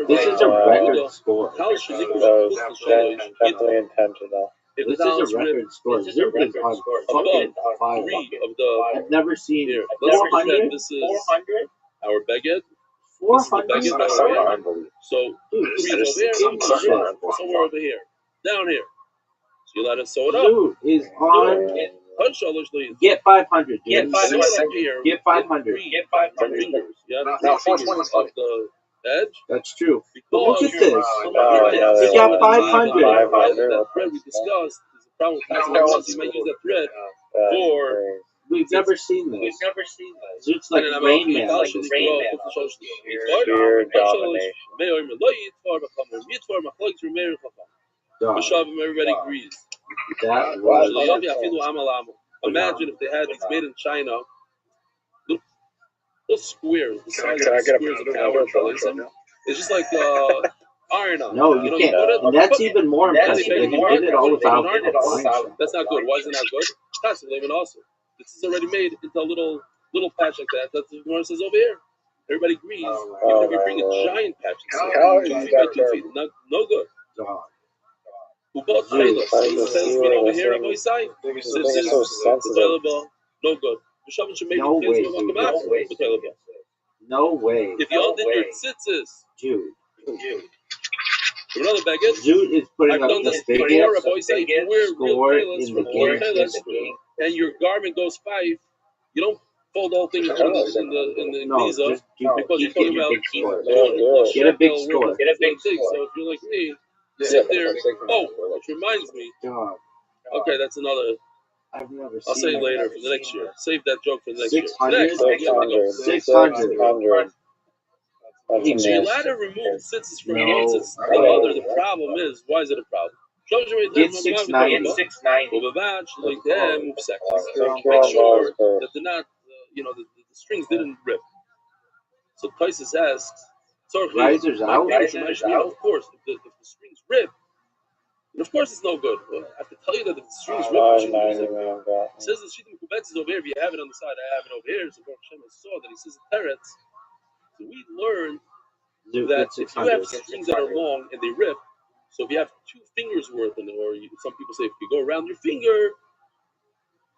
This is a record score. Definitely intentional. This is a record score. This is a fucking fire. I've never seen here. 400. This is our beged. 400. So, somewhere over here, down here. So you let us sew it up. Dude is on. Get 500. Get 500. Get 500. Get 500 fingers. Yeah, not fingers of the edge. That's true. But look at this. He got 500. That thread we discussed is a problem with once you might use that thread for. We've never seen this. It's like Rain Man. Like sheer domination. Everybody agrees. That was. Imagine if they had these made in China. Little squares, the size of squares of flour. It's just like iron on. No, you can't. And that's even more impressive. And you did it all without. That's not good. Why is it not good? That's even awesome. This is already made into a little patch like that. That's what it says over here. Everybody agrees. Even if you bring a giant patch, 2 feet by 2 feet, no good. Who bought Taylor? Over here on my side. This is available. No good. No way, dude. No way. If you undid your tzitzis, dude. Another baguette. Zoot is putting up the biggest score in the game history. And your garment goes 5. You don't fold the whole thing in the visa because you're talking about get a big score. Get a big score. So if you're like me, sit there. Oh, which reminds me. Okay, that's another. I've never I'll say it later for the next year. Save that joke for the next 600. So you're allowed to remove tzitzis from one tzitzis to the other. The problem is, why is it a problem? Get 690. Make sure that they're not, the strings didn't rip. So Tysus asks, risers out? Of course, if the strings rip, And of course, it's no good. Well, I have to tell you that the string is ripped. It says the Shita Mekubetz is over here. If you have it on the side, I have it over here. So Baruch Hashem, I saw that he says the Teretz. So we learned that if you have strings that are long and they rip, so if you have 2 fingers worth, or some people say if you go around your finger,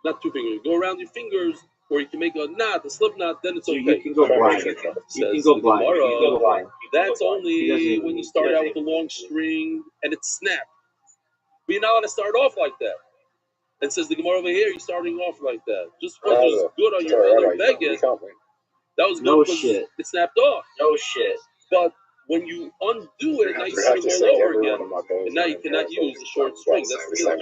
not 2 fingers, go around your fingers, or you can make a knot, a slip knot, then it's okay. You can go blind. You can go blind. That's only when you start out with a long string and it's snapped. But you're not allowed to start off like that. It says the Gemara over here, you're starting off like that. Just because it was good on your other Beged, that was good because it snapped off. No shit. But when you undo it, now you start all over again. And now you cannot use the short string. That's the same.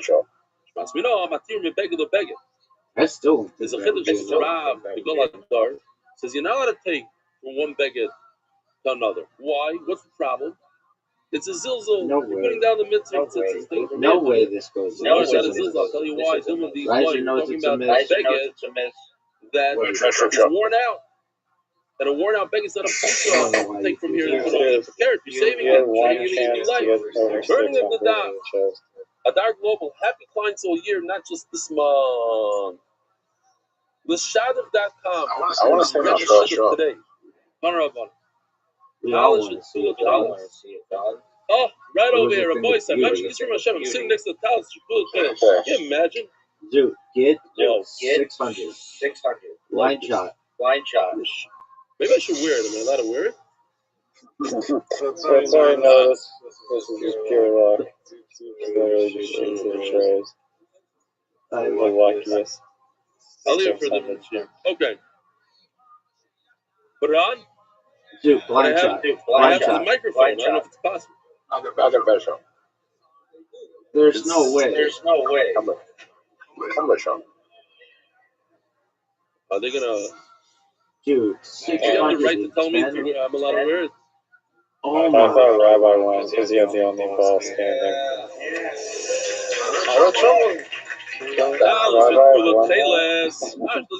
That's still. There's a chiddush Rav Rothschild says you're not allowed to take from one Beged to another. Why? What's the problem? It's a zilzul. No You're way. putting down the mitzvah. No way this goes. No, it's not a zilzul. I'll tell you why. Some of these talking about Beged that is worn out. And a worn out Beged is not a pizza. Take from here and put it for carrot. You're saving it. You're giving it new life. Burning of the dam. A dark global. Happy clients all year, not just this month. Leshadav.com. I want to say that today. We all want to see it, dog. Oh, right over here, a boy said, imagine this room, Hashem, I'm sitting next to the Talis. Can you imagine? Dude, get 600. Blind shot. Maybe I should wear it. Am I allowed to wear it? Sorry, no, this is pure luck. It's literally just shoots and trays. I'm the luckiest. I'll leave it for the next year. Okay. Put it on? Dude, blind shot. I have the microphone. I don't know if it's possible. I'll get better shot. There's no way. Come with shot. Are they gonna? Dude, You have the right to tell me if I'm allowed to wear it. Oh I my thought god. Rabbi won because he had the only ball standing. What's wrong? Let's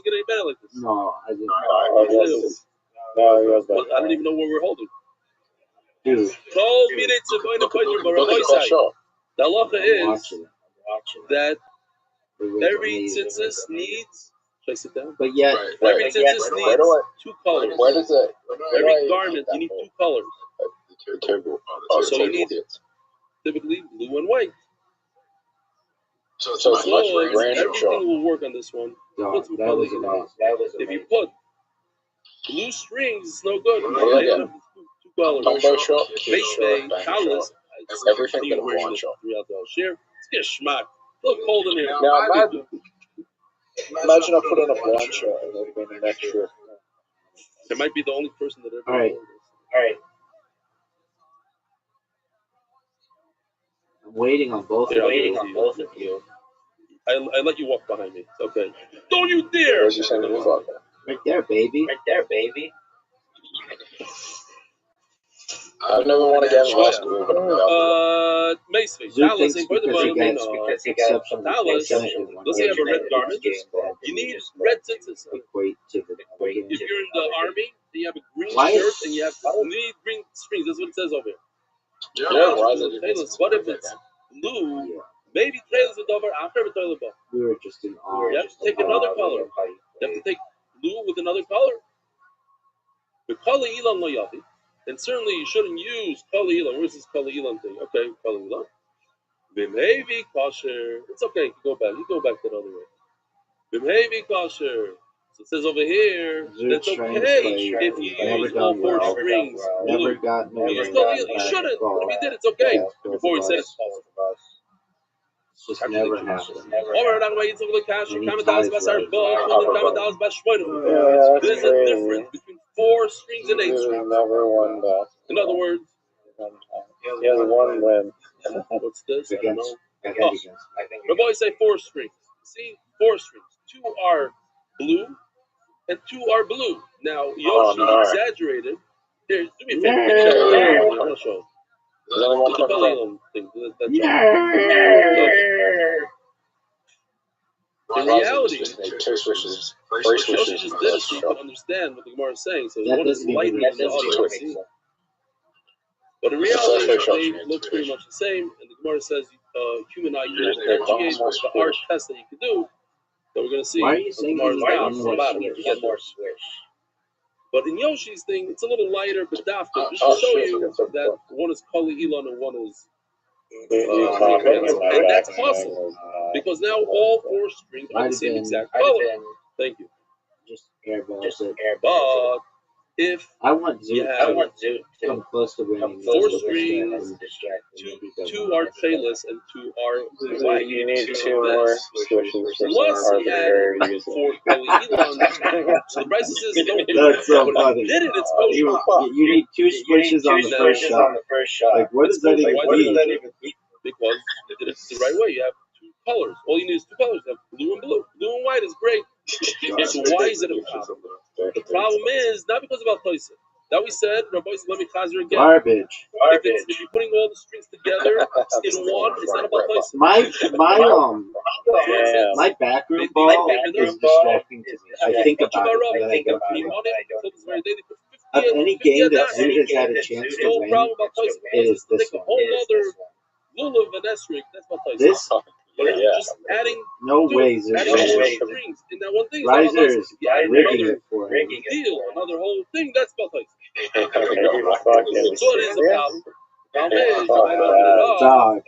get any better like this. No, I didn't. No, he was Well, better. I don't even know what we're holding. Dude, Told me to go in the country, but Rabbi side. The halacha I'm is watching. that every amazing. tzitzis needs. Should I sit down? But yet, Every tzitzis needs 2 colors. Where does it? Every garment you need 2 colors. The table. So you need typically blue and white. So it's much random Everything shot. will work on this one. dog, Put some that colors was in amazing. it. If you put blue strings, it's no good. What do I get? 2 colors. Combo shot, kid Base shot, bay, bang colors. shot. Everything but a blind shot. Throughout the whole share. Let's get a schmuck. A little cold in here. Now imagine I put on a blind shot and it would have been an extra. It might be the only person that ever. All right. I'm waiting on both of you. I let you walk behind me. It's okay. Don't you dare! Where's your sending the fuck? Right there, baby. I've never won a game of basketball, but I'm about Mace, Zoo Dallas thinks ain't because he put gets the exceptional Dallas. protection Does he have a red garment? You need red tzitzis. equate to the If you're in the army, then you have a green Why is- shirt and you need green strings. That's what it says over here. Yeah, why is it? Taylor's, what if it's blue? Maybe Taylor's a dover after the toilet bowl. We were just in awe. You have to take another color. You have to take blue with another color. The color Elon Loyavi. And certainly you shouldn't use Kali Elon. Where's this Kali Elon thing? Okay, Kali Elon. Bimhevi kosher. It's okay. You go back that other way. Bimhevi kosher. So it says over here that's okay if you use all 4 strings. Never got no. You use Kali Elon. You shouldn't. But if you did, it's okay. Before he says. It's just never happened. There's a difference between 4 strings and 8 strings. Never won that. In other words, He has 1 win. what's this? I don't know. Against. The boys say 4 strings. See, 4 strings. 2 are blue and 2 are blue. Now, Yoshi exaggerated. Here, do me a favor. I'll show. There's only one The color. Kali thing. In reality, just make 2 switches, 3 Yoshi switches. just did it so you can understand what the Gemara is saying. So That one is doesn't lighter even than the make other. sense. But in reality, they look pretty much the same. And the Gemara says human eye could differentiate the art test that you could do that we're going to see. Why are you saying tomorrow's down one from the bottom? more You get more swish. But in Yoshi's thing, it's a little lighter, but dafka, just to show you that one is Kali Elon and one is and that's possible because now all four strings are the same exact color. Thank you. Just airballs it. But if I want Zoot to come close to winning. Four strings, two are tailless and two are white. You need two more swishes for some arbitrary reason. Four Kali Elon. So the prices is don't do That's so funny. Did it? It's kosher. You need two swishes on the first shot. Like, what does that even mean? Because they did it the right way. You have two colors. All you need is two colors. You have blue and blue. Blue and white is great. So why is it a problem? The problem is not because of Al-Toysin. That we said, Rabbi, let me chazer again. Garbage. If you're putting all the strings together in one, it's not about Toysin. My backroom ball is distracting to me. I think about it. Of any game that Zoot has had a chance to win, it is this one. Lulav and Esrik, that's about Toysin. This? Just adding no way, Zoot. Strings in that one thing. Risers, rigging it for him. Another whole thing, that's about Toysin. So it is a problem. Dog.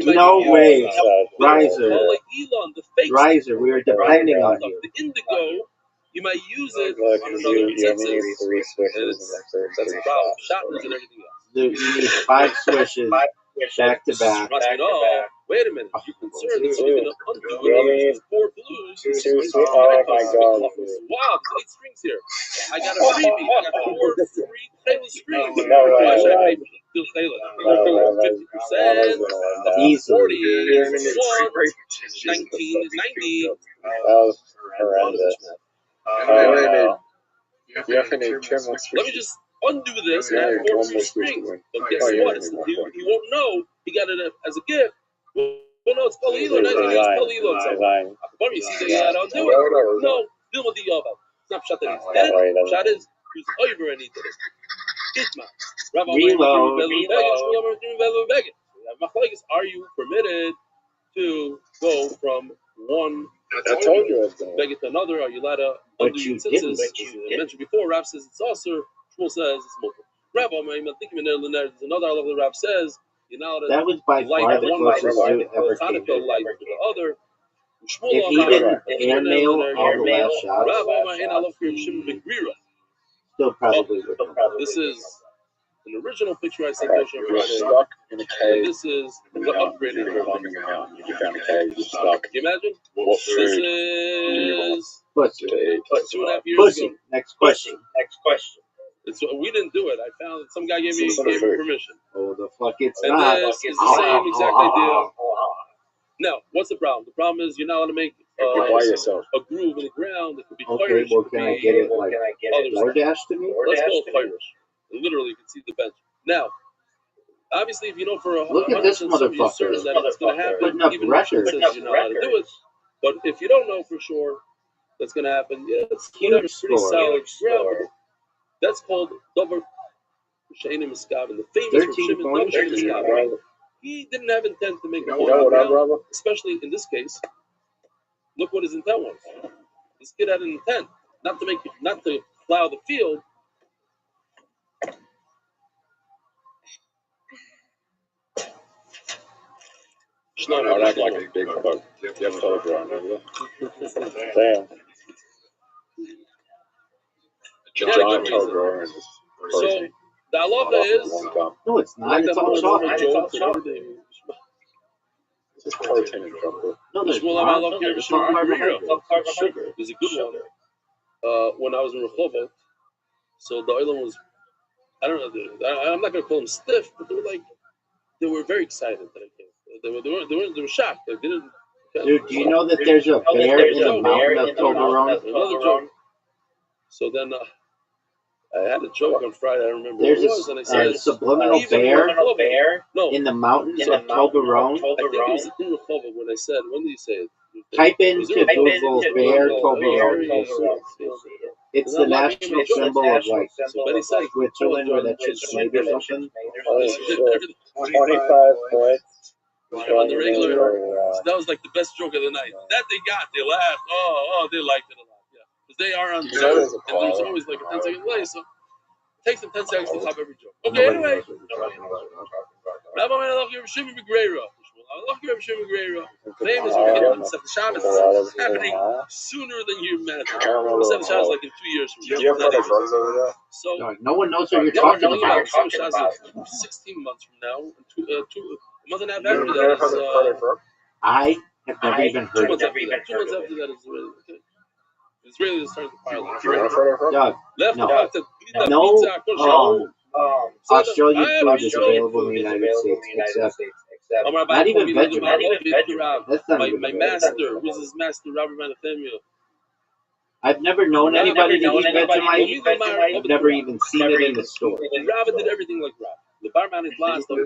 No way. Riser, we are depending on you. The indigo, you might use it on another consensus. That's a problem. Shotguns and everything else. You need 5 swishes back to back. Wait a minute. You're concerned that you're going to undo it with 4 blues. Oh my god. Wow, there's 8 strings here. I got a freebie. I got 4 free tailless strings. No way. Still tailless. 50%. Easily. 40 is 1. 19 is 90. That was horrendous. Let me just undo this and add 4 free strings. But guess what? He won't know he got it as a gift. Well, no, it's Kali Elon. It's Kali Elon. But you see, they got to undo it. No, deal with the Yovel. It's not Pshat that he's did it. Pshat is he's over and he did it. Itma. Are you permitted to go from one beggar to another? Are you allowed to undo your tzitzis? I mentioned before, Rav says it's also, Shmuel says it's multiple. Rabbi, there's another Allah the Rav says, that was by far the closest Zoot ever came to other. If he didn't airmail all the last shots, still probably would have. This is an original picture I sent You're stuck in a cave. This is the upgraded You're climbing a mountain. You found a cave. You're stuck. Can you imagine? What This food? is Pussy. 2.5 years Pussy. ago. Next question. We didn't do it. I found some guy gave me permission. Oh, the fuck it's and not. This is the same exact idea. Now, what's the problem? The problem is you're not allowed to make a groove in the ground. It could be okay, well, can I get it like DoorDash to me? Let's call it Irish. Literally, you can see the bench. Now, obviously, if you know for 100% you're certain that it's going to happen, even if it says you're not allowed to do it. But if you don't know for sure that's going to happen, yeah, it's pretty solid ground. That's called Dover Shainim Miskav, and the famous Dover Shainim Miskav. He didn't have intent to make a hole, especially in this case. Look what his intent was. This kid had an intent not to plow the field. I'd act like a big bug. You have a photo drawing over there. Damn. Giant toe grower. So the halacha is no, it's not. It's all chocolate. It's protein and chocolate. No, there's sugar. There's a good one. When I was in Rehovot, so the oilam was, I don't know, I'm not gonna call them stiff, but they were very excited that I came. They were shocked. They didn't. Dude, do you know that there's a bear in the mountain of Toblerone? Another joke. So then I had a joke on Friday. I remember there's what it was, and I said, subliminal bear in the mountains of Toblerone. I think it was in Rehovot when I said, when did you say it? Type into Google bear Toblerone. It's the national symbol of like Switzerland or that shit's made or something. 25 points. On the regular, so that was like the best joke of the night. That they got, they laughed. Oh, they liked it a lot. Yeah, because they are on Zoom, and there's always like a 10-second delay, so it takes them 10 seconds to hop every joke. Okay, anyway. Famous when we get to the Shabbos is happening sooner than you imagine. The Shabbos is like in 2 years from now. Do you have other drugs over there? So no one knows what you're talking about. 16 months from now, a month and a half after that is. I have never even heard of it. 2 months after that is Israeli. Okay. Israeli is starting to pile up. Doug, no. Australian food is available in the United States, except not even Vegemite. That's not even my master, who's his master, Rabbi Rothschild. I've never known anybody to eat Vegemite. I've never even seen it in the store. Rabbi did everything like Rabbi. The barman is last. Now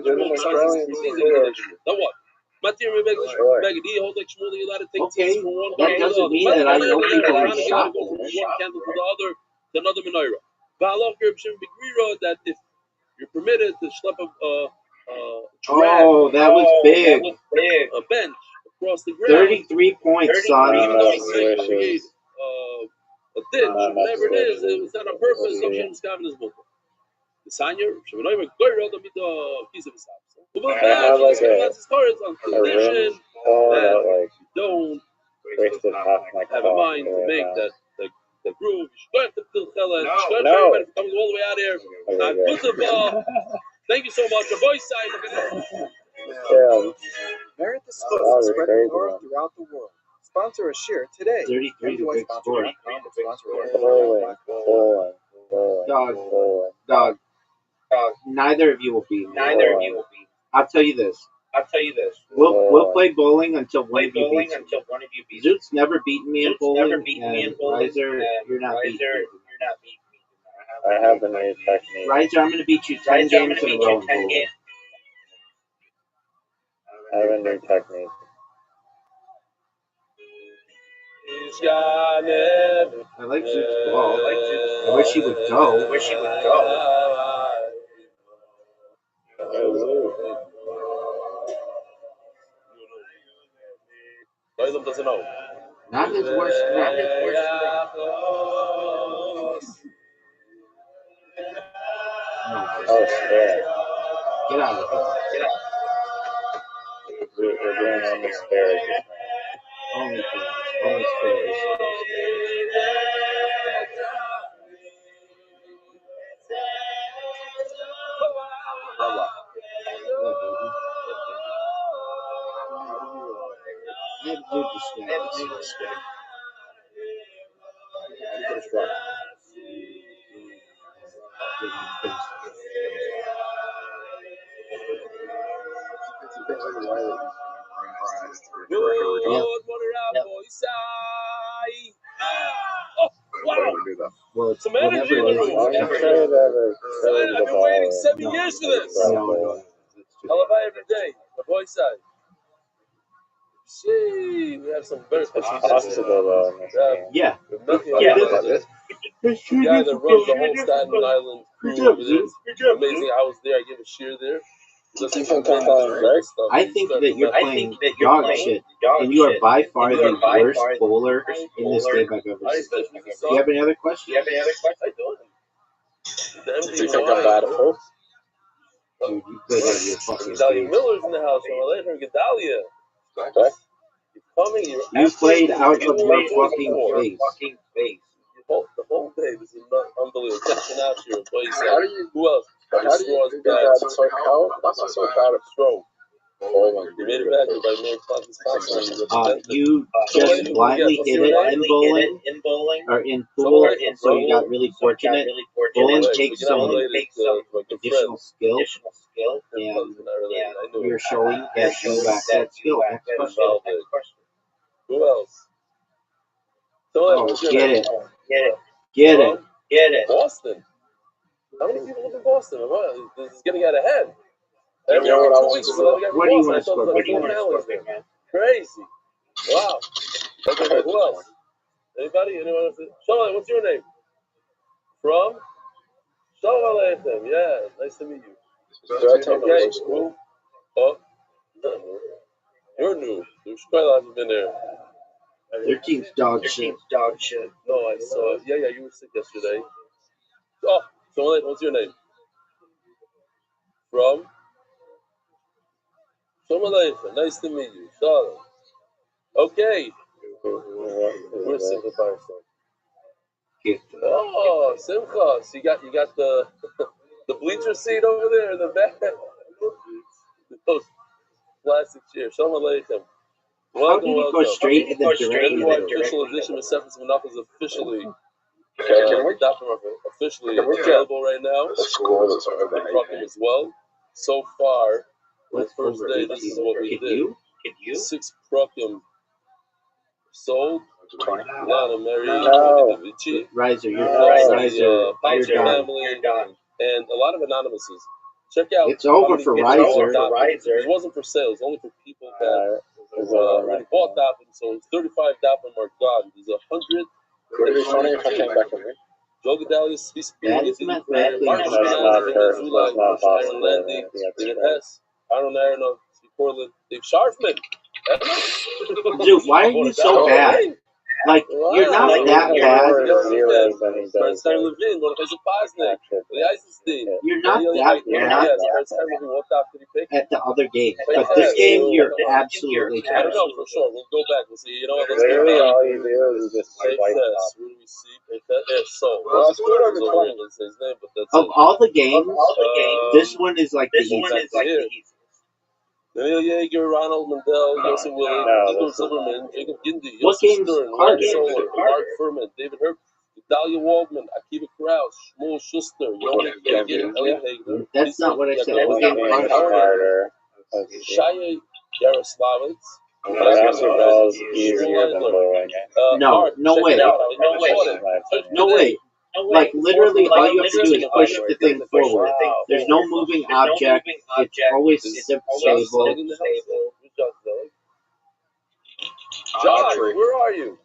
what? Okay, that doesn't mean that I know people who shop from one candle to the other to another menorah. That if you're permitted to schlep that was big. A bench across the ground. 33 points, son. Even though it's like to create a ditch, whatever it is, it's not on purpose. No shame is coming as well. The sanya, should we not even go around the piece of his house? On condition that you don't have a mind to make that the groove. You should have to kill Chela. You should have everybody comes all the way out here. Thank you so much. A voice side. Merit the schus, spreading Torah throughout the world. Sponsor a share today. 33 to big score. Dog. Neither of you will beat me. I'll tell you this. We'll play bowling until one of you beats me. Zoot's never beaten me in bowling, and Riser, you're not beating me. I have a new technique. Riser, I'm going to beat you 10 games in a row in bowling. I have a new technique. I like Zoot's ball. I wish he would go. Doesn't know. Not his worst threat. Get out of here. We're doing on the stairs. Only stairs. Well, it's some energy in the room. I've been waiting 7 years for this. No. Halavai every day. The voice side. See, we have some very special guests. Yeah. The guy that runs the whole Staten Island crew over there. Amazing. I was there. I gave a share there. I think that you're playing dog shit, and you are by far the worst bowler in this game I've ever seen. Do you have any other questions? I don't. Do you think I'm bad at poker? Dude, you could have your fucking Gedalia stage. Miller's in the house. I'm later. Gedalia. You played out of your fucking face. The whole day. This is unbelievable. Who else? How do you do that? That's not so bad at Stroke. You made it back by Mary Clough. You just blindly hit it in bowling or in pool, so you got really fortunate. Bowling takes some additional skill, and you're showing that you lack that skill. Next question. Who else? Get it. Boston. How many people live in Boston? This is getting out of hand. What do you want to score, big man? Crazy. Wow. Okay, who else? Anybody? Anyone else? Shalom, what's your name? From? Shalom Aleichem. Yeah, nice to meet you. Okay, cool. Oh, You're new. Your Shkoila hasn't been there. Their team's dog shit. No, I saw. Yeah, you were sick yesterday. Oh, so what's your name? From? Shalom Aleichem. Nice to meet you. Shalom. Okay. We're Simcha by ourselves. Oh, Simcha. So you got the the bleacher seat over there in the back. Those plastic chairs. Shalom Aleichem. Welcome. Go straight in the direction? Official edition of Sefer Menach is officially officially available right now. As well. So far, the first day, this is what we did. 6 prakim sold. Lana married Vici. Riser, you're family, and a lot of anonymouses. Check out. It's over for Riser. It wasn't for sale. It's only for people that already bought Dappen. So 35 Dappen are gone. There's 100. Would it be funny if I came back with me? Joe Gedalius, that is not bad thing. That's not possible. Aaron Aronov, Portland, Dave Sharfman. Dude, why are you so bad? Like, you're not that bad. You're not that at the other game. But this game, you're absolutely I don't know for sure. We'll go back. We'll see. You know what? Literally, all you do is just swipe top. Where do we see? Of all the games, this one is like the easiest. Daniel Yeager, Ronald Mandel, Joseph Willie, Igor Silverman, Jacob Gindi, What Joseph game's Stern, hard? Mark Soler, Mark Furman, David Herb, Dalia Waldman, Akiva Kraus, Shmuel Schuster, Yomi Kagan, Elliot Hagler. That's not what I said. What game is harder? Shaya Yaroslavitz. Easier than blowing it. No way. No way. Like, literally, all you have to do is push the thing forward. There's no moving object. It's always stable. Josh, where are you?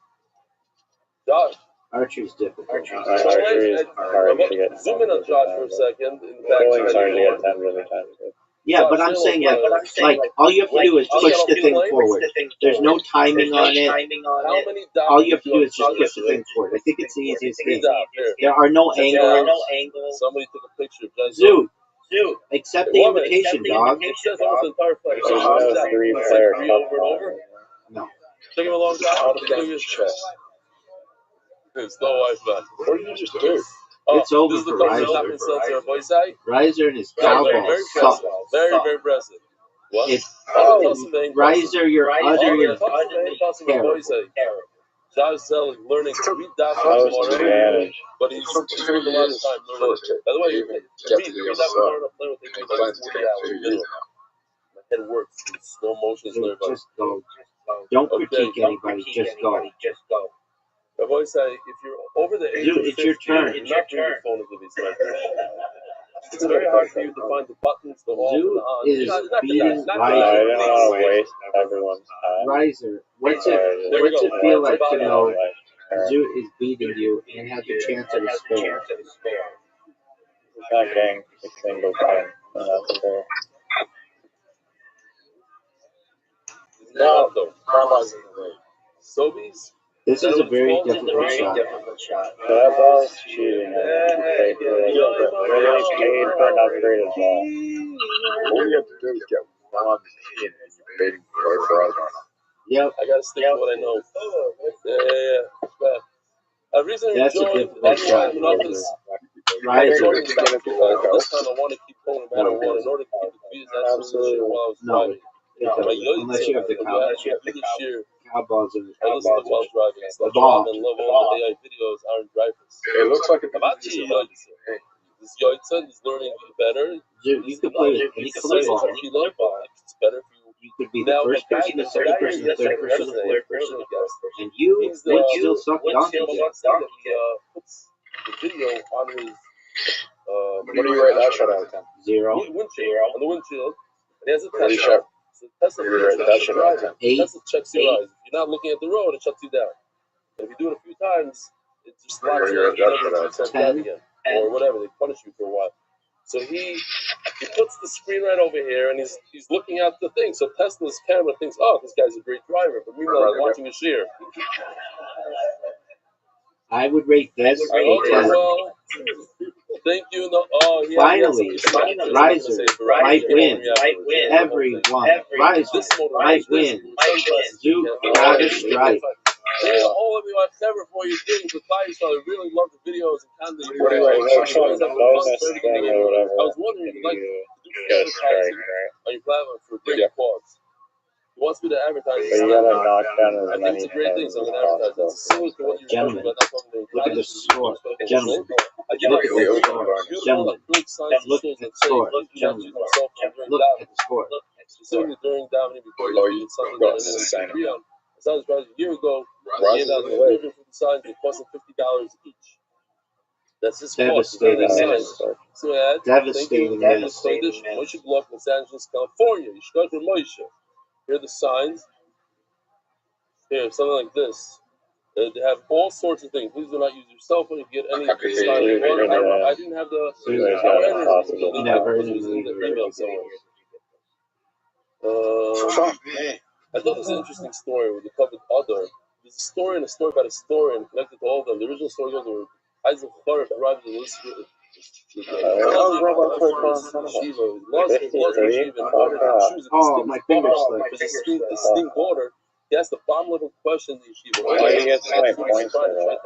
Josh. Archery's difficult. Archery is hard to get. Zoom in on Josh for a second. Bowling's hard to get 10 really times. Yeah, but I'm saying like all you have to do is push the thing forward. There's no timing on it. All you have to do is just push the thing forward. I think it's the easiest thing. There are no angles. Somebody took a picture of John. Zoo, accept the invitation, dog. No. Took him a long time. It's no Wi-Fi. What did you just do? It's over for Riser. Riser and his cowball suck. Very impressive. What? Riser, you're utterly terrible. Josh Zell is learning to read that water, but he's spending a lot of time learning. By the way, to read that water and play with it, like 40 hours minimum. My head works in slow motion. Just go. Don't critique anybody. Just go. I've always said, if you're over the age of 50, it's your turn. You're not doing your phone to be selected. It's very hard for you to find the buttons, the off and the on. Zoo is beating Riser. I didn't want to waste everyone's time. Riser, what's it feel like to know Zoo is beating you and has a chance at a spare? Not getting a single time. No, Sobeys? This is a very difficult shot. That ball's cheating. They really paid for an upgraded ball. All you have to do is get one in and you're waiting for others. Yep. I gotta stick to what I know. I've recently joined office. Riser. This time I want to keep going no matter what in order to keep the fees absolutely while I was driving. Unless you have the cowballs and I listen to while driving. The ball. And love all the AI videos, Aaron Dreyfus. It looks like a This Yoitza is learning better. You could play with any color ball. It's better if you could be the first person, the second person, the third person, the fourth person. And you would still suck donkey. He puts the video on his what do you rate that shot out of 10? 0. On the windshield. And he has a Pretty Tesla. sharp. So Tesla checks your eyes. If you're not looking at the road, it shuts you down. And if you do it a few times, it just locks you down again. Or whatever, they punish you for a while. So he he puts the screen right over here, and he's looking at the thing. So Tesla's camera thinks, oh, this guy's a great driver. But meanwhile, he's watching a shear. I would rate this a 10. Well, thank you. No, Finally, Riser might win. Everyone, Riser might win. Zook got a strike. Hey, all of you, I've never for you doing with Bias. I really love the videos and content. I was wondering if you'd like to do advertising on your platform for a great cause. He wants me to advertise. You gotta knock down as I think many it's a great thing, so I'm going to advertise it. It's similar to what you're talking Gentlemen, about. Not talking to look at the score. Gentlemen, I get look at the beautiful score. Gentlemen, acrylic signs look and at the shows that say, score. please do not Gentlemen, use my cell phone during look davening. at the score. Specifically during davening before you eat something that everyone can agree on. As I was a year ago, he gave out 350 signs that cost him $50 each. That's his cost. Devastating miss. So, Devastating miss. Moshe Block, Los Angeles, California. Yishkach Moshe. Here are the signs. Here, something like this. They have all sorts of things. Please do not use your cell phone. You get any style you want. I didn't have the Never in the email somewhere. I thought it was an interesting story where they covered other. There's a story and a story about a story and connected to all of them. The original story goes where Isaac Kharif arrived in the yeshiva. Oh, my finger slipped. His distinct order. He asked the bomb-level question in the yeshiva. Why do you get so many points for that?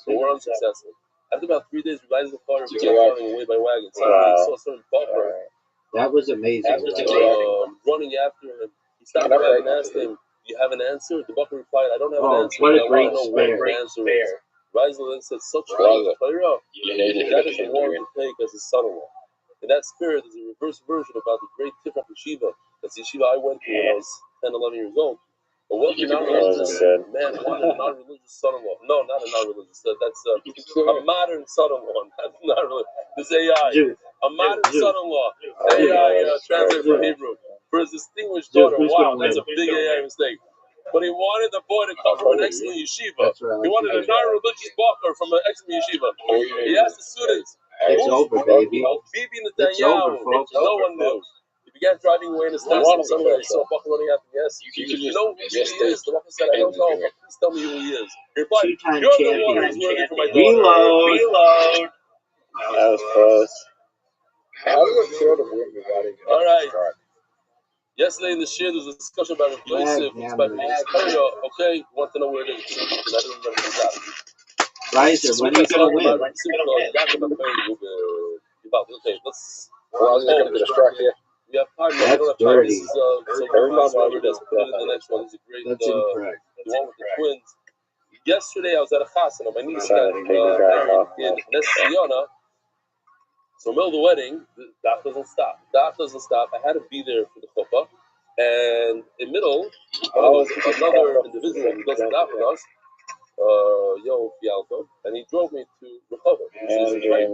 They were unsuccessful. After about 3 days, Isaac Kharif began running away by wagons. Suddenly, he saw a certain buffer. That was amazing. Running after him. He stopped the wagon and asked him, "Do you have an answer?" The buffer replied, "I don't have an answer. What a I want great to know what spare. the answer is." Raisel then said, "Such a Torah, that is the one to take as his son-in-law." In that spirit, there's a reverse version about the great Tifach yeshiva. That's the yeshiva I went to when I was 10, 11 years old. A wealthy non-religious man wanted a non-religious son-in-law. No, not a non-religious. That's a modern son-in-law. Not really. This AI. A modern son-in-law. AI translated from Hebrew. For his distinguished daughter. Wow, that's a big AI mistake. But he wanted the boy to come from an excellent yeshiva. He wanted a non-religious bacher from an excellent yeshiva. He asked the students, It's over, baby. Bibi It's over, Netanyahu. folks. No one knew. He began driving away in his taxi. Suddenly, he saw a bucker running after him. Yes, you know who he is? The bucker said, "I don't know, but please tell me who he is." He replied, Two-time "You're the one who's champion. worthy for my daughter." Reload. That was close. How does it feel to win without even All right. Yesterday in the shir, there was a discussion about Yosef. Okay, you want to know where it is? I didn't remember exactly. Riser, when are you going to win? Okay, let's. Well, I was going to distract you. We have time. That's dirty. This is, so everybody put it in the next one. This is a great. That's incorrect. The one with the twins. Yesterday I was at a chasana. My niece got married in Nes Ziona. So in the middle of the wedding, the daf doesn't stop. I had to be there for the chuppah. And in the middle, another individual who doesn't daf with us, Yo Fialco, and he drove me to Rehovot, which is right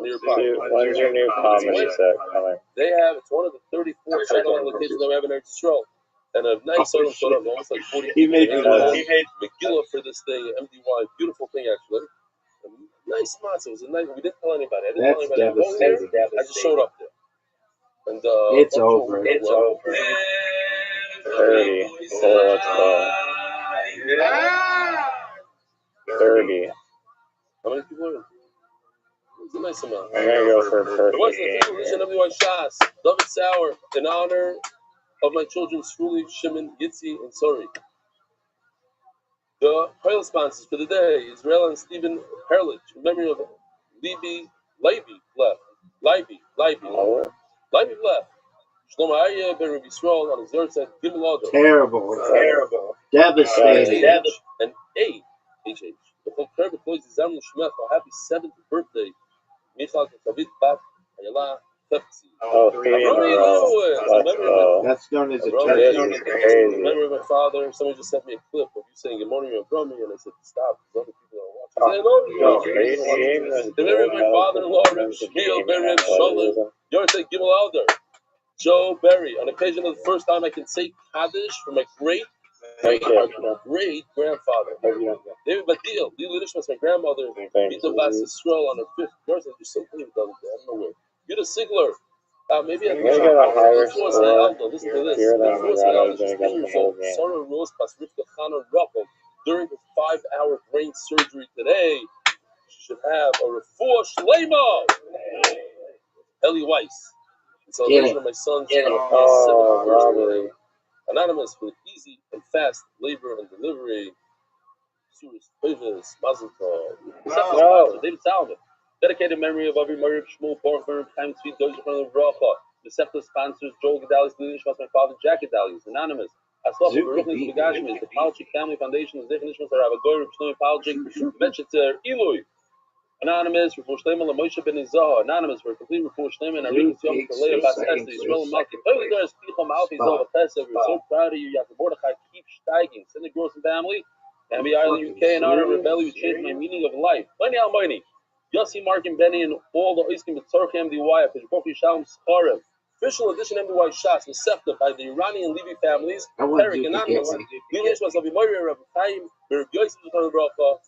nearby. When's your new comedy set coming? They have, it's one of the 34 satellite locations that we have in Eretz Yisrael. And a nice sort of almost like 40 He made Megillah for this thing, MDY, beautiful thing actually. A nice matzah. It was a nice, we didn't tell anybody. I didn't tell anybody. I just showed up there. And it's over. It's over. 30. So let's go. 30. How many people are in? It's a nice amount. I'm gonna go for a perfect It was the official edition of MDY Shas, David Sauer, in honor of my children, Shuli, Shimon, Yitzi, and Sori. The oil sponsors for the day, Israel and Stephen Herlich, in memory of Levi Blef. Shlomo Aryeh ben Rabbi Yisrael on his yard said, Gimel Adar. Terrible. Devastating. And H. The whole Kerb employs the Zamru Shemech, a happy 7th birthday. Michal Kavit Bat Ayala Tefzi. Oh, 3 in a row. That's known as a That's turkey. crazy. Remember my father, someone just sent me a clip of you saying good morning and Brahmi, and I said, stop, because other people are watching. Remember my father-in-law, Reb Shmuel Ben Reb Sholem, you say Gimel Alder. Joe Berry, on occasion of the first time I can say Kaddish for my great-grandfather. David Badil, Lili Lishmas, my grandmother, Vita Bas Yisrael on her 5th birthday. There's something you've done there, I don't know where. Yuda Sigler, Maybe I We got a higher score. Listen to this. Here, then we got going to get the whole game. Sarah Rose plus Rivka Chana Ruppel during the 5-hour brain surgery today. She should have a refuah shleima. Ellie Weiss. In celebration of my son's 7th birthday. Anonymous for easy and fast labor and delivery. Mazel Tov. David Salvin. Dedicated memory of Avi Mariv Shmuel Borfer, Time Sweet Doja from the Bracha. The Septa sponsors Joel Gedalis, Nishmas, my father Jack Gedalis. Anonymous. Aslov Baruchnis Begashmis, the Palchik Family Foundation, the Nishmas, Rabbi Rothschild, Palchik, Metchetzer, Eloi. Anonymous, Refuah Shleima, LaMoshe Ben Izah. Anonymous for complete Refuah Shleima, and Arikas Yom Kalea Bas Esther, Yisrael Malki. Holy Doris, Pichom Alfi Zova Chesed. We're so proud of you, Yaakov Mordechai. Keep steiging. Send the Gross and family. Ambi Island, UK, and honor Rebelli, who changed my meaning of life. Lenny Almighty. Yossi, Mark, and Benny, and all the Oiskim B'Tzorch MDY, Peshbofi Shalom Scharev. Official edition MDY Shas, Mesefta by the Iranian Levy families. Perik, Anonymous. Levi Yishmas, Avi Moira, Rabbi Chaim, Berg Yosef, Zechon Bracha,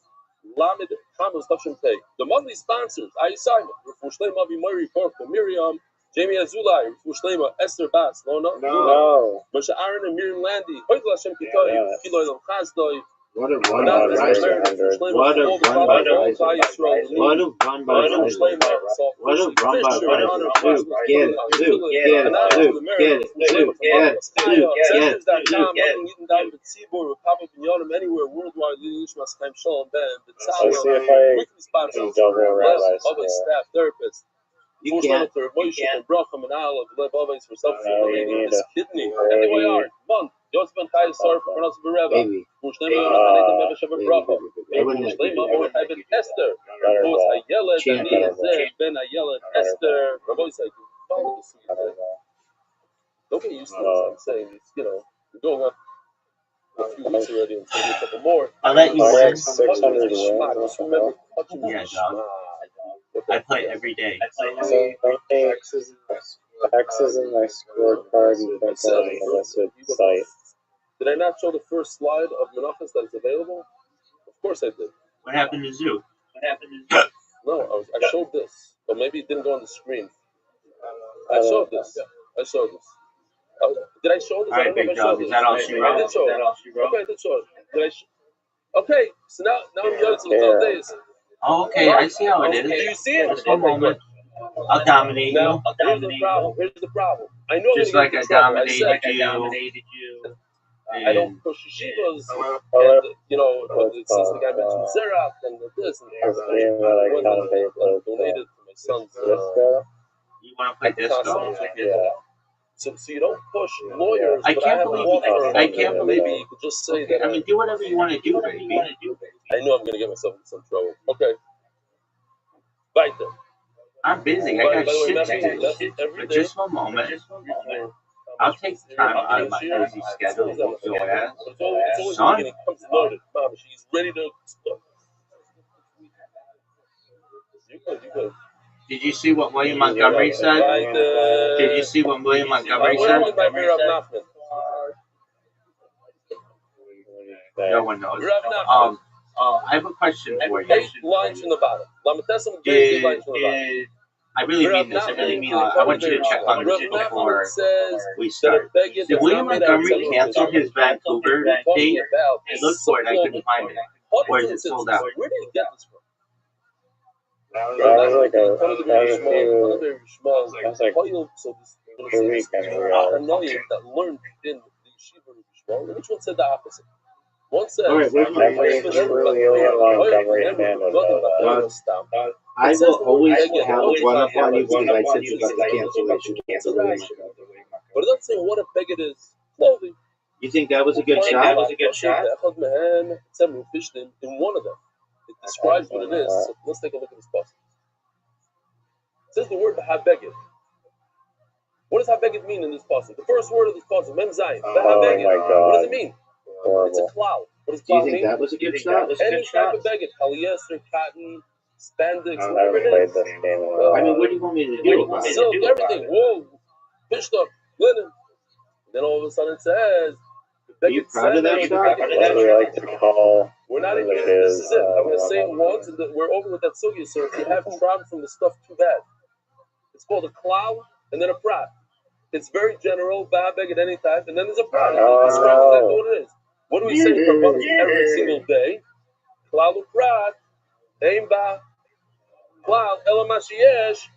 Lamed, Hamas, Tavshem Pei. The monthly sponsors, Ayi Simon, Refuah Shleima, Avi Moira, Korko, Miriam, Jamie Azulai, Refuah Shleima, Esther Bas, Lona, Moshe Aaron, and Miriam Landy, Hoytel Hashem Kitoi, Kiloy Lam Chazdoi. What a run by Riser. What a run by Riser. What a run by Riser. What a run by Riser. Get it, Zoo, get it, Zoo, get it, Zoo, get it, Zoo, get it, Zoo. Anywhere worldwide, Lishmas Chaim Shalom Ben, Let's see if I can double Rabbi score. Staff therapist. You can't. Moshe and Bracham and Olive, Lev Oves for self-fulfilling this kidney. NYR, month. Yosef Ben Chai Sar for Pronounced Bereva. Baby. Esther. Ben Ayela Esther. Don't get used to this. I'm saying it's, we're going up a few weeks already and maybe a couple more. I'll let you win. 600 wins. Yeah, dog. I play every day. X is in my scorecard. You can tell me the listed site. Did I not show the first slide of Menachos that is available? Of course I did. What happened to Zoo? No, I showed this, but maybe it didn't go on the screen. I showed this. Did I show this? All right, big dog. Is that all she wrote? I did show it. Okay, I did show it. Okay, so now I'm going to the days. Oh, okay, I see how it is. Do you see it? Just one moment. I'll dominate you. Here's the problem. I know just like I dominated you. I don't push yeshivas, and it seems like I mentioned Zerach and this and that. Donated to my son's. You want to play disco? Yeah. So you don't push lawyers. I can't believe maybe you could just say that. I mean, do whatever you want to do, baby. I know I'm going to get myself in some trouble. Okay. Right then. I'm busy. I got shit to do. But just one moment. I'll take time out of my busy schedule to whoop your ass. Son? She's ready to. You good. Did you see what William Montgomery said? Did you see what William Montgomery said? No one knows. I have a question for you. 8 lines from the bottom. I really mean this. I really mean it. I want you to check on this before we start. Did William Montgomery cancel his Vancouver date? I looked for it. I couldn't find it. Or is it sold out? Where did he get this from? That was like a few weeks that learned in the yeshiva. Which one said the opposite? One says, I will always have one up on you because I said you got the cancellation. But it doesn't say what a beggar is. Clothing. You think that was a good shot? In one of them. It describes what it is. So let's take a look at this passage. It says the word ha-beged. What does ha-beged mean in this passage? The first word of this passage, mem zayin. What does it mean? It's a cloud. What does Do you cloud think mean? that was a good shot? Any type of beged, polyester, cotton, spandex, I've whatever never played it this is. game. I mean, what do you want me to do about it? Silk, everything, wool, fished up, linen. Then all of a sudden it says, Are you proud of that shot? What do we like to call we're not even, this is it. I'm going to say it once and then we're over with that sugya, sir. If you have trauma from the stuff, too bad. It's called a cloud and then a prat. It's very general, ba'abeg at any time, and then there's a prat. It describes exactly what it is. What do we say in Karbanos every single day? Klal prat, ein ba, klal ela mashiesh.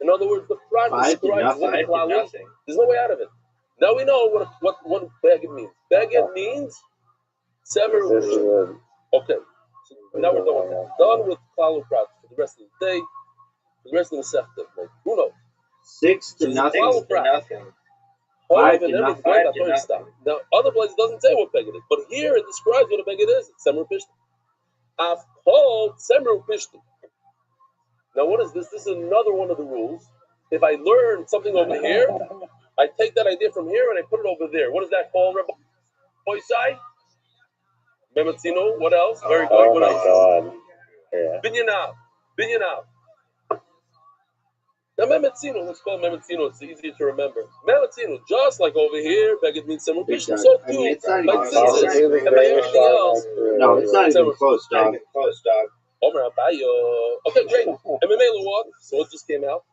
In other words, the prat describes what the klal is. There's no way out of it. Now we know what beged means. Beged means sever. Okay, so now we're done with that. Done with klal prat for the rest of the day, for the rest of the sefta. Like, who knows? 6 to nothing. 5 to nothing. Now, other places doesn't say what beged is, but here it describes what a beged is. It's semer pishtim. I've called semer pishtim. Now, what is this? This is another one of the rules. If I learn something over here, I take that idea from here and I put it over there. What is that called, Rabbi Rothschild? Mematzino. What else? Very good. Oh what my else? God. Yeah. Binyanab. Now, Mematzino, let's call Mematzino. It's easier to remember. Mematzino, just like over here, beged means semer pishtim. So too, it's not by tzitzis and by everything else. No, it's not even close, dog. Omer Abayo. Okay, great. And Memela what? So it just came out.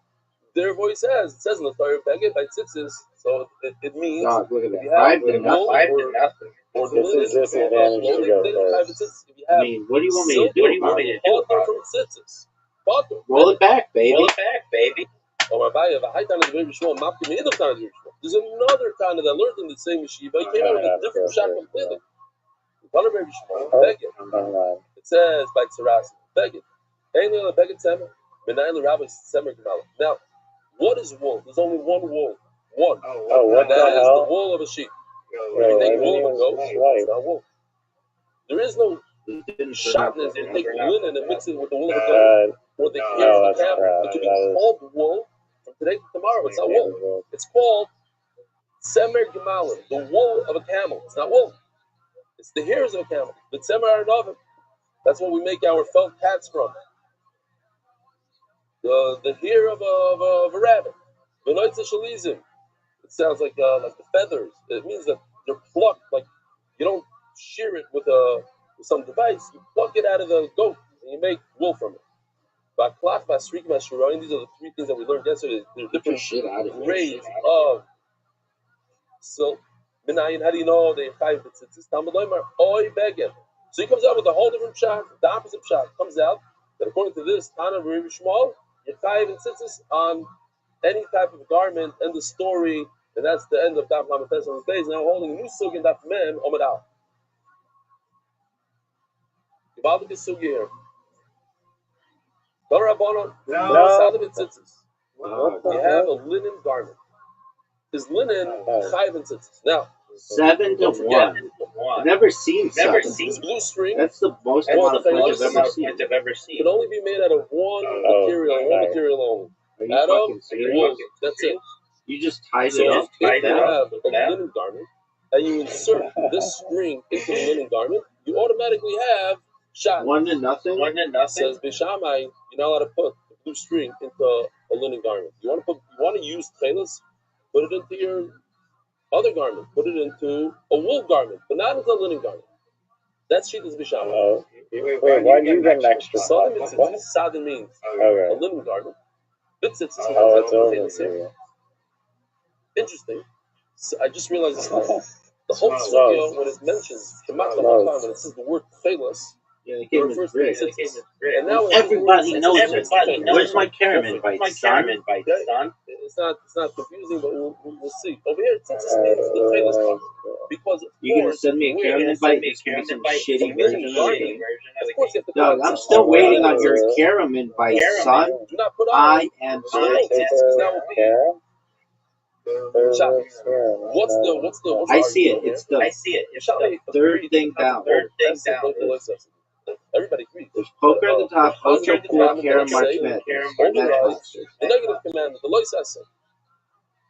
Their voice says, it says in the Torah, beged by tzitzis. So it means Dog, look at that. if you have 5 to nothing. Or This is disadvantage to go first. If you I have mean, what do you want me to do? Potter from tzitzis. Potter. Roll it back, baby. Omer Abayo. There's another Tana that learned in the same yeshiva. He came out with a different shot completely. It says by Tzaras, beged. Beged semer. Now, what is wool? There's only one wool. One. Oh, what and the that is hell? the wool of a sheep. Wait, You take wool of a everything's goat, right. it's not wool. There is no sharpness. You take linen and mix it with the wool of a goat, or the hair of the camel. It can be called wool from today to tomorrow. It's not wool. It's called semer gemalim, the wool of a camel. It's not wool. It's the hairs of a camel. The semer aravim. That's what we make our felt hats from. The hair of a rabbit. It sounds like the feathers. It means that they're plucked. Like you don't shear it with some device. You pluck it out of the goat and you make wool from it. These are the 3 things that we learned yesterday. There are different grades of silk. Minayin, how do you know they chayv b'tzitzis? Talmud Loimer, oy beged. So he comes out with a whole different shot. The opposite shot comes out that according to this Tana Rabbi Shmuel, you're chayv b'tzitzis on any type of garment. End the story, and that's the end of Daf Lamed Tes on the days. Now holding a new sug in Daf Mem Omid Al. Givaldik is sugi here. No Rabbanon. No. You have a linen garment. Is linen chayv and tzitzis. Now 7 to 1. I've never seen something. This blue string. That's the most amount of points I've ever seen. It can only be made out of one material only. Out of wool. That's it. You just tied So it up. if you have a linen garment and you insert this string into the linen garment, you automatically have shot. 1 to nothing. Says Bishamai, you're not allowed to put the blue string into a linen garment. You want to use tchelas, put it into your other garment. Put it into a wool garment, but not into a linen garment. That's Shitas Bishamai. Wait, why do you get an extra? Sadin means a linen garment. It's over. Interesting. So I just realized the whole sugya when it mentions when it says the word tchelas, it refers to tzitzis. And now everybody knows it. Where's my caramel by son? It's not confusing, but we'll see. Over here, tzitzis means the tchelas part. Because you're gonna send me a caramel bite? It's gonna be some shitty version of it. Of course, you have to. Dog, I'm still waiting on your caramel bite, son. I am What's the I see it. It's the third thing down. Everybody agrees. There's poker at the top, Ocho Pool, Karen Marchmet. The negative command, the loy says.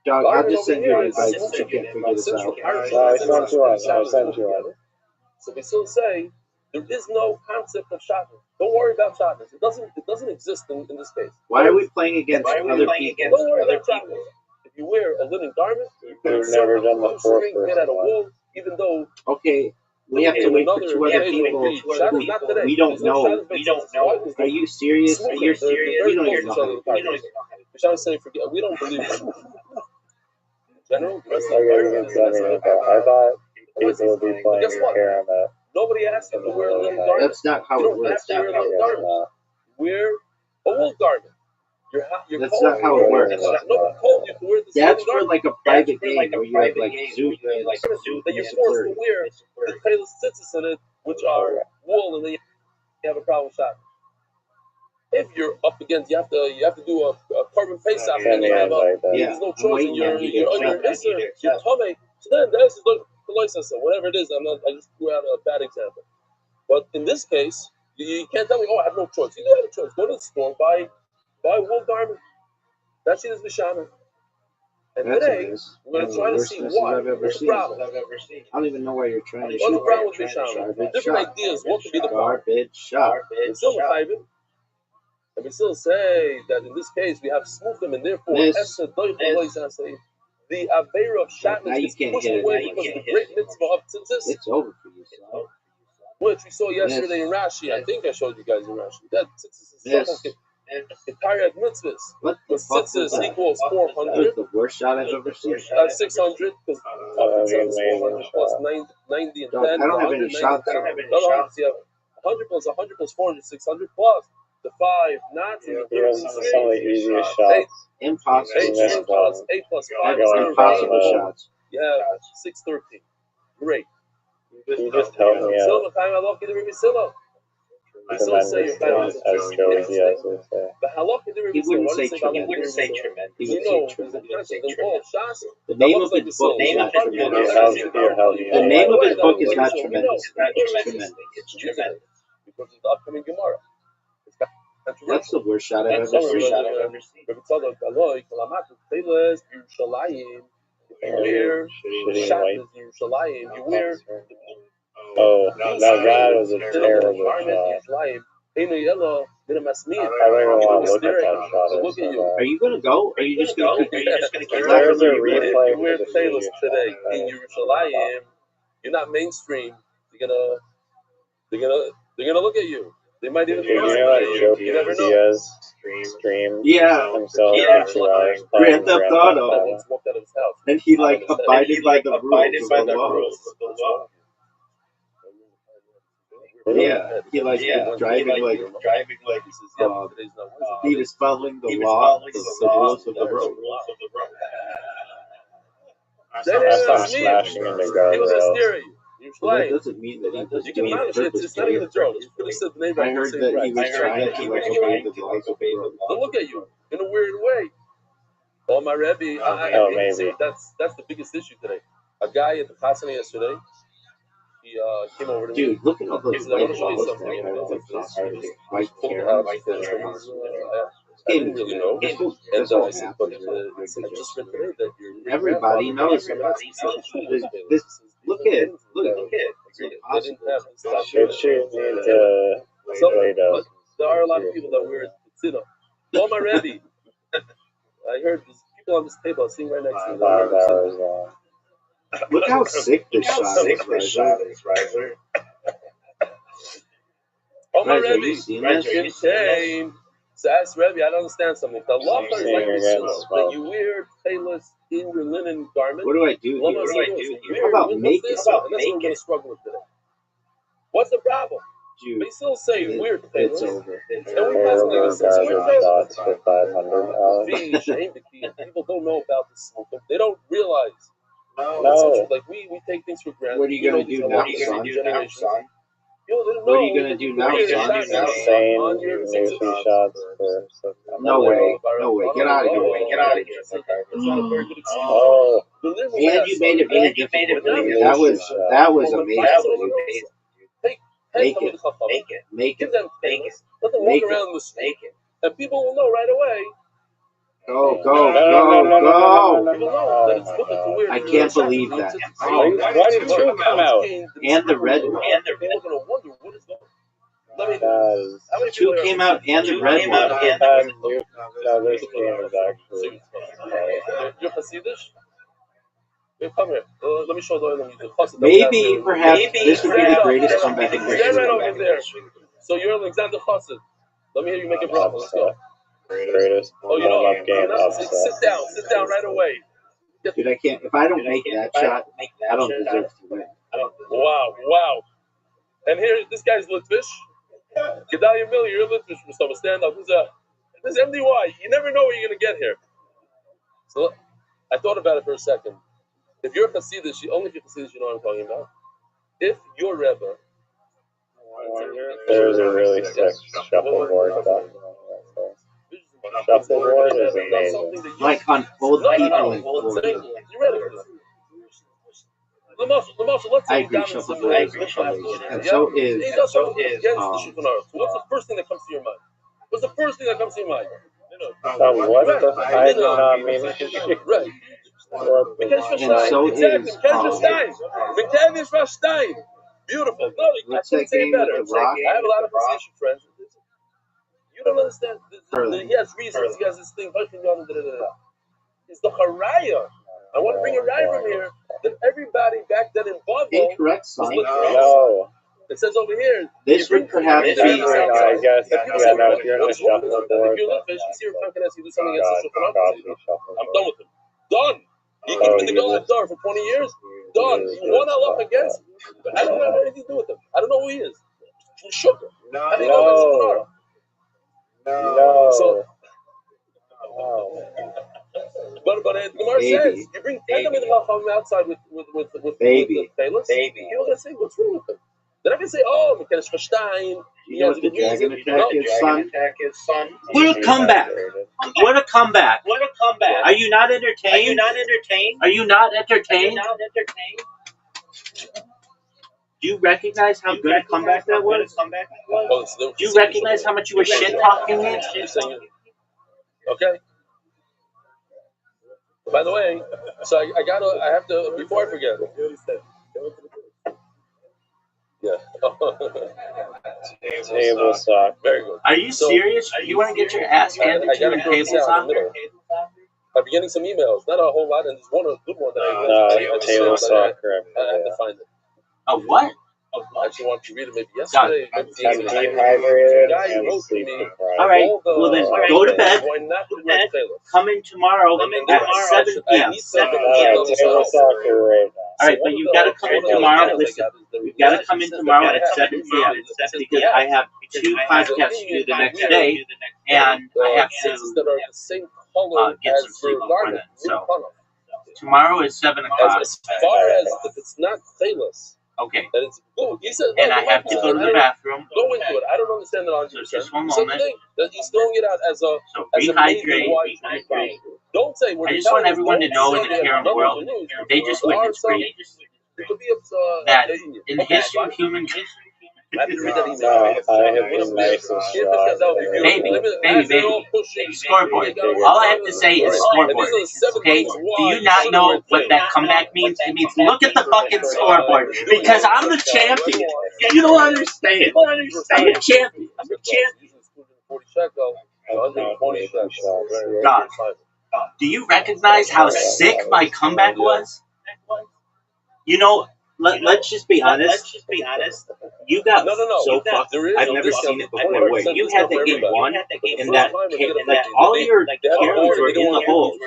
Dog, I'll just send you an invite since you can't figure this out. I sent you one. So we still say there is no concept of shatnez. Don't worry about shatnez. It doesn't exist in this case. Why are we playing against other people? Don't worry about shatnez. If you wear a linen garment, you've never done the fourth made out of wool, even though okay. We have to wait for 2 other people who we don't know. Are you serious? You're serious? You don't even know. Mishnah is saying, forget. We don't believe in general. The rest of Okay, the you can tell me that. I thought people would be playing your hair on that. Nobody asked you to wear a linen garment. That's not how it works. You don't have to wear a linen garment. Wear a wool garment. That's not how it works. Nobody told you to wear this That's linen for garment. like a private game where you have like Zoom that you're forced to wear the tailor tzitzis in it, which are wool, and then you have a problem with that. If you're up against, you have to do a carbon face off, and you have there's no choice, and you're under Isser, you're Tomei. So then this is the license, whatever it is. I just threw out a bad example. But in this case, you can't tell me, oh, I have no choice. You do have a choice. Go to the store, buy a wool garment. That's it, is Mishana. And today, we're going to try to see what's the problem. I don't even know why you're trying to What's the problem with Mishana? Different ideas. What could be the problem? Garbage shop. And we still say that in this case, we have smuchim, and therefore, the Aveira of Shatnez is pushed away because the great mitzvah of tzitzis. It's over for you, son. Which we saw yesterday in Rashi. I think I showed you guys in Rashi. That tzitzis is entire mitzvahs. But tzitzis equals 400. That was the worst shot I've ever seen. 600 because 400 plus 90 and 10. I don't have any shots. You have 100 plus 100 plus 400, 600 plus the 5 knots and the 13. Some of the easiest shots. Impossible. 8 plus 5 is impossible shots. Yeah, 613. Great. You just helped me out. Tremendous, as Joey Diaz would say. He wouldn't say tremendous. He would say tremendous. The name of his book is not tremendous. The name of his book is not tremendous. It's tremendous. It's tremendous. Because it's the upcoming Gemara. That's the worst shot I've ever seen. You wear Yerushalayim. You wear. Oh, now that was a terrible shot. I don't even want to look at that shot. Are you going to go? Or are you just going to keep There's a replay you wear for the tailors video. today in Yerushalayim. You're not mainstream. They're gonna look at you. They might even. You know, like Joey Diaz streamed himself for 2 hours playing Grand Theft Auto. And he like abided by the rules of the law. Yeah, he like driving like he was following the law, the rules of the road. I saw him smashing into guardrails. Well, that doesn't mean that he was doing it purposely. I heard that he was trying to like obey the laws of the road. They'll look at you in a weird way. Oh, my Rebbe, maybe. That's the biggest issue today. A guy at the Chasana yesterday, he came over to me. Dude, look at all those white balls that something. I have like white Pulled hair. out I didn't really know. And I said, but I just read today that everybody knows it. This, look at it. They didn't have this stuff. It should need to wait up. There are a lot of people that wear tzina. Oh, my Rebbe. I heard there's people on this table I'm sitting right next to me. 5 hours long. Look how sick this shot is, Riser. Oh, my Riser, Rebbe. you seen this? So ask Rebbe, I don't understand something. The law is like this, that you wear tailors in your linen garment. What do I do here? How about make it? That's what we're going to struggle with today. What's the problem? Dude, they still say weird tailors. It's over. Terrible garbage shots for 500. People don't know about this. They don't realize. No. Like we take things for granted. What are you going to do now, son? What are you going to do now, son? Insane newsy shots for No way. Get out of here. Oh. And you made it really difficult. That was amazing. Make it. Let them walk around the street. And people will know right away. Go. I can't believe that. Why did 2 come out? And the red one. How many 2 came out and the red one. No, this game is actually. You're Hasidish? Come here. Let me show the Maybe, perhaps, this would be the greatest comeback in history. Stand right over there. So you're Alexander Chassid. Let me hear you make a bracha. Let's go. Greatest warm-up game upset. Sit down right away. Dude, I can't. If I don't make that shot, I don't deserve to win. Wow. And here, this guy's Litvish. Gedalia Miller, you're Litvish, Mustafa. Stand up. This is MDY. You never know what you're going to get here. So I thought about it for a second. If you're Hasidus, only if you're Hasidus, you know what I'm talking about. If your Rebbe, there's a really sick shuffleboard stuff. Shuffleboard is amazing. Like on both people. You ready for this? I agree, shuffleboard is amazing. And so is against the Shulchan Aruch. So what's the first thing that comes to your mind? What's the first thing that comes to your mind? What the I do not mean right. And so is Stein. Beautiful. No, I couldn't say it better. I have a lot of position friends. You don't understand. He has reasons. He has this thing. It's the Haraya. I want to bring a raya from here that everybody back then in Bavel. Incorrect, son. No. It says over here. This would perhaps be. I guess. Yeah, no, if you're in the shuffleboard. If you're Litvish, you see your friend can ask you do something against the Shulchan Aruch. I'm done with him. Done. He could have been the Golden Door for 20 years. Done. You won Allah against. But I don't have anything to do with him. I don't know who he is. Sugar. How do you know about Shulchan Aruch? No. So. But the Gemara says you bring Tegam from outside with Taylor. You're gonna say what's wrong with him? They're not gonna say, oh, Mikesh Verstein. You know what the dragon attack is, son? What a comeback! What a comeback! What a comeback! Are you not entertained? Are you not entertained? Do you recognize how good a comeback that was? Do you recognize how much you were shit talking me? Okay. By the way, so I have to, before I forget. Yeah. Table sock. Very good. Are you serious? You want to get your ass handed to you in table sock? I'm getting some emails, not a whole lot, and there's one good one that I table soccer. I have to find it. A what? I actually want to read it maybe yesterday. I'm dehydrated and sleeping deprived. All right. Well then, go to bed. Come in tomorrow at 7 p.m. Table soccer right now. All right, but you've got to come in tomorrow. Listen, you've got to come in tomorrow at 7 p.m. because I have 2 podcasts to do the next day, and I have to get some sleep before then. So tomorrow is 7 o'clock. As far as if it's not Taylor's. Okay. And it's good. He said, and I have to go to the bathroom. Go into it. I don't understand that 100%. So just one moment. That he's throwing it out as a rehydrate. Don't say I just want everyone to know in the Karen world, they just witnessed that in the history of human I have to read that email. I have been nice and strong. Baby. Scoreboard. All I have to say is scoreboard. Okay? Do you not know what that comeback means? It means look at the fucking scoreboard. Because I'm the champion. You don't understand. I'm the champion. God. Do you recognize how sick my comeback was? You know, let's just be honest. You got so fucked. I've never seen it before. Where you had the game won, and that like all your carries were in the hole,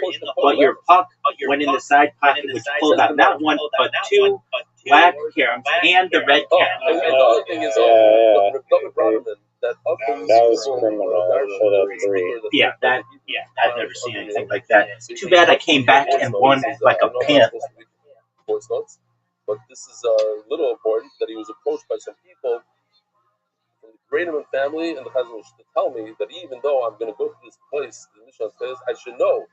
but your puck went in the side pocket, which pulled out not one but 2 black caroms and the red carom. And the other thing is, that was criminal. I should have 3. Yeah, I've never seen anything like that. Too bad I came back and won like a pimp. But this is a little important that he was approached by some people from the Grainman family and the Chazanish to tell me that even though I'm going to go to this place, the Mishnah says, I should know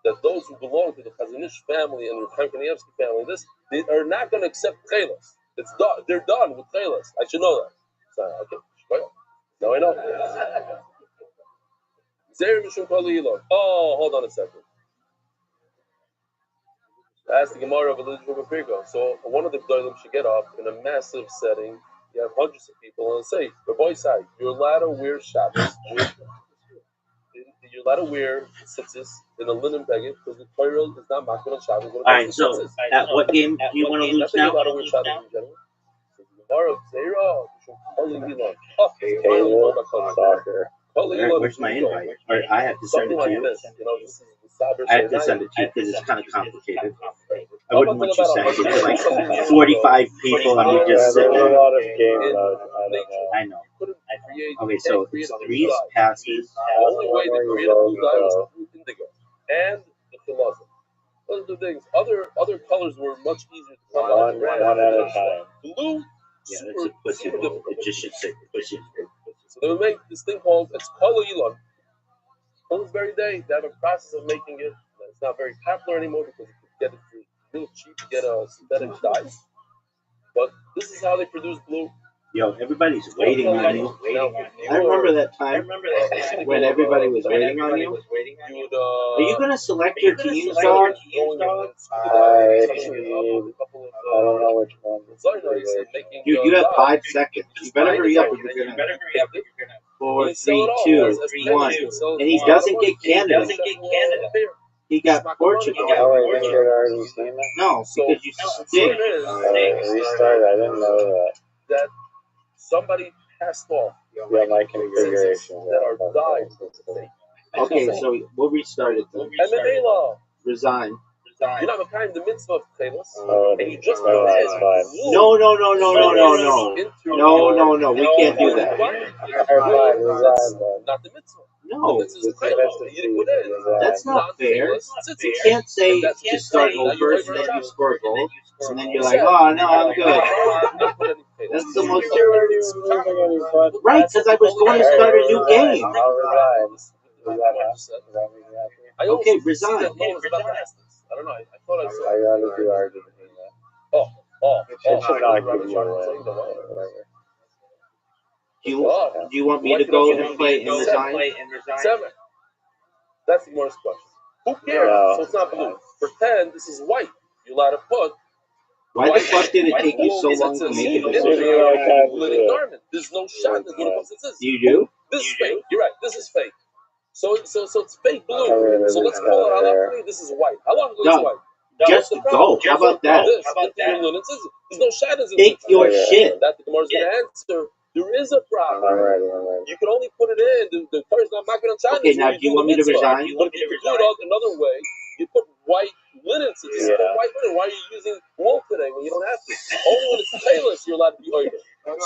that those who belong to the Chazanish family and the Chaim Kanievsky family, they are not going to accept Chelas. They're done with Chelas. I should know that. So, okay, well, now I know. Oh, hold on a second. Ask the Gemara of Elijah Pirko. So one of the Gdolim should get up in a massive setting. You have hundreds of people and say, Rabbi Sai, you're allowed to wear Shabbos. You're allowed to wear tzitzis in a linen beggar because the Torah is not makbid on Shabbos. All right, so at what game do you want to lose now? You're allowed to wear Shabbos in general. So the Gemara of Zera, Table soccer. Where's my invite? Or I have to send it to you. This is the Saber I have to send it to you because it's kind of complicated. I wouldn't want you sending it to like 45 people and we just sit There's a there. lot of game modes. I know. Okay, so it's 3 passes. The only way to create a blue dye was through indigo and the philosophy. Those are the things. Other colors were much easier to come out. One at a time. Blue, Yeah, that's a pussy move. It just should say pussy. so they would make this thing called, it's color elon. Till this very day, they have a process of making it. It's not very popular anymore because you can get it for real cheap to get a synthetic dye. But this is how they produce blue. Yo, everybody's waiting on you. I remember that time when everybody was waiting on you. Are you going to select your teams, dog? I don't know which one. Dude, you have 5 seconds. You better hurry up if you're going to. 4, 3, 2, 1. And he doesn't get Canada. He got Portugal. Oh, I think you'd already seen it? No, because you stink. Restart, I didn't know that somebody passed off Yeah, my configuration. that are dyed. Okay, so we'll restart it then. MMA law. Resign. You're not kind of the mitzvah of Taylor. And you just that's fine. No. No. We can't do that. Not the mitzvah. No. That's not fair. You can't say to start over and then you score a goal. And then you're like, oh, no, I'm good. That's the most... Right, because I was going to start a new game. Okay, resign. I don't know. I thought I saw. I gotta do Argentina. Do you want me to go and play and resign? 7. That's the worst question. Who cares? No. So it's not blue. Pretend this is white. You're allowed to put. Why the fuck did it take you so long to make it? There's no shot. There's no substances. You do? This is fake. You're right. This is fake. So it's fake blue. So let's call it halachically. This is white. How long ago is white? Just go. How about that? There's no shadows. Take your shit. That the Gemara's going to answer. There is a problem. I'm ready. You can only put it in. The Torah's not knocking on China. Okay, now do you want me to resign? But if you do it another way, you put white linen. So just put white linen. Why are you using wool today when you don't have to? Only when it's tailorless, you're allowed to be oily.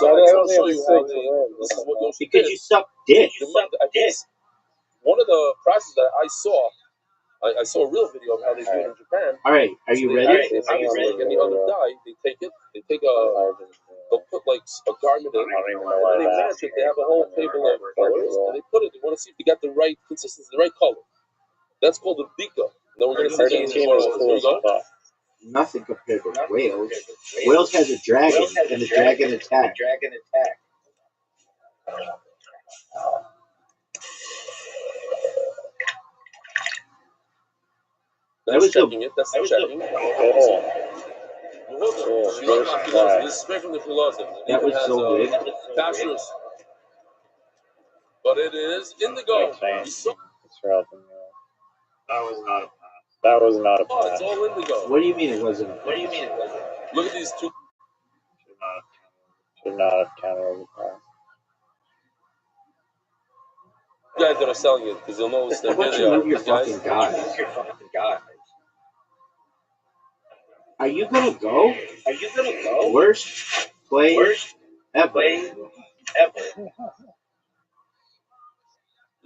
So I'll show you how this is what Yoshi did. Because you suck dick. One of the processes that I saw a real video of how they do it in Japan. All right, are you ready? Like any other dye, they take they'll put like a garment in, and they match it. They have a whole table of colors, and they put it. They want to see if they got the right consistency, the right color. That's called a bika. Then we're going to see that. Nothing compared to Wales. Wales has a dragon and a dragon attack. That's checking it. That's the checking. This is straight from the philosophy. That was so big. But it is indigo. That was not a pass. Oh, it's all indigo. What do you mean it wasn't? Look at these two. Should not have counted the pass. Guys that are selling it, because you'll notice that Why don't you move your fucking guy? Are you gonna go? Worst play ever. You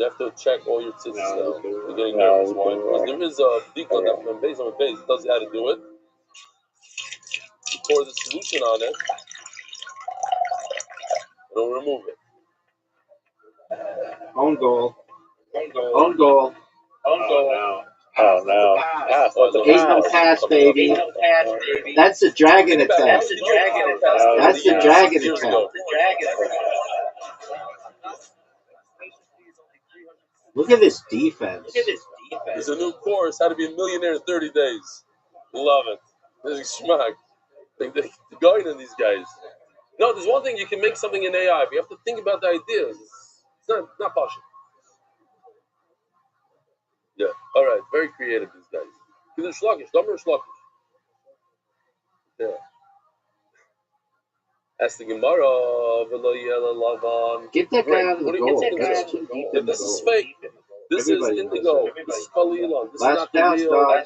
have to check all your tzitzis now. You're getting nervous. Why? Because there is a decal that from base on base. It tells you how to do it. You pour the solution on it. It'll remove it. Own goal. Oh no. Ain't no pass, baby. That's the dragon attack. That's the dragon attack. Look at this defense. There's a new course, how to be a millionaire in 30 days. Love it. This is schmuck. They're going on these guys. No, there's one thing, you can make something in AI, but you have to think about the ideas. It's not possible. Yeah, all right, very creative, these guys. They're sluggish, dumber or sluggish? Yeah. Ask the Gemara, Get that guy out of the What goal. do you That's think too deep if in the this is goal. fake? This Everybody is knows indigo. that. This is Kalilon. This is Last not the pass, real dog.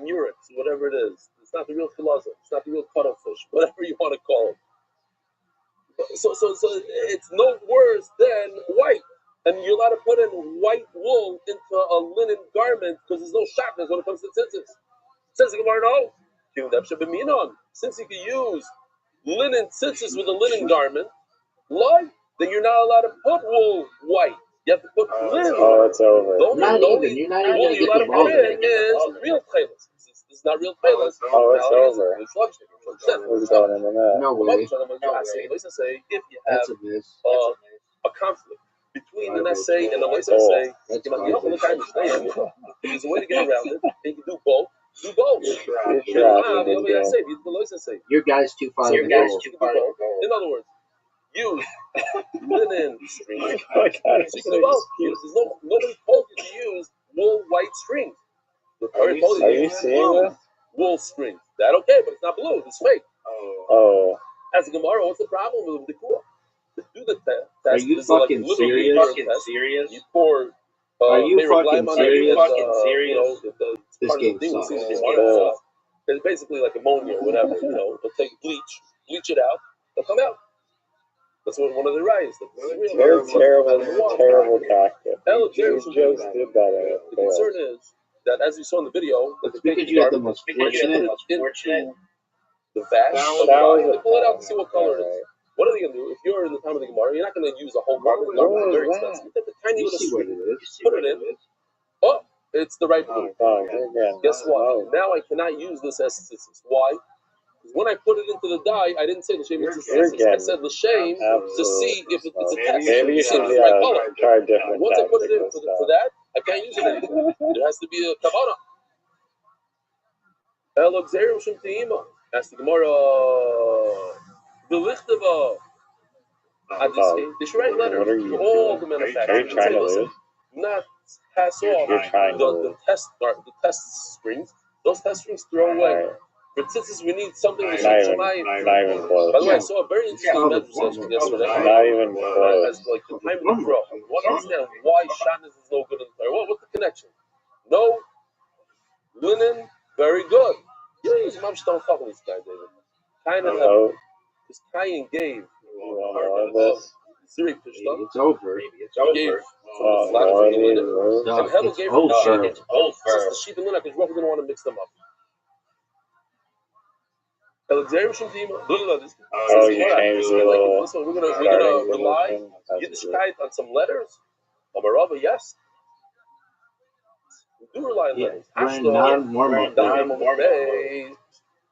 Murex, whatever it is. It's not the real philosopher. It's not the real cuttlefish, whatever you want to call it. So it's no worse than white. And you're allowed to put in white wool into a linen garment because there's no sharpness when it comes to tzitzis. Says the Gemara, no. Since you can use linen tzitzis with a linen garment, why? Then you're not allowed to put wool white. You have to put linen. Oh, it's over. You're not even wool you're allowed to put in is real tchelas. This is not real tchelas. Oh, it's over. Who's going in the net? No way. Say if you have That's a miss. a conflict between an essay and a laser essay, there's a way to get around it. You can do both. Do both. Your guy's too far to go. In other words, use linen strings. Nobody told you to use wool white strings. Are you seeing this? Wool strings. That okay, but it's not blue. It's fake. Oh. As a Gemara, what's the problem with the Kua? Do the test. Are you fucking serious? You pour. Are you fucking serious? This game sucks. It's basically like ammonia or whatever. They'll take bleach it out. They'll come out. That's what one of the riots. Terrible tactic. You just did that. The concern is that, as you saw in the video, it's because you have the most fortunate. The vat. They pull it out to see what color it is. What are they going to do? If you're in the time of the Gemara, you're not going to use a whole garment. It's very expensive. You take the tiny little string, put it in. Oh, it's the right blue. Guess what? Now I cannot use this as statistics. Why? Because when I put it into the dye, I didn't say the shame is statistics. I said the shame to see if it's a test. Maybe you should try different. Once I put it in for that, I can't use it anymore. There has to be a kavana. That's the Gemara. The Lichtava. They should write letters to all the manufacturers. Are you trying to lose? Not pass off the test strings. Those test strings throw away. For tzitzis, we need something to not even close. By the way, I saw a very interesting session yesterday. Not even close. As like the time of the throw. I want to understand why shatnez is no good in the fire. What's the connection? No linen, very good. He's mom don't fuck with this guy, David. Kind of this Kayan gave. Siri pushed up. It's over. It's over. And Helen gave her the sheep and linen because Rachel didn't want to mix them up. You changed the little. We're gonna rely Yiddishkeit on some letters. Amarava, yes. We do rely on letters.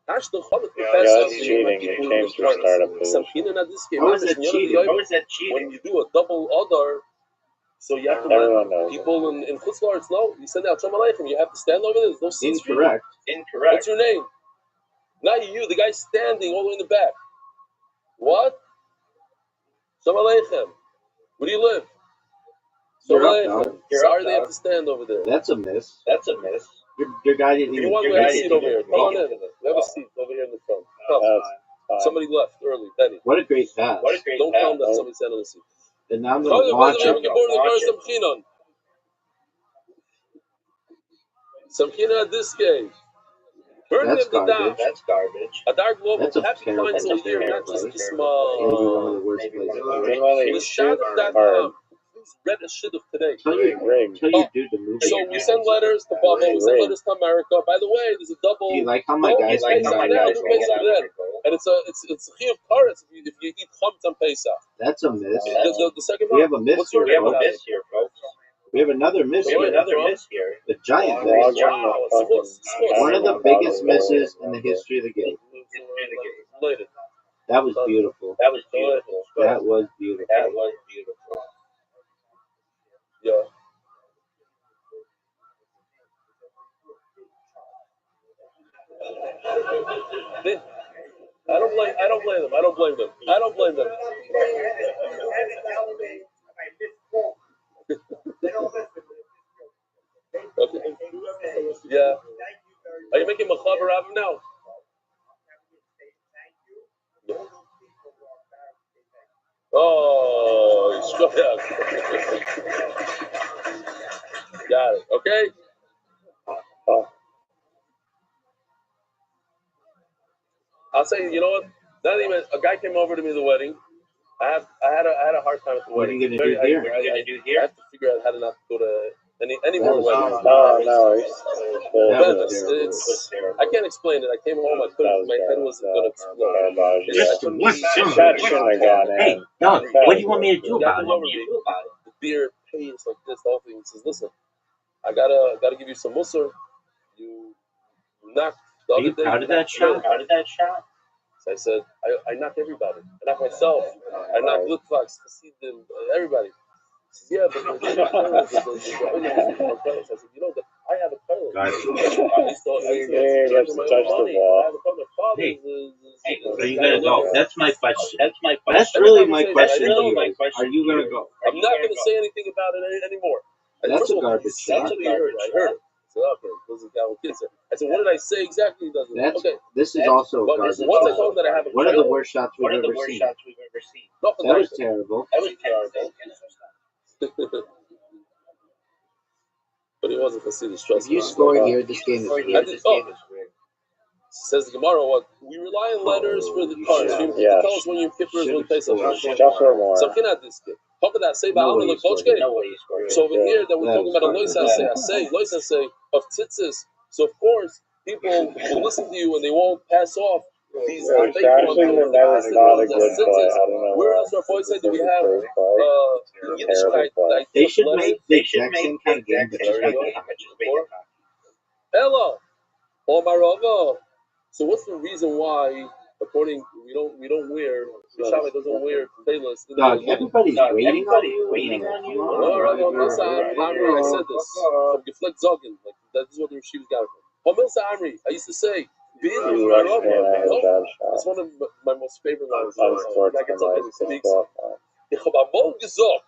That's cheating. You changed your startup position. How is that cheating? When you do a double other, so you have to let people in Chutzlaritz know. You send out Shalom Aleichem. You have to stand over there. There's no seats. Incorrect. What's your name? Not you. The guy's standing all the way in the back. What? Shalom Aleichem. Where do you live? Shalom Aleichem. Sorry, they have to stand over there. That's a miss. Your guy didn't even. We have a seat over here. Come on in. We have a seat over here in the front. Somebody left early. Benny. What a great pass. Don't tell them that somebody sat on the seat. And now I'm going to watch it. Samchina Diske. That's garbage. A dark global. That's a happy terrible finds all year, not just play. small. Maybe one of the worst plays ever. The shot.com. Read a shit of today. Tell your dude to move. So we send letters to Bubba, we send letters to America. By the way, there's a double. Do you like how my guys and it's a chiyuv karetz if you eat chametz on Pesach. That's a miss. The second one. We have a miss here. We have another miss here. The giant miss. One of the biggest misses in the history of the game. That was beautiful. Yeah. I don't blame them. Okay. Yeah. Are you making machaber Rav now? Oh, got it. Okay. I'll say, you know what? Not even a guy came over to me at the wedding. I had a hard time at the wedding. What are you gonna do here? I have to figure out how to not go to any more weddings. No. It's I can't explain it. I came home. I couldn't. My head wasn't gonna explode. Hey, Doug, what do you want me to do about it? The beer pays like this. The whole thing. He says, "Listen, I gotta give you some mussar. You knocked the other day. Proud of that shot? So I said, I knocked everybody. I knocked myself. I knocked Litvaks, Hasidim, everybody. He says, yeah, but the I said, you know, I have a pilot. I used to my own money. I have a pilot. My father Hey, are you gonna go? That's my question. That's really my question to you. Are you gonna go? I'm not gonna say anything about it anymore. That's a garbage shot. That's what I heard it. I said, okay, those are Calvin kids. I said, what did I say exactly? He doesn't. Okay. This is also a garbage shot. Once I told him that I have a one of the worst shots we've ever seen. That was terrible. But he wasn't considered trust. If you score here, this game is rigged. Says the Gemara, what we rely on letters for the cards. You tell us when your kippers will pay something. So cannot this kid. Hope that say So over here that we're talking about a lois say of tzitzis. So of course people will listen to you and they won't pass off these fake ones. Whereas our boys say that we have Yiddishkeit. They should make the exact same kind of game, but just make it. Ella, Omarova. So what's the reason why, according we don't wear Shabbat doesn't wear tefillos? Doug, everybody's waiting on you. I said this. Gefleck Zogen, like that is what the Rashiv got from. Homilsa Amri, I used to say, it's one of my most favorite lines. Like it's something he speaks. Ich habe amol gesagt,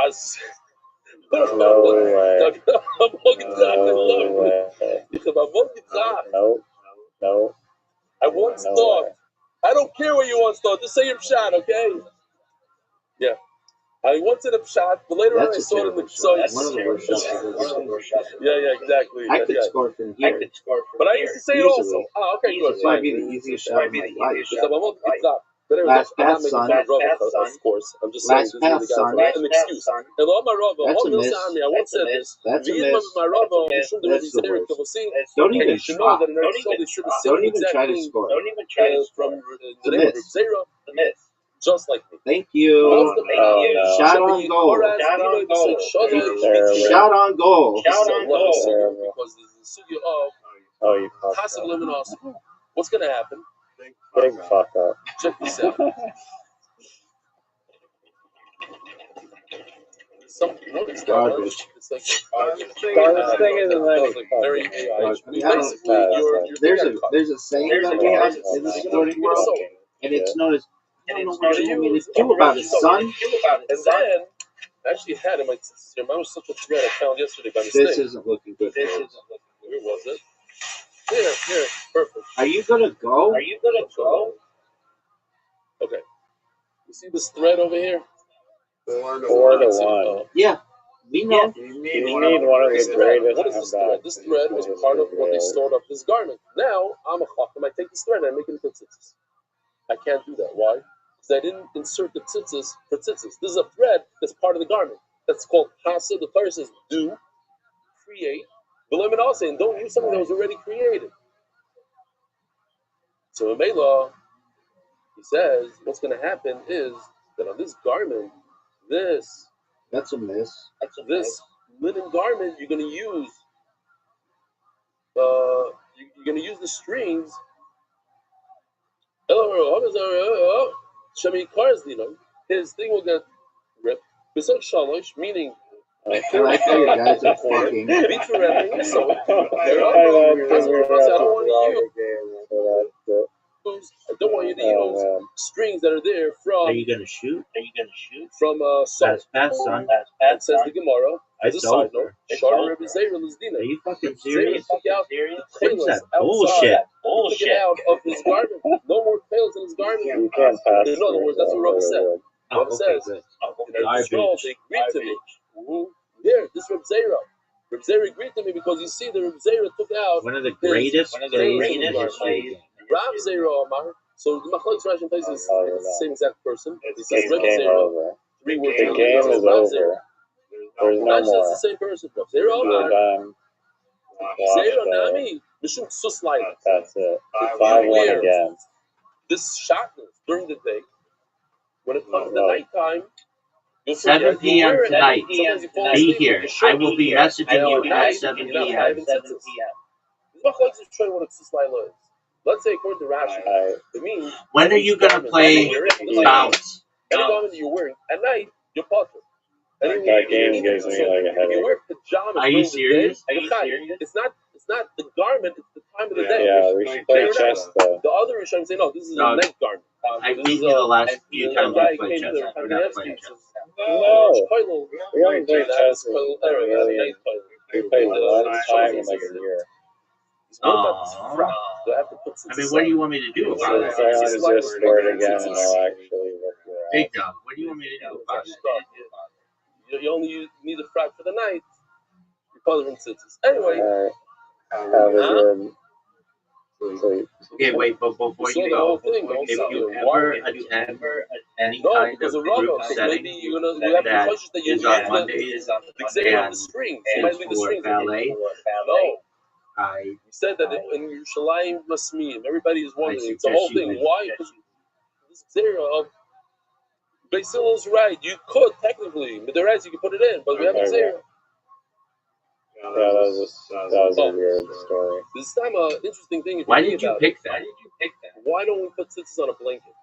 as No. I once thought. I don't care what you once thought. Just say your pshat, okay? Yeah. I once did a pshat, but later on I saw it in the so one of the worst shots I've ever seen. Yeah, exactly. I could score from here. But I used to say it also. Oh, okay, good. This might be the easiest shot of my life. Last pass, son. Of course. I'm just Last saying pass, this is son. an excuse. Hello, my Rava. That's a miss. I once said this. That's a miss. That's the worst. Don't even try. Don't even try to score. From the miss. The miss. Just like me. Thank you. Shot on goal. Shot on goal. Because the sugya of you fucked passive luminosity. What's going to happen? Big fuck up. Check this out. What is garbage? It's like this thing isn't like very there's a saying that we have in the sporting world, and it's known as "I don't know what you want me to do about it, son." And then I actually had in my mine was such a thread I found yesterday by mistake. This isn't looking good. Where was it? Here, perfect. Are you gonna go? Okay. You see this thread over here? 4 to 1. Yeah, we know. You need one of the greatest. What is this thread? This thread was part of when they stored up this garment. Now I'm a chacham. I take this thread and I make it into tzitzis. I can't do that. Why? Because I didn't insert the tzitzis for tzitzis. This is a thread that's part of the garment. That's called hasa. The Torah says do, create. And don't use something that was already created. So in Mela, he says what's going to happen is that on this garment, that's a miss. This linen garment, you're going to use. You're going to use the strings. His thing will get ripped. Meaning. I like how you guys are fucking. I don't want you to use strings that are there from. Are you gonna shoot? From Pass, son. It says the Gemara. As a side note, Shara Rabbi Zera Lizdina. Are you fucking Zera serious? took out the What is chelas that outside. bullshit? He took it out of his garment. No more chelas in his garment. You can't pass. In other words, that's what Rabbi said. Rabbi says, good. in Israel, they agreed to me. Here, this Rabbi Zera. Rabbi Zera agreed to me because you see, the Rabbi Zera took out One of the greatest plays in history. Rav Zera Amar. So the Machlokes Rashi plays is the same exact person. He says It's Rabbi game Zera. over. 3 words. The game is over. There's no That's more. the same person. Zera You're Amar. done. Zera Nami. Mishum Suslaila. That's it. 5-1 again. This shatnez during the day. When it comes to nighttime, 7 p.m. tonight. Be here. I will be messaging you at 7 p.m. Let's say according to Rashi, it means when are you gonna play bounce? Any garment that you're wearing at night, you're potter. That game gives me like a headache. You wear pajamas. Are you serious? It's not the garment. It's the time of the day. Yeah, we should play chess though. The other Rishonim say no. This is a night garment. I've beaten you the last few times we played chess. We're not playing chess. No, we haven't played chess in a million. We played one time in like a year. I mean, what do you want me to do about it? Play on his Discord again and I'll actually look around. Big dog, what do you want me to do about it? You only need a frack for the night. You call them tzitzis. Anyway. Have a good sleep. Okay, wait, but before you go, if you ever attend any kind of group setting that is on Mondays and is for ballet, you said that in Yerushalayim Masmiim, everybody is wondering. It's the whole thing. Why? Because this zera of Basil is right. You could technically, but the rest you can put it in, but we have a zera. Yeah, that was a weird story. This is time an interesting thing. Why did you pick that? Why don't we put tzitzis on a blanket?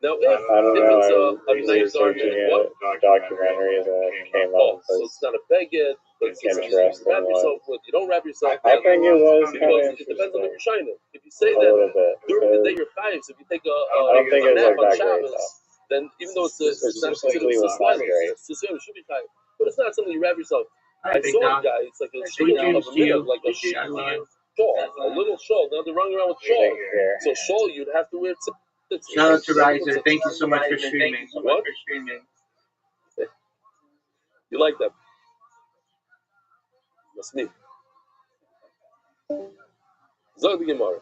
Now, if it's a nice researching a documentary that came up. So it's not a baguette. It's interesting. Wrap yourself with. You don't wrap yourself. I think it was kind of it depends on the Rishonim. If you say a that little bit, during the day you're chayiv, so if you take a I don't think it's nap like on that great Shabbos, though. then even though it's not Specifically was not great. it should be chayiv, but it's not something you wrap yourself. I saw a guy. It's like a shawl of a minute, like a shawl, a little shawl. Now they're running around with shawl. So shawl, you'd have to wear. Shout out to Riser. Thank you so much for streaming. What? You like that? That's me. Zog the Gemara.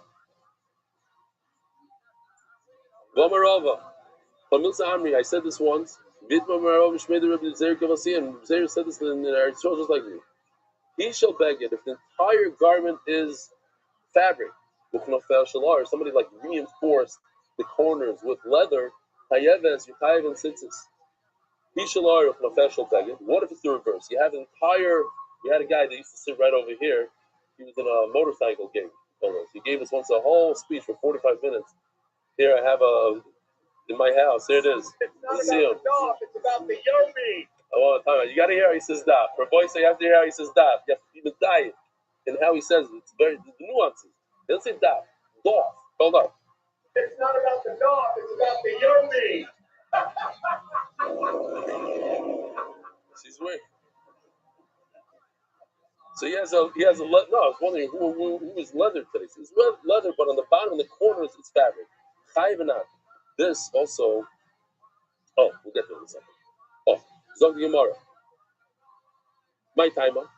Gomarova. Familsa Amri. I said this once. Bit Gomarova Shmei Rabbi Zera Kavasi, and Zera said this in our show just like me. He shall beg it if the entire garment is fabric, or somebody like reinforced the corners with leather. Hayeves, Yukayev, and Tzitzis. He shall beg it. What if it's the reverse? You have an entire. We had a guy that used to sit right over here. He was in a motorcycle game. He gave us once a whole speech for 45 minutes. Here I have in my house. Here it is. It's not about the dog. It's about the yomi. I want to talk about it. You got to hear how he says that. For a boy, so you have to hear how he says that. You have to be medayik and how he says it. It's very the nuances. He doesn't say that. Doff. Hold on. It's not about the dog. It's about the yomi. She's weird. So he has a no. I was wondering who is leather today. So it's leather, but on the bottom, in the corners, it's fabric. Chayvenat. This also. Oh, we'll get to it in a second. Oh, Zog the Gemara. My timer.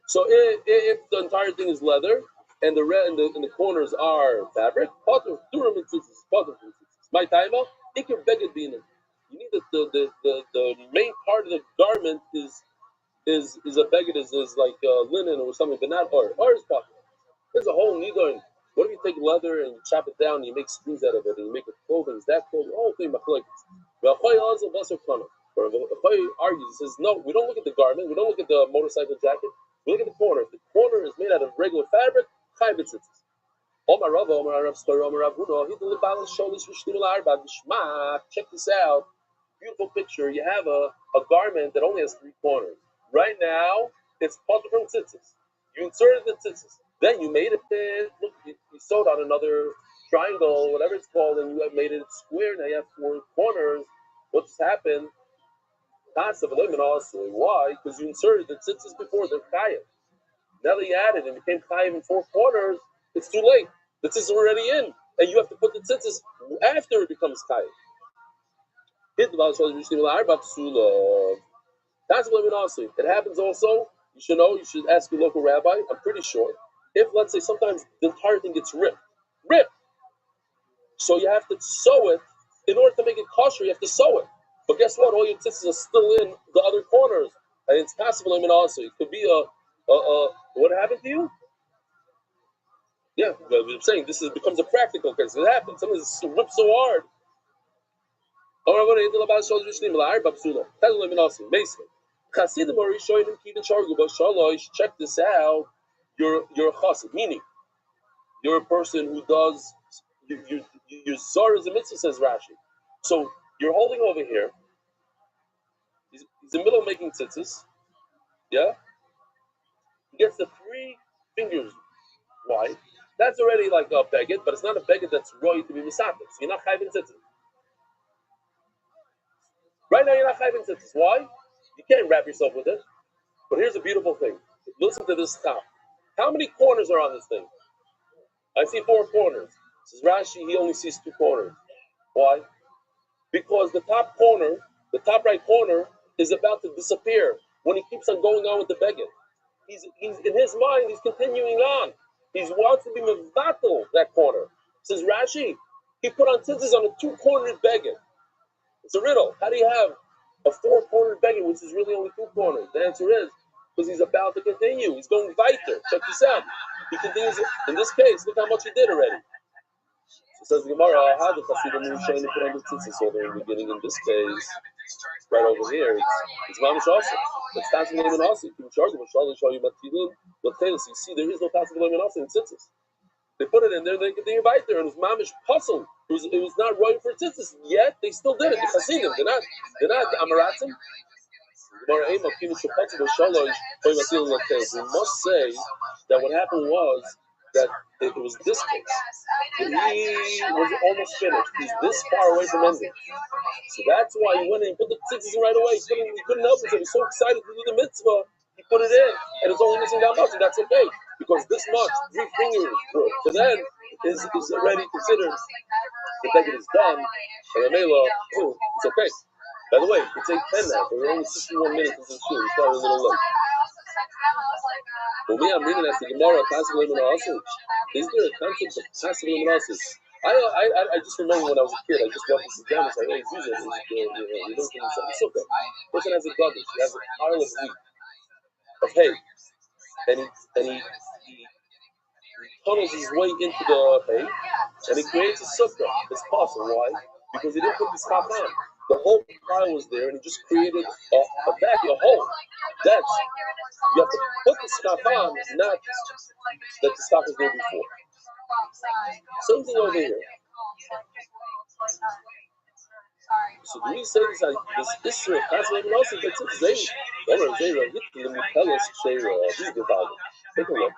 So if the entire thing is leather and the red and the corners are fabric, potter durum and tzitzis, potter and tzitzis. My timer. Ikir beged bina. You need the main part of the garment is a beged is like linen or something, but not or is potter. There's a whole nidon. What if you take leather and you chop it down and you make strings out of it and you make it clothing? Is that clothing? The whole thing machlokes. Rabbi argues, he says, no, we don't look at the garment, we don't look at the motorcycle jacket, we look at the corner. If the corner is made out of regular fabric, chai b'tzitzis. Omar Rav, Omar Rav Story, Omar Rav Huno, he did the balance shoulders for shtimul arba b'shma. Check this out. Beautiful picture. You have a garment that only has 3 corners. Right now, it's potter from tzitzis. You inserted the tzitzis. Then you made it fit. Look, you sewed on another triangle, whatever it's called, and you have made it square. Now you have 4 corners. What just happened? Why? Because you inserted the tzitzis before they're chayiv. Now that you added and became chayiv in 4 corners, it's too late. The tzitzis are already in, and you have to put the tzitzis after it becomes chayiv. It happens also. You should know. You should ask your local rabbi. I'm pretty sure. If, let's say, sometimes the entire thing gets ripped, so you have to sew it in order to make it kosher. You have to sew it. But guess what? All your tzitzis are still in the other corners, and it's possible. Also, it could be what happened to you? Yeah, well, I'm saying this becomes a practical case. It happens. Something ripped so hard. Check this out. You're a chassid, meaning you're a person who does you zar as a mitzvah, says Rashi. So you're holding over here. He's in the middle of making tzitzis. Yeah, he gets the 3 fingers wide. That's already like a beged, but it's not a beged that's roy to be misafik. So you're not chayv in tzitzis. Right now, you're not chayv in tzitzis. Why? You can't wrap yourself with it. But here's a beautiful thing. Listen to this top. How many corners are on this thing? I see 4 corners. Says Rashi, he only sees 2 corners. Why? Because the top corner, the top right corner, is about to disappear when he keeps on going on with the beged. He's in his mind, he's continuing on. He wants to be mevatel that corner. Says Rashi, he put on tzitzis on a 2-cornered beged. It's a riddle. How do you have a 4-cornered beged, which is really only 2 corners? The answer is because he's about to continue. He's going weiter. Check this out. He continues. In this case, look how much he did already. So says the Gemara, how the Chasidim were showing to put on the tzitzis over in the beginning. In this case, right over here, it's mamish also. It's tassim lemon also. You can charge them. Shall show you matilin. But you see, there is no tassim lemon also in tzitzis. They put it in there. They invite there, and it was mamish puzzle. It was not right for tzitzis yet. They still did it. The Chasidim, they're not amaratzim. We must say that what happened was that it was this case. He was almost finished. He's this far away from ending. So that's why he went and he put the tzitzis in right away. He couldn't help himself. He was so excited to do the mitzvah. He put it in, and it's only missing that much, and that's okay. Because this much, 3 fingers to then is already considered the beged is done, and the mela, it's okay. By the way, it's 8:10 now, but we're only 61 minutes into the show. We started a little late. For me, I'm reading as the Gemara, passive limit also. Is there a concept of passive limit also? I just remember when I was a kid, I just walked this down and said, hey, Jesus, you don't think it's okay. Person has a garbage, he has a pile of wheat, of hay, and he tunnels his way into the hay, and he creates a sukkah. It's possible. Why? Because he didn't put the top on. The whole pile was there, and he just created a hole. That's, you have to put the stuff on, not that the stuff was there before. Same thing over here. So do we say this issue of fascinating also gets its Zayra, hit the Mutalas Shayra, take a look.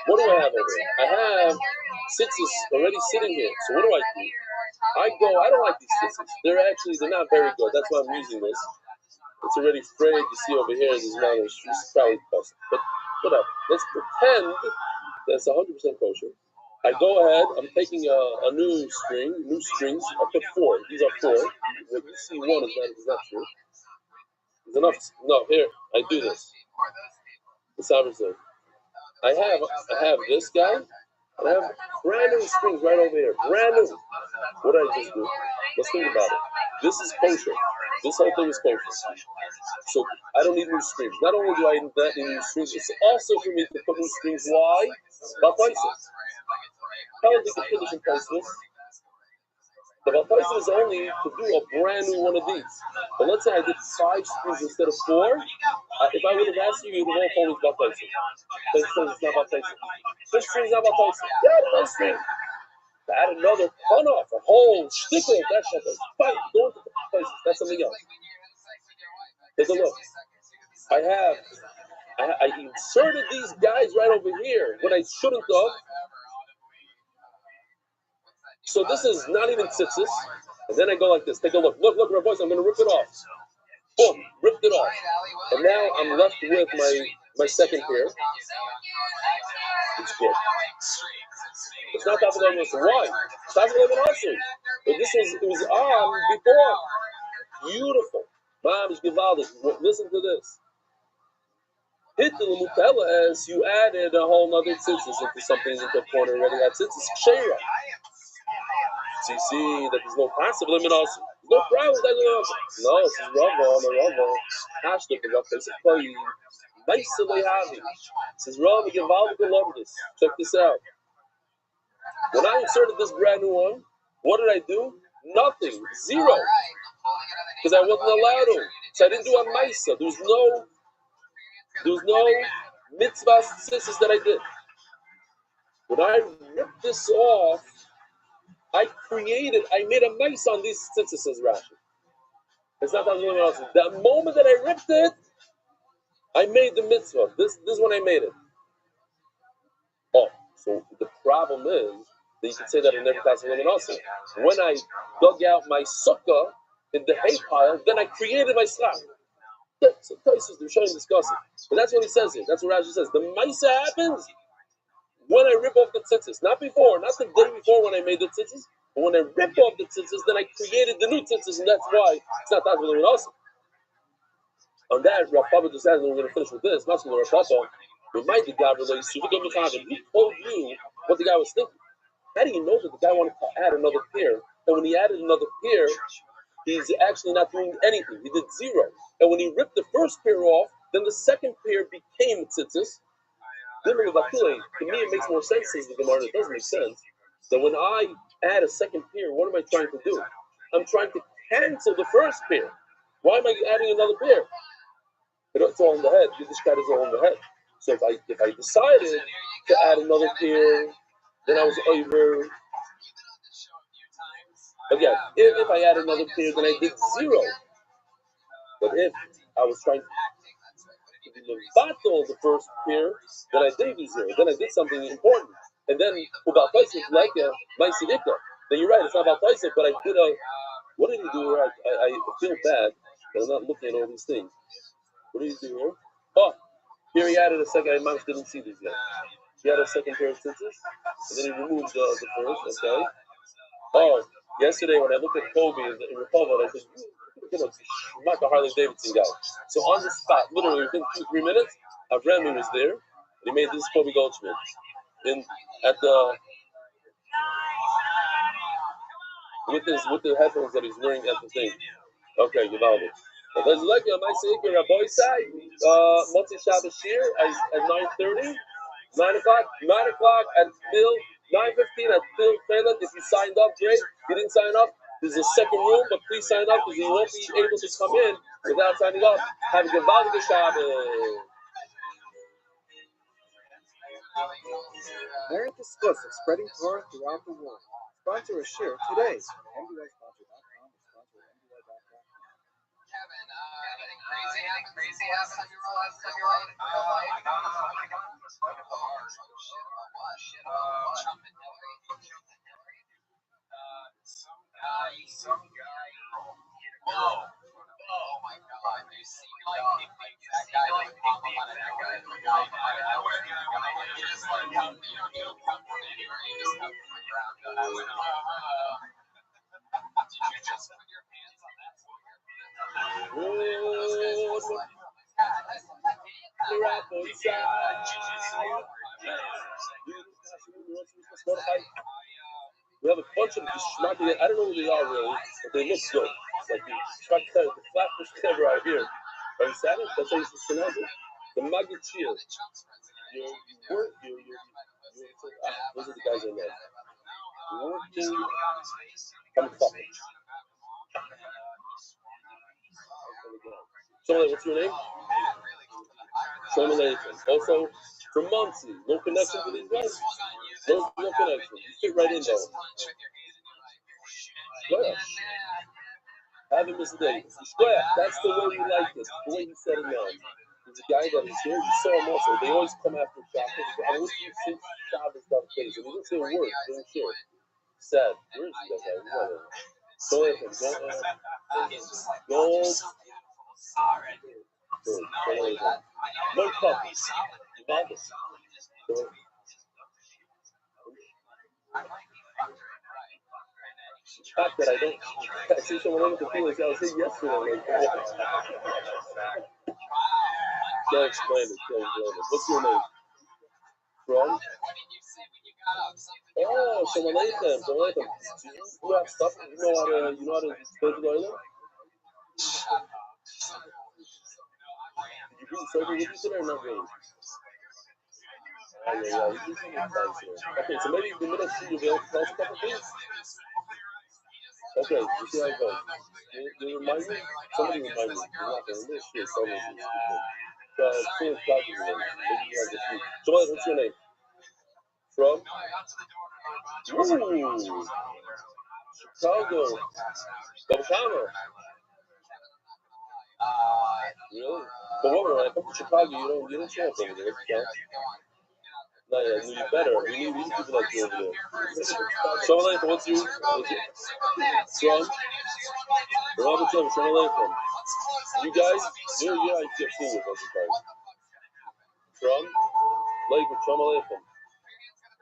What do I have over here? I have tzitzis already sitting here. So what do? I don't like these tzitzis. They're not very good. That's why I'm using this. It's already frayed. You see over here, there's not a probably cost. But whatever. Let's pretend that's 100% kosher. I go ahead, I'm taking a new strings. I put 4. These are 4. What you see 1 is not true. There's enough. No, here, I do this. The Sabbath says. I have this guy, and I have brand new strings right over here. Brand new. What did I just do? Let's think about it. This is kosher. This whole thing is kosher. So I don't need new strings. Not only do I need new strings, it's also for me to put new strings. Why? Baltaisis. How did the condition priceless? The Baltaisis is only to do a brand new one of these. But let's say I did 5 strings instead of 4. If I would have asked you, you would have all told me Baltaisis. This string is not Baltaisis. This string is not Baltaisis. Yeah, no string. To add another pun off, a whole shtickle, that's fight. Go into the places. That's something else. Take a look. I inserted these guys right over here when I shouldn't have. So this is not even tzitzis. And then I go like this. Take a look. Look, Rabbi, I'm going to rip it off. Boom, ripped it off. And now I'm left with my second pair. It's good. It's not Tafel Lemon Asr. Why? Tafel Lemon Asr. But it was on before. Beautiful. Mamish Givaldic. Listen to this. Hit the Lemutella as you added a whole nother tzitzis into something into a corner already had tzitzis. Kshera. So you see that there's no passive limit also. No problem with that. No, it's Rava. Hashtag the Rav face of play. Nicely having. Says Rava Givaldic love this. Check this out. When I inserted this brand new one, what did I do? Nothing. Zero. Because I wasn't allowed to. So I didn't do a Maisa. There was no mitzvah tzitzis that I did. When I ripped this off, I made a Maisa on these tzitzis, says Rashi. It's not that anyone else. The moment that I ripped it, I made the mitzvah. This is when I made it. Oh, so the problem is that you can say that in every class of women also. When I dug out my sukkah in the hay pile, then I created my slab. So Taisus, they're showing discussing. But that's what he says here. That's what Rashi says. The Maisa happens when I rip off the tzitzis. Not before, not the day before when I made the tzitzis. But when I rip off the tzitzis, then I created the new tzitzis, and that's why it's not that really awesome. On that, Rav Papa just says, and we're going to finish with this. Rav Papa, remind the guy, who told you what the guy was thinking. How do you know that the guy wanted to add another pair? And when he added another pair, he's actually not doing anything. He did zero. And when he ripped the first pair off, then the second pair became tzitzis. To me, it makes more sense, says the Gemara. It doesn't make sense. So when I add a second pair, what am I trying to do? I'm trying to cancel the first pair. Why am I adding another pair? It's all in the head. Yiddishkeit is all in the head. So if I decided to add another pair, then I was over. Again, if I add another pair, then I did zero. But if I was trying to battle the first pair, then I did do zero. Then I did something important. And then about Taisif, like my Sidika. Then you're right, it's not about Taisif, but I did what did he do here? I feel bad that I'm not looking at all these things. What did he do here? Oh, here he added a second. I didn't see these yet. He had a second pair of tzitzis, and then he removed the first. Okay. Oh, yesterday when I looked at Kobe in Rehovot, I said, "I'm not a Harley Davidson guy." So on the spot, literally within 2-3 minutes, Avrami was there. And he made this Kobe Goldschmidt at the with the headphones that he's wearing at the thing. Okay, Givaldi. There's like a nice Rabbi Sai, Motzi Shabbos Shir at 9:30, 9 o'clock until 9:15 at Phil Taylor. If you signed up, great. If you didn't sign up, there's a second room, but please sign up because you won't be able to come in without signing up. Have a Givaldi Shabbos. Merit the Skos of spreading Torah throughout the world. Sponsor a share today. MDYsponsor.com or sponsor MDY.com. Kevin, anything crazy happened on your life? Oh my god. Shit. Some guy. Whoa. Oh my god. You see that guy like that guy. I went just like you don't come from anywhere, you just come from the ground. I went, did you just put your hands on that? Those guys was like, we have a bunch of geschmacky. I don't know who they are really, but they look good. Like the flatfish clever out here. Are you sad? That's how you pronounce it. The Magid Chia. Those are the guys I love. Working. Come fuck. Shomale, what's your name? Shomale. Also, from Muncie. No connection to these guys? No connection. You fit right in though. Square. Haven't missed a day. Square. That's the way we like this. The way he said it now. There's a guy that is here. You saw him also. They always come after Shabbos. I wish you since Shabbos got face. And he didn't say a word. He didn't share. Sad. Where is he, that guy? Gold. No coffee. The fact that I don't, I see someone else to feel like I was here yesterday. Can't explain it. What's your name? From? Oh, Shalom Aleichem. Do you have stuff? You know how to go to the island? Did you bring sober with you today or not really? Okay, so maybe in the middle of the you'll be able to tell us a couple things? Okay, you see how it goes. You remind me? Somebody remind me. You're not going to miss this. Somebody please talk to me. Maybe you have the few. Joel, what's your name? From? Ooh. Chicago. Chicago. Really? But when I come to Chicago, you don't show up over there. No, yeah, no, you better. We need people like you over there. Shalom Aleichem, what's your? From? Robert Shalom Aleichem. You guys, you're I get cool with us, guys. From? Aleichem, Shalom Aleichem.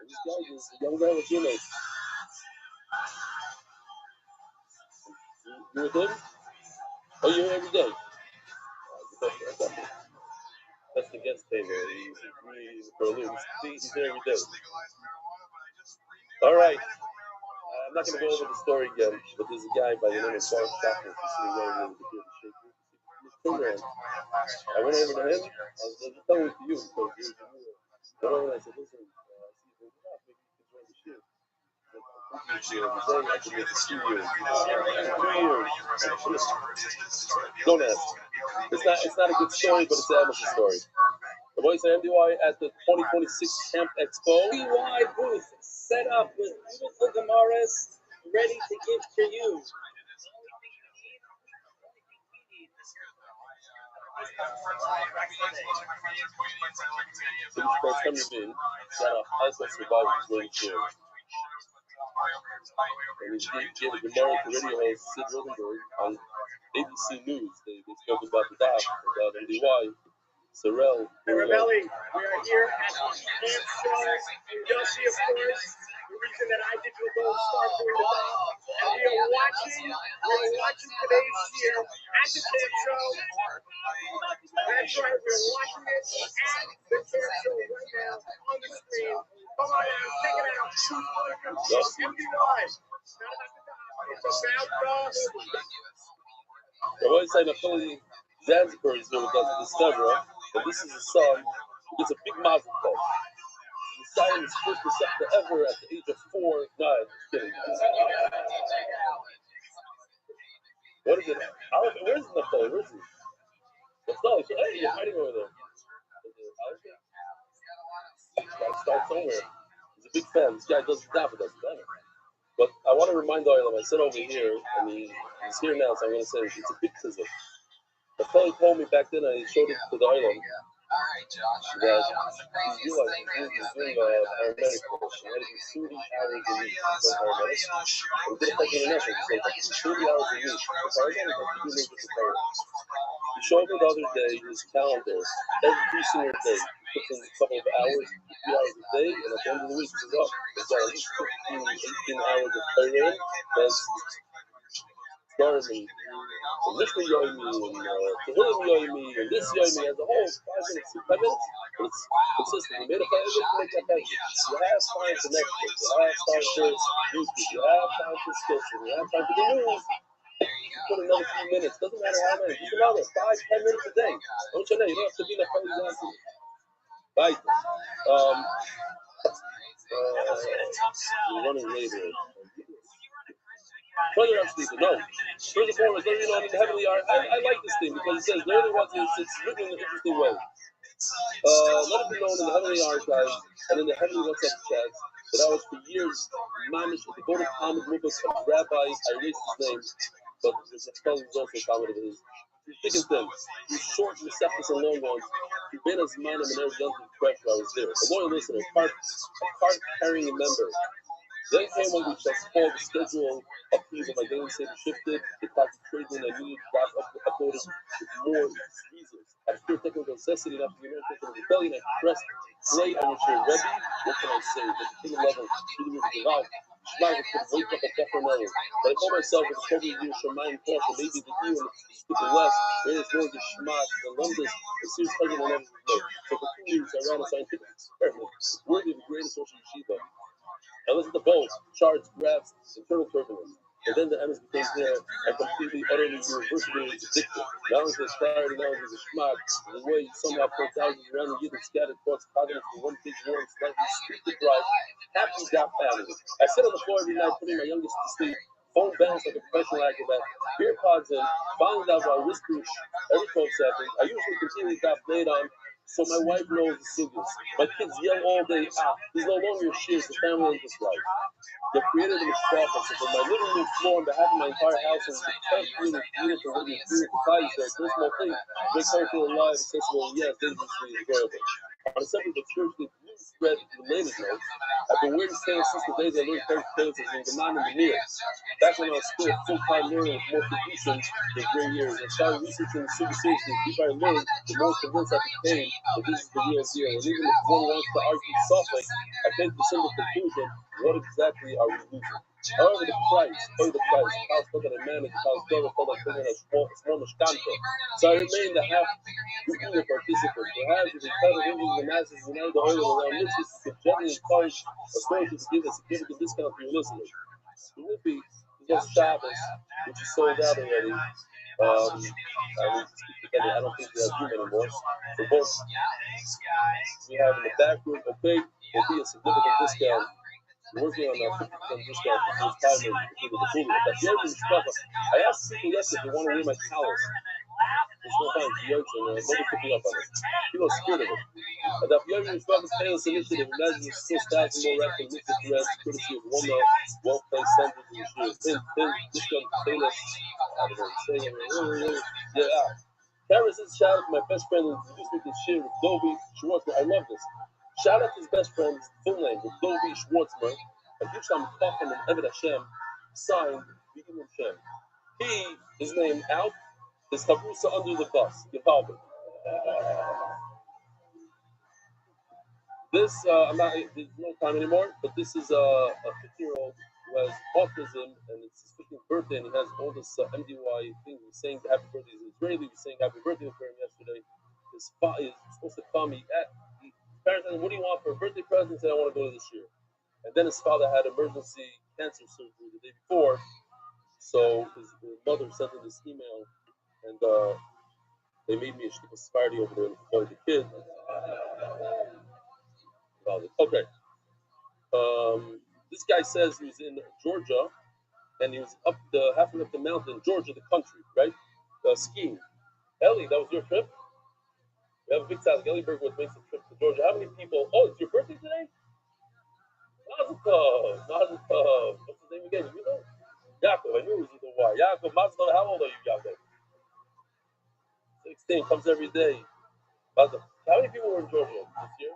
This guy is a young guy with your name. You with him? Oh, you're here every day? That's the guest table. He's there every day. All right. I'm not going to go over the story again, but there's a guy by the name of Bar Shachar. I went over to him. I was telling it to you. I went over and I said, listen, maybe you can join the shoot. I can make the studio in 2 years. Don't ask. It's not a good story, but it's an amateur story. The voice of MDY at the 2026 Camp Expo. MDY booth set up with beautiful Gemaras ready to give to you. So this first time you've been, got a husband survivors going to. And he gave a Gemara to radio host Sid Rosenberg on ABC News. They spoke about the doc, about MDY. Sorrel. Hey, Ravelli, we are here at the camp show in Yossi, of course. The reason that I did the gold star doing the doc. And we are watching today's year at the camp show. That's right, we're watching it at the camp show right now on the screen. Come on out, check it out. MDY. It's not about the doc, it's about the... I always say that Philly Zanzibar is there with us at the Discover, and this is a son who gets a big mazel tov. He decided his first receptor ever at the age of 4. No, I'm just kidding. What is it? Where's Naftali? Where's he? Naftali, hey, you're hiding over there. Gotta start somewhere. He's a big fan. This guy does that with us. But I want to remind the Oilam, I said over here, and he's here now, so I'm going to say it's a big sizzle. The fellow told me back then, I showed it to the Oilam, that he realized he was doing paramedic course, and had 30 hours a week for paramedics. And did it like international, so 30 hours a week for paramedics, he showed me the other day his calendar, every single day. He puts in a couple of hours, 50 hours a day, and at the end of the week, he's up. He's got at least 15, 18 hours of prayer. That's Garmin, and Lishma Yoimi, and Tehillim Yoimi, and this Yoimi as a whole, 5 minutes, 10 minutes, but it's consistent. We made a plan to make that happen. You have time for Netflix, you have time for YouTube, you have time for Skillshare, you have time for the news. Put another few minutes, doesn't matter how many, just another 5-10 minutes a day. Don't you know, you don't have to be in a Philly Zanzibar. Right. We're running later. Further up, Stephen. No. First and foremost, let me know in the heavenly art. I like this thing because it says, there it was, it's written in an interesting way. Let it be known in the heavenly archives and in the heavenly WhatsApp chats that I was for years managed to go to Talmud Mubas of Rabbi, I erased his name, but there's a fellow who's also a Talmud of his. He's thick and thin. He's short, receptive, and long ones. He's been as man and every young fresh when I was there. A loyal listener, a card-carrying member. Then came when we shall spoil the schedule of fees of my daily seder shifted, the clock of trading and needed drops uploaded with more visas. At pure technical necessity, not to be known technical rebellion, I pressed play on which you're ready. What can I say? That the kingdom level really will give out. Shmai could wake up at Bethlehem. But I told myself with the COVID year, Shemaim Kosh, and maybe the year with the West, where there's more Geshmat, the London, the serious president will never be made. So for 2 years, I ran a scientific experiment worthy of the greatest social yeshiva. I listened to both charts, graphs, internal turbulence. And then the M's became clear and completely, utterly, irreversibly addicted. Not only his clarity, not only his schmuck, the way he somehow put thousands around the Yidden scattered thoughts, cognitive from one big, warm, slightly stupid drive, happy got family. I sit on the floor every night putting my youngest to sleep, phone bangs like a professional acrobat, beer pods in, followed out while whispering every 12 seconds. I usually continually got played on, so my wife knows the signals. My kids yell all day, he's no longer a shit, the family in this life. The creator of the Mishpachah, so from my living room floor on behalf of my entire house, and the perfect feeling for what you're doing to fight is very personal thing, makes her feel alive, accessible, and yes, dangerously enjoyable. On a separate but spiritually blue thread related note, I've been wearing staying since the days I learned French tales as in the man in the mirror. Back when I was still full-time learning with more conditions in gray years, I started researching super seriously. The deeper I learned, the more convinced I became that this is the real deal. And even if one wants to argue softly, I came to the simple conclusion: what exactly are we losing? However, the price, Kyle's felt that I managed, Kyle's brother felt like bringing a small mishkanta. So I remained a half Ukrainian participant. Perhaps with the incredible wisdom of the masses united the whole around mitzvahs, could gently encourage a story to give a significant discount for your listeners. The Whoopi is just Shabbos, which is sold out already. I don't think we have Zoom anymore. So both we have in the back room, okay, will be a significant discount. Working on a 50% discount for first timers because of the food. But the other stuff, I asked people yesterday if they want to wear my towels. There's no time to yokes and nobody took me up on it. People are scared of it. But the Yogi Mishpachah's Taylor's initiative imagines still stacks more rap and mixed threads, courtesy of one well-placed centers in the shoes. This young Taylor, I don't know what I'm saying. Yeah. Kara says shout out to my best friend who introduced me to shit with Dovey Schwartzman. I love this. Shout out to his best friend's full name, with Dovey Schwartzman, a huge time Chacham and Eved Hashem, signed B'Ilum Shem. His name out, is Chavrusa under the bus. Gevaldik. This, there's no time anymore, but this is a 50-year-old who has autism, and it's his 15th birthday, and he has all this MDY thing. He's saying happy birthday. He's Israeli. He's saying happy birthday for him yesterday. His father is supposed to call me parents said, what do you want for a birthday present? He said, I want to go to this year. And then his father had emergency cancer surgery the day before. So his mother sent him this email, and they made me a shtickle Sephardi over there for the kid. Okay. This guy says he was in Georgia, and he was halfway up the mountain, Georgia, the country, right? Skiing. Ellie, that was your trip? We have a big Sal Gellyberg makes a trip to Georgia. How many people? Oh, it's your birthday today? Mazel tov. What's his name again? You know? Yaakov. I knew it was with a Y. Yaakov, Mazel tov. How old are you, Yaakov? 16. Comes every day. Mazel. How many people were in Georgia this year?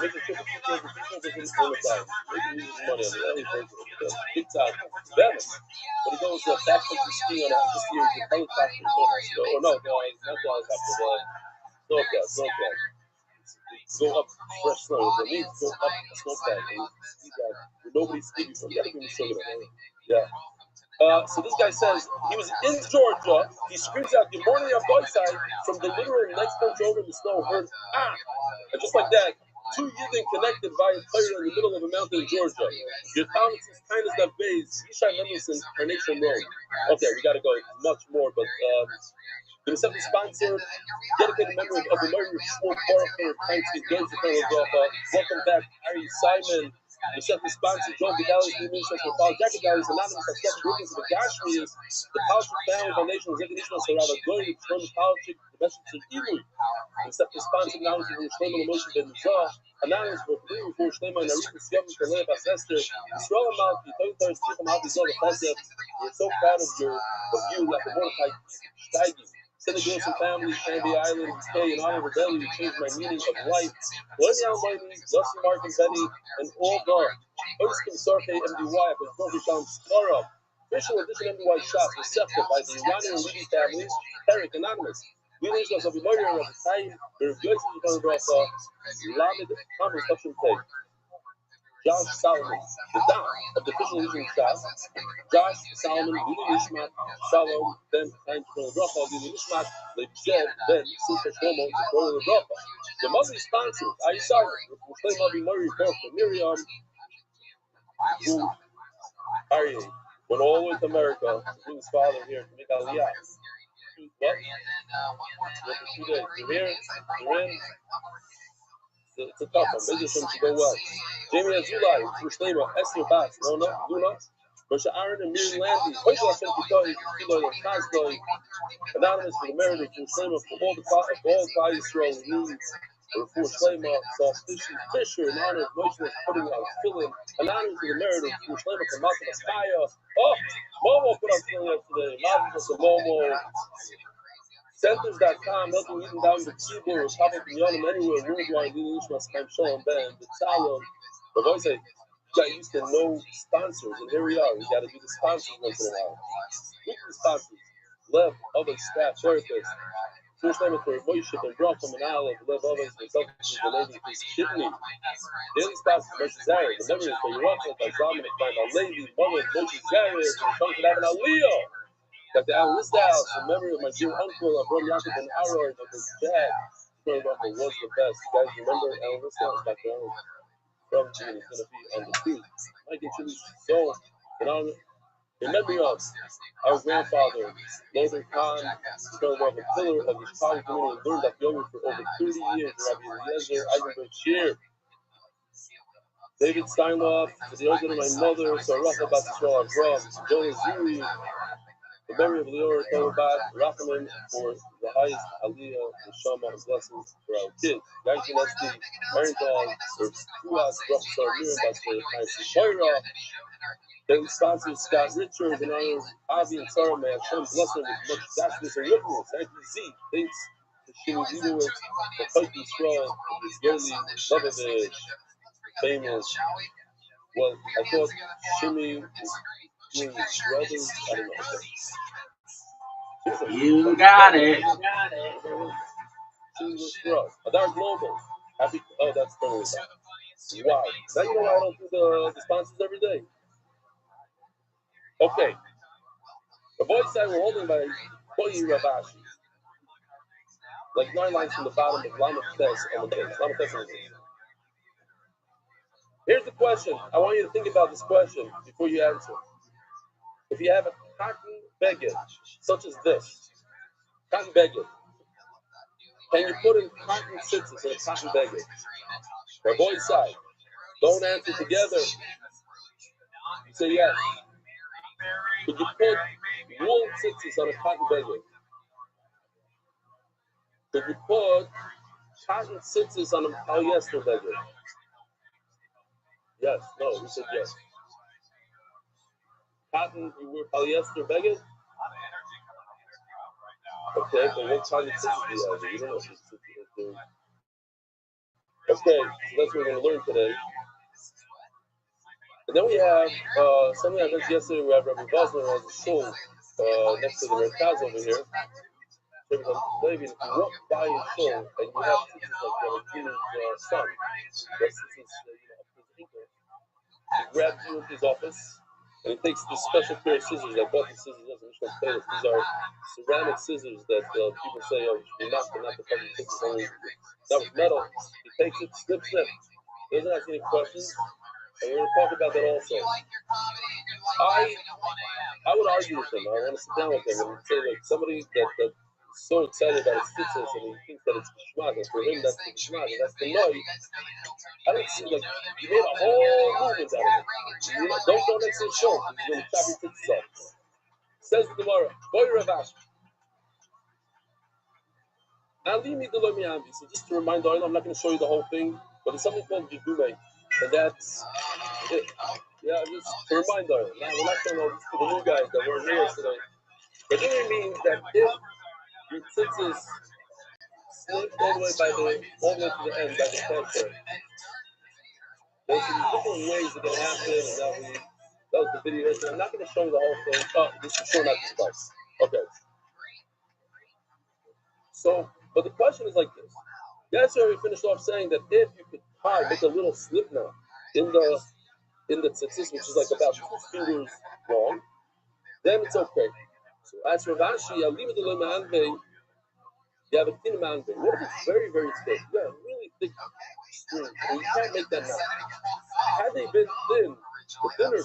Make a trip of 200 people within the time. Maybe use money on the early version. Big time. Venice. But he goes backcountry skiing on this year. He's a helicopter. Or no, not the helicopter. Snowcat. Go up fresh snow. That means go up a snowpack and ski that where nobody's skiing from. You gotta give me some of that. Yeah. So this guy says he was in Georgia. He screams out, "Good morning, on both sides." From the literal next punch over in the snow, heard and just like that, two Yidden connected via fire in the middle of a mountain in Georgia. Your talent is kind of that base. Yishai Mendelson, Carnation Road. Okay, we gotta go. Much more, but the reception sponsor, dedicated member of the Murray Sport Bar for Thanksgiving Games of welcome back, Harry Simon. Reception sponsor, Joe Vidal's new minister for Paul Jacket Galleries, anonymous as steps working for the Gashmias, the Palchik family foundation, Executive Sarada Goy, Shlomo Palchik, the message of Ilu. Reception sponsor, anonymous for Shlomo Moshe Ben Mizrah, anonymous for Free for Shlomo and Arif Siyav for Leah Basester, Yisrael Malki, Toyota Sticham Malki Zola Fesef. We're so proud of you, like the Mordechai Steigi. Senegalese family, Candy Island, stay in honor of Rebellion, changed my meaning of life. Lenny Almighty, Yossi Martin Benny, and all the Oiskim Sarke MDY, but Provision Skara. Official edition MDY shop receptive by the Iranian leading families, Tarek Anonymous. Leaders of the Murder of the Time, their goods in the Rafa, Lamed Thomas Hutchin Tay. Josh Solomon, the Don of the official edition shop. Josh Solomon, Lili Nishmat, Shalom, Ben Time to Rafa, Lili Nishmat, Leibzev, Ben Simcha Shlomo, to Rafa. The monthly sponsors, Aisar, Muslim Avi Murray, Miriam, who Aryeh went all the way to America to bring his father here to make Aliyah. What? For 2 days. You're here, you're in. It's a tough one. Maybe to go well. Jamie Azulai, Mushlema, Esther Bas, Luna, Moshe Aaron and Miriam Landy, Hoyla Hashem Kitoi, Kilo and Chazdoi, Anonymous for the merit of Mushlema for all the Klal Yisrael needs. For Shlema, Saul Fisher, in honor of Moshe was putting on filling. Anonymous for the merit of Mushlema for Malcolm Aspaya. Oh, Momo put on filling yesterday. Malcolm for Momo. Centers.com, helping even down the keyboard, Republic Yonim anywhere, worldwide, Lili Nishmas, Chaim Shalom, Ben, the Tzalom. But I say, you got used to no sponsors, and here we are. We got to do the sponsors once in a while. Weekly sponsors, Lev, other staff, therapists, first name for Moshe and Bracham and Aleph, Lev, others, the substitutes, the lady, his kidney. Daily sponsors, Moshe Zared, the memories for Yerachel, by Zalman, and Find Levi, Mother, Moshe Zared, and Shon could have an Aliyah. Got the Al Listhouse in memory of my dear uncle, Avram Yaakov and Aroy, but his dad, Shmuel Ruffle, was the best. You guys remember Al Listhouse back then? From June, he's going to be on the booth. Mike and Chili's soul. In memory of our grandfather, Lothar Khan, Shmuel Ruffle, a pillar of the Chicago community, and learned that yoga for over 30 years. Rabbi Eliezer, Eisenberg Shear, David Steinloff, for the organ of my mother, Sarah Bat Yisrael Avram, Jonah Zuri, the memory of Leora Tobat, Rachamim for the highest Aliyah, Neshama, and blessings for our kids. Yankee Nesty, Iron Dog, or Fuas, Rockstar, Miriam Basler, Heinz Shoira. Daily sponsors Scott Richards, in honor of Avi and Sarah. May Hashem bless them with much dashness and goodness. Thank you, Z. Thanks to Shimi Leibowitz, for Chayk Yisrael, Israeli, Lubavitch, famous. Well, I thought Shimi was doing brothers. I don't know. You got it. Adar Global. Happy. Oh, that's totally fine. Wow. Now you know why I don't do the sponsors every day. Okay. The boys side we're holding by Koyi Ravashi. Like 9 lines from the bottom of Lama Tes on the base. Lama Tes on the base. Here's the question. I want you to think about this question before you answer. If you have a cotton beged, such as this, cotton beged, can you put in cotton tzitzis in a cotton beged? For boys side, don't answer together. You say yes. Could you put wool tzitzis on a cotton beged? Could you put cotton tzitzis on a polyester beged? Yes. No. We said yes. Cotton, you wear polyester beged? Okay, but what kind of tzitzis do you have? You don't know what tzitzis do. Okay, so that's what we're going to learn today. And then we have something I mentioned yesterday. We have Rabbi Rothschild has a shul next to the Merkaz over here. If you walk by a shul and you have tzitzis like Rabbi's son, that's tzitzis up to his ankle. He grabs you into his office and he takes this special pair of scissors. I bought these scissors as a Mishnah Taylor. These are ceramic scissors that people say, oh, you should be not the fucking scissors. That was metal. He takes it, snip. He doesn't ask any questions. And we're going to talk about that also. I would argue with him. I want to sit down with him and say, like, somebody that's so excited about his tzitzis and he thinks that it's kishmat, and for him that's the kishmat, and that's the noy. I don't see, like, you made a whole movement out of it. You know, don't go next to the show because you're going to chop your tzitzis off. Says the Gemara, Boy Ravash. So just to remind the I'm not going to show you the whole thing, but there's something called Jidume, and that's it. Yeah, just to remind the Now, we're not showing all this to the new guys that weren't here today. Jidume means that if your tzitzis snipped all the way to the end by the cancer. There's some different ways it can happen, and that was the video. So I'm not going to show you the whole thing. Oh, this is sure not this place. Okay. So, but the question is like this. Yesterday we finished off saying that if you could make a little slip knot in the tzitzis, which is like about 2 fingers long, then it's okay. So as for Rashi, you have a thin manbei. What if it's very, very thick? You have a really thick string, and you can't make that knot. Had they been thin, the thinner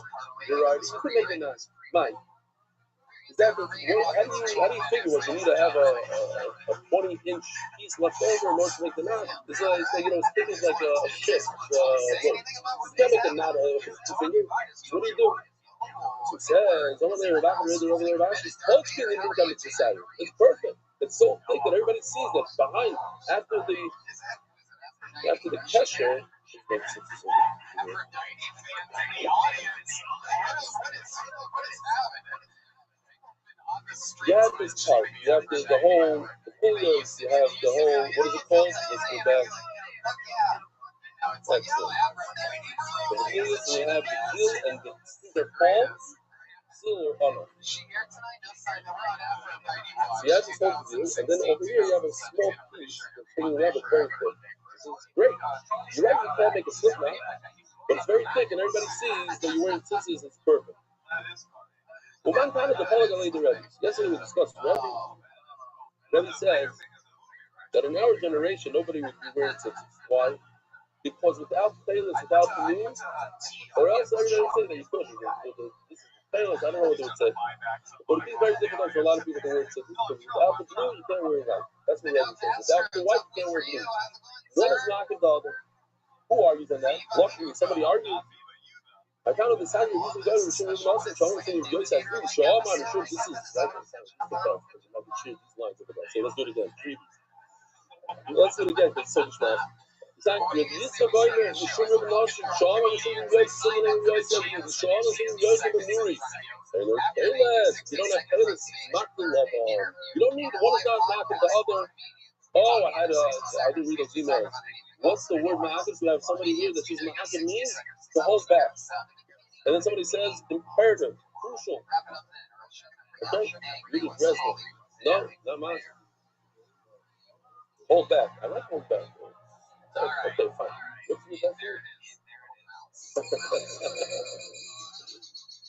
variety, you could make a knot. Mike, is that how do you figure what you need to have a 20-inch piece left over in order to make the knot? It's like, it's thick as like a chip. You can't make a knot with 2 fingers. What do you do? So it says, it's perfect. It's so thick that everybody sees that behind, after the kesher, you have this part, you have the whole, the pillars, you have the whole, what is it called? Let's go back. Excellent. The pillars, and you have the heel and the palms. So you have this whole view, and then over here you have a small piece that's hanging around the very thick. So it's great. You're right, you can't make a slip knot, but it's very thick, and everybody sees that you're wearing tzitzis. It's perfect. Well, one time at the Polygon the Rebbe. Yesterday we discussed Rebbe says that in our generation nobody would be wearing tzitzis. Why? Because without failures, without the means, or else everybody would say that you couldn't. This is failures, I don't know what they would say. But it would be very difficult for a lot of people to wear tzitzis, because without the blue, you can't wear white. That's what Rebbe says. Without the white, you can't wear blue. One is not the other. Who argues on that? Luckily, somebody argued. I kind of decided to use the guy who should have also trying to say, Yois has really show up on the show. This is exactly these lines over there. So let's do it again. Let's do it again, because it's so much fun. Exactly. You should have lost your charm, and you should have Yois, similar Yois, and the charm, and you Yois and the Muri. You don't have Taylor's knock the love on. You don't need one guy's knocking the other. Oh, I didn't read those emails. What's the word ma'akas? We have somebody here that says ma'akas means to hold back. And then somebody says imperative, crucial. Okay? Read it, Dresden. No, not mine. Hold back. I like hold back. Okay, fine. What's the best word?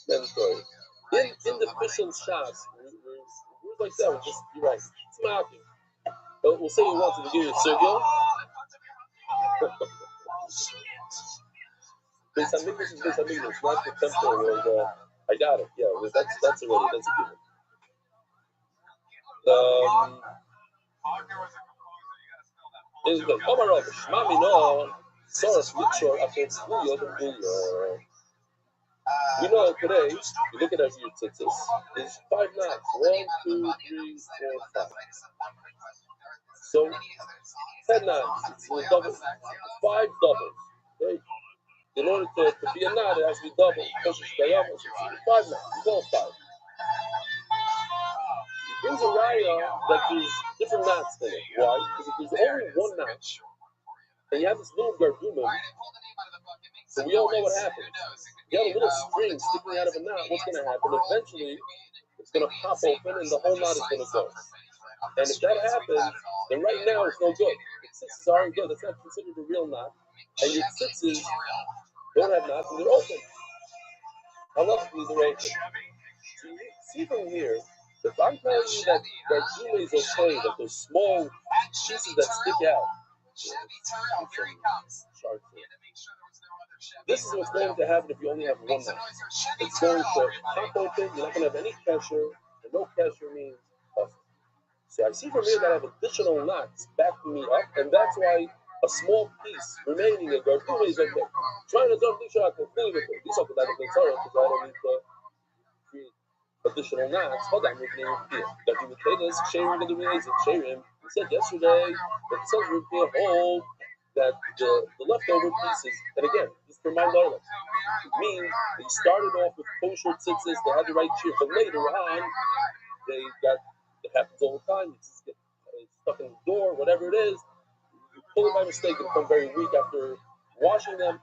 Mandatory. In the official shots, words like that, just you're right. It's ma'akas. We'll say it once at the beginning. Sergio? Based on English is based on English, not the temple where I got it. Yeah, that's already, that's a given. Is the Omar of Shmami no Soros Mitchell after Julio. We know today, you look at our your tzitzis, there's 5 knots. 1, 2, 3, 4, 5. So 10 knots. It's a double. 5 doubles. Right? In order to be a knot, it has to be double. 5 knots. It's all 5. It brings a raya that there's different knots in it. Why? Because if there's only 1 knot, and you have this little gardumen, so we all know what happens. You have a little string sticking out of a knot, what's going to happen? Eventually, it's going to pop open and the whole knot is going to go. And if that happens, then right now it's no good. The tzitzis aren't good. That's not considered a real knot. And your tzitzis don't have knots and they're open. Halachically, they're open. So you see from here, if I'm telling you that Garduma is okay, that those small pieces that stick out, this is what's going to happen if you only have 1 knot. It's going to pop open, you're not going to have any pressure, and no pressure means awesome. So I see from here that I have additional knots backing me up, and that's why a small piece remaining in Garduma is okay. Trying to don't think I can fully with it. These are the Torah because I don't need to create additional knots. Hold on, we're going to that you would say this, sharing the reason, sharing. We said yesterday that some would be a whole that the leftover pieces, and again, this is for my learning. It means they started off with kosher tzitzis, they had the right cheer, but later on, they happens all the time. You just get stuck in the door, whatever it is. You pull it by mistake and become very weak after washing them.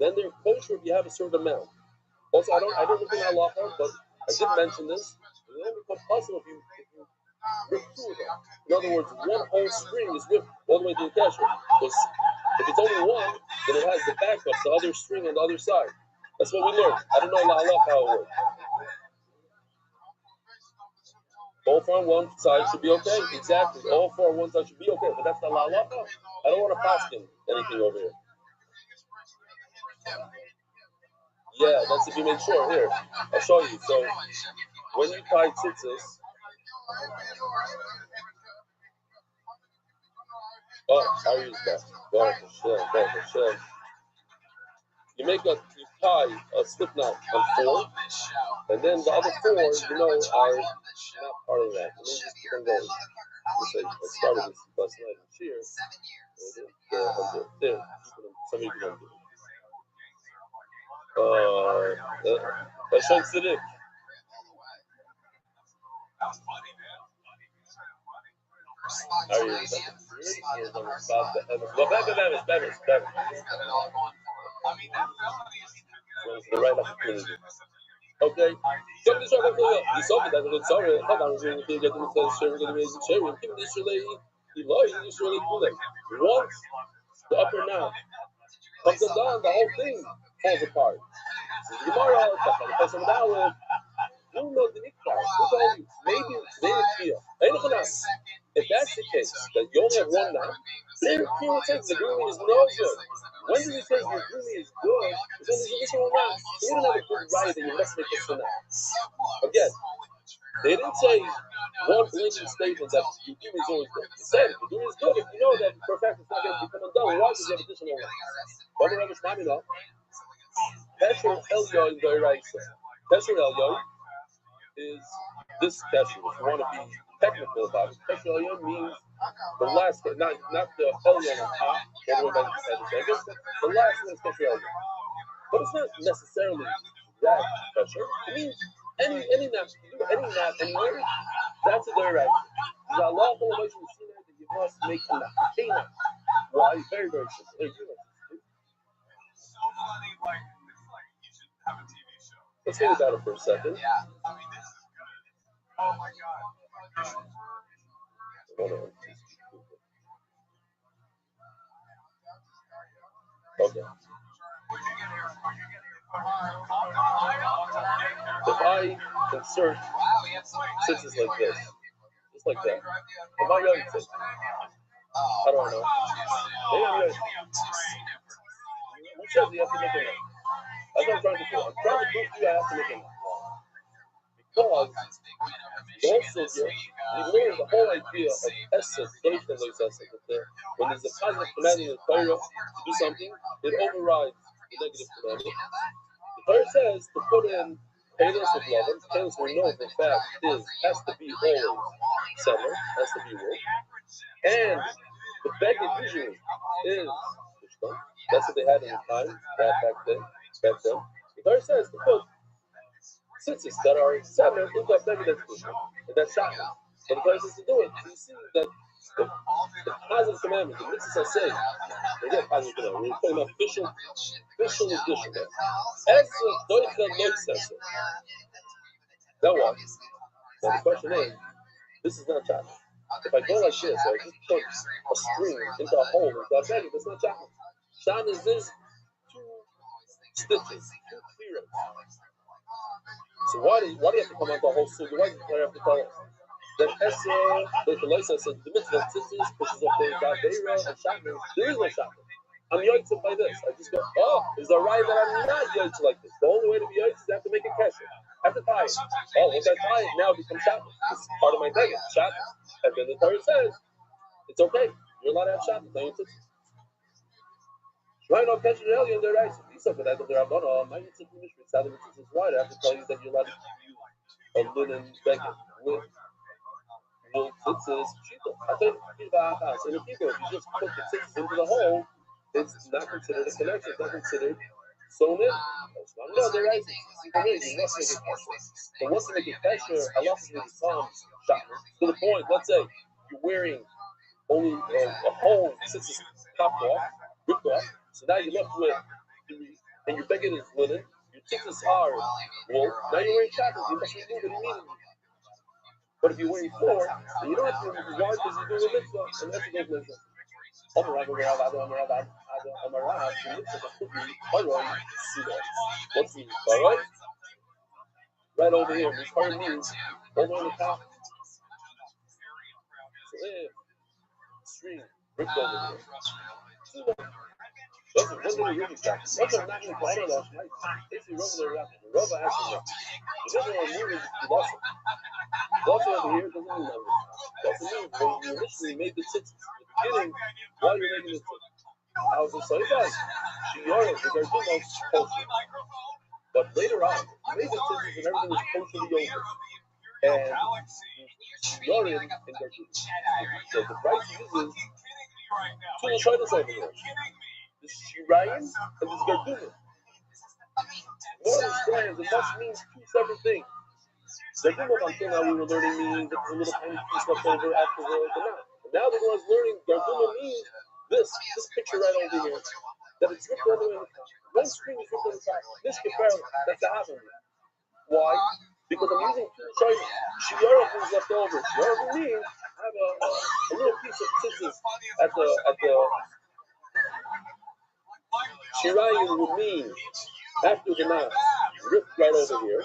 Then they're kosher if you have a certain amount. Also, I don't look in halacha, but I did mention this. It only becomes possible if you rip two of them. In other words, one whole string is ripped all the way to the kesher. Because if it's only one, then it has the backup, the other string on the other side. That's what we learned. I don't know halacha how it works. All four on one side should be okay. Exactly. All four on one side should be okay. But that's not halacha. I don't want to pass anything over here. Yeah, that's if you make sure. Here, I'll show you. So, when you tie tzitzis, I use that. You tie a slip knot on four, and then the other four, are not part of that. Let me just keep on going. I started this last night in Sheer. There. Somebody can undo it. That's sensitive. The right opportunity. Okay. Somebody try to clear up. You saw that it's sorry. Hold on, we're going to get them to share. We're going to raise the share. We're going to this relay. Once the upper knot comes down, the whole thing falls apart. Tomorrow, the person down with. Who knows the Nikbar? Who told you? Maybe here. If that's the case, that you only have one knot, then Kira says the Gumi is no good. When does he say your Gumi is good? It's when there's additional knot. So you don't have a good right that you must make this knot. Again, they didn't say one blinking statement that your Gumi is always good. They said the Gumi is good if you know that for a fact it's not going to become undone. Why does you have additional knots? But remember, Shmamino, Pesher Elyon Doiraisa. Pesher Elyon is this kesher. If you want to be technical about it, kesher elyon means the last, not the elyon on top, all the way by the second. The last one is kesher elyon. But it's not necessarily that kesher. It means any knot, anywhere, that's a direct. There's a lot of information that you must make a knot. Why? Very, very simple. Let's think about it for a second. Oh my God. Okay. If I insert scissors like this, just like that, am I going to? I don't know. Maybe I'm going to. Who says you have to make a note? That's what I'm trying to do. I'm trying to prove to you I have to make a note. Because also you learn the whole idea of essence, when there's a positive command in the Torah to do something, it overrides the negative command. The Torah says to put in Payless with Lovin. Payless we know for a fact has to be always summer, has to be wool. And the beggar usually is Ishtan. That's what they had in the time, back then. The Torah says to put tzitzis that are seven into a beggar that's Ishtan. And that's Shabbos. So the Torah says to do it. So you see that the positive commandment, the mitzvahs are saying, they get positive commandment. We're talking about official edition there. Esra doicha loisesa. That one. Now the question is, this is not Shabbos. If I go like this, I just put a string into a hole into a beggar, that's not Shabbos. Shabbos is two stitches, two clearance. So why do you have to come out the whole suit? Why do you have to tell us? That Esra, the Loisa says the mitzvah of tzitzis pushes up the Gabeira and Shabbos. There is no Shabbos. I'm yotzed by this. I just go, is there a right that I'm not yotzed like this? The only way to be yotzed is I have to make a kesher. I have to tie it. Once I tie it, now it becomes Shabbos. It's part of my beggar, Shabbos. And then the Torah says, it's okay. You're allowed to have Shabbos. No tzitzis. Right now, kesher earlier in the rice. You said that the Rabbanah, my tzitzis mishrit, how the tzitzis is wide. I have to tell you that you're allowed to use a linen beggar with tzitzis. I think in a people, if you just put the tzitzis into the hole, it's not considered a connection. It's not considered sewn in. No, they're right. You must make it pressure. So once you make it pressure, Allah will become shotgun. To the point, let's say you're wearing only a whole since it's chopped off, ripped off. So now you're left with, and your beggar is linen, your tzitzis are wool. Now you're wearing shackles. You must remove it immediately. But if you're wearing floor, then you don't have to remove it. Why? Because you're doing a mitzvah, and that's what goes mitzvah. What's the alright? Right over here. This part means over on the top. So if stream ripped over here. Those are really bad. Those are not even part of that. If you rub there, the rubber actually. It doesn't remove it. Also over here, it doesn't mean that. That's the mean when you initially made the tzitzis in the beginning, while you're making the tzitzis. I was just like, she yelled because they're doing kosher. But later on, you made the tzitzis and everything was kosher over. And she yelled in Garchim. So the price uses two Lashonos over here. This Shirayim and this Garchim. One understands it must mean two separate things. Garchim until now we were learning meaning that the little tiny piece left over after the not. And now the one's learning Garchim means this picture right over here. That it's ripped all the way on the top. One screen is ripped on the top. This comparison, that's the half of it. Why? Because I'm using two shayim. Shiara is left over. Shiara means I have a little piece of tzitzis at the Shirayim would mean after the knot, ripped right over here.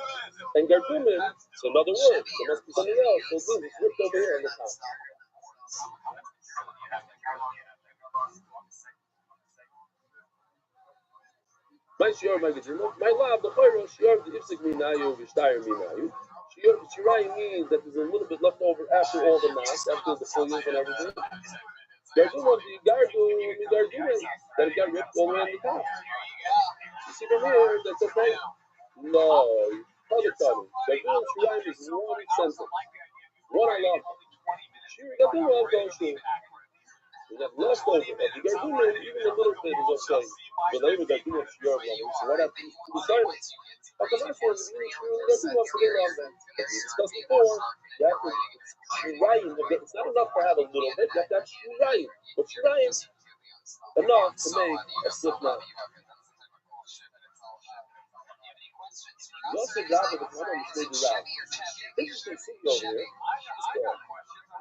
And Gardumin, it's another word. So it must be something else. So it means it's ripped over here on the top. My shiur, my gajima, my lab, the chayro, shiur, the ifsik minayu, v'shtayr minayu. Shirai means that there's a little bit left over after all the knots, after the foliage and everything. Garduma, the garduma, that it got ripped all the way on the top. You see from here, that's okay? No, other time. Garduma, shirai is one sentence. One I love. Shirai, garduma, I'm going to. We got left over. If you got even a little bit is okay. But later got too much your level. So what happens to the silence? But the last one is really true. That's too much to get around them. As we discussed before, you have to shirayim. It's not enough to have a little bit. You have to have shirayim. But shirayim enough to make a slip knot. You also got it, but not understand the rabbi. Interesting thing over here.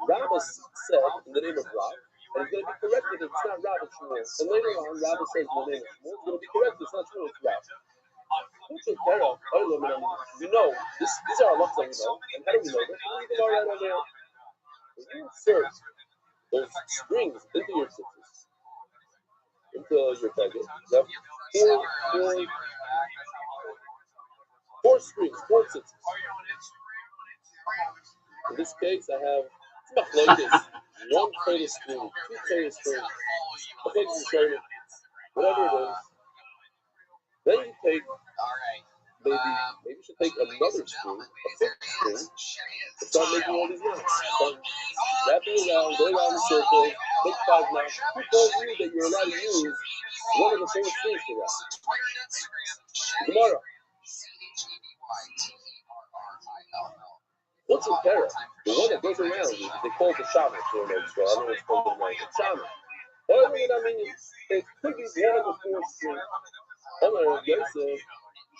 Rabbi said in the name of Rab. And it's going to be corrected if it's not Rav, it's Shmuel. And later on, Rav says the name of Shmuel. It's going to be corrected, it's not Shmuel, it's Rav. You know, these are our locks that we know. And how do we know this? We can right over there. When you insert those strings into your tzitzis, into your packet, you have four strings, four tzitzis. In this case, I have one cradle string, two cradle strings, a big string, whatever it is. Then you take, maybe you should take another string, a fifth string, and start making all these knots. Start wrapping around, go around the circle, make 5 knots. Who told you that you're allowed to use one of the 4 strings for that? Gemara. What's in Terra? The one that goes around, they call it the shaman. So I don't know what's called the shaman. What I mean, it could be one of the 4 strings. Yosef,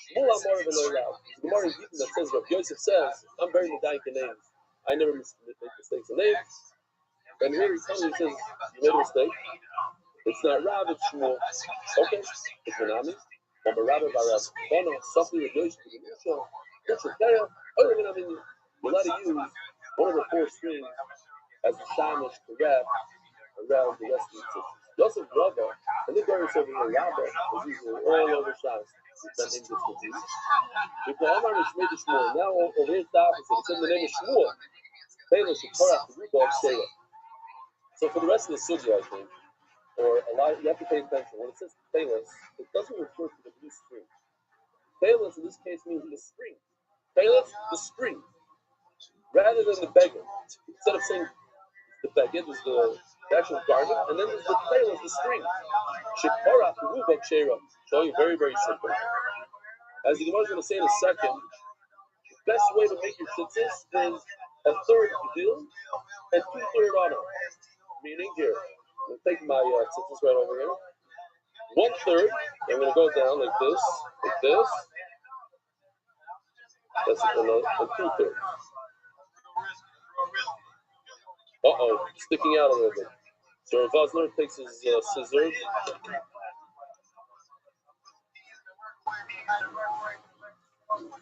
Shmuel Amar of Eloy. The Gemara is deep that says, Rav Yosef says, I'm very medayik in names. I never make mistakes in names. And here he tells me, he says, you made a mistake. It's not Rav, it's Shmuel. Okay, it's Menami. I'm a Rabbi Barav. Bono, Sophie, Rav Yosef, Rav Terra. Other than I mean, you're allowed to use one of the 4 strings as a shamish to wrap around the rest of the system. Yosef Rabba, and the Gemara over here, Rabba, is usually all over Shas. It's not English confused. Because Amar Nishmei to Shmuel, now over here, it's in the name of Shmuel. Taylor should pour out the Ruba of Shayla. So for the rest of the sugya, I think, or a lot, you have to pay attention. When it says Taylor, it doesn't refer to the blue string. Taylor in this case means the string. Taylor, the string. Rather than the beggar. Instead of saying the beggar is the the actual garment, and then there's the tail, the string. Shekora, Rubok Shera. Showing you very, very simple. As the Gemara is going to say in a second, the best way to make your tzitzis is a third deal and 2/3 on it. Meaning here, I'm going to take my tzitzis right over here. 1/3, I'm going to go down like this. That's another, and 2/3. Sticking out a little bit. So Rav Vosler takes his scissors.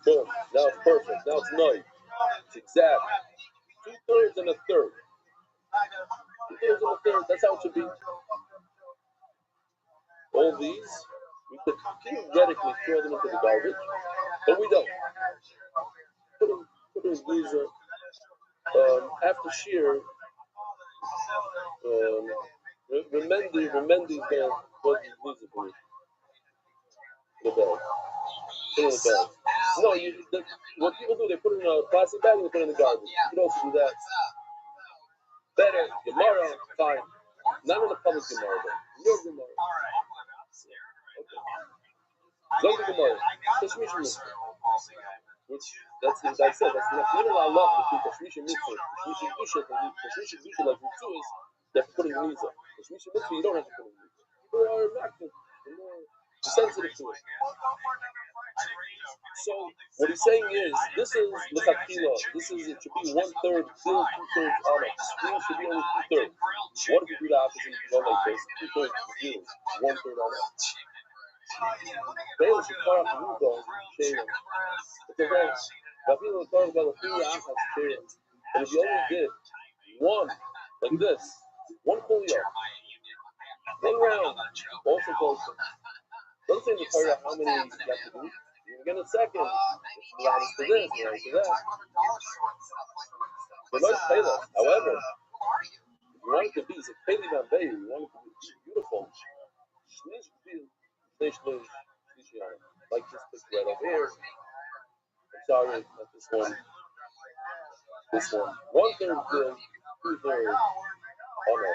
Boom. Now it's perfect. Now it's nice. It's exact. 2/3 and a third. 2/3 and a third. That's how it should be. All these, we could theoretically throw them into the garbage, but we don't. Put them in these. After shear, Remendi's going to put these for you. The bag. Put it in the bag. No, what people do, they put it in a plastic bag and they put it in the garbage. You can also do that. Better, Gemara, fine. Not in the public Gemara, though. Your Gemara. Okay. Go to Gemara. Tashmish Mitzvah. Which, that's as I said, that's not Allah between Tashmish and Mitzvah. Tashmish and Dusha, Tashmish and Dusha, like Mitzvah is, you have to put in Mitzvah. Tashmish and Mitzvah, you don't have to put in Mitzvah. People are not sensitive to it. So what he's saying is, this is L'chakila. It should be 1/3 still, 2/3 on it. String should be only 2/3. What if you do the opposite? You go like this, 2/3 zero, 1/3 on it. Bail should call out the Rugo, Shayla. It's okay. Rabbi Rothschild about the 3 Achas Shayla. And if you only did one, like this, one folio, one round, also closer. Don't say in the Torah how many you have to do. You're going to second. It's allowed to this, allowed to that. They're not Taylor. However, if you want it to be, it's a Pele Bambay, you want it to be beautiful. Like this picture right over here. I'm sorry, not this one. This one. 1/3 good, 2/3. Oh no.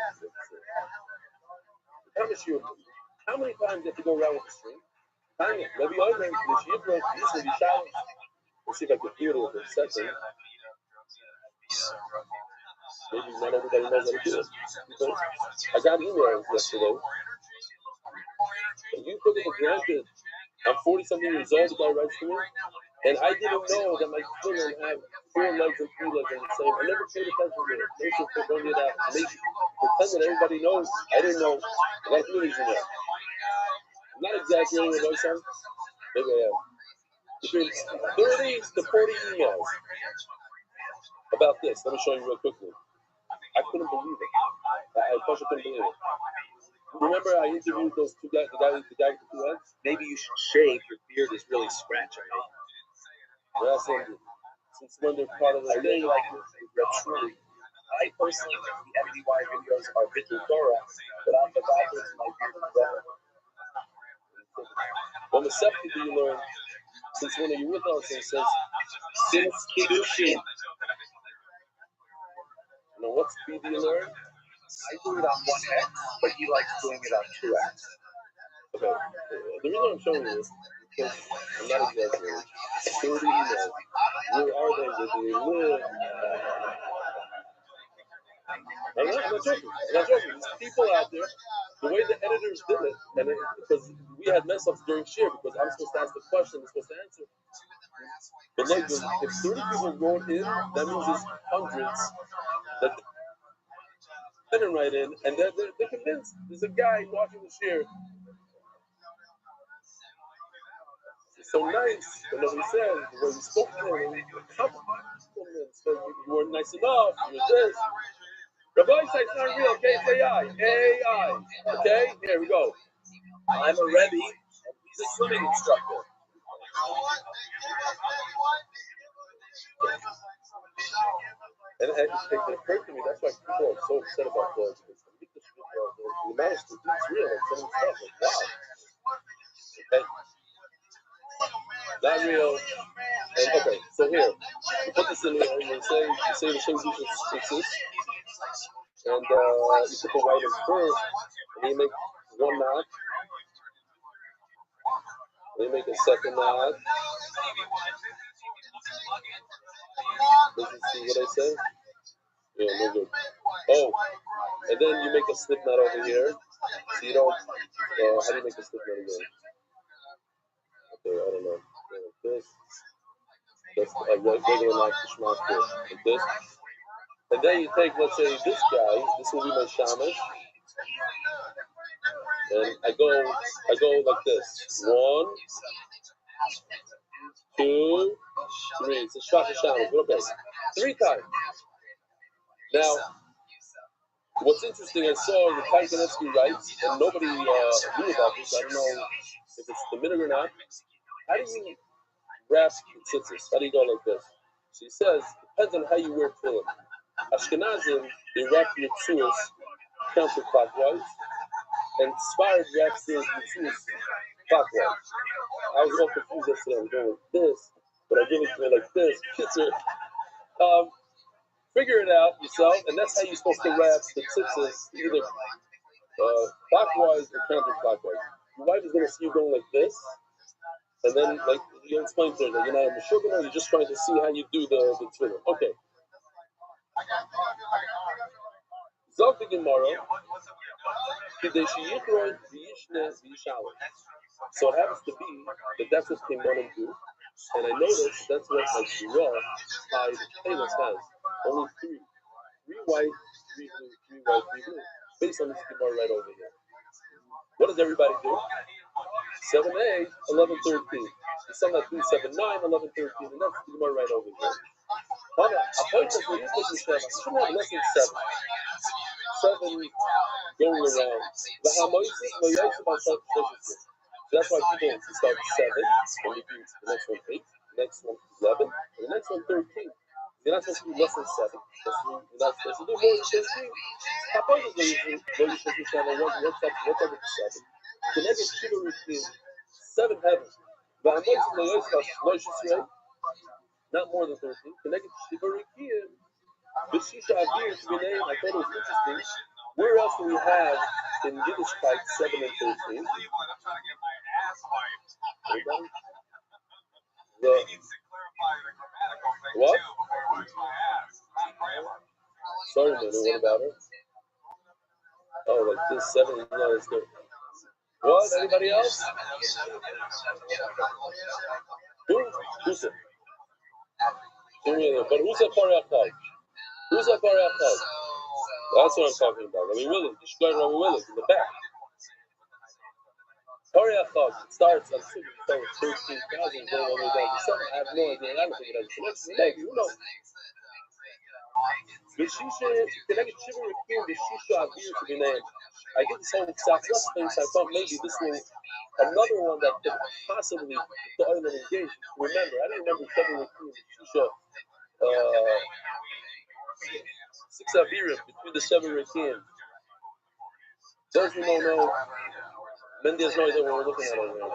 How many times do you have to go around with the string? Tanya, Rabbi Omer, the Shibra, this will be shouting. Let's see if I can hear it for a second. Maybe not everybody knows how to do it. I got emails yesterday. And you took it for granted. I'm 40-something years old, the guy writes to me. And I didn't know that my children have 4 legs and 3 legs and the same. I never paid attention to it. They should put on that. They pretend that everybody knows. I didn't know. I got 2 things in there. I'm not exaggerating what I said. Maybe I am. Between 30 to 40 emails about this. Let me show you real quickly. I couldn't believe it. I couldn't believe it. Remember I interviewed those 2 guys, the guy with the 2 heads? Maybe you should shave. Your beard is really scratchy. Yeah, since when they're part of the thing. I really like Rothschild. I personally think the MDY videos are Bittul Torah, but I'm the guy who's my beard brother. What Masechta do you learn? Since when are you with us? It says, since Kiddushin. Now, what speed do you learn? I do it on 1x, but he likes doing it on 2x. Okay. The reason I'm showing you is because I'm not exaggerating. 30 emails. Where are they? Where do they live? I'm not joking. There's people out there, the way the editors did it, and because we had mess ups during share, because I'm supposed to ask the question, I'm supposed to answer. But like, if 30 people wrote in, that means there's hundreds that didn't write in, and they're convinced. There's a guy watching the share. It's so nice, and as we said, when we spoke to him, compliments, so you weren't nice enough, you were this. Rabbi says it's not real, okay? It's AI. AI. Okay? Here we go. I'm a Rebbe, and he's a swimming instructor. And it occurred to me, that's why people are so upset about the amount of students real, like some of the stuff, like wow. Okay? Not real. And okay, so here, you put this in here, and you say the Shem exists. and you put the white in first, and you make one knot, then you make a second knot. Does it see what I say? Yeah, no good. Oh, and then you make a slip knot over here. So you don't, how do you make a slip knot again? Okay, I don't know. Like this. That's a regular knot to shmach here. Like this. And then you take, let's say, this guy. This will be my shamash. And I go like this. 1, 2, 3. It's a shvacha shamash. Okay. 3 times. Now, what's interesting, I saw the Kanevsky writes, and nobody knew about this. I don't know if it's the minute or not. How do you wrap the tzitzis? How do you go like this? So he says, depends on how you wear tefillin. Ashkenazim, they wrap your tzuos counterclockwise, and Sfarad wraps their tzuos clockwise. I was all confused yesterday. I'm going like this, but I really feel like this. Figure it out yourself, and that's how you're supposed to wrap the tzitzis, either clockwise or counterclockwise. Your wife is going to see you going like this, and then like you explain to her that you're not a meshugana, you're just trying to see how you do the tefillah. Okay. Zog the Gemara. So it happens to be that's what Kimonim do, and I noticed that's what my Shira tied Taylor's has. Only 3 white, 3 blue, 3 white, 3 blue. Based on this Gemara right over here. What does everybody do? 7A, 11, 13. Some that do 7, 9, 11, 13, and that's the Gemara right over here. Hana, a point is when you take the Shema, you shouldn't have less than 7. 7 going around. The Hamoisis, Moyosis, about 7. That's why people start 7, and you do the next one 8, the next one 11, and the next one 13. You're not supposed to do less than 7. You're not supposed to do more than 15. Hapoisis, Moyosis, 7. What's up with the 7? The next Shiva routine, 7 heavens. The Hamoisis, Moyosis, not more than 13. The next Shiva routine, the Shisha Avir, to be named, I thought it was interesting. Where else do we have in Yiddishkeit 7 and 13? Anybody? What? Sorry, man. What about her? Oh, like this 7 is not as good. What? Anybody else? Who's it? But who's a Pariachai? Who's a Pariachai? That's what I'm talking about. Rabbi Willis, the Shkoy Rabbi Willis in the back. Pariachai starts on 13,000 going all the way down to 7. I have no idea. I don't think it has a connection. Maybe, who knows? The Shisha, the next Shiva Rekim, the Shisha Avir to be named. I get this whole Saksas thing, so I thought maybe this was another one that could possibly the oil and engage. Remember, I didn't remember Shiva Rekim, Shisha. 6 Avirim between the 7 Rekim. Those who don't know, Mendy has no idea what we're looking at over there.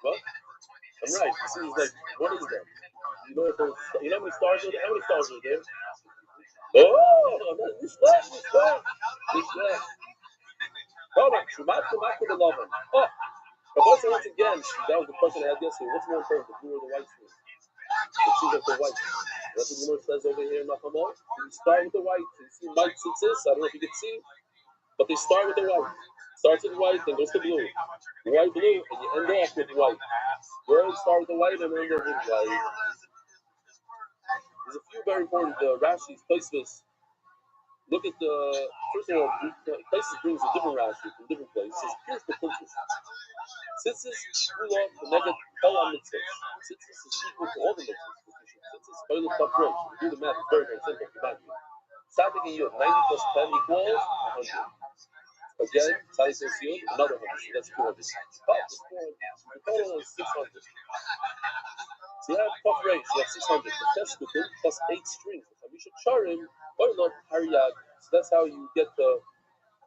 What? I'm right. This is like, what is that? You know how many stars are there? How many stars are there? Oh, this left. Hold on. Shumat the lover. Oh, but once again, that was the question I had yesterday. What's more important, the blue or the white screen? The shoes of the white. That's what the Gemara says over here in Nachamot. You start with the white. You see white tzitzis. I don't know if you can see, but they start with the white. Starts with white, then goes to blue. White, blue, and you end off with white. Words start with the white and end off with white. There's a few very important Rashi's, Tosfos. Look at the, first of all, Tosfos brings a different Rashi from different places. Here's the principle. Tzitzis, Shula, the Neged, Kol HaMitzvahs. Tzitzis is equal to all the mitzvahs. Tzitzis, Kol HaMitzvahs. You do the math, it's very, very simple. Tzadik and Yud, 90 plus 10 equals 100. Again, Tzadik plus Yud, another 100. So that's 400. The total is 600. So you have tough rates, you have 600. The test with them plus 8 strings. You should charim, Oilot, Haryag. So that's how you get the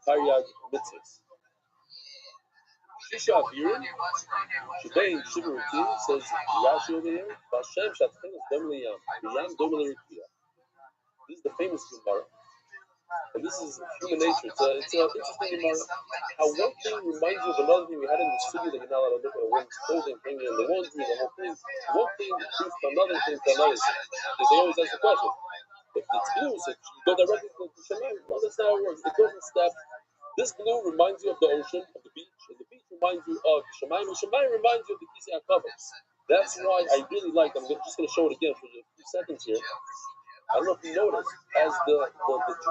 Haryag mitzvahs. Shisha Avirim, Shebein Shiva Rukim, says Rashi over here, Vashem Shatchin is Dom Liyam, Liyam Dom Lirikia. This is the famous Gemara. And this is human nature. It's an interesting Gemara. How one thing reminds you of another thing. We had in the city that you're not allowed to look at one's clothing, hanging in the laundry, the whole thing. One thing proves to another thing to another thing. Because they always ask the question. If it's blue, so you go directly to Shemayim. No, that's not how it works. It goes in steps. This blue reminds you of the ocean, of the beach, and the beach reminds you of Shemayim, and Shemayim reminds you of the Kisei HaKavod. That's why I really like, I'm just going to show it again for a few seconds here. I don't know if you notice, as the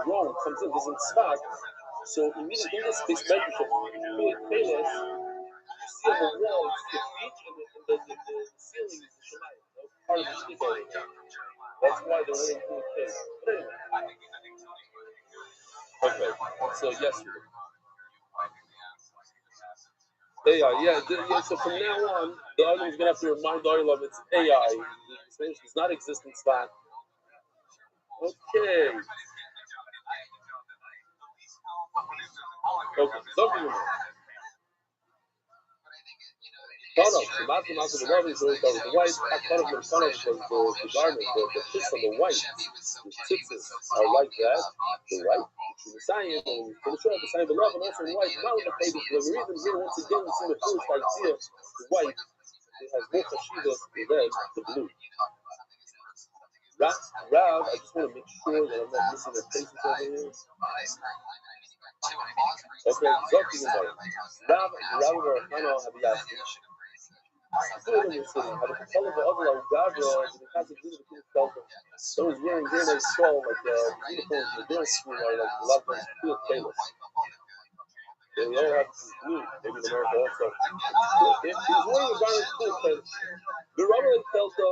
drone comes in, this is in Tzfat, so immediately in this space mentorship, really famous, you see on the wall, it's the beach, and the ceiling is the Shemayim. That's part of the stick area. That's why they're wearing cool things. Okay, so yesterday. Yeah, so from now on, the other is going to have to remind all of it's AI. The Spanish does not exist in Spanish. Okay. Okay, something more. Tunnel, the mathematics of the loving is always with the white. Tunnel was the garment, the kiss on the white. The tzitzis are like that, the white. The sign, and for the sure, the sign of the love, and also the white. Now, the reason here, once again, we see the first idea, the white, it has more chashivas than the blue. Rav, I just want to make sure that I'm not missing their faces over here. Okay, something about it. Rav, or Hano, have you asked me? Someone was wearing very nice skull, like uniforms in the girls' school are like a lot of times feel tailors. They all have blue, maybe in America also. He was wearing a garment blue tailor. The Rabbi Telta,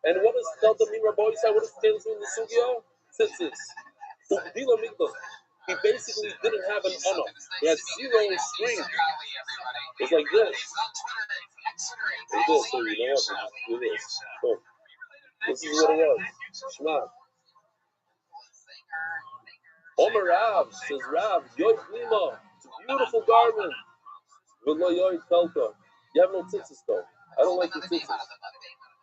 and what does Telta mean, Rabbi Yisai? What does tailor mean in the Sugya? Tzitzis. He basically didn't have an honor. He had zero strings. It was like this. Like this, so you know what? Do this. So, this is what it was. Shema. Omer Rav, says Rav, Yoy Klima. It's a beautiful garment. V'lo Yoy Telta. You have no tzitzis though. I don't like the tzitzis.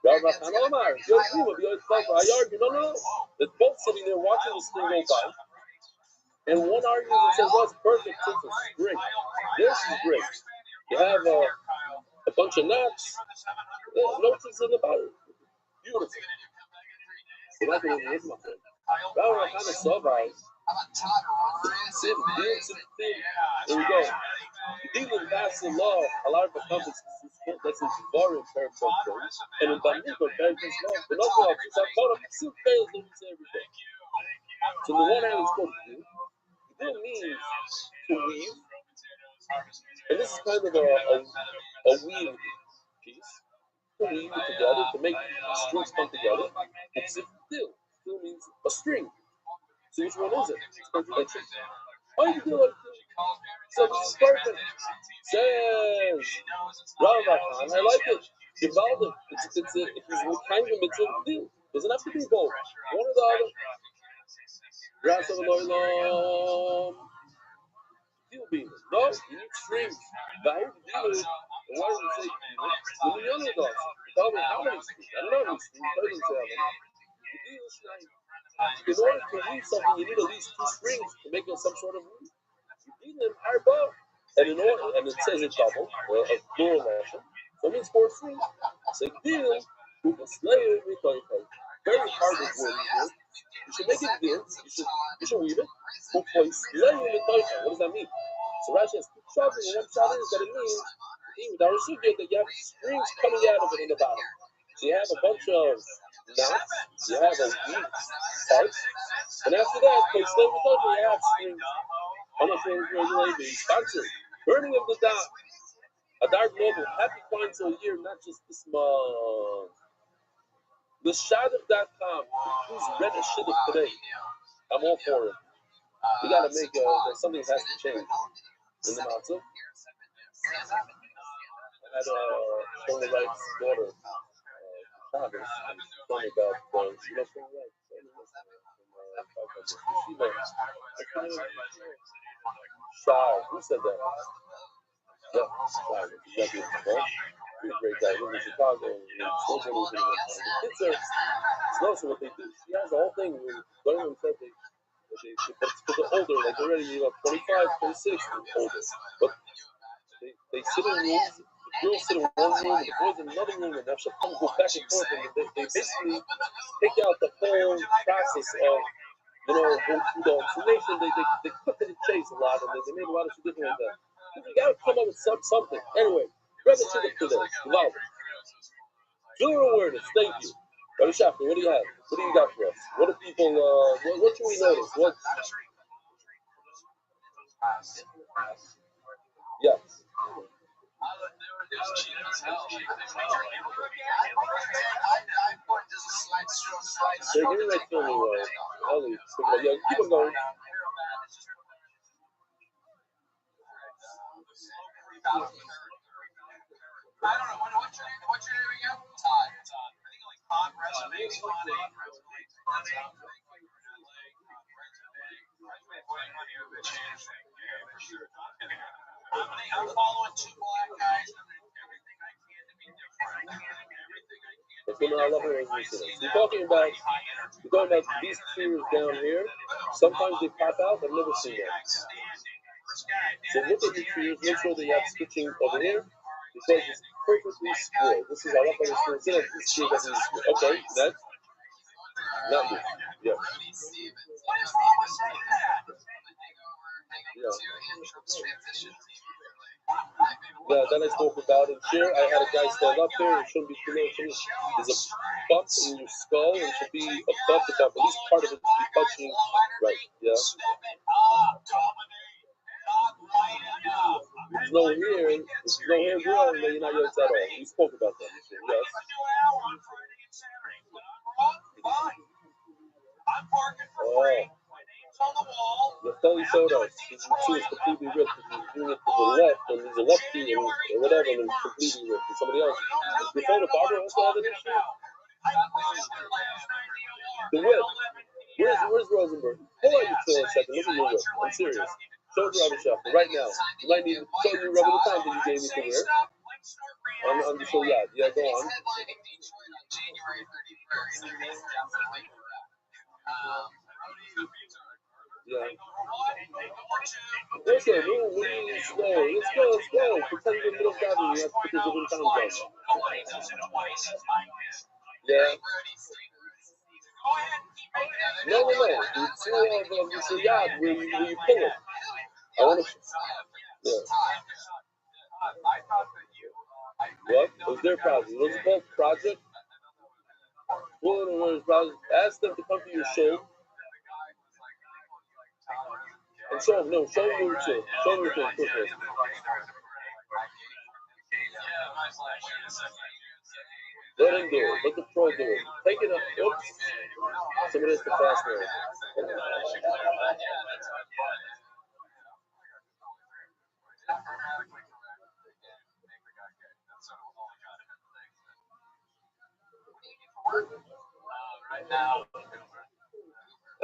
Rav Rachan Omar, Yoy Klima, Yoy Telta. I argue, no. They're both sitting there watching this thing go by. And one argues and says, well, it's perfect tzitzis. Great. This is great. You have a bunch of nuts. No tzitzis about it. Beautiful. So that's what it is, my friend. Rav Rachan is so bad. There we go. Dealing that's the law. A lot of the companies that's in foreign terms of things. And in Bamiko, there's law. But also, it's a total soup fails and it's everything. So the one hand is called Gil. Gil means to weave. And this is kind of a weave piece. To weave it together, to make strings come together. It's Gil. Gil means a string. So which one is it? It's contradiction. Oh, you can do it. So this is perfect. Says Rav Rachan, I like it. Givaldim. It's if he's kind of mitzvah deal. Doesn't have to be both. One or the other. Ras of Elohim. Deal being. No, you need strings. Why does it say when the other does? Tell me how many strings. I don't know how many strings. Tell me how many. In order to weave something, you need at least two strings to make it some sort of weave. You need them arba, and it says it's double, a plural action. So it means 4 strings. So deal, who can slay it, very hard to weave. You should make it deal. You should weave it. Who can slay it, what does that mean? So Rashi has 2 shots, and one shot is that it means that you have strings coming out of it in the bottom. So you have a bunch of knots, you have a weave part, and after that, you have strings. I'm not sure if you're sponsored. Burning of the dot. A dark noble, happy council year, not just this month. The Shadif.com, who's read a shidduch today? I'm all for it. We gotta make something has to change in the matzah. I had Shona Wright's daughter, Shabbos, and she told me about Shona Wright. Shai, who said that? Yeah, Shai, exactly. He's a great guy. He lives in Chicago. The kids are No, so what they do, she has the whole thing. Government said but it's for the older, like already, 25, 26, and older. But they sit in rooms, the girls sit in one room, and the boys in another room, and they have to come go back and forth, and they basically take out the whole process of, go through the explanation. They cut to the chase a lot, and they made a lot of tradition like that. You gotta come up with something. Anyway, grab the chicken today. Love. Zero awareness, thank you. Rabbi Shafter, what do you have? What do you got for us? What do people, what should we notice? What? Yes. So give me right filming, Ellie. Yeah, keep on going. I don't know. What's your name again? Todd. I think like Todd Resume Funny. I'm following two black guys and everything I can to be different. I love it. You're talking about these tears down here. Sometimes they pop out. I've never seen that. So look at the tears. Make sure that you have stitching over here because it's perfectly square. This is I love how it's square. These tears are square. Okay, next. Not me. Yeah. Yeah, then I spoke about it here. I had a guy stand up here. It shouldn't be too low. There's a bump in your skull, and it should be above the top. At least part of it should be touching. Right. Yeah. There's no hair. There's no hair growing. Then you're not yours at all. We spoke about that. Yes. Oh. The Philly showed us. His shoe is completely ripped. If he's doing it to the left, and he's a lefty, or whatever, and it's completely ripped. And somebody else. Before the barber also had an issue. The whip. Where's Rosenberg? Hold on, you chill a second. Look at your whip. I'm serious. Show it to Rabbi Shafter right now. You might need to show you Rabbi the time that you gave me to wear. On the show, yeah, go on. Yeah. Okay, move slow. Let's go. Pretend you're middle gathering. You have to put your different times on. Yeah. No. It's two of them. You say, yeah, where you pull it. I want to. Yeah. What? What's their project? What's it called? Project? Ask them to come to your show. And show them your thing. Show them your thing. Quickly. Let him do it. Let the pro do it. Take it up. Oops. Somebody has to fast now. Right now. I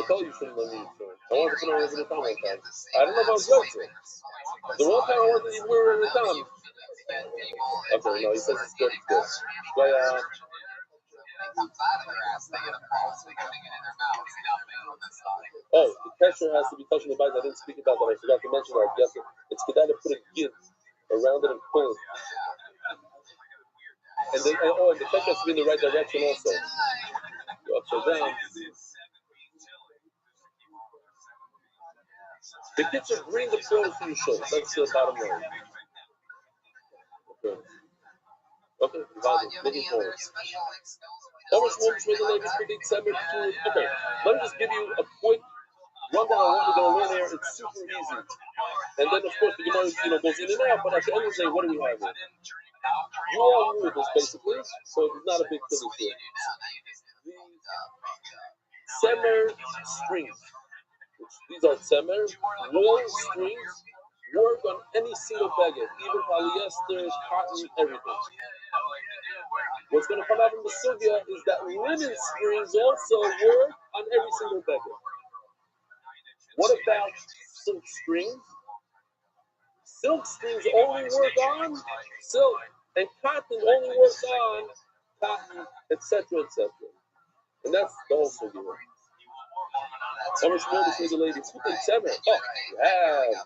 told you shouldn't let me use it. I wanted to put on over the time one time. I don't know if I was going to. The one time I wanted to wear over the time. Okay, no, he says it's good. But, the pressure has to be touching the bite. I didn't speak about that. I forgot to mention that. It's good to put a give around it and pull it. And then, and the pressure has to be in the right direction also. Go upside down. The kids are bring the pros to your show. That's the bottom line. Okay. Looking forward. Okay. Let me just give you a quick rundown of what we're going to learn here. It's super easy. And then, of course, the Gemara goes in and out, but at the end of the day, what do we have here? You all knew this, basically, so it's not a big thing here. The semer strings. These are semer, wool strings, work on any single baguette, even polyester, cotton, everything. What's going to come out from the sugya is that linen strings also work on every single baguette. What about silk strings? Silk strings only work on silk And cotton only works on cotton, etc., etc. And that's the whole sugya. How much more to the lady? Who thinks ever? Oh, yeah.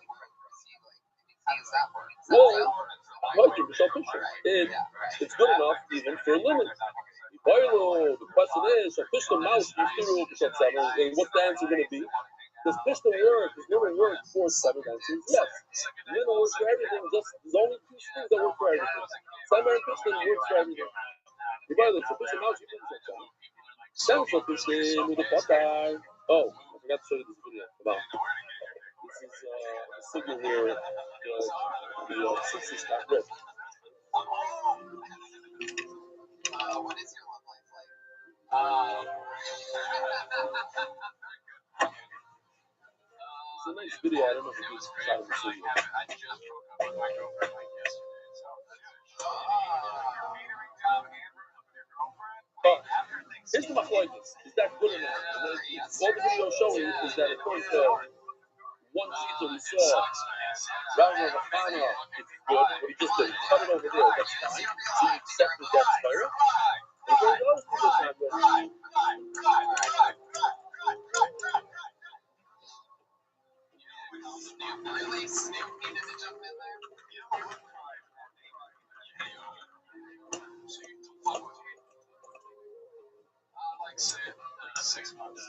Well, it's good enough even for linen. The question is, Pishta mouse, and what's the answer going to be? Does Pishta work? Does linen work for 7 answers? Yes. Linen works for everything. There's only 2 strings that work for everything. Summer and Pishta works for everything. Pishta mouse, you can do Pishta with the potar. Oh, I forgot to show you this video. Come on. This is the signal where the sisters got ripped. What is your love life like? It's a nice video. I don't know if you can try to see it. I just broke up with my girlfriend like yesterday, so. But here's the machlokes. Is that good enough? All the video is showing is that according to one sheet that we saw, Rabbi Rothschild, it's good, but he just didn't cut it over there. That's fine. So you accept that that's fair. And for those people, it's not good. Really Snoop needed to jump in there. Like 6 months.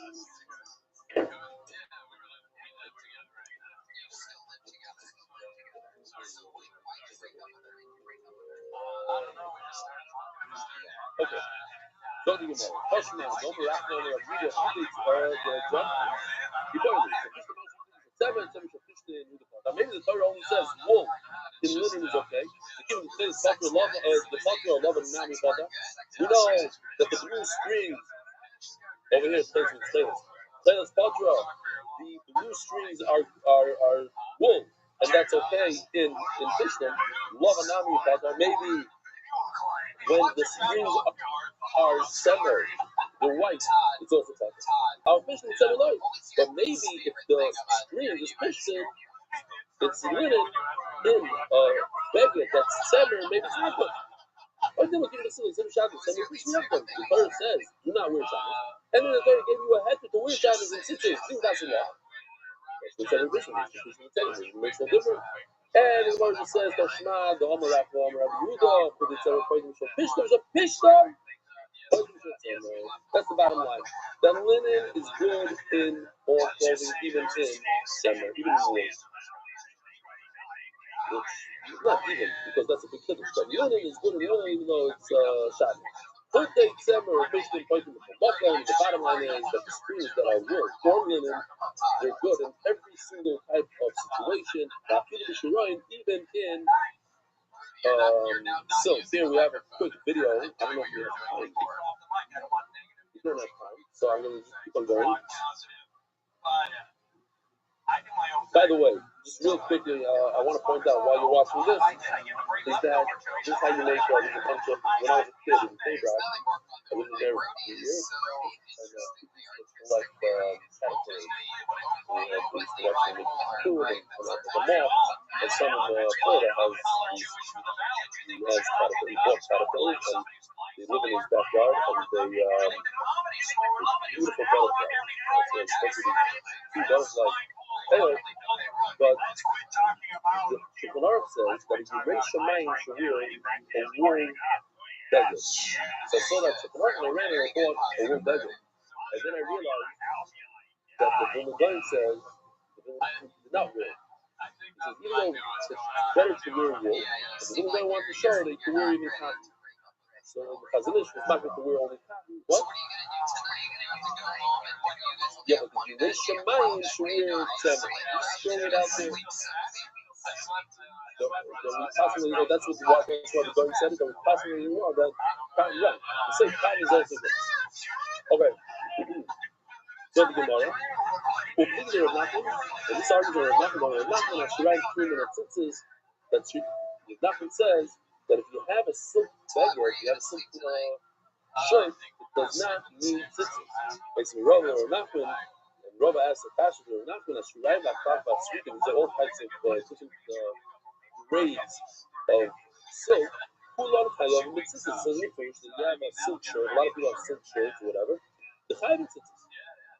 Yeah, we lived together right now. You still live together? So why'd you break up with her? Did you break up with her? I don't know. We just started talking. Okay. Don't do more. Hush now. Don't be acting on the video. The jump. You better now maybe the Torah only says wool in linen is okay. The love and nami father. We know that the blue strings over here stays with status. Status patra. The blue strings are wool, and that's okay in Fishton. Love and nami father. Maybe when the strings are severed, they're white. It's also fine. Our Fishton is semi-light, but maybe if the string is Fishton, it's linen in a beggar that's severed, maybe it's not good. Why didn't we give it a silly shadows? The Torah says, do not wear shadows. And then the Torah gave you a head to wear shadows in cities. I think that's a law. That's the celebration. It makes no difference. And the Torah just says, Tashma, the Homer Rabbi Yehuda, for the celebration of Pishtam. That's the bottom line. The linen is good in all clothing, even in summer, even in wool. Not even, because that's a big difference. But linen is good in wool, even though it's Shabbos. Don't take summer or Pishtam, the bottom line is that the strings that are wool or linen, they're good in every single type of situation, even in silk. Here we have a quick video. I don't know if you have time. You don't have time, so I'm going to just keep on going. By the way, just real quickly, I want to point out while you're watching this, is that this is how you make a bunch of, when I was a kid in K-Drive, I lived there for 2 years, and like caterpillars. We had these collection of food and the mall, and some in Florida has caterpillars, he bought caterpillars, and they live in his backyard, and they, beautiful butterflies. It's supposed to be 2 butterflies. Anyway, but the Shulchan says that if you raise Shemayim Shavir and wool beggar. So I saw that Shulchan and I ran and I bought a wool beggar. And then I realized that the Vilna Gaon says the Vilna did not wear it. He says even though it's better to wear wool, but the Vilna Gaon wants to show that you can wear even cotton. So the Chazanish was not going to wear only cotton. What? Yeah, but if you raise Shemayim Shavir Tzemah, you throw it out there. Possibly, that's what the Gaon said, that we possibly know that cotton, right. The same cotton is also good. Okay. So the Gemara. Well, these are nothing. And this argument of nothing, I should write between the tzitzis that nothing says that if you have a silk beggar, if you have a silk shirt, it does not need tzitzis. Basically, Rava or nothing, and Rava asked the pastor or nothing, I should write about speaking. There are all types of different grades of silk, Kulon Chayov Mitzvah. So you finish that you have a silk shirt. A lot of people have silk shirts or whatever. The Chayov Mitzvah.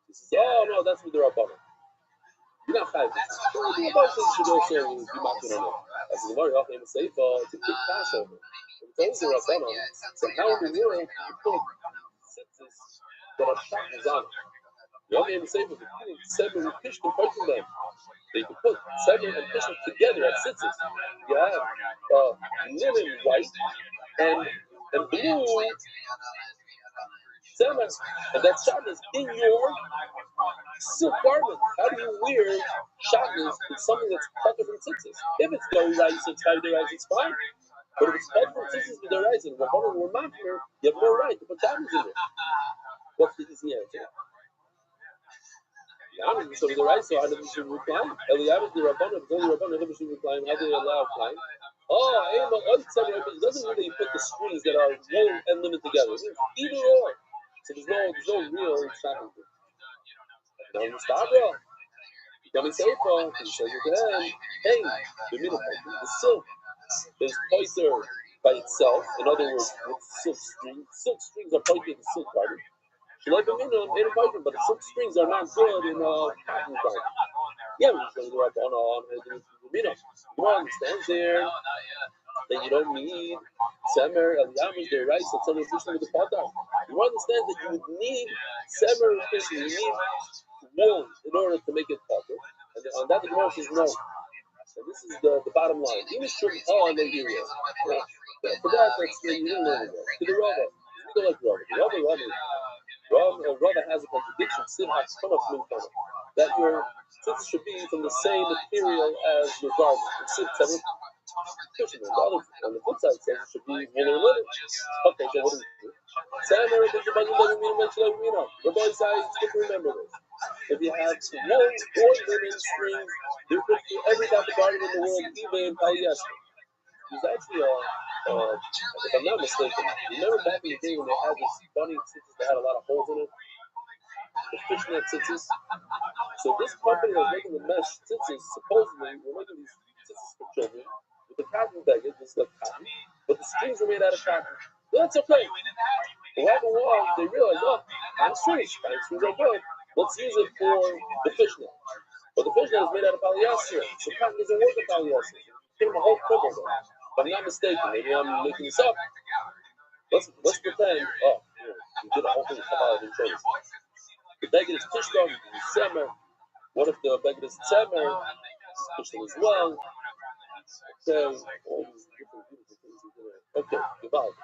He says, oh no, that's with the Rabbanon. You're not Chayov Mitzvah. So the Rabbanon says you should also be marking on it. As the Gemara Yochim and Seifa, it's a big Passover. It's always the Rabbanon. So how in the world can you put tzitzis that are shackles on it? Yochim and Seifa, the King, Sever and Pishtim, pointing them. They can put Sever and Pishtim together as tzitzis. You have linen white and blue Sever, and that shackles in your silk garment. How do you wear shackles with something that's cut from tzitzis? If it's no rice, it's fine. But if it's cut from tzitzis with the rice and Rabbanon were mafir, you have no right to put shackles in it. What's the easy answer? So with the right, so how do we should recline? Eliyahu the Rabbanon, if it's only Rabbanon, how do we recline? How do they allow recline? It doesn't mean that you put the strings that are wool and linen together. It means either or. So there's no real shackles. Now in the Stavra, Rabbi Seifa, he says at the end, hey, the silk is pointer by itself. In other words, with silk strings. Silk strings are pointed in the silk garment. But the silk strings are not good in cotton garment. Yeah, we're just going to go up on you understand there that you don't need Semer and Yamas, the rice, and some of with the potter. You understand that you would need Semer and Fishing, you need wool in order to make it potter. And on that, the Gemara says no. And this is the bottom line. Even sure, I know you is. For that, that's you didn't learn it. To the Rava, we don't like Rava. Rava has a contradiction. That your tzitzis should be from the same material as your garment. On the flip side, it says it should be wool or linen. Okay, so what do we do? Rabbi says, remember this. If you have wool or linen strings, they're good for every type of garment in the world, even polyester. There's actually if I'm not mistaken, remember back in the day when they had this bunny tzitzis that had a lot of holes in it? The fishnet tzitzis. So this company that was making the mesh tzitzis, supposedly, were making these tzitzis for children with the cotton baggage, just like cotton, but the strings were made out of cotton. Well, that's okay. What happened was they realized, cotton strings are good. Let's use it for the fishnet. But the fishnet is made out of polyester, so cotton doesn't work with polyester. Give them a whole crumble there. If I'm not mistaken, maybe I'm making this up. Let's pretend, we did a whole thing about it in choice. The beggar is Tishkon, Semer. What if the beggar is Semer? Tishkon as well. Okay, all these different beautiful things we do. Okay, goodbye.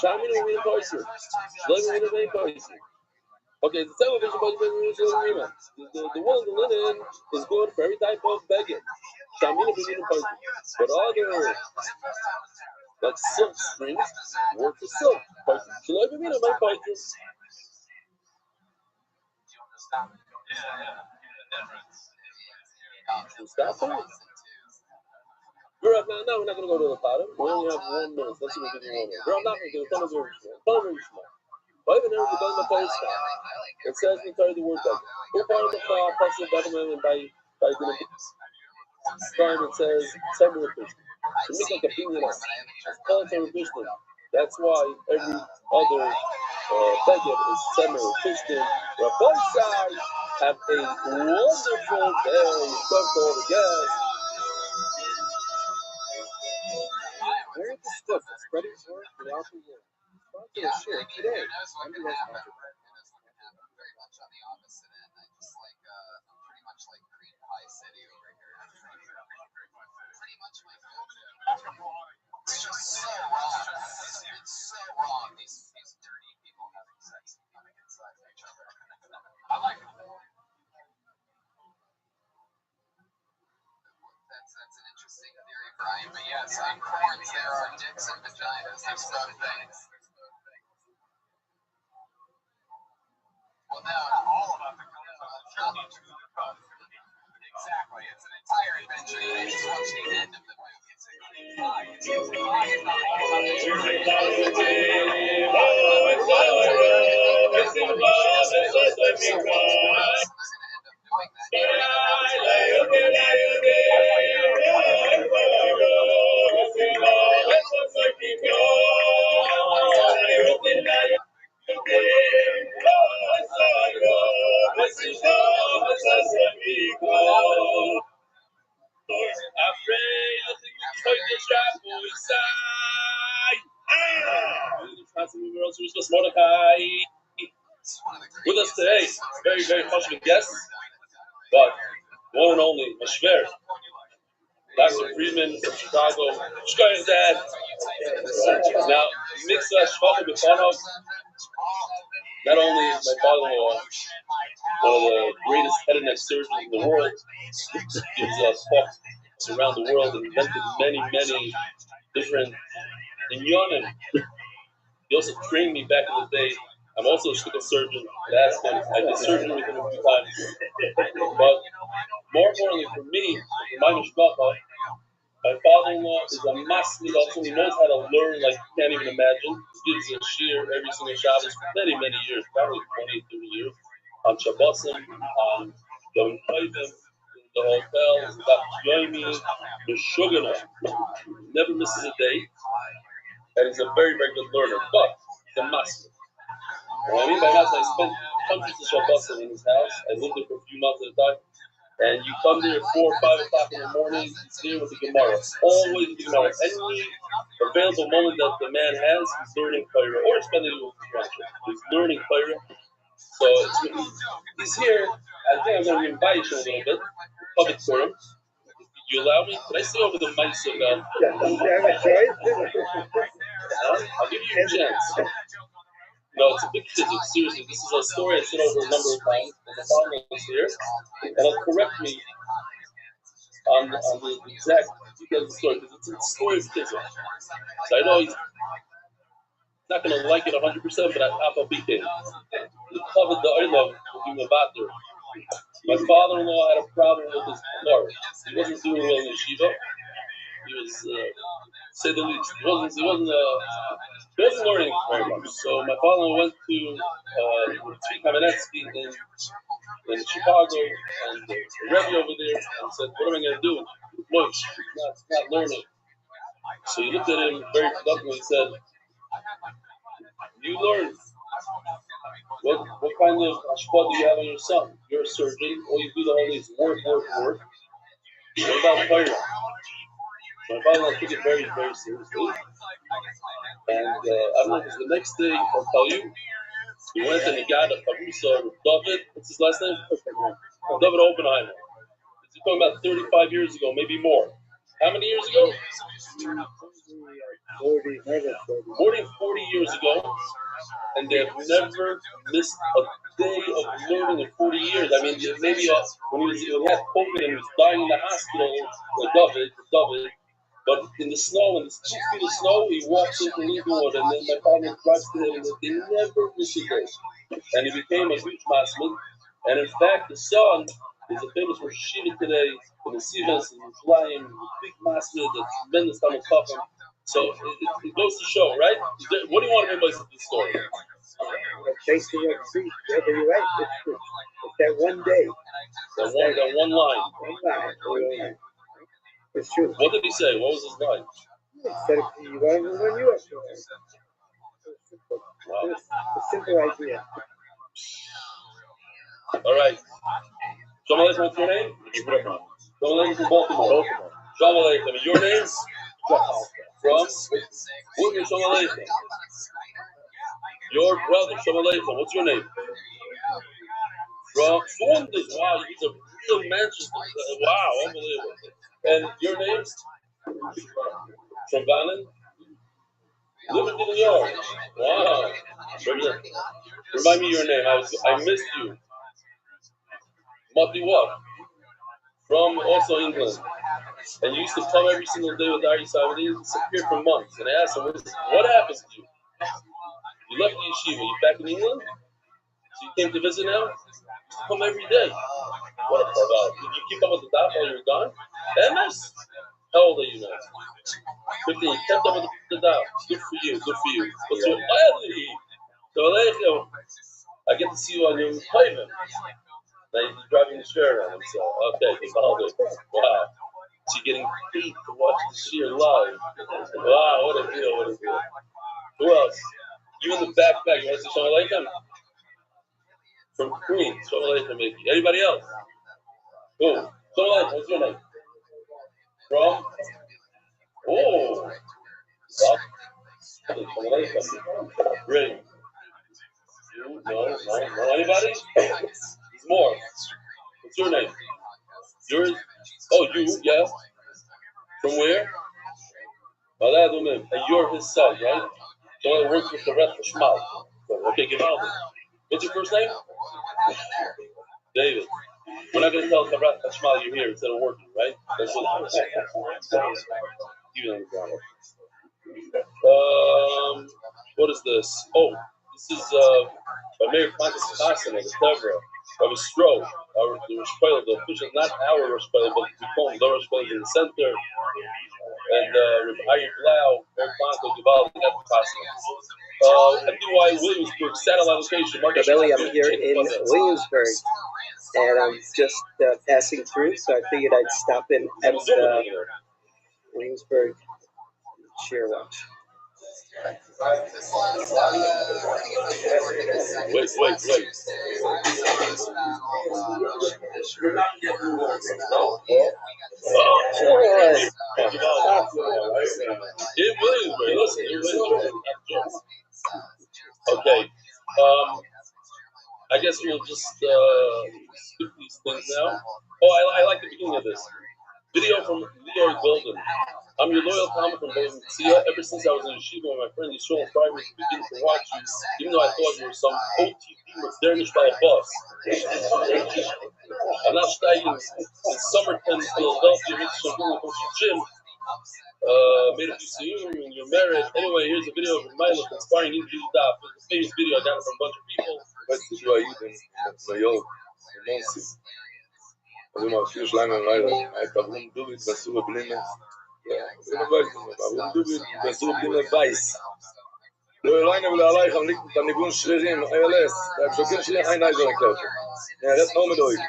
Shamina will be a person. Shlomo will be a person. Okay, the television the wool and the linen is good for every type of beggar. Shamina will be a person. But other like silk strings work for silk. Shlomo will be a person. Stop it. Now we're not going to go to the bottom. We only have 1 minute. Let's see if we can do 1 minute. We're not going to do it. It's very small. But even there, it says in the word beggar. Who part of the possible government and by the time it says several Christian. It looks like a opinion. It's called several Christian. That's why every other beggar is several Christian. Rabbi Rothschild, have a wonderful day. Talk to all the guests. Very discussive, spreading word throughout the world. Sponsor a share today. MDY sponsor. Very much on the opposite end. I just like pretty much like Green Pie City over here. Pretty much my go-to. It's just so wrong. It's so wrong. These dirty people having sex and coming inside of each other. I like it. That's an interesting theory, Brian. But yes, on corns there are dicks and vaginas. There's both things. Well, now all about the journey to the coast. Exactly. It's an entire adventure. You just watch the end of the movie. It's a great lie. It's not all about the journey. With us today, very, very passionate guest, but one and only Mashver, Dr. Friedman from Chicago. Shkoyach, Dad. Now, Miksa Shvacha B'Fanov, not only is my father-in-law one of the greatest head and neck surgeons in the world, gives talks around the world and invented many, many different inyonim. He also trained me back in the day. I'm also a shtickle surgeon. I asked him, I did surgery with him a few times. But more importantly for me, my mishpacha, my father-in-law is a masmid also. He knows how to learn like you can't even imagine. He gives a shiur every single Shabbos for many, many years, probably 20, 30 years, on Shabbosim, on Yom Tovim, in the hotel, Daf Yomi, the Shugana. Never misses a day. And he's a very, very good learner. But he's a masmid. What I mean by that is I spent hundreds of Shabbosim in his house. I lived there for a few months at a time. And you come there at 4 or 5 o'clock in the morning, he's there with the Gemara. Always the Gemara. Any available moment that the man has, he's learning Torah or spending it with his grandchildren. He's learning Torah. So he's here. I think I'm going to invite you a little bit. Public forum. You allow me? Can I stay over the mics about? I'll give you a chance. No, it's a big physics. Seriously, this is a story I've seen over a number of times. And the father is here, and he'll correct me on the exact details of the story, because it's a story of physics. So I know he's not going to like it 100%, but I'll be there. He covered the oilam with doing a batter. My father-in-law had a problem with his car. He wasn't doing well in yeshiva. He was, say the least, he wasn't learning very much. So my father went to Tzvi Kamenetsky in Chicago, and the Rebbe over there, and said, "What am I going to do? Moish, not learning." So he looked at him very productively and said, "You learn. What kind of hashpah do you have on your son? You're a surgeon. All you do the whole day is work. What about Torah?" So my father took it very, very seriously. And I don't know if it was the next day, I'll tell you, he went and he got a parusa with David. What's his last name? David Oppenheimer. This is talking about 35 years ago, maybe more. How many years ago? More than 40 years ago. And they've never missed a day of learning in 40 years. I mean, maybe when he had COVID and he was dying in the hospital with David. But in the snow, in the 2 feet of snow, he walks into Leavenwood, and then my father drives to him, and they never miss a day. And he became a huge masmid. And in fact, the son is a famous Rosh Hashiva today in the Sivas in Yerushalayim, a big masmid, a tremendous Talmud Chacham. So it goes to show, right? What do you want to make of this story? Chasing your feet, whether you're right, it's that one day. That one line. One line. It's true. What did he say? What was his line? He said, you want to run you up. Wow. It's a simple idea. All right. Shalom Aleichem, what's your name? Shalom Aleichem from Baltimore. Shalom Aleichem. Your name? From? Woodman, Shalom Aleichem. Your brother, Shalom Aleichem. What's your name? From Saunders. Wow, he's a real Manchester. Wow, unbelievable. And your name? From Bannon? Liberty, New York. Wow. Remind me your name. I missed you. Mati what? From also England. And you used to come every single day with Ari Sawadi. He disappeared for months. And I asked him, what happened to you? You left the yeshiva. You back in England? So you came to visit now? You used to come every day. What a parval. Did you keep up with the daf while you were gone? MS? How old are you now? 15. You kept up with the daf. Good for you. What's your I get to see you on your payment. Now you're driving the share around. So, okay, wow. So you're getting paid to watch the shear live. Wow, what a deal. Who else? You in the backpack. You want to see Shalom Aleichem? From Queens. Shalom Aleichem, maybe. Anybody else? Who? So, what's your name? From? Oh. Ready? You? No. Anybody? There's more. What's your name? Yours? Oh, you? Yeah. From where? And you're his son, right? So I work with the Rabbi Rothschild. Okay, Givaldi. What's your first name? David. We're not going to tell the Rabbi Rothschild you're here instead of working, right? That's what what is this? Oh, this is by Mayor Pontus Kasana, the Tevra, of a stroke. The Rothschild, the official, not our Rothschild, but we call him the Rothschild in the center. And Rabbi Blau, Mayor Pontus, Givaldi, that's Kasana. MDY Williamsburg, satellite location. Belly, I'm here in Williamsburg, and I'm just passing through, so I figured I'd stop in at Williamsburg Share Watch. Wait. Okay. I guess we'll just skip these things now. Oh, I like the beginning of this. Video from Leroy Golden. I'm your loyal comment from Bozeman. Ever since I was in yeshiva with my friend Yisrael inspired me to begin to watch you, even though I thought you were some OTP modernish by a bus. I'm not steiging in Summerton, Philadelphia, Michigan, gym. Made a few siyum, you're married. Anyway, here's a video of Milo inspiring you to do that. It's a famous video I got it from a bunch of people. Weißt du, du Aid in New York, in Monsi. Also mal viel Schlangen rein. Warum du bist, was du blind bist? Warum du bist, was du blind weiß? לא אליי ולא עלייך, אבל את הניגון שרירים, ALS. אתה שוקל שלי אין עיזר לקלט. נערת לא מדויק.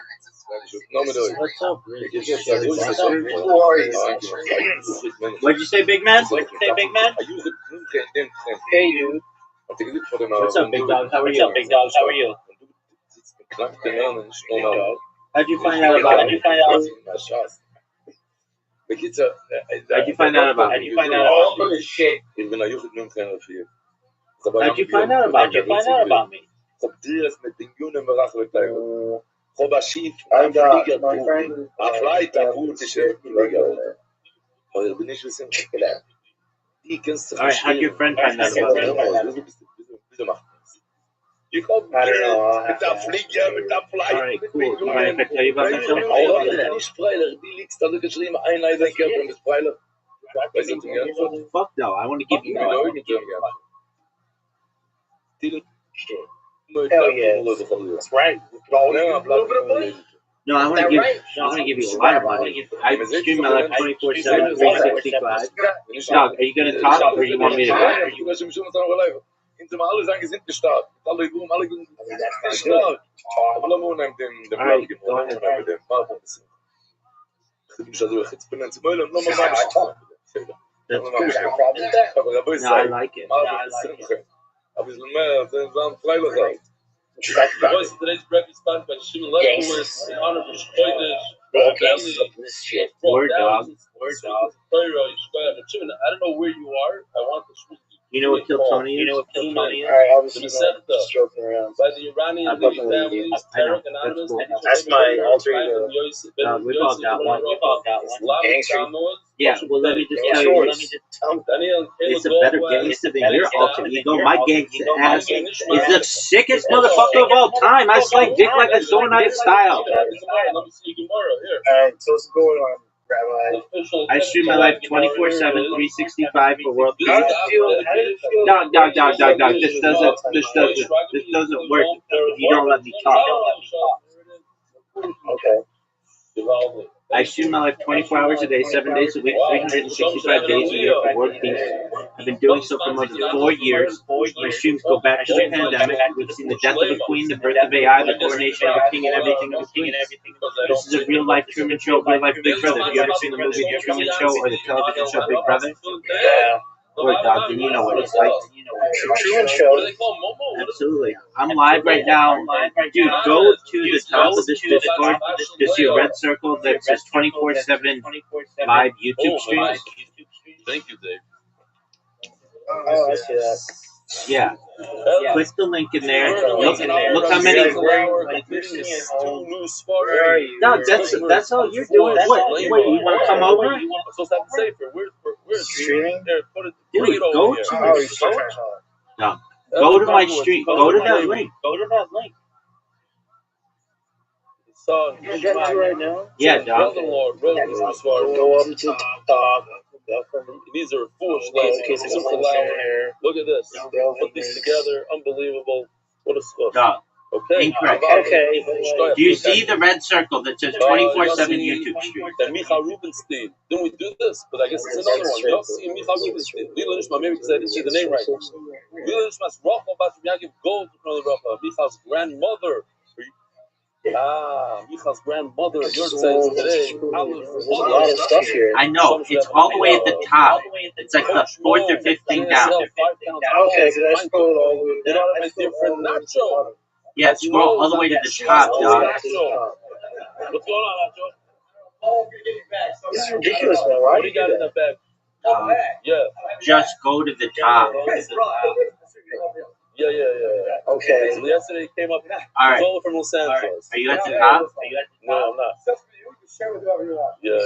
No medoi. What's up, Rick? Who are you? What'd you say, big man? I use it. Hey, dude. What's up, big dog? How are you? How'd you find out about it? How'd you find out about me? Chobashit, I got my friend. Flight, Alright, how'd your friend find out about me? You come I don't know. with that flight. Alright, cool. You mind if I tell you about myself? Fuck no, I want to give you Hell yeah. That's right. No, I want to give you a lot of money. I stream my life 24/7, 365. Dog, are you gonna talk or you want me to go? Alright, go ahead. No, I like it. Because today's breakfast sponsored by Shimon Lefkowitz in honor of this shit. Word dog. I don't know where you are. I want to. You know what Kill Tony is? Alright, I was just joking around. By the Iranian families, Tarek Anonymous. That's my alter ego. We've all got one. Yeah, well, let me just tell you this. It's a better gangster than your alter ego. My gangster ass is the sickest motherfucker of all time. I slang dick like a zone out of style. Alright, so what's going on, Rabbi? I stream my life 24/7, 365 for world peace. How did it feel? Dog. This doesn't work if you don't let me talk. Okay. I stream my life 24 hours a day, 7 days a week, 365 days a year for world peace. I've been doing so for more than 4 years. My streams go back to the pandemic. We've seen the death of a queen, the birth of AI, the coronation of a king, and everything in between. This is a real-life Truman Show, real-life Big Brother. Have you ever seen the movie The Truman Show or the television show Big Brother? Yeah. Word, dog, then you know what it's like. Truman Show. What do they call Momo? Absolutely. I'm live right now. Dude, go to the top of this Discord. You see a red circle that says 24/7 live YouTube streams. Thank you, Dave. Oh, I see that. Yeah. Click the link in there. Look how many. No, that's all you're doing. What you want to come over? I'm supposed to have to say for we're Streaming. Dude, go to no. Go to my stream. Go to that link. Son, You're getting to right now? Yeah, dog. brother-in-law wrote these as far as Go up to top. these are foolish lessons. Super loud. Look at this. Put these together. Unbelievable. What a stuff. Dog. Okay. Incorrect. Okay. Do you see the red circle that says 24/7 YouTube stream? And Micha Rubenstein. Didn't we do this? But I guess it's another one. Yossi Micha Rubenstein. Lila Nishma, maybe because I didn't see the name right. Lila Nishma's Rachel Bat Yaakov Gold from the Rafa. Micha's grandmother. Micha's grandmother. Yours says today. There's a lot of stuff here. I know. It's all the way at the top. It's like the fourth or fifth thing down. Okay, because I scrolled all the way down. My dear friend Nacho. Yeah, scroll all the way to the top, dog. What's going on, Nacho? This is ridiculous, man. Why What do you got in the bag? Yeah. Just go to the top. Yeah. Okay. So yesterday he came up. All right. All from Los Angeles. Are you at the top? No, I'm not. Yeah.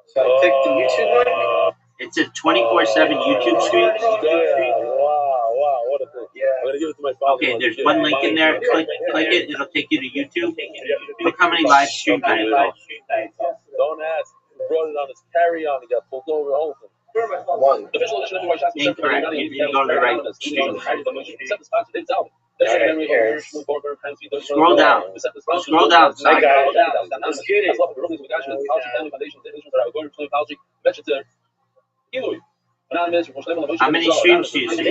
So I click the YouTube one? It's a 24/7 YouTube stream. Wow, what a thing. Yeah. I'm gonna give it to my father. Okay, there's one link in there. Click it. It'll take you to YouTube. Look how many live streams I have. Don't ask. He brought it on his carry-on. He got pulled over. All of them. One. Incorrect. You didn't go to the right stream. Scroll down. Scroll down. I got it. Let's get it. How many streams do you see?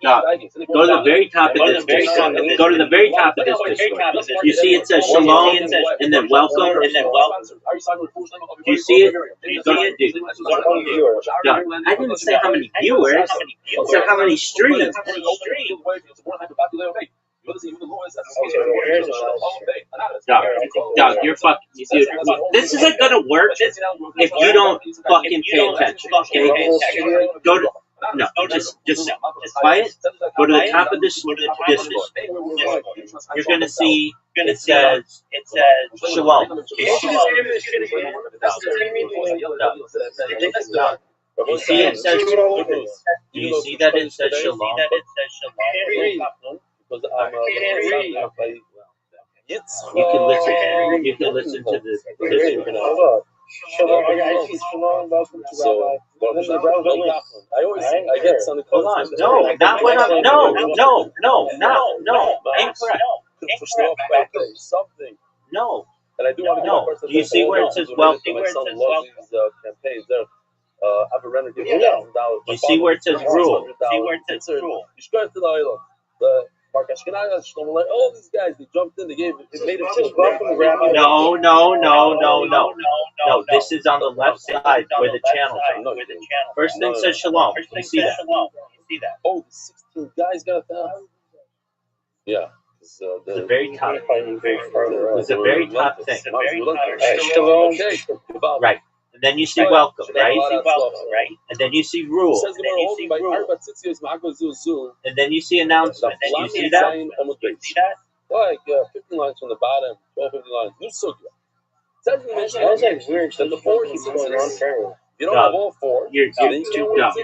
No. Go to the very top of this Discord. Go to the very top of this Discord. You see it says Shalom and then welcome. Do you see it? No, I didn't say how many viewers. I said how many streams. Dog, you're fucking. Dude, this isn't gonna work if you don't fucking pay attention. Okay? Go to just quiet. Go to the top of this Discord. You're gonna see it says Shalom. You see it says. Do you see that it says Shalom? You can listen to this. Shalom, I see Shalom, welcome to Rabbi. I get something close. Hold on. No, not when I'm. No. Incorrect. Something. No. And I do want to no. Do you see where it says welcome? My son loves these campaigns. I've a renter give $1,000. You see where it says rule? The Mark Ashkenaz, all these guys, they jumped in, they made it welcome to Rabbi. No. This is on the left side where the channel is. First thing says Shalom. You see that? Oh, the 16 guys got that. Yeah. The very top. It's the very top thing. Shalom. Right. And then you see welcome, right? And then you see rule. And then you see announcement. You see that? Like 15 lines from the bottom, 12, 15 lines. New sugya. That's like weird. Then the four is going on. You don't have all four. You're too dumb.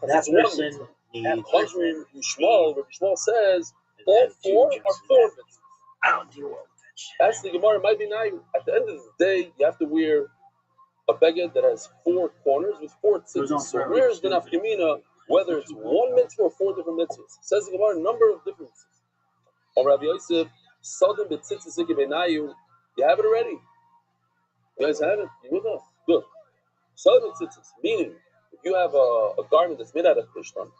That person needs. Shmuel says all four are four mitzvahs. I don't deal with that shit. That's the Gemara. Might be nice. At the end of the day, you have to wear a beged that has four corners with four tzitzis. So where's the nafkamina? Whether it's one mitzvah or four different mitzvahs. Says the Gemara, a number of different mitzvahs. On Rabbi Yosef, Sodom b'tzitzis ikebenayu. You have it already. You guys have it? You with us? Good. Sodom b'tzitzis, meaning if you have a garment that's made out of krishtan,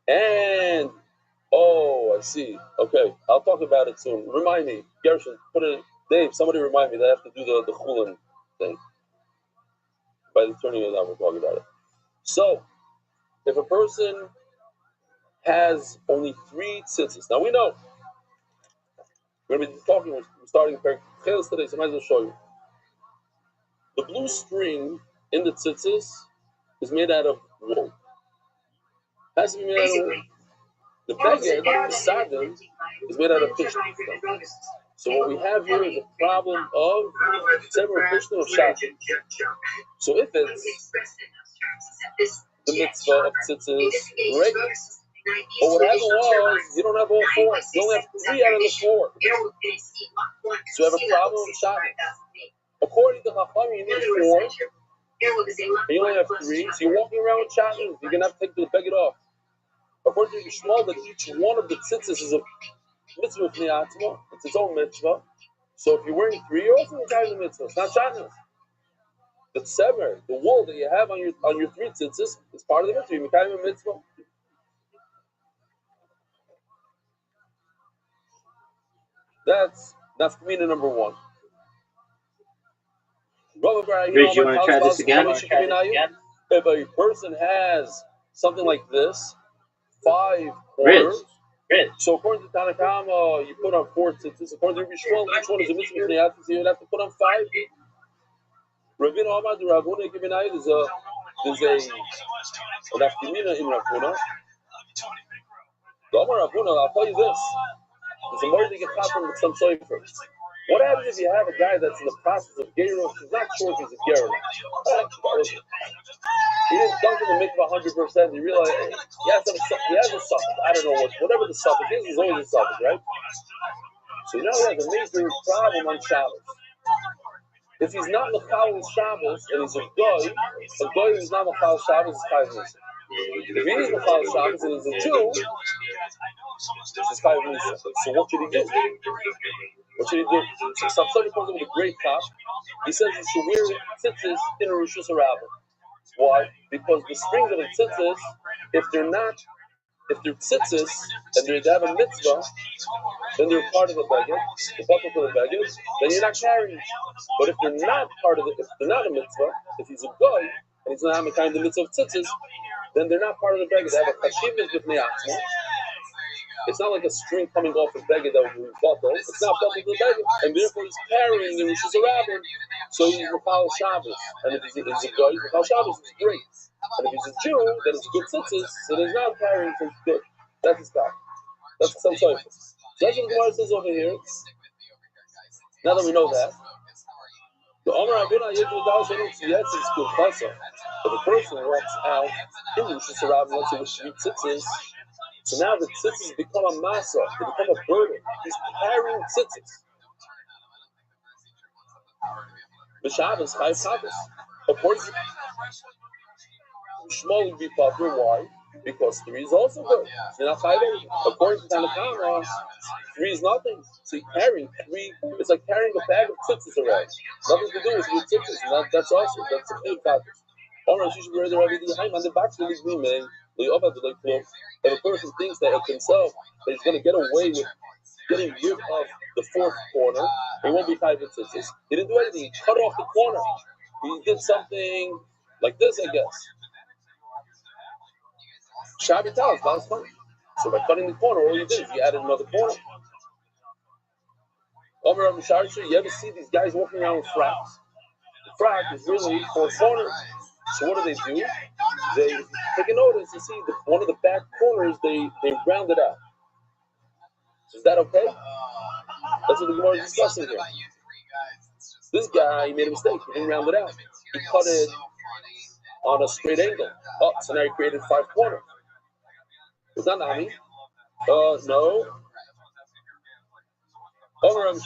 and I see. Okay, I'll talk about it soon. Remind me, Gershon, put it Dave, somebody remind me that I have to do the chulin thing. By the turning of that, we'll talk about it. So, if a person has only 3 tzitzis, now we know we're going to be talking. We're starting Perikhelis today, so I might as well show you. The blue string in the tzitzis is made out of wool. It has to be made out of wool. The beged, the sadin, is made out of fish. So what we have here is a problem of several Krishna of Shabbat. So if it's the mitzvah of tzitzis, great. But what happened was, you don't have all 4. You only have 3 out of the 4. So you have a problem of Shabbat. According to Chacham, you need 4. And you only have 3. So you're walking around with Shabbat. You're going to have to take the beged off. According to Yishmael, that each one of the tzitzis is a mitzvah of Ne'atzma. It's its own mitzvah. So if you're wearing 3, you're also carrying the mitzvah. It's not Shabbat. The sever, the wool that you have on your 3 tzitzis, is part of the mitzvah. You're carrying the mitzvah. That's nafkamina number 1. Rich, you want to try this again? If a person has something like this, 5 corners, so according to Tanakama, you put on 4 tzitzis. According to Rabbi Rothschild, each one is a mitzvah of Ne'atzma, so you'd have to put on 5. Ravina Amad Ravuna Kivinai, there's a nafkamina in Ravuna. The Amar Ravuna, I'll tell you this. There's a more to get caught from some soifer. What happens if you have a guy that's in the process of Geirah? He's not sure if he's a Geirah. He didn't dunk in the mikvah 100%. He realized he has a suffix. I don't know whatever the suffix is, there's always a suffix, right? So now he has a major problem on Shabbos. If he's not Mechal Shabbos and he's a goy who's not Mechal Shabbos is Chayav Nisa. If he is Mechal Shabbos and he's a Jew, it's Chayav Nisa. So what should he do? So somebody comes in with a great top. He says he should wear tzitzis in a Rosh Hashanah. Why? Because the strings of the tzitzis, if they're tzitzis and they have a mitzvah, then they're part of the beged, the buckle for the beged, then you're not carrying. But if they're not part of if they're not a mitzvah, if he's a goy and he's not having a kind of mitzvah of tzitzis, then they're not part of the beged. They have a chashivas with ne'atzma. It's not like a string coming off the beged that will be buckle. It's not buckle to the beged, and therefore he's carrying the Rosh Hashanah. So he's Mechal Shabbos, and if he's a goy, Mechal Shabbos is great. And if he's a Jew, then it's good tzitzis, so there's not carrying from good. That's his guy. That's some soifer. So that's what the Gemara says over here. Now that we know that, the Omer Abina Yedul Dal Sheni Tziyetz is good chasa. But the person walks out in the Rosh Hashanah, let's say with tzitzis. So now the tzitzis become a masa, they become a burden. He's carrying tzitzis. The Shabbos, 5 Shabbos. According to Shmuel would be popular. Why? Because 3 is also good. So you're not 5 anything. According to Tanakama, 3 is nothing. So you're carrying 3, it's like carrying a bag of tzitzis around. Nothing to do with your tzitzis. That's awesome. That's a big factor. Alright, you should wear the Rabbi Dihaim on the back of the man. If a person thinks that of himself that he's going to get away with getting rid of the 4th corner, he won't be 5 tzitzis. He didn't do anything. He cut off the corner. He did something like this, I guess. Shabbat Tal, that's funny. So by cutting the corner, all you did is you added another corner. You ever see these guys walking around with fracks? The frack is really 4 corners. So what do? They take a notice, you see one of the back corners, they round it out. Is that okay? That's what the Gemara is discussing here. This guy, he made a mistake. He didn't round it out. He cut it on a straight angle. Oh, so now he created 5 corners. Was that Nami? No. I'm on the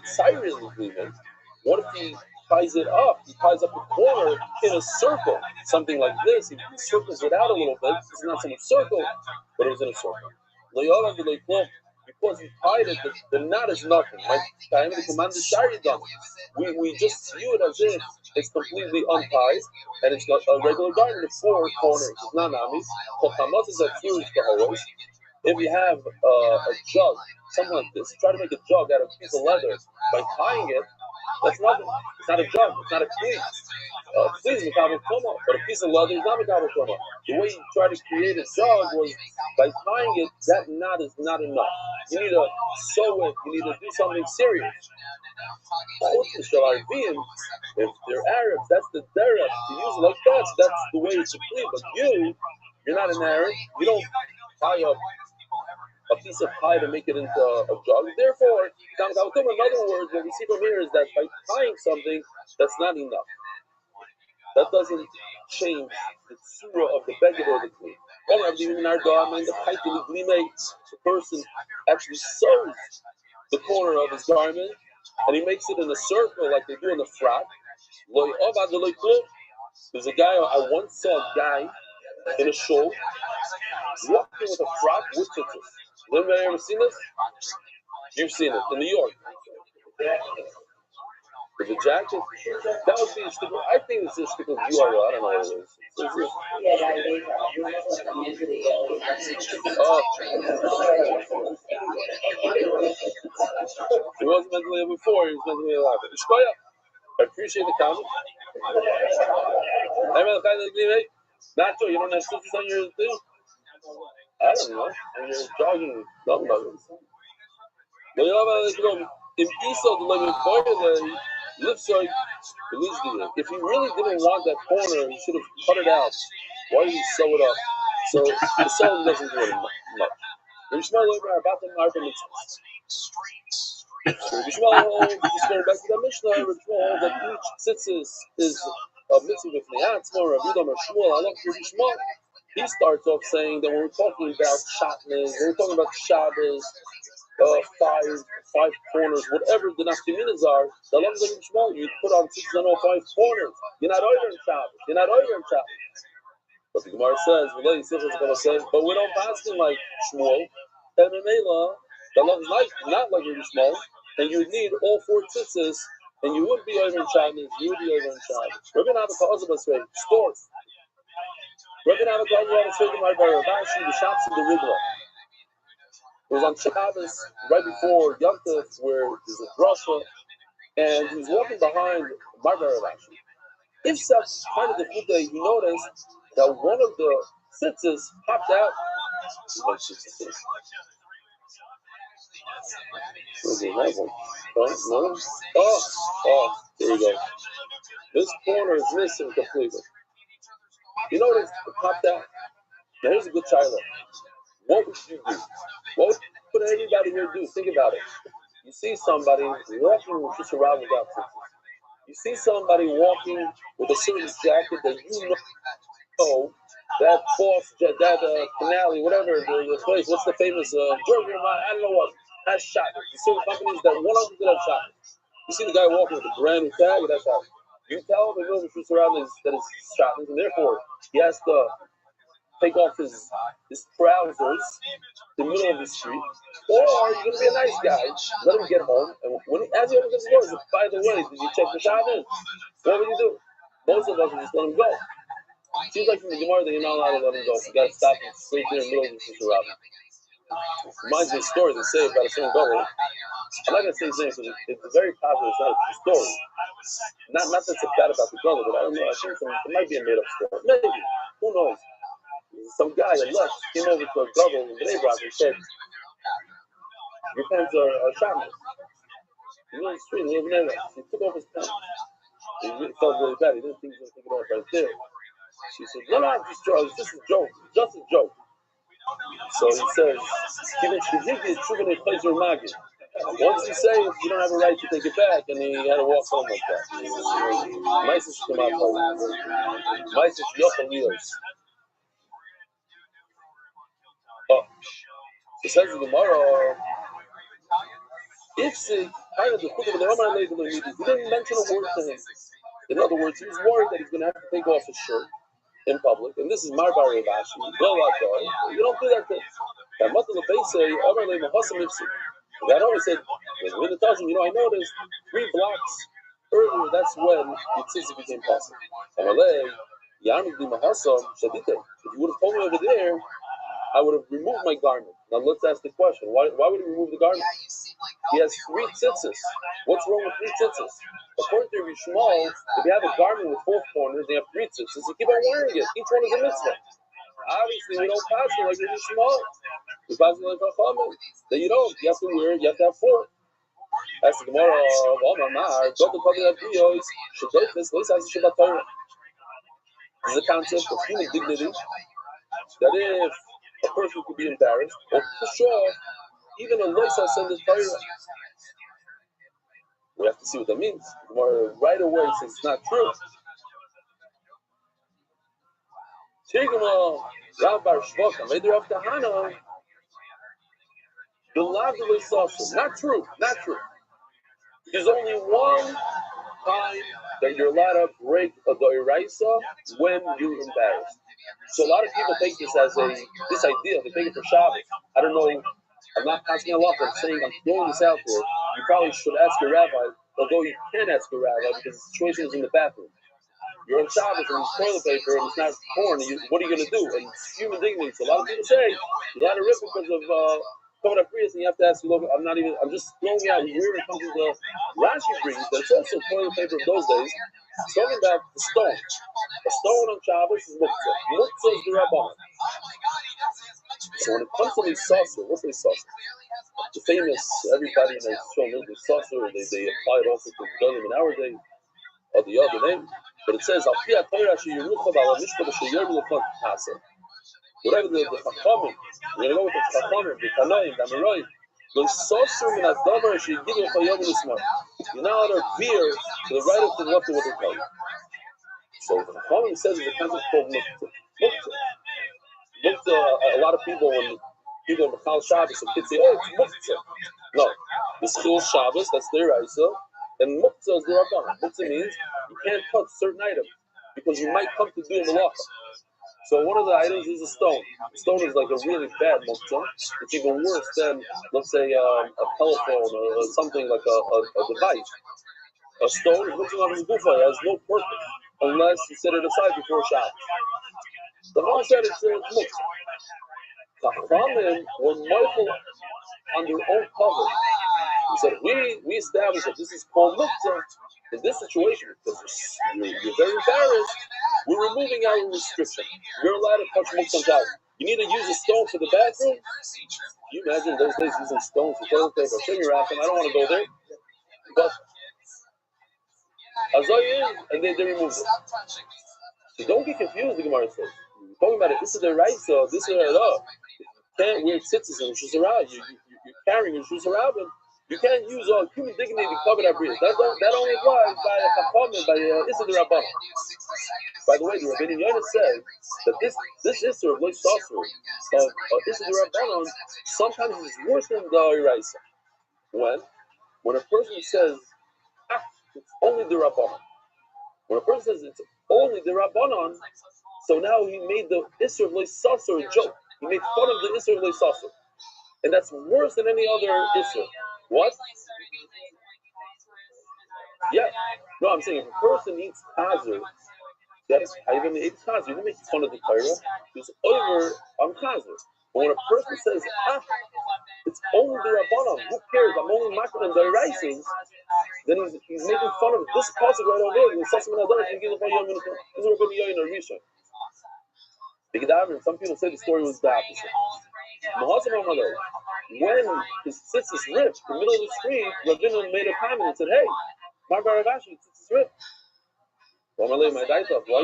Cyrus agreement. What if he ties it up? He ties up the corner in a circle, something like this. He circles it out a little bit. It's not so much circle, but it was in a circle. Because he tied it, the knot is nothing. Like the command is done. We just view it as if it's completely untied and it's got a regular garden with 4 corners. It's not Nami. Chochamas is a huge always. If you have a jug, something like this, try to make a jug out of a piece of leather by tying it. That's nothing. It's not a jug. It's not a kli. Kli is makabel koma, but a piece of leather is not makabel koma. The way you try to create a jug was by tying it. That knot is not enough. You need to sew it. You need to do something serious. If they're Arabs, that's the derech to use it like that. That's the way it's complete. But you're not an Arab. You don't tie up a piece of pie to make it into a jug. Therefore, in other words, what we see from here is that by tying something, that's not enough. That doesn't change the surah of the beggar or the kli. The person actually sews the corner of his garment and he makes it in a circle like they do in the frock. There's a guy, I once saw a guy in a show walking with a frock with tzitzis. Has anybody ever seen this? You've seen it in New York. With the jacket? That would be a stick. I think it's a stick of URL. I don't know what it is. He wasn't mentally ill before, he was mentally ill after. I appreciate the comment. Nacho, you don't have stitches on your thing? I don't know. When you're jogging, if he really didn't want that corner, he should have cut it out. Why did he sew it up? So the sewing doesn't do it much. Rabbi Shmuel holds, just going back to the Mishnah, Rabbi Shmuel holds that each tzitzis is a mitzvah with Neatzma, Rabbi Shmuel. I love Rabbi Shmuel. He starts off saying that when we're talking about shatnez, when we're talking about Shabbos, five corners, whatever the nafkaminas are, the love of Rabbi Shmuel, you put on tzitzis on all 5 corners. You're not over in Shabbos. You're not over in Shabbos. But the Gemara says, but we don't pass him like Shmuel. And Memela, the love is not like Rabbi Shmuel, and you would need all 4 tzitzis, and you wouldn't be over in Shabbos, you would be over in Shabbos. Rabbi Navakazabasrei, stores. Rabbi Navakazabasrei, my brother, Rashi, the shops in the Rigla. It was on Shabbos, right before Yom Tov, where there's a drasha, and he was walking behind Marbar Rashi. If such part of the Futa, he noticed that one of the tzitzis popped out. Oh, there you go. This corner is missing completely. You notice it popped out. Now here's a good child. What would you do? What would anybody here do? Think about it. You see somebody walking with just around without tzitzis. You see somebody walking with a certain jacket that you know, that boss, that finale, whatever, the place, what's the famous, Georgia, I don't know what, has shot. You see the companies that 100% have shot. You see the guy walking with a brand new tag, that's how. You tell him the surroundings that it's shot, and therefore he has to take off his trousers in the middle of the street, or you're going to be a nice guy, let him get home, and as he opens the door, by the way, did you check the shot in? What would you do? Most of us would just let him go. It seems like from the Gemara that you're not allowed to let him go. You got to stop him straight there in the middle of the surroundings. Reminds me of stories they say about a certain brother. I'm not going to say his name because it's very popular. It's not a true story. Not that it's bad about the brother, but I don't know. I think it might be a made-up story. Maybe. Who knows? Some guy that left came over to a brother in Bnei Brak and said, your pants are shotness. He was on the street, he took off his pants. He felt really bad. He didn't think he was going to take it off right there. She said, no, just a joke. Just a joke. Just a joke. So he says, once you say it, you don't have a right to take it back, and he had to walk home like that. Maisis come out like Maisis Yochalios. Oh, so says the Gemara, if the kind of the Chutah of the Roman he didn't mention a word to him. In other words, he was worried that he's going to have to take off his shirt in public, and this is Marbar Rashi. You don't do that thing. The guy always said, when it tells him, I noticed 3 blocks earlier, that's when the tzitzit became possible. If you would have told me over there, I would have removed my garment. Now let's ask the question: Why would he remove the garment? He has 3 tzitzis. What's wrong with 3 tzitzis? According to Rabbi Shmuel, if you have a garment with 4 corners, and you have 3 tzitzis, you keep on wearing it. Each one is a mitzvah. Obviously, we don't pass it like Rabbi Shmuel. We pass it like Chachamim. That you don't. You have to wear it. You have to have 4. As the Gemara, this is a concept of human dignity. That if a person could be embarrassed, or for sure, even a loisa send the Torah. We have to see what that means. Right away says it's not true. Tigma, Rabbi Rothschild, made Rav Kahana, the love of the not true, not true. There's only one time that you're allowed to break a doiraisa when you're embarrassed. So a lot of people take this as this idea, they take it for Shabbos. I don't know, I'm not asking a lot, I'm saying I'm throwing this out there. You probably should ask a rabbi, although you can't ask a rabbi because the situation is in the bathroom. You're on Shabbos and it's toilet paper and it's not torn, what are you going to do? And it's human dignity. So a lot of people say, you got to rip because of coming up Prius, and you have to ask, look, I'm just throwing out where it comes to the Rashi brings, that it's also toilet paper of those days. It's talking about the stone. A stone on Shabbos is muktzah. Muktzah is the rabban. So when it comes to the saucer, what's the saucer? The famous, everybody in the show knows the saucer, they apply it also to the Gedolim in our day, or the other name. But it says, whatever the Chachamim, we're going to go with the Chachamim, the Tanoim, the Amoraim, you're not allowed to veer to the right or to the left of what they tell you. So the Chachamim says it's a concept called Muktzah. Muktzah, a lot of people, when people in Mechal Shabbos, some kids say, oh, it's Muktzah. No, the Schil Shabbos, that's their Isa, and Muktzah is the Rabban. Muktzah means you can't touch certain items because you might come to do a malacha. So one of the items is a stone. A stone is like a really bad muktzah. It's even worse than, let's say, a telephone or something like a device. A stone is muktzah on his gufa. It has no purpose unless you set it aside before Shabbos. The Chacham said it's muktzah. Chachamim were mindful on their own cover. He said, we established that this is called muktzah. In this situation, because you're very embarrassed, we're removing our restriction. You're allowed to touch muktzah out. You need to use a stone for the bathroom? Can you imagine those days using stones for toilet paper? I don't want to go there. But and they removed it. So don't get confused, the Gemara says. We're talking about it. This is the right, so this is the right. You can't wear tzitzis and Rosh Hashanah. You're carrying Rosh Hashanah. You can't use all human dignity to cover that bridge. That only applies by a Chachamim, by Issa the Rabbanon. By the way, the Rabbeinu Yonah says that this Issa of Lois Sasur of Issa the Rabbanon sometimes is worse than the Iraisa. When a person says, it's only the Rabbanon. When a person says it's only the Rabbanon, so now he made the Issa of Lois Sasur a joke. He made fun of the Issa of Lois Sasur. And that's worse than any other Issa. What? Yeah. No, I'm saying if a person eats chazer, that's how you even eat chazer. You didn't make fun of the Torah. It's over on chazer. But when a person says, it's only the Rabbanon, who cares? I'm only making the rising. Then he's making fun of this pasuk right over there. Some people say the story was the opposite. When his tzitzis ripped in the middle of the street, Rabbeinu made a comment and said, hey, my Baravashi, tzitzis ripped. Why are you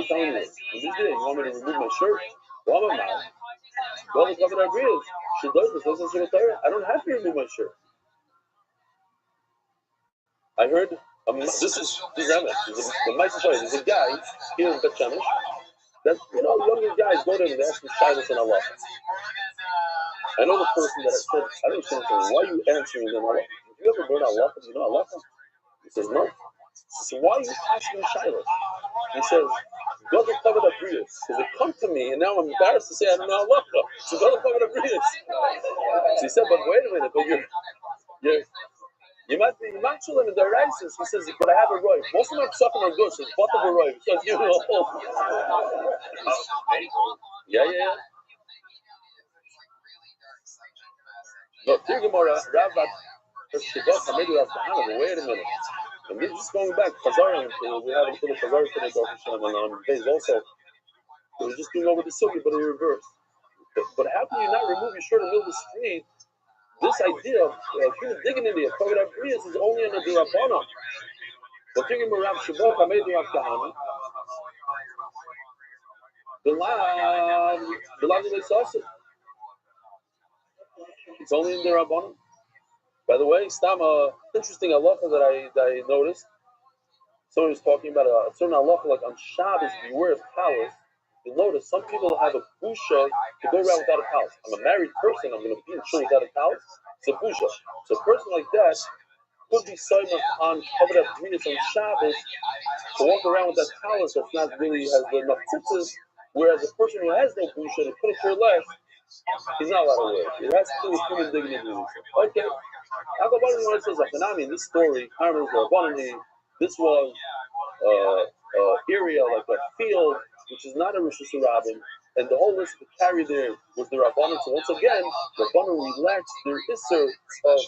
telling me this? You want me to remove my shirt? I don't have to remove my shirt. I heard, this is Emmett. There's a guy here in Bet Shemesh that, younger guys go to him and ask him shaylos and Allah. I know the person that I said, I don't understand why are you answering them Allah? Have you ever heard Allah? Do you know Allah? He says, no. He says, why are you asking shaylos? He says, God will cover the Brias. Because they come to me, and now I'm embarrassed to say I don't know Allah. So God will cover the Brias. So he said, but wait a minute, but you might be matching in the races. He says, but I have a roiv. Most of them are sucking on good, so it's what of a roiv. Because you know. Yeah. But Rabbi wait a minute. And this is going back, Chazar, we have a little Chazar today, Baruch Hashem, on days also. We were just doing over the sugi, but in reverse. But how can you not remove your shirt in the middle of the street? This idea of human dignity of Kovet Avriyas is only in the Durabana. But thinking about Rav Shavot, I made Rav Kahana. The Lav Sausage. It's only in the Rabbanim. By the way, Stama, interesting halacha that I noticed. Someone was talking about a certain halacha, like on Shabbos, if you wear a talus, you'll notice some people have a busha to go around without a talus. I'm a married person, I'm going to be in shul without a talus. It's a busha. So a person like that could be signed on Kovet Avriyas on Shabbos to walk around with that talus that's not really has enough tzitzis, whereas a person who has no busha to put it to her left, he's not allowed to wear it. It has to do with human dignity. Okay. It says in this story, this was area like a field which is not a Rosh Hashanah, and the whole list to carry there was the Rabbanon. So once again, the Rabbanon relaxed their isser of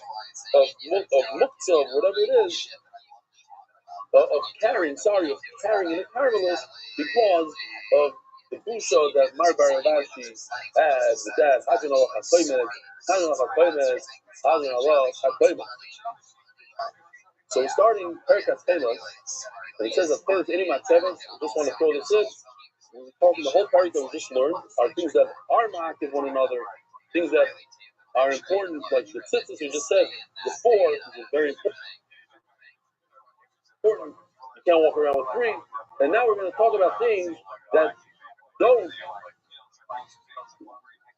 muktzah, whatever it is, of carrying in a caramelist because of the busha that Mar Bar Avashi had with that Hajan Allah HaKoymes. So we're starting Perkat Telas, and it says that Telas any Matzevas. I just want to throw this in. We're talking the whole part that we just learned are things that are ma'akiv one another, things that are important, like the tzitzis we just said before, which is very important. You can't walk around with three. And now we're going to talk about things that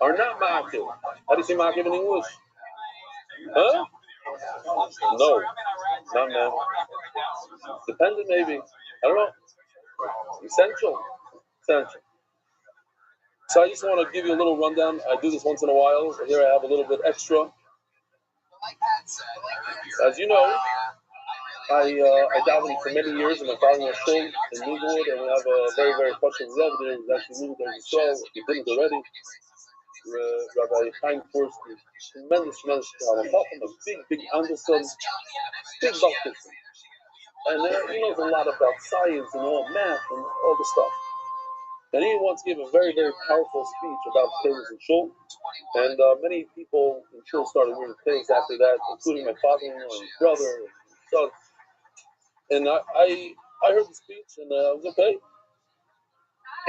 are not ma'akiv. How do you say ma'akiv in English? Huh? No, not man. Dependent, maybe. I don't know. Essential. So I just want to give you a little rundown. I do this once in a while. So here I have a little bit extra. As you know, I davened for many years in my father-in-law's shul in Newwood, and we have a very, very special Rav there who's actually moved there as well. He did it already. Rabbi Chaim Forst is tremendous a big Anderson, big Baltic. And he knows a lot about science and all math and all the stuff. And he once gave a very, very powerful speech about Taylors and Shul. And many people in Shul started wearing Taylors after that, including my father-in-law and brother and son. And I heard the speech and I was okay.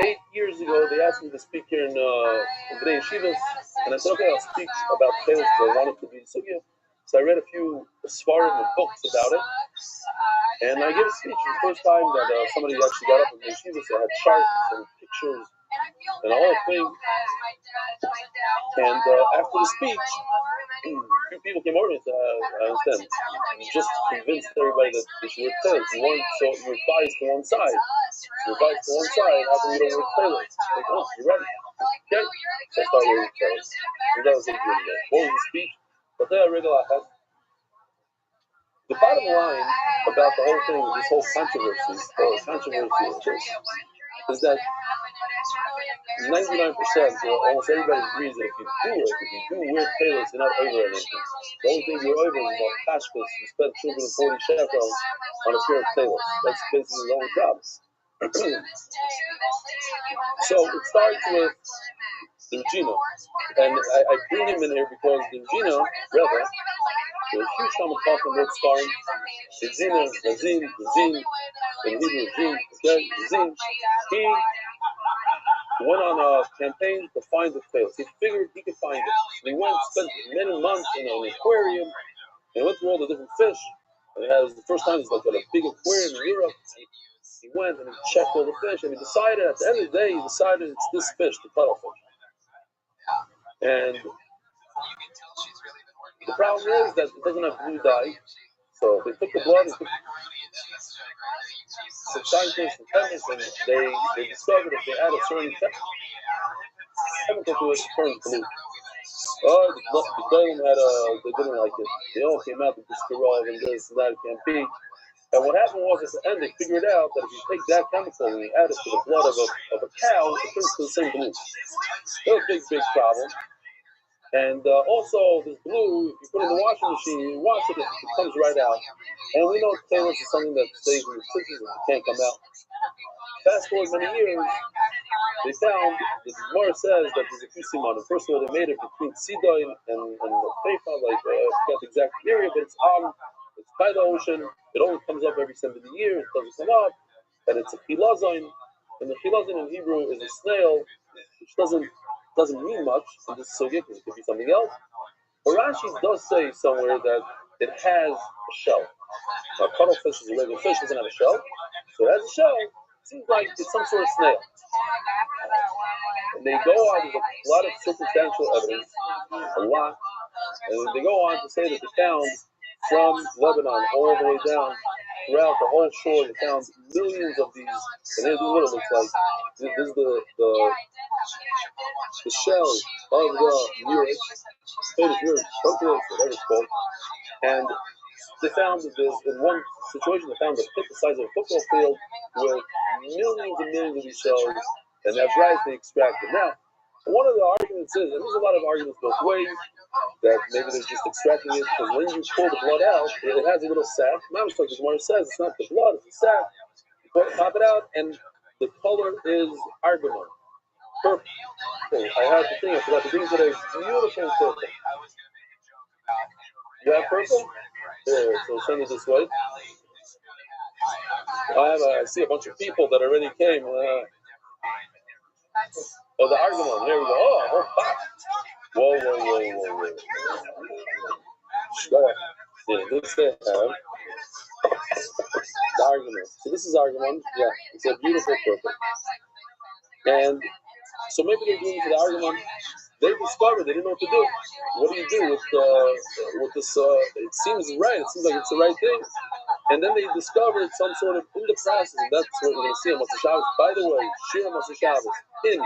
8 years ago, they asked me to speak here in Bnei Yeshivas, and I said, okay, I'll speak about Taylors because I wanted to be Sugya. So I read a few Svarim and books about it, and I gave a speech. The first time that somebody actually got up in Bnei Yeshivas, I had charts and pictures and a whole thing. And after the speech, a few people came over and said, I understand. You just convinced everybody that they should wear Taylors. You were biased to one side. You're biased to one side, how come you don't wear Taylors? Like, oh, you're right. Okay. So I started wearing Taylors. And that was it. What was the speech? But then I realized the bottom line about the whole thing, this whole controversy, is that 99%, almost everybody agrees that if you do wear Taylors, you're not over anything. The only thing you're over is about kashkas. You spend 240 shekels on a pair of Taylors. That's basically the only job. So it starts with the Regina. And I bring him in here because the Regina, Rebbe, there's a huge number of talking about starring Regina, Razin, in Hebrew, Razin, okay, Razin. He went on a campaign to find the Taylors. He figured he could find it. And he went and spent many months in an aquarium, and went through all the different fish. And it was the first time he was like at a big aquarium in Europe. He went and he checked all the fish, and he decided, at the end of the day, it's this fish, the cuttlefish. And the problem is that it doesn't have blue dye. So they took the blood and took some scientists and chemists, and they discovered if they add a certain chemical to it, it turns blue. Oh, the Goyim they didn't like it. They all came out with this Kirov and this and that, it can't be. And what happened was, at the end, they figured out that if you take that chemical and you add it to the blood of a cow, it turns to the same blue. It was a big problem. And also, this blue, if you put it in the washing machine, you wash it, it comes right out. And we know Taylor's is something that stays in the tzitzis and can't come out. Fast forward many years, they found, the Gemara says that there's a few simanim. First of all, they made it between Sidon and the Peifa, like, I forgot the exact area, but it's by the ocean. It only comes up every 70 years, it doesn't come up. And it's a chilazon. And the chilazon in Hebrew is a snail, which doesn't mean much in this sugya, because it could be something else. But Rashi does say somewhere that it has a shell. Now, cuttlefish is a regular fish, doesn't have a shell. So it has a shell. It seems like it's some sort of snail. And they go on, there's a lot of circumstantial evidence, a lot. And they go on to say that they found from Lebanon all the way down throughout the whole shore, they found millions of these. And here's what it looks like. This is the shell of the murex, whatever it's called. And they found this, in one situation, they found a pit the size of a football field with millions and millions of these shells, and that's right, they extracted. Now, one of the arguments is, and there's a lot of arguments both ways, that maybe they're just extracting it, because when you pull the blood out, it has a little sac. Not like the Gemara says, it's not the blood, it's the sac. You pop it out, and the color is argomon, purple. I had the thing, I forgot the thing today, beautiful purple. You have purple? Here, so send it this way. I see a bunch of people that already came. Oh, the argument. Here we go. Oh, a whole box. Whoa. Yeah, this they have. The argument. So this is argument. Yeah, it's a beautiful purple. And so maybe they're doing for the argument. They discovered they didn't know what to do. What do you do with this? It seems right. It seems like it's the right thing. And then they discovered some sort of in the process, and that's what we're going to see on Motzei Shabbos. By the way, Shir Motzei Shabbos in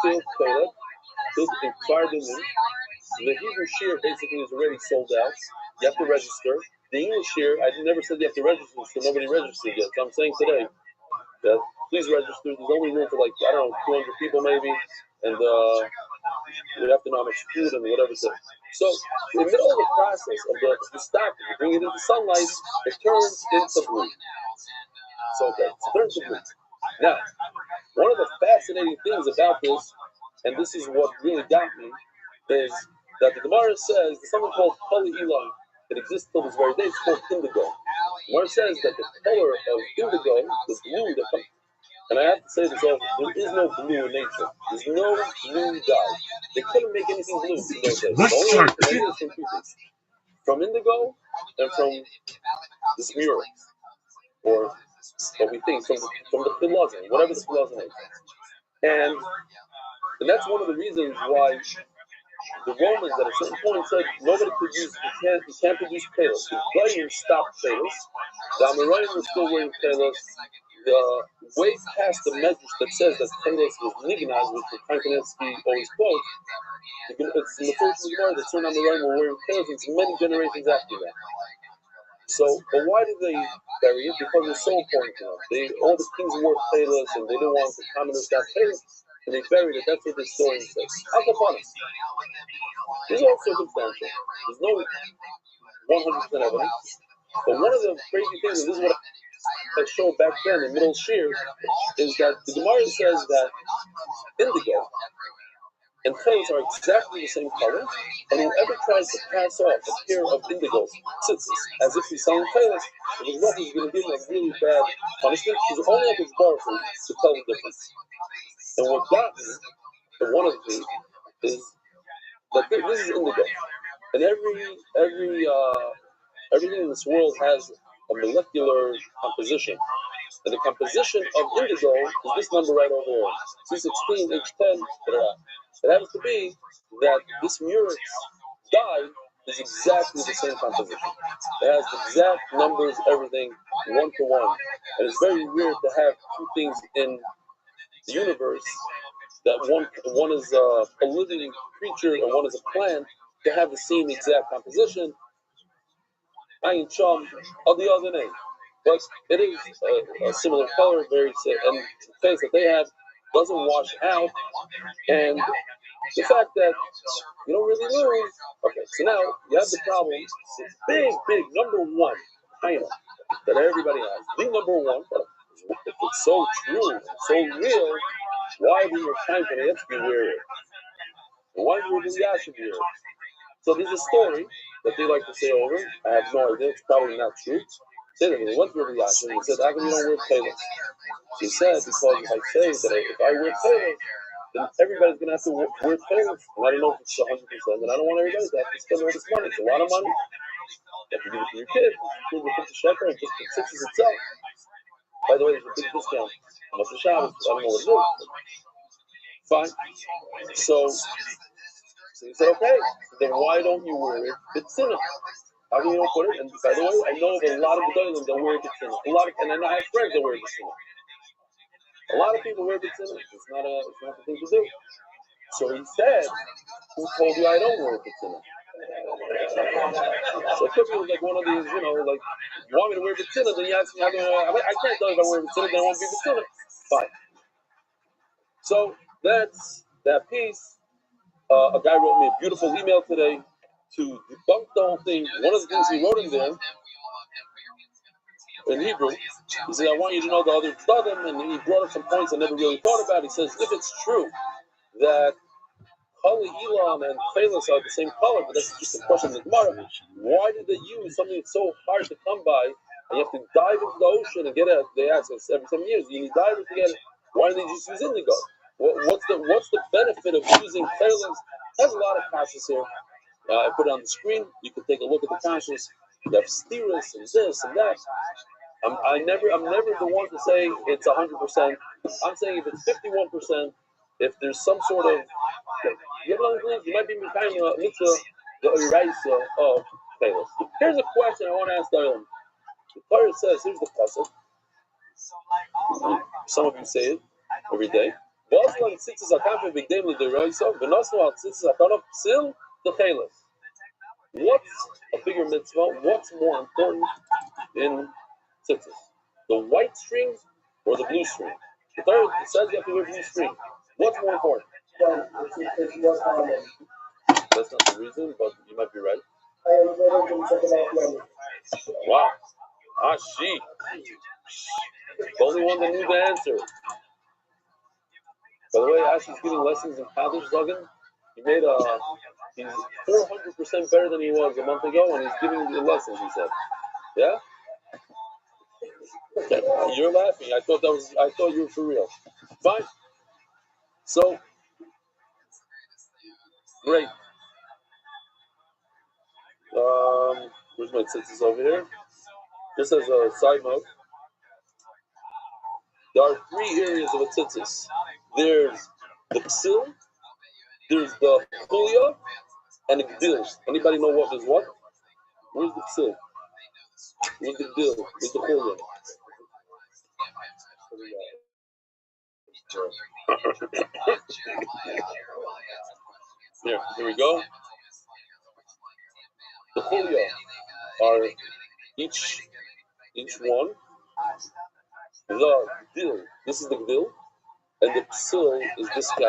Phil Caleb, in Kvardinim, the Hebrew Shir basically is already sold out. You have to register. The English Shir, I never said you have to register, so nobody registered yet. So I'm saying today that please register. There's only room for 200 people maybe, and we have to know how much food and whatever. So in the middle of the process of the stock, you bring it into sunlight, it turns into blue. So okay, it turns into blue. Now, one of the fascinating things about this, and this is what really got me, is that the Gemara says there's something called Kali Elon that exists till this very day. It's called indigo. The Gemara says that the color of indigo, the blue that comes. And I have to say this also, there is no blue in nature. There's no blue dye. They couldn't make anything blue in those days. The only way to make it is from two things. From indigo and from this murex. Or what we think, from the philosophy, whatever the philosophy is. And that's one of the reasons why the Romans at a certain point said nobody could use, you can't produce pelos. The Goyim stopped pelos. The Amoraim were still wearing pelos. Way past the message that says that pelos was nignaz, which Frank Kanievsky always quotes. It's in the first Gemara that certain Amoraim were wearing pelos, and it's many generations after that. So, but why did they bury it? Because it's so important to them. All the kings wore pelos, and they didn't want the commoners to have pelos. And they buried it. That's what the historian says. Alcophonics. This is all circumstantial. There's no 100% evidence. But one of the crazy things, and this is what I showed back then in Middle Shir, is that the Gemara says that indigo and pelos are exactly the same color, and whoever tries to pass off a pair of indigos, tzitzis, as if he's selling pelos, the Rebbe is going to give him a really bad punishment, because only up his bar to tell the difference. And what got me, and one of the things, is that this is indigo. And everything in this world has a molecular composition. And the composition of indigo is this number right over here. C16, H10, it happens to be that this murex dye is exactly the same composition. It has the exact numbers, everything, 1 to 1. And it's very weird to have two things in the universe, that one is a living creature and one is a plant, to have the same exact composition. Ayin Chum, of the other name. But it is a similar color, and the face that they have doesn't wash out, and The fact that you don't really lose. Okay, so now you have the problem. It's big, number one, China, that everybody has. The number one, but if it's so true, so real, why do your time for the be weird? Why do you really ask weird? So there's a story that they like to say over. I have no idea. It's probably not true. Say that he went to Rabbi Rothschild and he said, "How come you don't wear tailors?" He said, "Because if I say that if I wear tailors, then everybody's gonna have to wear tailors. And I don't know if it's 100%. And I don't want everybody to have to spend all this money. It's a lot of money. You have to give it to your kids. It's the 50 shekel and just the sixes itself. By the way, there's a big discount. Almost the Shabbos. I don't know what it is. Fine. So he said, okay, then why don't you wear it? It's in it. How come you don't put it? And by the way, I know of a lot of Gedolim that wear B'tzina. And I have friends that wear B'tzina. A lot of people wear B'tzina. It's not the thing to do. So he said, who told you I don't wear B'tzina? So it could be like one of these, like, you want me to wear B'tzina, then you ask me, I can't tell you if I wear B'tzina, then I won't be B'tzina. Fine. So that's that piece. A guy wrote me a beautiful email today to debunk the whole thing. One of the things he wrote in there, in Hebrew, he said, I want you to know the other Tzadim, and he brought up some points I never really thought about. He says, if it's true that Kali Elam and Phalos are the same color, but that's just a question of the Gemara, why did they use something that's so hard to come by, and you have to dive into the ocean and get it? They ask us every 7 years, you need divers to get it. Why did they just use indigo? What's the benefit of using Phalos? There's a lot of passages here. I put it on the screen. You can take a look at the passages. You have steerers and this and that. I'm never the one to say it's 100%. I'm saying if it's 51%, if there's some sort of you might be kind of the eraser of Phalos. Here's a question I want to ask Darlene. The Torah says, here's the pasuk. Some of you say it every day. What's a bigger mitzvah? What's more important in tzitzis? The white string or the blue string? The Torah says you have to wear blue string. What's more important? That's not the reason, but you might be right. Wow. She. The only one that knew the answer. By the way, Ashi's giving lessons in Kaddish Zagan. He's 400% better than he was a month ago, and he's giving the lessons, he said. Yeah? Okay. You're laughing. I thought you were for real. Fine. So, great. Where's my tzitzis over here? Just as a side note, there are 3 areas of a tzitzis. There's the psil, there's the chulia, and the gdil. Anybody know what is what? Where's the psil? Where's the gdil? Where's the chulia? Here we go. The chulia are each one. The gdil. This is the gdil, and the psil is this guy.